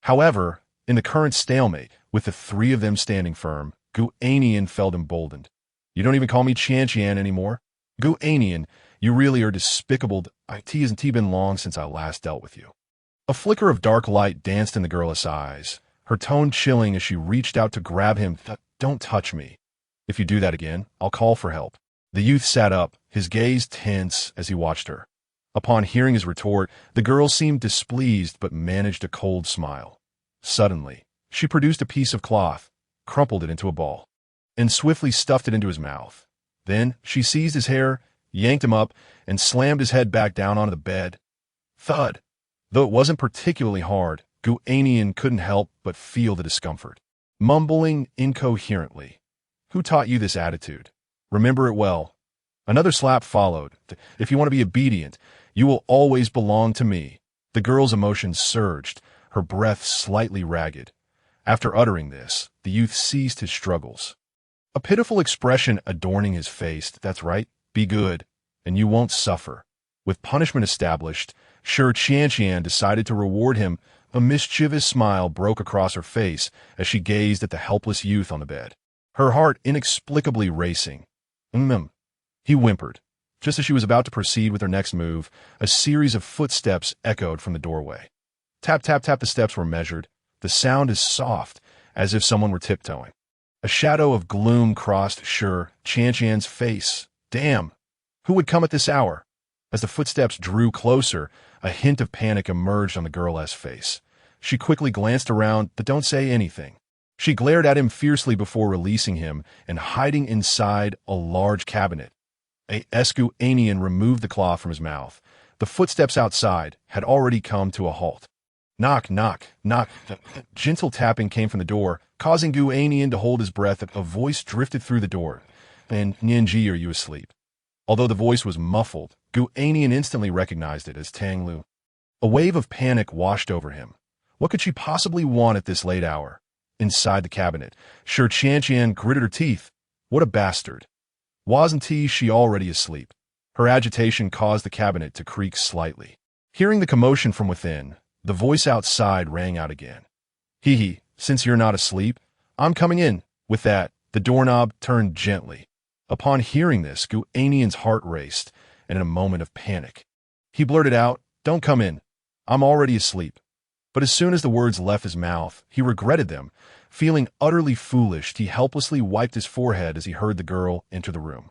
However, in the current stalemate, with the three of them standing firm, Gu Annian felt emboldened. "You don't even call me Qianqian anymore? Gu Annian, you really are despicable. It hasn't been long since I last dealt with you." A flicker of dark light danced in the girl's eyes, her tone chilling as she reached out to grab him. "Don't touch me. If you do that again, I'll call for help." The youth sat up, his gaze tense as he watched her. Upon hearing his retort, the girl seemed displeased but managed a cold smile. Suddenly, she produced a piece of cloth, crumpled it into a ball, and swiftly stuffed it into his mouth. Then she seized his hair, yanked him up, and slammed his head back down onto the bed. Thud! Though it wasn't particularly hard, Gu Annian couldn't help but feel the discomfort. Mumbling incoherently, "Who taught you this attitude? Remember it well." Another slap followed. "If you want to be obedient, you will always belong to me." The girl's emotions surged, her breath slightly ragged. After uttering this, the youth ceased his struggles. A pitiful expression adorning his face. "That's right, be good, and you won't suffer." With punishment established, Shi Qianqian decided to reward him. A mischievous smile broke across her face as she gazed at the helpless youth on the bed, her heart inexplicably racing. He whimpered. Just as she was about to proceed with her next move, a series of footsteps echoed from the doorway. Tap, tap, tap, the steps were measured. The sound is soft, as if someone were tiptoeing. A shadow of gloom crossed Shi Qianqian's face. Damn! Who would come at this hour? As the footsteps drew closer, a hint of panic emerged on the girl's face. She quickly glanced around, but don't say anything. She glared at him fiercely before releasing him and hiding inside a large cabinet. Gu Annian removed the claw from his mouth. The footsteps outside had already come to a halt. Knock, knock, knock. Gentle tapping came from the door, causing Gu Annian to hold his breath. A voice drifted through the door. And Nianji, are you asleep? Although the voice was muffled, Gu Annian instantly recognized it as Tang Lu. A wave of panic washed over him. What could she possibly want at this late hour? Inside the cabinet, Shi Qianqian gritted her teeth. What a bastard. Wasn't she already asleep? Her agitation caused the cabinet to creak slightly. Hearing the commotion from within, the voice outside rang out again. Hee, since you're not asleep, I'm coming in. With that, the doorknob turned gently. Upon hearing this, Gu Annian's heart raced, and in a moment of panic, he blurted out, "Don't come in. I'm already asleep." But as soon as the words left his mouth, he regretted them. Feeling utterly foolish, he helplessly wiped his forehead as he heard the girl enter the room.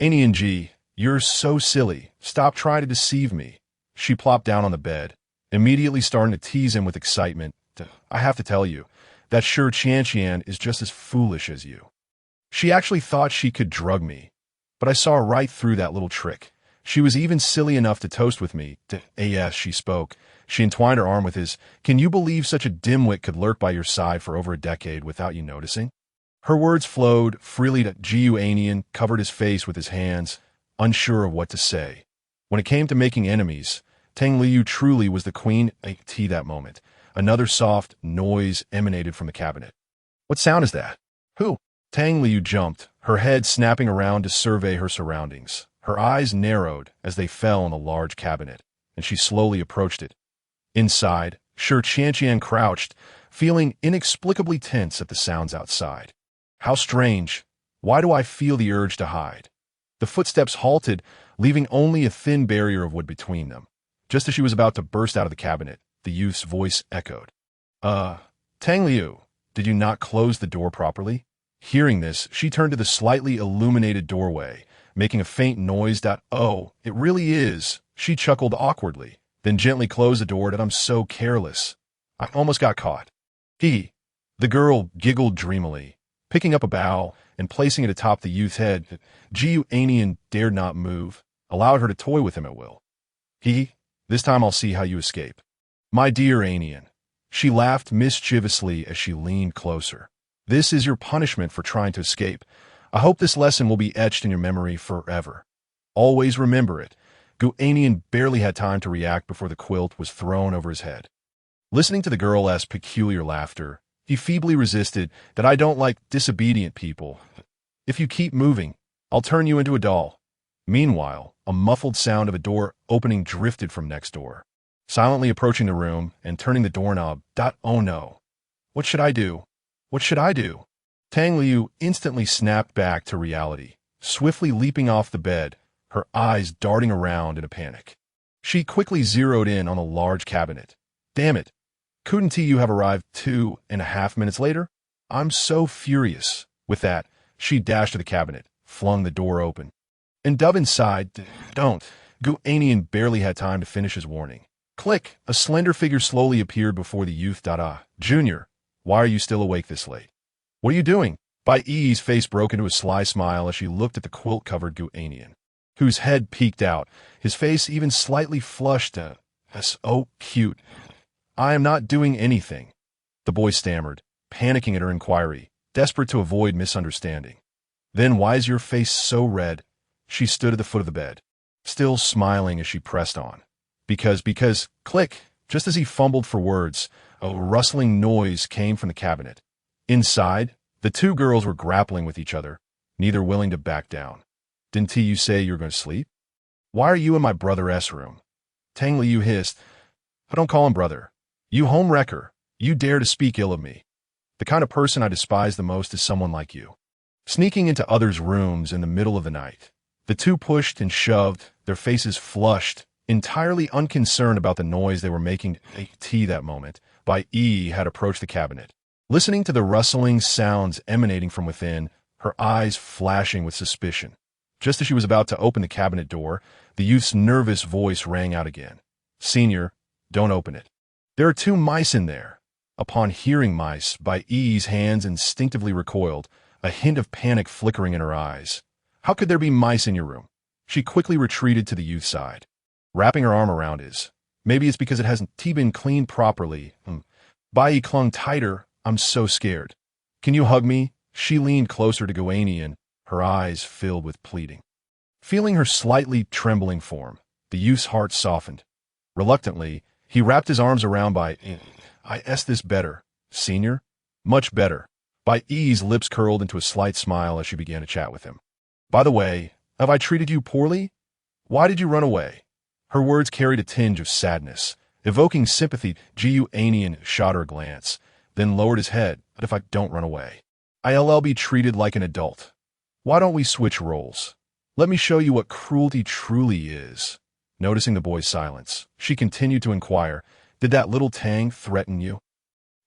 Annian, you're so silly. Stop trying to deceive me. She plopped down on the bed, immediately starting to tease him with excitement. I have to tell you, that Shi Qianqian is just as foolish as you. She actually thought she could drug me, but I saw right through that little trick. She was even silly enough to toast with me. As she spoke, she entwined her arm with his. Can you believe such a dimwit could lurk by your side for over a decade without you noticing? Her words flowed freely. Gu Annian covered his face with his hands, unsure of what to say. When it came to making enemies, Tang Liu truly was the queen. That moment, another soft noise emanated from the cabinet. What sound is that? Who? Tang Liu jumped, her head snapping around to survey her surroundings. Her eyes narrowed as they fell on the large cabinet, and she slowly approached it. Inside, Shi Qianqian crouched, feeling inexplicably tense at the sounds outside. How strange. Why do I feel the urge to hide? The footsteps halted, leaving only a thin barrier of wood between them. Just as she was about to burst out of the cabinet, the youth's voice echoed. Tang Liu, did you not close the door properly? Hearing this, she turned to the slightly illuminated doorway, making a faint noise. Oh, it really is. She chuckled awkwardly, then gently closed the door. I'm so careless. I almost got caught. The girl giggled dreamily, picking up a bough and placing it atop the youth's head. Gu Annian dared not move, allowed her to toy with him at will. This time I'll see how you escape. My dear Annian. She laughed mischievously as she leaned closer. This is your punishment for trying to escape. I hope this lesson will be etched in your memory forever. Always remember it. Gu Annian barely had time to react before the quilt was thrown over his head. Listening to the girl's peculiar laughter, he feebly resisted. I don't like disobedient people. If you keep moving, I'll turn you into a doll. Meanwhile, a muffled sound of a door opening drifted from next door. Silently approaching the room and turning the doorknob. Oh no. What should I do? What should I do? Tang Liu instantly snapped back to reality, swiftly leaping off the bed, her eyes darting around in a panic. She quickly zeroed in on a large cabinet. Damn it. Couldn't you have arrived 2.5 minutes later? I'm so furious. With that, she dashed to the cabinet, flung the door open. And dove inside. Don't. Gu Annian barely had time to finish his warning. Click. A slender figure slowly appeared before the youth. Junior, why are you still awake this late? What are you doing? Bai Yi's face broke into a sly smile as she looked at the quilt-covered Gu Annian, whose head peeked out, his face even slightly flushed. That's so cute. I am not doing anything, the boy stammered, panicking at her inquiry, desperate to avoid misunderstanding. Then why is your face so red? She stood at the foot of the bed, still smiling as she pressed on. Because, click, just as he fumbled for words, a rustling noise came from the cabinet. Inside, the two girls were grappling with each other, neither willing to back down. Didn't you say you were going to sleep? Why are you in my brother's room? Tang Liu hissed. I don't call him brother. You home wrecker. You dare to speak ill of me. The kind of person I despise the most is someone like you. Sneaking into others' rooms in the middle of the night, the two pushed and shoved, their faces flushed, entirely unconcerned about the noise they were making. That moment, Bai Yi had approached the cabinet. Listening to the rustling sounds emanating from within, her eyes flashing with suspicion. Just as she was about to open the cabinet door, the youth's nervous voice rang out again. Senior, don't open it. There are 2 mice in there. Upon hearing mice, Bai Yi's hands instinctively recoiled, a hint of panic flickering in her eyes. How could there be mice in your room? She quickly retreated to the youth's side, wrapping her arm around his. Maybe it's because it hasn't been cleaned properly. Bai Yi clung tighter. I'm so scared. Can you hug me? She leaned closer to Gu Annian, her eyes filled with pleading. Feeling her slightly trembling form, the youth's heart softened. Reluctantly, he wrapped his arms around Bai Yi. Is this better, senior? Much better. Bai Yi's lips curled into a slight smile as she began to chat with him. By the way, have I treated you poorly? Why did you run away? Her words carried a tinge of sadness, evoking sympathy. Gu Annian shot her a glance, then lowered his head. But if I don't run away, I'll be treated like an adult. Why don't we switch roles? Let me show you what cruelty truly is. Noticing the boy's silence, she continued to inquire, did that little Tang threaten you?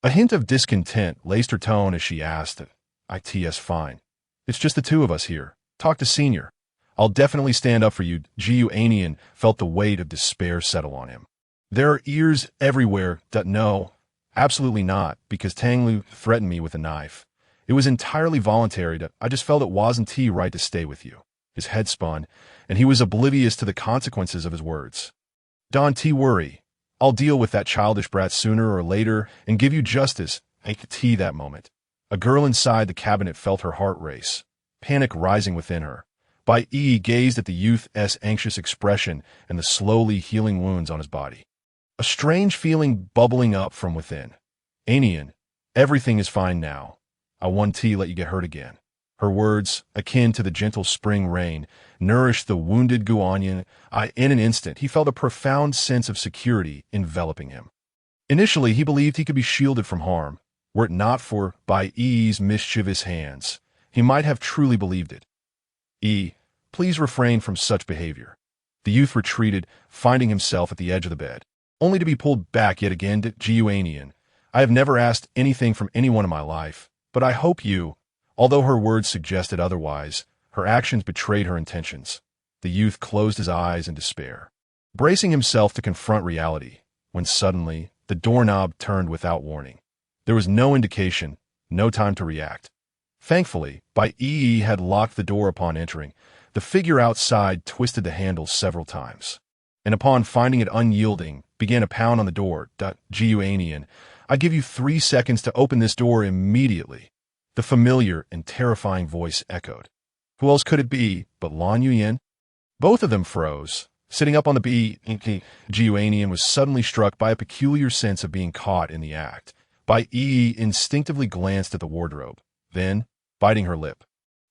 A hint of discontent laced her tone as she asked, It's fine. It's just the two of us here. Talk to Senior. I'll definitely stand up for you. Gu Annian felt the weight of despair settle on him. There are ears everywhere. No, absolutely not, because Tang Lu threatened me with a knife. It was entirely voluntary. I just felt it wasn't right to stay with you. His head spun, and he was oblivious to the consequences of his words. Don't worry. I'll deal with that childish brat sooner or later and give you justice. That moment. A girl inside the cabinet felt her heart race, panic rising within her. Bai Yi gazed at the youth's anxious expression and the slowly healing wounds on his body. A strange feeling bubbling up from within. Annian, everything is fine now. I won't let you get hurt again. Her words, akin to the gentle spring rain, nourished the wounded Gu Annian. In an instant, he felt a profound sense of security enveloping him. Initially, he believed he could be shielded from harm. Were it not for Bai Yi's mischievous hands, he might have truly believed it. Please refrain from such behavior. The youth retreated, finding himself at the edge of the bed, only to be pulled back yet again to Gu Annian. I have never asked anything from anyone in my life, but I hope you. Although her words suggested otherwise, her actions betrayed her intentions. The youth closed his eyes in despair, bracing himself to confront reality, when suddenly the doorknob turned without warning. There was no indication, no time to react. Thankfully, Bai Yi had locked the door upon entering. The figure outside twisted the handle several times, and upon finding it unyielding, began to pound on the door. Gu Annian, I give you 3 seconds to open this door immediately. The familiar and terrifying voice echoed. Who else could it be but Lan Yuyan? Both of them froze. Sitting up on the bed, Gu Annian was suddenly struck by a peculiar sense of being caught in the act. Bai Yi instinctively glanced at the wardrobe, then, biting her lip,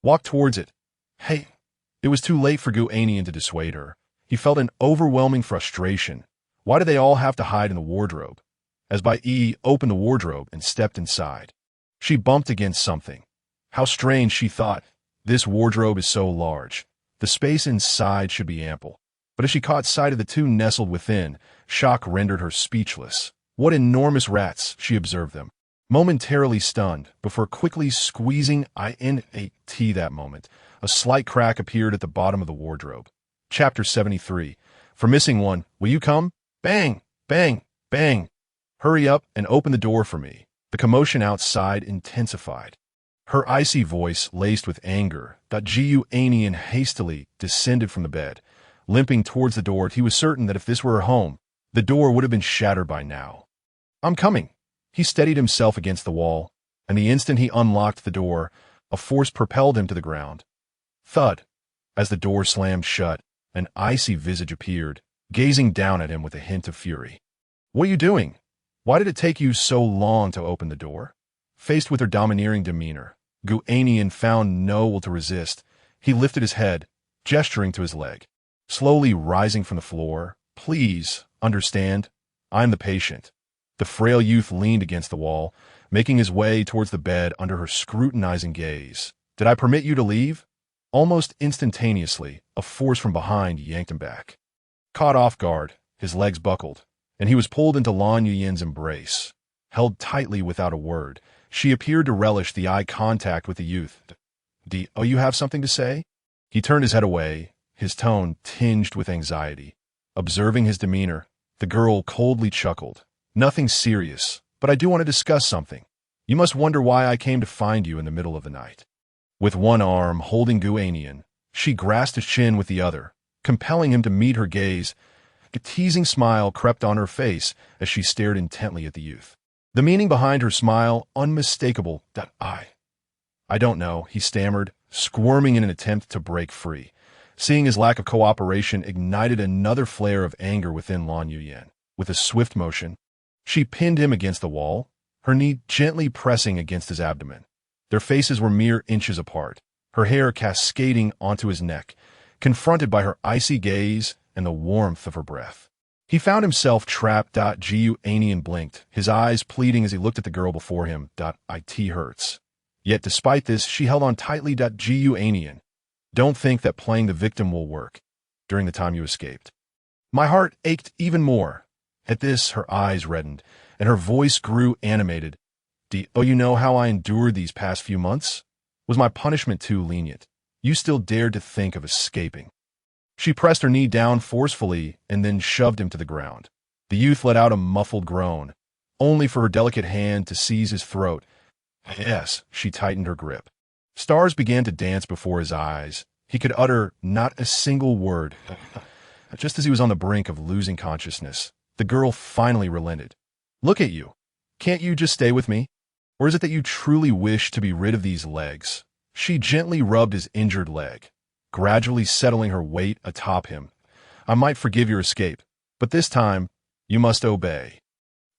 walked towards it. Hey! It was too late for Gu Annian to dissuade her. He felt an overwhelming frustration. Why did they all have to hide in the wardrobe? As Bai Yi opened the wardrobe and stepped inside, she bumped against something. How strange, she thought. This wardrobe is so large. The space inside should be ample. But as she caught sight of the two nestled within, shock rendered her speechless. What enormous rats, she observed them, momentarily stunned, before quickly squeezing that moment. A slight crack appeared at the bottom of the wardrobe. Chapter 73. For missing one, will you come? Bang! Bang! Bang! Hurry up and open the door for me. The commotion outside intensified. Her icy voice laced with anger. Gu Annian hastily descended from the bed. Limping towards the door, he was certain that if this were her home, the door would have been shattered by now. I'm coming. He steadied himself against the wall, and the instant he unlocked the door, a force propelled him to the ground. Thud! As the door slammed shut, an icy visage appeared, gazing down at him with a hint of fury. What are you doing? Why did it take you so long to open the door? Faced with her domineering demeanor, Gu Annian found no will to resist. He lifted his head, gesturing to his leg. Slowly rising from the floor, please, understand, I'm the patient. The frail youth leaned against the wall, making his way towards the bed under her scrutinizing gaze. Did I permit you to leave? Almost instantaneously, a force from behind yanked him back. Caught off guard, his legs buckled, and he was pulled into Lan Yuyan's embrace. Held tightly without a word, she appeared to relish the eye contact with the youth. You have something to say? He turned his head away, his tone tinged with anxiety. Observing his demeanor, the girl coldly chuckled. Nothing serious, but I do want to discuss something. You must wonder why I came to find you in the middle of the night." With one arm holding Gu Annian, she grasped his chin with the other, compelling him to meet her gaze. A teasing smile crept on her face as she stared intently at the youth. The meaning behind her smile unmistakable. I don't know, he stammered, squirming in an attempt to break free. Seeing his lack of cooperation ignited another flare of anger within Lan Yuyan. With a swift motion, she pinned him against the wall, her knee gently pressing against his abdomen. Their faces were mere inches apart, her hair cascading onto his neck, confronted by her icy gaze and the warmth of her breath. He found himself trapped. Gu Annian blinked, his eyes pleading as he looked at the girl before him. It hurts. Yet despite this, she held on tightly. Gu Annian, don't think that playing the victim will work during the time you escaped. My heart ached even more. At this, her eyes reddened, and her voice grew animated. You know how I endured these past few months? Was my punishment too lenient? You still dared to think of escaping. She pressed her knee down forcefully and then shoved him to the ground. The youth let out a muffled groan, only for her delicate hand to seize his throat. Yes, she tightened her grip. Stars began to dance before his eyes. He could utter not a single word. Just as he was on the brink of losing consciousness, the girl finally relented. Look at you. Can't you just stay with me? Or is it that you truly wish to be rid of these legs? She gently rubbed his injured leg, gradually settling her weight atop him. I might forgive your escape, but this time, you must obey.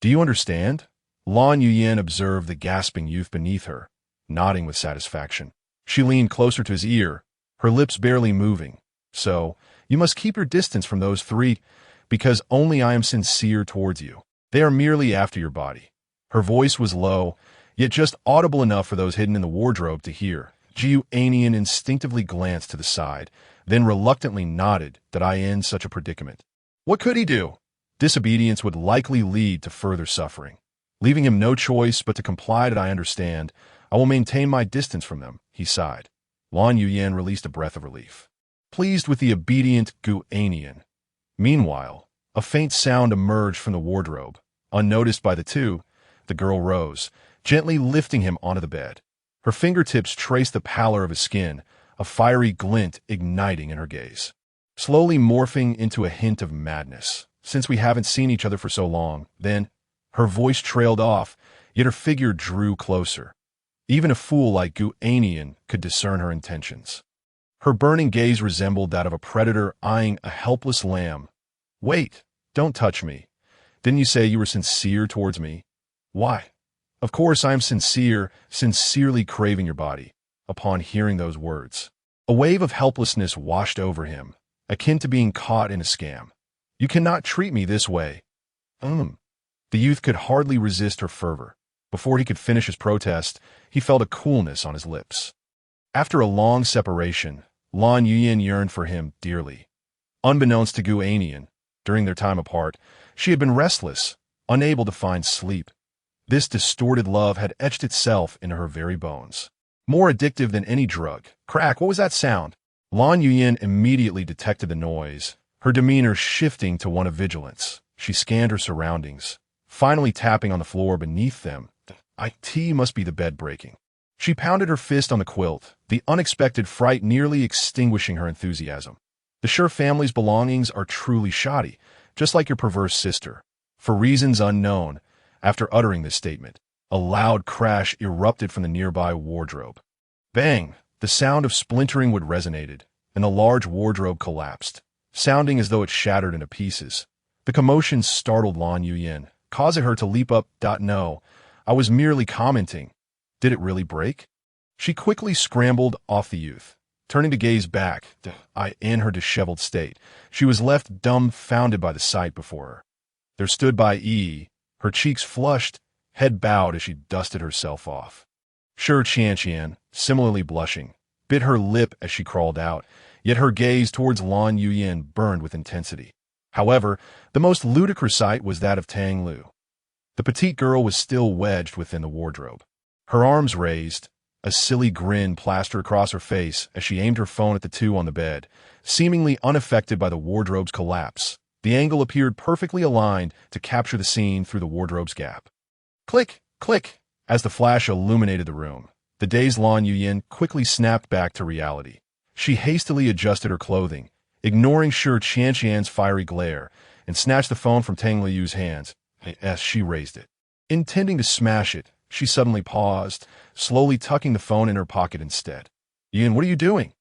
Do you understand? Lan Yuyan observed the gasping youth beneath her, nodding with satisfaction. She leaned closer to his ear, her lips barely moving. So, you must keep your distance from those three, because only I am sincere towards you. They are merely after your body. Her voice was low, yet just audible enough for those hidden in the wardrobe to hear. Gu Annian instinctively glanced to the side, then reluctantly nodded. Did I end such a predicament? What could he do? Disobedience would likely lead to further suffering. Leaving him no choice but to comply. Did I understand? I will maintain my distance from them, he sighed. Lan Yuyan released a breath of relief, pleased with the obedient Gu Annian. Meanwhile, a faint sound emerged from the wardrobe. Unnoticed by the two, the girl rose, gently lifting him onto the bed. Her fingertips traced the pallor of his skin, a fiery glint igniting in her gaze, slowly morphing into a hint of madness. Since we haven't seen each other for so long, then, her voice trailed off, yet her figure drew closer. Even a fool like Gu Annian could discern her intentions. Her burning gaze resembled that of a predator eyeing a helpless lamb. Wait, don't touch me. Didn't you say you were sincere towards me? Why? Of course I am sincere, sincerely craving your body. Upon hearing those words, a wave of helplessness washed over him, akin to being caught in a scam. You cannot treat me this way. The youth could hardly resist her fervor. Before he could finish his protest, he felt a coolness on his lips. After a long separation, Lan Yuyan yearned for him dearly. Unbeknownst to Gu Annian, during their time apart, she had been restless, unable to find sleep. This distorted love had etched itself into her very bones. More addictive than any drug. Crack, what was that sound? Lan Yuyan immediately detected the noise, her demeanor shifting to one of vigilance. She scanned her surroundings, finally tapping on the floor beneath them. It must be the bed breaking. She pounded her fist on the quilt, the unexpected fright nearly extinguishing her enthusiasm. The Sure family's belongings are truly shoddy, just like your perverse sister. For reasons unknown, after uttering this statement, a loud crash erupted from the nearby wardrobe. Bang! The sound of splintering wood resonated, and the large wardrobe collapsed, sounding as though it shattered into pieces. The commotion startled Lan Yuyan, causing her to leap up. No, I was merely commenting. Did it really break? She quickly scrambled off the youth, turning to gaze back. In her disheveled state, she was left dumbfounded by the sight before her. There stood by her cheeks flushed, head bowed as she dusted herself off. Sure Qianqian, similarly blushing, bit her lip as she crawled out, yet her gaze towards Lan Yuyan burned with intensity. However, the most ludicrous sight was that of Tang Lu. The petite girl was still wedged within the wardrobe. Her arms raised, a silly grin plastered across her face as she aimed her phone at the two on the bed, seemingly unaffected by the wardrobe's collapse. The angle appeared perfectly aligned to capture the scene through the wardrobe's gap. Click, click, as the flash illuminated the room. The dazed Lan Yuyin quickly snapped back to reality. She hastily adjusted her clothing, ignoring Shi Qianqian's fiery glare, and snatched the phone from Tang Liyu's hands as she raised it. Intending to smash it, she suddenly paused, slowly tucking the phone in her pocket instead. Yin, what are you doing?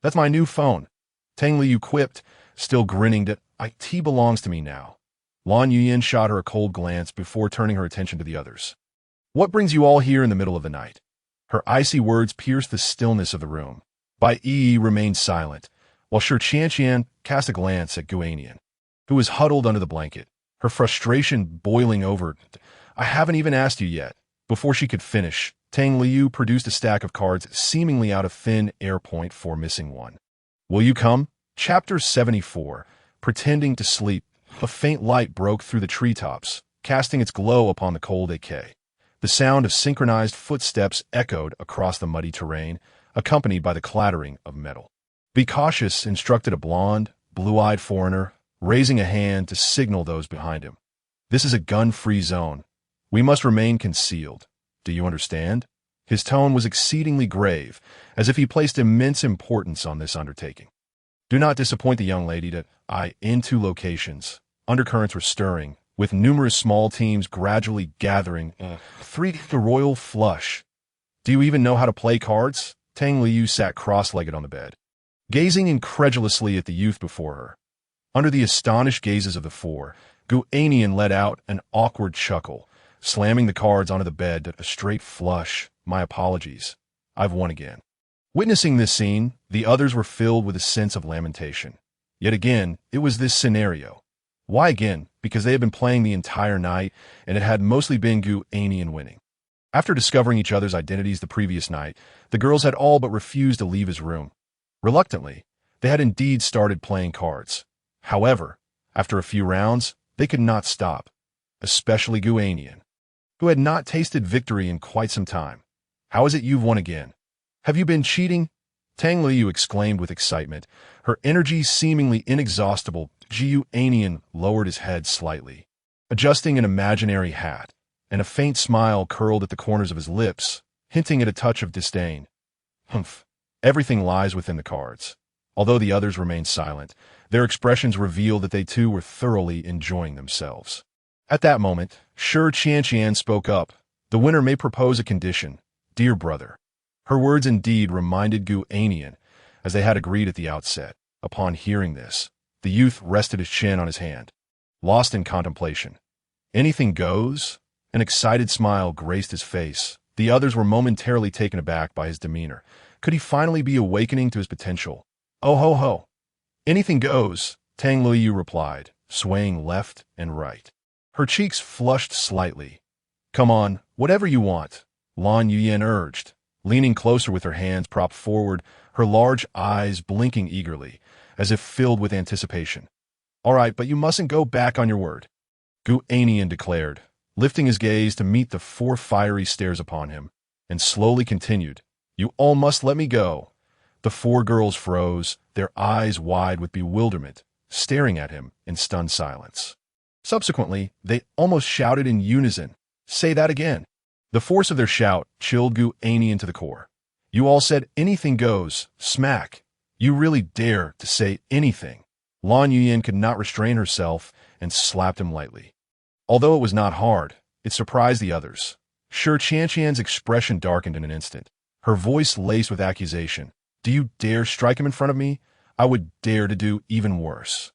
That's my new phone. Tang Liyu quipped, still grinning that IT belongs to me now. Lan Yuyin shot her a cold glance before turning her attention to the others. What brings you all here in the middle of the night? Her icy words pierced the stillness of the room. Bai Yi remained silent, while Shi Qianqian cast a glance at Gu Annian, who was huddled under the blanket, her frustration boiling over. I haven't even asked you yet. Before she could finish, Tang Liyu produced a stack of cards seemingly out of thin air point for missing one. Will you come? Chapter 74. Pretending to sleep. A faint light broke through the treetops, casting its glow upon the cold AK. The sound of synchronized footsteps echoed across the muddy terrain, accompanied by the clattering of metal. Be cautious, instructed a blonde, blue-eyed foreigner, raising a hand to signal those behind him. This is a gun-free zone. We must remain concealed. Do you understand? His tone was exceedingly grave, as if he placed immense importance on this undertaking. Do not disappoint the young lady that in two locations. Undercurrents were stirring, with numerous small teams gradually gathering. The royal flush. Do you even know how to play cards? Tang Liyu sat cross-legged on the bed, gazing incredulously at the youth before her. Under the astonished gazes of the four, Gu Annian let out an awkward chuckle, slamming the cards onto the bed at a straight flush. My apologies. I've won again. Witnessing this scene, the others were filled with a sense of lamentation. Yet again, it was this scenario. Why again? Because they had been playing the entire night, and it had mostly been Gu Annian winning. After discovering each other's identities the previous night, the girls had all but refused to leave his room. Reluctantly, they had indeed started playing cards. However, after a few rounds, they could not stop, especially Gu Annian, who had not tasted victory in quite some time. How is it you've won again? Have you been cheating? Tang Liyu exclaimed with excitement, her energy seemingly inexhaustible. Gu Annian lowered his head slightly, adjusting an imaginary hat, and a faint smile curled at the corners of his lips, hinting at a touch of disdain. Humph. Everything lies within the cards. Although the others remained silent, their expressions revealed that they too were thoroughly enjoying themselves. At that moment, Shi Qianqian spoke up. The winner may propose a condition. Dear brother. Her words indeed reminded Gu Annian, as they had agreed at the outset. Upon hearing this, the youth rested his chin on his hand, lost in contemplation. Anything goes? An excited smile graced his face. The others were momentarily taken aback by his demeanor. Could he finally be awakening to his potential? Oh ho ho. Anything goes, Tang Liyu replied, swaying left and right. Her cheeks flushed slightly. Come on, whatever you want, Lan Yuyin urged, leaning closer with her hands propped forward, her large eyes blinking eagerly, as if filled with anticipation. All right, but you mustn't go back on your word, Gu Annian declared, lifting his gaze to meet the four fiery stares upon him, and slowly continued. You all must let me go. The four girls froze, their eyes wide with bewilderment, staring at him in stunned silence. Subsequently, they almost shouted in unison, Say that again. The force of their shout chilled Gu Annian to the core. You all said anything goes, smack. You really dare to say anything. Lan Yuyin could not restrain herself and slapped him lightly. Although it was not hard, it surprised the others. Shi Qianqian's expression darkened in an instant, her voice laced with accusation. Do you dare strike him in front of me? I would dare to do even worse.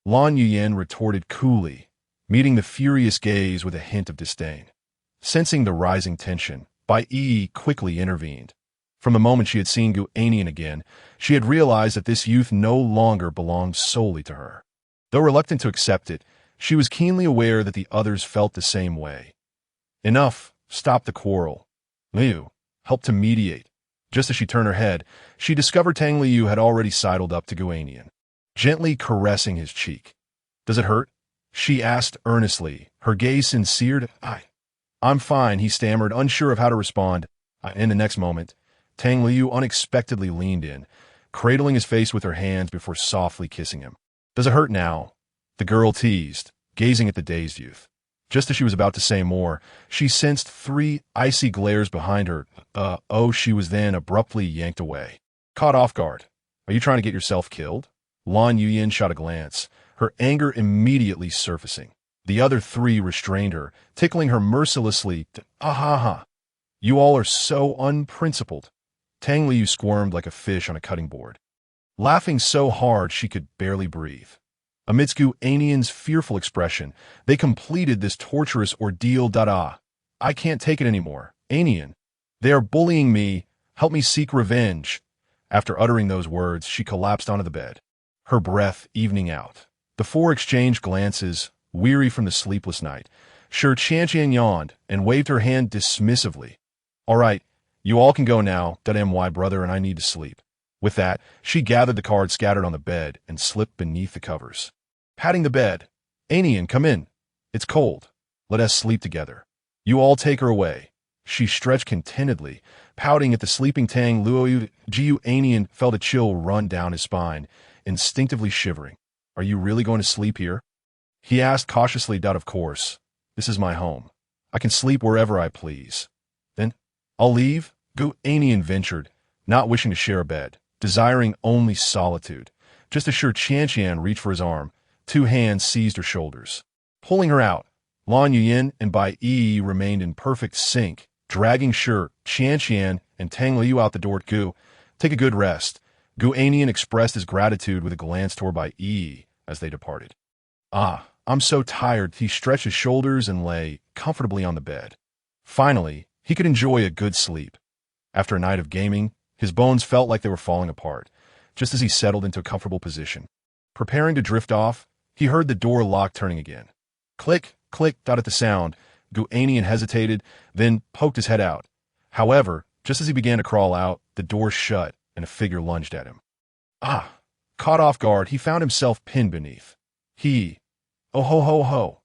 Lan Yuyin retorted coolly, meeting the furious gaze with a hint of disdain. Sensing the rising tension, Bai Yi quickly intervened. From the moment she had seen Gu Annian again, she had realized that this youth no longer belonged solely to her. Though reluctant to accept it, she was keenly aware that the others felt the same way. Enough, stop the quarrel. Liu helped to mediate. Just as she turned her head, she discovered Tang Liyu had already sidled up to Gu Annian, gently caressing his cheek. Does it hurt? She asked earnestly, her gaze sincere. I'm fine, he stammered, unsure of how to respond. In the next moment, Tang Liyu unexpectedly leaned in, cradling his face with her hands before softly kissing him. Does it hurt now? The girl teased, gazing at the dazed youth. Just as she was about to say more, she sensed 3 icy glares behind her. She was then abruptly yanked away. Caught off guard. Are you trying to get yourself killed? Lan Yuyin shot a glance, her anger immediately surfacing. The other 3 restrained her, tickling her mercilessly. Ha. You all are so unprincipled. Tang Liu squirmed like a fish on a cutting board, laughing so hard she could barely breathe. Amidst Gu Annian's fearful expression, they completed this torturous ordeal. I can't take it anymore. Annian, they are bullying me. Help me seek revenge. After uttering those words, she collapsed onto the bed, her breath evening out. The 4 exchanged glances, weary from the sleepless night. Shi Qianqian yawned and waved her hand dismissively. All right, you all can go now. My brother and I need to sleep. With that, she gathered the cards scattered on the bed and slipped beneath the covers. Patting the bed, Annian, come in. It's cold. Let us sleep together. You all take her away. She stretched contentedly, pouting at the sleeping Tang Liu. Gu Annian felt a chill run down his spine, instinctively shivering. Are you really going to sleep here? He asked cautiously. Of course. This is my home. I can sleep wherever I please. Then, I'll leave, Gu Annian ventured, not wishing to share a bed, desiring only solitude. Just as Shi Qianqian reached for his arm, 2 hands seized her shoulders, pulling her out. Lan Yuyin and Bai Yi remained in perfect sync, dragging Shi Qianqian and Tang Liu out the door. Gu, take a good rest. Gu Annian expressed his gratitude with a glance toward Bai Yi as they departed. I'm so tired. He stretched his shoulders and lay comfortably on the bed. Finally, he could enjoy a good sleep. After a night of gaming, his bones felt like they were falling apart, just as he settled into a comfortable position. Preparing to drift off, he heard the door lock turning again. Click, click. At the sound, Gu Annian hesitated, then poked his head out. However, just as he began to crawl out, the door shut and a figure lunged at him. Caught off guard, he found himself pinned beneath. Oh ho ho ho.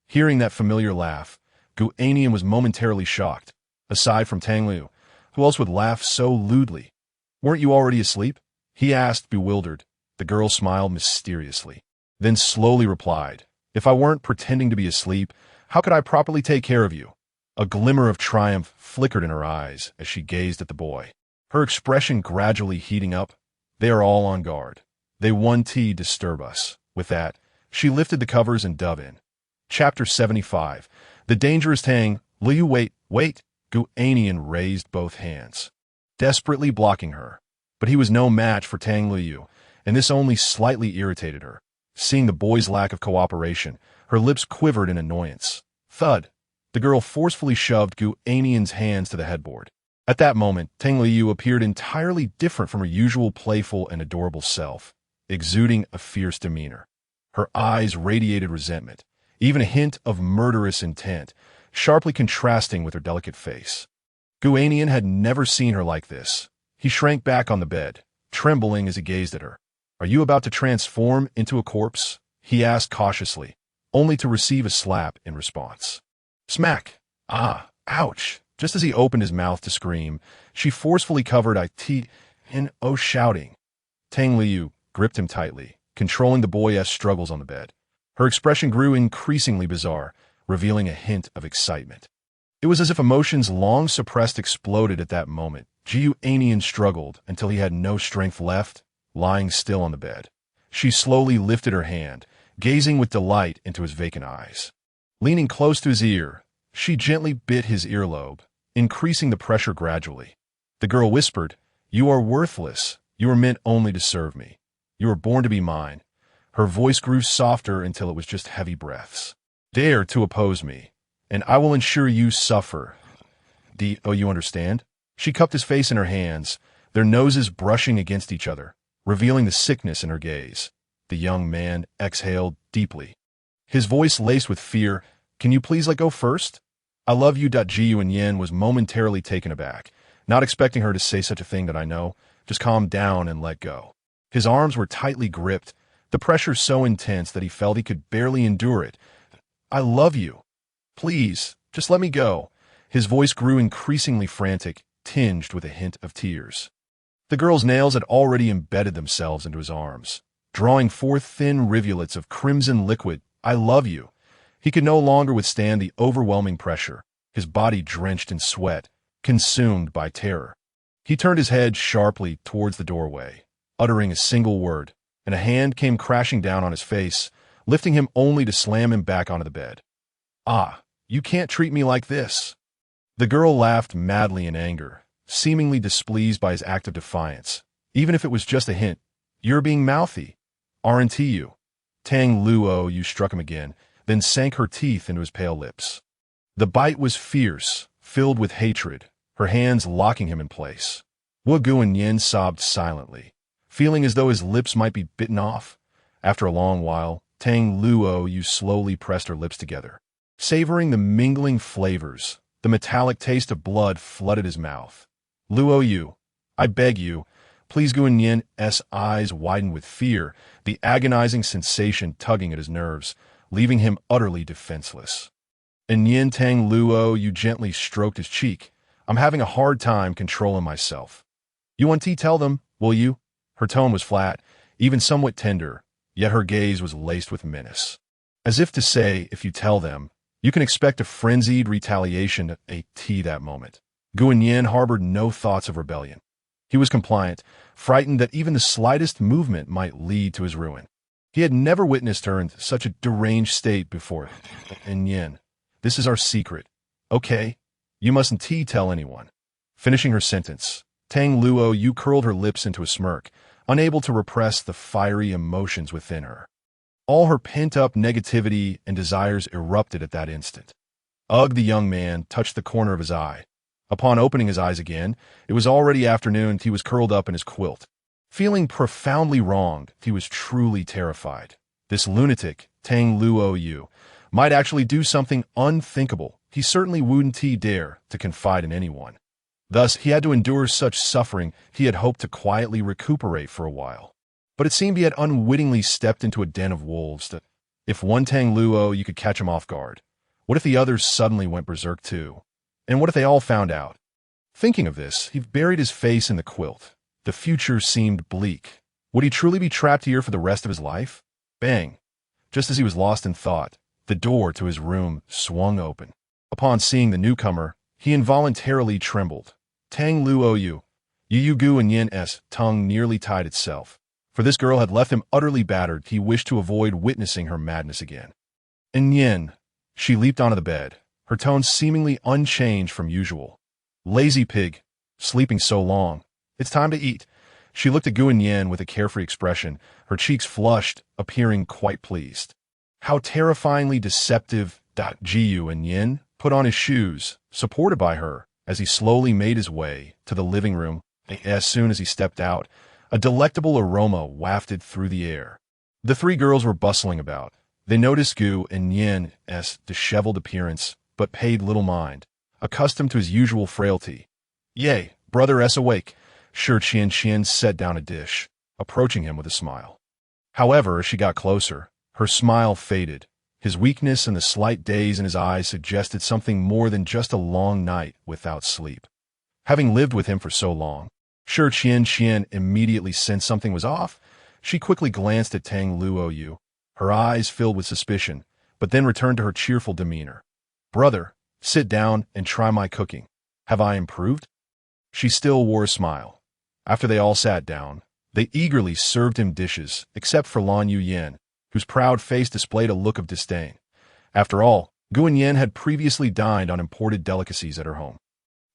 Hearing that familiar laugh, Gu Annian was momentarily shocked. Aside from Tang Liu, who else would laugh so lewdly? Weren't you already asleep? He asked, bewildered. The girl smiled mysteriously, then slowly replied, If I weren't pretending to be asleep, how could I properly take care of you? A glimmer of triumph flickered in her eyes as she gazed at the boy, her expression gradually heating up. They are all on guard. They won't disturb us. With that, she lifted the covers and dove in. Chapter 75. The Dangerous Tang Liu. Wait. Gu Annian raised both hands, desperately blocking her. But he was no match for Tang Liu, and this only slightly irritated her. Seeing the boy's lack of cooperation, her lips quivered in annoyance. Thud. The girl forcefully shoved Gu Annian's hands to the headboard. At that moment, Tang Liu appeared entirely different from her usual playful and adorable self, exuding a fierce demeanor. Her eyes radiated resentment, even a hint of murderous intent, sharply contrasting with her delicate face. Gu Annian had never seen her like this. He shrank back on the bed, trembling as he gazed at her. Are you about to transform into a corpse? He asked cautiously, only to receive a slap in response. Smack! Ouch! Just as he opened his mouth to scream, she forcefully covered it in shouting. Tang Liu gripped him tightly, controlling the boy's struggles on the bed. Her expression grew increasingly bizarre, revealing a hint of excitement. It was as if emotions long suppressed exploded at that moment. Gu Annian struggled until he had no strength left, lying still on the bed. She slowly lifted her hand, gazing with delight into his vacant eyes. Leaning close to his ear, she gently bit his earlobe, increasing the pressure gradually. The girl whispered, You are worthless. You are meant only to serve me. You were born to be mine. Her voice grew softer until it was just heavy breaths. Dare to oppose me, and I will ensure you suffer. You understand? She cupped his face in her hands, their noses brushing against each other, revealing the sickness in her gaze. The young man exhaled deeply, his voice laced with fear. Can you please let go first? I love you. Gu Annian was momentarily taken aback, not expecting her to say such a thing. That I know. Just calm down and let go. His arms were tightly gripped, the pressure so intense that he felt he could barely endure it. I love you. Please, just let me go. His voice grew increasingly frantic, tinged with a hint of tears. The girl's nails had already embedded themselves into his arms, drawing forth thin rivulets of crimson liquid. I love you. He could no longer withstand the overwhelming pressure, his body drenched in sweat, consumed by terror. He turned his head sharply towards the doorway, uttering a single word, and a hand came crashing down on his face, lifting him only to slam him back onto the bed. "Ah, you can't treat me like this." The girl laughed madly in anger, seemingly displeased by his act of defiance, even if it was just a hint. "You're being mouthy, aren't you?" Tang Luo Yu struck him again, then sank her teeth into his pale lips. The bite was fierce, filled with hatred, her hands locking him in place. Gu Annian sobbed silently, feeling as though his lips might be bitten off. After a long while, Tang Luo Yu slowly pressed her lips together. Savoring the mingling flavors, the metallic taste of blood flooded his mouth. "Luo Yu, I beg you, please." Gu Annian's eyes widened with fear, the agonizing sensation tugging at his nerves, leaving him utterly defenseless. Annian Tang Luo Yu gently stroked his cheek. "I'm having a hard time controlling myself. You want to tell them, will you?" Her tone was flat, even somewhat tender, yet her gaze was laced with menace. As if to say, if you tell them, you can expect a frenzied retaliation at that moment. Gu Annian harbored no thoughts of rebellion. He was compliant, frightened that even the slightest movement might lead to his ruin. He had never witnessed her in such a deranged state before. "Annian, this is our secret, okay? You mustn't tell anyone." Finishing her sentence, Tang Luo Yu curled her lips into a smirk, unable to repress the fiery emotions within her. All her pent-up negativity and desires erupted at that instant. Ugh, the young man touched the corner of his eye. Upon opening his eyes again, it was already afternoon and he was curled up in his quilt. Feeling profoundly wronged, he was truly terrified. This lunatic, Tang Luo Yu, might actually do something unthinkable. He certainly wouldn't dare to confide in anyone. Thus, he had to endure such suffering he had hoped to quietly recuperate for a while. But it seemed he had unwittingly stepped into a den of wolves that, if one Tang Luo Yu could catch him off guard, what if the others suddenly went berserk too? And what if they all found out? Thinking of this, he buried his face in the quilt. The future seemed bleak. Would he truly be trapped here for the rest of his life? Bang! Just as he was lost in thought, the door to his room swung open. Upon seeing the newcomer, he involuntarily trembled. Tang Luo Yu. Gu Annian's tongue nearly tied itself. For this girl had left him utterly battered. He wished to avoid witnessing her madness again. "Annian." She leaped onto the bed, her tone seemingly unchanged from usual. "Lazy pig, sleeping so long. It's time to eat." She looked at Gu Annian with a carefree expression, her cheeks flushed, appearing quite pleased. How terrifyingly deceptive. Gu Annian put on his shoes, supported by her, as he slowly made his way to the living room. As soon as he stepped out, a delectable aroma wafted through the air. The three girls were bustling about. They noticed Gu Annian's disheveled appearance, but paid little mind, accustomed to his usual frailty. "Yay, brother-s awake." Shi Qian set down a dish, approaching him with a smile. However, as she got closer, her smile faded. His weakness and the slight daze in his eyes suggested something more than just a long night without sleep. Having lived with him for so long, Shi Qian immediately sensed something was off. She quickly glanced at Tang Luo Yu, her eyes filled with suspicion, but then returned to her cheerful demeanor. "Brother, sit down and try my cooking. Have I improved?" She still wore a smile. After they all sat down, they eagerly served him dishes, except for Lan Yuyan, whose proud face displayed a look of disdain. After all, Gu Annian had previously dined on imported delicacies at her home,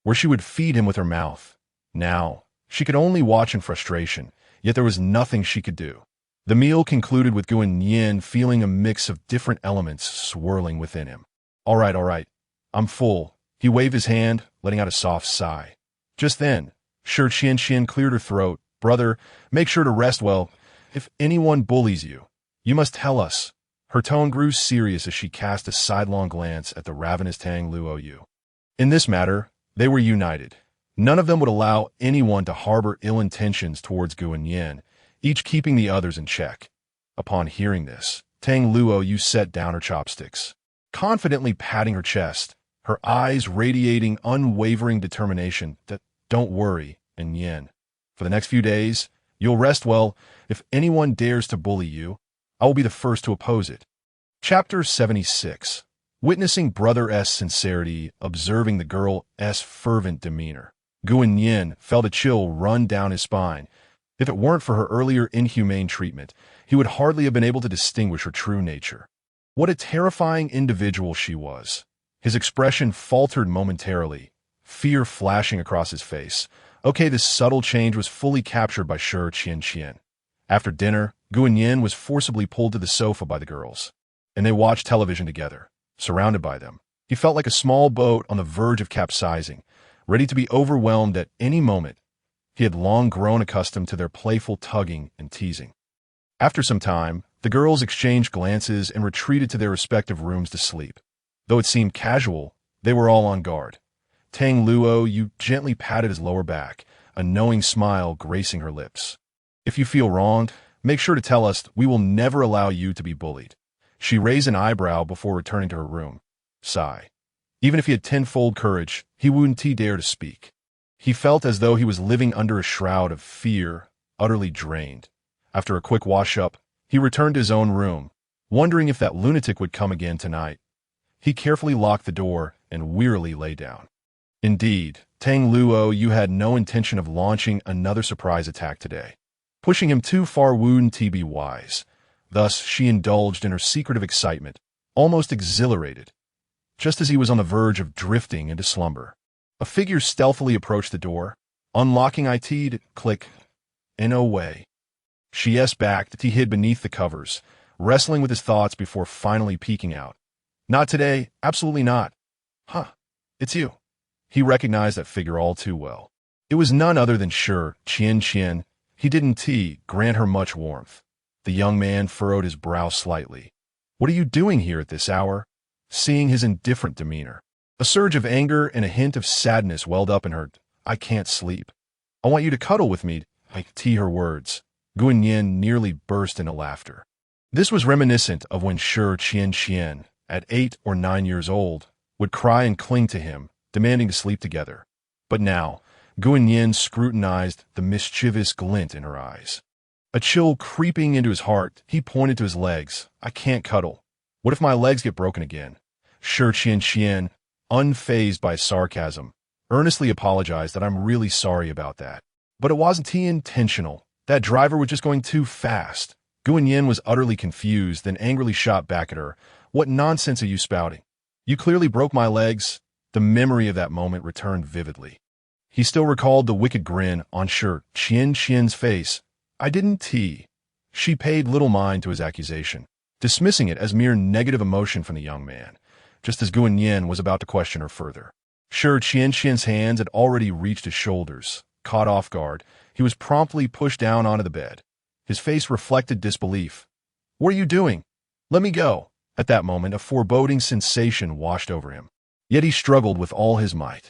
where she would feed him with her mouth. Now, she could only watch in frustration, yet there was nothing she could do. The meal concluded with Gu Annian feeling a mix of different elements swirling within him. All right, I'm full." He waved his hand, letting out a soft sigh. Just then, Shi Qian cleared her throat. "Brother, make sure to rest well. If anyone bullies you, you must tell us." Her tone grew serious as she cast a sidelong glance at the ravenous Tang Luo Yu. In this matter, they were united. None of them would allow anyone to harbor ill intentions towards Gu Annian, each keeping the others in check. Upon hearing this, Tang Luo Yu set down her chopsticks, confidently patting her chest, her eyes radiating unwavering determination. "Don't worry, Annian. For the next few days, you'll rest well. If anyone dares to bully you, I will be the first to oppose it." Chapter 76. Witnessing Brother S' sincerity, observing the girl S' fervent demeanor. Gu Annian felt a chill run down his spine. If it weren't for her earlier inhumane treatment, he would hardly have been able to distinguish her true nature. What a terrifying individual she was. His expression faltered momentarily, fear flashing across his face. Okay, this subtle change was fully captured by Shi Qianqian. After dinner, Gu Annian was forcibly pulled to the sofa by the girls, and they watched television together, surrounded by them. He felt like a small boat on the verge of capsizing, ready to be overwhelmed at any moment. He had long grown accustomed to their playful tugging and teasing. After some time, the girls exchanged glances and retreated to their respective rooms to sleep. Though it seemed casual, they were all on guard. Tang Luo gently patted his lower back, a knowing smile gracing her lips. If you feel wronged, make sure to tell us. We will never allow you to be bullied. She raised an eyebrow before returning to her room. Sigh. Even if he had tenfold courage, he wouldn't dare to speak. He felt as though he was living under a shroud of fear, utterly drained. After a quick wash-up, he returned to his own room, wondering if that lunatic would come again tonight. He carefully locked the door and wearily lay down. Indeed, Tang Luo had no intention of launching another surprise attack today. Pushing him too far wouldn't be wise. Thus, she indulged in her secretive excitement, almost exhilarated. Just as he was on the verge of drifting into slumber, a figure stealthily approached the door, unlocking it, click, in a way. She backed as he hid beneath the covers, wrestling with his thoughts before finally peeking out. Not today, absolutely not. Huh, it's you. He recognized that figure all too well. It was none other than Shi Qianqian. He didn't grant her much warmth. The young man furrowed his brow slightly. What are you doing here at this hour? Seeing his indifferent demeanor, a surge of anger and a hint of sadness welled up in her. I can't sleep. I want you to cuddle with me. Her words. Gu Annian nearly burst into laughter. This was reminiscent of when Shi Qianqian, at 8 or 9 years old, would cry and cling to him, demanding to sleep together. But now, Gu Annian scrutinized the mischievous glint in her eyes. A chill creeping into his heart, he pointed to his legs. I can't cuddle. What if my legs get broken again? Shi Qianqian, unfazed by his sarcasm, earnestly apologized that I'm really sorry about that. But it wasn't intentional. That driver was just going too fast. Gu Annian was utterly confused, then angrily shot back at her. What nonsense are you spouting? You clearly broke my legs. The memory of that moment returned vividly. He still recalled the wicked grin on Shi Qianqian's face. I didn't. She paid little mind to his accusation, dismissing it as mere negative emotion from the young man, just as Gu Annian was about to question her further. Shi Qianqian's hands had already reached his shoulders. Caught off guard, he was promptly pushed down onto the bed. His face reflected disbelief. What are you doing? Let me go. At that moment, a foreboding sensation washed over him. Yet he struggled with all his might.